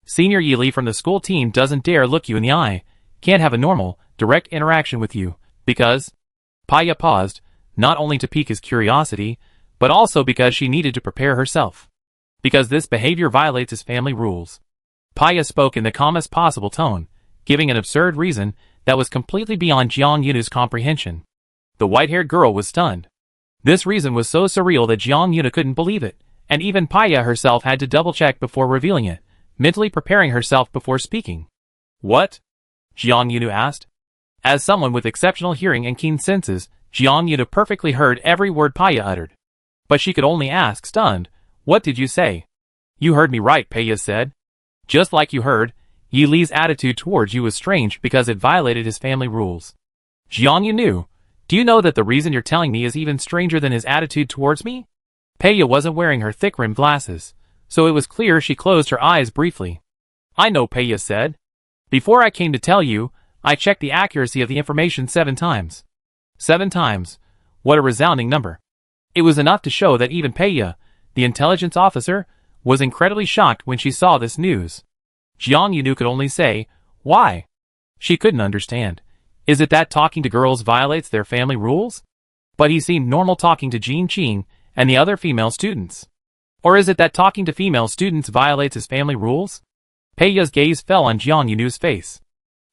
"Senior Yili from the school team doesn't dare look you in the eye, can't have a normal, direct interaction with you, because—" Paya paused, not only to pique his curiosity, but also because she needed to prepare herself. "Because this behavior violates his family rules." Paya spoke in the calmest possible tone, giving an absurd reason that was completely beyond Jiang Yunu's comprehension. The white-haired girl was stunned. This reason was so surreal that Jiang Yunu couldn't believe it, and even Paya herself had to double-check before revealing it, mentally preparing herself before speaking. "What?" Jiang Yunu asked. As someone with exceptional hearing and keen senses, Jiang Yunu perfectly heard every word Paya uttered. But she could only ask, stunned, "What did you say?" "You heard me right," Paya said. "Just like you heard, Yi Li's attitude towards you was strange because it violated his family rules." "Jiang Yunu, do you know that the reason you're telling me is even stranger than his attitude towards me?" Paya wasn't wearing her thick-rimmed glasses, so it was clear she closed her eyes briefly. "I know," Paya said. "Before I came to tell you, I checked the accuracy of the information 7 times. 7 times. What a resounding number. It was enough to show that even Paya, the intelligence officer, was incredibly shocked when she saw this news. Jiang Yunu could only say, "Why?" She couldn't understand. Is it that talking to girls violates their family rules? But he seemed normal talking to Jin Qing and the other female students. Or is it that talking to female students violates his family rules? Paya's gaze fell on Jiang Yunu's face.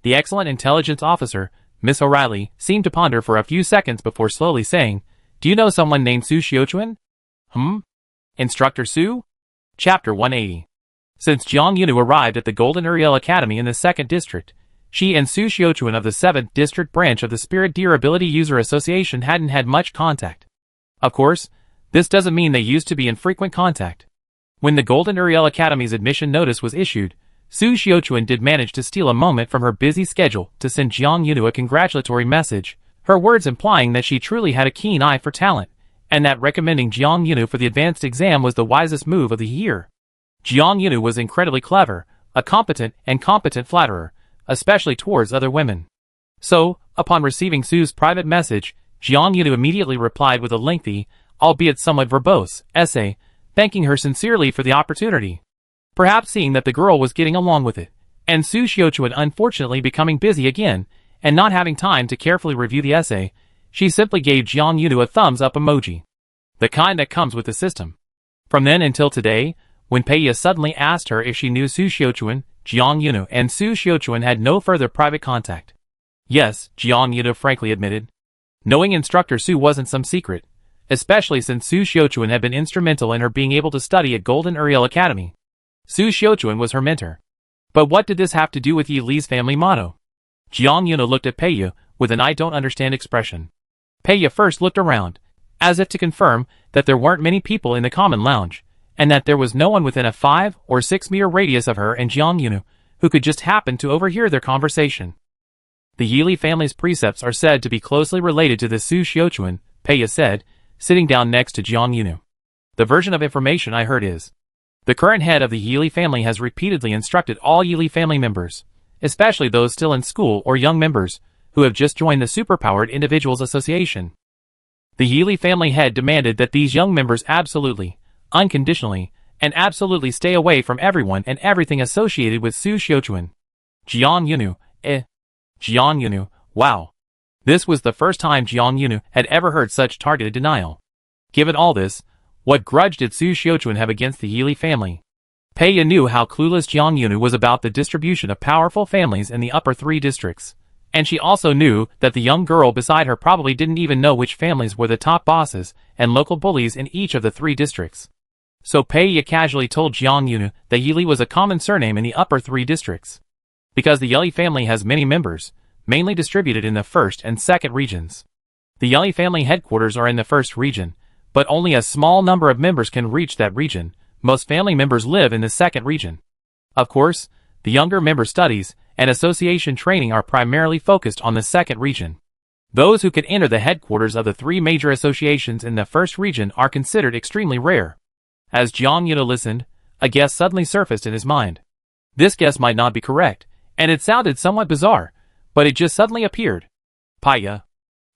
The excellent intelligence officer, Miss O'Reilly, seemed to ponder for a few seconds before slowly saying, "Do you know someone named Su Xiuquan?" Instructor Su? Chapter 180. Since Jiang Yunu arrived at the Golden Uriel Academy in the 2nd District, she and Su Xiuquan of the 7th District branch of the Spirit Deer Ability User Association hadn't had much contact. Of course, this doesn't mean they used to be in frequent contact. When the Golden Uriel Academy's admission notice was issued, Su Xiuquan did manage to steal a moment from her busy schedule to send Jiang Yunu a congratulatory message, her words implying that she truly had a keen eye for talent, and that recommending Jiang Yunu for the advanced exam was the wisest move of the year. Jiang Yunu was incredibly clever, a competent flatterer, especially towards other women. So, upon receiving Su's private message, Jiang Yunu immediately replied with a lengthy, albeit somewhat verbose, essay, thanking her sincerely for the opportunity. Perhaps seeing that the girl was getting along with it, and Su Xiuquan unfortunately becoming busy again, and not having time to carefully review the essay, she simply gave Jiang Yunu a thumbs-up emoji. The kind that comes with the system. From then until today, when Paya suddenly asked her if she knew Su Xiuquan, Jiang Yunu and Su Xiuquan had no further private contact. Yes, Jiang Yunu frankly admitted. Knowing Instructor Su wasn't some secret, especially since Su Xiuquan had been instrumental in her being able to study at Golden Uriel Academy. Su Xiuquan was her mentor. But what did this have to do with Yi Li's family motto? Jiang Yunu looked at Paya with an "I don't understand" expression. Paya first looked around, as if to confirm that there weren't many people in the common lounge, and that there was no one within a 5 or 6 meter radius of her and Jiang Yunu who could just happen to overhear their conversation. The Yi Li family's precepts are said to be closely related to the Su Xiuquan, Paya said, sitting down next to Jiang Yunu. The version of information I heard is, the current head of the Yili family has repeatedly instructed all Yili family members, especially those still in school or young members, who have just joined the Superpowered Individuals Association. The Yili family head demanded that these young members absolutely, unconditionally, and absolutely stay away from everyone and everything associated with Su Xiuquan. Jiang Yunu, Jiang Yunu, wow. This was the first time Jiang Yunu had ever heard such targeted denial. Given all this, what grudge did Su Xiuquan have against the Yili family? Paya knew how clueless Jiang Yunu was about the distribution of powerful families in the upper 3 districts. And she also knew that the young girl beside her probably didn't even know which families were the top bosses and local bullies in each of the 3 districts. So Paya casually told Jiang Yunu that Yili was a common surname in the upper 3 districts. Because the Yili family has many members, mainly distributed in the 1st and 2nd regions. The Yili family headquarters are in the 1st region, but only a small number of members can reach that region. Most family members live in the 2nd region. Of course, the younger member studies and association training are primarily focused on the 2nd region. Those who could enter the headquarters of the 3 major associations in the 1st region are considered extremely rare. As Jiang Yunu listened, a guess suddenly surfaced in his mind. This guess might not be correct, and it sounded somewhat bizarre, but it just suddenly appeared. Paya.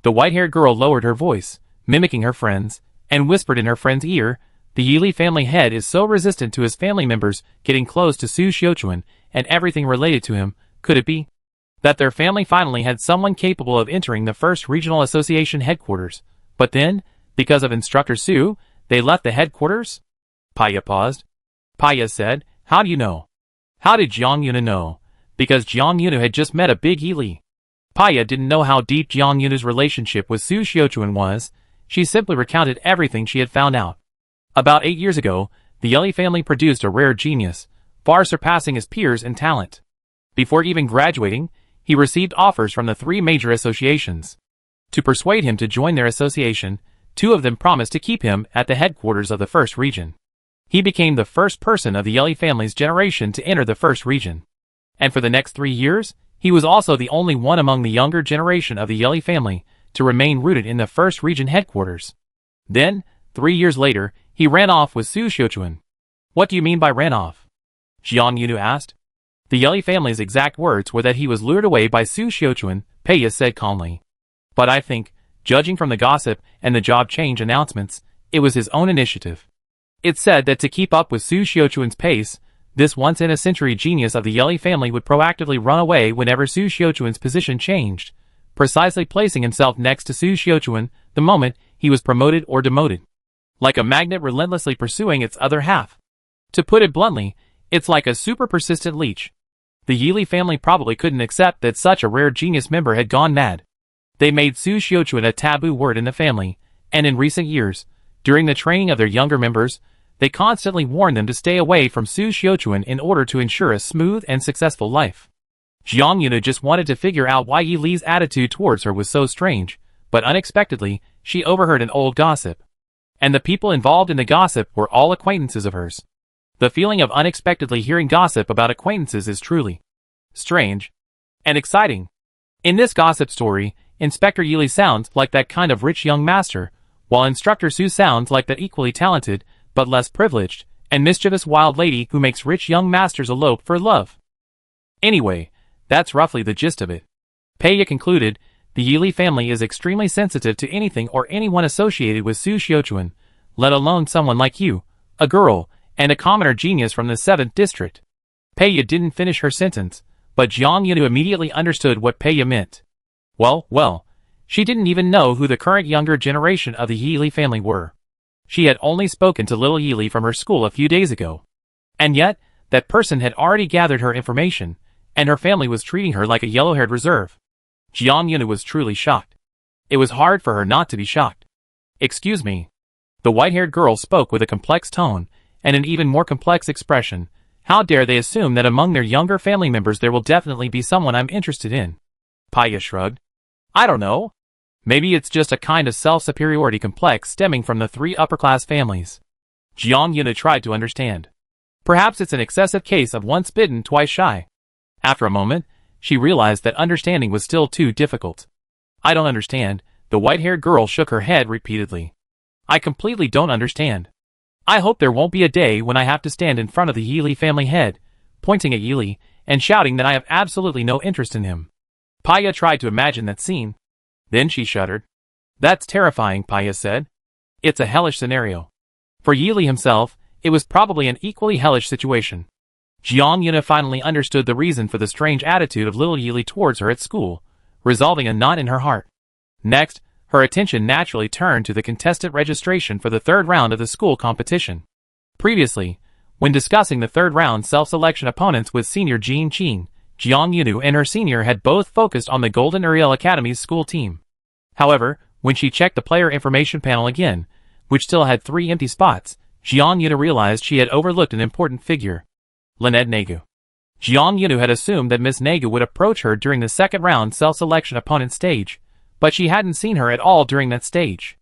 The white-haired girl lowered her voice, mimicking her friend's, and whispered in her friend's ear, the Yili family head is so resistant to his family members getting close to Su Xiuquan and everything related to him. Could it be that their family finally had someone capable of entering the 1st Regional Association headquarters, but then, because of Instructor Su, they left the headquarters? Paya paused. Paya said, how do you know? How did Jiang Yunu know? Because Jiang Yunu had just met a big Yili. Paya didn't know how deep Jiang Yunu's relationship with Su Xiuquan was. She simply recounted everything she had found out. About 8 years ago, the Yili family produced a rare genius, far surpassing his peers in talent. Before even graduating, he received offers from the 3 major associations. To persuade him to join their association, 2 of them promised to keep him at the headquarters of the 1st region. He became the first person of the Yili family's generation to enter the 1st region. And for the next 3 years, he was also the only one among the younger generation of the Yili family to remain rooted in the 1st region headquarters. Then, 3 years later, he ran off with Su Xiuquan. What do you mean by ran off? Jiang Yunu asked. The Yili family's exact words were that he was lured away by Su Xiuquan, Paya said calmly. But I think, judging from the gossip and the job change announcements, it was his own initiative. It's said that to keep up with Su Xiuquan's pace, this once-in-a-century genius of the Yili family would proactively run away whenever Su Xiuquan's position changed, precisely placing himself next to Su Xiuquan the moment he was promoted or demoted. Like a magnet relentlessly pursuing its other half. To put it bluntly, it's like a super persistent leech. The Yili family probably couldn't accept that such a rare genius member had gone mad. They made Su Xiuquan a taboo word in the family, and in recent years, during the training of their younger members, they constantly warned them to stay away from Su Xiuquan in order to ensure a smooth and successful life. Jiang Yunu just wanted to figure out why Yi Li's attitude towards her was so strange, but unexpectedly, she overheard an old gossip. And the people involved in the gossip were all acquaintances of hers. The feeling of unexpectedly hearing gossip about acquaintances is truly strange and exciting. In this gossip story, Inspector Yili sounds like that kind of rich young master, while Instructor Su sounds like that equally talented, but less privileged, and mischievous wild lady who makes rich young masters elope for love. Anyway, that's roughly the gist of it. Paya concluded, the Yili family is extremely sensitive to anything or anyone associated with Su Xiuquan, let alone someone like you, a girl, and a commoner genius from the 7th district. Paya didn't finish her sentence, but Jiang Yunu immediately understood what Paya meant. Well, she didn't even know who the current younger generation of the Yili family were. She had only spoken to little Yili from her school a few days ago. And yet, that person had already gathered her information, and her family was treating her like a yellow-haired reserve. Jiang Yunu was truly shocked. It was hard for her not to be shocked. Excuse me. The white-haired girl spoke with a complex tone, and an even more complex expression. How dare they assume that among their younger family members there will definitely be someone I'm interested in? Paya shrugged. I don't know. Maybe it's just a kind of self-superiority complex stemming from the 3 upper-class families. Jiang Yunu tried to understand. Perhaps it's an excessive case of once bitten, twice shy. After a moment, she realized that understanding was still too difficult. I don't understand, The white-haired girl shook her head repeatedly. I completely don't understand. I hope there won't be a day when I have to stand in front of the Yili family head, pointing at Yili, and shouting that I have absolutely no interest in him. Paya tried to imagine that scene. Then she shuddered. That's terrifying, Paya said. It's a hellish scenario. For Yili himself, it was probably an equally hellish situation. Jiang Yuna finally understood the reason for the strange attitude of little Yili towards her at school, resolving a knot in her heart. Next, her attention naturally turned to the contestant registration for the third round of the school competition. Previously, when discussing the third round self-selection opponents with senior Jean Qin, Jiang Yunu and her senior had both focused on the Golden Uriel Academy's school team. However, when she checked the player information panel again, which still had 3 empty spots, Jiang Yunu realized she had overlooked an important figure. Lynette Nagu. Jiang Yunu had assumed that Miss Nagu would approach her during the second round self-selection opponent stage, but she hadn't seen her at all during that stage.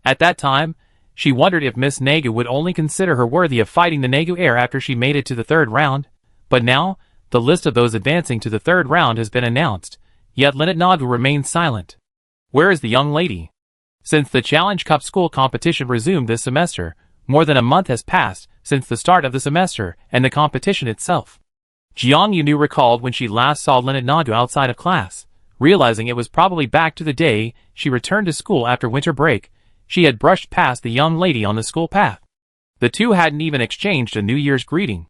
At that time, she wondered if Miss Nagu would only consider her worthy of fighting the Nagu heir after she made it to the third round, but now, the list of those advancing to the third round has been announced, yet Lynette Nagu remains silent. Where is the young lady? Since the Challenge Cup school competition resumed this semester, more than a month has passed since the start of the semester and the competition itself. Jiang Yunu recalled when she last saw Lynette Nagu outside of class, realizing it was probably back to the day she returned to school after winter break. She had brushed past the young lady on the school path. The two hadn't even exchanged a New Year's greeting.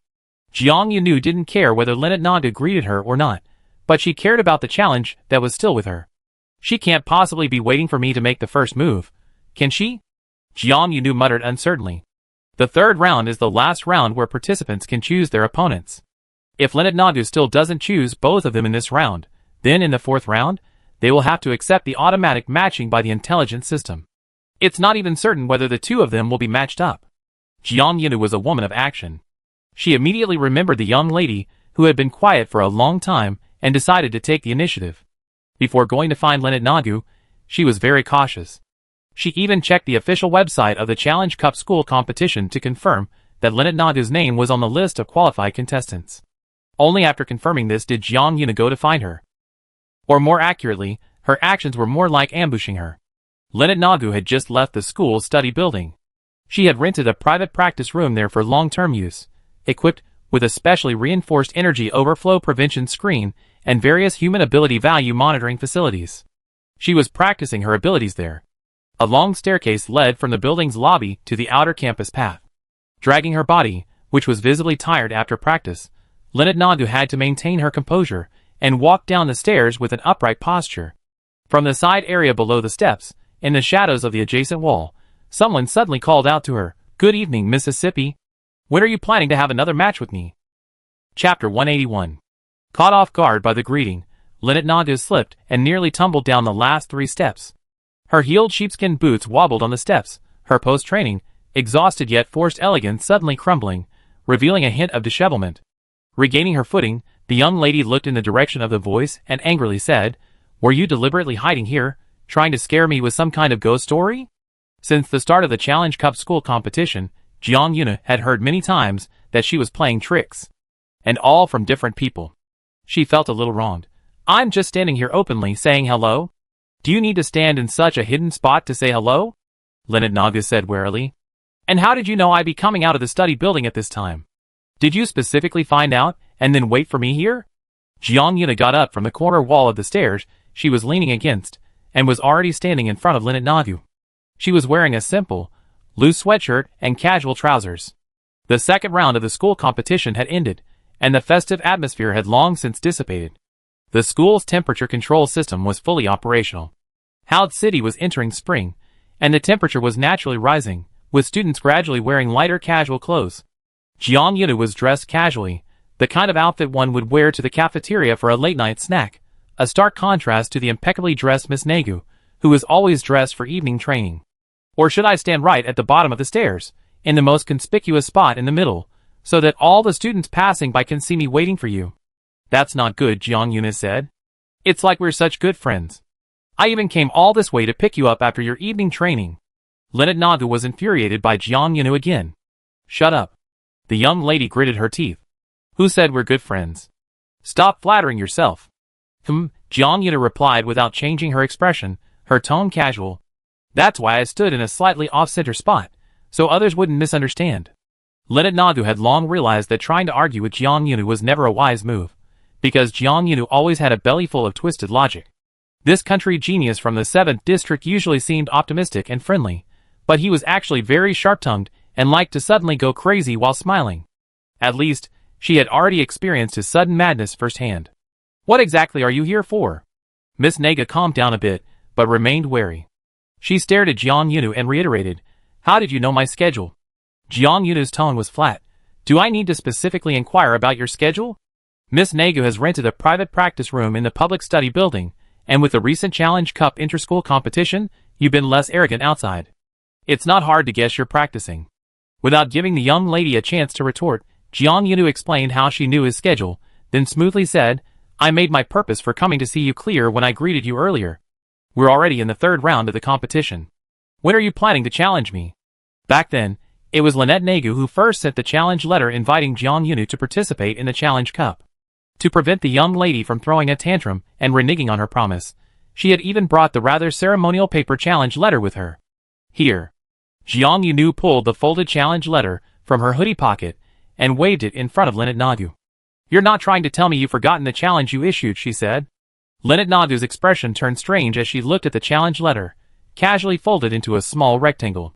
Jiang Yunu didn't care whether Lynette Nagu greeted her or not, but she cared about the challenge that was still with her. She can't possibly be waiting for me to make the first move, can she? Jiang Yunu muttered uncertainly. The third round is the last round where participants can choose their opponents. If Lynette Nagu still doesn't choose both of them in this round, then in the fourth round, they will have to accept the automatic matching by the intelligence system. It's not even certain whether the two of them will be matched up. Jiang Yunu was a woman of action. She immediately remembered the young lady who had been quiet for a long time and decided to take the initiative. Before going to find Lynette Nagu, she was very cautious. She even checked the official website of the Challenge Cup school competition to confirm that Lynette Nagu's name was on the list of qualified contestants. Only after confirming this did Jiang Yunu go to find her. Or more accurately, her actions were more like ambushing her. Lynette Nagu had just left the school's study building. She had rented a private practice room there for long-term use, equipped with a specially reinforced energy overflow prevention screen and various human ability value monitoring facilities. She was practicing her abilities there. A long staircase led from the building's lobby to the outer campus path. Dragging her body, which was visibly tired after practice, Lynette Nagu had to maintain her composure and walk down the stairs with an upright posture. From the side area below the steps, in the shadows of the adjacent wall, someone suddenly called out to her, "Good evening, Mississippi. When are you planning to have another match with me?" Chapter 181. Caught off guard by the greeting, Lynette Nagu slipped and nearly tumbled down the last 3 steps. Her heeled sheepskin boots wobbled on the steps, her post-training, exhausted yet forced elegance suddenly crumbling, revealing a hint of dishevelment. Regaining her footing, the young lady looked in the direction of the voice and angrily said, "Were you deliberately hiding here, trying to scare me with some kind of ghost story?" Since the start of the Challenge Cup school competition, Jiang Yuna had heard many times that she was playing tricks. And all from different people. She felt a little wronged. "I'm just standing here openly saying hello. Do you need to stand in such a hidden spot to say hello?" Lynette Nagu said warily. "And how did you know I'd be coming out of the study building at this time? Did you specifically find out and then wait for me here?" Jiang Yuna got up from the corner wall of the stairs she was leaning against and was already standing in front of Lynette Nagu. She was wearing a simple, loose sweatshirt and casual trousers. The second round of the school competition had ended, and the festive atmosphere had long since dissipated. The school's temperature control system was fully operational. Howd City was entering spring, and the temperature was naturally rising, with students gradually wearing lighter casual clothes. Jiang Yunu was dressed casually, the kind of outfit one would wear to the cafeteria for a late-night snack, a stark contrast to the impeccably dressed Miss Nagu, who was always dressed for evening training. Or should I stand right at the bottom of the stairs, in the most conspicuous spot in the middle, so that all the students passing by can see me waiting for you? That's not good, Jiang Yuna said. It's like we're such good friends. I even came all this way to pick you up after your evening training. Lynette Nagu was infuriated by Jiang Yunu again. Shut up. The young lady gritted her teeth. Who said we're good friends? Stop flattering yourself. Jiang Yuna replied without changing her expression, her tone casual. That's why I stood in a slightly off-center spot, so others wouldn't misunderstand. Leonard Nagu had long realized that trying to argue with Jiang Yunu was never a wise move, because Jiang Yunu always had a belly full of twisted logic. This country genius from the 7th district usually seemed optimistic and friendly, but he was actually very sharp-tongued and liked to suddenly go crazy while smiling. At least, she had already experienced his sudden madness firsthand. What exactly are you here for? Miss Naga calmed down a bit, but remained wary. She stared at Jiang Yunu and reiterated, "How did you know my schedule?" Jiang Yunu's tone was flat. "Do I need to specifically inquire about your schedule? Miss Nagu has rented a private practice room in the public study building, and with the recent Challenge Cup inter-school competition, you've been less arrogant outside. It's not hard to guess you're practicing." Without giving the young lady a chance to retort, Jiang Yunu explained how she knew his schedule, then smoothly said, "I made my purpose for coming to see you clear when I greeted you earlier. We're already in the 3rd round of the competition. When are you planning to challenge me?" Back then, it was Lynette Nagu who first sent the challenge letter inviting Jiang Yunu to participate in the Challenge Cup. To prevent the young lady from throwing a tantrum and reneging on her promise, she had even brought the rather ceremonial paper challenge letter with her. "Here." Jiang Yunu pulled the folded challenge letter from her hoodie pocket and waved it in front of Lynette Nagu. "You're not trying to tell me you've forgotten the challenge you issued," she said. Lynette Nagu's expression turned strange as she looked at the challenge letter, casually folded into a small rectangle.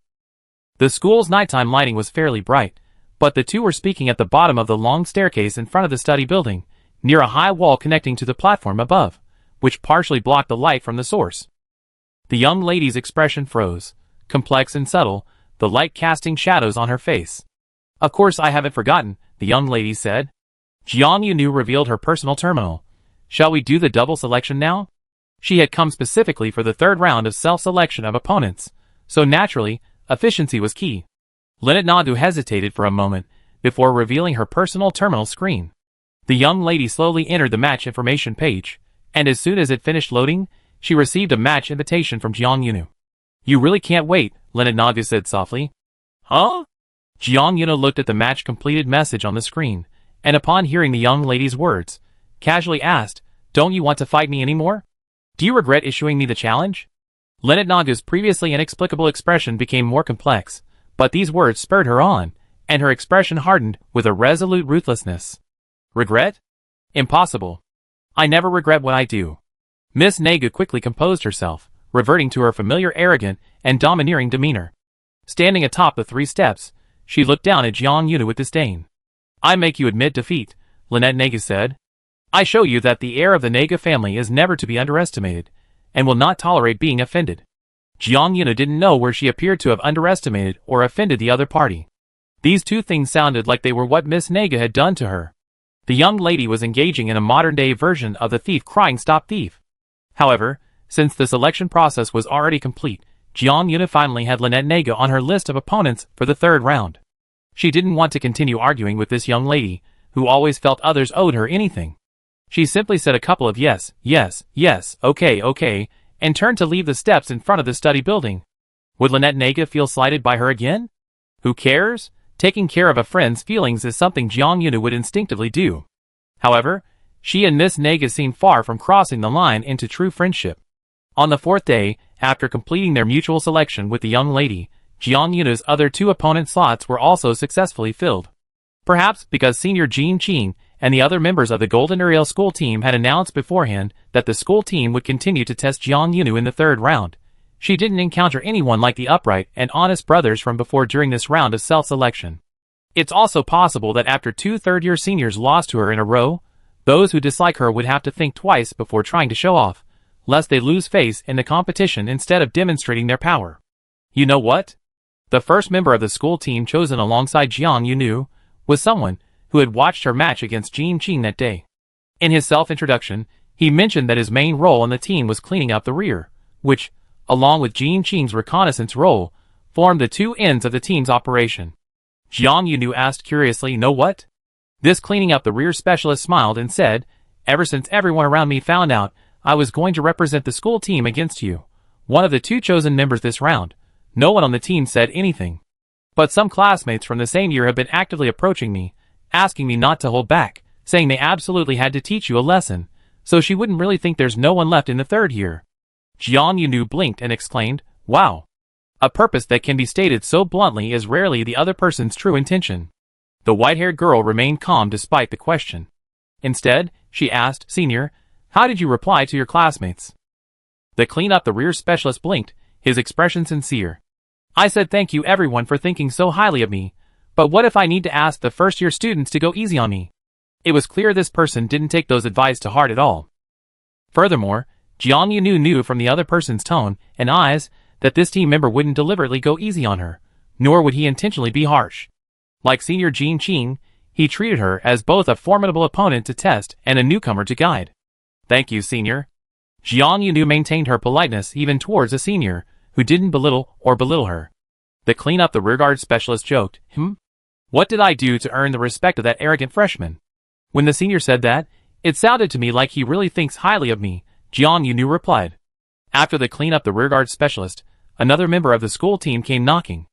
The school's nighttime lighting was fairly bright, but the two were speaking at the bottom of the long staircase in front of the study building, near a high wall connecting to the platform above, which partially blocked the light from the source. The young lady's expression froze, complex and subtle, the light casting shadows on her face. "Of course I haven't forgotten," the young lady said. Jiang Yunu revealed her personal terminal. "Shall we do the double selection now?" She had come specifically for the 3rd round of self-selection of opponents, so naturally, efficiency was key. Lynette Nagu hesitated for a moment before revealing her personal terminal screen. The young lady slowly entered the match information page, and as soon as it finished loading, she received a match invitation from Jiang Yunu. "You really can't wait," Lynette Nagu said softly. "Huh?" Jiang Yunu looked at the match completed message on the screen, and upon hearing the young lady's words, casually asked, "Don't you want to fight me anymore? Do you regret issuing me the challenge?" Lynette Nagu's previously inexplicable expression became more complex, but these words spurred her on, and her expression hardened with a resolute ruthlessness. "Regret? Impossible. I never regret what I do." Miss Nagu quickly composed herself, reverting to her familiar arrogant and domineering demeanor. Standing atop the 3 steps, she looked down at Jiang Yunu with disdain. "I make you admit defeat," Lynette Nagu said. "I show you that the heir of the Naga family is never to be underestimated, and will not tolerate being offended." Jiang Yunu didn't know where she appeared to have underestimated or offended the other party. These two things sounded like they were what Miss Naga had done to her. The young lady was engaging in a modern-day version of the thief crying "Stop thief." However, since the selection process was already complete, Jiang Yunu finally had Lynette Nagu on her list of opponents for the 3rd round. She didn't want to continue arguing with this young lady, who always felt others owed her anything. She simply said a couple of yes, yes, yes, okay, and turned to leave the steps in front of the study building. Would Lynette Nagu feel slighted by her again? Who cares? Taking care of a friend's feelings is something Jiang Yunu would instinctively do. However, she and Miss Naga seemed far from crossing the line into true friendship. On the 4th day, after completing their mutual selection with the young lady, Jiang Yunu's other 2 opponent slots were also successfully filled. Perhaps because Senior Jean Qing and the other members of the Golden Ariel school team had announced beforehand that the school team would continue to test Jiang Yunu in the 3rd round, she didn't encounter anyone like the upright and honest brothers from before during this round of self-selection. It's also possible that after 2 third-year seniors lost to her in a row, those who dislike her would have to think twice before trying to show off, lest they lose face in the competition instead of demonstrating their power. You know what? The first member of the school team chosen alongside Jiang Yunu was someone who had watched her match against Jean Qing that day. In his self-introduction, he mentioned that his main role on the team was cleaning up the rear, which, along with Jean Qing's reconnaissance role, formed the 2 ends of the team's operation. Jiang Yunu asked curiously, "Know what?" This cleaning up the rear specialist smiled and said, "Ever since everyone around me found out I was going to represent the school team against you, one of the 2 chosen members this round, no one on the team said anything. But some classmates from the same year have been actively approaching me, asking me not to hold back, saying they absolutely had to teach you a lesson, so she wouldn't really think there's no one left in the 3rd year." Jiang Yunu blinked and exclaimed, "Wow! A purpose that can be stated so bluntly is rarely the other person's true intention." The white-haired girl remained calm despite the question. Instead, she asked, "Senior, how did you reply to your classmates?" The clean-up-the-rear specialist blinked, his expression sincere. "I said thank you everyone for thinking so highly of me, but what if I need to ask the first-year students to go easy on me?" It was clear this person didn't take those advice to heart at all. Furthermore, Jiang Yunu knew from the other person's tone and eyes that this team member wouldn't deliberately go easy on her, nor would he intentionally be harsh. Like Senior Jean Qing, he treated her as both a formidable opponent to test and a newcomer to guide. "Thank you, Senior." Jiang Yunu maintained her politeness even towards a senior, who didn't belittle her. The clean-up-the-rearguard specialist joked, "What did I do to earn the respect of that arrogant freshman?" When the senior said that, "It sounded to me like he really thinks highly of me," Jiang Yunu replied. After the clean-up-the-rearguard specialist, another member of the school team came knocking.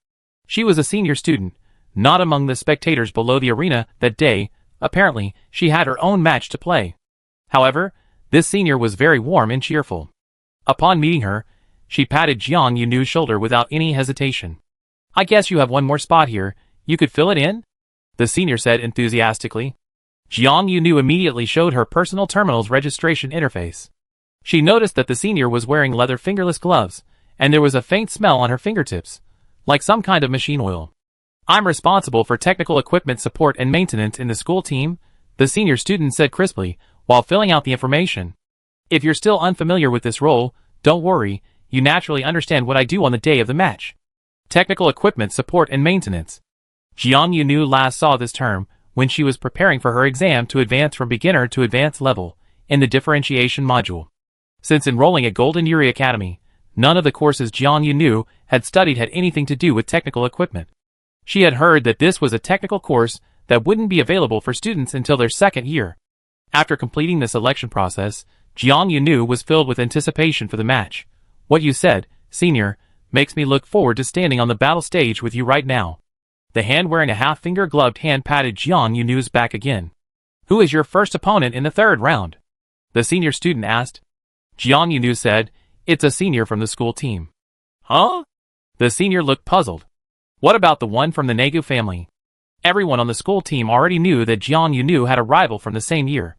She was a senior student, not among the spectators below the arena that day. Apparently, she had her own match to play. However, this senior was very warm and cheerful. Upon meeting her, she patted Jiang Yunu's shoulder without any hesitation. "I guess you have one more spot here, you could fill it in?" the senior said enthusiastically. Jiang Yunu immediately showed her personal terminal's registration interface. She noticed that the senior was wearing leather fingerless gloves, and there was a faint smell on her fingertips, like some kind of machine oil. "I'm responsible for technical equipment support and maintenance in the school team," the senior student said crisply, while filling out the information. "If you're still unfamiliar with this role, don't worry, you naturally understand what I do on the day of the match. Technical equipment support and maintenance." Jiang Yunu last saw this term when she was preparing for her exam to advance from beginner to advanced level in the differentiation module. Since enrolling at Golden Yuri Academy, none of the courses Jiang Yunu had studied had anything to do with technical equipment. She had heard that this was a technical course that wouldn't be available for students until their second year. After completing the selection process, Jiang Yunu was filled with anticipation for the match. "What you said, Senior, makes me look forward to standing on the battle stage with you right now." The hand wearing a half-finger gloved hand patted Jiang Yunu's back again. "Who is your first opponent in the third round?" the senior student asked. Jiang Yunu said, "It's a senior from the school team." "Huh?" The senior looked puzzled. "What about the one from the Negu family?" Everyone on the school team already knew that Jiang Yunu had a rival from the same year.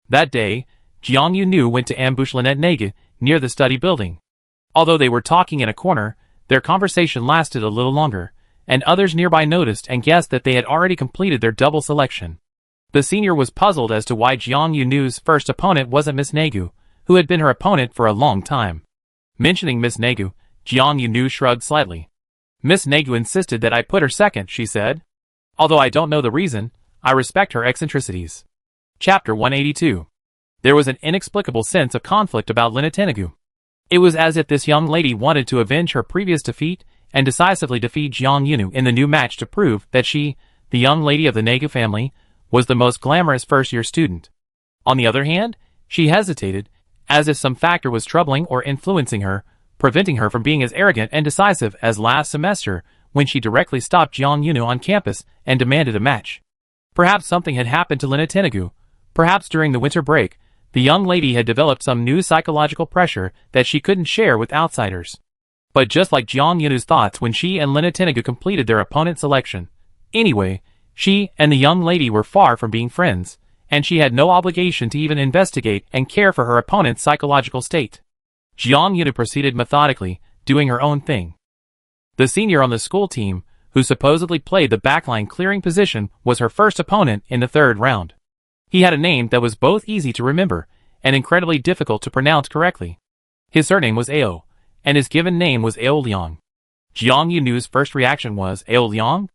That day, Jiang Yunu went to ambush Lynette Negu near the study building. Although they were talking in a corner, their conversation lasted a little longer, and others nearby noticed and guessed that they had already completed their double selection. The senior was puzzled as to why Jiang Yunu's first opponent wasn't Miss Negu, who had been her opponent for a long time. Mentioning Miss Negu, Jiang Yunu shrugged slightly. "Miss Negu insisted that I put her second," she said. "Although I don't know the reason, I respect her eccentricities." Chapter 182. There was an inexplicable sense of conflict about Lynette Negu. It was as if this young lady wanted to avenge her previous defeat and decisively defeat Jiang Yunu in the new match to prove that she, the young lady of the Negu family, was the most glamorous first-year student. On the other hand, she hesitated, as if some factor was troubling or influencing her, preventing her from being as arrogant and decisive as last semester when she directly stopped Jiang Yunu on campus and demanded a match. Perhaps something had happened to Lynette Negu. Perhaps during the winter break, the young lady had developed some new psychological pressure that she couldn't share with outsiders. But just like Jiang Yunu's thoughts when she and Lynette Negu completed their opponent selection. Anyway, she and the young lady were far from being friends, and she had no obligation to even investigate and care for her opponent's psychological state. Jiang Yunu proceeded methodically, doing her own thing. The senior on the school team, who supposedly played the backline clearing position, was her first opponent in the third round. He had a name that was both easy to remember and incredibly difficult to pronounce correctly. His surname was Ao, and his given name was Ao Liang. Jiang Yunu's first reaction was, "Ao Liang?"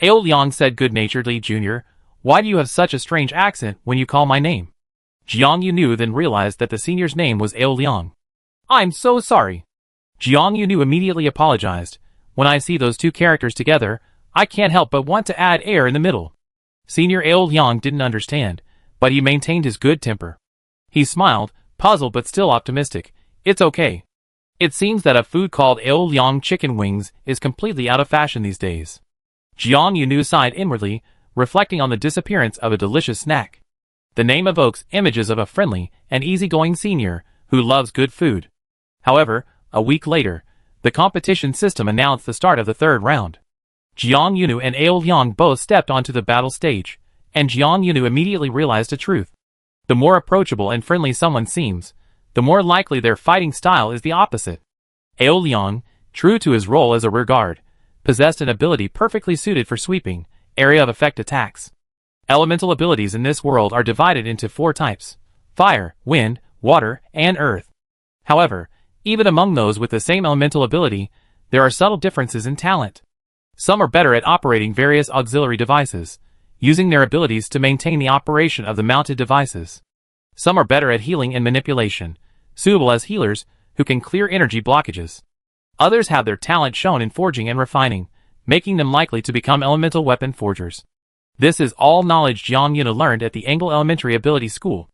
Ao Liang said good-naturedly, "Junior, why do you have such a strange accent when you call my name?" Jiang Yunu then realized that the senior's name was Ao Liang. "I'm so sorry." Jiang Yunu immediately apologized. "When I see those two characters together, I can't help but want to add air in the middle." Senior Ao Liang didn't understand, but he maintained his good temper. He smiled, puzzled but still optimistic. "It's okay. It seems that a food called Ao Liang chicken wings is completely out of fashion these days." Jiang Yunu sighed inwardly, reflecting on the disappearance of a delicious snack. The name evokes images of a friendly and easygoing senior who loves good food. However, a week later, the competition system announced the start of the third round. Jiang Yunu and Aoliang both stepped onto the battle stage, and Jiang Yunu immediately realized a truth. The more approachable and friendly someone seems, the more likely their fighting style is the opposite. Aoliang, true to his role as a rear guard, possessed an ability perfectly suited for sweeping, area of effect attacks. Elemental abilities in this world are divided into 4 types: fire, wind, water, and earth. However, even among those with the same elemental ability, there are subtle differences in talent. Some are better at operating various auxiliary devices, using their abilities to maintain the operation of the mounted devices. Some are better at healing and manipulation, suitable as healers who can clear energy blockages. Others have their talent shown in forging and refining, making them likely to become elemental weapon forgers. This is all knowledge Jiang Yunu learned at the Angle Elementary Ability School.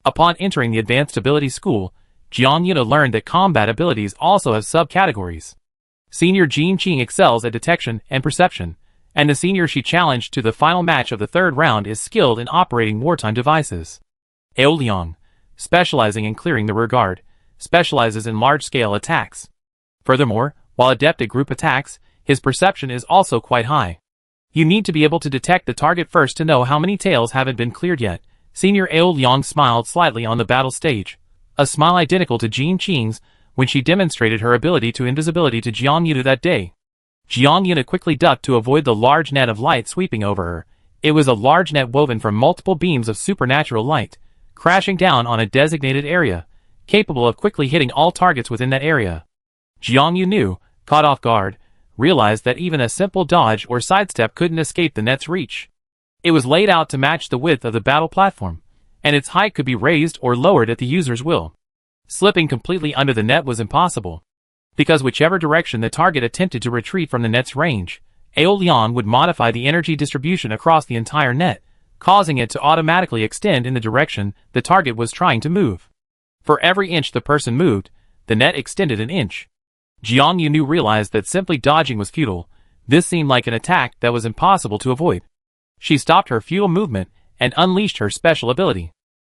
Upon entering the Advanced Ability School, Jiang Yunu learned that combat abilities also have subcategories. Senior Jin Qing excels at detection and perception, and the senior she challenged to the final match of the third round is skilled in operating wartime devices. Aoliang, specializing in clearing the rear guard, specializes in large-scale attacks. Furthermore, while adept at group attacks, his perception is also quite high. You need to be able to detect the target first to know how many tails haven't been cleared yet. Senior Aoliang smiled slightly on the battle stage, a smile identical to Jin Qing's when she demonstrated her ability to invisibility to Jiang Yunu that day. Jiang Yunu quickly ducked to avoid the large net of light sweeping over her. It was a large net woven from multiple beams of supernatural light, crashing down on a designated area, capable of quickly hitting all targets within that area. Jiang Yunu, caught off guard, realized that even a simple dodge or sidestep couldn't escape the net's reach. It was laid out to match the width of the battle platform, and its height could be raised or lowered at the user's will. Slipping completely under the net was impossible, because whichever direction the target attempted to retreat from the net's range, Aoliang would modify the energy distribution across the entire net, causing it to automatically extend in the direction the target was trying to move. For every inch the person moved, the net extended an inch. Jiang Yunu realized that simply dodging was futile. This seemed like an attack that was impossible to avoid. She stopped her futile movement and unleashed her special ability.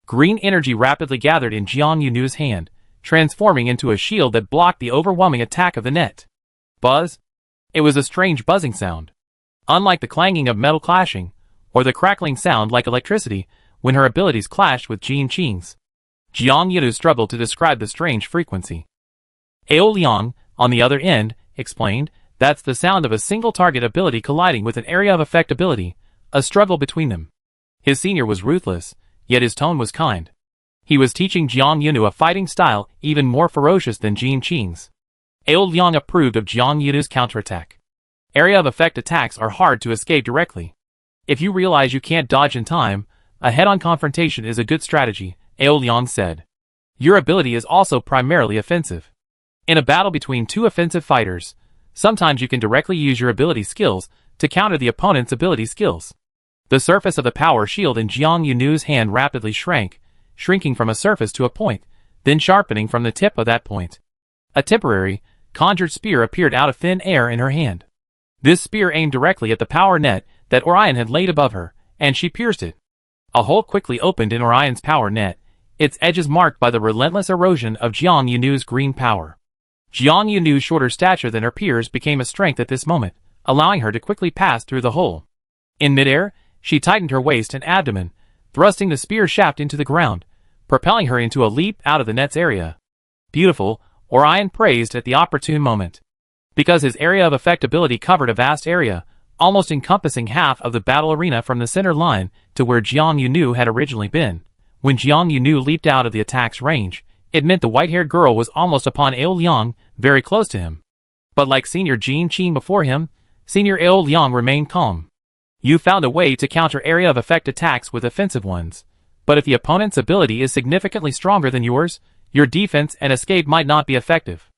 Green energy rapidly gathered in Jiang Yunu's hand, transforming into a shield that blocked the overwhelming attack of the net. Buzz? It was a strange buzzing sound. Unlike the clanging of metal clashing, or the crackling sound like electricity when her abilities clashed with Jin Qing's. Jiang Yunu struggled to describe the strange frequency. Aoliang, on the other end, explained, that's the sound of a single target ability colliding with an area of effect ability, a struggle between them. His senior was ruthless, yet his tone was kind. He was teaching Jiang Yunu a fighting style even more ferocious than Jin Qing's. Aoliang approved of Jiang Yunu's counterattack. Area of effect attacks are hard to escape directly. If you realize you can't dodge in time, a head-on confrontation is a good strategy, Aoliang said. Your ability is also primarily offensive. In a battle between two offensive fighters, sometimes you can directly use your ability skills to counter the opponent's ability skills. The surface of the power shield in Jiang Yunu's hand rapidly shrank, shrinking from a surface to a point, then sharpening from the tip of that point. A temporary, conjured spear appeared out of thin air in her hand. This spear aimed directly at the power net that Orion had laid above her, and she pierced it. A hole quickly opened in Orion's power net, its edges marked by the relentless erosion of Jiang Yunu's green power. Jiang Yunu's shorter stature than her peers became a strength at this moment, allowing her to quickly pass through the hole. In midair, she tightened her waist and abdomen, thrusting the spear shaft into the ground, propelling her into a leap out of the net's area. Beautiful, Orion praised at the opportune moment. Because his area of effect ability covered a vast area, almost encompassing half of the battle arena from the center line to where Jiang Yunu had originally been. When Jiang Yunu leaped out of the attack's range, it meant the white-haired girl was almost upon Aoliang, very close to him. But like Senior Jin Qing before him, Senior Aoliang remained calm. You found a way to counter area of effect attacks with offensive ones. But if the opponent's ability is significantly stronger than yours, your defense and escape might not be effective.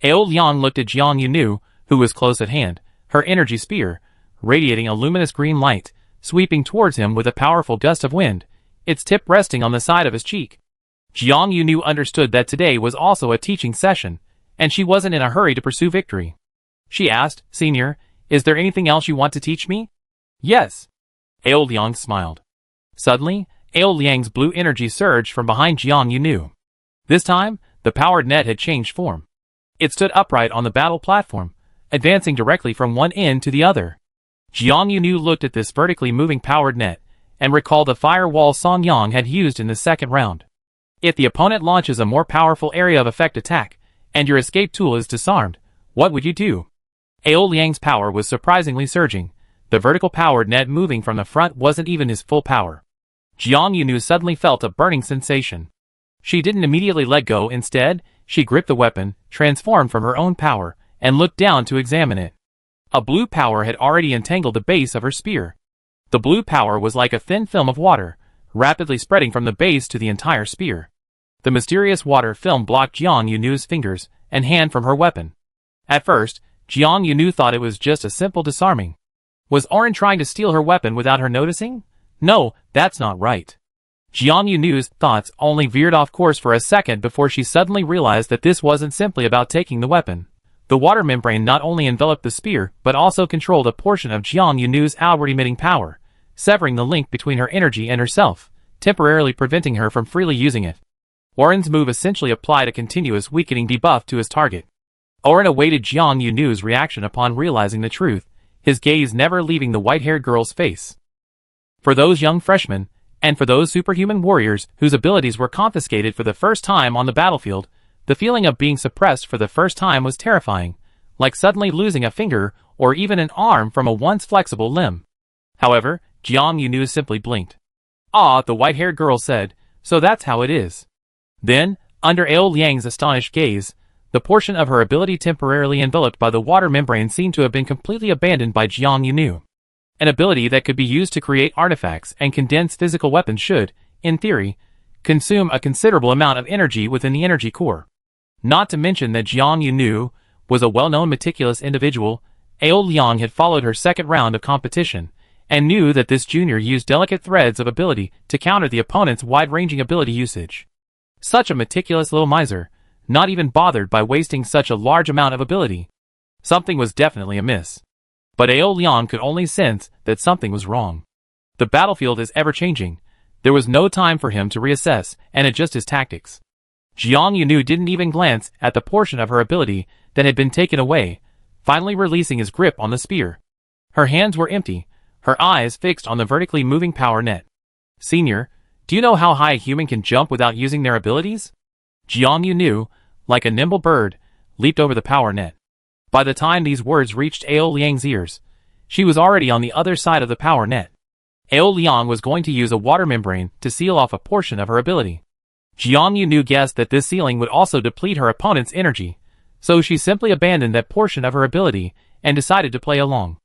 Aoliang looked at Jiang Yunu, who was close at hand, her energy spear, radiating a luminous green light, sweeping towards him with a powerful gust of wind, its tip resting on the side of his cheek. Jiang Yunu understood that today was also a teaching session, and she wasn't in a hurry to pursue victory. She asked, Senior, is there anything else you want to teach me? Yes. Aoliang smiled. Suddenly, Aoliang's blue energy surged from behind Jiang Yunu. This time, The powered net had changed form. It stood upright on the battle platform, advancing directly from one end to the other. Jiang Yunu looked at this vertically moving powered net, and recalled the firewall Song Yang had used in the second round. If the opponent launches a more powerful area of effect attack, and your escape tool is disarmed, what would you do? Ao Liang's power was surprisingly surging. The vertical powered net moving from the front wasn't even his full power. Jiang Yunu suddenly felt a burning sensation. She didn't immediately let go. Instead, she gripped the weapon, transformed from her own power, and looked down to examine it. A blue power had already entangled the base of her spear. The blue power was like a thin film of water, rapidly spreading from the base to the entire spear. The mysterious water film blocked Jiang Yunu's fingers and hand from her weapon. At first, Jiang Yunu thought it was just a simple disarming. Was Oren trying to steal her weapon without her noticing? No, that's not right. Jiang Yunu's thoughts only veered off course for a second before she suddenly realized that this wasn't simply about taking the weapon. The water membrane not only enveloped the spear but also controlled a portion of Jiang Yunu's outward emitting power, severing the link between her energy and herself, temporarily preventing her from freely using it. Oren's move essentially applied a continuous weakening debuff to his target. Oren awaited Jiang Yunu's reaction upon realizing the truth, his gaze never leaving the white-haired girl's face. For those young freshmen, and for those superhuman warriors whose abilities were confiscated for the first time on the battlefield, the feeling of being suppressed for the first time was terrifying, like suddenly losing a finger or even an arm from a once flexible limb. However, Jiang Yunu simply blinked. "Ah," the white-haired girl said, "so that's how it is." Then, under Ao Liang's astonished gaze, the portion of her ability temporarily enveloped by the water membrane seemed to have been completely abandoned by Jiang Yunu. An ability that could be used to create artifacts and condense physical weapons should, in theory, consume a considerable amount of energy within the energy core. Not to mention that Jiang Yunu was a well-known meticulous individual. Ao Liang had followed her second round of competition, and knew that this junior used delicate threads of ability to counter the opponent's wide-ranging ability usage. Such a meticulous little miser, not even bothered by wasting such a large amount of ability. Something was definitely amiss. But Ao Liang could only sense that something was wrong. The battlefield is ever-changing. There was no time for him to reassess and adjust his tactics. Jiang Yunu didn't even glance at the portion of her ability that had been taken away, finally releasing his grip on the spear. Her hands were empty, her eyes fixed on the vertically moving power net. "Senior, do you know how high a human can jump without using their abilities?" Jiang Yunu, like a nimble bird, leaped over the power net. By the time these words reached Ao Liang's ears, she was already on the other side of the power net. Ao Liang was going to use a water membrane to seal off a portion of her ability. Jiang Yunu guessed that this sealing would also deplete her opponent's energy, so she simply abandoned that portion of her ability and decided to play along.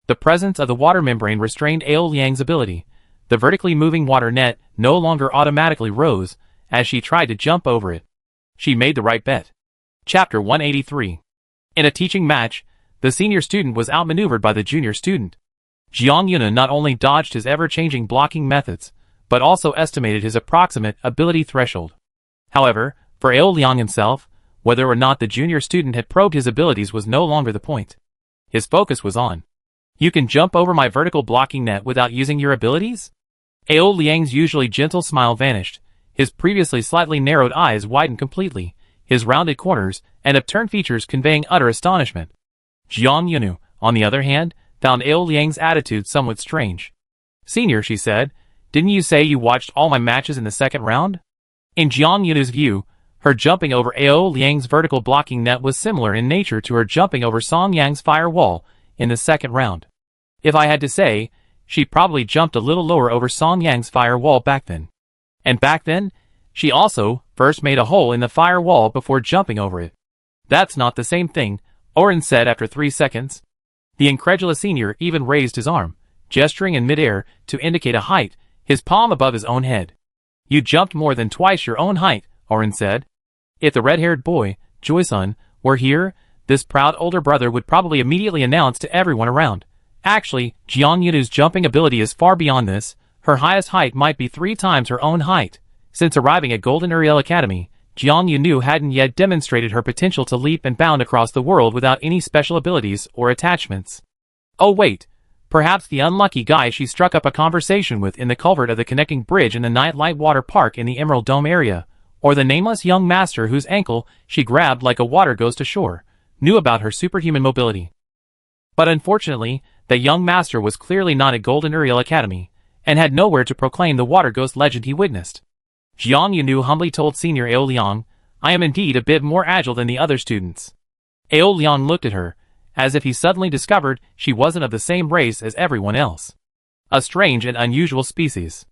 The presence of the water membrane restrained Ao Liang's ability. The vertically moving water net no longer automatically rose as she tried to jump over it. She made the right bet. Chapter 183. In a teaching match, the senior student was outmaneuvered by the junior student. Jiang Yunu not only dodged his ever-changing blocking methods, but also estimated his approximate ability threshold. However, for Ao Liang himself, whether or not the junior student had probed his abilities was no longer the point. His focus was on, "You can jump over my vertical blocking net without using your abilities?" Ao Liang's usually gentle smile vanished. His previously slightly narrowed eyes widened completely, his rounded corners and upturned features conveying utter astonishment. Jiang Yunu, on the other hand, found Ao Liang's attitude somewhat strange. "Senior," she said, "didn't you say you watched all my matches in the second round?" In Jiang Yunu's view, her jumping over Ao Liang's vertical blocking net was similar in nature to her jumping over Song Yang's firewall in the second round. If I had to say, she probably jumped a little lower over Song Yang's firewall back then. And back then, she also first made a hole in the firewall before jumping over it. "That's not the same thing," Oren said after 3 seconds. The incredulous senior even raised his arm, gesturing in midair to indicate a height, his palm above his own head. "You jumped more than twice your own height," Oren said. If the red-haired boy, Joy-sun, were here, this proud older brother would probably immediately announce to everyone around, "Actually, Jiang Yunu's jumping ability is far beyond this. Her highest height might be 3 times her own height." Since arriving at Golden Uriel Academy, Jiang Yunu hadn't yet demonstrated her potential to leap and bound across the world without any special abilities or attachments. Oh wait, perhaps the unlucky guy she struck up a conversation with in the culvert of the connecting bridge in the Nightlight Water Park in the Emerald Dome area, or the nameless young master whose ankle she grabbed like a water ghost ashore, knew about her superhuman mobility. But unfortunately, the young master was clearly not at Golden Uriel Academy, and had nowhere to proclaim the water ghost legend he witnessed. Jiang Yunu humbly told Senior Ao Liang, "I am indeed a bit more agile than the other students." Ao Liang looked at her, as if he suddenly discovered she wasn't of the same race as everyone else. A strange and unusual species.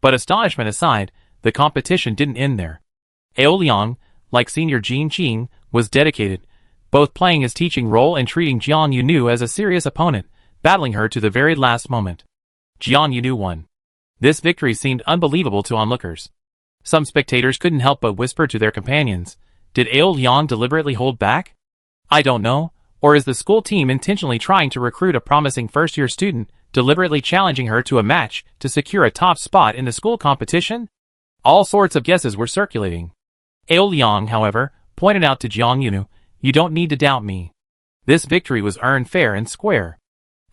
But astonishment aside, the competition didn't end there. Ao Liang, like Senior Jin Qing, was dedicated, both playing his teaching role and treating Jiang Yunu as a serious opponent, battling her to the very last moment. Jiang Yunu won. This victory seemed unbelievable to onlookers. Some spectators couldn't help but whisper to their companions, "Did Ao Liang deliberately hold back? I don't know, or is the school team intentionally trying to recruit a promising first-year student, deliberately challenging her to a match to secure a top spot in the school competition?" All sorts of guesses were circulating. Ao Liang, however, pointed out to Jiang Yunu, "You don't need to doubt me. This victory was earned fair and square."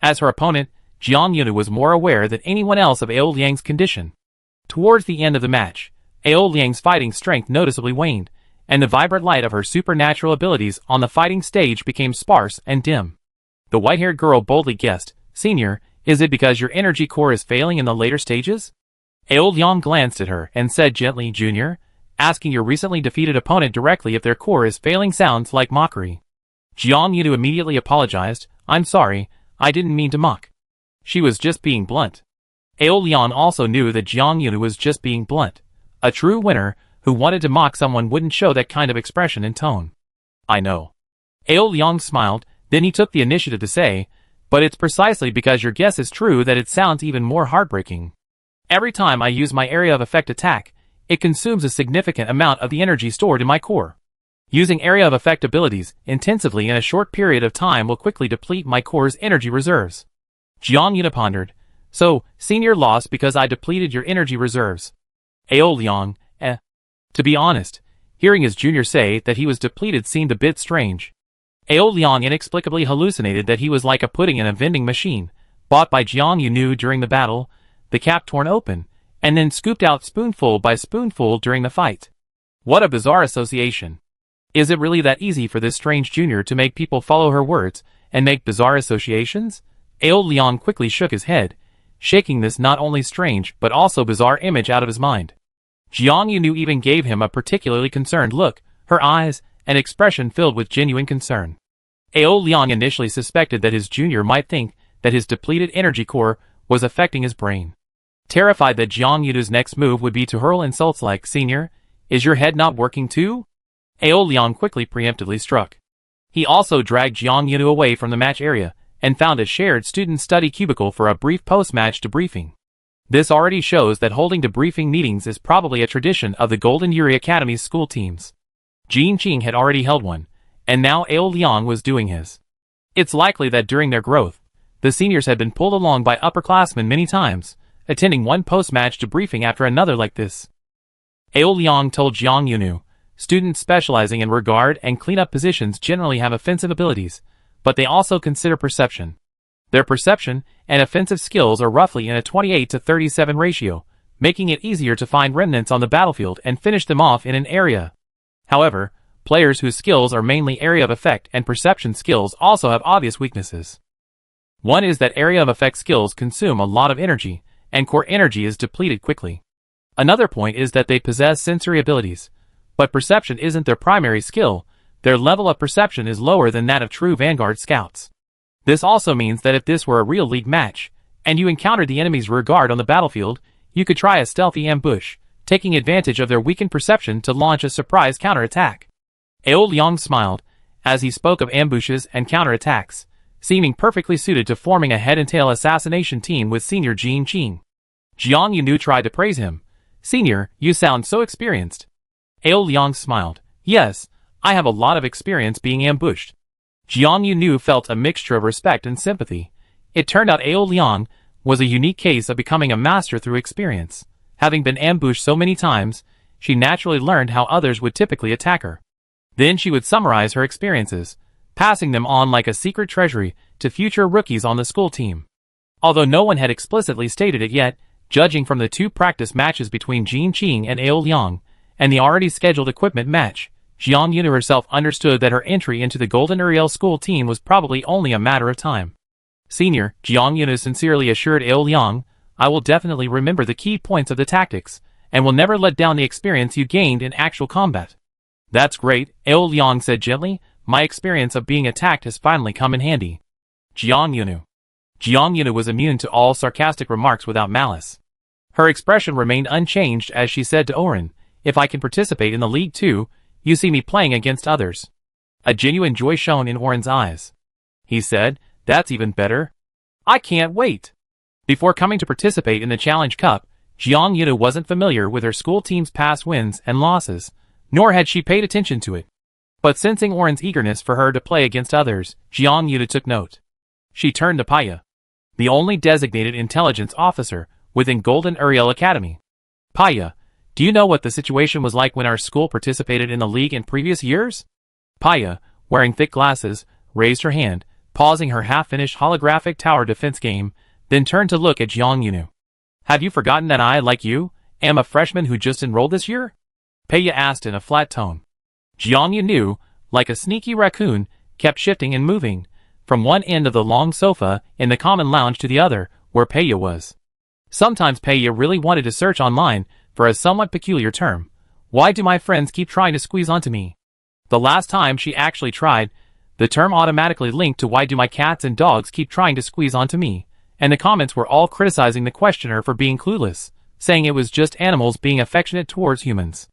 As her opponent, Jiang Yunu was more aware than anyone else of Ao Liang's condition. Towards the end of the match, Ao Liang's fighting strength noticeably waned, and the vibrant light of her supernatural abilities on the fighting stage became sparse and dim. The white-haired girl boldly guessed, "Senior, is it because your energy core is failing in the later stages?" Ao Liang glanced at her and said gently, "Junior, asking your recently defeated opponent directly if their core is failing sounds like mockery." Jiang Yunu immediately apologized, "I'm sorry, I didn't mean to mock." She was just being blunt. Ao Liang also knew that Jiang Yunu was just being blunt. A true winner who wanted to mock someone wouldn't show that kind of expression and tone. "I know." Ao Liang smiled, then he took the initiative to say, "But it's precisely because your guess is true that it sounds even more heartbreaking. Every time I use my area of effect attack, it consumes a significant amount of the energy stored in my core. Using area of effect abilities intensively in a short period of time will quickly deplete my core's energy reserves." Jiang Yunu pondered, "So, Senior lost because I depleted your energy reserves." Ao Liang, To be honest, hearing his junior say that he was depleted seemed a bit strange. Ao Liang inexplicably hallucinated that he was like a pudding in a vending machine, bought by Jiang Yunu during the battle, the cap torn open, and then scooped out spoonful by spoonful during the fight. What a bizarre association. Is it really that easy for this strange junior to make people follow her words and make bizarre associations? Ao Liang quickly shook his head, shaking this not only strange but also bizarre image out of his mind. Jiang Yunu even gave him a particularly concerned look, her eyes and expression filled with genuine concern. Ao Liang initially suspected that his junior might think that his depleted energy core was affecting his brain. Terrified that Jiang Yunu's next move would be to hurl insults like, "Senior, is your head not working too?" Ao Liang quickly preemptively struck. He also dragged Jiang Yunu away from the match area and found a shared student study cubicle for a brief post-match debriefing. This already shows that holding debriefing meetings is probably a tradition of the Golden Yuri Academy's school teams. Jin Qing had already held one, and now Ao Liang was doing his. It's likely that during their growth, the seniors had been pulled along by upperclassmen many times, attending one post-match debriefing after another like this. Ao Liang told Jiang Yunu, "Students specializing in regard and cleanup positions generally have offensive abilities, but they also consider perception. Their perception and offensive skills are roughly in a 28 to 37 ratio, making it easier to find remnants on the battlefield and finish them off in an area. However, players whose skills are mainly area of effect and perception skills also have obvious weaknesses. One is that area of effect skills consume a lot of energy, and core energy is depleted quickly. Another point is that they possess sensory abilities, but perception isn't their primary skill. Their level of perception is lower than that of true Vanguard scouts. This also means that if this were a real league match, and you encountered the enemy's rear guard on the battlefield, you could try a stealthy ambush, taking advantage of their weakened perception to launch a surprise counterattack." Ao Liang smiled, as he spoke of ambushes and counterattacks, seeming perfectly suited to forming a head-and-tail assassination team with Senior Jin Qing. Jiang Yunu tried to praise him. "Senior, you sound so experienced." Ao Liang smiled. "Yes, I have a lot of experience being ambushed." Jiang Yunu felt a mixture of respect and sympathy. It turned out Ao Liang was a unique case of becoming a master through experience. Having been ambushed so many times, she naturally learned how others would typically attack her. Then she would summarize her experiences, passing them on like a secret treasury to future rookies on the school team. Although no one had explicitly stated it yet, judging from the two practice matches between Jin Qing and Ao Liang, and the already scheduled equipment match, Jiang Yunu herself understood that her entry into the Golden Uriel school team was probably only a matter of time. Senior, Jiang Yunu sincerely assured Ao Liang, I will definitely remember the key points of the tactics, and will never let down the experience you gained in actual combat. That's great, Ao Liang said gently, my experience of being attacked has finally come in handy. Jiang Yunu was immune to all sarcastic remarks without malice. Her expression remained unchanged as she said to Oren, if I can participate in the league too, you see me playing against others. A genuine joy shone in Oren's eyes. He said, that's even better. I can't wait. Before coming to participate in the Challenge Cup, Jiang Yunu wasn't familiar with her school team's past wins and losses, nor had she paid attention to it. But sensing Oren's eagerness for her to play against others, Jiang Yunu took note. She turned to Paya, the only designated intelligence officer within Golden Uriel Academy. Paya, do you know what the situation was like when our school participated in the league in previous years? Paya, wearing thick glasses, raised her hand, pausing her half-finished holographic tower defense game, then turned to look at Jiang Yunu. Have you forgotten that I, like you, am a freshman who just enrolled this year? Paya asked in a flat tone. Jiang Yunu, like a sneaky raccoon, kept shifting and moving, from one end of the long sofa in the common lounge to the other, where Paya was. Sometimes Paya really wanted to search online for a somewhat peculiar term. Why do my friends keep trying to squeeze onto me? The last time she actually tried, the term automatically linked to why do my cats and dogs keep trying to squeeze onto me, and the comments were all criticizing the questioner for being clueless, saying it was just animals being affectionate towards humans.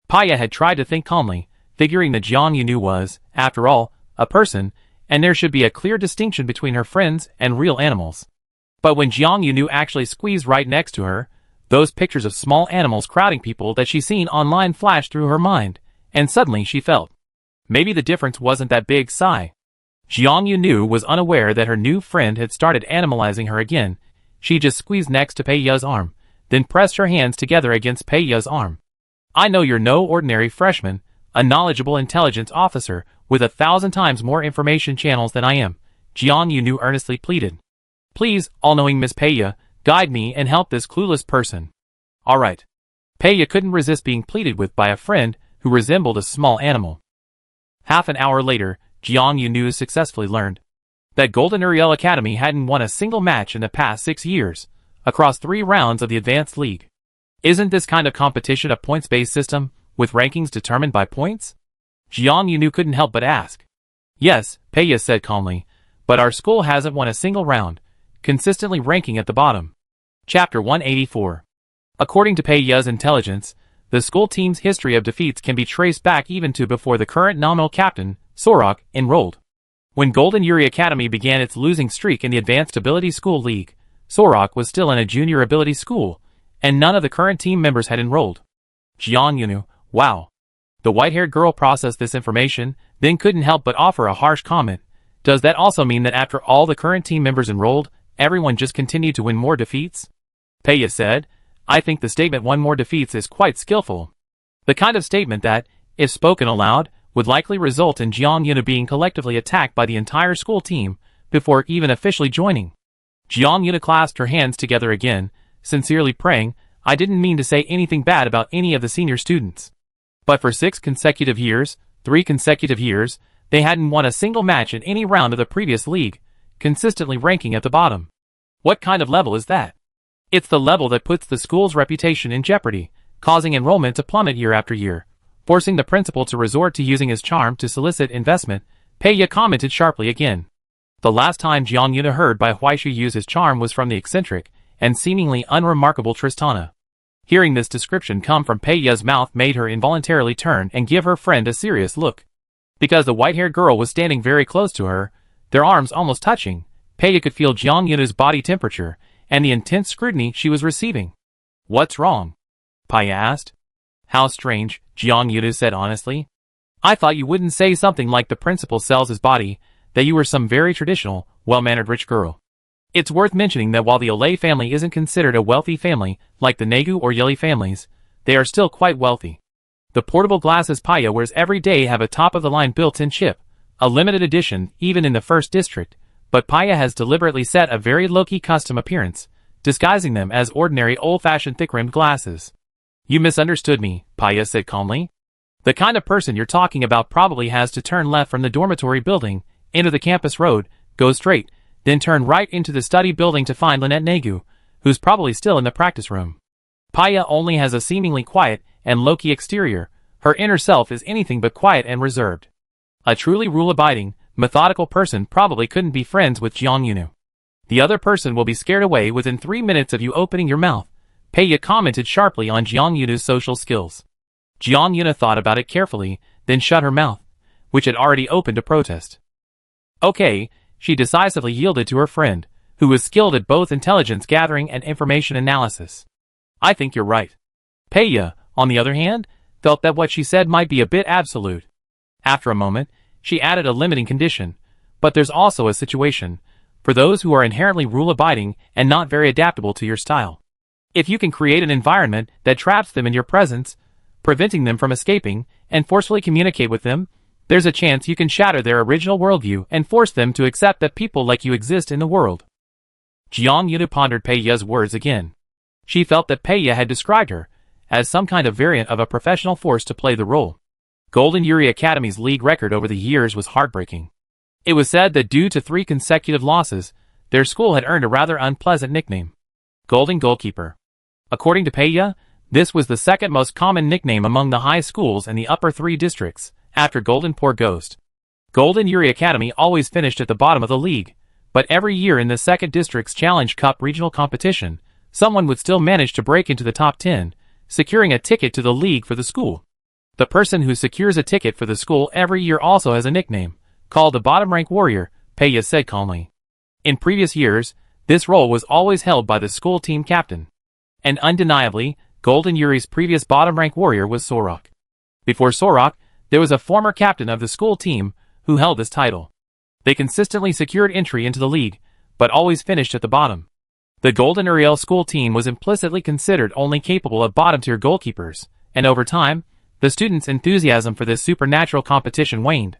Paya had tried to think calmly, figuring that Jiang Yunu was, after all, a person, and there should be a clear distinction between her friends and real animals. But when Jiang Yunu actually squeezed right next to her, those pictures of small animals crowding people that she'd seen online flashed through her mind, and suddenly she felt. Maybe the difference wasn't that big. Sigh. Jiang Yunu was unaware that her new friend had started animalizing her again. She just squeezed next to Peiya's arm, then pressed her hands together against Peiya's arm. I know you're no ordinary freshman, a knowledgeable intelligence officer with 1,000 times more information channels than I am, Jiang Yunu earnestly pleaded. Please, all-knowing Miss Peiya, guide me and help this clueless person. All right. Peiya couldn't resist being pleaded with by a friend who resembled a small animal. Half an hour later, Jiang Yunu successfully learned that Golden Uriel Academy hadn't won a single match in the past 6 years, across 3 rounds of the Advanced League. Isn't this kind of competition a points-based system, with rankings determined by points? Jiang Yunu couldn't help but ask. Yes, Peiya said calmly, but our school hasn't won a single round, consistently ranking at the bottom. Chapter 184. According to Peiya's intelligence, the school team's history of defeats can be traced back even to before the current nominal captain, Sorok, enrolled. When Golden Uri Academy began its losing streak in the Advanced Ability School League, Sorok was still in a junior ability school, and none of the current team members had enrolled. Jiang Yunu, wow. The white-haired girl processed this information, then couldn't help but offer a harsh comment. Does that also mean that after all the current team members enrolled, everyone just continued to win more defeats? Peiya said, I think the statement "one more defeats" is quite skillful. The kind of statement that, if spoken aloud, would likely result in Jiang Yunu being collectively attacked by the entire school team before even officially joining. Jiang Yunu clasped her hands together again, sincerely praying, I didn't mean to say anything bad about any of the senior students. But for 6 consecutive years, 3 consecutive years, they hadn't won a single match in any round of the previous league, consistently ranking at the bottom. What kind of level is that? It's the level that puts the school's reputation in jeopardy, causing enrollment to plummet year after year. Forcing the principal to resort to using his charm to solicit investment, Peiya commented sharply again. The last time Jiang Yunu heard Bai Huaishu use his charm was from the eccentric and seemingly unremarkable Tristana. Hearing this description come from Peiya's mouth made her involuntarily turn and give her friend a serious look. Because the white-haired girl was standing very close to her, their arms almost touching, Peiya could feel Jiang Yunu's body temperature and the intense scrutiny she was receiving. What's wrong? Peiya asked. How strange, Jiang Yunu said honestly. I thought you wouldn't say something like the principal sells his body, that you were some very traditional, well-mannered rich girl. It's worth mentioning that while the Olay family isn't considered a wealthy family, like the Negu or Yeli families, they are still quite wealthy. The portable glasses Peiya wears every day have a top-of-the-line built-in chip, a limited edition even in the first district, but Peiya has deliberately set a very low-key custom appearance, disguising them as ordinary old-fashioned thick-rimmed glasses. You misunderstood me, Paya said calmly. The kind of person you're talking about probably has to turn left from the dormitory building, enter the campus road, go straight, then turn right into the study building to find Lynette Nagu, who's probably still in the practice room. Paya only has a seemingly quiet and low-key exterior. Her inner self is anything but quiet and reserved. A truly rule-abiding, methodical person probably couldn't be friends with Jiang Yunu. The other person will be scared away within 3 minutes of you opening your mouth, Paya commented sharply on Jiang Yunu's social skills. Jiang Yunu thought about it carefully, then shut her mouth, which had already opened to protest. Okay, she decisively yielded to her friend, who was skilled at both intelligence gathering and information analysis. I think you're right. Paya, on the other hand, felt that what she said might be a bit absolute. After a moment, she added a limiting condition, but there's also a situation, for those who are inherently rule-abiding and not very adaptable to your style. If you can create an environment that traps them in your presence, preventing them from escaping, and forcefully communicate with them, there's a chance you can shatter their original worldview and force them to accept that people like you exist in the world. Jiang Yunu pondered Paya's words again. She felt that Paya had described her as some kind of variant of a professional force to play the role. Golden Yuri Academy's league record over the years was heartbreaking. It was said that due to 3 consecutive losses, their school had earned a rather unpleasant nickname, Golden Goalkeeper. According to Paya, this was the second most common nickname among the high schools in the upper 3 districts, after Golden Poor Ghost. Golden Yuri Academy always finished at the bottom of the league, but every year in the 2nd District's Challenge Cup regional competition, someone would still manage to break into the top 10, securing a ticket to the league for the school. The person who secures a ticket for the school every year also has a nickname, called the Bottom Rank Warrior, Paya said calmly. In previous years, this role was always held by the school team captain. And undeniably, Golden Yuri's previous Bottom Rank Warrior was Sorok. Before Sorok, there was a former captain of the school team who held this title. They consistently secured entry into the league, but always finished at the bottom. The Golden Uriel school team was implicitly considered only capable of bottom-tier goalkeepers, and over time, the students' enthusiasm for this supernatural competition waned.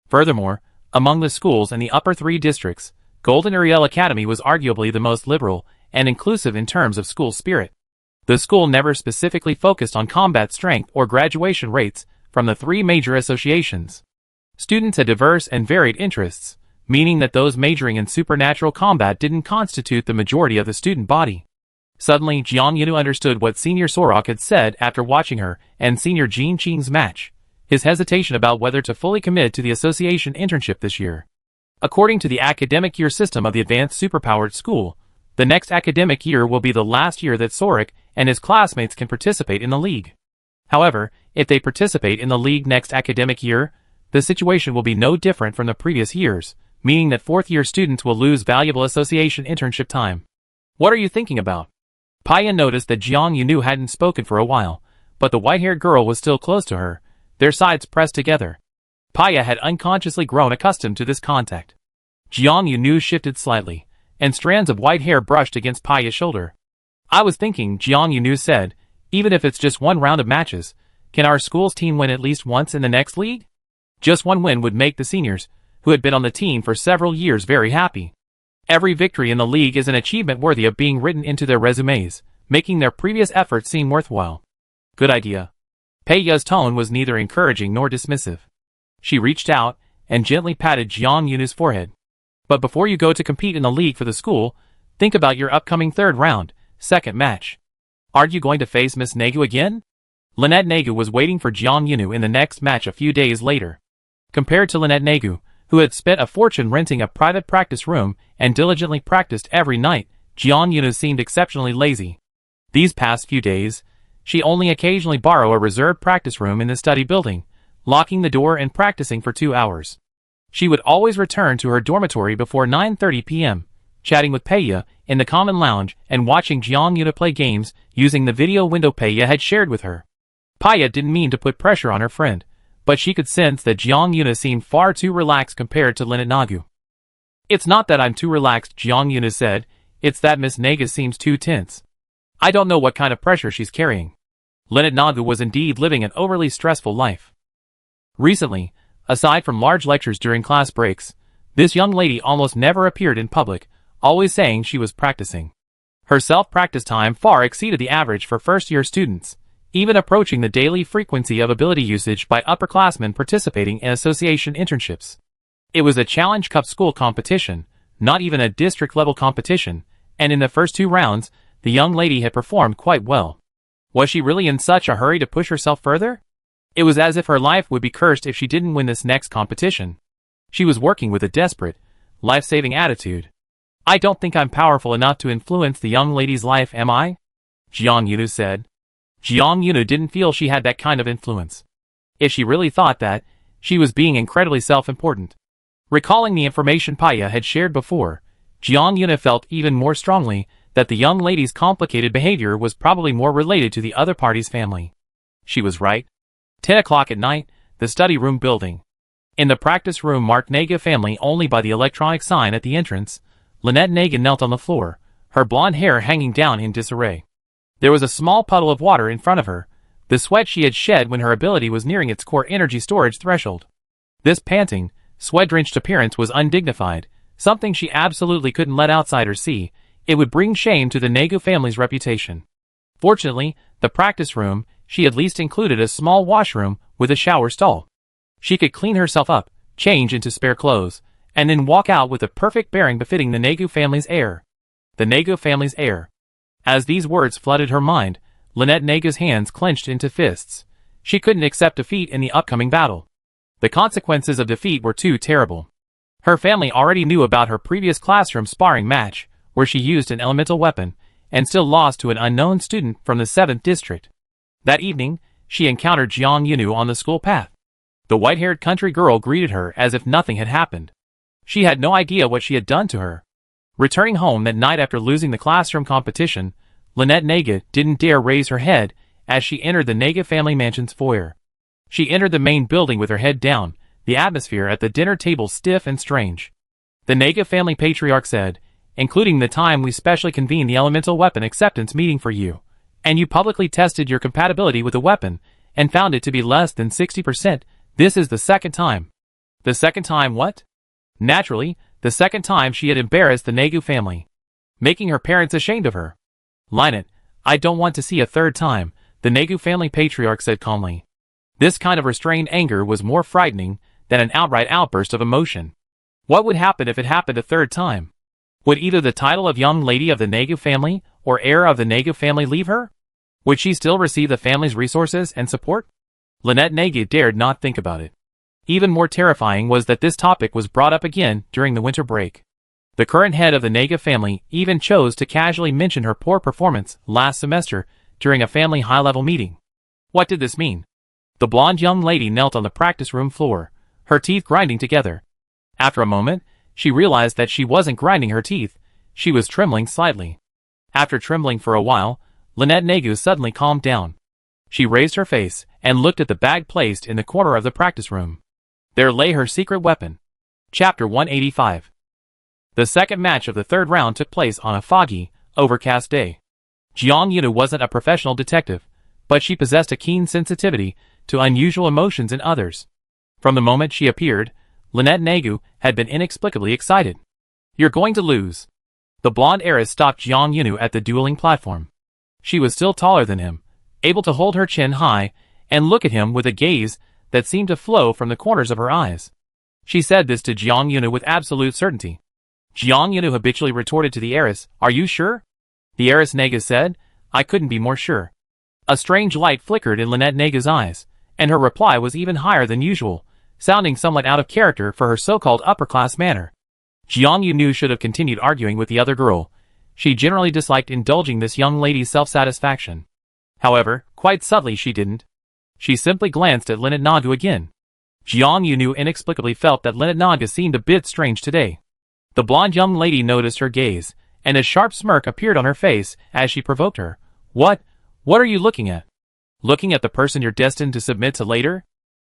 Furthermore, among the schools in the upper 3 districts, Golden Uriel Academy was arguably the most liberal and inclusive in terms of school spirit. The school never specifically focused on combat strength or graduation rates from the 3 major associations. Students had diverse and varied interests, meaning that those majoring in supernatural combat didn't constitute the majority of the student body. Suddenly, Jiang Yunu understood what Senior Sorok had said after watching her and Senior Jin Qing's match, his hesitation about whether to fully commit to the association internship this year. According to the academic year system of the advanced superpowered school, the next academic year will be the last year that Sorok and his classmates can participate in the league. However, if they participate in the league next academic year, the situation will be no different from the previous years, meaning that 4th-year students will lose valuable association internship time. What are you thinking about? Paya noticed that Jiang Yunu hadn't spoken for a while, but the white-haired girl was still close to her, their sides pressed together. Paya had unconsciously grown accustomed to this contact. Jiang Yunu shifted slightly, and strands of white hair brushed against Paya's shoulder. I was thinking, Jiang Yunu said, even if it's just 1 round of matches, can our school's team win at least once in the next league? Just 1 win would make the seniors, who had been on the team for several years, very happy. Every victory in the league is an achievement worthy of being written into their resumes, making their previous efforts seem worthwhile. Good idea. Paya's tone was neither encouraging nor dismissive. She reached out and gently patted Jiang Yunu's forehead. But before you go to compete in the league for the school, think about your upcoming 3rd round, 2nd match. Aren't you going to face Miss Nagu again? Lynette Nagu was waiting for Jiang Yunu in the next match a few days later. Compared to Lynette Nagu, who had spent a fortune renting a private practice room and diligently practiced every night, Jiang Yunu seemed exceptionally lazy. These past few days, she only occasionally borrowed a reserved practice room in the study building, locking the door and practicing for 2 hours. She would always return to her dormitory before 9:30 p.m., chatting with Paya in the common lounge and watching Jiang Yunu play games using the video window Paya had shared with her. Paya didn't mean to put pressure on her friend, but she could sense that Jiang Yunu seemed far too relaxed compared to Lynette Nagu. It's not that I'm too relaxed, Jiang Yunu said, it's that Miss Nagu seems too tense. I don't know what kind of pressure she's carrying. Lynette Nagu was indeed living an overly stressful life. Recently, aside from large lectures during class breaks, this young lady almost never appeared in public, always saying she was practicing. Her self-practice time far exceeded the average for first-year students, even approaching the daily frequency of ability usage by upperclassmen participating in association internships. It was a Challenge Cup school competition, not even a district-level competition, and in the first 2 rounds, the young lady had performed quite well. Was she really in such a hurry to push herself further? It was as if her life would be cursed if she didn't win this next competition. She was working with a desperate, life-saving attitude. I don't think I'm powerful enough to influence the young lady's life, am I? Jiang Yunu said. Jiang Yunu didn't feel she had that kind of influence. If she really thought that, she was being incredibly self-important. Recalling the information Paya had shared before, Jiang Yunu felt even more strongly that the young lady's complicated behavior was probably more related to the other party's family. She was right. 10 o'clock at night, the study room building. In the practice room marked Naga family only by the electronic sign at the entrance, Lynette Naga knelt on the floor, her blonde hair hanging down in disarray. There was a small puddle of water in front of her, the sweat she had shed when her ability was nearing its core energy storage threshold. This panting, sweat-drenched appearance was undignified, something she absolutely couldn't let outsiders see. It would bring shame to the Nagu family's reputation. Fortunately, the practice room, she at least included a small washroom with a shower stall. She could clean herself up, change into spare clothes, and then walk out with a perfect bearing befitting the Nagu family's heir. The Nagu family's heir. As these words flooded her mind, Lynette Naga's hands clenched into fists. She couldn't accept defeat in the upcoming battle. The consequences of defeat were too terrible. Her family already knew about her previous classroom sparring match, where she used an elemental weapon, and still lost to an unknown student from the 7th district. That evening, she encountered Jiang Yunu on the school path. The white-haired country girl greeted her as if nothing had happened. She had no idea what she had done to her. Returning home that night after losing the classroom competition, Lynette Naga didn't dare raise her head as she entered the Naga family mansion's foyer. She entered the main building with her head down, the atmosphere at the dinner table stiff and strange. The Naga family patriarch said, "Including the time we specially convened the elemental weapon acceptance meeting for you, and you publicly tested your compatibility with the weapon, and found it to be less than 60%, this is the second time." The second time what? Naturally, the second time she had embarrassed the Nagu family, making her parents ashamed of her. Lynette, I don't want to see a third time, the Nagu family patriarch said calmly. This kind of restrained anger was more frightening than an outright outburst of emotion. What would happen if it happened a third time? Would either the title of young lady of the Nagu family or heir of the Nagu family leave her? Would she still receive the family's resources and support? Lynette Naga dared not think about it. Even more terrifying was that this topic was brought up again during the winter break. The current head of the Naga family even chose to casually mention her poor performance last semester during a family high-level meeting. What did this mean? The blonde young lady knelt on the practice room floor, her teeth grinding together. After a moment, she realized that she wasn't grinding her teeth, she was trembling slightly. After trembling for a while, Lynette Nagu suddenly calmed down. She raised her face and looked at the bag placed in the corner of the practice room. There lay her secret weapon. Chapter 185. The second match of the third round took place on a foggy, overcast day. Jiang Yunu wasn't a professional detective, but she possessed a keen sensitivity to unusual emotions in others. From the moment she appeared, Lynette Nagu had been inexplicably excited. You're going to lose. The blonde heiress stopped Jiang Yunu at the dueling platform. She was still taller than him, able to hold her chin high and look at him with a gaze that seemed to flow from the corners of her eyes. She said this to Jiang Yunu with absolute certainty. Jiang Yunu habitually retorted to the heiress, "Are you sure?" The heiress Naga said, "I couldn't be more sure." A strange light flickered in Lynette Naga's eyes, and her reply was even higher than usual, sounding somewhat out of character for her so-called upper-class manner. Jiang Yunu should have continued arguing with the other girl. She generally disliked indulging this young lady's self-satisfaction. However, quite subtly she didn't. She simply glanced at Lynette Nagu again. Jiang Yunu inexplicably felt that Lynette Nagu seemed a bit strange today. The blonde young lady noticed her gaze, and a sharp smirk appeared on her face as she provoked her. What are you looking at? Looking at the person you're destined to submit to later?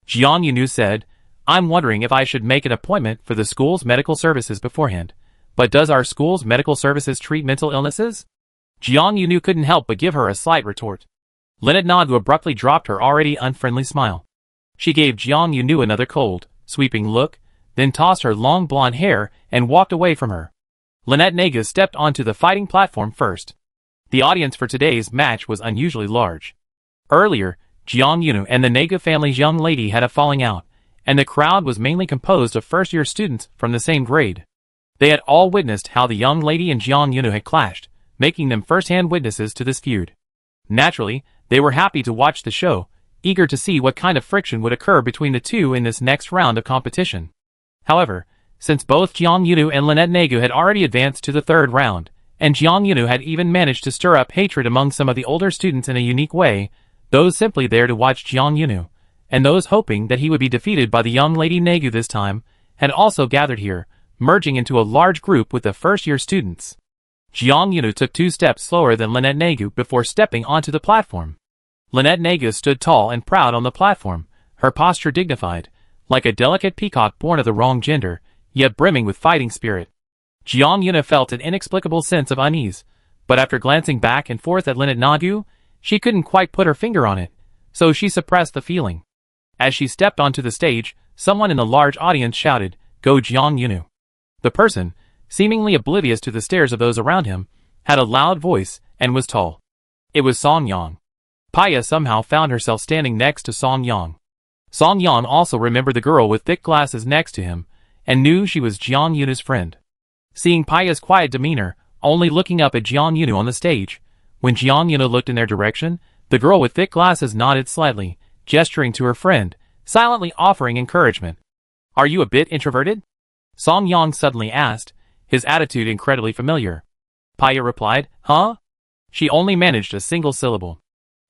Jiang Yunu said, I'm wondering if I should make an appointment for the school's medical services beforehand. But does our school's medical services treat mental illnesses? Jiang Yunu couldn't help but give her a slight retort. Lynette Nagu abruptly dropped her already unfriendly smile. She gave Jiang Yunu another cold, sweeping look, then tossed her long blonde hair and walked away from her. Lynette Nagu stepped onto the fighting platform first. The audience for today's match was unusually large. Earlier, Jiang Yunu and the Negu family's young lady had a falling out, and the crowd was mainly composed of first-year students from the same grade. They had all witnessed how the young lady and Jiang Yunu had clashed, making them first-hand witnesses to this feud. Naturally, they were happy to watch the show, eager to see what kind of friction would occur between the two in this next round of competition. However, since both Jiang Yunu and Lynette Negu had already advanced to the third round, and Jiang Yunu had even managed to stir up hatred among some of the older students in a unique way, those simply there to watch Jiang Yunu, and those hoping that he would be defeated by the young lady Negu this time, had also gathered here, merging into a large group with the first-year students. Jiang Yunu took 2 steps slower than Lynette Negu before stepping onto the platform. Lynette Negu stood tall and proud on the platform, her posture dignified, like a delicate peacock born of the wrong gender, yet brimming with fighting spirit. Jiang Yunu felt an inexplicable sense of unease, but after glancing back and forth at Lynette Negu, she couldn't quite put her finger on it, so she suppressed the feeling. As she stepped onto the stage, someone in the large audience shouted, "Go Jiang Yunu." The person, seemingly oblivious to the stares of those around him, had a loud voice and was tall. It was Song Yang. Paya somehow found herself standing next to Song Yang. Song Yang also remembered the girl with thick glasses next to him, and knew she was Jiang Yunu's friend. Seeing Paya's quiet demeanor, only looking up at Jiang Yunu on the stage, when Jiang Yunu looked in their direction, the girl with thick glasses nodded slightly, gesturing to her friend, silently offering encouragement. "Are you a bit introverted?" Song Yang suddenly asked, his attitude incredibly familiar. Paya replied, "Huh?" She only managed a single syllable.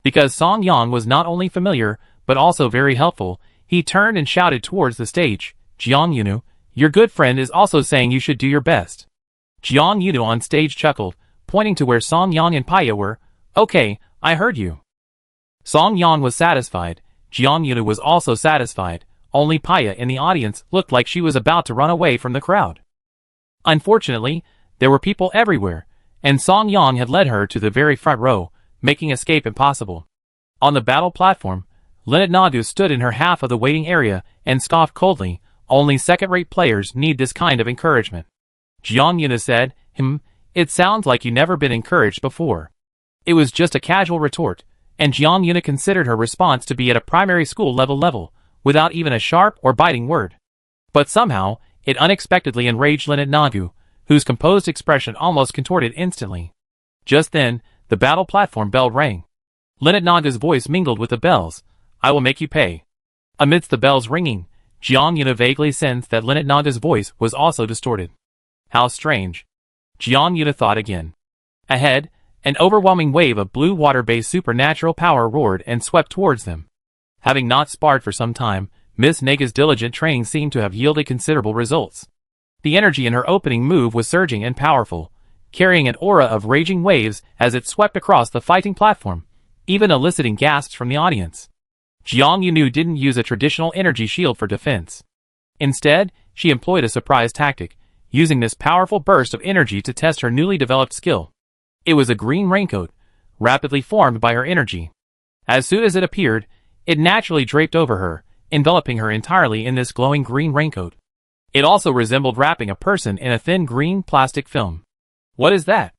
Because Song Yang was not only familiar, but also very helpful, he turned and shouted towards the stage, "Jiang Yunu, your good friend is also saying you should do your best." Jiang Yunu on stage chuckled, pointing to where Song Yang and Paya were. "Okay, I heard you." Song Yang was satisfied. Jiang Yunu was also satisfied. Only Paya in the audience looked like she was about to run away from the crowd. Unfortunately, there were people everywhere, and Song Yang had led her to the very front row, making escape impossible. On the battle platform, Lynette Negu stood in her half of the waiting area and scoffed coldly, "Only second-rate players need this kind of encouragement." Jiang Yunu said, "It sounds like you never been encouraged before." It was just a casual retort, and Jiang Yunu considered her response to be at a primary school level, without even a sharp or biting word. But somehow, it unexpectedly enraged Lynette Negu, whose composed expression almost contorted instantly. Just then, the battle platform bell rang. Lynette Negu's voice mingled with the bells. "I will make you pay." Amidst the bells ringing, Jiang Yunu vaguely sensed that Lynette Negu's voice was also distorted. How strange. Jiang Yunu thought again. Ahead, an overwhelming wave of blue water-based supernatural power roared and swept towards them. Having not sparred for some time, Miss Negu's diligent training seemed to have yielded considerable results. The energy in her opening move was surging and powerful, carrying an aura of raging waves as it swept across the fighting platform, even eliciting gasps from the audience. Jiang Yunu didn't use a traditional energy shield for defense. Instead, she employed a surprise tactic, using this powerful burst of energy to test her newly developed skill. It was a green raincoat, rapidly formed by her energy. As soon as it appeared, it naturally draped over her, enveloping her entirely in this glowing green raincoat. It also resembled wrapping a person in a thin green plastic film. "What is that?"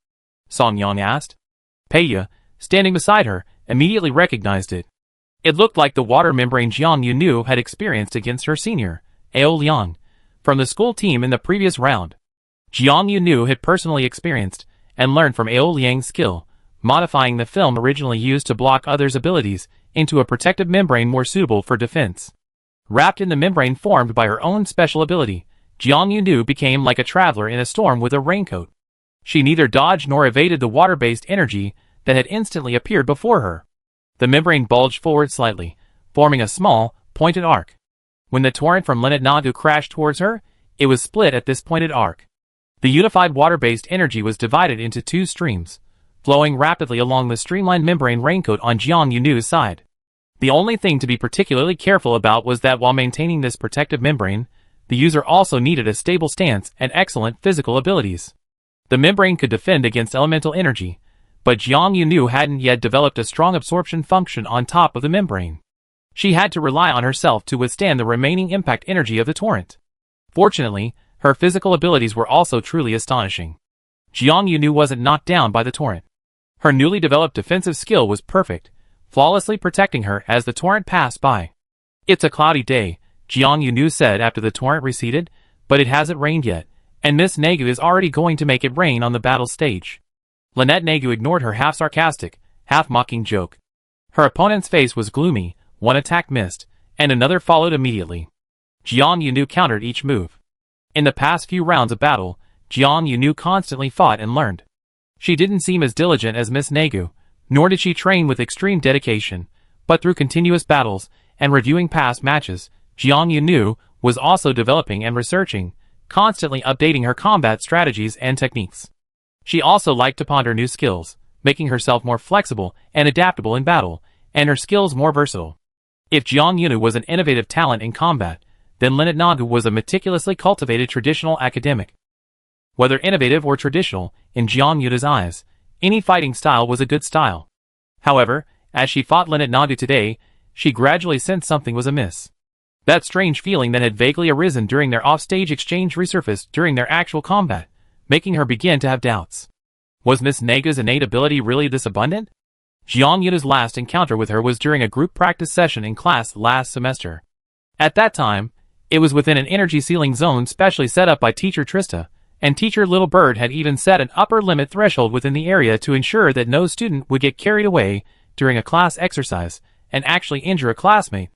Song Yang asked. Paya, standing beside her, immediately recognized it. It looked like the water membrane Jiang Yunu had experienced against her senior, Ao Liang, from the school team in the previous round. Jiang Yunu had personally experienced and learned from Ao Liang's skill, modifying the film originally used to block others' abilities into a protective membrane more suitable for defense. Wrapped in the membrane formed by her own special ability, Jiang Yunu became like a traveler in a storm with a raincoat. She neither dodged nor evaded the water-based energy that had instantly appeared before her. The membrane bulged forward slightly, forming a small, pointed arc. When the torrent from Lynette Negu crashed towards her, it was split at this pointed arc. The unified water-based energy was divided into 2 streams, flowing rapidly along the streamlined membrane raincoat on Jiang Yunu's side. The only thing to be particularly careful about was that while maintaining this protective membrane, the user also needed a stable stance and excellent physical abilities. The membrane could defend against elemental energy, but Jiang Yunu hadn't yet developed a strong absorption function on top of the membrane. She had to rely on herself to withstand the remaining impact energy of the torrent. Fortunately, her physical abilities were also truly astonishing. Jiang Yunu wasn't knocked down by the torrent. Her newly developed defensive skill was perfect, flawlessly protecting her as the torrent passed by. "It's a cloudy day," Jiang Yunu said after the torrent receded, "but it hasn't rained yet, and Miss Nagu is already going to make it rain on the battle stage." Lynette Nagu ignored her half-sarcastic, half-mocking joke. Her opponent's face was gloomy, one attack missed, and another followed immediately. Jiang Yunu countered each move. In the past few rounds of battle, Jiang Yunu constantly fought and learned. She didn't seem as diligent as Miss Nagu, nor did she train with extreme dedication, but through continuous battles and reviewing past matches, Jiang Yunu was also developing and researching, constantly updating her combat strategies and techniques. She also liked to ponder new skills, making herself more flexible and adaptable in battle, and her skills more versatile. If Jiang Yunu was an innovative talent in combat, then Lynette Nagu was a meticulously cultivated traditional academic. Whether innovative or traditional, in Jiang Yunu's eyes, any fighting style was a good style. However, as she fought Lynette Nagu today, she gradually sensed something was amiss. That strange feeling that had vaguely arisen during their off-stage exchange resurfaced during their actual combat, making her begin to have doubts. Was Miss Nagu's innate ability really this abundant? Jiang Yunu's last encounter with her was during a group practice session in class last semester. At that time, it was within an energy ceiling zone specially set up by Teacher Trista, and Teacher Little Bird had even set an upper limit threshold within the area to ensure that no student would get carried away during a class exercise and actually injure a classmate.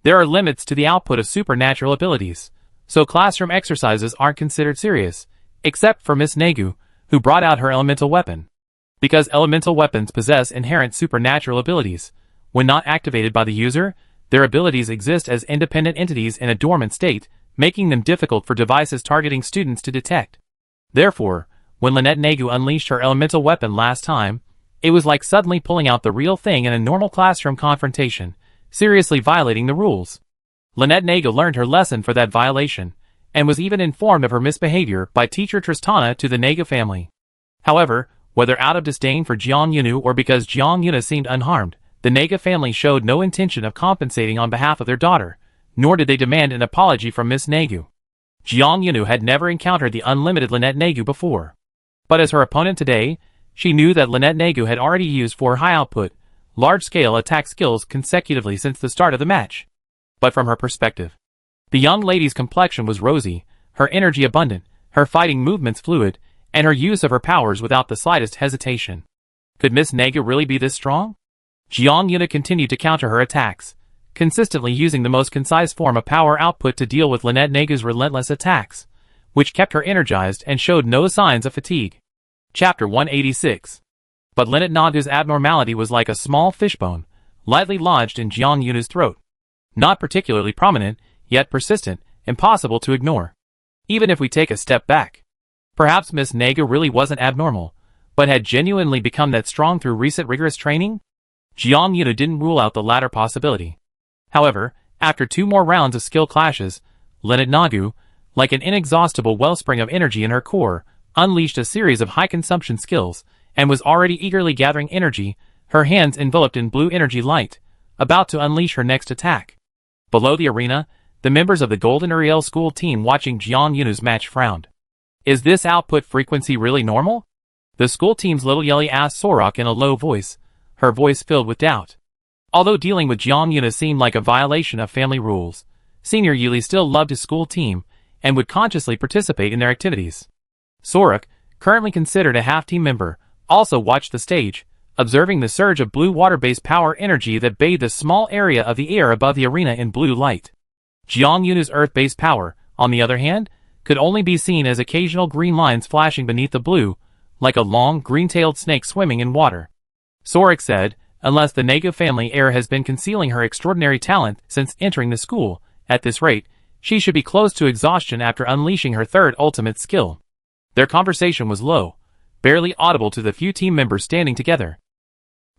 There are limits to the output of supernatural abilities, so classroom exercises aren't considered serious, except for Miss Nagu, who brought out her elemental weapon. Because elemental weapons possess inherent supernatural abilities, when not activated by the user, their abilities exist as independent entities in a dormant state, making them difficult for devices targeting students to detect. Therefore, when Lynette Nagu unleashed her elemental weapon last time, it was like suddenly pulling out the real thing in a normal classroom confrontation, seriously violating the rules. Lynette Nagu learned her lesson for that violation, and was even informed of her misbehavior by Teacher Tristana to the Nagu family. However, whether out of disdain for Jiang Yunu or because Jiang Yunu seemed unharmed, the Nagu family showed no intention of compensating on behalf of their daughter, nor did they demand an apology from Miss Nagu. Jiang Yunu had never encountered the unlimited Lynette Nagu before. But as her opponent today, she knew that Lynette Nagu had already used 4 high-output, large-scale attack skills consecutively since the start of the match. But from her perspective, the young lady's complexion was rosy, her energy abundant, her fighting movements fluid, and her use of her powers without the slightest hesitation. Could Miss Nagu really be this strong? Jiang Yunu continued to counter her attacks, consistently using the most concise form of power output to deal with Lynette Nagu's relentless attacks, which kept her energized and showed no signs of fatigue. Chapter 186. But Lynette Nagu's abnormality was like a small fishbone, lightly lodged in Jiang Yunu's throat. Not particularly prominent, yet persistent, impossible to ignore. Even if we take a step back, perhaps Miss Nagu really wasn't abnormal, but had genuinely become that strong through recent rigorous training? Jiang Yunu didn't rule out the latter possibility. However, after 2 more rounds of skill clashes, Lynette Nagu, like an inexhaustible wellspring of energy in her core, unleashed a series of high-consumption skills, and was already eagerly gathering energy, her hands enveloped in blue energy light, about to unleash her next attack. Below the arena, the members of the Golden Uriel school team watching Jiang Yunu's match frowned. Is this output frequency really normal? The school team's little Yeli asked Sorok in a low voice, her voice filled with doubt. Although dealing with Jiang Yunu seemed like a violation of family rules, Senior Yuli still loved his school team, and would consciously participate in their activities. Sorok, currently considered a half-team member, also watched the stage, observing the surge of blue water-based power energy that bathed a small area of the air above the arena in blue light. Jiang Yunu's earth-based power, on the other hand, could only be seen as occasional green lines flashing beneath the blue, like a long, green-tailed snake swimming in water. Sorok said, unless the Nagu family heir has been concealing her extraordinary talent since entering the school, at this rate, she should be close to exhaustion after unleashing her third ultimate skill. Their conversation was low, barely audible to the few team members standing together.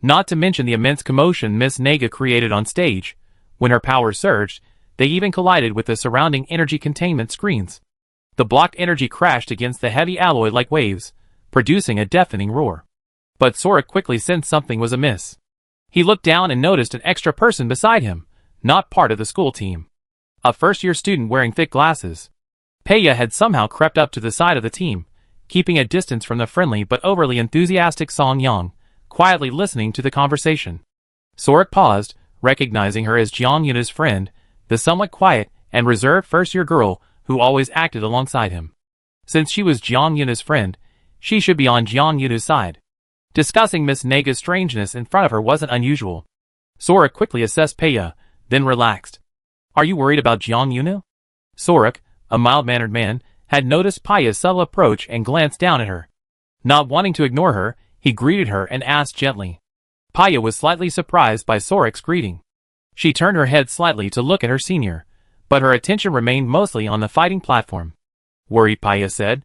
Not to mention the immense commotion Miss Nagu created on stage. When her power surged, they even collided with the surrounding energy containment screens. The blocked energy crashed against the heavy alloy like waves, producing a deafening roar. But Sorok quickly sensed something was amiss. He looked down and noticed an extra person beside him, not part of the school team. A first-year student wearing thick glasses. Peya had somehow crept up to the side of the team, keeping a distance from the friendly but overly enthusiastic Song Yang, quietly listening to the conversation. Sorik paused, recognizing her as Jiang Yuna's friend, the somewhat quiet and reserved first-year girl who always acted alongside him. Since she was Jiang Yuna's friend, she should be on Jiang Yuna's side. Discussing Miss Nega's strangeness in front of her wasn't unusual. Sorik quickly assessed Paya, then relaxed. Are you worried about Jiang Yuna? Sorik, a mild-mannered man, had noticed Paya's subtle approach and glanced down at her. Not wanting to ignore her, he greeted her and asked gently. Paya was slightly surprised by Sorik's greeting. She turned her head slightly to look at her senior, but her attention remained mostly on the fighting platform. Worried, Paya said.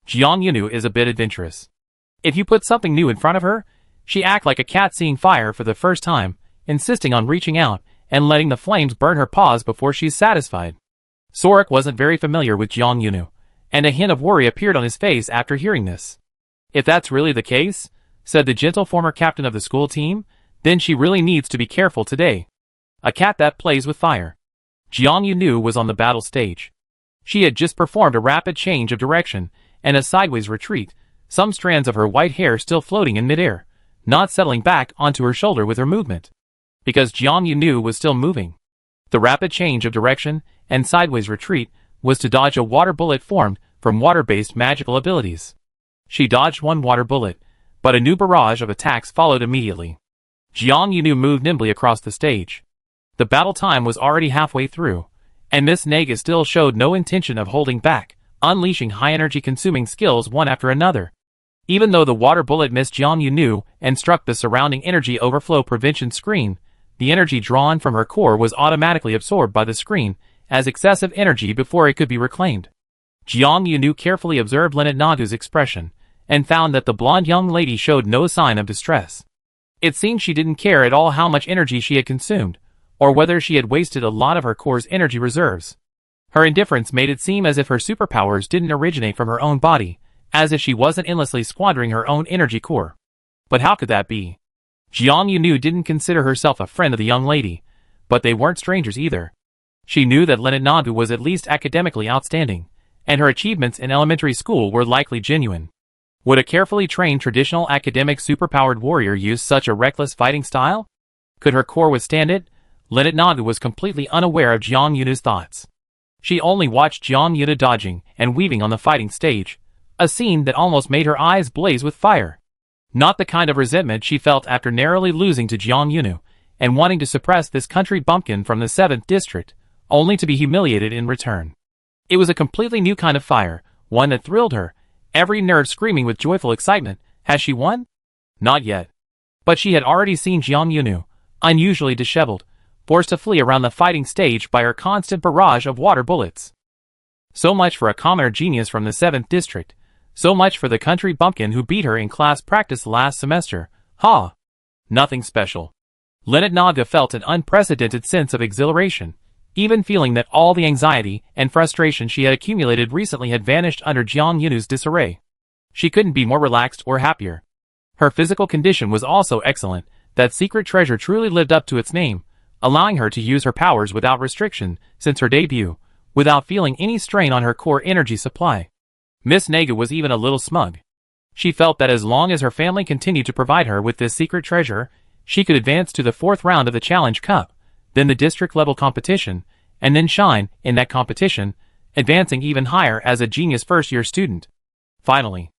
Jiang Yunu is a bit adventurous. If you put something new in front of her, she acts like a cat seeing fire for the first time, insisting on reaching out and letting the flames burn her paws before she's satisfied. Sorik wasn't very familiar with Jiang Yunu, and a hint of worry appeared on his face after hearing this. If that's really the case, said the gentle former captain of the school team, then she really needs to be careful today. A cat that plays with fire. Jiang Yunu was on the battle stage. She had just performed a rapid change of direction and a sideways retreat, some strands of her white hair still floating in midair, not settling back onto her shoulder with her movement. Because Jiang Yunu was still moving. The rapid change of direction and sideways retreat was to dodge a water bullet formed from water-based magical abilities. She dodged one water bullet, but a new barrage of attacks followed immediately. Jiang Yunu moved nimbly across the stage. The battle time was already halfway through, and Miss Nega still showed no intention of holding back, unleashing high-energy consuming skills one after another. Even though the water bullet missed Jiang Yunu and struck the surrounding energy overflow prevention screen, the energy drawn from her core was automatically absorbed by the screen as excessive energy before it could be reclaimed. Jiang Yunu carefully observed Lieutenant Nagu's expression and found that the blonde young lady showed no sign of distress. It seemed she didn't care at all how much energy she had consumed, or whether she had wasted a lot of her core's energy reserves. Her indifference made it seem as if her superpowers didn't originate from her own body, as if she wasn't endlessly squandering her own energy core. But how could that be? Jiang Yunu didn't consider herself a friend of the young lady, but they weren't strangers either. She knew that Lieutenant Nagu was at least academically outstanding, and her achievements in elementary school were likely genuine. Would a carefully trained traditional academic superpowered warrior use such a reckless fighting style? Could her core withstand it? Lieutenant Nagu was completely unaware of Jiang Yuna's thoughts. She only watched Jiang Yuna dodging and weaving on the fighting stage, a scene that almost made her eyes blaze with fire. Not the kind of resentment she felt after narrowly losing to Jiang Yunu and wanting to suppress this country bumpkin from the 7th district, only to be humiliated in return. It was a completely new kind of fire, one that thrilled her, every nerve screaming with joyful excitement. Has she won? Not yet. But she had already seen Jiang Yunu, unusually disheveled, forced to flee around the fighting stage by her constant barrage of water bullets. So much for a commoner genius from the 7th district. So much for the country bumpkin who beat her in class practice last semester. Ha! Nothing special. Lieutenant Naga felt an unprecedented sense of exhilaration, even feeling that all the anxiety and frustration she had accumulated recently had vanished under Jiang Yunu's disarray. She couldn't be more relaxed or happier. Her physical condition was also excellent. That secret treasure truly lived up to its name, allowing her to use her powers without restriction since her debut, without feeling any strain on her core energy supply. Miss Nega was even a little smug. She felt that as long as her family continued to provide her with this secret treasure, she could advance to the 4th round of the Challenge Cup, then the district-level competition, and then shine in that competition, advancing even higher as a genius first-year student. Finally,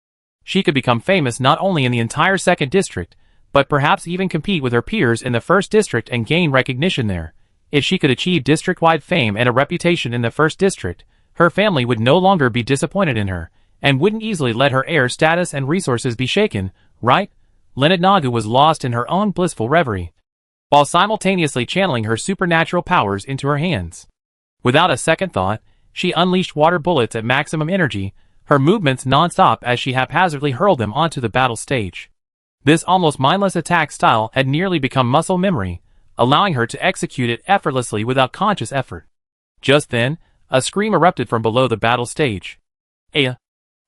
she could become famous not only in the entire 2nd district, but perhaps even compete with her peers in the 1st district and gain recognition there. If she could achieve district-wide fame and a reputation in the 1st district, her family would no longer be disappointed in her, and wouldn't easily let her heir status and resources be shaken, right? Lieutenant Nagu was lost in her own blissful reverie, while simultaneously channeling her supernatural powers into her hands. Without a second thought, she unleashed water bullets at maximum energy, her movements non-stop as she haphazardly hurled them onto the battle stage. This almost mindless attack style had nearly become muscle memory, allowing her to execute it effortlessly without conscious effort. Just then, a scream erupted from below the battle stage. Aya!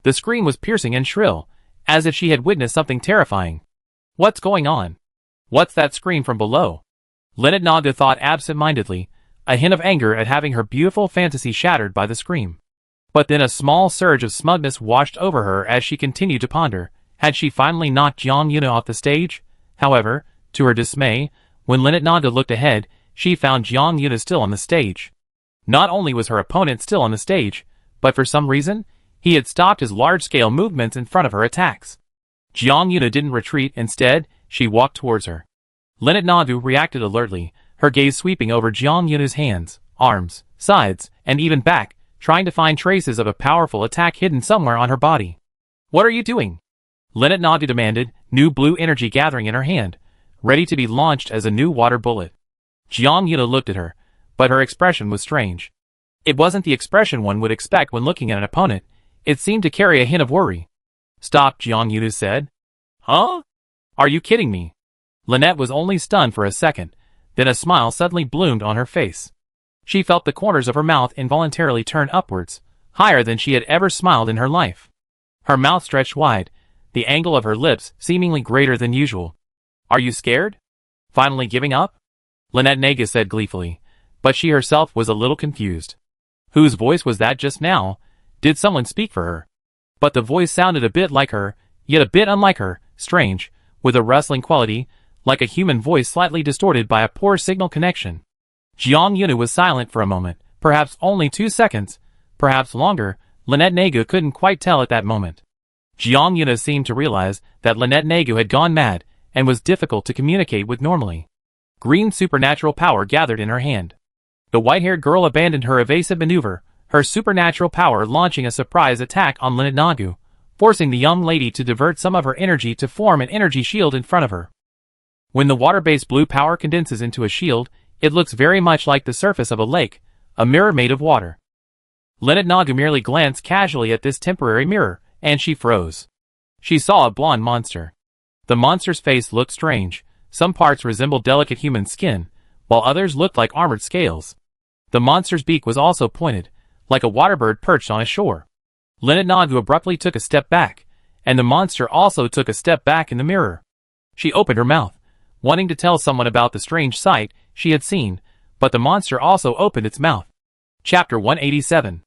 The scream was piercing and shrill, as if she had witnessed something terrifying. What's going on? What's that scream from below? Lieutenant Naga thought absent-mindedly, a hint of anger at having her beautiful fantasy shattered by the scream. But then a small surge of smugness washed over her as she continued to ponder. Had she finally knocked Jiang Yuna off the stage? However, to her dismay, When Lynette Naga looked ahead, she found Jiang Yuna still on the stage. Not only was her opponent still on the stage, but for some reason, he had stopped his large-scale movements in front of her attacks. Jiang Yuna didn't retreat, instead, she walked towards her. Lynette Naga reacted alertly, her gaze sweeping over Jiang Yuna's hands, arms, sides, and even back, trying to find traces of a powerful attack hidden somewhere on her body. "What are you doing?" Lynette Naga demanded, new blue energy gathering in her hand, ready to be launched as a new water bullet. Jiang Yuna looked at her, but her expression was strange. It wasn't the expression one would expect when looking at an opponent, it seemed to carry a hint of worry. "Stop," Jiang Yuna said. "Huh? Are you kidding me?" Lynette was only stunned for a second, then a smile suddenly bloomed on her face. She felt the corners of her mouth involuntarily turn upwards, higher than she had ever smiled in her life. Her mouth stretched wide, the angle of her lips seemingly greater than usual. "Are you scared? Finally giving up?" Lynette Naga said gleefully, but she herself was a little confused. Whose voice was that just now? Did someone speak for her? But the voice sounded a bit like her, yet a bit unlike her, strange, with a rustling quality, like a human voice slightly distorted by a poor signal connection. Jiang Yuna was silent for a moment, perhaps only 2 seconds, perhaps longer. Lynette Naga couldn't quite tell at that moment. Jiang Yuna seemed to realize that Lynette Naga had gone mad, and was difficult to communicate with normally. Green supernatural power gathered in her hand. The white-haired girl abandoned her evasive maneuver, her supernatural power launching a surprise attack on Lynette Naga, forcing the young lady to divert some of her energy to form an energy shield in front of her. When the water-based blue power condenses into a shield, it looks very much like the surface of a lake, a mirror made of water. Lynette Naga merely glanced casually at this temporary mirror, and she froze. She saw a blonde monster. The monster's face looked strange, some parts resembled delicate human skin, while others looked like armored scales. The monster's beak was also pointed, like a water bird perched on a shore. Lynette Naga abruptly took a step back, and the monster also took a step back in the mirror. She opened her mouth, wanting to tell someone about the strange sight she had seen, but the monster also opened its mouth. Chapter 187.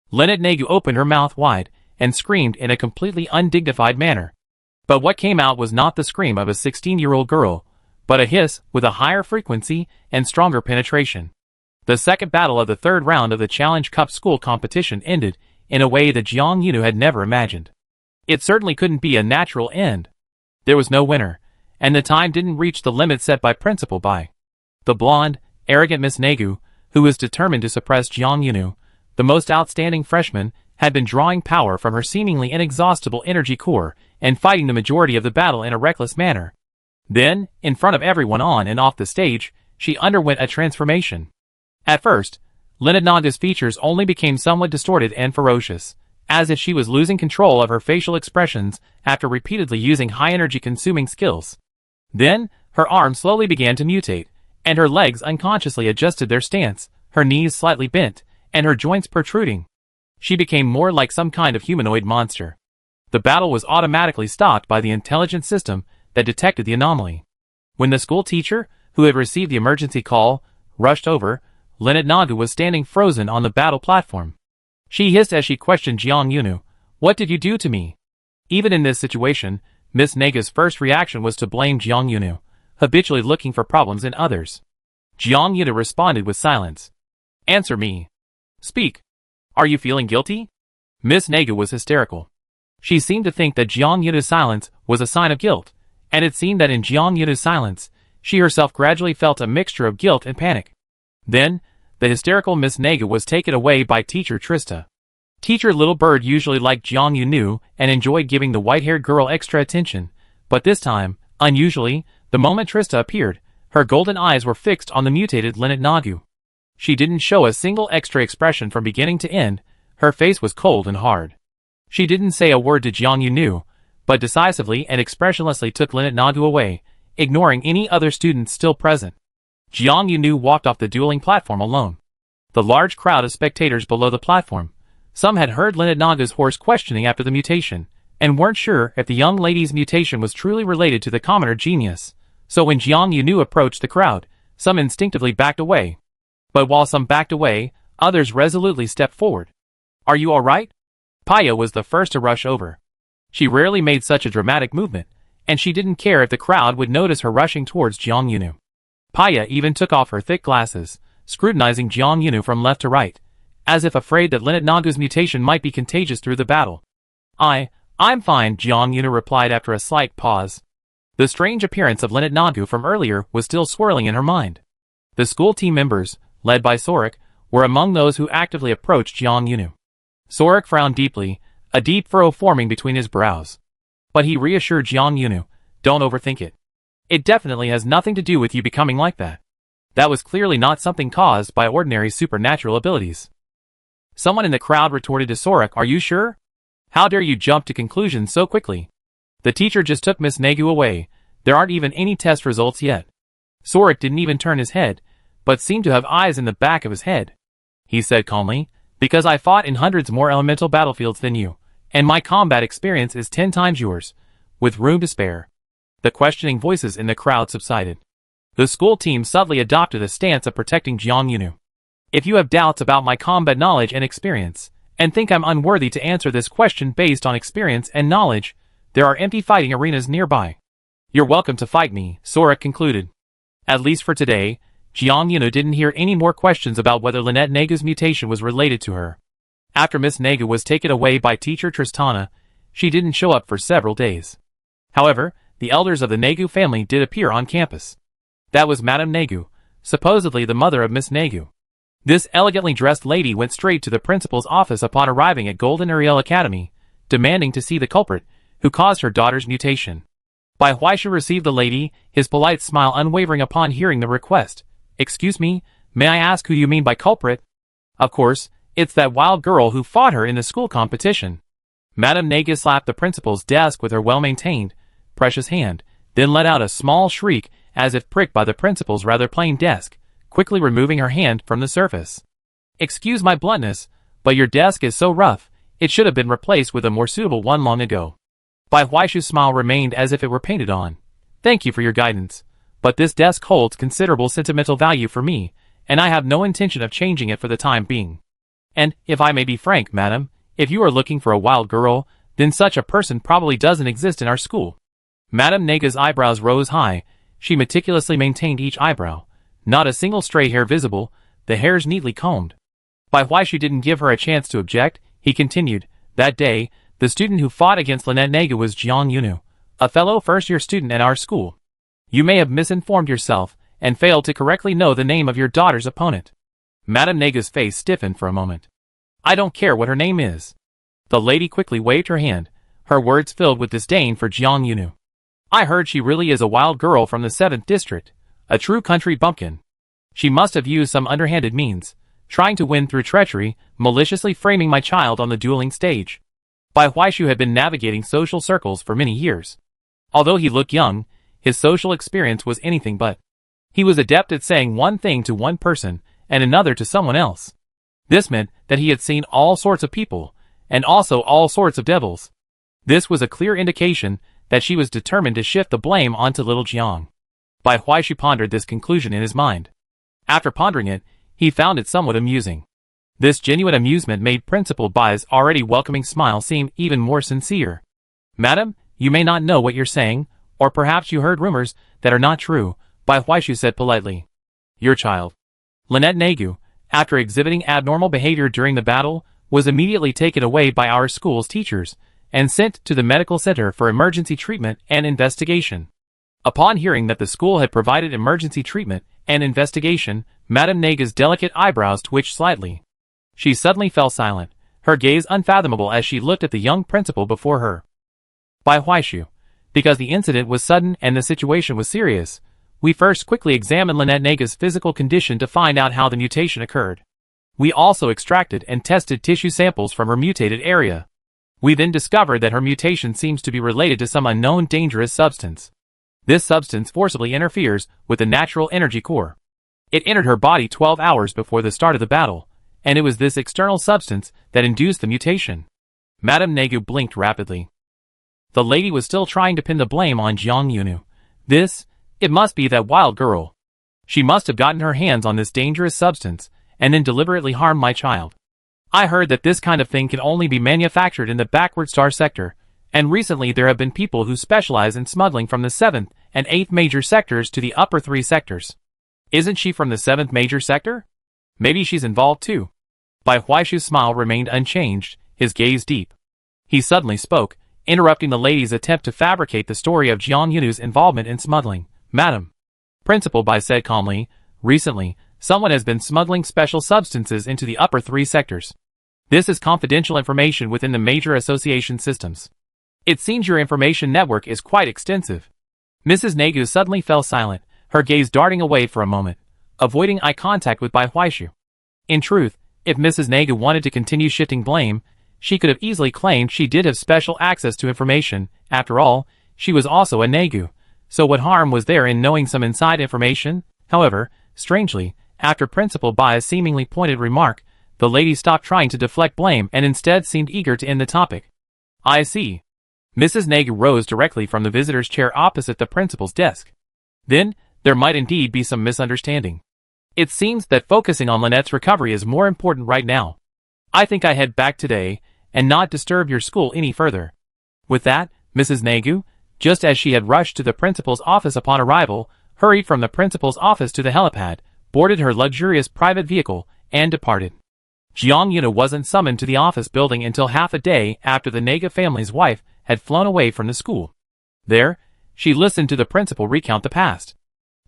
Lynette Naga opened her mouth wide, and screamed in a completely undignified manner. But what came out was not the scream of a 16-year-old girl, but a hiss with a higher frequency and stronger penetration. The second battle of the third round of the Challenge Cup school competition ended in a way that Jiang Yuna had never imagined. It certainly couldn't be a natural end. There was no winner, and the time didn't reach the limit set by Principal Bai. The blonde, arrogant Miss Nagu, who was determined to suppress Jiang Yuna, the most outstanding freshman, had been drawing power from her seemingly inexhaustible energy core and fighting the majority of the battle in a reckless manner. Then, in front of everyone on and off the stage, she underwent a transformation. At first, Lynette Naga's features only became somewhat distorted and ferocious, as if she was losing control of her facial expressions after repeatedly using high-energy consuming skills. Then, her arms slowly began to mutate, and her legs unconsciously adjusted their stance, her knees slightly bent, and her joints protruding. She became more like some kind of humanoid monster. The battle was automatically stopped by the intelligence system that detected the anomaly. When the school teacher, who had received the emergency call, rushed over, Lynette Naga was standing frozen on the battle platform. She hissed as she questioned Jiang Yuna, "What did you do to me?" Even in this situation, Miss Naga's first reaction was to blame Jiang Yuna, habitually looking for problems in others. Jiang Yuna responded with silence. "Answer me. Speak. Are you feeling guilty?" Miss Naga was hysterical. She seemed to think that Jiang Yuna's silence was a sign of guilt, and it seemed that in Jiang Yuna's silence, she herself gradually felt a mixture of guilt and panic. Then, the hysterical Miss Naga was taken away by Teacher Trista. Teacher Little Bird usually liked Jiang Yuna and enjoyed giving the white-haired girl extra attention, but this time, unusually, the moment Trista appeared, her golden eyes were fixed on the mutated Lynette Naga. She didn't show a single extra expression from beginning to end, her face was cold and hard. She didn't say a word to Jiang Yuna, but decisively and expressionlessly took Lynette Naga away, ignoring any other students still present. Jiang Yuna walked off the dueling platform alone. The large crowd of spectators below the platform, some had heard Lynette Naga's hoarse questioning after the mutation, and weren't sure if the young lady's mutation was truly related to the commoner genius, so when Jiang Yuna approached the crowd, some instinctively backed away. But while some backed away, others resolutely stepped forward. "Are you alright?" Paya was the first to rush over. She rarely made such a dramatic movement, and she didn't care if the crowd would notice her rushing towards Jiang Yuna. Paya even took off her thick glasses, scrutinizing Jiang Yunu from left to right, as if afraid that Lynette Nagu's mutation might be contagious through the battle. I'm fine, Jiang Yunu replied after a slight pause. The strange appearance of Lynette Nagu from earlier was still swirling in her mind. The school team members, led by Sorik, were among those who actively approached Jiang Yunu. Sorik frowned deeply, a deep furrow forming between his brows. But he reassured Jiang Yunu, don't overthink it. It definitely has nothing to do with you becoming like that. That was clearly not something caused by ordinary supernatural abilities. Someone in the crowd retorted to Sorik, are you sure? How dare you jump to conclusions so quickly? The teacher just took Miss Nagu away, there aren't even any test results yet. Sorik didn't even turn his head, but seemed to have eyes in the back of his head. He said calmly, because I fought in hundreds more elemental battlefields than you, and my combat experience is 10 times yours, with room to spare. The questioning voices in the crowd subsided. The school team subtly adopted a stance of protecting Jiang Yunu. If you have doubts about my combat knowledge and experience, and think I'm unworthy to answer this question based on experience and knowledge, there are empty fighting arenas nearby. You're welcome to fight me, Sorik concluded. At least for today, Jiang Yunu didn't hear any more questions about whether Lynette Nagu's mutation was related to her. After Miss Nagu was taken away by teacher Tristana, she didn't show up for several days. However, the elders of the Nagu family did appear on campus. That was Madame Nagu, supposedly the mother of Miss Nagu. This elegantly dressed lady went straight to the principal's office upon arriving at Golden Ariel Academy, demanding to see the culprit, who caused her daughter's mutation. Bai Huaishu received the lady, his polite smile unwavering upon hearing the request. Excuse me, may I ask who you mean by culprit? Of course, it's that wild girl who fought her in the school competition. Madame Nagu slapped the principal's desk with her well-maintained, precious hand, then let out a small shriek as if pricked by the principal's rather plain desk, quickly removing her hand from the surface. Excuse my bluntness, but your desk is so rough, it should have been replaced with a more suitable one long ago. Bai Huaishu's smile remained as if it were painted on. Thank you for your guidance, but this desk holds considerable sentimental value for me, and I have no intention of changing it for the time being. And, if I may be frank, madam, if you are looking for a wild girl, then such a person probably doesn't exist in our school. Madame Nagu's eyebrows rose high, she meticulously maintained each eyebrow. Not a single stray hair visible, the hairs neatly combed. Bai Huaishu didn't give her a chance to object, he continued, that day, the student who fought against Lynette Nagu was Jiang Yunu, a fellow first-year student at our school. You may have misinformed yourself, and failed to correctly know the name of your daughter's opponent. Madame Nagu's face stiffened for a moment. I don't care what her name is. The lady quickly waved her hand, her words filled with disdain for Jiang Yunu. I heard she really is a wild girl from the 7th district, a true country bumpkin. She must have used some underhanded means, trying to win through treachery, maliciously framing my child on the dueling stage. Bai Huaishu had been navigating social circles for many years. Although he looked young, his social experience was anything but. He was adept at saying one thing to one person, and another to someone else. This meant that he had seen all sorts of people, and also all sorts of devils. This was a clear indication that she was determined to shift the blame onto little Jiang. Bai Huaishu pondered this conclusion in his mind. After pondering it, he found it somewhat amusing. This genuine amusement made Principal Bai's already welcoming smile seem even more sincere. Madam, you may not know what you're saying, or perhaps you heard rumors that are not true, Bai Huaishu said politely. Your child, Lynette Nagu, after exhibiting abnormal behavior during the battle, was immediately taken away by our school's teachers, and sent to the medical center for emergency treatment and investigation. Upon hearing that the school had provided emergency treatment and investigation, Madame Nagu's delicate eyebrows twitched slightly. She suddenly fell silent, her gaze unfathomable as she looked at the young principal before her. Bai Huaishu, because the incident was sudden and the situation was serious, we first quickly examined Lynette Nagu's physical condition to find out how the mutation occurred. We also extracted and tested tissue samples from her mutated area. We then discovered that her mutation seems to be related to some unknown dangerous substance. This substance forcibly interferes with the natural energy core. It entered her body 12 hours before the start of the battle, and it was this external substance that induced the mutation. Madame Nagu blinked rapidly. The lady was still trying to pin the blame on Jiang Yunu. It must be that wild girl. She must have gotten her hands on this dangerous substance, and then deliberately harmed my child. I heard that this kind of thing can only be manufactured in the backward star sector, and recently there have been people who specialize in smuggling from the 7th and 8th major sectors to the upper 3 sectors. Isn't she from the 7th major sector? Maybe she's involved too. Bai Huaishu's smile remained unchanged, his gaze deep. He suddenly spoke, interrupting the lady's attempt to fabricate the story of Jiang Yunu's involvement in smuggling. Madam, Principal Bai said calmly, recently, someone has been smuggling special substances into the upper 3 sectors. This is confidential information within the major association systems. It seems your information network is quite extensive. Mrs. Nagu suddenly fell silent, her gaze darting away for a moment, avoiding eye contact with Bai Huaishu. In truth, if Mrs. Nagu wanted to continue shifting blame, she could have easily claimed she did have special access to information. After all, she was also a Nagu, so what harm was there in knowing some inside information? However, strangely, after Principal Bai's seemingly pointed remark, the lady stopped trying to deflect blame and instead seemed eager to end the topic. I see. Mrs. Nagu rose directly from the visitor's chair opposite the principal's desk. Then, there might indeed be some misunderstanding. It seems that focusing on Lynette's recovery is more important right now. I think I head back today, and not disturb your school any further. With that, Mrs. Nagu, just as she had rushed to the principal's office upon arrival, hurried from the principal's office to the helipad, boarded her luxurious private vehicle, and departed. Jiang Yuna wasn't summoned to the office building until half a day after the Naga family's wife had flown away from the school. There, she listened to the principal recount the past.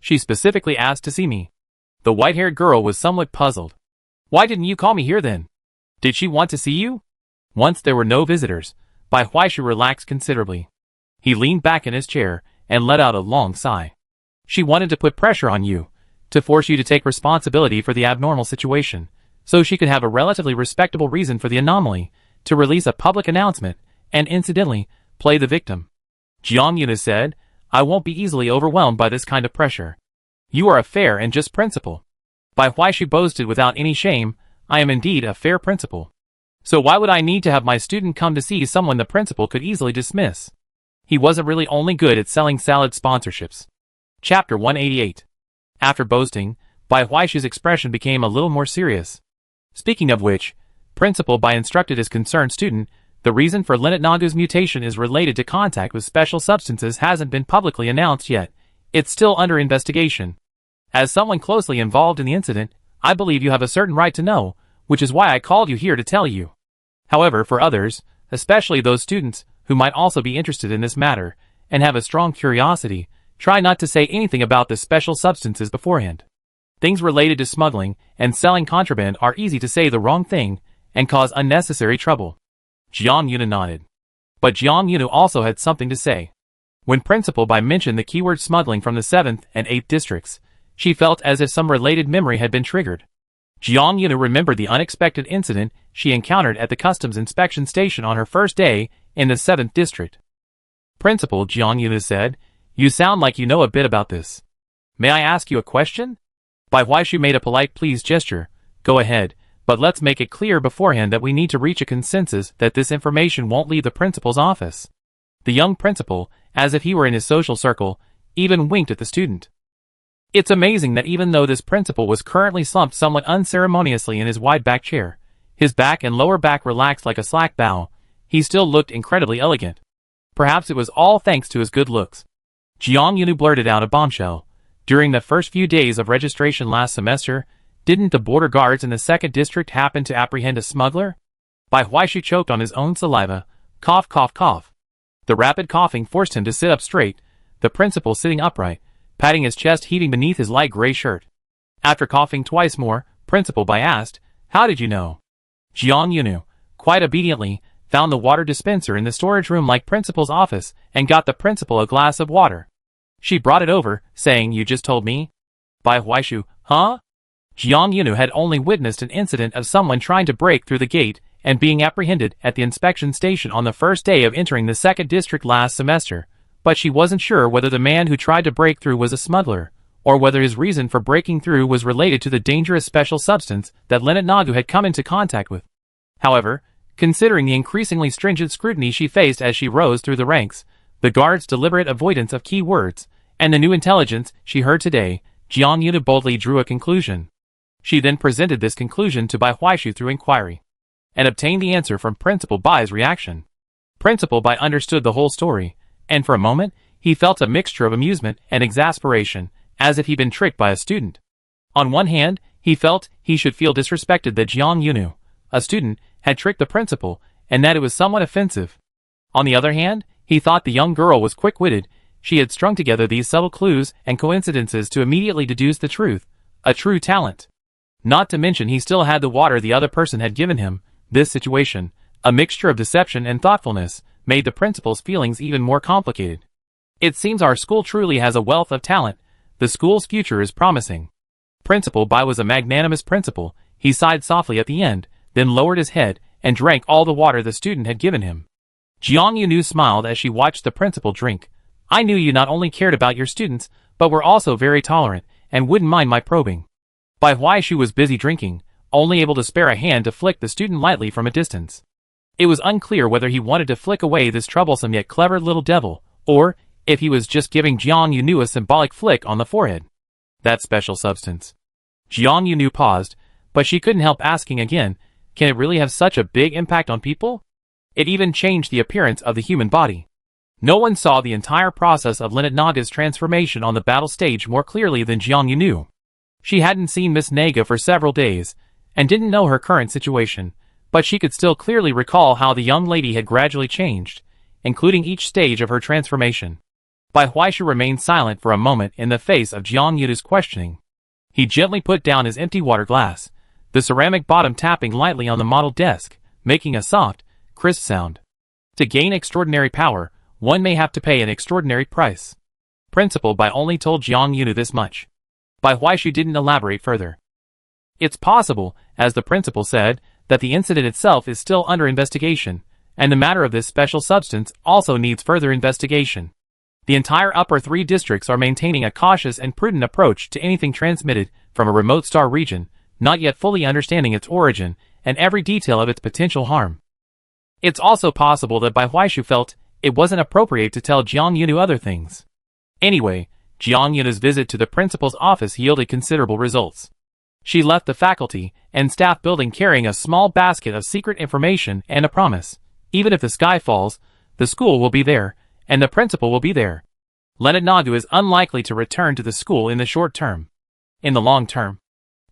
She specifically asked to see me. The white-haired girl was somewhat puzzled. Why didn't you call me here then? Did she want to see you? Once there were no visitors, Bai Huaishu relaxed considerably. He leaned back in his chair and let out a long sigh. She wanted to put pressure on you, to force you to take responsibility for the abnormal situation, so she could have a relatively respectable reason for the anomaly, to release a public announcement, and incidentally, play the victim. Jiang Yuna said, I won't be easily overwhelmed by this kind of pressure. You are a fair and just principal. Bai Huaishu boasted without any shame, I am indeed a fair principal. So why would I need to have my student come to see someone the principal could easily dismiss? He wasn't really only good at selling salad sponsorships. Chapter 188. After boasting, Bai Huaishu's expression became a little more serious. Speaking of which, Principal Bai instructed his concerned student, the reason for Lynette Nagu's mutation is related to contact with special substances hasn't been publicly announced yet. It's still under investigation. As someone closely involved in the incident, I believe you have a certain right to know, which is why I called you here to tell you. However, for others, especially those students who might also be interested in this matter and have a strong curiosity, try not to say anything about the special substances beforehand. Things related to smuggling and selling contraband are easy to say the wrong thing and cause unnecessary trouble. Jiang Yuna nodded. But Jiang Yuna also had something to say. When Principal Bai mentioned the keyword smuggling from the 7th and 8th districts, she felt as if some related memory had been triggered. Jiang Yuna remembered the unexpected incident she encountered at the customs inspection station on her first day in the 7th district. Principal, Jiang Yuna said, you sound like you know a bit about this. May I ask you a question? Bai Huaishu made a polite please gesture. Go ahead, but let's make it clear beforehand that we need to reach a consensus that this information won't leave the principal's office. The young principal, as if he were in his social circle, even winked at the student. It's amazing that even though this principal was currently slumped somewhat unceremoniously in his wide-back chair, his back and lower back relaxed like a slack bow, he still looked incredibly elegant. Perhaps it was all thanks to his good looks. Jiang Yunu blurted out a bombshell. During the first few days of registration last semester, didn't the border guards in the 2nd district happen to apprehend a smuggler? Bai Huaishu choked on his own saliva. Cough, cough, cough. The rapid coughing forced him to sit up straight, the principal sitting upright, patting his chest heaving beneath his light gray shirt. After coughing twice more, Principal Bai asked, how did you know? Jiang Yunu, quite obediently, found the water dispenser in the storage room like Principal's office and got the principal a glass of water. She brought it over, saying, you just told me? Bai Huaishu, huh? Jiang Yunu had only witnessed an incident of someone trying to break through the gate and being apprehended at the inspection station on the first day of entering the 2nd district last semester, but she wasn't sure whether the man who tried to break through was a smuggler, or whether his reason for breaking through was related to the dangerous special substance that Lynette Nagu had come into contact with. However, considering the increasingly stringent scrutiny she faced as she rose through the ranks, the guards' deliberate avoidance of key words, and the new intelligence she heard today, Jiang Yuna boldly drew a conclusion. She then presented this conclusion to Bai Huaishu through inquiry, and obtained the answer from Principal Bai's reaction. Principal Bai understood the whole story, and for a moment, he felt a mixture of amusement and exasperation, as if he'd been tricked by a student. On one hand, he felt he should feel disrespected that Jiang Yunu, a student, had tricked the principal, and that it was somewhat offensive. On the other hand, he thought the young girl was quick-witted. She had strung together these subtle clues and coincidences to immediately deduce the truth, a true talent. Not to mention he still had the water the other person had given him. This situation, a mixture of deception and thoughtfulness, made the principal's feelings even more complicated. It seems our school truly has a wealth of talent. The school's future is promising. Principal Bai was a magnanimous principal. He sighed softly at the end, then lowered his head and drank all the water the student had given him. Jiang Yunu smiled as she watched the principal drink. I knew you not only cared about your students, but were also very tolerant, and wouldn't mind my probing. Bai Huaishu was busy drinking, only able to spare a hand to flick the student lightly from a distance. It was unclear whether he wanted to flick away this troublesome yet clever little devil, or if he was just giving Jiang Yunu a symbolic flick on the forehead. That special substance. Jiang Yunu paused, but she couldn't help asking again, can it really have such a big impact on people? It even changed the appearance of the human body. No one saw the entire process of Lynette Naga's transformation on the battle stage more clearly than Jiang Yunu. She hadn't seen Miss Naga for several days, and didn't know her current situation, but she could still clearly recall how the young lady had gradually changed, including each stage of her transformation. Bai Huaishu remained silent for a moment in the face of Jiang Yunu's questioning. He gently put down his empty water glass, the ceramic bottom tapping lightly on the model desk, making a soft, crisp sound. To gain extraordinary power, one may have to pay an extraordinary price. Principal Bai only told Jiang Yunu this much. Bai Huaishu didn't elaborate further. It's possible, as the principal said, that the incident itself is still under investigation, and the matter of this special substance also needs further investigation. The entire upper 3 districts are maintaining a cautious and prudent approach to anything transmitted from a remote star region, not yet fully understanding its origin and every detail of its potential harm. It's also possible that Bai Huaishu felt it wasn't appropriate to tell Jiang Yunu other things. Anyway, Jiang Yunu's visit to the principal's office yielded considerable results. She left the faculty and staff building carrying a small basket of secret information and a promise. Even if the sky falls, the school will be there, and the principal will be there. Lynette Naga is unlikely to return to the school in the short term. In the long term,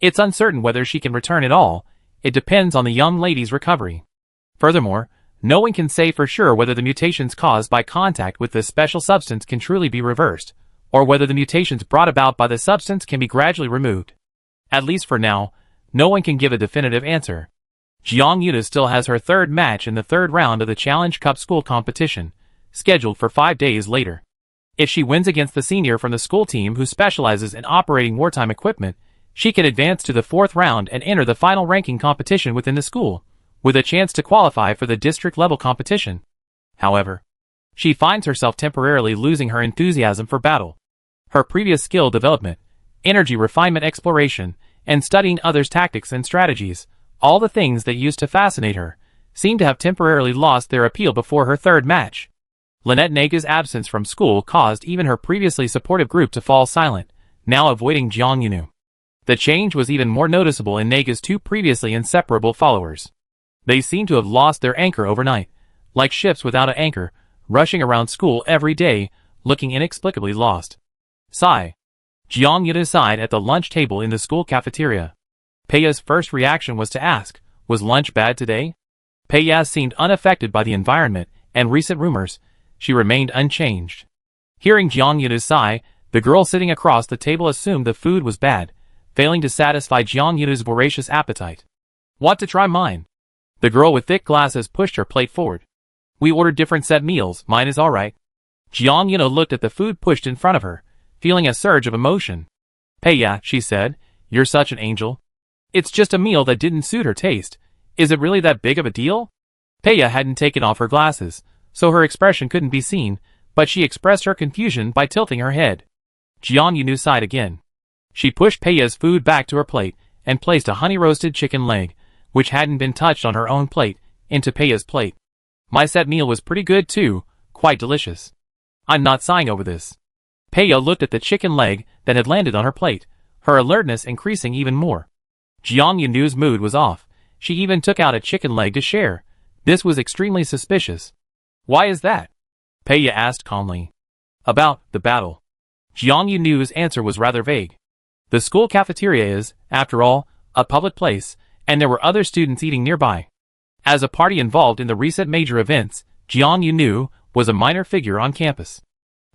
it's uncertain whether she can return at all. It depends on the young lady's recovery. Furthermore, no one can say for sure whether the mutations caused by contact with this special substance can truly be reversed, or whether the mutations brought about by the substance can be gradually removed. At least for now, no one can give a definitive answer. Jiang Yunu still has her third match in the third round of the Challenge Cup school competition, scheduled for 5 days later. If she wins against the senior from the school team who specializes in operating wartime equipment, she can advance to the 4th round and enter the final ranking competition within the school, with a chance to qualify for the district-level competition. However, she finds herself temporarily losing her enthusiasm for battle. Her previous skill development, energy refinement exploration, and studying others' tactics and strategies, all the things that used to fascinate her, seem to have temporarily lost their appeal before her third match. Lynette Naga's absence from school caused even her previously supportive group to fall silent, now avoiding Jiang Yunu. The change was even more noticeable in Naga's 2 previously inseparable followers. They seemed to have lost their anchor overnight, like ships without an anchor, rushing around school every day, looking inexplicably lost. Sigh. Jiang Yunu sighed at the lunch table in the school cafeteria. Peiya's first reaction was to ask, was lunch bad today? Peiya seemed unaffected by the environment and recent rumors. She remained unchanged. Hearing Jiang Yunu's sigh, the girl sitting across the table assumed the food was bad, failing to satisfy Jiang Yunu's voracious appetite. Want to try mine? The girl with thick glasses pushed her plate forward. We ordered different set meals, mine is alright. Jiang Yunu looked at the food pushed in front of her, feeling a surge of emotion. Peiya, she said, you're such an angel. It's just a meal that didn't suit her taste. Is it really that big of a deal? Peiya hadn't taken off her glasses, so her expression couldn't be seen, but she expressed her confusion by tilting her head. Jiang Yunu sighed again. She pushed Peiya's food back to her plate and placed a honey-roasted chicken leg, which hadn't been touched on her own plate, into Peiya's plate. My set meal was pretty good too, quite delicious. I'm not sighing over this. Peiya looked at the chicken leg that had landed on her plate, her alertness increasing even more. Jiang Yunu's mood was off. She even took out a chicken leg to share. This was extremely suspicious. Why is that? Peiya asked calmly. About the battle. Jiang Yunu's answer was rather vague. The school cafeteria is, after all, a public place, and there were other students eating nearby. As a party involved in the recent major events, Jiang Yunu was a minor figure on campus.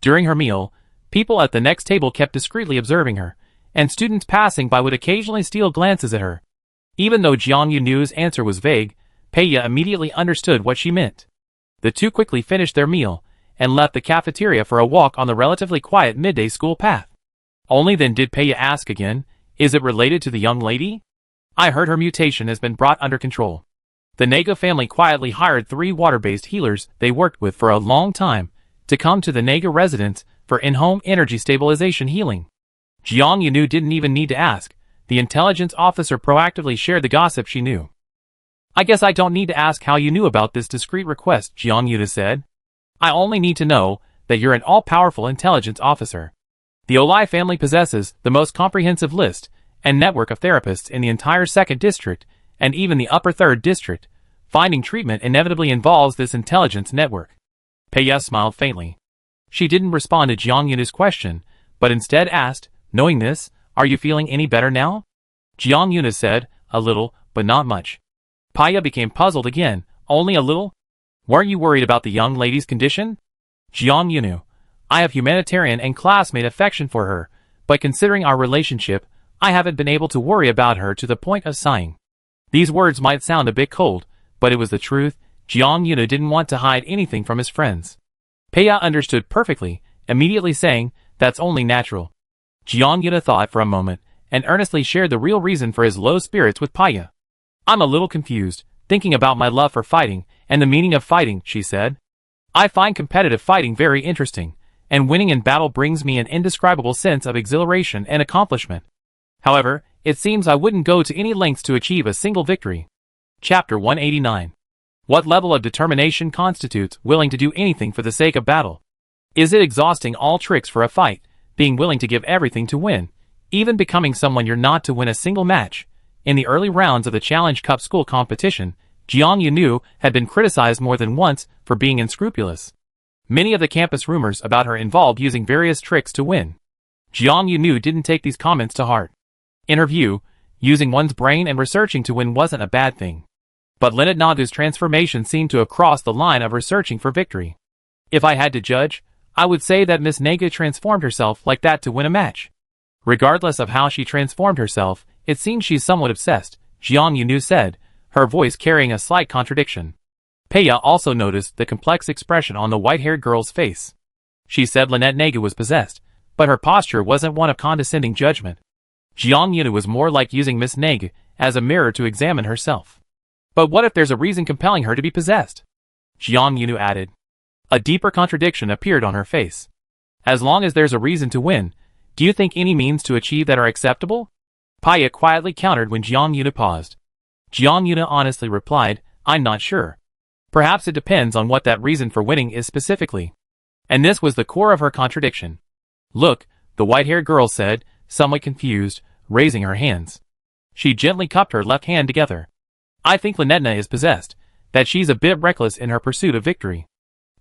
During her meal, people at the next table kept discreetly observing her, and students passing by would occasionally steal glances at her. Even though Jiang Yunu's answer was vague, Peiya immediately understood what she meant. The two quickly finished their meal, and left the cafeteria for a walk on the relatively quiet midday school path. Only then did Peiya ask again, "Is it related to the young lady? I heard her mutation has been brought under control." The Naga family quietly hired 3 water-based healers they worked with for a long time to come to the Naga residence for in-home energy stabilization healing. Jiang Yunu didn't even need to ask. The intelligence officer proactively shared the gossip she knew. "I guess I don't need to ask how you knew about this discreet request," Jiang Yunu said. "I only need to know that you're an all-powerful intelligence officer. The Olai family possesses the most comprehensive list and network of therapists in the entire 2nd district and even the upper 3rd district. Finding treatment inevitably involves this intelligence network." Peiya smiled faintly. She didn't respond to Jiang Yunu's question, but instead asked, "Knowing this, are you feeling any better now?" Jiang Yunu said, "A little, but not much." Peiya became puzzled again. "Only a little? Weren't you worried about the young lady's condition?" Jiang Yunu: "I have humanitarian and classmate affection for her, but considering our relationship, I haven't been able to worry about her to the point of sighing." These words might sound a bit cold, but it was the truth. Jiang Yunu didn't want to hide anything from his friends. Peiya understood perfectly, immediately saying, "That's only natural." Jiang Yunu thought for a moment, and earnestly shared the real reason for his low spirits with Peiya. "I'm a little confused, thinking about my love for fighting, and the meaning of fighting," she said. "I find competitive fighting very interesting, and winning in battle brings me an indescribable sense of exhilaration and accomplishment. However, it seems I wouldn't go to any lengths to achieve a single victory." Chapter 189. What level of determination constitutes willing to do anything for the sake of battle? Is it exhausting all tricks for a fight, being willing to give everything to win, even becoming someone you're not to win a single match? In the early rounds of the Challenge Cup school competition, Jiang Yunu had been criticized more than once for being unscrupulous. Many of the campus rumors about her involved using various tricks to win. Jiang Yunu didn't take these comments to heart. In her view, using one's brain and researching to win wasn't a bad thing. But Lynette Naga's transformation seemed to have crossed the line of researching for victory. If I had to judge, I would say that Miss Naga transformed herself like that to win a match. Regardless of how she transformed herself, it seems she's somewhat obsessed, Jiang Yunu said, her voice carrying a slight contradiction. Peiya also noticed the complex expression on the white-haired girl's face. She said Lynette Naga was possessed, but her posture wasn't one of condescending judgment. Jiang Yunu was more like using Miss Naga as a mirror to examine herself. But what if there's a reason compelling her to be possessed? Jiang Yunu added. A deeper contradiction appeared on her face. As long as there's a reason to win, do you think any means to achieve that are acceptable? Peiya quietly countered when Jiang Yunu paused. Jiang Yunu honestly replied, I'm not sure. Perhaps it depends on what that reason for winning is specifically. And this was the core of her contradiction. Look, the white-haired girl said, somewhat confused, raising her hands. She gently cupped her left hand together. I think Lynette is possessed, that she's a bit reckless in her pursuit of victory.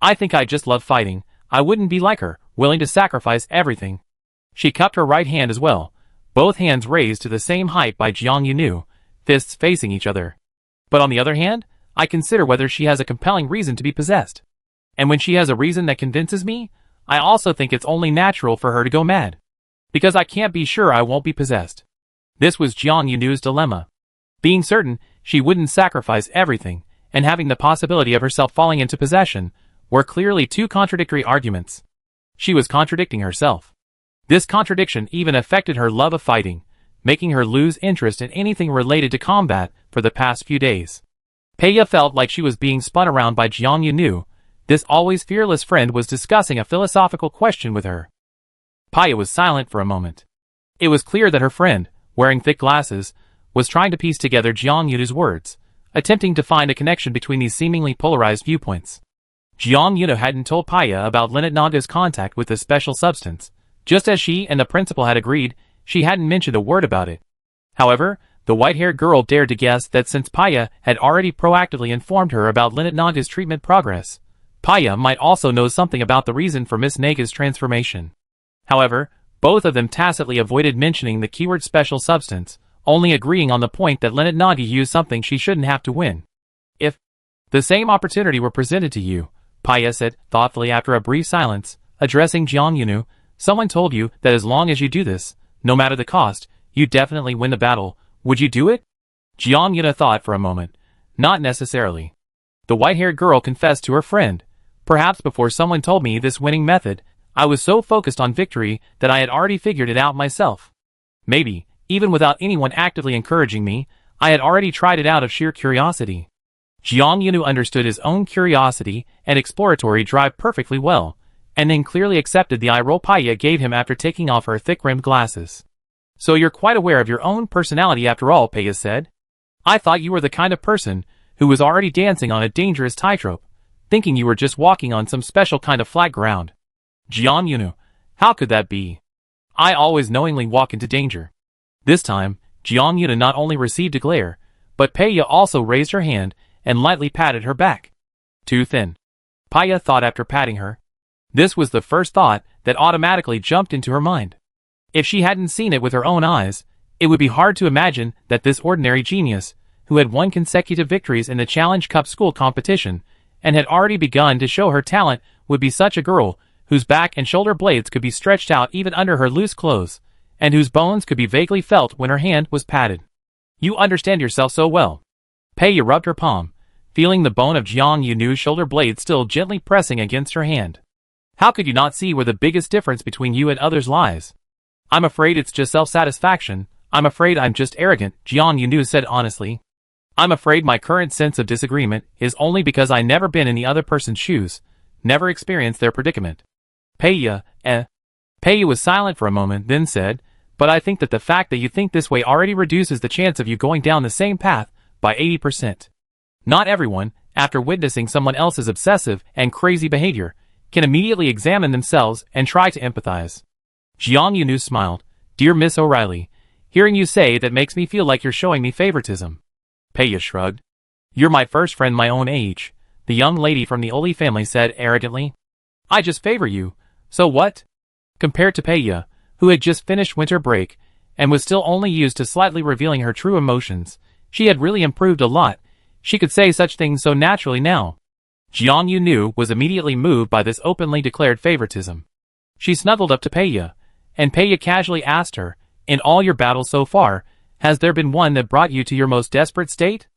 I think I just love fighting, I wouldn't be like her, willing to sacrifice everything. She cupped her right hand as well, both hands raised to the same height by Jiang Yunu, fists facing each other. But on the other hand, I consider whether she has a compelling reason to be possessed. And when she has a reason that convinces me, I also think it's only natural for her to go mad. Because I can't be sure I won't be possessed. This was Jiang Yunu's dilemma. Being certain she wouldn't sacrifice everything, and having the possibility of herself falling into possession, were clearly two contradictory arguments. She was contradicting herself. This contradiction even affected her love of fighting, making her lose interest in anything related to combat for the past few days. Peiya felt like she was being spun around by Jiang Yunu. This always fearless friend was discussing a philosophical question with her. Peiya was silent for a moment. It was clear that her friend, wearing thick glasses, was trying to piece together Jiang Yunu's words, attempting to find a connection between these seemingly polarized viewpoints. Jiang Yunu hadn't told Peiya about Lynette Naga's contact with this special substance. Just as she and the principal had agreed, she hadn't mentioned a word about it. However, the white-haired girl dared to guess that since Peiya had already proactively informed her about Lynette Naga's treatment progress, Peiya might also know something about the reason for Miss Naga's transformation. However, Both of them tacitly avoided mentioning the keyword special substance, only agreeing on the point that Lynette Nagy used something she shouldn't have to win. If the same opportunity were presented to you, Paya said thoughtfully after a brief silence, addressing Jiang Yunu, someone told you that as long as you do this, no matter the cost, you definitely win the battle, would you do it? Jiang Yunu thought for a moment. Not necessarily. The white-haired girl confessed to her friend. Perhaps before someone told me this winning method, I was so focused on victory that I had already figured it out myself. Maybe, even without anyone actively encouraging me, I had already tried it out of sheer curiosity. Jiang Yunu understood his own curiosity and exploratory drive perfectly well, and then clearly accepted the eye roll Paya gave him after taking off her thick-rimmed glasses. So you're quite aware of your own personality after all, Paya said. I thought you were the kind of person who was already dancing on a dangerous tightrope, thinking you were just walking on some special kind of flat ground. Jiang Yunu, how could that be? I always knowingly walk into danger. This time, Jiang Yunu not only received a glare, but Paya also raised her hand and lightly patted her back. Too thin. Paya thought after patting her. This was the first thought that automatically jumped into her mind. If she hadn't seen it with her own eyes, it would be hard to imagine that this ordinary genius, who had won consecutive victories in the Challenge Cup school competition, and had already begun to show her talent, would be such a girl whose back and shoulder blades could be stretched out even under her loose clothes, and whose bones could be vaguely felt when her hand was patted. You understand yourself so well. Paya rubbed her palm, feeling the bone of Jiang Yunu's shoulder blade still gently pressing against her hand. How could you not see where the biggest difference between you and others lies? I'm afraid it's just self-satisfaction. I'm afraid I'm just arrogant, Jiang Yunu said honestly. I'm afraid my current sense of disagreement is only because I've never been in the other person's shoes, never experienced their predicament. Paya was silent for a moment, then said, but I think that the fact that you think this way already reduces the chance of you going down the same path by 80%. Not everyone, after witnessing someone else's obsessive and crazy behavior, can immediately examine themselves and try to empathize. Jiang Yunu smiled. Dear Miss O'Reilly, hearing you say that makes me feel like you're showing me favoritism. Paya shrugged. You're my first friend my own age, the young lady from the Oli family said arrogantly. I just favor you, so what? Compared to Paya, who had just finished winter break, and was still only used to slightly revealing her true emotions, she had really improved a lot. She could say such things so naturally now. Jiang Yunu was immediately moved by this openly declared favoritism. She snuggled up to Paya, and Paya casually asked her, in all your battles so far, has there been one that brought you to your most desperate state?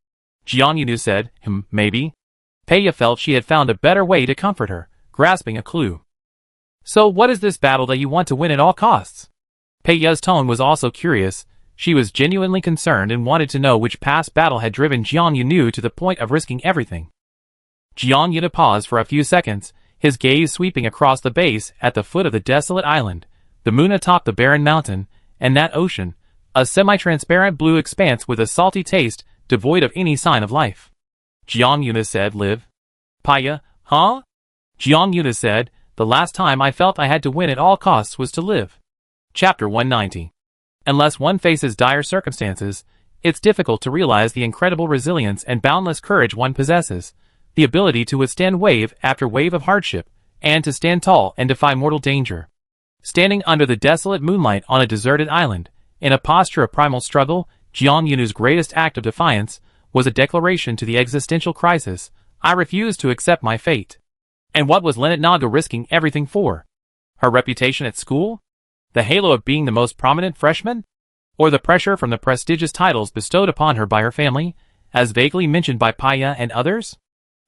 Jiang Yunu said, maybe. Paya felt she had found a better way to comfort her, grasping a clue. So what is this battle that you want to win at all costs? Paya's tone was also curious. She was genuinely concerned and wanted to know which past battle had driven Jiang Yunu to the point of risking everything. Jiang Yunu paused for a few seconds, his gaze sweeping across the base at the foot of the desolate island, the moon atop the barren mountain, and that ocean, a semi-transparent blue expanse with a salty taste, devoid of any sign of life. Jiang Yunu said, live? Paya, huh? Jiang Yunu said, the last time I felt I had to win at all costs was to live. Chapter 190. Unless one faces dire circumstances, it's difficult to realize the incredible resilience and boundless courage one possesses, the ability to withstand wave after wave of hardship, and to stand tall and defy mortal danger. Standing under the desolate moonlight on a deserted island, in a posture of primal struggle, Jiang Yunu's greatest act of defiance was a declaration to the existential crisis, I refuse to accept my fate. And what was Lynette Naga risking everything for? Her reputation at school? The halo of being the most prominent freshman? Or the pressure from the prestigious titles bestowed upon her by her family, as vaguely mentioned by Paya and others?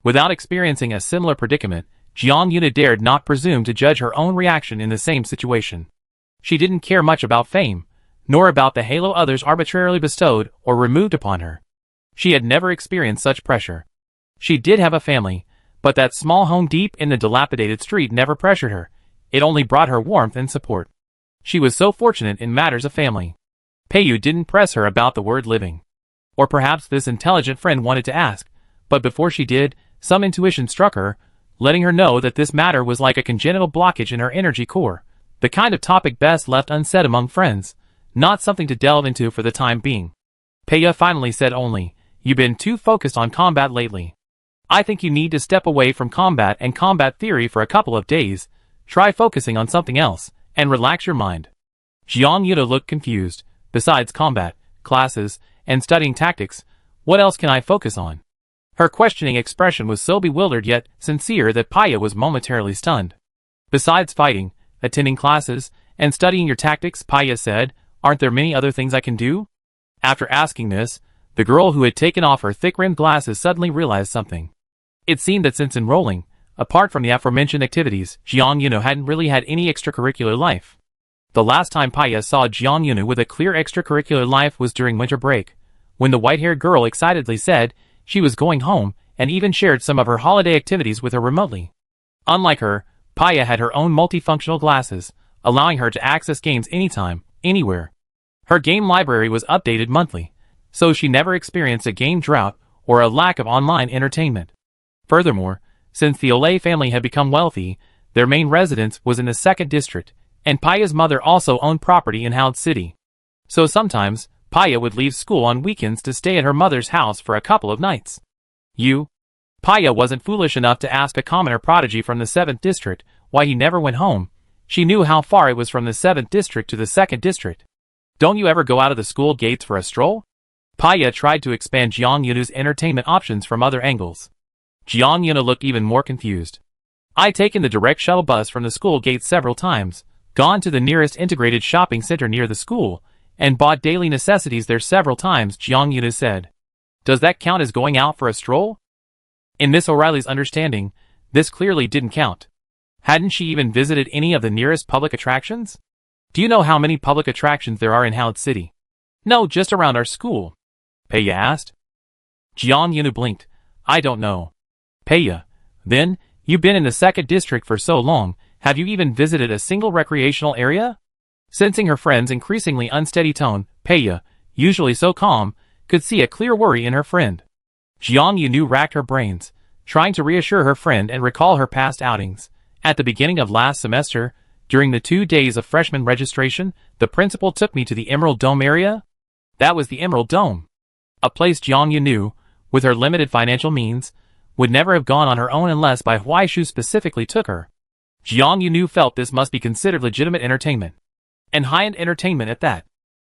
Without experiencing a similar predicament, Jiang Yunu dared not presume to judge her own reaction in the same situation. She didn't care much about fame, nor about the halo others arbitrarily bestowed or removed upon her. She had never experienced such pressure. She did have a family, but that small home deep in the dilapidated street never pressured her. It only brought her warmth and support. She was so fortunate in matters of family. Peiyu didn't press her about the word living. Or perhaps this intelligent friend wanted to ask, but before she did, some intuition struck her, letting her know that this matter was like a congenital blockage in her energy core, the kind of topic best left unsaid among friends, not something to delve into for the time being. Peiya finally said only, "You've been too focused on combat lately. I think you need to step away from combat and combat theory for a couple of days, try focusing on something else, and relax your mind." Jiang Yuno looked confused. Besides combat, classes, and studying tactics, what else can I focus on? Her questioning expression was so bewildered yet sincere that Paya was momentarily stunned. Besides fighting, attending classes, and studying your tactics, Paya said, aren't there many other things I can do? After asking this, the girl who had taken off her thick-rimmed glasses suddenly realized something. It seemed that since enrolling, apart from the aforementioned activities, Jiang Yuno hadn't really had any extracurricular life. The last time Paya saw Jiang Yuno with a clear extracurricular life was during winter break, when the white-haired girl excitedly said she was going home and even shared some of her holiday activities with her remotely. Unlike her, Paya had her own multifunctional glasses, allowing her to access games anytime, anywhere. Her game library was updated monthly, so she never experienced a game drought or a lack of online entertainment. Furthermore, since the Olay family had become wealthy, their main residence was in the 2nd district, and Paya's mother also owned property in Howd City. So sometimes, Paya would leave school on weekends to stay at her mother's house for a couple of nights. Paya wasn't foolish enough to ask a commoner prodigy from the 7th district why he never went home. She knew how far it was from the 7th district to the 2nd district. Don't you ever go out of the school gates for a stroll? Paya tried to expand Jiang Yuno's entertainment options from other angles. Jiang Yuno looked even more confused. I'd taken the direct shuttle bus from the school gate several times, gone to the nearest integrated shopping center near the school, and bought daily necessities there several times, Jiang Yuno said. Does that count as going out for a stroll? In Miss O'Reilly's understanding, this clearly didn't count. Hadn't she even visited any of the nearest public attractions? Do you know how many public attractions there are in Howd City? No, just around our school. Paya asked. Jiang Yuno blinked. I don't know. Paya, then, you've been in the 2nd district for so long, have you even visited a single recreational area? Sensing her friend's increasingly unsteady tone, Paya, usually so calm, could see a clear worry in her friend. Jiang Yuno racked her brains, trying to reassure her friend and recall her past outings. At the beginning of last semester, during the 2 days of freshman registration, the principal took me to the Emerald Dome area. That was the Emerald Dome. A place Jiang Yuno, with her limited financial means, would never have gone on her own unless Bai Huaishu specifically took her. Jiang Yuno felt this must be considered legitimate entertainment. And high-end entertainment at that.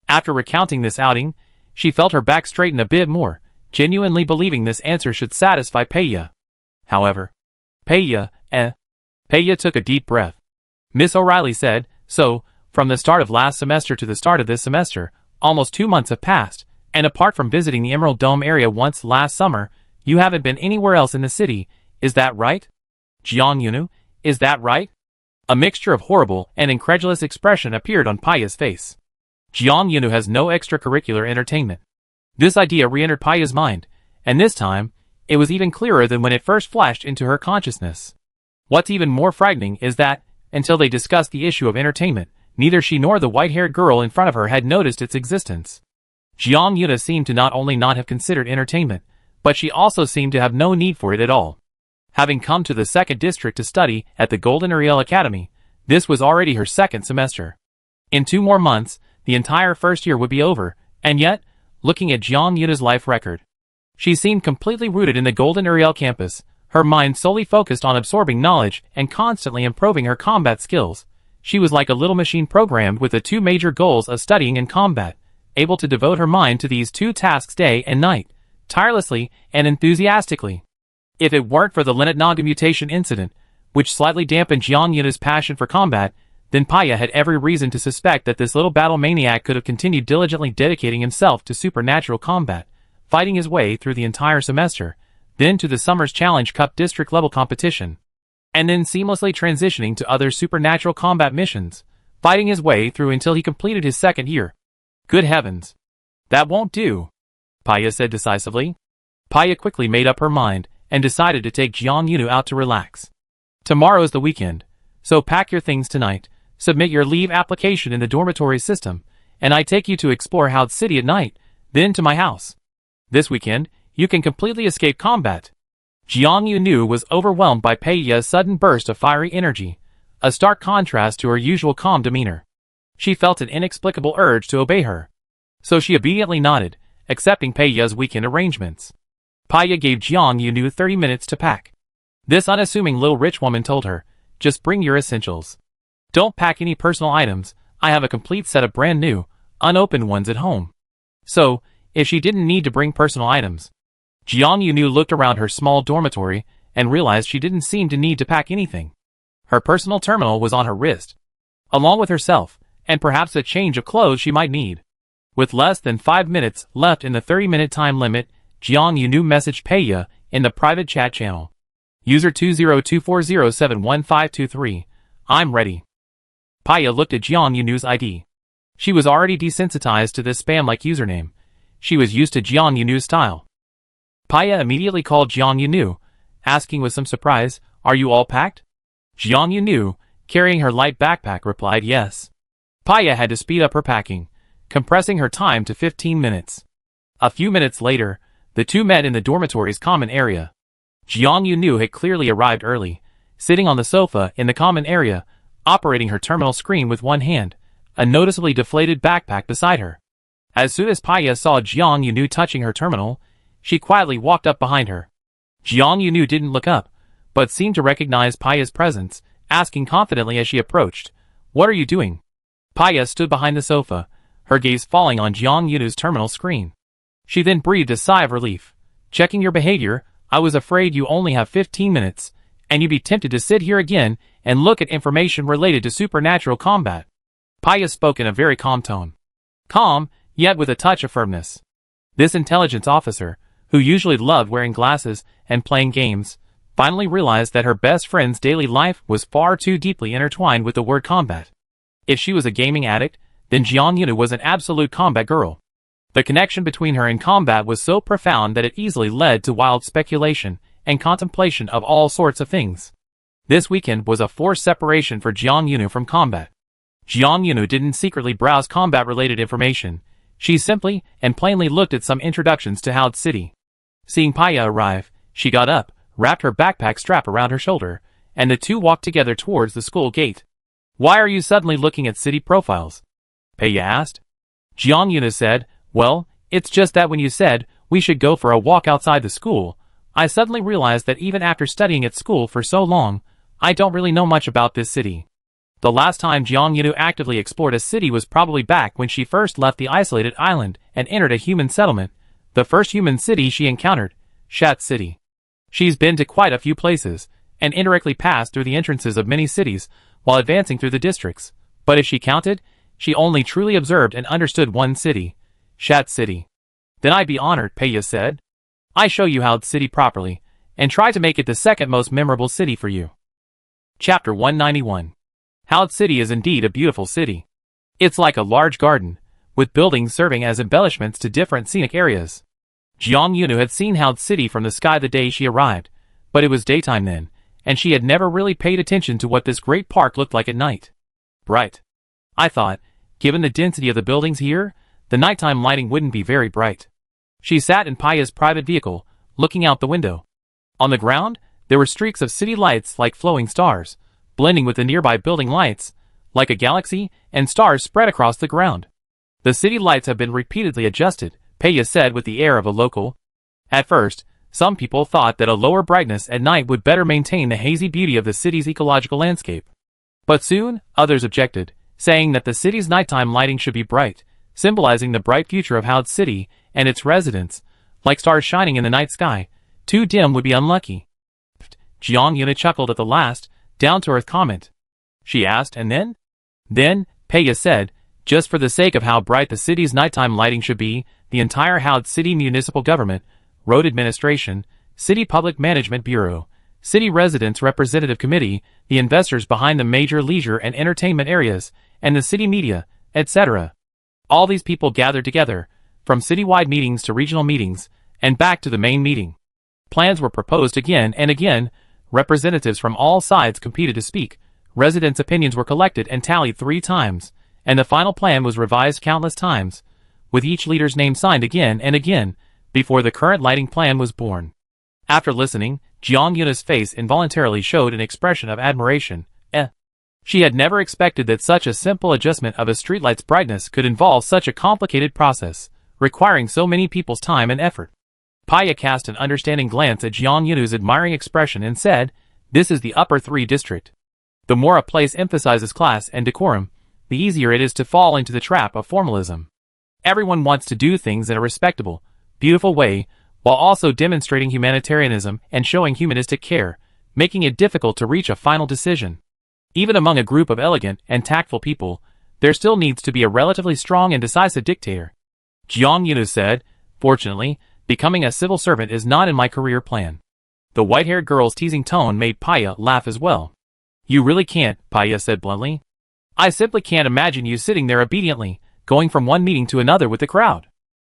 After recounting this outing, she felt her back straighten a bit more, genuinely believing this answer should satisfy Paya. However, Paya took a deep breath. Miss O'Reilly said, so, from the start of last semester to the start of this semester, almost 2 months have passed, and apart from visiting the Emerald Dome area once last summer, you haven't been anywhere else in the city, is that right? Jiang Yuno, is that right? A mixture of horrible and incredulous expression appeared on Paya's face. Jiang Yuno has no extracurricular entertainment. This idea re-entered Paya's mind, and this time, it was even clearer than when it first flashed into her consciousness. What's even more frightening is that, until they discussed the issue of entertainment, neither she nor the white-haired girl in front of her had noticed its existence. Jiang Yuno seemed to not only not have considered entertainment, but she also seemed to have no need for it at all. Having come to the 2nd district to study at the Golden Ariel Academy, this was already her 2nd semester. In 2 more months, the entire first year would be over, and yet, looking at Jiang Yuno's life record, she seemed completely rooted in the Golden Ariel campus, her mind solely focused on absorbing knowledge and constantly improving her combat skills. She was like a little machine programmed with the 2 major goals of studying and combat, able to devote her mind to these 2 tasks day and night, tirelessly and enthusiastically. If it weren't for the Linnet Naga mutation incident, which slightly dampened Jiang Yuno's passion for combat, then Paya had every reason to suspect that this little battle maniac could have continued diligently dedicating himself to supernatural combat, fighting his way through the entire semester, then to the Summer's Challenge Cup district-level competition, and then seamlessly transitioning to other supernatural combat missions, fighting his way through until he completed his 2nd year. Good heavens. That won't do, Paya said decisively. Paya quickly made up her mind, and decided to take Jiang Yuno out to relax. Tomorrow's the weekend, so pack your things tonight, submit your leave application in the dormitory system, and I take you to explore Howd City at night, then to my house. This weekend, you can completely escape combat. Jiang Yuno was overwhelmed by Paya's sudden burst of fiery energy, a stark contrast to her usual calm demeanor. She felt an inexplicable urge to obey her. So she obediently nodded, accepting Paya's weekend arrangements. Paya gave Jiang Yuno 30 minutes to pack. This unassuming little rich woman told her, just bring your essentials. Don't pack any personal items, I have a complete set of brand new, unopened ones at home. So, if she didn't need to bring personal items. Jiang Yunu looked around her small dormitory and realized she didn't seem to need to pack anything. Her personal terminal was on her wrist, along with herself, and perhaps a change of clothes she might need. With less than 5 minutes left in the 30-minute time limit, Jiang Yunu messaged Peiya in the private chat channel. User 20240711523. I'm ready. Peiya looked at Jiang Yunu's ID. She was already desensitized to this spam-like username. She was used to Jiang Yunu's style. Peiya immediately called Jiang Yunu, asking with some surprise, "Are you all packed?" Jiang Yunu, carrying her light backpack, replied yes. Peiya had to speed up her packing, compressing her time to 15 minutes. A few minutes later, the two met in the dormitory's common area. Jiang Yunu had clearly arrived early, sitting on the sofa in the common area, operating her terminal screen with one hand, a noticeably deflated backpack beside her. As soon as Peiya saw Jiang Yunu touching her terminal, she quietly walked up behind her. Jiang Yunu didn't look up, but seemed to recognize Peiya's presence, asking confidently as she approached, "What are you doing?" Peiya stood behind the sofa, her gaze falling on Jiang Yunu's terminal screen. She then breathed a sigh of relief. "Checking your behavior, I was afraid you only have 15 minutes, and you'd be tempted to sit here again and look at information related to supernatural combat." Peiya spoke in a very calm tone. Calm, yet with a touch of firmness. This intelligence officer, who usually loved wearing glasses and playing games, finally realized that her best friend's daily life was far too deeply intertwined with the word combat. If she was a gaming addict, then Jiang Yunu was an absolute combat girl. The connection between her and combat was so profound that it easily led to wild speculation and contemplation of all sorts of things. This weekend was a forced separation for Jiang Yunu from combat. Jiang Yunu didn't secretly browse combat-related information. She simply and plainly looked at some introductions to Howd City. Seeing Peiya arrive, she got up, wrapped her backpack strap around her shoulder, and the two walked together towards the school gate. "Why are you suddenly looking at city profiles?" Peiya asked. Jiang Yunu said, "Well, it's just that when you said we should go for a walk outside the school, I suddenly realized that even after studying at school for so long, I don't really know much about this city." The last time Jiang Yunu actively explored a city was probably back when she first left the isolated island and entered a human settlement, the first human city she encountered, Shat City. She's been to quite a few places, and indirectly passed through the entrances of many cities while advancing through the districts, but if she counted, she only truly observed and understood one city, Shat City. "Then I'd be honored," Peiya said. "I show you Howd City properly, and try to make it the second most memorable city for you." Chapter 191. Howd City is indeed a beautiful city. It's like a large garden, with buildings serving as embellishments to different scenic areas. Jiang Yunu had seen Howd City from the sky the day she arrived, but it was daytime then, and she had never really paid attention to what this great park looked like at night. Bright. I thought, given the density of the buildings here, the nighttime lighting wouldn't be very bright. She sat in Peiya's private vehicle, looking out the window. On the ground, there were streaks of city lights like flowing stars, blending with the nearby building lights, like a galaxy, and stars spread across the ground. "The city lights have been repeatedly adjusted," Peiya said with the air of a local. At first, some people thought that a lower brightness at night would better maintain the hazy beauty of the city's ecological landscape. But soon, others objected, saying that the city's nighttime lighting should be bright, symbolizing the bright future of Howd City and its residents, like stars shining in the night sky. Too dim would be unlucky. Jiang Yunu chuckled at the last, down-to-earth comment. She asked, "And then?" "Then," Peiya said, "just for the sake of how bright the city's nighttime lighting should be, the entire Howd City municipal government, road administration, city public management bureau, city residents representative committee, the investors behind the major leisure and entertainment areas, and the city media, etc. All these people gathered together, from citywide meetings to regional meetings, and back to the main meeting. Plans were proposed again and again, representatives from all sides competed to speak, residents' opinions were collected and tallied 3 times, and the final plan was revised countless times, with each leader's name signed again and again, before the current lighting plan was born." After listening, Jiang Yunu's face involuntarily showed an expression of admiration. She had never expected that such a simple adjustment of a streetlight's brightness could involve such a complicated process, requiring so many people's time and effort. Peiya cast an understanding glance at Jiang Yunu's admiring expression and said, "This is the Upper 3 district. The more a place emphasizes class and decorum, the easier it is to fall into the trap of formalism. Everyone wants to do things in a respectable, beautiful way, while also demonstrating humanitarianism and showing humanistic care, making it difficult to reach a final decision. Even among a group of elegant and tactful people, there still needs to be a relatively strong and decisive dictator. Jiang Yunu said, "Fortunately, becoming a civil servant is not in my career plan." The white-haired girl's teasing tone made Paya laugh as well. "You really can't," Paya said bluntly. "I simply can't imagine you sitting there obediently, going from one meeting to another with the crowd.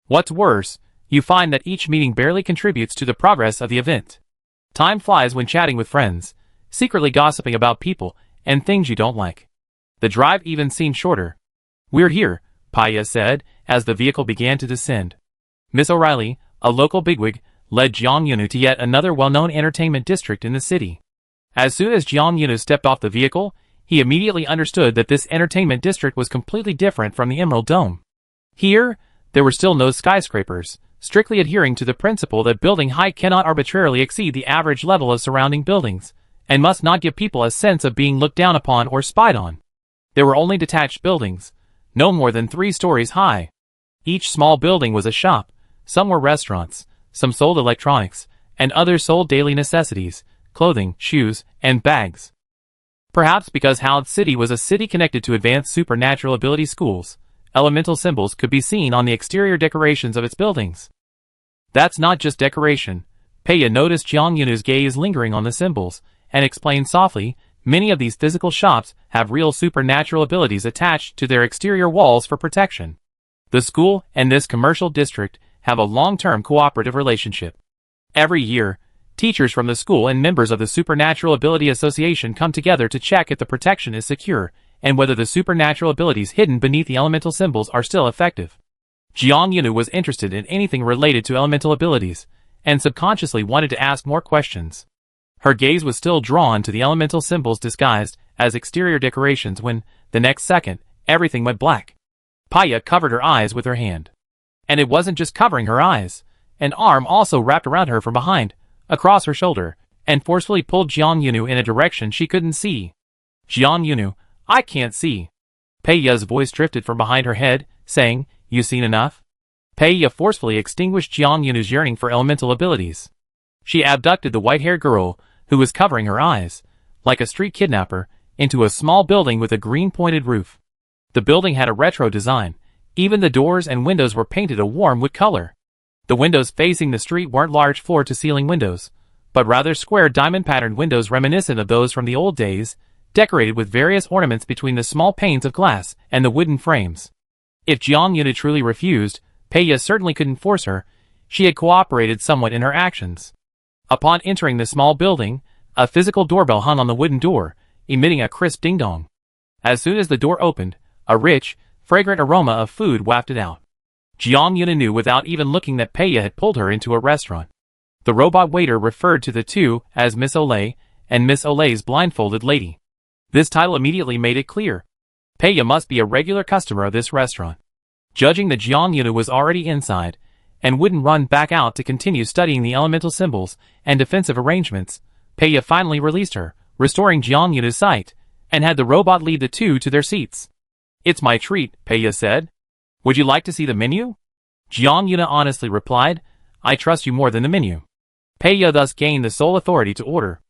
What's worse, you find that each meeting barely contributes to the progress of the event. Time flies when chatting with friends, secretly gossiping about people and things you don't like. The drive even seemed shorter." "We're here," Paya said, as the vehicle began to descend. Miss O'Reilly, a local bigwig, led Jiang Yunu to yet another well-known entertainment district in the city. As soon as Jiang Yunu stepped off the vehicle, he immediately understood that this entertainment district was completely different from the Emerald Dome. Here, there were still no skyscrapers, strictly adhering to the principle that building height cannot arbitrarily exceed the average level of surrounding buildings, and must not give people a sense of being looked down upon or spied on. There were only detached buildings, no more than 3 stories high. Each small building was a shop, some were restaurants, some sold electronics, and others sold daily necessities, clothing, shoes, and bags. Perhaps because Howard City was a city connected to advanced supernatural ability schools, elemental symbols could be seen on the exterior decorations of its buildings. "That's not just decoration." Paya noticed Jiang Yunu's gaze lingering on the symbols, and explained softly, "Many of these physical shops have real supernatural abilities attached to their exterior walls for protection. The school and this commercial district have a long-term cooperative relationship. Every year, teachers from the school and members of the Supernatural Ability Association come together to check if the protection is secure, and whether the supernatural abilities hidden beneath the elemental symbols are still effective." Jiang Yunu was interested in anything related to elemental abilities, and subconsciously wanted to ask more questions. Her gaze was still drawn to the elemental symbols disguised as exterior decorations when, the next second, everything went black. Paya covered her eyes with her hand. And it wasn't just covering her eyes. An arm also wrapped around her from behind, across her shoulder, and forcefully pulled Jiang Yunu in a direction she couldn't see. "Jiang Yunu, I can't see." Paya's voice drifted from behind her head, saying, "You seen enough?" Paya forcefully extinguished Jiang Yunu's yearning for elemental abilities. She abducted the white-haired girl, who was covering her eyes, like a street kidnapper, into a small building with a green-pointed roof. The building had a retro design. Even the doors and windows were painted a warm wood color. The windows facing the street weren't large floor-to-ceiling windows, but rather square diamond-patterned windows reminiscent of those from the old days, decorated with various ornaments between the small panes of glass and the wooden frames. If Jiang Yunu truly refused, Paya certainly couldn't force her. She had cooperated somewhat in her actions. Upon entering the small building, a physical doorbell hung on the wooden door, emitting a crisp ding-dong. As soon as the door opened, a rich, fragrant aroma of food wafted out. Jiang Yunu knew without even looking that Paya had pulled her into a restaurant. The robot waiter referred to the two as Miss Olay and Miss Olay's blindfolded lady. This title immediately made it clear. Paya must be a regular customer of this restaurant. Judging that Jiang Yunu was already inside, and wouldn't run back out to continue studying the elemental symbols and defensive arrangements, Paya finally released her, restoring Jiang Yunu's sight, and had the robot lead the two to their seats. "It's my treat," Paya said. "Would you like to see the menu?" Jiang Yunu honestly replied, "I trust you more than the menu." Paya thus gained the sole authority to order.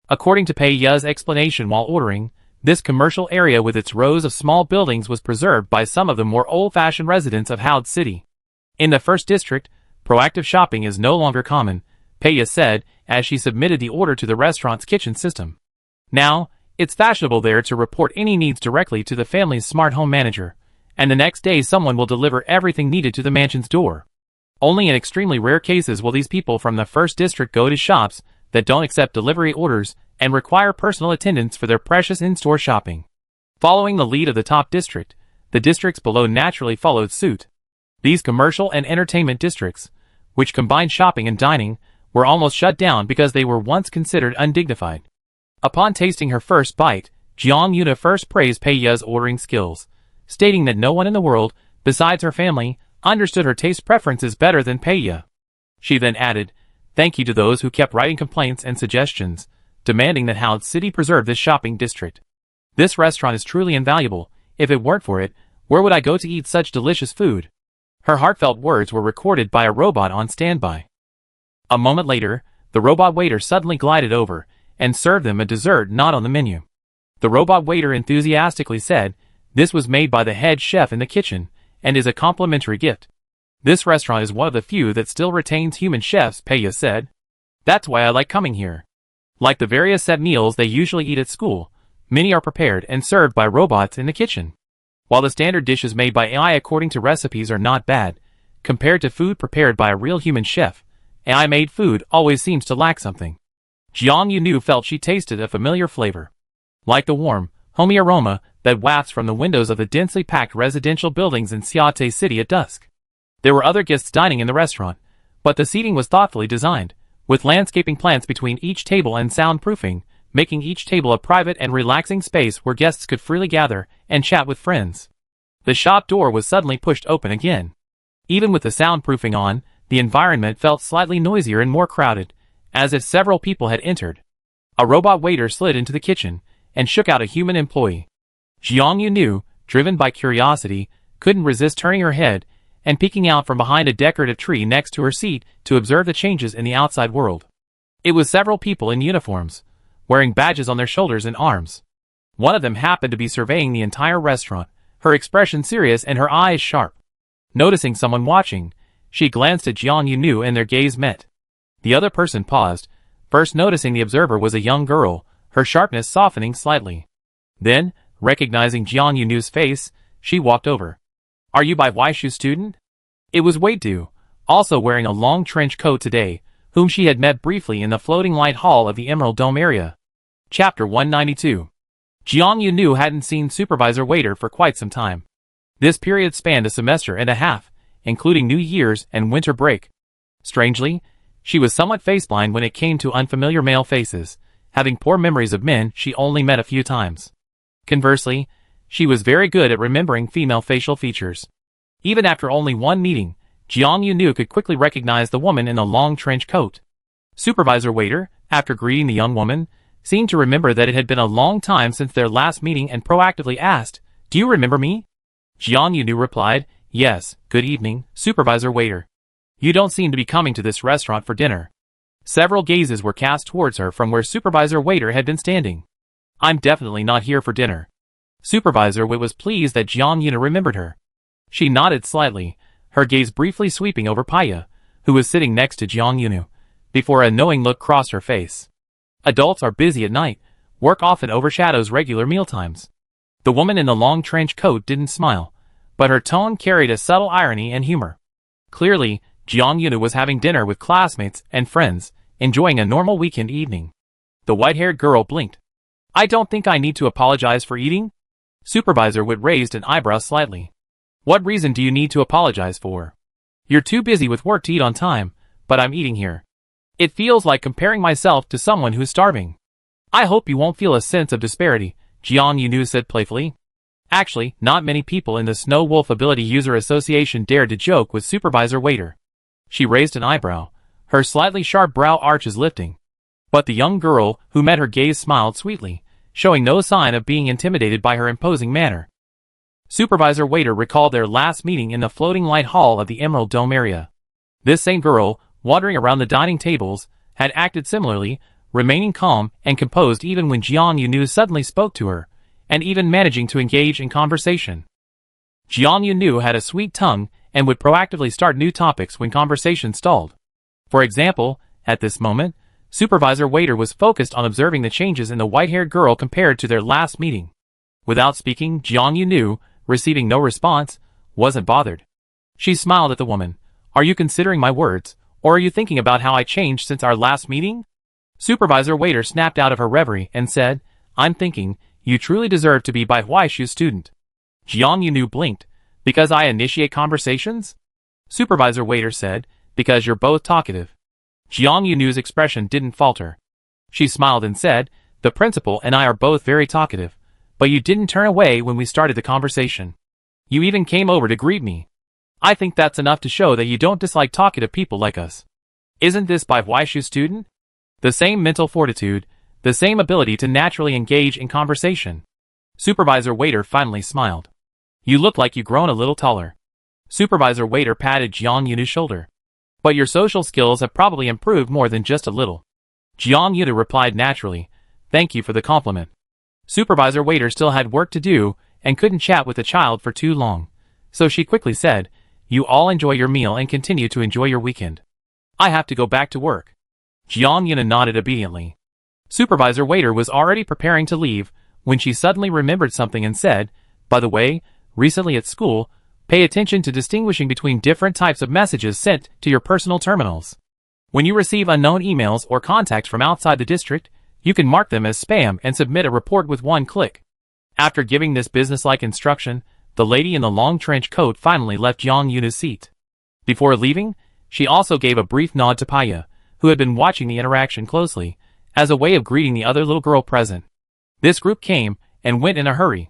According to Paya's explanation while ordering, this commercial area with its rows of small buildings was preserved by some of the more old-fashioned residents of Howard City. In the first district, proactive shopping is no longer common, Paya said as she submitted the order to the restaurant's kitchen system. Now, it's fashionable there to report any needs directly to the family's smart home manager, and the next day someone will deliver everything needed to the mansion's door. Only in extremely rare cases will these people from the first district go to shops that don't accept delivery orders and require personal attendance for their precious in-store shopping. Following the lead of the top district, the districts below naturally followed suit. These commercial and entertainment districts, which combined shopping and dining, were almost shut down because they were once considered undignified. Upon tasting her first bite, Jiang Yunu first praised Paya's ordering skills, stating that no one in the world, besides her family, understood her taste preferences better than Paya. She then added, "Thank you to those who kept writing complaints and suggestions, demanding that Howard City preserve this shopping district. This restaurant is truly invaluable, if it weren't for it, where would I go to eat such delicious food? Her heartfelt words were recorded by a robot on standby. A moment later, the robot waiter suddenly glided over and served them a dessert not on the menu. The robot waiter enthusiastically said, "This was made by the head chef in the kitchen and is a complimentary gift. This restaurant is one of the few that still retains human chefs," Paya said. "That's why I like coming here." Like the various set meals they usually eat at school, many are prepared and served by robots in the kitchen. While the standard dishes made by AI according to recipes are not bad, compared to food prepared by a real human chef, AI-made food always seems to lack something. Jiang Yunu felt she tasted a familiar flavor. Like the warm, homey aroma that wafts from the windows of the densely packed residential buildings in Xiate City at dusk. There were other guests dining in the restaurant, but the seating was thoughtfully designed, with landscaping plants between each table and soundproofing, making each table a private and relaxing space where guests could freely gather and chat with friends. The shop door was suddenly pushed open again. Even with the soundproofing on, the environment felt slightly noisier and more crowded, as if several people had entered. A robot waiter slid into the kitchen and shook out a human employee. Jiang Yunu, driven by curiosity, couldn't resist turning her head and peeking out from behind a decorative tree next to her seat to observe the changes in the outside world. It was several people in uniforms, wearing badges on their shoulders and arms. One of them happened to be surveying the entire restaurant, her expression serious and her eyes sharp. Noticing someone watching, she glanced at Jiang Yunu and their gaze met. The other person paused, first noticing the observer was a young girl, her sharpness softening slightly. Then, recognizing Jiang Yunu's face, she walked over. "Are you Bai Huaishu's student?" It was Wei Du, also wearing a long trench coat today, whom she had met briefly in the floating light hall of the Emerald Dome area. Chapter 192. Jiang Yunu hadn't seen Supervisor Waiter for quite some time. This period spanned a semester and a half, including New Year's and winter break. Strangely, she was somewhat face-blind when it came to unfamiliar male faces, having poor memories of men she only met a few times. Conversely, she was very good at remembering female facial features. Even after only one meeting, Jiang Yunu could quickly recognize the woman in the long trench coat. Supervisor Waiter, after greeting the young woman, seemed to remember that it had been a long time since their last meeting and proactively asked, "Do you remember me?" Jiang Yunu replied, "Yes, good evening, Supervisor Waiter. You don't seem to be coming to this restaurant for dinner." Several gazes were cast towards her from where Supervisor Waiter had been standing. "I'm definitely not here for dinner." Supervisor Wit was pleased that Jiang Yunu remembered her. She nodded slightly, her gaze briefly sweeping over Paya, who was sitting next to Jiang Yunu, before a knowing look crossed her face. Adults are busy at night. Work often overshadows regular mealtimes. The woman in the long trench coat didn't smile, but her tone carried a subtle irony and humor. Clearly, Jiang Yunu was having dinner with classmates and friends, enjoying a normal weekend evening. The white-haired girl blinked. "I don't think I need to apologize for eating?" Supervisor Wit raised an eyebrow slightly. "What reason do you need to apologize for? You're too busy with work to eat on time, but I'm eating here. It feels like comparing myself to someone who's starving." "I hope you won't feel a sense of disparity," Jiang Yunu said playfully. Actually, not many people in the Snow Wolf Ability User Association dared to joke with Supervisor Waiter. She raised an eyebrow, her slightly sharp brow arches lifting. But the young girl who met her gaze smiled sweetly, showing no sign of being intimidated by her imposing manner. Supervisor Waiter recalled their last meeting in the floating light hall of the Emerald Dome area. This same girl, wandering around the dining tables, had acted similarly, remaining calm and composed even when Jiang Yunu suddenly spoke to her, and even managing to engage in conversation. Jiang Yunu had a sweet tongue and would proactively start new topics when conversation stalled. For example, at this moment, Supervisor Waiter was focused on observing the changes in the white-haired girl compared to their last meeting. Without speaking, Jiang Yunu, receiving no response, wasn't bothered. She smiled at the woman. "Are you considering my words, or are you thinking about how I changed since our last meeting?" Supervisor Waiter snapped out of her reverie and said, "I'm thinking, you truly deserve to be Bai Huaishu's student." Jiang Yunu blinked. "Because I initiate conversations?" Supervisor Waiter said, "Because you're both talkative." Jiang Yunu's expression didn't falter. She smiled and said, "The principal and I are both very talkative, but you didn't turn away when we started the conversation. You even came over to greet me. I think that's enough to show that you don't dislike talkative people like us. Isn't this Bai Huaishu's student? The same mental fortitude, the same ability to naturally engage in conversation." Supervisor Waiter finally smiled. You look like you've grown a little taller. Supervisor Waiter patted Jiang Yunu's shoulder. But your social skills have probably improved more than just a little. Jiang Yunu replied naturally, thank you for the compliment. Supervisor Waiter still had work to do and couldn't chat with the child for too long. So she quickly said, you all enjoy your meal and continue to enjoy your weekend. I have to go back to work. Jiang Yunu nodded obediently. Supervisor Waiter was already preparing to leave when she suddenly remembered something and said, by the way, recently at school, pay attention to distinguishing between different types of messages sent to your personal terminals. When you receive unknown emails or contacts from outside the district, you can mark them as spam and submit a report with one click. After giving this businesslike instruction, the lady in the long trench coat finally left Jiang Yunu's seat. Before leaving, she also gave a brief nod to Paya, who had been watching the interaction closely, as a way of greeting the other little girl present. This group came and went in a hurry.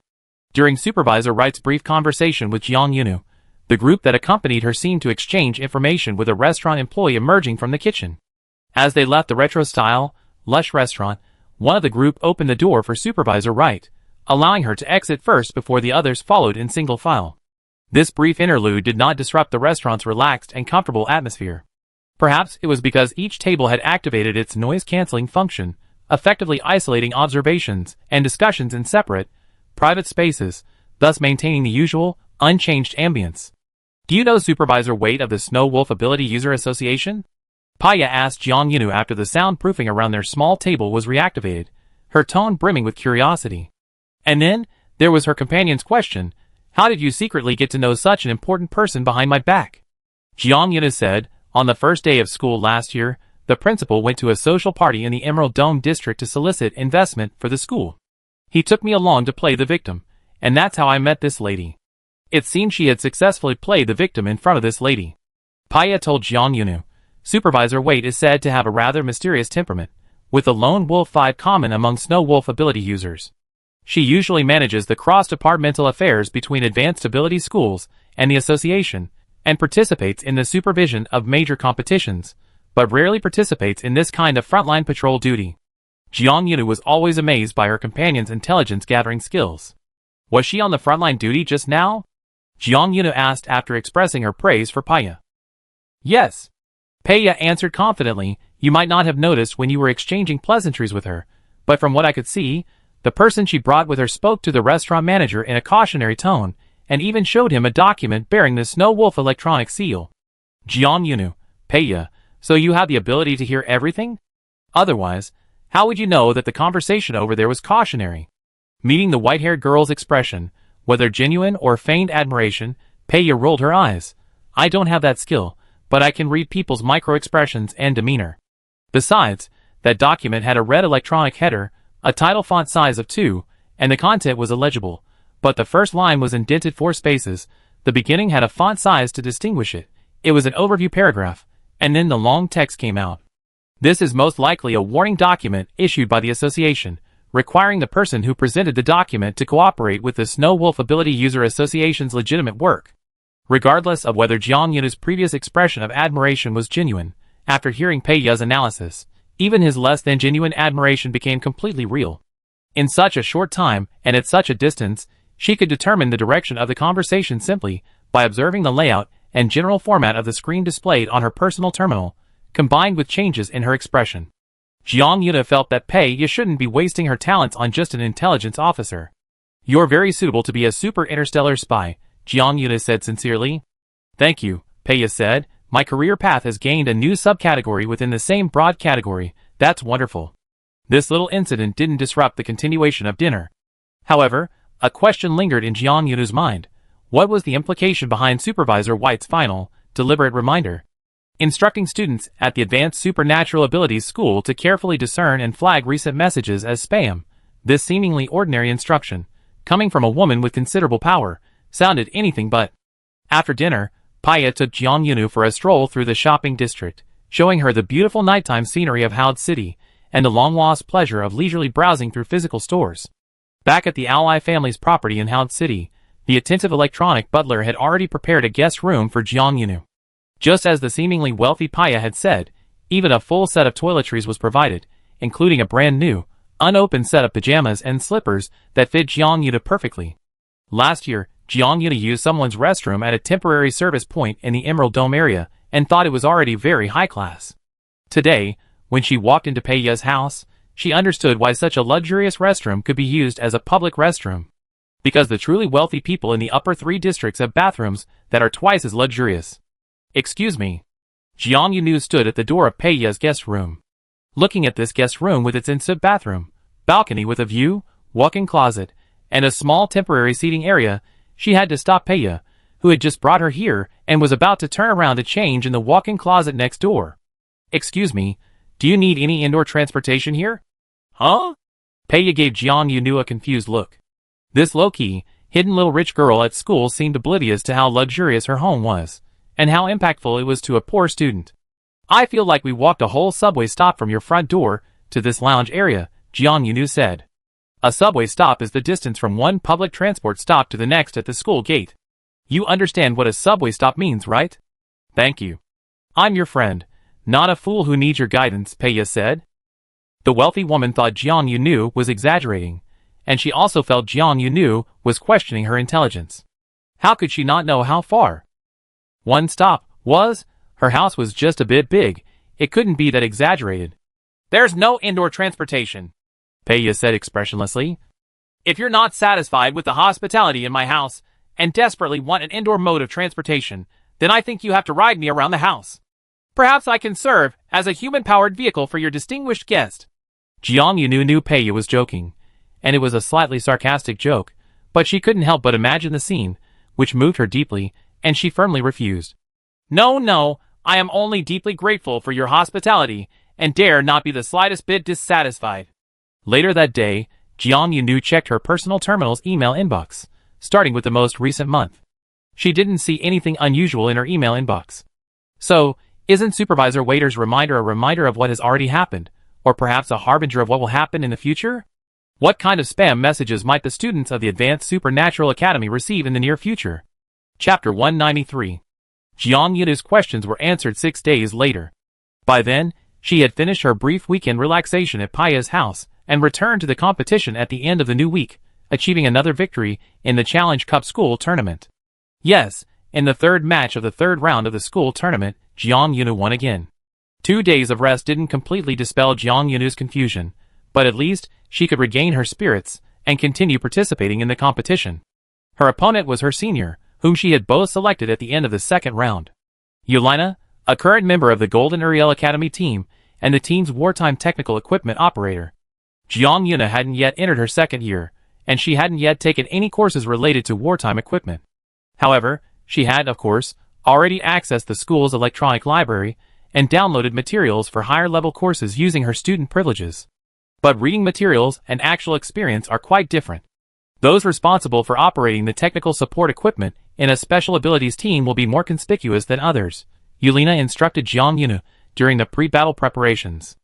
During Supervisor Wright's brief conversation with Jiang Yunu, the group that accompanied her seemed to exchange information with a restaurant employee emerging from the kitchen. As they left the retro-style, lush restaurant, one of the group opened the door for Supervisor Wright, allowing her to exit first before the others followed in single file. This brief interlude did not disrupt the restaurant's relaxed and comfortable atmosphere. Perhaps it was because each table had activated its noise-canceling function, effectively isolating observations and discussions in separate, private spaces, thus maintaining the usual, unchanged ambience. Do you know Supervisor Wade of the Snow Wolf Ability User Association? Paya asked Jiang Yunu after the soundproofing around their small table was reactivated, her tone brimming with curiosity. And then, there was her companion's question, how did you secretly get to know such an important person behind my back? Jiang Yunu said, on the first day of school last year, the principal went to a social party in the Emerald Dome district to solicit investment for the school. He took me along to play the victim, and that's how I met this lady. It seemed she had successfully played the victim in front of this lady. Paya told Jiang Yunu, Supervisor Wade is said to have a rather mysterious temperament, with the lone wolf vibe common among Snow Wolf ability users. She usually manages the cross-departmental affairs between advanced ability schools and the association, and participates in the supervision of major competitions, but rarely participates in this kind of frontline patrol duty. Jiang Yunu was always amazed by her companion's intelligence-gathering skills. Was she on the frontline duty just now? Jiang Yunu asked after expressing her praise for Paya. Yes. Paya answered confidently, you might not have noticed when you were exchanging pleasantries with her, but from what I could see, the person she brought with her spoke to the restaurant manager in a cautionary tone, and even showed him a document bearing the Snow Wolf electronic seal. Jiang Yunu, Paya, so you have the ability to hear everything? Otherwise, how would you know that the conversation over there was cautionary? Meeting the white-haired girl's expression, whether genuine or feigned admiration, Paya rolled her eyes. I don't have that skill, but I can read people's micro-expressions and demeanor. Besides, that document had a red electronic header, a title font size of 2, and the content was illegible, but the first line was indented 4 spaces, the beginning had a font size to distinguish it, it was an overview paragraph, and then the long text came out. This is most likely a warning document issued by the association, requiring the person who presented the document to cooperate with the Snow Wolf Ability User Association's legitimate work. Regardless of whether Jiang Yunu's previous expression of admiration was genuine, after hearing Paya's analysis, even his less than genuine admiration became completely real. In such a short time, and at such a distance, she could determine the direction of the conversation simply by observing the layout and general format of the screen displayed on her personal terminal, combined with changes in her expression. Jiang Yunu felt that Paya shouldn't be wasting her talents on just an intelligence officer. You're very suitable to be a super interstellar spy, Jiang Yunu said sincerely. Thank you, Paya said. My career path has gained a new subcategory within the same broad category. That's wonderful. This little incident didn't disrupt the continuation of dinner. However, a question lingered in Jiang Yunu's mind. What was the implication behind Supervisor White's final, deliberate reminder? Instructing students at the Advanced Supernatural Abilities School to carefully discern and flag recent messages as spam. This seemingly ordinary instruction, coming from a woman with considerable power, sounded anything but. After dinner, Paya took Jiang Yunu for a stroll through the shopping district, showing her the beautiful nighttime scenery of Howd City, and the long-lost pleasure of leisurely browsing through physical stores. Back at the Ally family's property in Howd City, the attentive electronic butler had already prepared a guest room for Jiang Yunu. Just as the seemingly wealthy Paya had said, even a full set of toiletries was provided, including a brand new, unopened set of pajamas and slippers that fit Jiang Yuna perfectly. Last year, Jiang Yuna used someone's restroom at a temporary service point in the Emerald Dome area and thought it was already very high class. Today, when she walked into Peiya's house, she understood why such a luxurious restroom could be used as a public restroom. Because the truly wealthy people in the upper 3 districts have bathrooms that are twice as luxurious. Excuse me. Jiang Yunu stood at the door of Peiya's guest room. Looking at this guest room with its ensuite bathroom, balcony with a view, walk-in closet, and a small temporary seating area, she had to stop Peiya, who had just brought her here and was about to turn around to change in the walk-in closet next door. Excuse me, do you need any indoor transportation here? Huh? Peiya gave Jiang Yunu a confused look. This low-key, hidden little rich girl at school seemed oblivious to how luxurious her home was, and how impactful it was to a poor student. I feel like we walked a whole subway stop from your front door to this lounge area, Jiang Yunu said. A subway stop is the distance from one public transport stop to the next at the school gate. You understand what a subway stop means, right? Thank you. I'm your friend, not a fool who needs your guidance, Peiya said. The wealthy woman thought Jiang Yunu was exaggerating, and she also felt Jiang Yunu was questioning her intelligence. How could she not know how far one stop was? Her house was just a bit big. It couldn't be that exaggerated. There's no indoor transportation, Peiya said expressionlessly. If you're not satisfied with the hospitality in my house and desperately want an indoor mode of transportation, then I think you have to ride me around the house. Perhaps I can serve as a human-powered vehicle for your distinguished guest. Jiang Yunu knew Peiya was joking, and it was a slightly sarcastic joke, but she couldn't help but imagine the scene, which moved her deeply, and she firmly refused. No, I am only deeply grateful for your hospitality, and dare not be the slightest bit dissatisfied. Later that day, Jiang Yunu checked her personal terminal's email inbox, starting with the most recent month. She didn't see anything unusual in her email inbox. So, isn't Supervisor Waiter's reminder a reminder of what has already happened, or perhaps a harbinger of what will happen in the future? What kind of spam messages might the students of the Advanced Supernatural Academy receive in the near future? Chapter 193. Jiang Yunu's questions were answered 6 days later. By then, she had finished her brief weekend relaxation at Peiya's house and returned to the competition at the end of the new week, achieving another victory in the Challenge Cup school tournament. Yes, in the third match of the third round of the school tournament, Jiang Yunu won again. 2 days of rest didn't completely dispel Jiang Yunu's confusion, but at least she could regain her spirits and continue participating in the competition. Her opponent was her senior, whom she had both selected at the end of the second round. Yulina, a current member of the Golden Uriel Academy team, and the team's wartime technical equipment operator. Jiang Yuna hadn't yet entered her second year, and she hadn't yet taken any courses related to wartime equipment. However, she had, of course, already accessed the school's electronic library and downloaded materials for higher-level courses using her student privileges. But reading materials and actual experience are quite different. Those responsible for operating the technical support equipment in a special abilities team will be more conspicuous than others, Yulina instructed Jiang Yunu during the pre-battle preparations.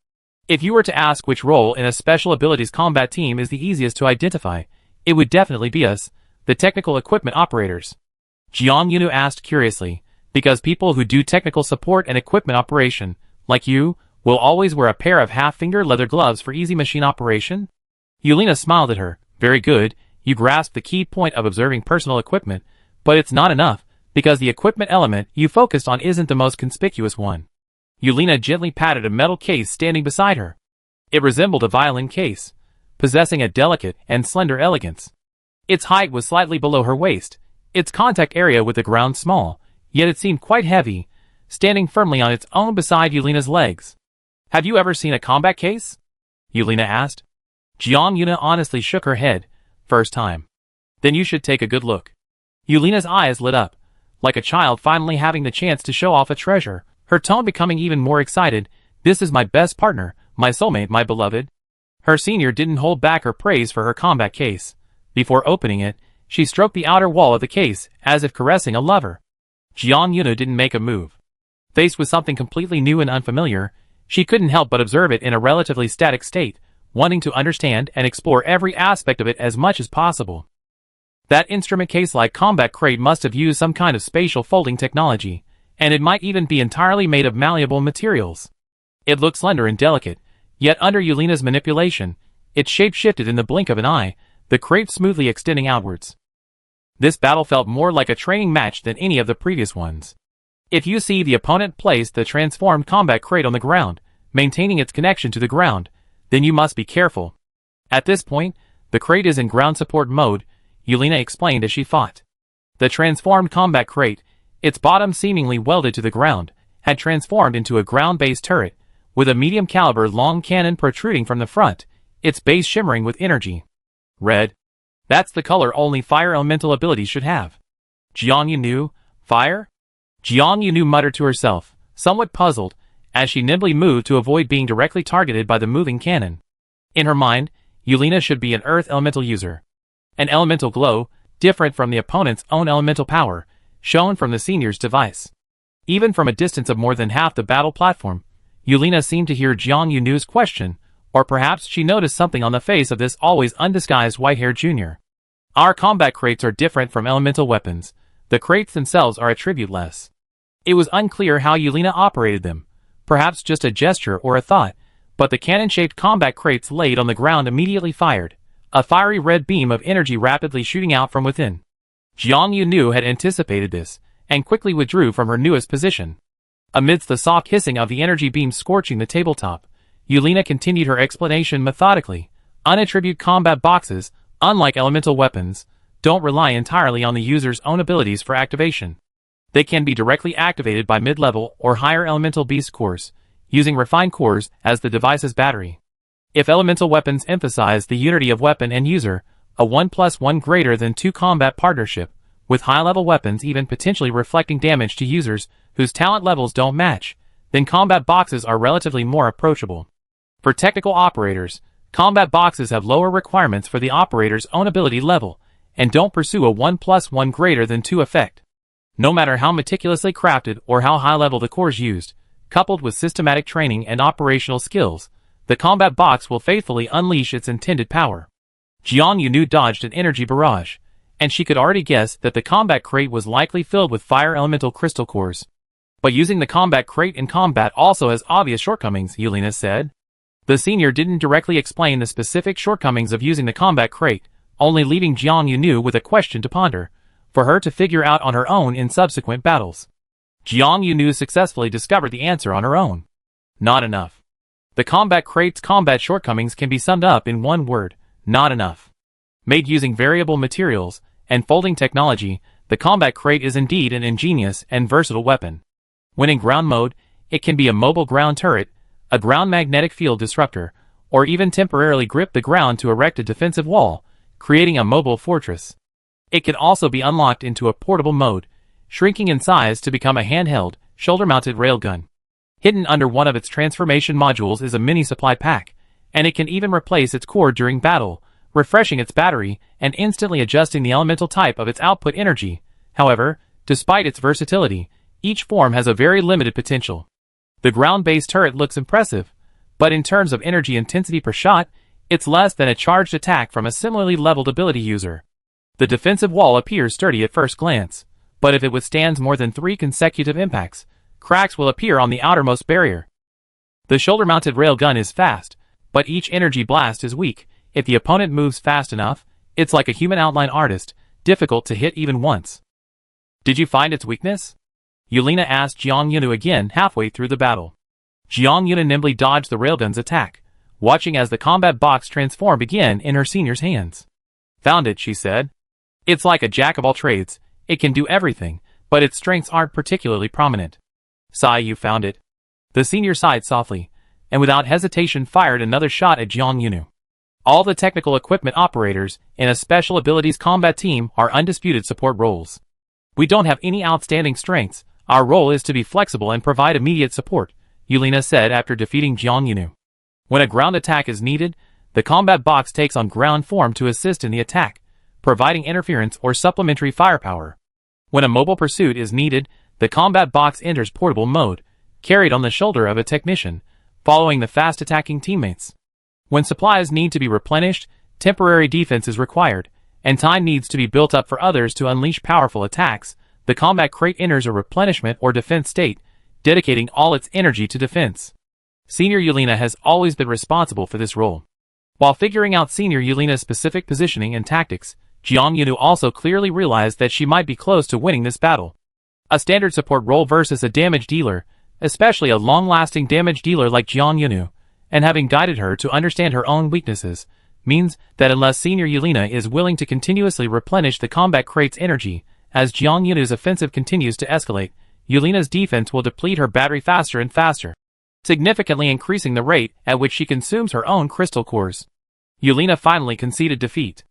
If you were to ask which role in a special abilities combat team is the easiest to identify, it would definitely be us, the technical equipment operators. Jiang Yunu asked curiously, because people who do technical support and equipment operation, like you, will always wear a pair of half-finger leather gloves for easy machine operation? Yulina smiled at her. Very good, you grasp the key point of observing personal equipment, but it's not enough, because the equipment element you focused on isn't the most conspicuous one. Yulina gently patted a metal case standing beside her. It resembled a violin case, possessing a delicate and slender elegance. Its height was slightly below her waist, its contact area with the ground small, yet it seemed quite heavy, standing firmly on its own beside Yulina's legs. Have you ever seen a combat case? Yulina asked. Jiang Yuna honestly shook her head. First time. Then you should take a good look. Yulina's eyes lit up, like a child finally having the chance to show off a treasure, her tone becoming even more excited. This is my best partner, my soulmate, my beloved. Her senior didn't hold back her praise for her combat case. Before opening it, she stroked the outer wall of the case, as if caressing a lover. Jiang Yunu didn't make a move. Faced with something completely new and unfamiliar, she couldn't help but observe it in a relatively static state, wanting to understand and explore every aspect of it as much as possible. That instrument case-like combat crate must have used some kind of spatial folding technology, and it might even be entirely made of malleable materials. It looked slender and delicate, yet under Yulina's manipulation, its shape shifted in the blink of an eye, the crate smoothly extending outwards. This battle felt more like a training match than any of the previous ones. If you see the opponent place the transformed combat crate on the ground, maintaining its connection to the ground, then you must be careful. At this point, the crate is in ground support mode, Yelena explained as she fought. The transformed combat crate, its bottom seemingly welded to the ground, had transformed into a ground-based turret, with a medium-caliber long cannon protruding from the front, its base shimmering with energy. Red. That's the color only fire elemental abilities should have. Jiang Yunu, fire? Jiang Yunu muttered to herself, somewhat puzzled, as she nimbly moved to avoid being directly targeted by the moving cannon. In her mind, Yelena should be an earth elemental user. An elemental glow, different from the opponent's own elemental power, shone from the senior's device. Even from a distance of more than half the battle platform, Yelena seemed to hear Jiang Yunu's question, or perhaps she noticed something on the face of this always undisguised white-haired junior. Our combat crates are different from elemental weapons. The crates themselves are attributeless. It was unclear how Yelena operated them, perhaps just a gesture or a thought, but the cannon-shaped combat crates laid on the ground immediately fired, a fiery red beam of energy rapidly shooting out from within. Jiang Yunu had anticipated this, and quickly withdrew from her newest position. Amidst the soft hissing of the energy beam scorching the tabletop, Yelena continued her explanation methodically. Unattribute combat boxes, unlike elemental weapons, don't rely entirely on the user's own abilities for activation. They can be directly activated by mid-level or higher elemental beast cores, using refined cores as the device's battery. If elemental weapons emphasize the unity of weapon and user, a 1+1 greater than 2 combat partnership, with high-level weapons even potentially reflecting damage to users whose talent levels don't match, then combat boxes are relatively more approachable. For technical operators, combat boxes have lower requirements for the operator's own ability level, and don't pursue a 1+1 greater than 2 effect. No matter how meticulously crafted or how high-level the cores used, coupled with systematic training and operational skills, the combat box will faithfully unleash its intended power. Jiang Yunu dodged an energy barrage, and she could already guess that the combat crate was likely filled with fire elemental crystal cores. But using the combat crate in combat also has obvious shortcomings, Yelena said. The senior didn't directly explain the specific shortcomings of using the combat crate, only leaving Jiang Yunu with a question to ponder, for her to figure out on her own in subsequent battles. Jiang Yunu successfully discovered the answer on her own. Not enough. The combat crate's combat shortcomings can be summed up in one word: not enough. Made using variable materials and folding technology, the combat crate is indeed an ingenious and versatile weapon. When in ground mode, it can be a mobile ground turret, a ground magnetic field disruptor, or even temporarily grip the ground to erect a defensive wall, creating a mobile fortress. It can also be unlocked into a portable mode, shrinking in size to become a handheld, shoulder-mounted railgun. Hidden under one of its transformation modules is a mini supply pack, and it can even replace its core during battle, refreshing its battery and instantly adjusting the elemental type of its output energy. However, despite its versatility, each form has a very limited potential. The ground-based turret looks impressive, but in terms of energy intensity per shot, it's less than a charged attack from a similarly leveled ability user. The defensive wall appears sturdy at first glance, but if it withstands more than 3 consecutive impacts, cracks will appear on the outermost barrier. The shoulder-mounted railgun is fast, but each energy blast is weak. If the opponent moves fast enough, it's like a human outline artist, difficult to hit even once. Did you find its weakness? Yelena asked Jiang Yunu again halfway through the battle. Jiang Yunu nimbly dodged the railgun's attack, watching as the combat box transformed again in her senior's hands. Found it, she said. It's like a jack-of-all-trades. It can do everything, but its strengths aren't particularly prominent. Sigh, you found it. The senior sighed softly, and without hesitation fired another shot at Jiang Yunu. All the technical equipment operators in a special abilities combat team are undisputed support roles. We don't have any outstanding strengths. Our role is to be flexible and provide immediate support, Yelena said after defeating Jiang Yunu. When a ground attack is needed, the combat box takes on ground form to assist in the attack, providing interference or supplementary firepower. When a mobile pursuit is needed, the combat box enters portable mode, carried on the shoulder of a technician, following the fast-attacking teammates. When supplies need to be replenished, temporary defense is required, and time needs to be built up for others to unleash powerful attacks, the combat crate enters a replenishment or defense state, dedicating all its energy to defense. Senior Yelena has always been responsible for this role. While figuring out Senior Yelena's specific positioning and tactics, Jiang Yunu also clearly realized that she might be close to winning this battle. A standard support role versus a damage dealer, especially a long-lasting damage dealer like Jiang Yunu, and having guided her to understand her own weaknesses, means that unless Senior Yelena is willing to continuously replenish the combat crate's energy, as Jiang Yunu's offensive continues to escalate, Yelena's defense will deplete her battery faster and faster, significantly increasing the rate at which she consumes her own crystal cores. Yelena finally conceded defeat.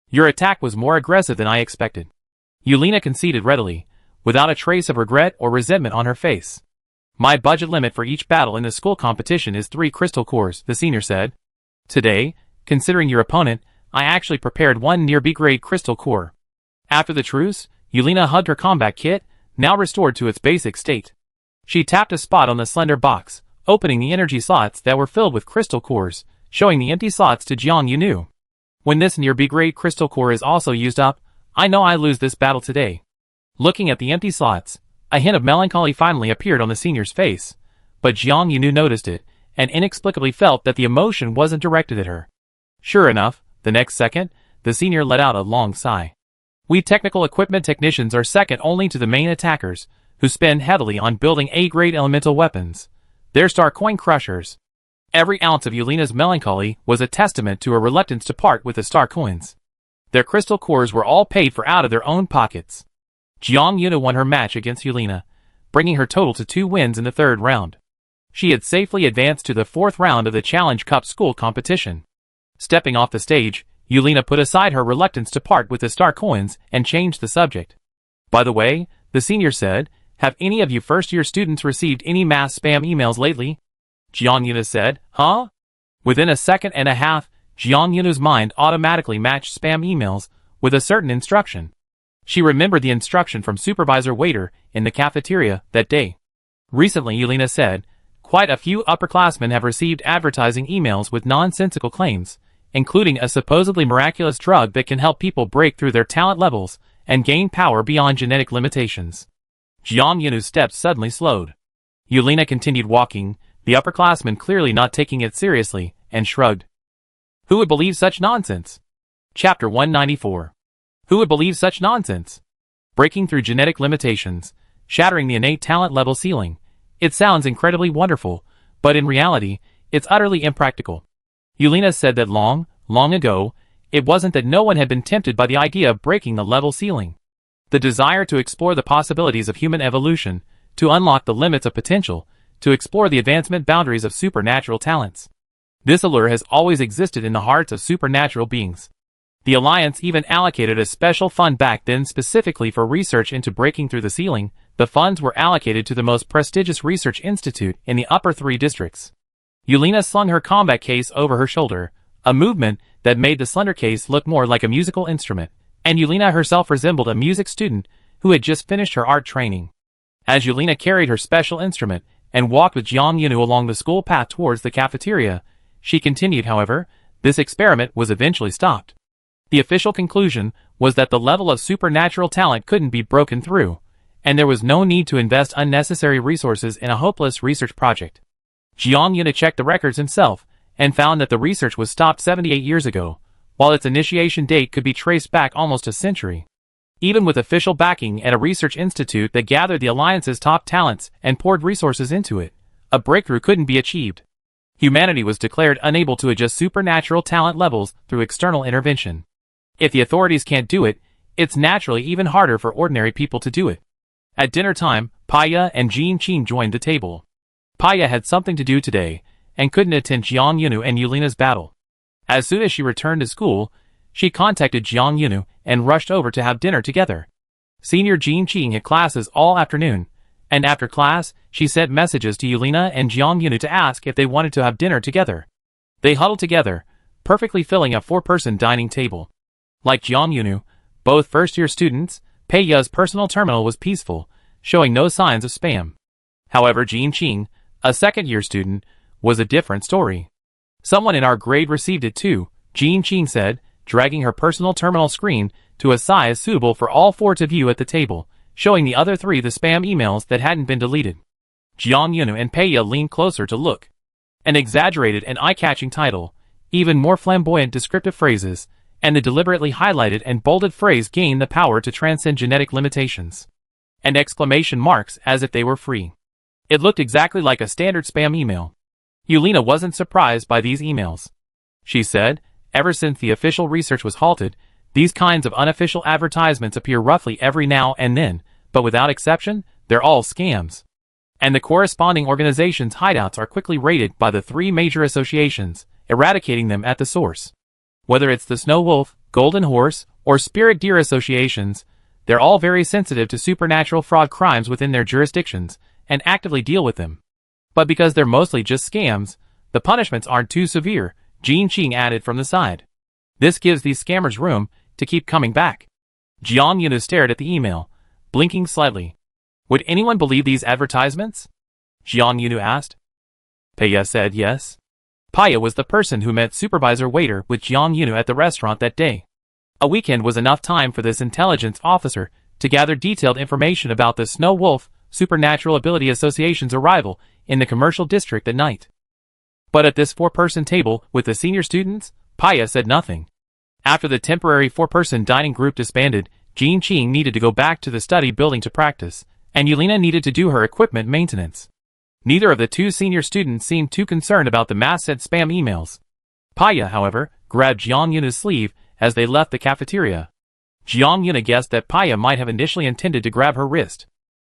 Your attack was more aggressive than I expected. Yelena conceded readily, without a trace of regret or resentment on her face. My budget limit for each battle in the school competition is 3 crystal cores, the senior said. Today, considering your opponent, I actually prepared 1 near B-grade crystal core. After the truce, Yelena hugged her combat kit, now restored to its basic state. She tapped a spot on the slender box, opening the energy slots that were filled with crystal cores, showing the empty slots to Jiang Yunu. When this near B-grade crystal core is also used up, I know I lose this battle today. Looking at the empty slots, a hint of melancholy finally appeared on the senior's face, but Jiang Yunu noticed it, and inexplicably felt that the emotion wasn't directed at her. Sure enough, the next second, the senior let out a long sigh. We technical equipment technicians are second only to the main attackers, who spend heavily on building A-grade elemental weapons. They're star coin crushers. Every ounce of Yelena's melancholy was a testament to her reluctance to part with the star coins. Their crystal cores were all paid for out of their own pockets. Jiang Yunu won her match against Yelena, bringing her total to 2 wins in the 3rd round. She had safely advanced to the 4th round of the Challenge Cup school competition. Stepping off the stage, Yelena put aside her reluctance to part with the star coins and changed the subject. By the way, the senior said, have any of you first-year students received any mass spam emails lately? Jiang Yunu said, huh? Within a second and a half, Jiang Yunu's mind automatically matched spam emails with a certain instruction. She remembered the instruction from Supervisor Waiter in the cafeteria that day. Recently, Yelena said, quite a few upperclassmen have received advertising emails with nonsensical claims, including a supposedly miraculous drug that can help people break through their talent levels and gain power beyond genetic limitations. Jiang Yunu's steps suddenly slowed. Yelena continued walking, the upperclassman clearly not taking it seriously, and shrugged. Who would believe such nonsense? Chapter 194. Who would believe such nonsense? Breaking through genetic limitations, shattering the innate talent level ceiling. It sounds incredibly wonderful, but in reality, it's utterly impractical. Yelena said that long ago, it wasn't that no one had been tempted by the idea of breaking the level ceiling. The desire to explore the possibilities of human evolution, to unlock the limits of potential, to explore the advancement boundaries of supernatural talents. This allure has always existed in the hearts of supernatural beings. The Alliance even allocated a special fund back then specifically for research into breaking through the ceiling. The funds were allocated to the most prestigious research institute in the upper 3 districts. Yelena slung her combat case over her shoulder, a movement that made the slender case look more like a musical instrument, and Yelena herself resembled a music student who had just finished her art training. As Yelena carried her special instrument and walked with Jiang Yunu along the school path towards the cafeteria, she continued, however, this experiment was eventually stopped. The official conclusion was that the level of supernatural talent couldn't be broken through, and there was no need to invest unnecessary resources in a hopeless research project. Jiang Yunu checked the records himself, and found that the research was stopped 78 years ago, while its initiation date could be traced back almost a century. Even with official backing at a research institute that gathered the Alliance's top talents and poured resources into it, a breakthrough couldn't be achieved. Humanity was declared unable to adjust supernatural talent levels through external intervention. If the authorities can't do it, it's naturally even harder for ordinary people to do it. At dinner time, Paya and Jean Qing joined the table. Paya had something to do today, and couldn't attend Jiang Yunu and Yelena's battle. As soon as she returned to school, she contacted Jiang Yunu and rushed over to have dinner together. Senior Jean Qing had classes all afternoon, and after class, she sent messages to Yelena and Jiang Yunu to ask if they wanted to have dinner together. They huddled together, perfectly filling a 4-person dining table. Like Jiang Yunu, both first-year students, Peiya's personal terminal was peaceful, showing no signs of spam. However, Jean Qing, a second-year student, was a different story. Someone in our grade received it too, Jean Qing said, dragging her personal terminal screen to a size suitable for all 4 to view at the table, showing the other 3 the spam emails that hadn't been deleted. Jiang Yunu and Peiya leaned closer to look. An exaggerated and eye-catching title, even more flamboyant descriptive phrases, and the deliberately highlighted and bolded phrase gained the power to transcend genetic limitations. And exclamation marks as if they were free. It looked exactly like a standard spam email. Yelena wasn't surprised by these emails. She said, ever since the official research was halted, these kinds of unofficial advertisements appear roughly every now and then, but without exception, they're all scams. And the corresponding organizations' hideouts are quickly raided by the 3 major associations, eradicating them at the source. Whether it's the Snow Wolf, Golden Horse, or Spirit Deer associations, they're all very sensitive to supernatural fraud crimes within their jurisdictions, and actively deal with them. But because they're mostly just scams, the punishments aren't too severe, Jean Qing added from the side. This gives these scammers room to keep coming back. Jiang Yunu stared at the email, blinking slightly. Would anyone believe these advertisements? Jiang Yunu asked. Paya said yes. Paya was the person who met supervisor waiter with Jiang Yunu at the restaurant that day. A weekend was enough time for this intelligence officer to gather detailed information about the Snow Wolf Supernatural Ability Association's arrival in the commercial district at night. But at this 4-person table with the senior students, Paya said nothing. After the temporary 4-person dining group disbanded, Jean Qing needed to go back to the study building to practice, and Yelena needed to do her equipment maintenance. Neither of the 2 senior students seemed too concerned about the mass-sent spam emails. Paya, however, grabbed Jiang Yuna's sleeve as they left the cafeteria. Jiang Yuna guessed that Paya might have initially intended to grab her wrist.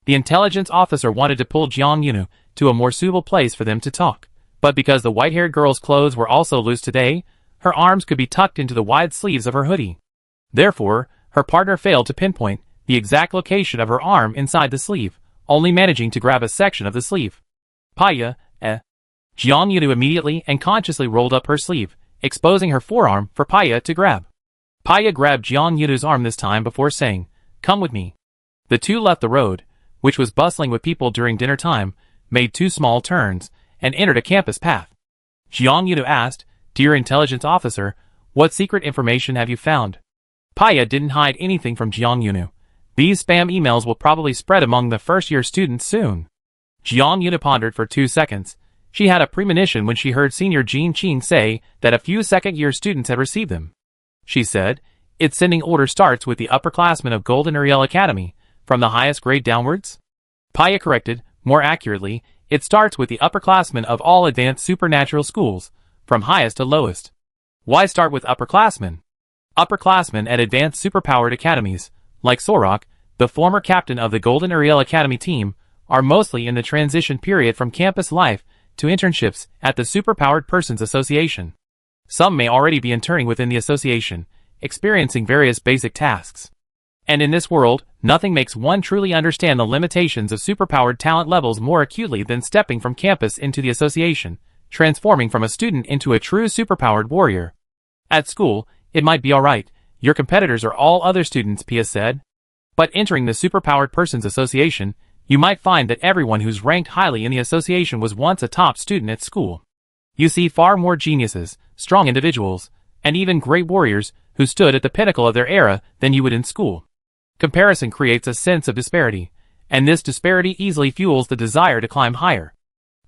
The intelligence officer wanted to pull Jiang Yunu to a more suitable place for them to talk, but because the white-haired girl's clothes were also loose today, her arms could be tucked into the wide sleeves of her hoodie. Therefore, her partner failed to pinpoint the exact location of her arm inside the sleeve, only managing to grab a section of the sleeve. Paya, Jiang Yunu immediately and consciously rolled up her sleeve, exposing her forearm for Paya to grab. Paya grabbed Jiang Yunu's arm this time before saying, "Come with me." The 2 left the road, which was bustling with people during dinner time, made 2 small turns, and entered a campus path. Jiang Yunu asked, "Dear intelligence officer, what secret information have you found?" Paya didn't hide anything from Jiang Yunu. These spam emails will probably spread among the first-year students soon. Jiang Yunu pondered for 2 seconds. She had a premonition when she heard senior Jean Qing say that a few second-year students had received them. She said, "Its sending order starts with the upperclassmen of Golden Ariel Academy, from the highest grade downwards?" Paya corrected, more accurately, it starts with the upperclassmen of all advanced supernatural schools, from highest to lowest. Why start with upperclassmen? Upperclassmen at advanced superpowered academies, like Sorok, the former captain of the Golden Ariel Academy team, are mostly in the transition period from campus life to internships at the Superpowered Persons Association. Some may already be interning within the association, experiencing various basic tasks. And in this world, nothing makes one truly understand the limitations of superpowered talent levels more acutely than stepping from campus into the association, transforming from a student into a true superpowered warrior. At school, it might be alright, your competitors are all other students, Pia said. But entering the Superpowered Persons Association, you might find that everyone who's ranked highly in the association was once a top student at school. You see far more geniuses, strong individuals, and even great warriors who stood at the pinnacle of their era than you would in school. Comparison creates a sense of disparity, and this disparity easily fuels the desire to climb higher.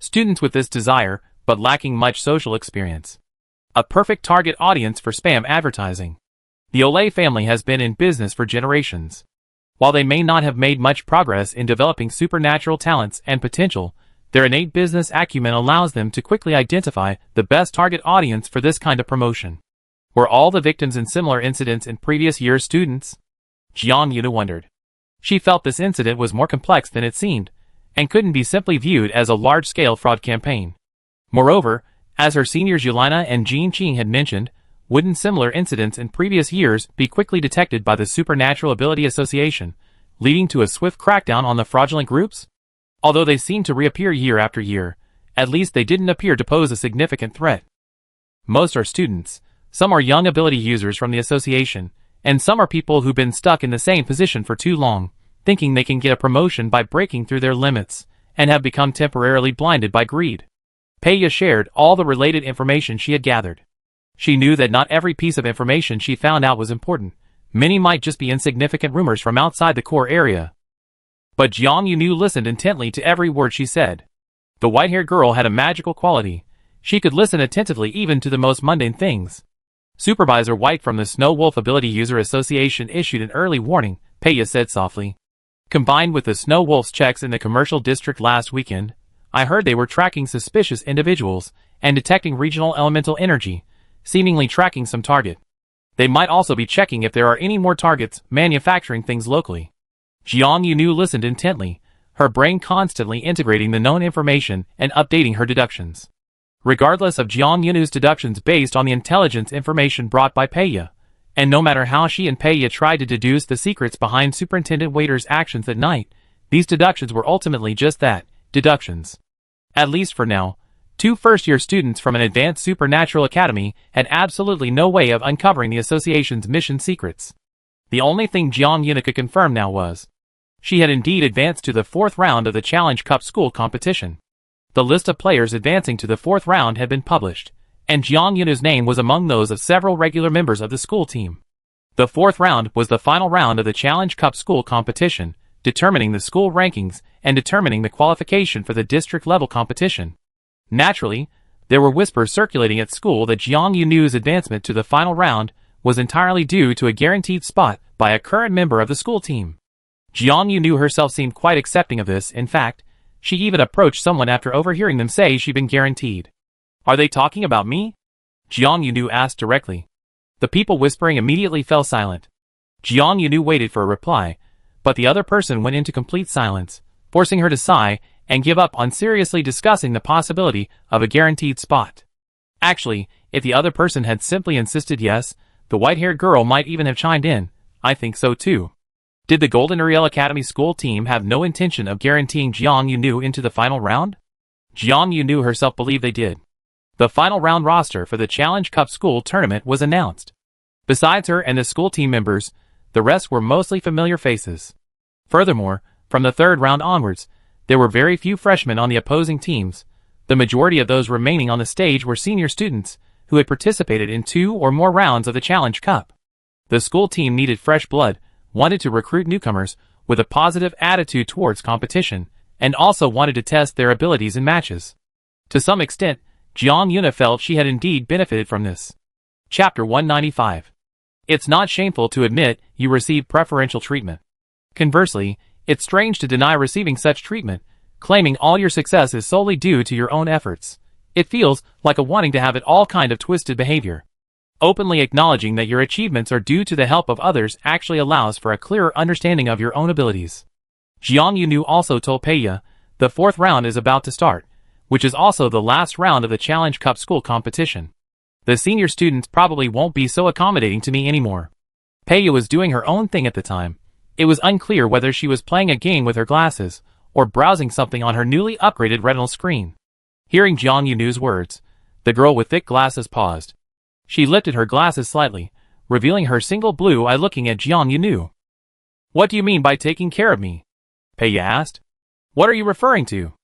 Students with this desire, but lacking much social experience. A perfect target audience for spam advertising. The Olay family has been in business for generations. While they may not have made much progress in developing supernatural talents and potential, their innate business acumen allows them to quickly identify the best target audience for this kind of promotion. Were all the victims in similar incidents in previous years students? Jiang Yuna wondered. She felt this incident was more complex than it seemed, and couldn't be simply viewed as a large-scale fraud campaign. Moreover, as her seniors Yelena and Jean Qing had mentioned, wouldn't similar incidents in previous years be quickly detected by the Supernatural Ability Association, leading to a swift crackdown on the fraudulent groups? Although they seemed to reappear year after year, at least they didn't appear to pose a significant threat. Most are students, some are young ability users from the association, and some are people who've been stuck in the same position for too long, thinking they can get a promotion by breaking through their limits, and have become temporarily blinded by greed. Paya shared all the related information she had gathered. She knew that not every piece of information she found out was important. Many might just be insignificant rumors from outside the core area. But Jiang Yunu listened intently to every word she said. The white-haired girl had a magical quality. she could listen attentively even to the most mundane things. Supervisor White from the Snow Wolf Ability User Association issued an early warning, Peya said softly. Combined with the Snow Wolf's checks in the commercial district last weekend, I heard they were tracking suspicious individuals and detecting regional elemental energy, seemingly tracking some target. They might also be checking if there are any more targets manufacturing things locally. Jiang Yunu listened intently, her brain constantly integrating the known information and updating her deductions. Regardless of Jiang Yunu's deductions based on the intelligence information brought by Peya, and no matter how she and Peya tried to deduce the secrets behind Superintendent Waiter's actions that night, these deductions were ultimately just that, deductions. At least for now, two first-year students from an advanced supernatural academy had absolutely no way of uncovering the association's mission secrets. The only thing Jiang Yuna could confirm now was, she had indeed advanced to the 4th round of the Challenge Cup school competition. The list of players advancing to the 4th round had been published, and Jiang Yunu's name was among those of several regular members of the school team. The 4th round was the final round of the Challenge Cup school competition, determining the school rankings and determining the qualification for the district-level competition. Naturally, there were whispers circulating at school that Jiang Yunu's advancement to the final round was entirely due to a guaranteed spot by a current member of the school team. Jiang Yunu herself seemed quite accepting of this. In fact, she even approached someone after overhearing them say she'd been guaranteed. Are they talking about me? Jiang Yunu asked directly. The people whispering immediately fell silent. Jiang Yunu waited for a reply, but the other person went into complete silence, forcing her to sigh and give up on seriously discussing the possibility of a guaranteed spot. Actually, if the other person had simply insisted yes, the white-haired girl might even have chimed in, I think so too. Did the Golden Uriel Academy school team have no intention of guaranteeing Jiang Yunu into the final round? Jiang Yunu herself believed they did. The final round roster for the Challenge Cup school tournament was announced. Besides her and the school team members, the rest were mostly familiar faces. Furthermore, from the 3rd round onwards, there were very few freshmen on the opposing teams. The majority of those remaining on the stage were senior students who had participated in 2 or more rounds of the Challenge Cup. The school team needed fresh blood, wanted to recruit newcomers with a positive attitude towards competition, and also wanted to test their abilities in matches. To some extent, Jiang Yuna felt she had indeed benefited from this. Chapter 195. It's not shameful to admit you receive preferential treatment. Conversely, it's strange to deny receiving such treatment, claiming all your success is solely due to your own efforts. It feels like a wanting to have it all kind of twisted behavior. Openly acknowledging that your achievements are due to the help of others actually allows for a clearer understanding of your own abilities. Jiang Yunu also told Peya, the 4th round is about to start, which is also the last round of the Challenge Cup school competition. The senior students probably won't be so accommodating to me anymore. Peya was doing her own thing at the time. It was unclear whether she was playing a game with her glasses, or browsing something on her newly upgraded retinal screen. Hearing Jiang Yunu's words, the girl with thick glasses paused. She lifted her glasses slightly, revealing her single blue eye looking at Jiang Yunu. What do you mean by taking care of me? Peya asked. What are you referring to?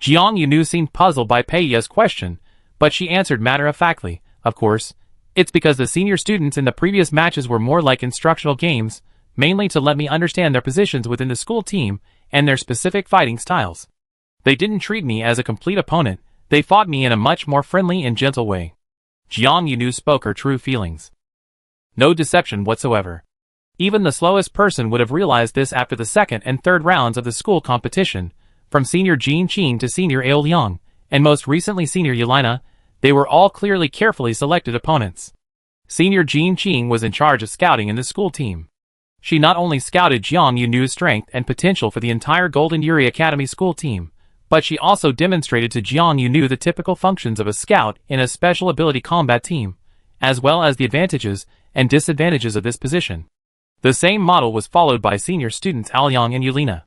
Jiang Yunu seemed puzzled by Peya's question, but she answered matter-of-factly, of course, it's because the senior students in the previous matches were more like instructional games, mainly to let me understand their positions within the school team and their specific fighting styles. They didn't treat me as a complete opponent, they fought me in a much more friendly and gentle way. Jiang Yunu spoke her true feelings. No deception whatsoever. Even the slowest person would have realized this after the 2nd and 3rd rounds of the school competition, from senior Jin Qin to senior Ao Liang, and most recently senior Yelena, they were all clearly carefully selected opponents. Senior Jin Qin was in charge of scouting in the school team. She not only scouted Jiang Yunu's strength and potential for the entire Golden Yuri Academy school team, but she also demonstrated to Jiang Yunu the typical functions of a scout in a special ability combat team, as well as the advantages and disadvantages of this position. The same model was followed by senior students Aoyang and Yelena.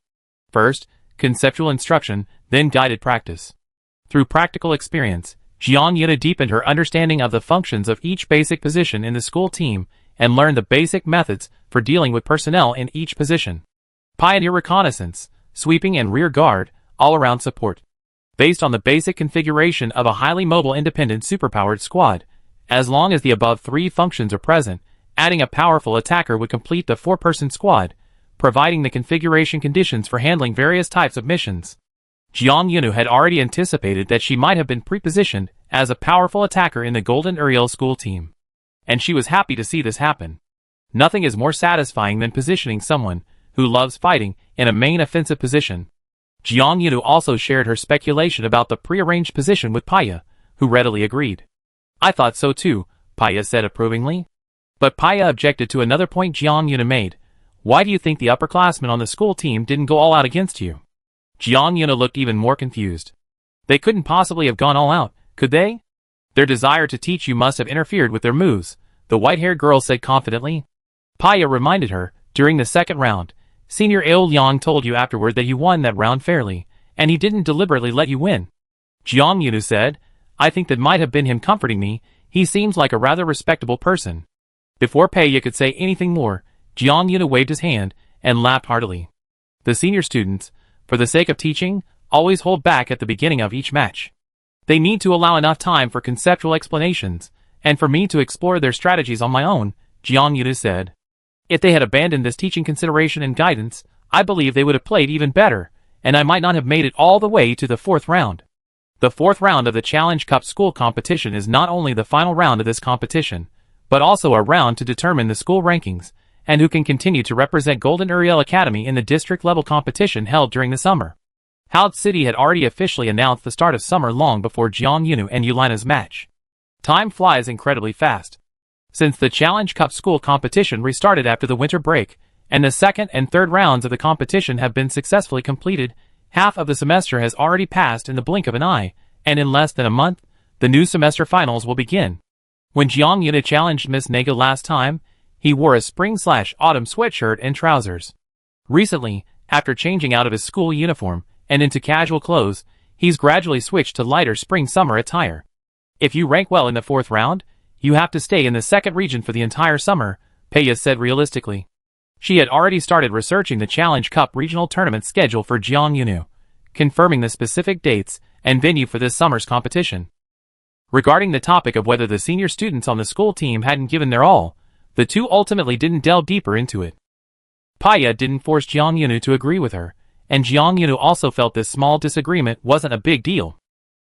First, conceptual instruction, then guided practice. Through practical experience, Jiang Yuna deepened her understanding of the functions of each basic position in the school team and learned the basic methods for dealing with personnel in each position. Pioneer reconnaissance, sweeping and rear guard, all-around support. Based on the basic configuration of a highly mobile independent superpowered squad, as long as the above 3 functions are present, adding a powerful attacker would complete the 4-person squad, providing the configuration conditions for handling various types of missions. Jiang Yunu had already anticipated that she might have been prepositioned as a powerful attacker in the Golden Uriel school team. And she was happy to see this happen. Nothing is more satisfying than positioning someone who loves fighting in a main offensive position. Jiang Yunu also shared her speculation about the prearranged position with Paya, who readily agreed. I thought so too, Paya said approvingly. But Paya objected to another point Jiang Yunu made. Why do you think the upperclassmen on the school team didn't go all out against you? Jiang Yunu looked even more confused. They couldn't possibly have gone all out, could they? Their desire to teach you must have interfered with their moves, the white-haired girl said confidently. Paya reminded her, during the second round, Senior Ao Liang told you afterward that you won that round fairly, and he didn't deliberately let you win. Jiang Yunu said, I think that might have been him comforting me, he seems like a rather respectable person. Before Paya could say anything more, Jiang Yunu waved his hand and laughed heartily. The senior students, for the sake of teaching, always hold back at the beginning of each match. They need to allow enough time for conceptual explanations, and for me to explore their strategies on my own, Jiang Yunu said. If they had abandoned this teaching consideration and guidance, I believe they would have played even better, and I might not have made it all the way to the fourth round. The fourth round of the Challenge Cup school competition is not only the final round of this competition, but also a round to determine the school rankings, and who can continue to represent Golden Uriel Academy in the district-level competition held during the summer. Hald City had already officially announced the start of summer long before Jiang Yunu and Yulina's match. Time flies incredibly fast. Since the Challenge Cup school competition restarted after the winter break, and the second and third rounds of the competition have been successfully completed, half of the semester has already passed in the blink of an eye, and in less than a month, the new semester finals will begin. When Jiang Yunu challenged Miss Nega last time, he wore a spring/autumn sweatshirt and trousers. Recently, after changing out of his school uniform and into casual clothes, he's gradually switched to lighter spring-summer attire. If you rank well in the fourth round, you have to stay in the second region for the entire summer, Paya said realistically. She had already started researching the Challenge Cup regional tournament schedule for Jiang Yunu, confirming the specific dates and venue for this summer's competition. Regarding the topic of whether the senior students on the school team hadn't given their all, the two ultimately didn't delve deeper into it. Paya didn't force Jiang Yunu to agree with her, and Jiang Yunu also felt this small disagreement wasn't a big deal.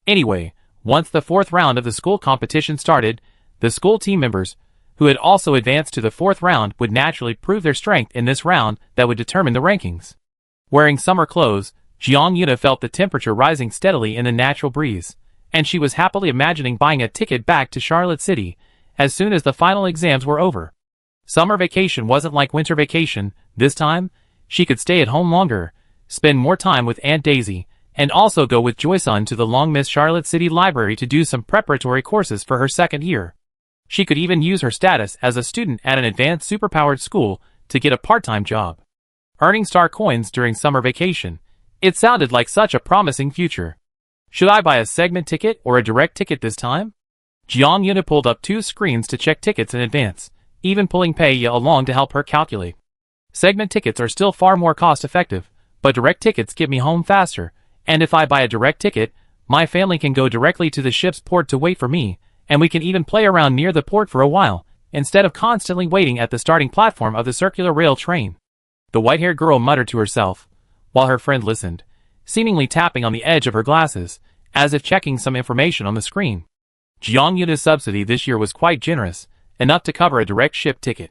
Anyway, once the fourth round of the school competition started, the school team members, who had also advanced to the fourth round, would naturally prove their strength in this round that would determine the rankings. Wearing summer clothes, Jiang Yunu felt the temperature rising steadily in the natural breeze, and she was happily imagining buying a ticket back to Charlotte City as soon as the final exams were over. Summer vacation wasn't like winter vacation. This time, she could stay at home longer, spend more time with Aunt Daisy, and also go with Joysun to the long-missed Charlotte City Library to do some preparatory courses for her second year. She could even use her status as a student at an advanced superpowered school to get a part-time job, earning star coins during summer vacation. It sounded like such a promising future. Should I buy a segment ticket or a direct ticket this time? Jiang Yunu pulled up two screens to check tickets in advance, even pulling Paya along to help her calculate. Segment tickets are still far more cost-effective, but direct tickets get me home faster, and if I buy a direct ticket, my family can go directly to the ship's port to wait for me, and we can even play around near the port for a while, instead of constantly waiting at the starting platform of the circular rail train. The white-haired girl muttered to herself, while her friend listened, seemingly tapping on the edge of her glasses, as if checking some information on the screen. Jiang Yunu's subsidy this year was quite generous, enough to cover a direct ship ticket.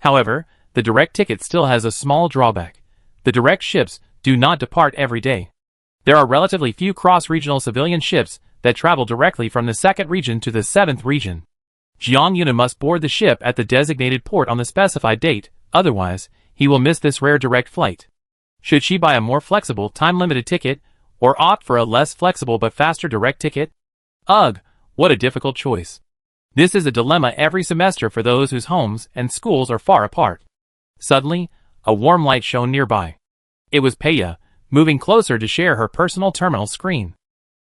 However, the direct ticket still has a small drawback. The direct ships do not depart every day. There are relatively few cross-regional civilian ships that travel directly from the second region to the seventh region. Jiang Yunu must board the ship at the designated port on the specified date, otherwise, he will miss this rare direct flight. Should she buy a more flexible, time-limited ticket, or opt for a less flexible but faster direct ticket? Ugh, what a difficult choice. This is a dilemma every semester for those whose homes and schools are far apart. Suddenly, a warm light shone nearby. It was Paya, moving closer to share her personal terminal screen.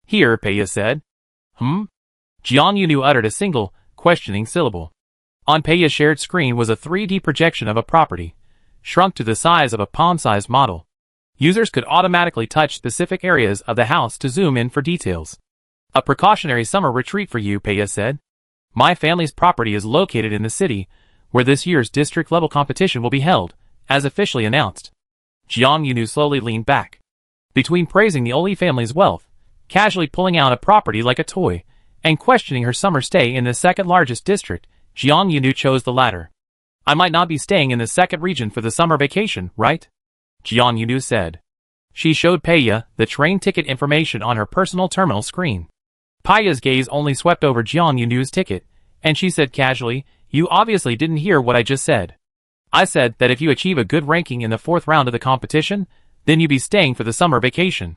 Here, Paya said. Jiang Yunu uttered a single, questioning syllable. On Paya's shared screen was a 3D projection of a property, shrunk to the size of a palm-sized model. Users could automatically touch specific areas of the house to zoom in for details. A precautionary summer retreat for you, Paya said. My family's property is located in the city, where this year's district-level competition will be held, as officially announced. Jiang Yunu slowly leaned back. Between praising the Oli family's wealth, casually pulling out a property like a toy, and questioning her summer stay in the second largest district, Jiang Yunu chose the latter. I might not be staying in the second region for the summer vacation, right? Jiang Yunu said. She showed Paya the train ticket information on her personal terminal screen. Paya's gaze only swept over Jiang Yunu's ticket, and she said casually, "You obviously didn't hear what I just said. I said that if you achieve a good ranking in the fourth round of the competition, then you be staying for the summer vacation."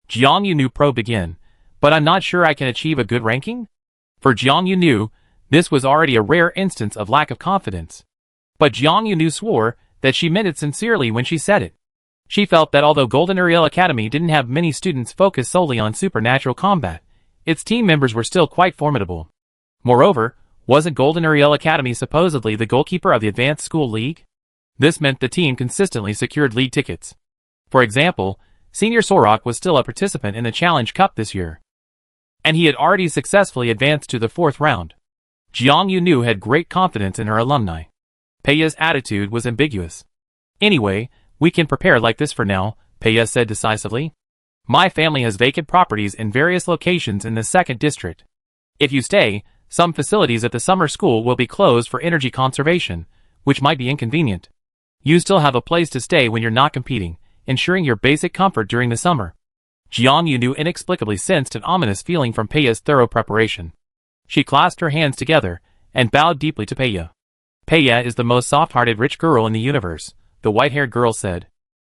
Jiang Yunu probed again, "But I'm not sure I can achieve a good ranking?" For Jiang Yunu, this was already a rare instance of lack of confidence. But Jiang Yunu swore that she meant it sincerely when she said it. She felt that although Golden Ariel Academy didn't have many students focused solely on supernatural combat, its team members were still quite formidable. Moreover, wasn't Golden Ariel Academy supposedly the goalkeeper of the Advanced School League? This meant the team consistently secured league tickets. For example, Senior Sorok was still a participant in the Challenge Cup this year, and he had already successfully advanced to the fourth round. Jiang Yunu had great confidence in her alumni. Paya's attitude was ambiguous. "Anyway, we can prepare like this for now," Paya said decisively. "My family has vacant properties in various locations in the second district. If you stay, some facilities at the summer school will be closed for energy conservation, which might be inconvenient. You still have a place to stay when you're not competing, ensuring your basic comfort during the summer." Jiang Yunu inexplicably sensed an ominous feeling from Paya's thorough preparation. She clasped her hands together and bowed deeply to Paya. "Paya is the most soft-hearted rich girl in the universe," the white-haired girl said.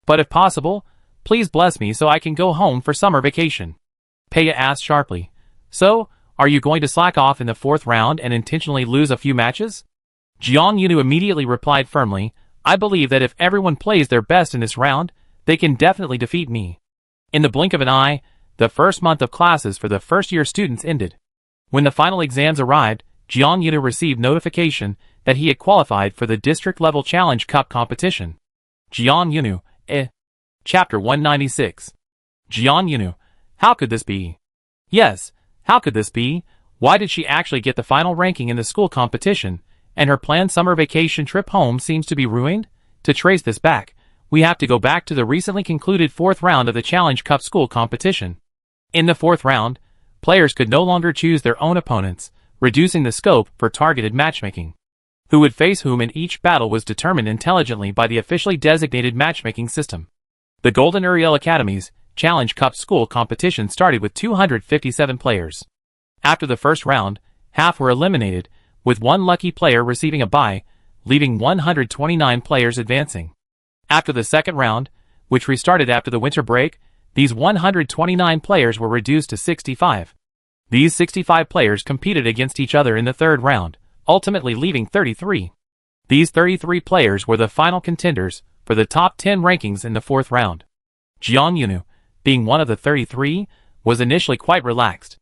"But if possible, please bless me so I can go home for summer vacation." Paya asked sharply, "So, are you going to slack off in the fourth round and intentionally lose a few matches?" Jiang Yunu immediately replied firmly, "I believe that if everyone plays their best in this round, they can definitely defeat me." In the blink of an eye, the first month of classes for the first-year students ended. When the final exams arrived, Jiang Yunu received notification that he had qualified for the district-level Challenge Cup competition. Jiang Yunu, Chapter 196. Jiang Yunu, how could this be? Yes, how could this be? Why did she actually get the final ranking in the school competition, and her planned summer vacation trip home seems to be ruined? To trace this back, we have to go back to the recently concluded fourth round of the Challenge Cup school competition. In the fourth round, players could no longer choose their own opponents, reducing the scope for targeted matchmaking. Who would face whom in each battle was determined intelligently by the officially designated matchmaking system. The Golden Ariel Academy's Challenge Cup school competition started with 257 players. After the first round, half were eliminated, with one lucky player receiving a bye, leaving 129 players advancing. After the second round, which restarted after the winter break, these 129 players were reduced to 65. These 65 players competed against each other in the third round, ultimately leaving 33. These 33 players were the final contenders for the top 10 rankings in the fourth round. Jiang Yunu, being one of the 33, was initially quite relaxed.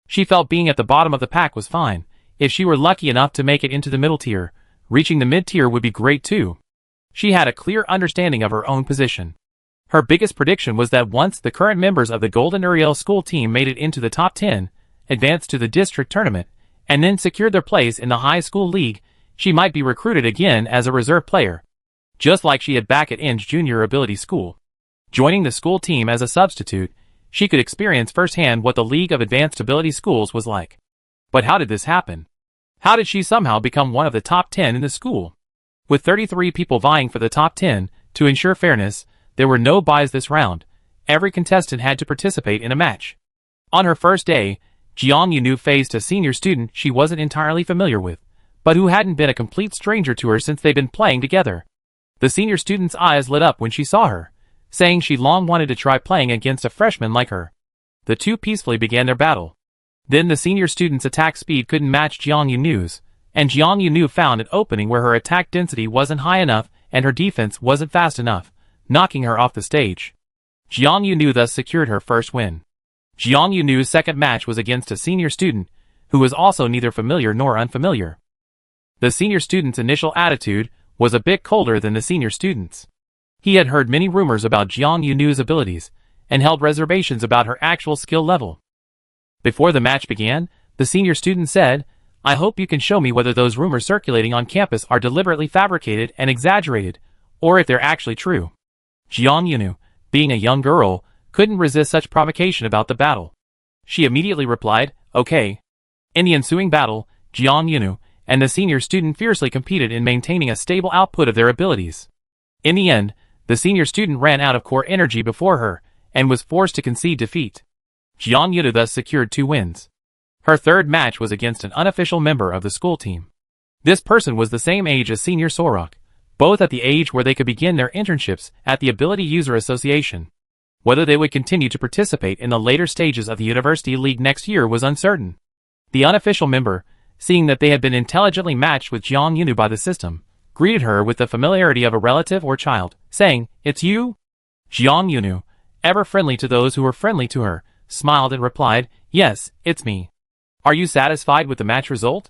She felt being at the bottom of the pack was fine. If she were lucky enough to make it into the middle tier, reaching the mid-tier would be great too. She had a clear understanding of her own position. Her biggest prediction was that once the current members of the Golden Ariel school team made it into the top 10, advanced to the district tournament, and then secured their place in the high school league, she might be recruited again as a reserve player, just like she had back at Inge Junior Ability School. Joining the school team as a substitute, she could experience firsthand what the League of Advanced Ability Schools was like. But how did this happen? How did she somehow become one of the top 10 in the school? With 33 people vying for the top 10, to ensure fairness, there were no byes this round. Every contestant had to participate in a match. On her first day, Jiang Yunu faced a senior student she wasn't entirely familiar with, but who hadn't been a complete stranger to her since they'd been playing together. The senior student's eyes lit up when she saw her, saying she long wanted to try playing against a freshman like her. The two peacefully began their battle. Then the senior student's attack speed couldn't match Jiang Yunu's, and Jiang Yunu found an opening where her attack density wasn't high enough and her defense wasn't fast enough, knocking her off the stage. Jiang Yunu thus secured her first win. Jiang Yunu's second match was against a senior student, who was also neither familiar nor unfamiliar. The senior student's initial attitude was a bit colder than the senior student's. He had heard many rumors about Jiang Yunu's abilities, and held reservations about her actual skill level. Before the match began, the senior student said, "I hope you can show me whether those rumors circulating on campus are deliberately fabricated and exaggerated, or if they're actually true." Jiang Yunu, being a young girl, couldn't resist such provocation about the battle. She immediately replied, okay. In the ensuing battle, Jiang Yunu and the senior student fiercely competed in maintaining a stable output of their abilities. In the end, the senior student ran out of core energy before her, and was forced to concede defeat. Jiang Yunu thus secured 2 wins. Her third match was against an unofficial member of the school team. This person was the same age as senior Sorok, both at the age where they could begin their internships at the Ability User Association. Whether they would continue to participate in the later stages of the University League next year was uncertain. The unofficial member, seeing that they had been intelligently matched with Jiang Yunu by the system, greeted her with the familiarity of a relative or child, saying, "It's you?" Jiang Yunu, ever friendly to those who were friendly to her, smiled and replied, "Yes, it's me. Are you satisfied with the match result?"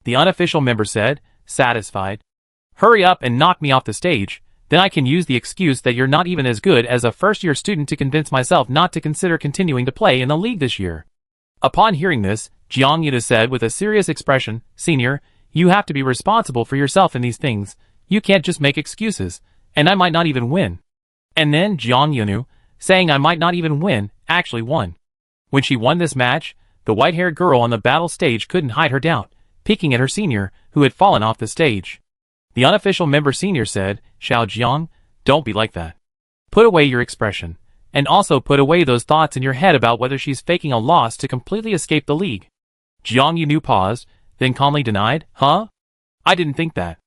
The unofficial member said, "Satisfied. Hurry up and knock me off the stage, then I can use the excuse that you're not even as good as a first-year student to convince myself not to consider continuing to play in the league this year." Upon hearing this, Jiang Yunu said with a serious expression, "Senior, you have to be responsible for yourself in these things. You can't just make excuses, and I might not even win." And then Jiang Yunu, saying I might not even win, actually won. When she won this match, the white-haired girl on the battle stage couldn't hide her doubt, peeking at her senior, who had fallen off the stage. The unofficial member senior said, "Xiao Jiang, don't be like that. Put away your expression, and also put away those thoughts in your head about whether she's faking a loss to completely escape the league." Jiang Yunu paused, then calmly denied, "Huh? I didn't think that."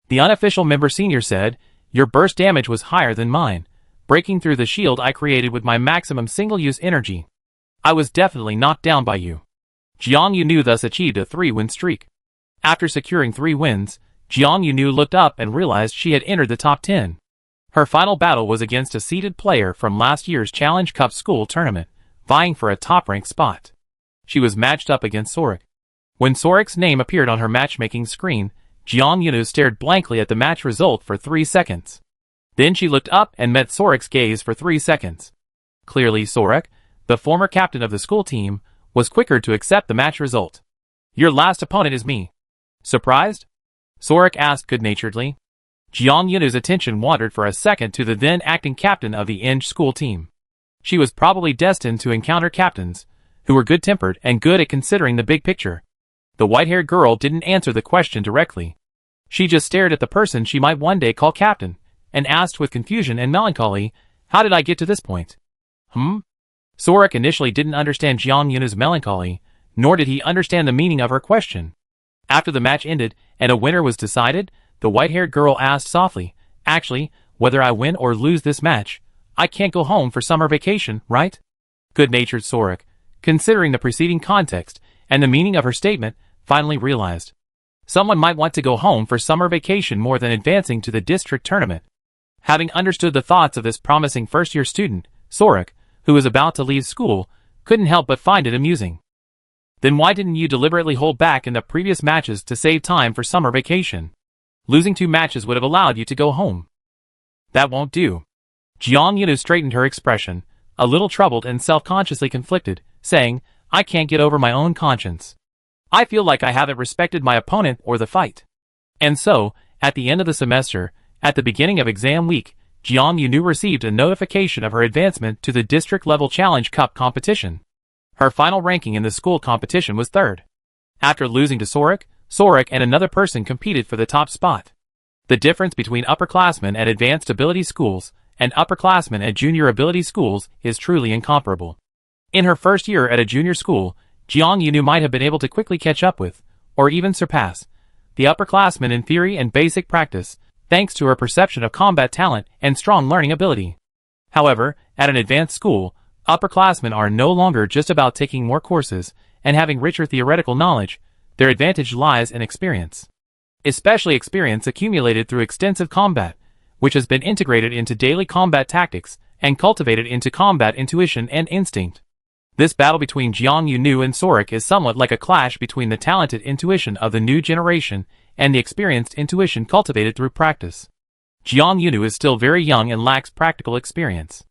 The unofficial member senior said, "Your burst damage was higher than mine, breaking through the shield I created with my maximum single-use energy. I was definitely knocked down by you." Jiang Yunu thus achieved a 3-win streak. After securing 3 wins, Jiang Yunu looked up and realized she had entered the top 10. Her final battle was against a seeded player from last year's Challenge Cup school tournament, vying for a top-ranked spot. She was matched up against Sorok. When Sorok's name appeared on her matchmaking screen, Jiang Yunu stared blankly at the match result for 3 seconds. Then she looked up and met Sorok's gaze for 3 seconds. Clearly Sorok, the former captain of the school team, was quicker to accept the match result. "Your last opponent is me. Surprised?" Sorok asked good-naturedly. Jiang Yunu's attention wandered for a second to the then-acting captain of the Inge school team. She was probably destined to encounter captains, who were good-tempered and good at considering the big picture. The white-haired girl didn't answer the question directly. She just stared at the person she might one day call captain, and asked with confusion and melancholy, "How did I get to this point?" Sorok initially didn't understand Jiang Yunu's melancholy, nor did he understand the meaning of her question. After the match ended, and a winner was decided, the white-haired girl asked softly, "Actually, whether I win or lose this match, I can't go home for summer vacation, right?" Good-natured Sorok, considering the preceding context and the meaning of her statement, finally realized. Someone might want to go home for summer vacation more than advancing to the district tournament. Having understood the thoughts of this promising first-year student, Sorok, who was about to leave school, couldn't help but find it amusing. "Then why didn't you deliberately hold back in the previous matches to save time for summer vacation? Losing 2 matches would have allowed you to go home." "That won't do." Jiang Yunu straightened her expression, a little troubled and self-consciously conflicted, saying, "I can't get over my own conscience. I feel like I haven't respected my opponent or the fight." And so, at the end of the semester, at the beginning of exam week, Jiang Yunu received a notification of her advancement to the district-level Challenge Cup competition. Her final ranking in the school competition was 3rd. After losing to Sorok, Sorok and another person competed for the top spot. The difference between upperclassmen at advanced ability schools and upperclassmen at junior ability schools is truly incomparable. In her first year at a junior school, Jiang Yunu might have been able to quickly catch up with, or even surpass, the upperclassmen in theory and basic practice, thanks to her perception of combat talent and strong learning ability. However, at an advanced school, upperclassmen are no longer just about taking more courses and having richer theoretical knowledge. Their advantage lies in experience. Especially experience accumulated through extensive combat, which has been integrated into daily combat tactics and cultivated into combat intuition and instinct. This battle between Jiang Yunu and Sorok is somewhat like a clash between the talented intuition of the new generation and the experienced intuition cultivated through practice. Jiang Yunu is still very young and lacks practical experience.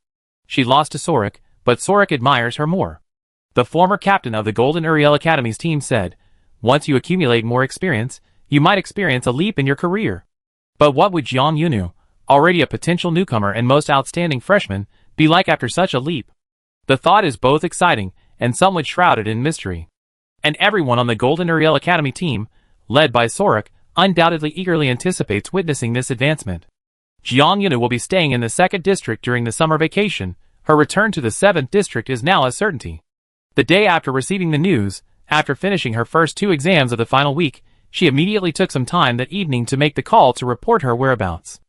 She lost to Sorok, but Sorok admires her more. The former captain of the Golden Uriel Academy's team said, "Once you accumulate more experience, you might experience a leap in your career." But what would Jiang Yunu, already a potential newcomer and most outstanding freshman, be like after such a leap? The thought is both exciting and somewhat shrouded in mystery. And everyone on the Golden Uriel Academy team, led by Sorok, undoubtedly eagerly anticipates witnessing this advancement. Jiang Yuna will be staying in the 2nd District during the summer vacation. Her return to the 7th District is now a certainty. The day after receiving the news, after finishing her first 2 exams of the final week, she immediately took some time that evening to make the call to report her whereabouts.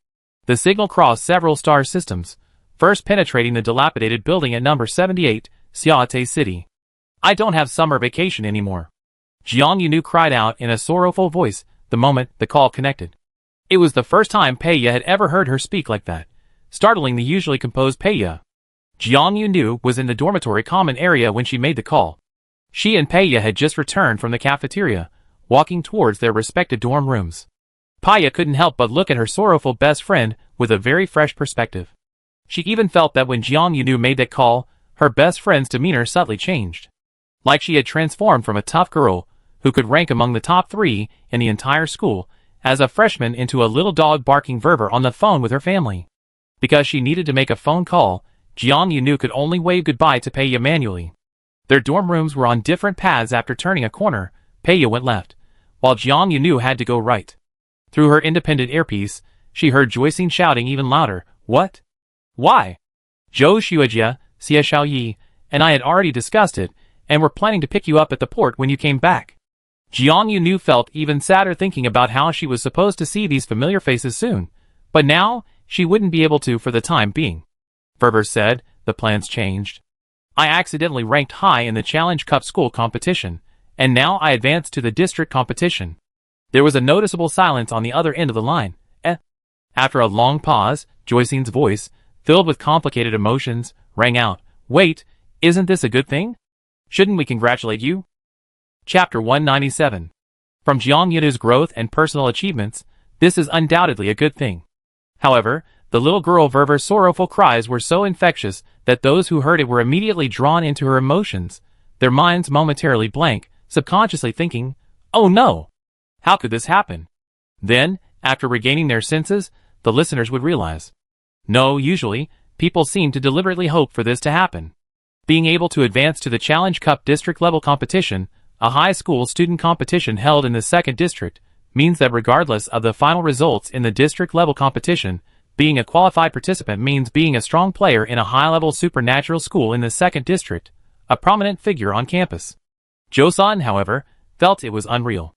The signal crossed several star systems, first penetrating the dilapidated building at number 78, Xiaote City. I don't have summer vacation anymore. Jiang Yunu cried out in a sorrowful voice the moment the call connected. It was the first time Peiya had ever heard her speak like that, startling the usually composed Peiya. Jiang Yunu was in the dormitory common area when she made the call. She and Peiya had just returned from the cafeteria, walking towards their respective dorm rooms. Peiya couldn't help but look at her sorrowful best friend with a very fresh perspective. She even felt that when Jiang Yunu made that call, her best friend's demeanor subtly changed. Like she had transformed from a tough girl, who could rank among the top 3 in the entire school, as a freshman into a little dog barking verver on the phone with her family. Because she needed to make a phone call, Jiang Yunu could only wave goodbye to Peiya manually. Their dorm rooms were on different paths. After turning a corner, Peiya went left, while Jiang Yunu had to go right. Through her independent earpiece, she heard Joycine shouting even louder, "What? Why? Zhou Xuejia, Xie Xiaoyi, and I had already discussed it, and were planning to pick you up at the port when you came back." Jiang Yunu felt even sadder thinking about how she was supposed to see these familiar faces soon, but now she wouldn't be able to for the time being. Verver said, "The plans changed. I accidentally ranked high in the Challenge Cup school competition, and now I advanced to the district competition." There was a noticeable silence on the other end of the line. After a long pause, Joycine's voice, filled with complicated emotions, rang out, "Wait, isn't this a good thing? Shouldn't we congratulate you?" Chapter 197. From Jiang Yunu's growth and personal achievements, this is undoubtedly a good thing. However, the little girl Verver's sorrowful cries were so infectious that those who heard it were immediately drawn into her emotions, their minds momentarily blank, subconsciously thinking, "Oh no! How could this happen?" Then, after regaining their senses, the listeners would realize. No, usually, people seem to deliberately hope for this to happen. Being able to advance to the Challenge Cup district-level competition, a high school student competition held in the 2nd District, means that regardless of the final results in the district-level competition, being a qualified participant means being a strong player in a high-level supernatural school in the 2nd District, a prominent figure on campus. Joseon, however, felt it was unreal.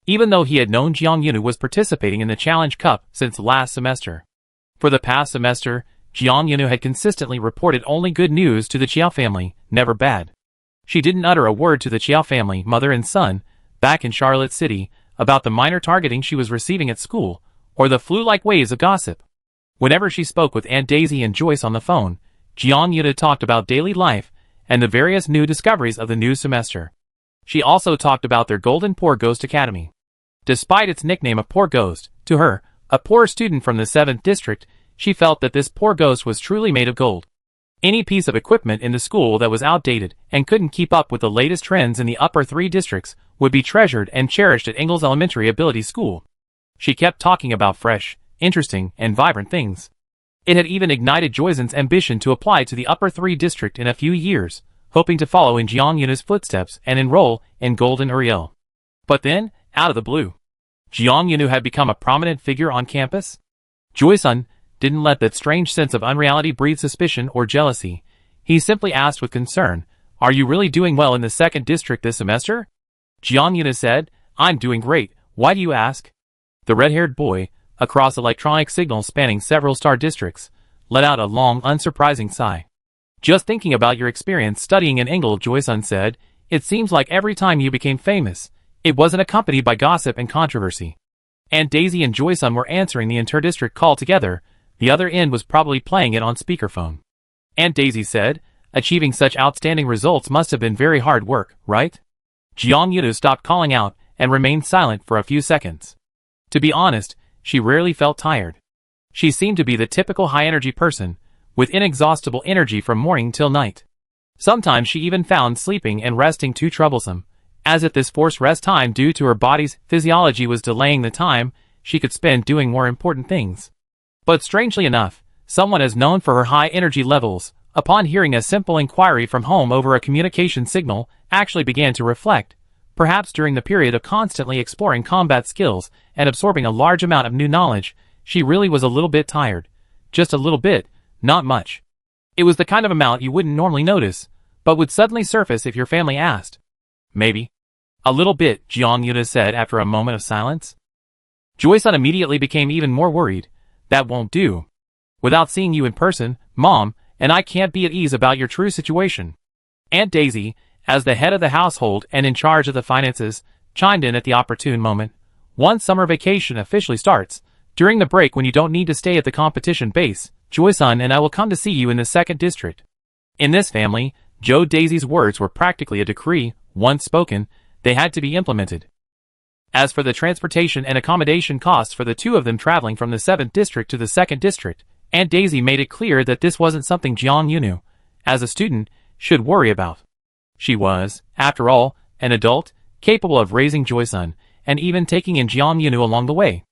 Even though he had known Jiang Yunu was participating in the Challenge Cup since last semester. For the past semester, Jiang Yunu had consistently reported only good news to the Chiao family, never bad. She didn't utter a word to the Chiao family, mother and son, back in Charlotte City, about the minor targeting she was receiving at school, or the flu-like waves of gossip. Whenever she spoke with Aunt Daisy and Joyce on the phone, Jiang Yunu talked about daily life and the various new discoveries of the new semester. She also talked about their Golden Poor Ghost Academy. Despite its nickname of Poor Ghost, to her, a poor student from the 7th District, she felt that this poor ghost was truly made of gold. Any piece of equipment in the school that was outdated and couldn't keep up with the latest trends in the upper 3 districts would be treasured and cherished at Ingalls Elementary Ability School. She kept talking about fresh, interesting, and vibrant things. It had even ignited Joyce's ambition to apply to the upper 3 district in a few years, hoping to follow in Jiang Yunu's footsteps and enroll in Golden Uriel. But then, out of the blue, Jiang Yunu had become a prominent figure on campus. Joysun didn't let that strange sense of unreality breed suspicion or jealousy. He simply asked with concern, "Are you really doing well in the 2nd district this semester?" Jiang Yunu said, "I'm doing great. Why do you ask?" The red-haired boy, across electronic signals spanning several star districts, let out a long, unsurprising sigh. "Just thinking about your experience studying in Engel," Joysun said, "it seems like every time you became famous, it wasn't accompanied by gossip and controversy." Aunt Daisy and Joysun were answering the inter-district call together. The other end was probably playing it on speakerphone. Aunt Daisy said, "Achieving such outstanding results must have been very hard work, right?" Jiang Yunu stopped calling out and remained silent for a few seconds. To be honest, she rarely felt tired. She seemed to be the typical high-energy person, with inexhaustible energy from morning till night. Sometimes she even found sleeping and resting too troublesome, as if this forced rest time due to her body's physiology was delaying the time she could spend doing more important things. But strangely enough, someone as known for her high energy levels upon hearing a simple inquiry from home over a communication signal, actually began to reflect. Perhaps during the period of constantly exploring combat skills and absorbing a large amount of new knowledge, she really was a little bit tired. Just a little bit, not much. It was the kind of amount you wouldn't normally notice, but would suddenly surface if your family asked. Maybe. A little bit, Jiang Yuna said after a moment of silence. Joy-sun immediately became even more worried. That won't do. Without seeing you in person, Mom, and I can't be at ease about your true situation. Aunt Daisy, as the head of the household and in charge of the finances, chimed in at the opportune moment. Once summer vacation officially starts, during the break when you don't need to stay at the competition base, Joy-sun and I will come to see you in the 2nd district. In this family, Joe Daisy's words were practically a decree. Once spoken, they had to be implemented. As for the transportation and accommodation costs for the two of them traveling from the 7th district to the 2nd district, Aunt Daisy made it clear that this wasn't something Jiang Yunu, as a student, should worry about. She was, after all, an adult, capable of raising Joy-sun, and even taking in Jiang Yunu along the way.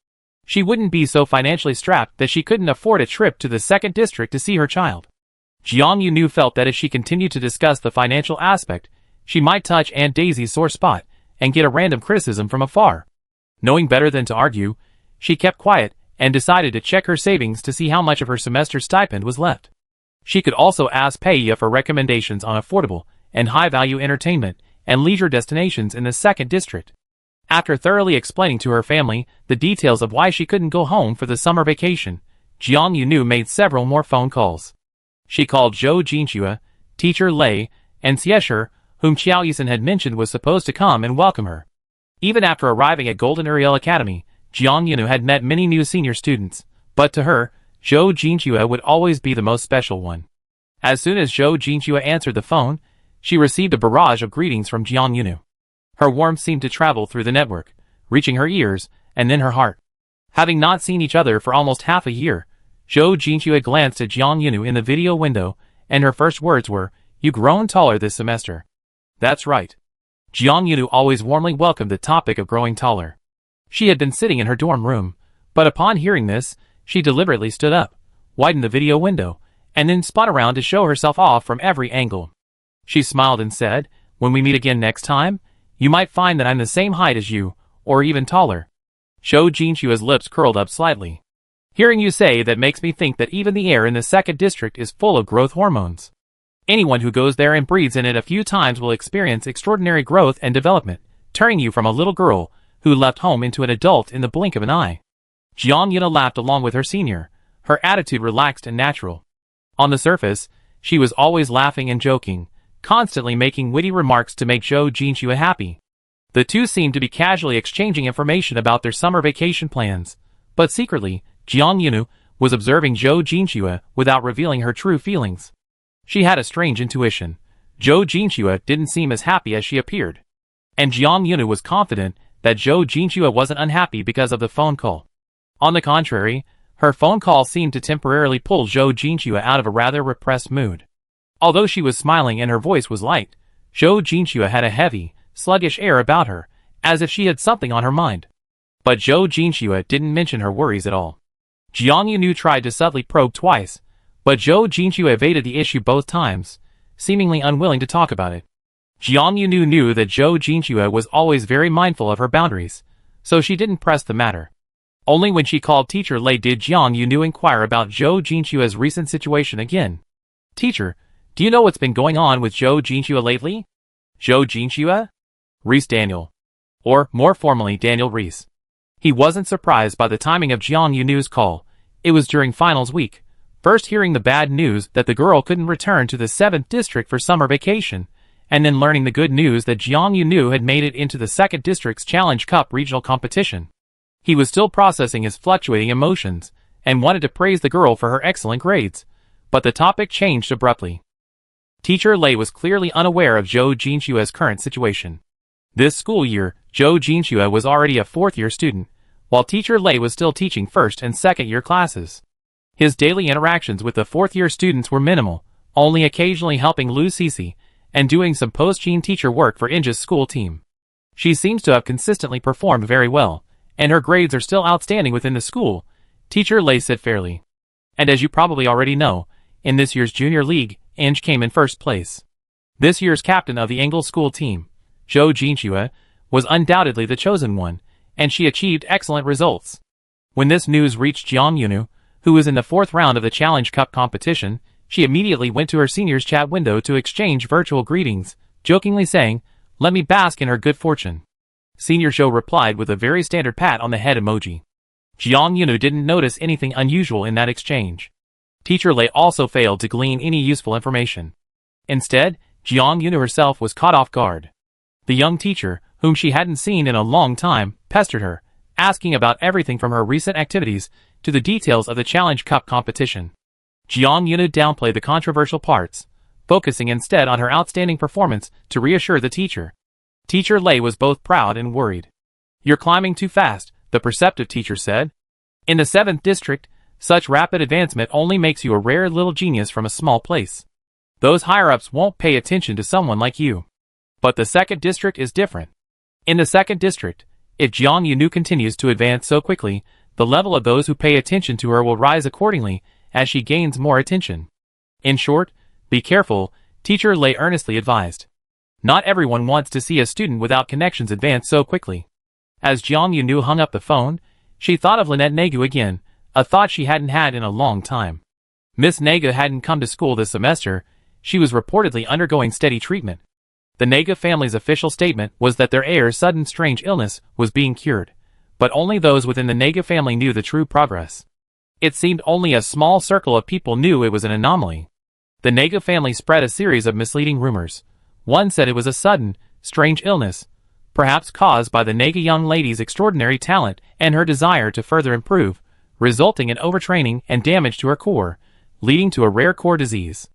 She wouldn't be so financially strapped that she couldn't afford a trip to the 2nd district to see her child. Jiang Yunu felt that if she continued to discuss the financial aspect, she might touch Aunt Daisy's sore spot and get a random criticism from afar. Knowing better than to argue, she kept quiet and decided to check her savings to see how much of her semester stipend was left. She could also ask Peiya for recommendations on affordable and high-value entertainment and leisure destinations in the 2nd district. After thoroughly explaining to her family the details of why she couldn't go home for the summer vacation, Jiang Yunu made several more phone calls. She called Zhou Jinxue, Teacher Lei, and Xiesher, whom Qiao Yisan had mentioned was supposed to come and welcome her. Even after arriving at Golden Uriel Academy, Jiang Yunu had met many new senior students, but to her, Zhou Jinxue would always be the most special one. As soon as Zhou Jinxue answered the phone, she received a barrage of greetings from Jiang Yunu. Her warmth seemed to travel through the network, reaching her ears, and then her heart. Having not seen each other for almost half a year, Zhou Jinxue glanced at Jiang Yunu in the video window, and her first words were, "You've grown taller this semester." That's right. Jiang Yunu always warmly welcomed the topic of growing taller. She had been sitting in her dorm room, but upon hearing this, she deliberately stood up, widened the video window, and then spun around to show herself off from every angle. She smiled and said, "When we meet again next time, you might find that I'm the same height as you, or even taller." Zhou Jinxue's lips curled up slightly. "Hearing you say that makes me think that even the air in the 2nd district is full of growth hormones. Anyone who goes there and breathes in it a few times will experience extraordinary growth and development, turning you from a little girl who left home into an adult in the blink of an eye." Jiang Yuna laughed along with her senior, her attitude relaxed and natural. On the surface, she was always laughing and joking, constantly making witty remarks to make Zhou Jinxue happy. The two seemed to be casually exchanging information about their summer vacation plans, but secretly, Jiang Yunu was observing Zhou Jinxue without revealing her true feelings. She had a strange intuition. Zhou Jinxue didn't seem as happy as she appeared. And Jiang Yunu was confident that Zhou Jinxue wasn't unhappy because of the phone call. On the contrary, her phone call seemed to temporarily pull Zhou Jinxue out of a rather repressed mood. Although she was smiling and her voice was light, Zhou Jinxue had a heavy, sluggish air about her, as if she had something on her mind. But Zhou Jinxue didn't mention her worries at all. Jiang Yunu tried to subtly probe twice, but Zhou Jinxue evaded the issue both times, seemingly unwilling to talk about it. Jiang Yunu knew that Zhou Jinxue was always very mindful of her boundaries, so she didn't press the matter. Only when she called Teacher Lei did Jiang Yunu inquire about Zhou Jinxue's recent situation again. "Teacher, do you know what's been going on with Zhou Jinxue lately?" "Zhou Jinxue?" "Reese Daniel. Or, more formally, Daniel Reese." He wasn't surprised by the timing of Jiang Yunu's call. It was during finals week. First hearing the bad news that the girl couldn't return to the 7th district for summer vacation, and then learning the good news that Jiang Yunu had made it into the 2nd district's Challenge Cup regional competition. He was still processing his fluctuating emotions, and wanted to praise the girl for her excellent grades, but the topic changed abruptly. Teacher Lei was clearly unaware of Zhou Jinxue's current situation. This school year, Zhou Jinxue was already a 4th-year student, while Teacher Lei was still teaching 1st and 2nd-year classes. His daily interactions with the 4th-year students were minimal, only occasionally helping Lu Cece, and doing some post-gene teacher work for Inja's school team. She seems to have consistently performed very well, and her grades are still outstanding within the school, Teacher Lei said fairly. And as you probably already know, in this year's Junior League, Inge came in first place. This year's captain of the Engel school team, Zhou Jinxue, was undoubtedly the chosen one, and she achieved excellent results. When this news reached Jiang Yunu, who was in the 4th round of the Challenge Cup competition, she immediately went to her seniors chat window to exchange virtual greetings, jokingly saying, "Let me bask in her good fortune." Senior Zhou replied with a very standard pat on the head emoji. Jiang Yunu didn't notice anything unusual in that exchange. Teacher Lei also failed to glean any useful information. Instead, Jiang Yunu herself was caught off guard. The young teacher, whom she hadn't seen in a long time, pestered her, asking about everything from her recent activities to the details of the Challenge Cup competition. Jiang Yunu downplayed the controversial parts, focusing instead on her outstanding performance to reassure the teacher. Teacher Lei was both proud and worried. "You're climbing too fast," the perceptive teacher said. "In the 7th district, such rapid advancement only makes you a rare little genius from a small place. Those higher-ups won't pay attention to someone like you. But the 2nd district is different. In the 2nd district, if Jiang Yunu continues to advance so quickly, the level of those who pay attention to her will rise accordingly as she gains more attention. In short, be careful," Teacher Lei earnestly advised. Not everyone wants to see a student without connections advance so quickly. As Jiang Yunu hung up the phone, she thought of Lynette Negu again, a thought she hadn't had in a long time. Miss Nega hadn't come to school this semester. She was reportedly undergoing steady treatment. The Nega family's official statement was that their heir's sudden strange illness was being cured, but only those within the Nega family knew the true progress. It seemed only a small circle of people knew it was an anomaly. The Nega family spread a series of misleading rumors. One said it was a sudden, strange illness, perhaps caused by the Nega young lady's extraordinary talent and her desire to further improve, resulting in overtraining and damage to her core, leading to a rare core disease.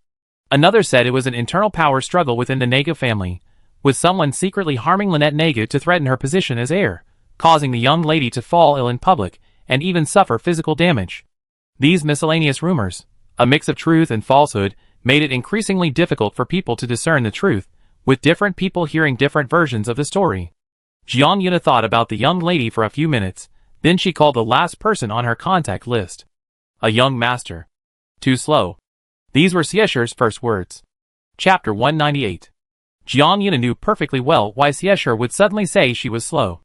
Another said it was an internal power struggle within the Nega family, with someone secretly harming Lynette Nega to threaten her position as heir, causing the young lady to fall ill in public and even suffer physical damage. These miscellaneous rumors, a mix of truth and falsehood, made it increasingly difficult for people to discern the truth, with different people hearing different versions of the story. Jiang Yuna thought about the young lady for a few minutes, then she called the last person on her contact list. A young master. Too slow. These were Xiesher's first words. Chapter 198. Jiang Yuna knew perfectly well why Xiesher would suddenly say she was slow.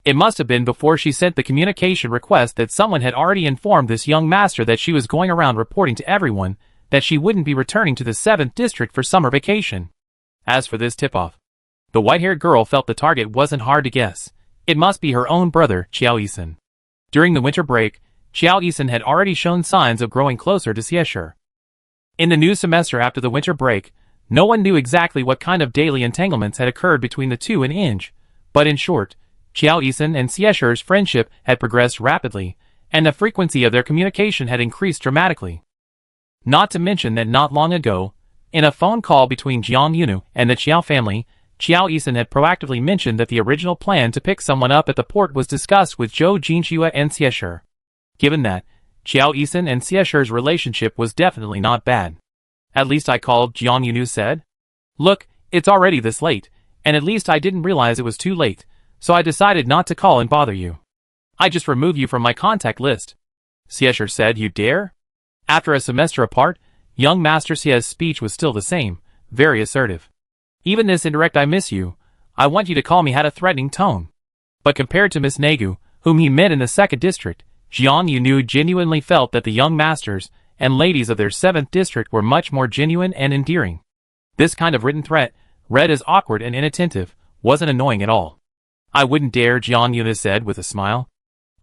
It must have been before she sent the communication request that someone had already informed this young master that she was going around reporting to everyone that she wouldn't be returning to the 7th district for summer vacation. As for this tip-off, the white-haired girl felt the target wasn't hard to guess. It must be her own brother, Qiao Yisun. During the winter break, Qiao Yisun had already shown signs of growing closer to Xiesher. In the new semester after the winter break, no one knew exactly what kind of daily entanglements had occurred between the two and Inge, but in short, Qiao Yisun and Xiesher's friendship had progressed rapidly, and the frequency of their communication had increased dramatically. Not to mention that not long ago, in a phone call between Jiang Yunu and the Qiao family, Qiao Yisun had proactively mentioned that the original plan to pick someone up at the port was discussed with Zhou Jinxue and Xiesher. Given that, Qiao Yisun and Xiesher's relationship was definitely not bad. "At least I called," Jiang Yunu said. "Look, it's already this late, and at least I didn't realize it was too late, so I decided not to call and bother you. I just removed you from my contact list." Xiesher said. "You dare?" After a semester apart, young Master Xie's speech was still the same, very assertive. Even this indirect "I miss you, I want you to call me" had a threatening tone. But compared to Miss Negu, whom he met in the 2nd district, Jiang Yunu genuinely felt that the young masters and ladies of their 7th district were much more genuine and endearing. This kind of written threat, read as awkward and inattentive, wasn't annoying at all. "I wouldn't dare," Jiang Yunu said with a smile.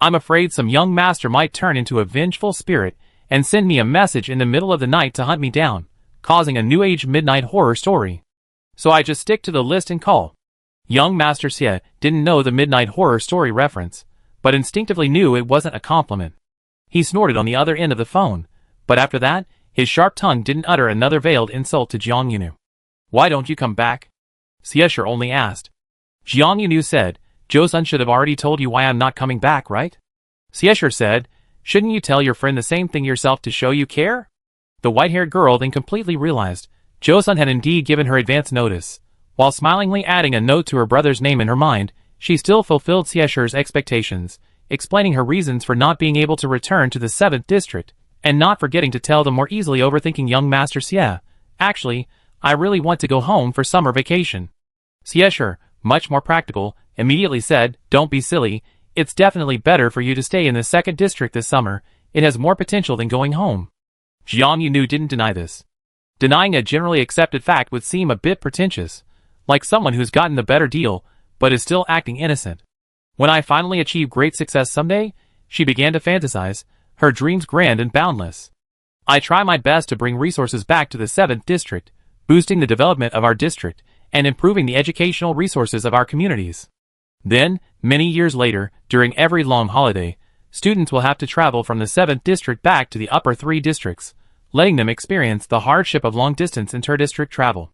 "I'm afraid some young master might turn into a vengeful spirit and send me a message in the middle of the night to hunt me down, causing a new age midnight horror story. So I just stick to the list and call." Young Master Xie didn't know the midnight horror story reference, but instinctively knew it wasn't a compliment. He snorted on the other end of the phone, but after that, his sharp tongue didn't utter another veiled insult to Jiang Yunu. "Why don't you come back?" Xiesher only asked. Jiang Yunu said, "Zhou-san should have already told you why I'm not coming back, right?" Xiesher said, "Shouldn't you tell your friend the same thing yourself to show you care?" The white-haired girl then completely realized Zhou-san had indeed given her advance notice. While smilingly adding a note to her brother's name in her mind, she still fulfilled Xiesher's expectations, explaining her reasons for not being able to return to the 7th district, and not forgetting to tell the more easily overthinking young Master Xie, Actually, I really want to go home for summer vacation. Siesher, much more practical, immediately said, don't be silly, it's definitely better for you to stay in the 2nd district this summer, it has more potential than going home. Jiang Yunu didn't deny this. Denying a generally accepted fact would seem a bit pretentious, like someone who's gotten the better deal, but is still acting innocent. When I finally achieve great success someday, she began to fantasize, her dreams grand and boundless. I try my best to bring resources back to the 7th district, boosting the development of our district, and improving the educational resources of our communities. Then, many years later, during every long holiday, students will have to travel from the 7th district back to the upper 3 districts, letting them experience the hardship of long-distance inter-district travel.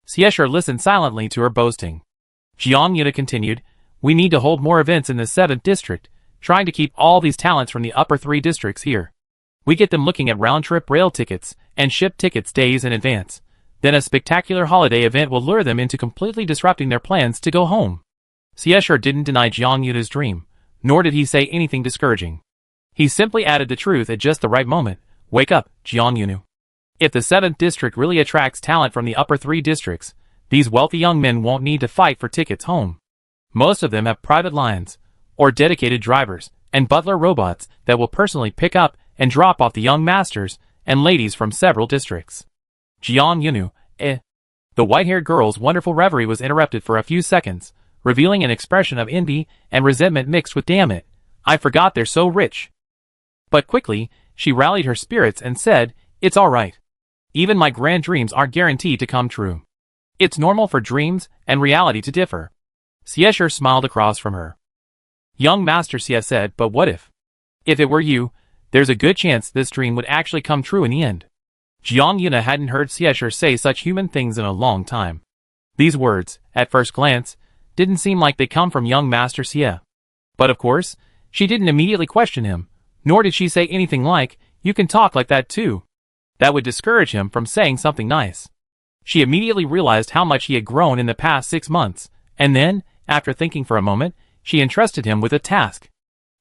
Siesher listened silently to her boasting. Jiang Yuna continued, we need to hold more events in the 7th district, trying to keep all these talents from the upper 3 districts here. We get them looking at round-trip rail tickets and ship tickets days in advance. Then a spectacular holiday event will lure them into completely disrupting their plans to go home. Siesher didn't deny Jiang Yuna's dream, nor did he say anything discouraging. He simply added the truth at just the right moment. Wake up, Jiang Yunu. If the 7th district really attracts talent from the upper 3 districts, these wealthy young men won't need to fight for tickets home. Most of them have private lines, or dedicated drivers, and butler robots that will personally pick up and drop off the young masters and ladies from several districts. Jiang Yunu, The white-haired girl's wonderful reverie was interrupted for a few seconds, revealing an expression of envy and resentment mixed with damn it, I forgot they're so rich. But quickly, she rallied her spirits and said, it's all right. Even my grand dreams aren't guaranteed to come true. It's normal for dreams and reality to differ. Siesher smiled across from her. Young Master Xie said, but what if? If it were you, there's a good chance this dream would actually come true in the end. Jiang Yuna hadn't heard Siesher say such human things in a long time. These words, at first glance, didn't seem like they come from young Master Xie. But of course, she didn't immediately question him, nor did she say anything like, you can talk like that too. That would discourage him from saying something nice. She immediately realized how much he had grown in the past 6 months, and then, after thinking for a moment, she entrusted him with a task.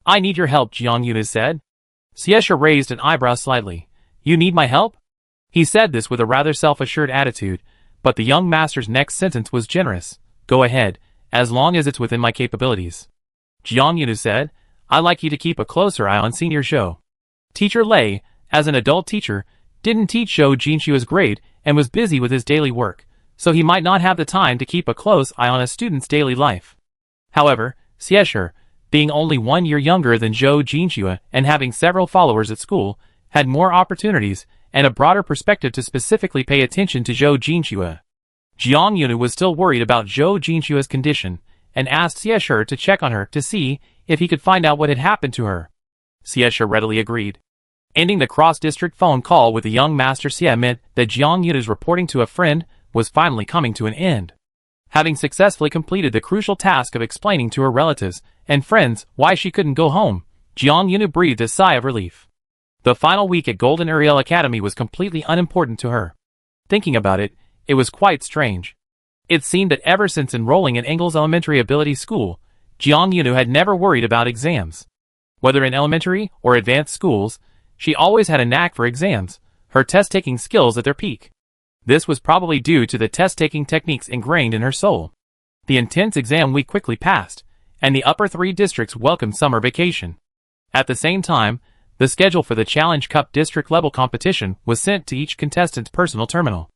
I need your help, Jiang Yuna said. Siesher raised an eyebrow slightly. You need my help? He said this with a rather self-assured attitude, but the young master's next sentence was generous. Go ahead, as long as it's within my capabilities. Jiang Yunu said, I'd like you to keep a closer eye on Senior Zhou. Teacher Lei, as an adult teacher, didn't teach Zhou Jinxua's grade and was busy with his daily work, so he might not have the time to keep a close eye on a student's daily life. However, Siesher, being only 1 year younger than Zhou Jinxua and having several followers at school, had more opportunities and a broader perspective to specifically pay attention to Zhou Jinxua. Jiang Yunu was still worried about Zhou Jinxua's condition and asked Siesher to check on her to see if he could find out what had happened to her. Siesher readily agreed. Ending the cross-district phone call with the young Master Xie meant that Jiang Yunu's reporting to a friend was finally coming to an end. Having successfully completed the crucial task of explaining to her relatives and friends why she couldn't go home, Jiang Yunu breathed a sigh of relief. The final week at Golden Ariel Academy was completely unimportant to her. Thinking about it, it was quite strange. It seemed that ever since enrolling in Engel's elementary ability school, Jiang Yunu had never worried about exams. Whether in elementary or advanced schools, she always had a knack for exams, her test-taking skills at their peak. This was probably due to the test-taking techniques ingrained in her soul. The intense exam week quickly passed, and the upper 3 districts welcomed summer vacation. At the same time, the schedule for the Challenge Cup district-level competition was sent to each contestant's personal terminal.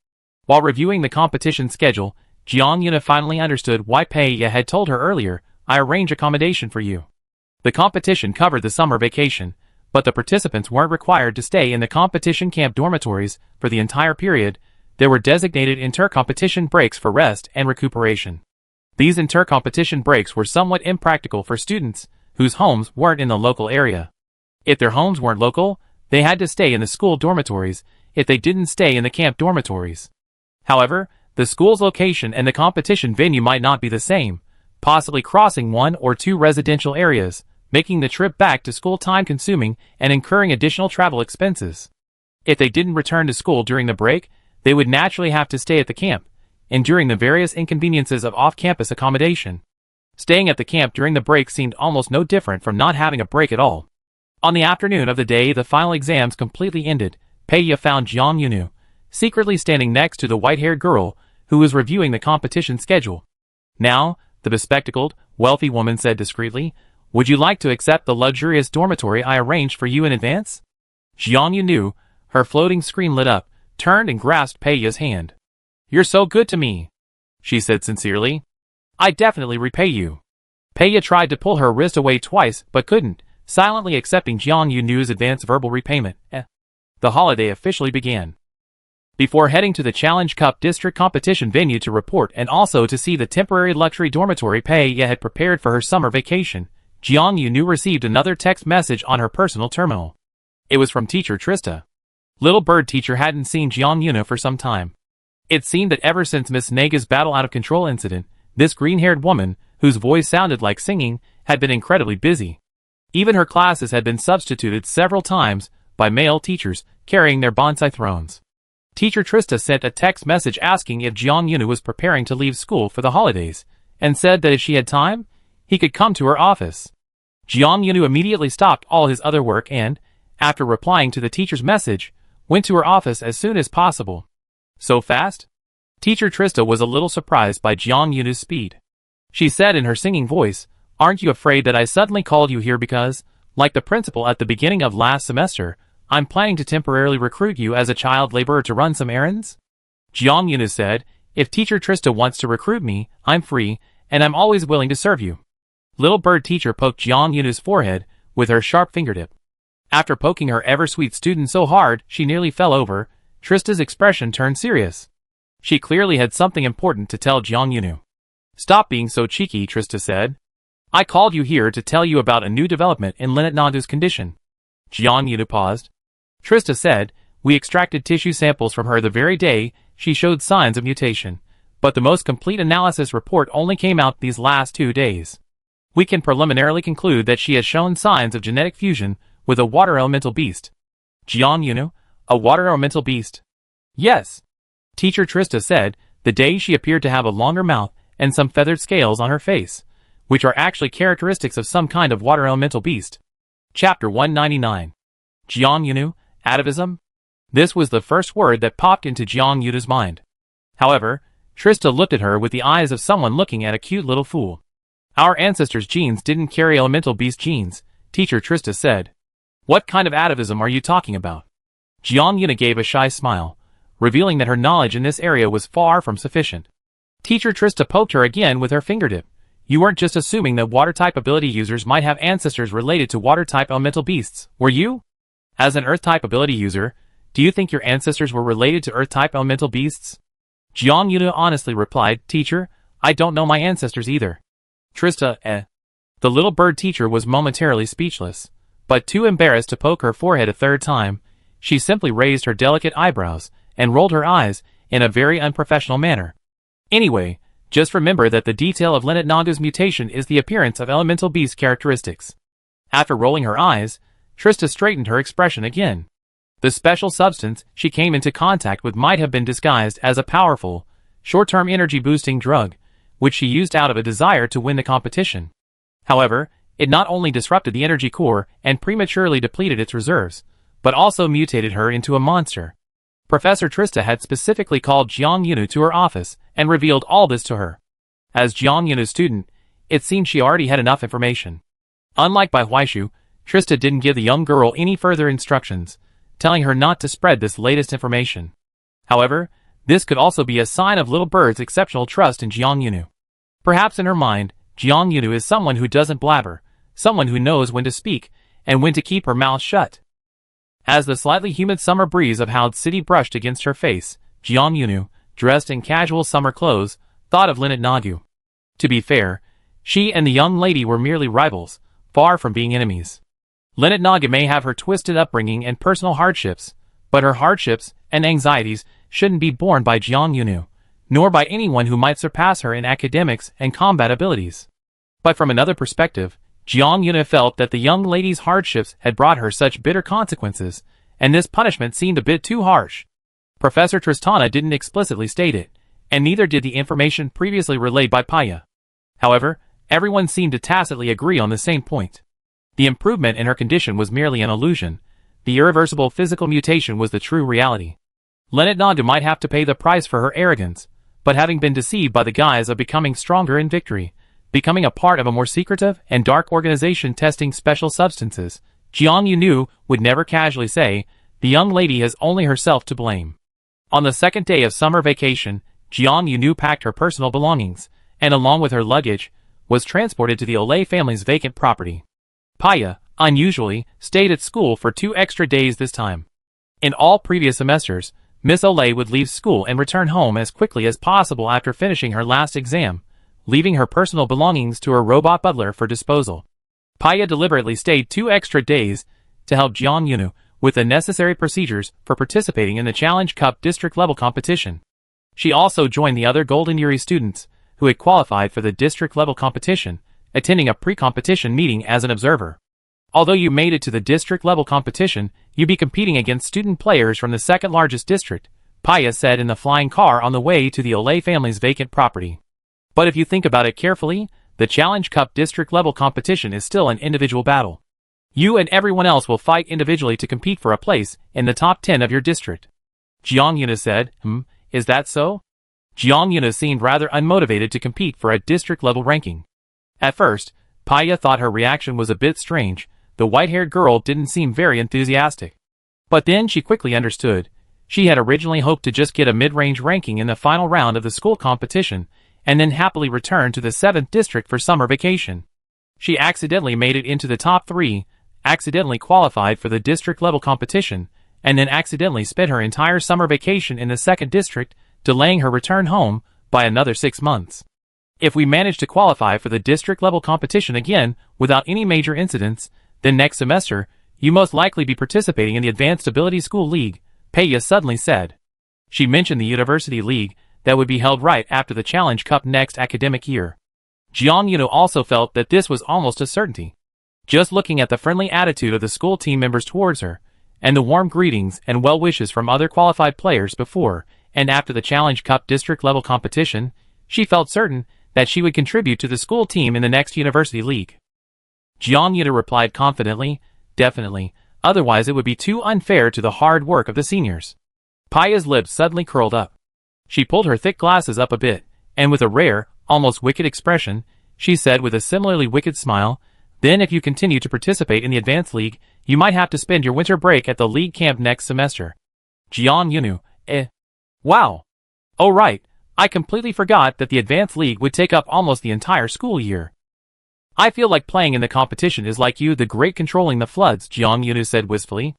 While reviewing the competition schedule, Jiang Yuna finally understood why Pei Ye had told her earlier, I arrange accommodation for you. The competition covered the summer vacation, but the participants weren't required to stay in the competition camp dormitories for the entire period. There were designated inter-competition breaks for rest and recuperation. These inter-competition breaks were somewhat impractical for students whose homes weren't in the local area. If their homes weren't local, they had to stay in the school dormitories if they didn't stay in the camp dormitories. However, the school's location and the competition venue might not be the same, possibly crossing 1 or 2 residential areas, making the trip back to school time-consuming and incurring additional travel expenses. If they didn't return to school during the break, they would naturally have to stay at the camp, enduring the various inconveniences of off-campus accommodation. Staying at the camp during the break seemed almost no different from not having a break at all. On the afternoon of the day the final exams completely ended, Pei Ye found Jiang Yunu, secretly standing next to the white-haired girl who was reviewing the competition schedule. "Now," the bespectacled, wealthy woman said discreetly, "would you like to accept the luxurious dormitory I arranged for you in advance?" Jiang Yunu, her floating screen lit up, turned and grasped Peiya's hand. "You're so good to me," she said sincerely. "I definitely repay you." Peiya tried to pull her wrist away twice but couldn't, silently accepting Jiang Yunu's advance verbal repayment. The holiday officially began. Before heading to the Challenge Cup district competition venue to report and also to see the temporary luxury dormitory Peiya had prepared for her summer vacation, Jiang Yunu received another text message on her personal terminal. It was from teacher Trista. Little bird teacher hadn't seen Jiang Yunu for some time. It seemed that ever since Miss Naga's battle out of control incident, this green-haired woman, whose voice sounded like singing, had been incredibly busy. Even her classes had been substituted several times by male teachers carrying their bonsai thrones. Teacher Trista sent a text message asking if Jiang Yunu was preparing to leave school for the holidays, and said that if she had time, he could come to her office. Jiang Yunu immediately stopped all his other work and, after replying to the teacher's message, went to her office as soon as possible. So fast? Teacher Trista was a little surprised by Jiang Yunu's speed. She said in her singing voice, "Aren't you afraid that I suddenly called you here because, like the principal at the beginning of last semester, I'm planning to temporarily recruit you as a child laborer to run some errands?" Jiang Yunu said, "If teacher Trista wants to recruit me, I'm free, and I'm always willing to serve you." Little bird teacher poked Jiang Yunu's forehead with her sharp fingertip. After poking her ever-sweet student so hard she nearly fell over, Trista's expression turned serious. She clearly had something important to tell Jiang Yunu. "Stop being so cheeky," Trista said. "I called you here to tell you about a new development in Linnet Nandu's condition." Jiang Yunu paused. Trista said, "We extracted tissue samples from her the very day she showed signs of mutation, but the most complete analysis report only came out these last 2 days. We can preliminarily conclude that she has shown signs of genetic fusion with a water elemental beast." Jiang Yunu, a water elemental beast? "Yes," teacher Trista said, "the day she appeared to have a longer mouth and some feathered scales on her face, which are actually characteristics of some kind of water elemental beast." Chapter 199. Jiang Yunu, atavism? This was the first word that popped into Jiang Yunu's mind. However, Trista looked at her with the eyes of someone looking at a cute little fool. "Our ancestors' genes didn't carry elemental beast genes," teacher Trista said. "What kind of atavism are you talking about?" Jiang Yunu gave a shy smile, revealing that her knowledge in this area was far from sufficient. Teacher Trista poked her again with her fingertip. "You weren't just assuming that water-type ability users might have ancestors related to water-type elemental beasts, were you? As an Earth-type ability user, do you think your ancestors were related to Earth-type elemental beasts?" Jiang Yunu honestly replied, "Teacher, I don't know my ancestors either." Trista, The little bird teacher was momentarily speechless, but too embarrassed to poke her forehead a third time. She simply raised her delicate eyebrows and rolled her eyes in a very unprofessional manner. "Anyway, just remember that the detail of Linnet Nandu's mutation is the appearance of elemental beast characteristics." After rolling her eyes, Trista straightened her expression again. The special substance she came into contact with might have been disguised as a powerful, short-term energy-boosting drug, which she used out of a desire to win the competition. However, it not only disrupted the energy core and prematurely depleted its reserves, but also mutated her into a monster. Professor Trista had specifically called Jiang Yunu to her office and revealed all this to her. As Jiang Yunu's student, it seemed she already had enough information. Unlike Bai Huaishu, Trista didn't give the young girl any further instructions, telling her not to spread this latest information. However, this could also be a sign of little bird's exceptional trust in Jiang Yunu. Perhaps in her mind, Jiang Yunu is someone who doesn't blabber, someone who knows when to speak and when to keep her mouth shut. As the slightly humid summer breeze of Howd City brushed against her face, Jiang Yunu, dressed in casual summer clothes, thought of Linnet Nandu. To be fair, she and the young lady were merely rivals, far from being enemies. Linnet Naga may have her twisted upbringing and personal hardships, but her hardships and anxieties shouldn't be borne by Jiang Yunu, nor by anyone who might surpass her in academics and combat abilities. But from another perspective, Jiang Yunu felt that the young lady's hardships had brought her such bitter consequences, and this punishment seemed a bit too harsh. Professor Tristana didn't explicitly state it, and neither did the information previously relayed by Paya. However, everyone seemed to tacitly agree on the same point. The improvement in her condition was merely an illusion. The irreversible physical mutation was the true reality. Lenitnagda might have to pay the price for her arrogance, but having been deceived by the guise of becoming stronger in victory, becoming a part of a more secretive and dark organization testing special substances, Jiang Yunu would never casually say, the young lady has only herself to blame. On the second day of summer vacation, Jiang Yunu packed her personal belongings, and along with her luggage, was transported to the Olay family's vacant property. Paya, unusually, stayed at school for 2 extra days this time. In all previous semesters, Miss Olay would leave school and return home as quickly as possible after finishing her last exam, leaving her personal belongings to her robot butler for disposal. Paya deliberately stayed 2 extra days to help Jiang Yunu with the necessary procedures for participating in the Challenge Cup district-level competition. She also joined the other Golden Yuri students who had qualified for the district-level competition, attending a pre-competition meeting as an observer. Although you made it to the district-level competition, you'd be competing against student players from the second-largest district, Paya said in the flying car on the way to the Olay family's vacant property. But if you think about it carefully, the Challenge Cup district-level competition is still an individual battle. You and everyone else will fight individually to compete for a place in the top 10 of your district. Jiang Yuna said, is that so? Jiang Yuna seemed rather unmotivated to compete for a district-level ranking. At first, Paya thought her reaction was a bit strange. The white-haired girl didn't seem very enthusiastic. But then she quickly understood. She had originally hoped to just get a mid-range ranking in the final round of the school competition, and then happily return to the 7th district for summer vacation. She accidentally made it into the top 3, accidentally qualified for the district-level competition, and then accidentally spent her entire summer vacation in the 2nd district, delaying her return home by another 6 months. If we manage to qualify for the district-level competition again without any major incidents, then next semester, you most likely be participating in the Advanced Ability School League, Paya suddenly said. She mentioned the University League that would be held right after the Challenge Cup next academic year. Jiang Yunu also felt that this was almost a certainty. Just looking at the friendly attitude of the school team members towards her, and the warm greetings and well wishes from other qualified players before and after the Challenge Cup district-level competition, she felt certain that she would contribute to the school team in the next University League. Jiang Yuna replied confidently, definitely, otherwise it would be too unfair to the hard work of the seniors. Paya's lips suddenly curled up. She pulled her thick glasses up a bit, and with a rare, almost wicked expression, she said with a similarly wicked smile, then if you continue to participate in the Advanced League, you might have to spend your winter break at the league camp next semester. Jiang Yunu, Wow. Oh right, I completely forgot that the Advanced League would take up almost the entire school year. I feel like playing in the competition is like you the Great controlling the floods, Jiang Yunu said wistfully.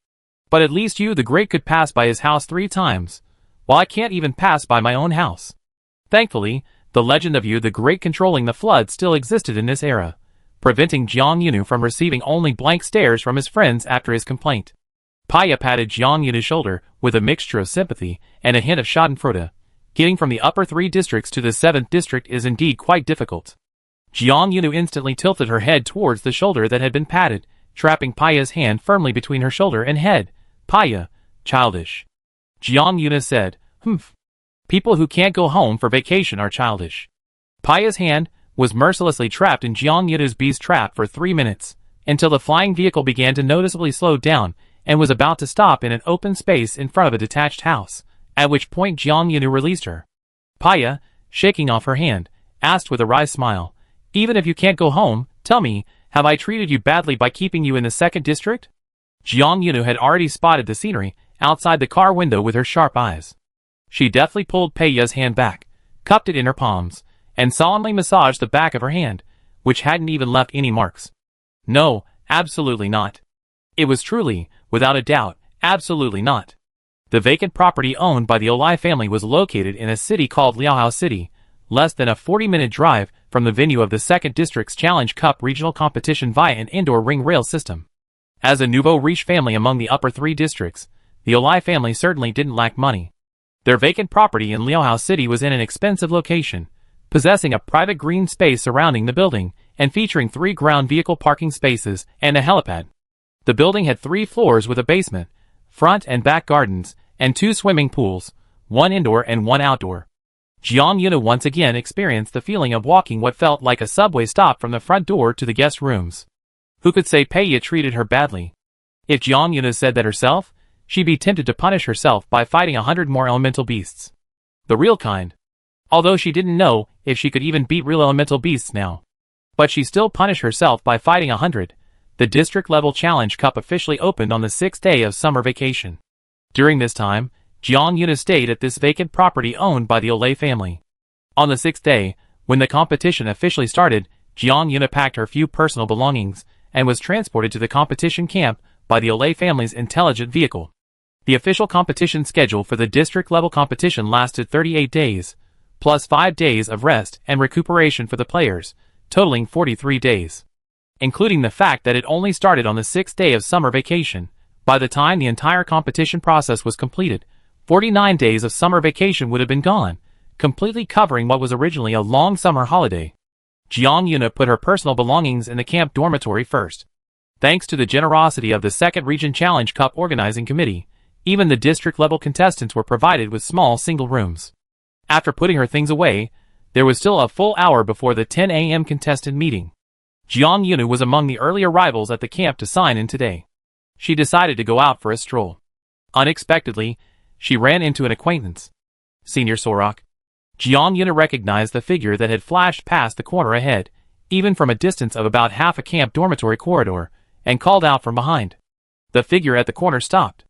But at least you the Great could pass by his house 3 times, while I can't even pass by my own house. Thankfully, the legend of you the Great controlling the flood still existed in this era, preventing Jiang Yunu from receiving only blank stares from his friends after his complaint. Paya patted Jiang Yunu's shoulder with a mixture of sympathy and a hint of schadenfreude. Getting from the upper 3 districts to the 7th district is indeed quite difficult. Jiang Yunu instantly tilted her head towards the shoulder that had been patted, trapping Paya's hand firmly between her shoulder and head. Paya, childish. Jiang Yunu said, People who can't go home for vacation are childish. Paya's hand was mercilessly trapped in Jiang Yunu's bee's trap for 3 minutes, until the flying vehicle began to noticeably slow down and was about to stop in an open space in front of a detached house, at which point Jiang Yunu released her. Paya, shaking off her hand, asked with a wry smile, even if you can't go home, tell me, have I treated you badly by keeping you in the 2nd district? Jiang Yunu had already spotted the scenery outside the car window with her sharp eyes. She deftly pulled Paya's hand back, cupped it in her palms, and solemnly massaged the back of her hand, which hadn't even left any marks. No, absolutely not. It was truly, without a doubt, absolutely not. The vacant property owned by the Olay family was located in a city called Liaohao City, less than a 40-minute drive from the venue of the 2nd District's Challenge Cup regional competition via an indoor ring rail system. As a nouveau riche family among the upper 3 districts, the Olay family certainly didn't lack money. Their vacant property in Liaohao City was in an expensive location, possessing a private green space surrounding the building, and featuring 3 ground vehicle parking spaces and a helipad. The building had 3 floors with a basement, front and back gardens, and 2 swimming pools, 1 indoor and 1 outdoor. Jiang Yuna once again experienced the feeling of walking what felt like a subway stop from the front door to the guest rooms. Who could say Paya treated her badly? If Jiang Yuna said that herself, she'd be tempted to punish herself by fighting 100 more elemental beasts. The real kind. Although she didn't know if she could even beat real elemental beasts now. But she still punished herself by fighting 100. The district-level challenge cup officially opened on the 6th day of summer vacation. During this time, Jiang Yuna stayed at this vacant property owned by the Olay family. On the 6th day, when the competition officially started, Jiang Yuna packed her few personal belongings and was transported to the competition camp by the Olay family's intelligent vehicle. The official competition schedule for the district-level competition lasted 38 days, plus 5 days of rest and recuperation for the players, totaling 43 days. Including the fact that it only started on the 6th day of summer vacation. By the time the entire competition process was completed, 49 days of summer vacation would have been gone, completely covering what was originally a long summer holiday. Jiang Yuna put her personal belongings in the camp dormitory first. Thanks to the generosity of the 2nd Region Challenge Cup organizing committee, even the district-level contestants were provided with small single rooms. After putting her things away, there was still a full hour before the 10 a.m. contestant meeting. Jiang Yuna was among the early arrivals at the camp to sign in today. She decided to go out for a stroll. Unexpectedly, she ran into an acquaintance. Senior Sorok. Jiang Yuna recognized the figure that had flashed past the corner ahead, even from a distance of about half a camp dormitory corridor, and called out from behind. The figure at the corner stopped.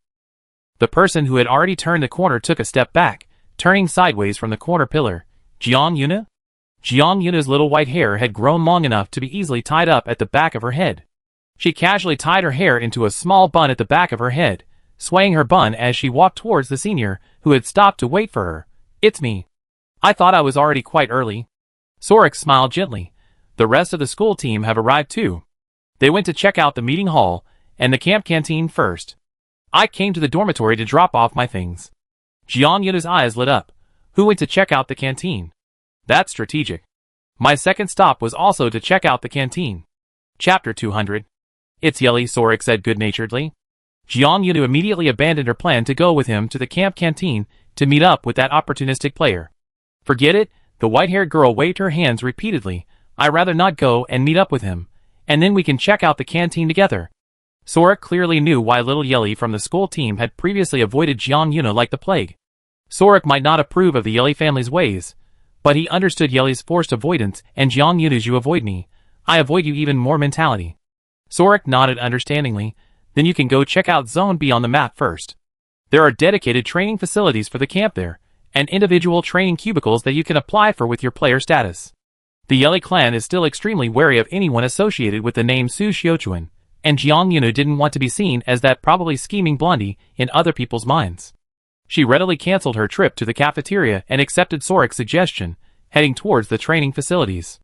The person who had already turned the corner took a step back, turning sideways from the corner pillar. Jiang Yuna? Jiang Yuna's little white hair had grown long enough to be easily tied up at the back of her head. She casually tied her hair into a small bun at the back of her head, swaying her bun as she walked towards the senior, who had stopped to wait for her. It's me. I thought I was already quite early. Sorok smiled gently. The rest of the school team have arrived too. They went to check out the meeting hall and the camp canteen first. I came to the dormitory to drop off my things. Jiang Yuna's eyes lit up. Who went to check out the canteen? That's strategic. My second stop was also to check out the canteen. Chapter 200. It's Yelly, Sorok said good-naturedly. Jiang Yuna immediately abandoned her plan to go with him to the camp canteen to meet up with that opportunistic player. Forget it, the white-haired girl waved her hands repeatedly. I'd rather not go and meet up with him, and then we can check out the canteen together. Sorok clearly knew why little Yelly from the school team had previously avoided Jiang Yuna like the plague. Sorok might not approve of the Yelly family's ways, but he understood Yelly's forced avoidance and Jiang Yuna's you avoid me, I avoid you even more mentality. Sorok nodded understandingly. Then you can go check out Zone B on the map first. There are dedicated training facilities for the camp there, and individual training cubicles that you can apply for with your player status. The Yelly clan is still extremely wary of anyone associated with the name Su Xiuquan, and Jiang Yuna didn't want to be seen as that probably scheming blondie in other people's minds. She readily canceled her trip to the cafeteria and accepted Sorok's suggestion, heading towards the training facilities.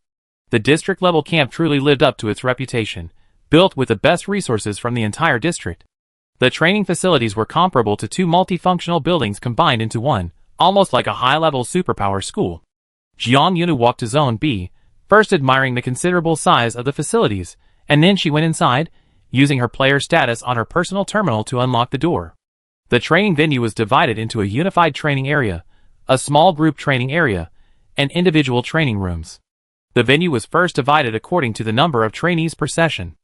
The district-level camp truly lived up to its reputation, built with the best resources from the entire district. The training facilities were comparable to 2 multifunctional buildings combined into one, almost like a high-level superpower school. Jiang Yuna walked to Zone B, first admiring the considerable size of the facilities, and then she went inside, using her player status on her personal terminal to unlock the door. The training venue was divided into a unified training area, a small group training area, and individual training rooms. The venue was first divided according to the number of trainees per session.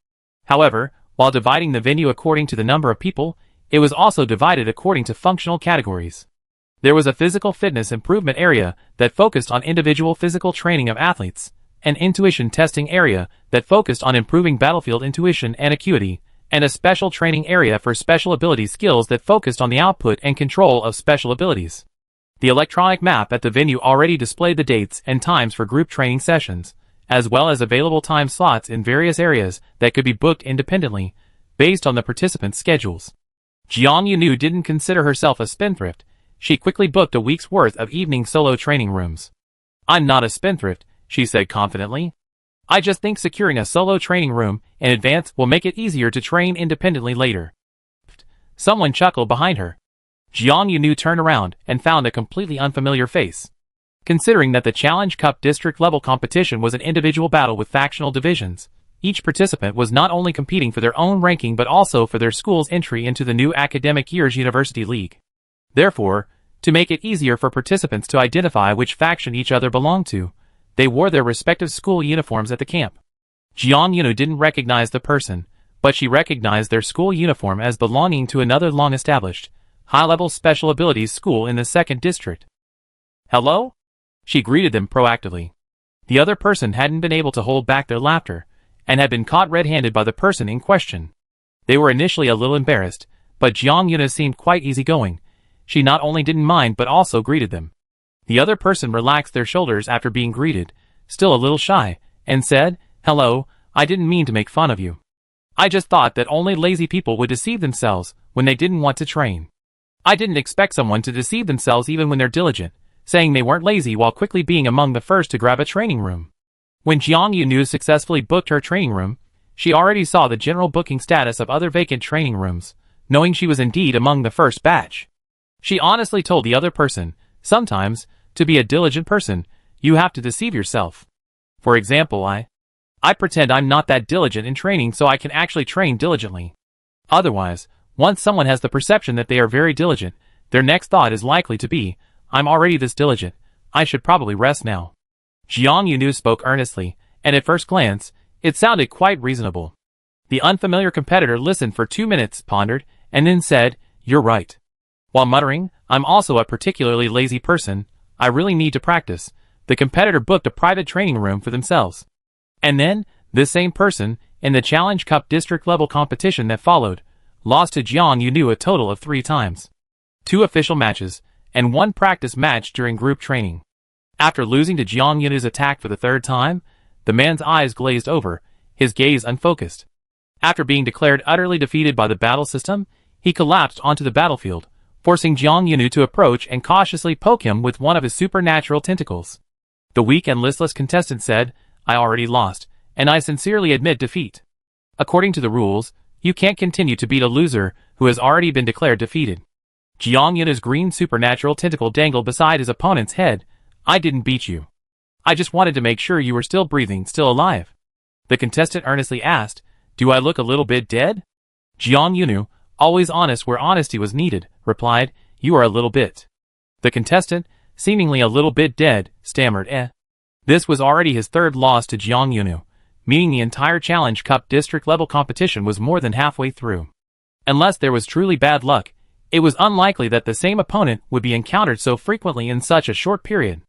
However, while dividing the venue according to the number of people, it was also divided according to functional categories. There was a physical fitness improvement area that focused on individual physical training of athletes, an intuition testing area that focused on improving battlefield intuition and acuity, and a special training area for special ability skills that focused on the output and control of special abilities. The electronic map at the venue already displayed the dates and times for group training sessions, as well as available time slots in various areas that could be booked independently, based on the participants' schedules. Jiang Yuna didn't consider herself a spendthrift. She quickly booked a week's worth of evening solo training rooms. I'm not a spendthrift, she said confidently. I just think securing a solo training room in advance will make it easier to train independently later. Someone chuckled behind her. Jiang Yuna turned around and found a completely unfamiliar face. Considering that the Challenge Cup district-level competition was an individual battle with factional divisions, each participant was not only competing for their own ranking but also for their school's entry into the new academic year's University League. Therefore, to make it easier for participants to identify which faction each other belonged to, they wore their respective school uniforms at the camp. Jiang Yuna didn't recognize the person, but she recognized their school uniform as belonging to another long-established, high-level special abilities school in the 2nd District. "Hello?" She greeted them proactively. The other person hadn't been able to hold back their laughter, and had been caught red-handed by the person in question. They were initially a little embarrassed, but Jiang Yuna seemed quite easygoing. She not only didn't mind but also greeted them. The other person relaxed their shoulders after being greeted, still a little shy, and said, "Hello, I didn't mean to make fun of you. I just thought that only lazy people would deceive themselves when they didn't want to train. I didn't expect someone to deceive themselves even when they're diligent, saying they weren't lazy while quickly being among the first to grab a training room." When Jiang Yunu successfully booked her training room, she already saw the general booking status of other vacant training rooms, knowing she was indeed among the first batch. She honestly told the other person, "Sometimes, to be a diligent person, you have to deceive yourself. For example, I pretend I'm not that diligent in training so I can actually train diligently. Otherwise, once someone has the perception that they are very diligent, their next thought is likely to be, I'm already this diligent, I should probably rest now." Jiang Yunu spoke earnestly, and at first glance, it sounded quite reasonable. The unfamiliar competitor listened for 2 minutes, pondered, and then said, "You're right." While muttering, "I'm also a particularly lazy person, I really need to practice," the competitor booked a private training room for themselves. And then, this same person, in the Challenge Cup district-level competition that followed, lost to Jiang Yunu a total of 3 times. 2 official matches, and 1 practice match during group training. After losing to Jiang Yunu's attack for the 3rd time, the man's eyes glazed over, his gaze unfocused. After being declared utterly defeated by the battle system, he collapsed onto the battlefield, forcing Jiang Yunu to approach and cautiously poke him with one of his supernatural tentacles. The weak and listless contestant said, "I already lost, and I sincerely admit defeat. According to the rules, you can't continue to beat a loser who has already been declared defeated." Jiang Yunu's green supernatural tentacle dangled beside his opponent's head. "I didn't beat you. I just wanted to make sure you were still breathing, still alive." The contestant earnestly asked, "Do I look a little bit dead?" Jiang Yunu, always honest where honesty was needed, replied, "You are a little bit." The contestant, seemingly a little bit dead, stammered, "Eh." This was already his 3rd loss to Jiang Yunu, meaning the entire Challenge Cup district-level competition was more than halfway through. Unless there was truly bad luck, it was unlikely that the same opponent would be encountered so frequently in such a short period.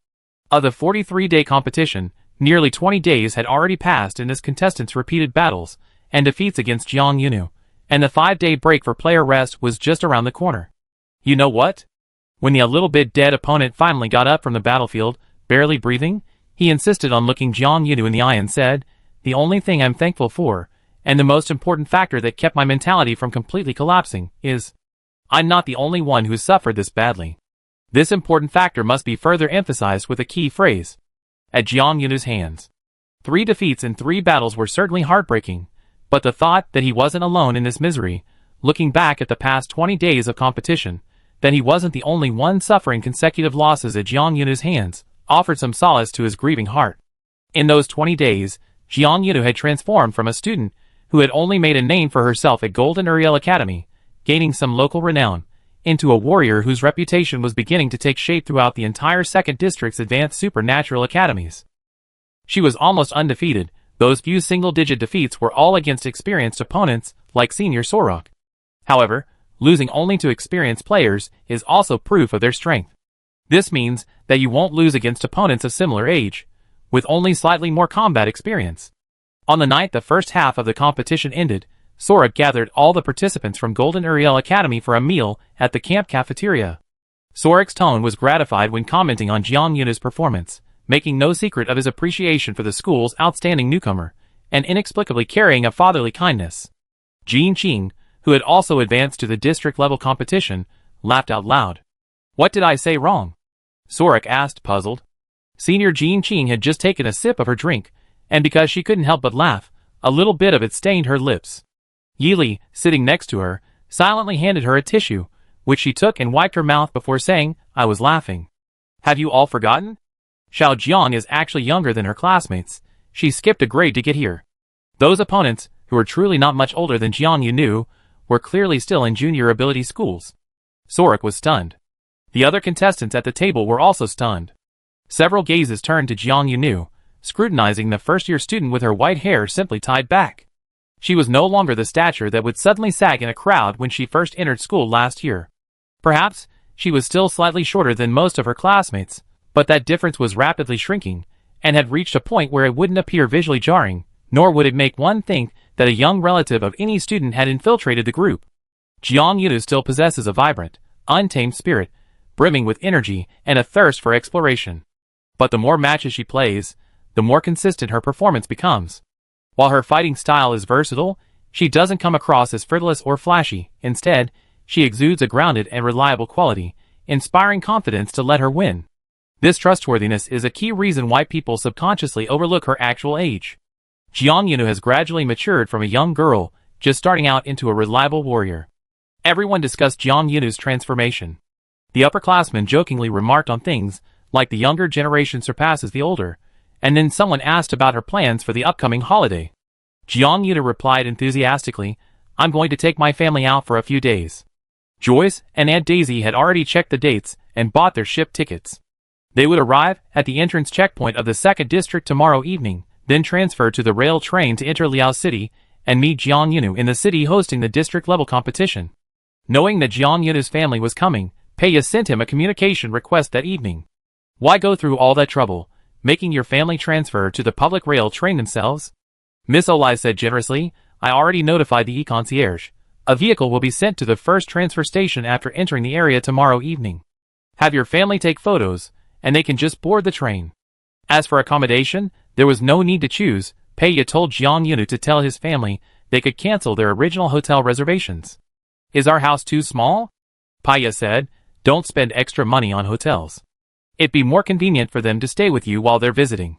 Of the 43-day competition, nearly 20 days had already passed in this contestant's repeated battles and defeats against Jiang Yunu, and the 5-day break for player rest was just around the corner. "You know what?" When the a little bit dead opponent finally got up from the battlefield, barely breathing, he insisted on looking Jiang Yunu in the eye and said, "The only thing I'm thankful for, and the most important factor that kept my mentality from completely collapsing, is I'm not the only one who's suffered this badly." This important factor must be further emphasized with a key phrase. At Jiang Yunu's hands. 3 defeats in 3 battles were certainly heartbreaking, but the thought that he wasn't alone in this misery, looking back at the past 20 days of competition, that he wasn't the only one suffering consecutive losses at Jiang Yunu's hands, offered some solace to his grieving heart. In those 20 days, Jiang Yunu had transformed from a student who had only made a name for herself at Golden Uriel Academy, gaining some local renown, into a warrior whose reputation was beginning to take shape throughout the entire 2nd District's advanced supernatural academies. She was almost undefeated. Those few single-digit defeats were all against experienced opponents like Senior Sorok. However, losing only to experienced players is also proof of their strength. This means that you won't lose against opponents of similar age, with only slightly more combat experience. On the night the first half of the competition ended, Sorok gathered all the participants from Golden Uriel Academy for a meal at the camp cafeteria. Sorok's tone was gratified when commenting on Jiang Yunu's performance, making no secret of his appreciation for the school's outstanding newcomer, and inexplicably carrying a fatherly kindness. Jean Qing, who had also advanced to the district-level competition, laughed out loud. "What did I say wrong?" Sorok asked, puzzled. Senior Jean Qing had just taken a sip of her drink, and because she couldn't help but laugh, a little bit of it stained her lips. Yili, sitting next to her, silently handed her a tissue, which she took and wiped her mouth before saying, "I was laughing. Have you all forgotten? Xiao Jiang is actually younger than her classmates. She skipped a grade to get here." Those opponents, who were truly not much older than Jiang Yunu, were clearly still in junior ability schools. Sorok was stunned. The other contestants at the table were also stunned. Several gazes turned to Jiang Yunu, scrutinizing the first-year student with her white hair simply tied back. She was no longer the stature that would suddenly sag in a crowd when she first entered school last year. Perhaps, she was still slightly shorter than most of her classmates, but that difference was rapidly shrinking, and had reached a point where it wouldn't appear visually jarring, nor would it make one think that a young relative of any student had infiltrated the group. Jiang Yunu still possesses a vibrant, untamed spirit, brimming with energy and a thirst for exploration. But the more matches she plays, the more consistent her performance becomes. While her fighting style is versatile, she doesn't come across as frivolous or flashy. Instead, she exudes a grounded and reliable quality, inspiring confidence to let her win. This trustworthiness is a key reason why people subconsciously overlook her actual age. Jiang Yunu has gradually matured from a young girl, just starting out, into a reliable warrior. Everyone discussed Jiang Yunu's transformation. The upperclassmen jokingly remarked on things like the younger generation surpasses the older, and then someone asked about her plans for the upcoming holiday. Jiang Yunu replied enthusiastically, "I'm going to take my family out for a few days." Joyce and Aunt Daisy had already checked the dates and bought their ship tickets. They would arrive at the entrance checkpoint of the 2nd District tomorrow evening, then transfer to the rail train to enter Liao City and meet Jiang Yunu in the city hosting the district-level competition. Knowing that Jiang Yunu's family was coming, Peiya sent him a communication request that evening. "Why go through all that trouble, making your family transfer to the public rail train themselves?" Miss Olai said generously, "I already notified the e-concierge. A vehicle will be sent to the first transfer station after entering the area tomorrow evening. Have your family take photos, and they can just board the train." As for accommodation, there was no need to choose. Peiya told Jiang Yunu to tell his family they could cancel their original hotel reservations. "Is our house too small?" Peiya said, "Don't spend extra money on hotels. It'd be more convenient for them to stay with you while they're visiting."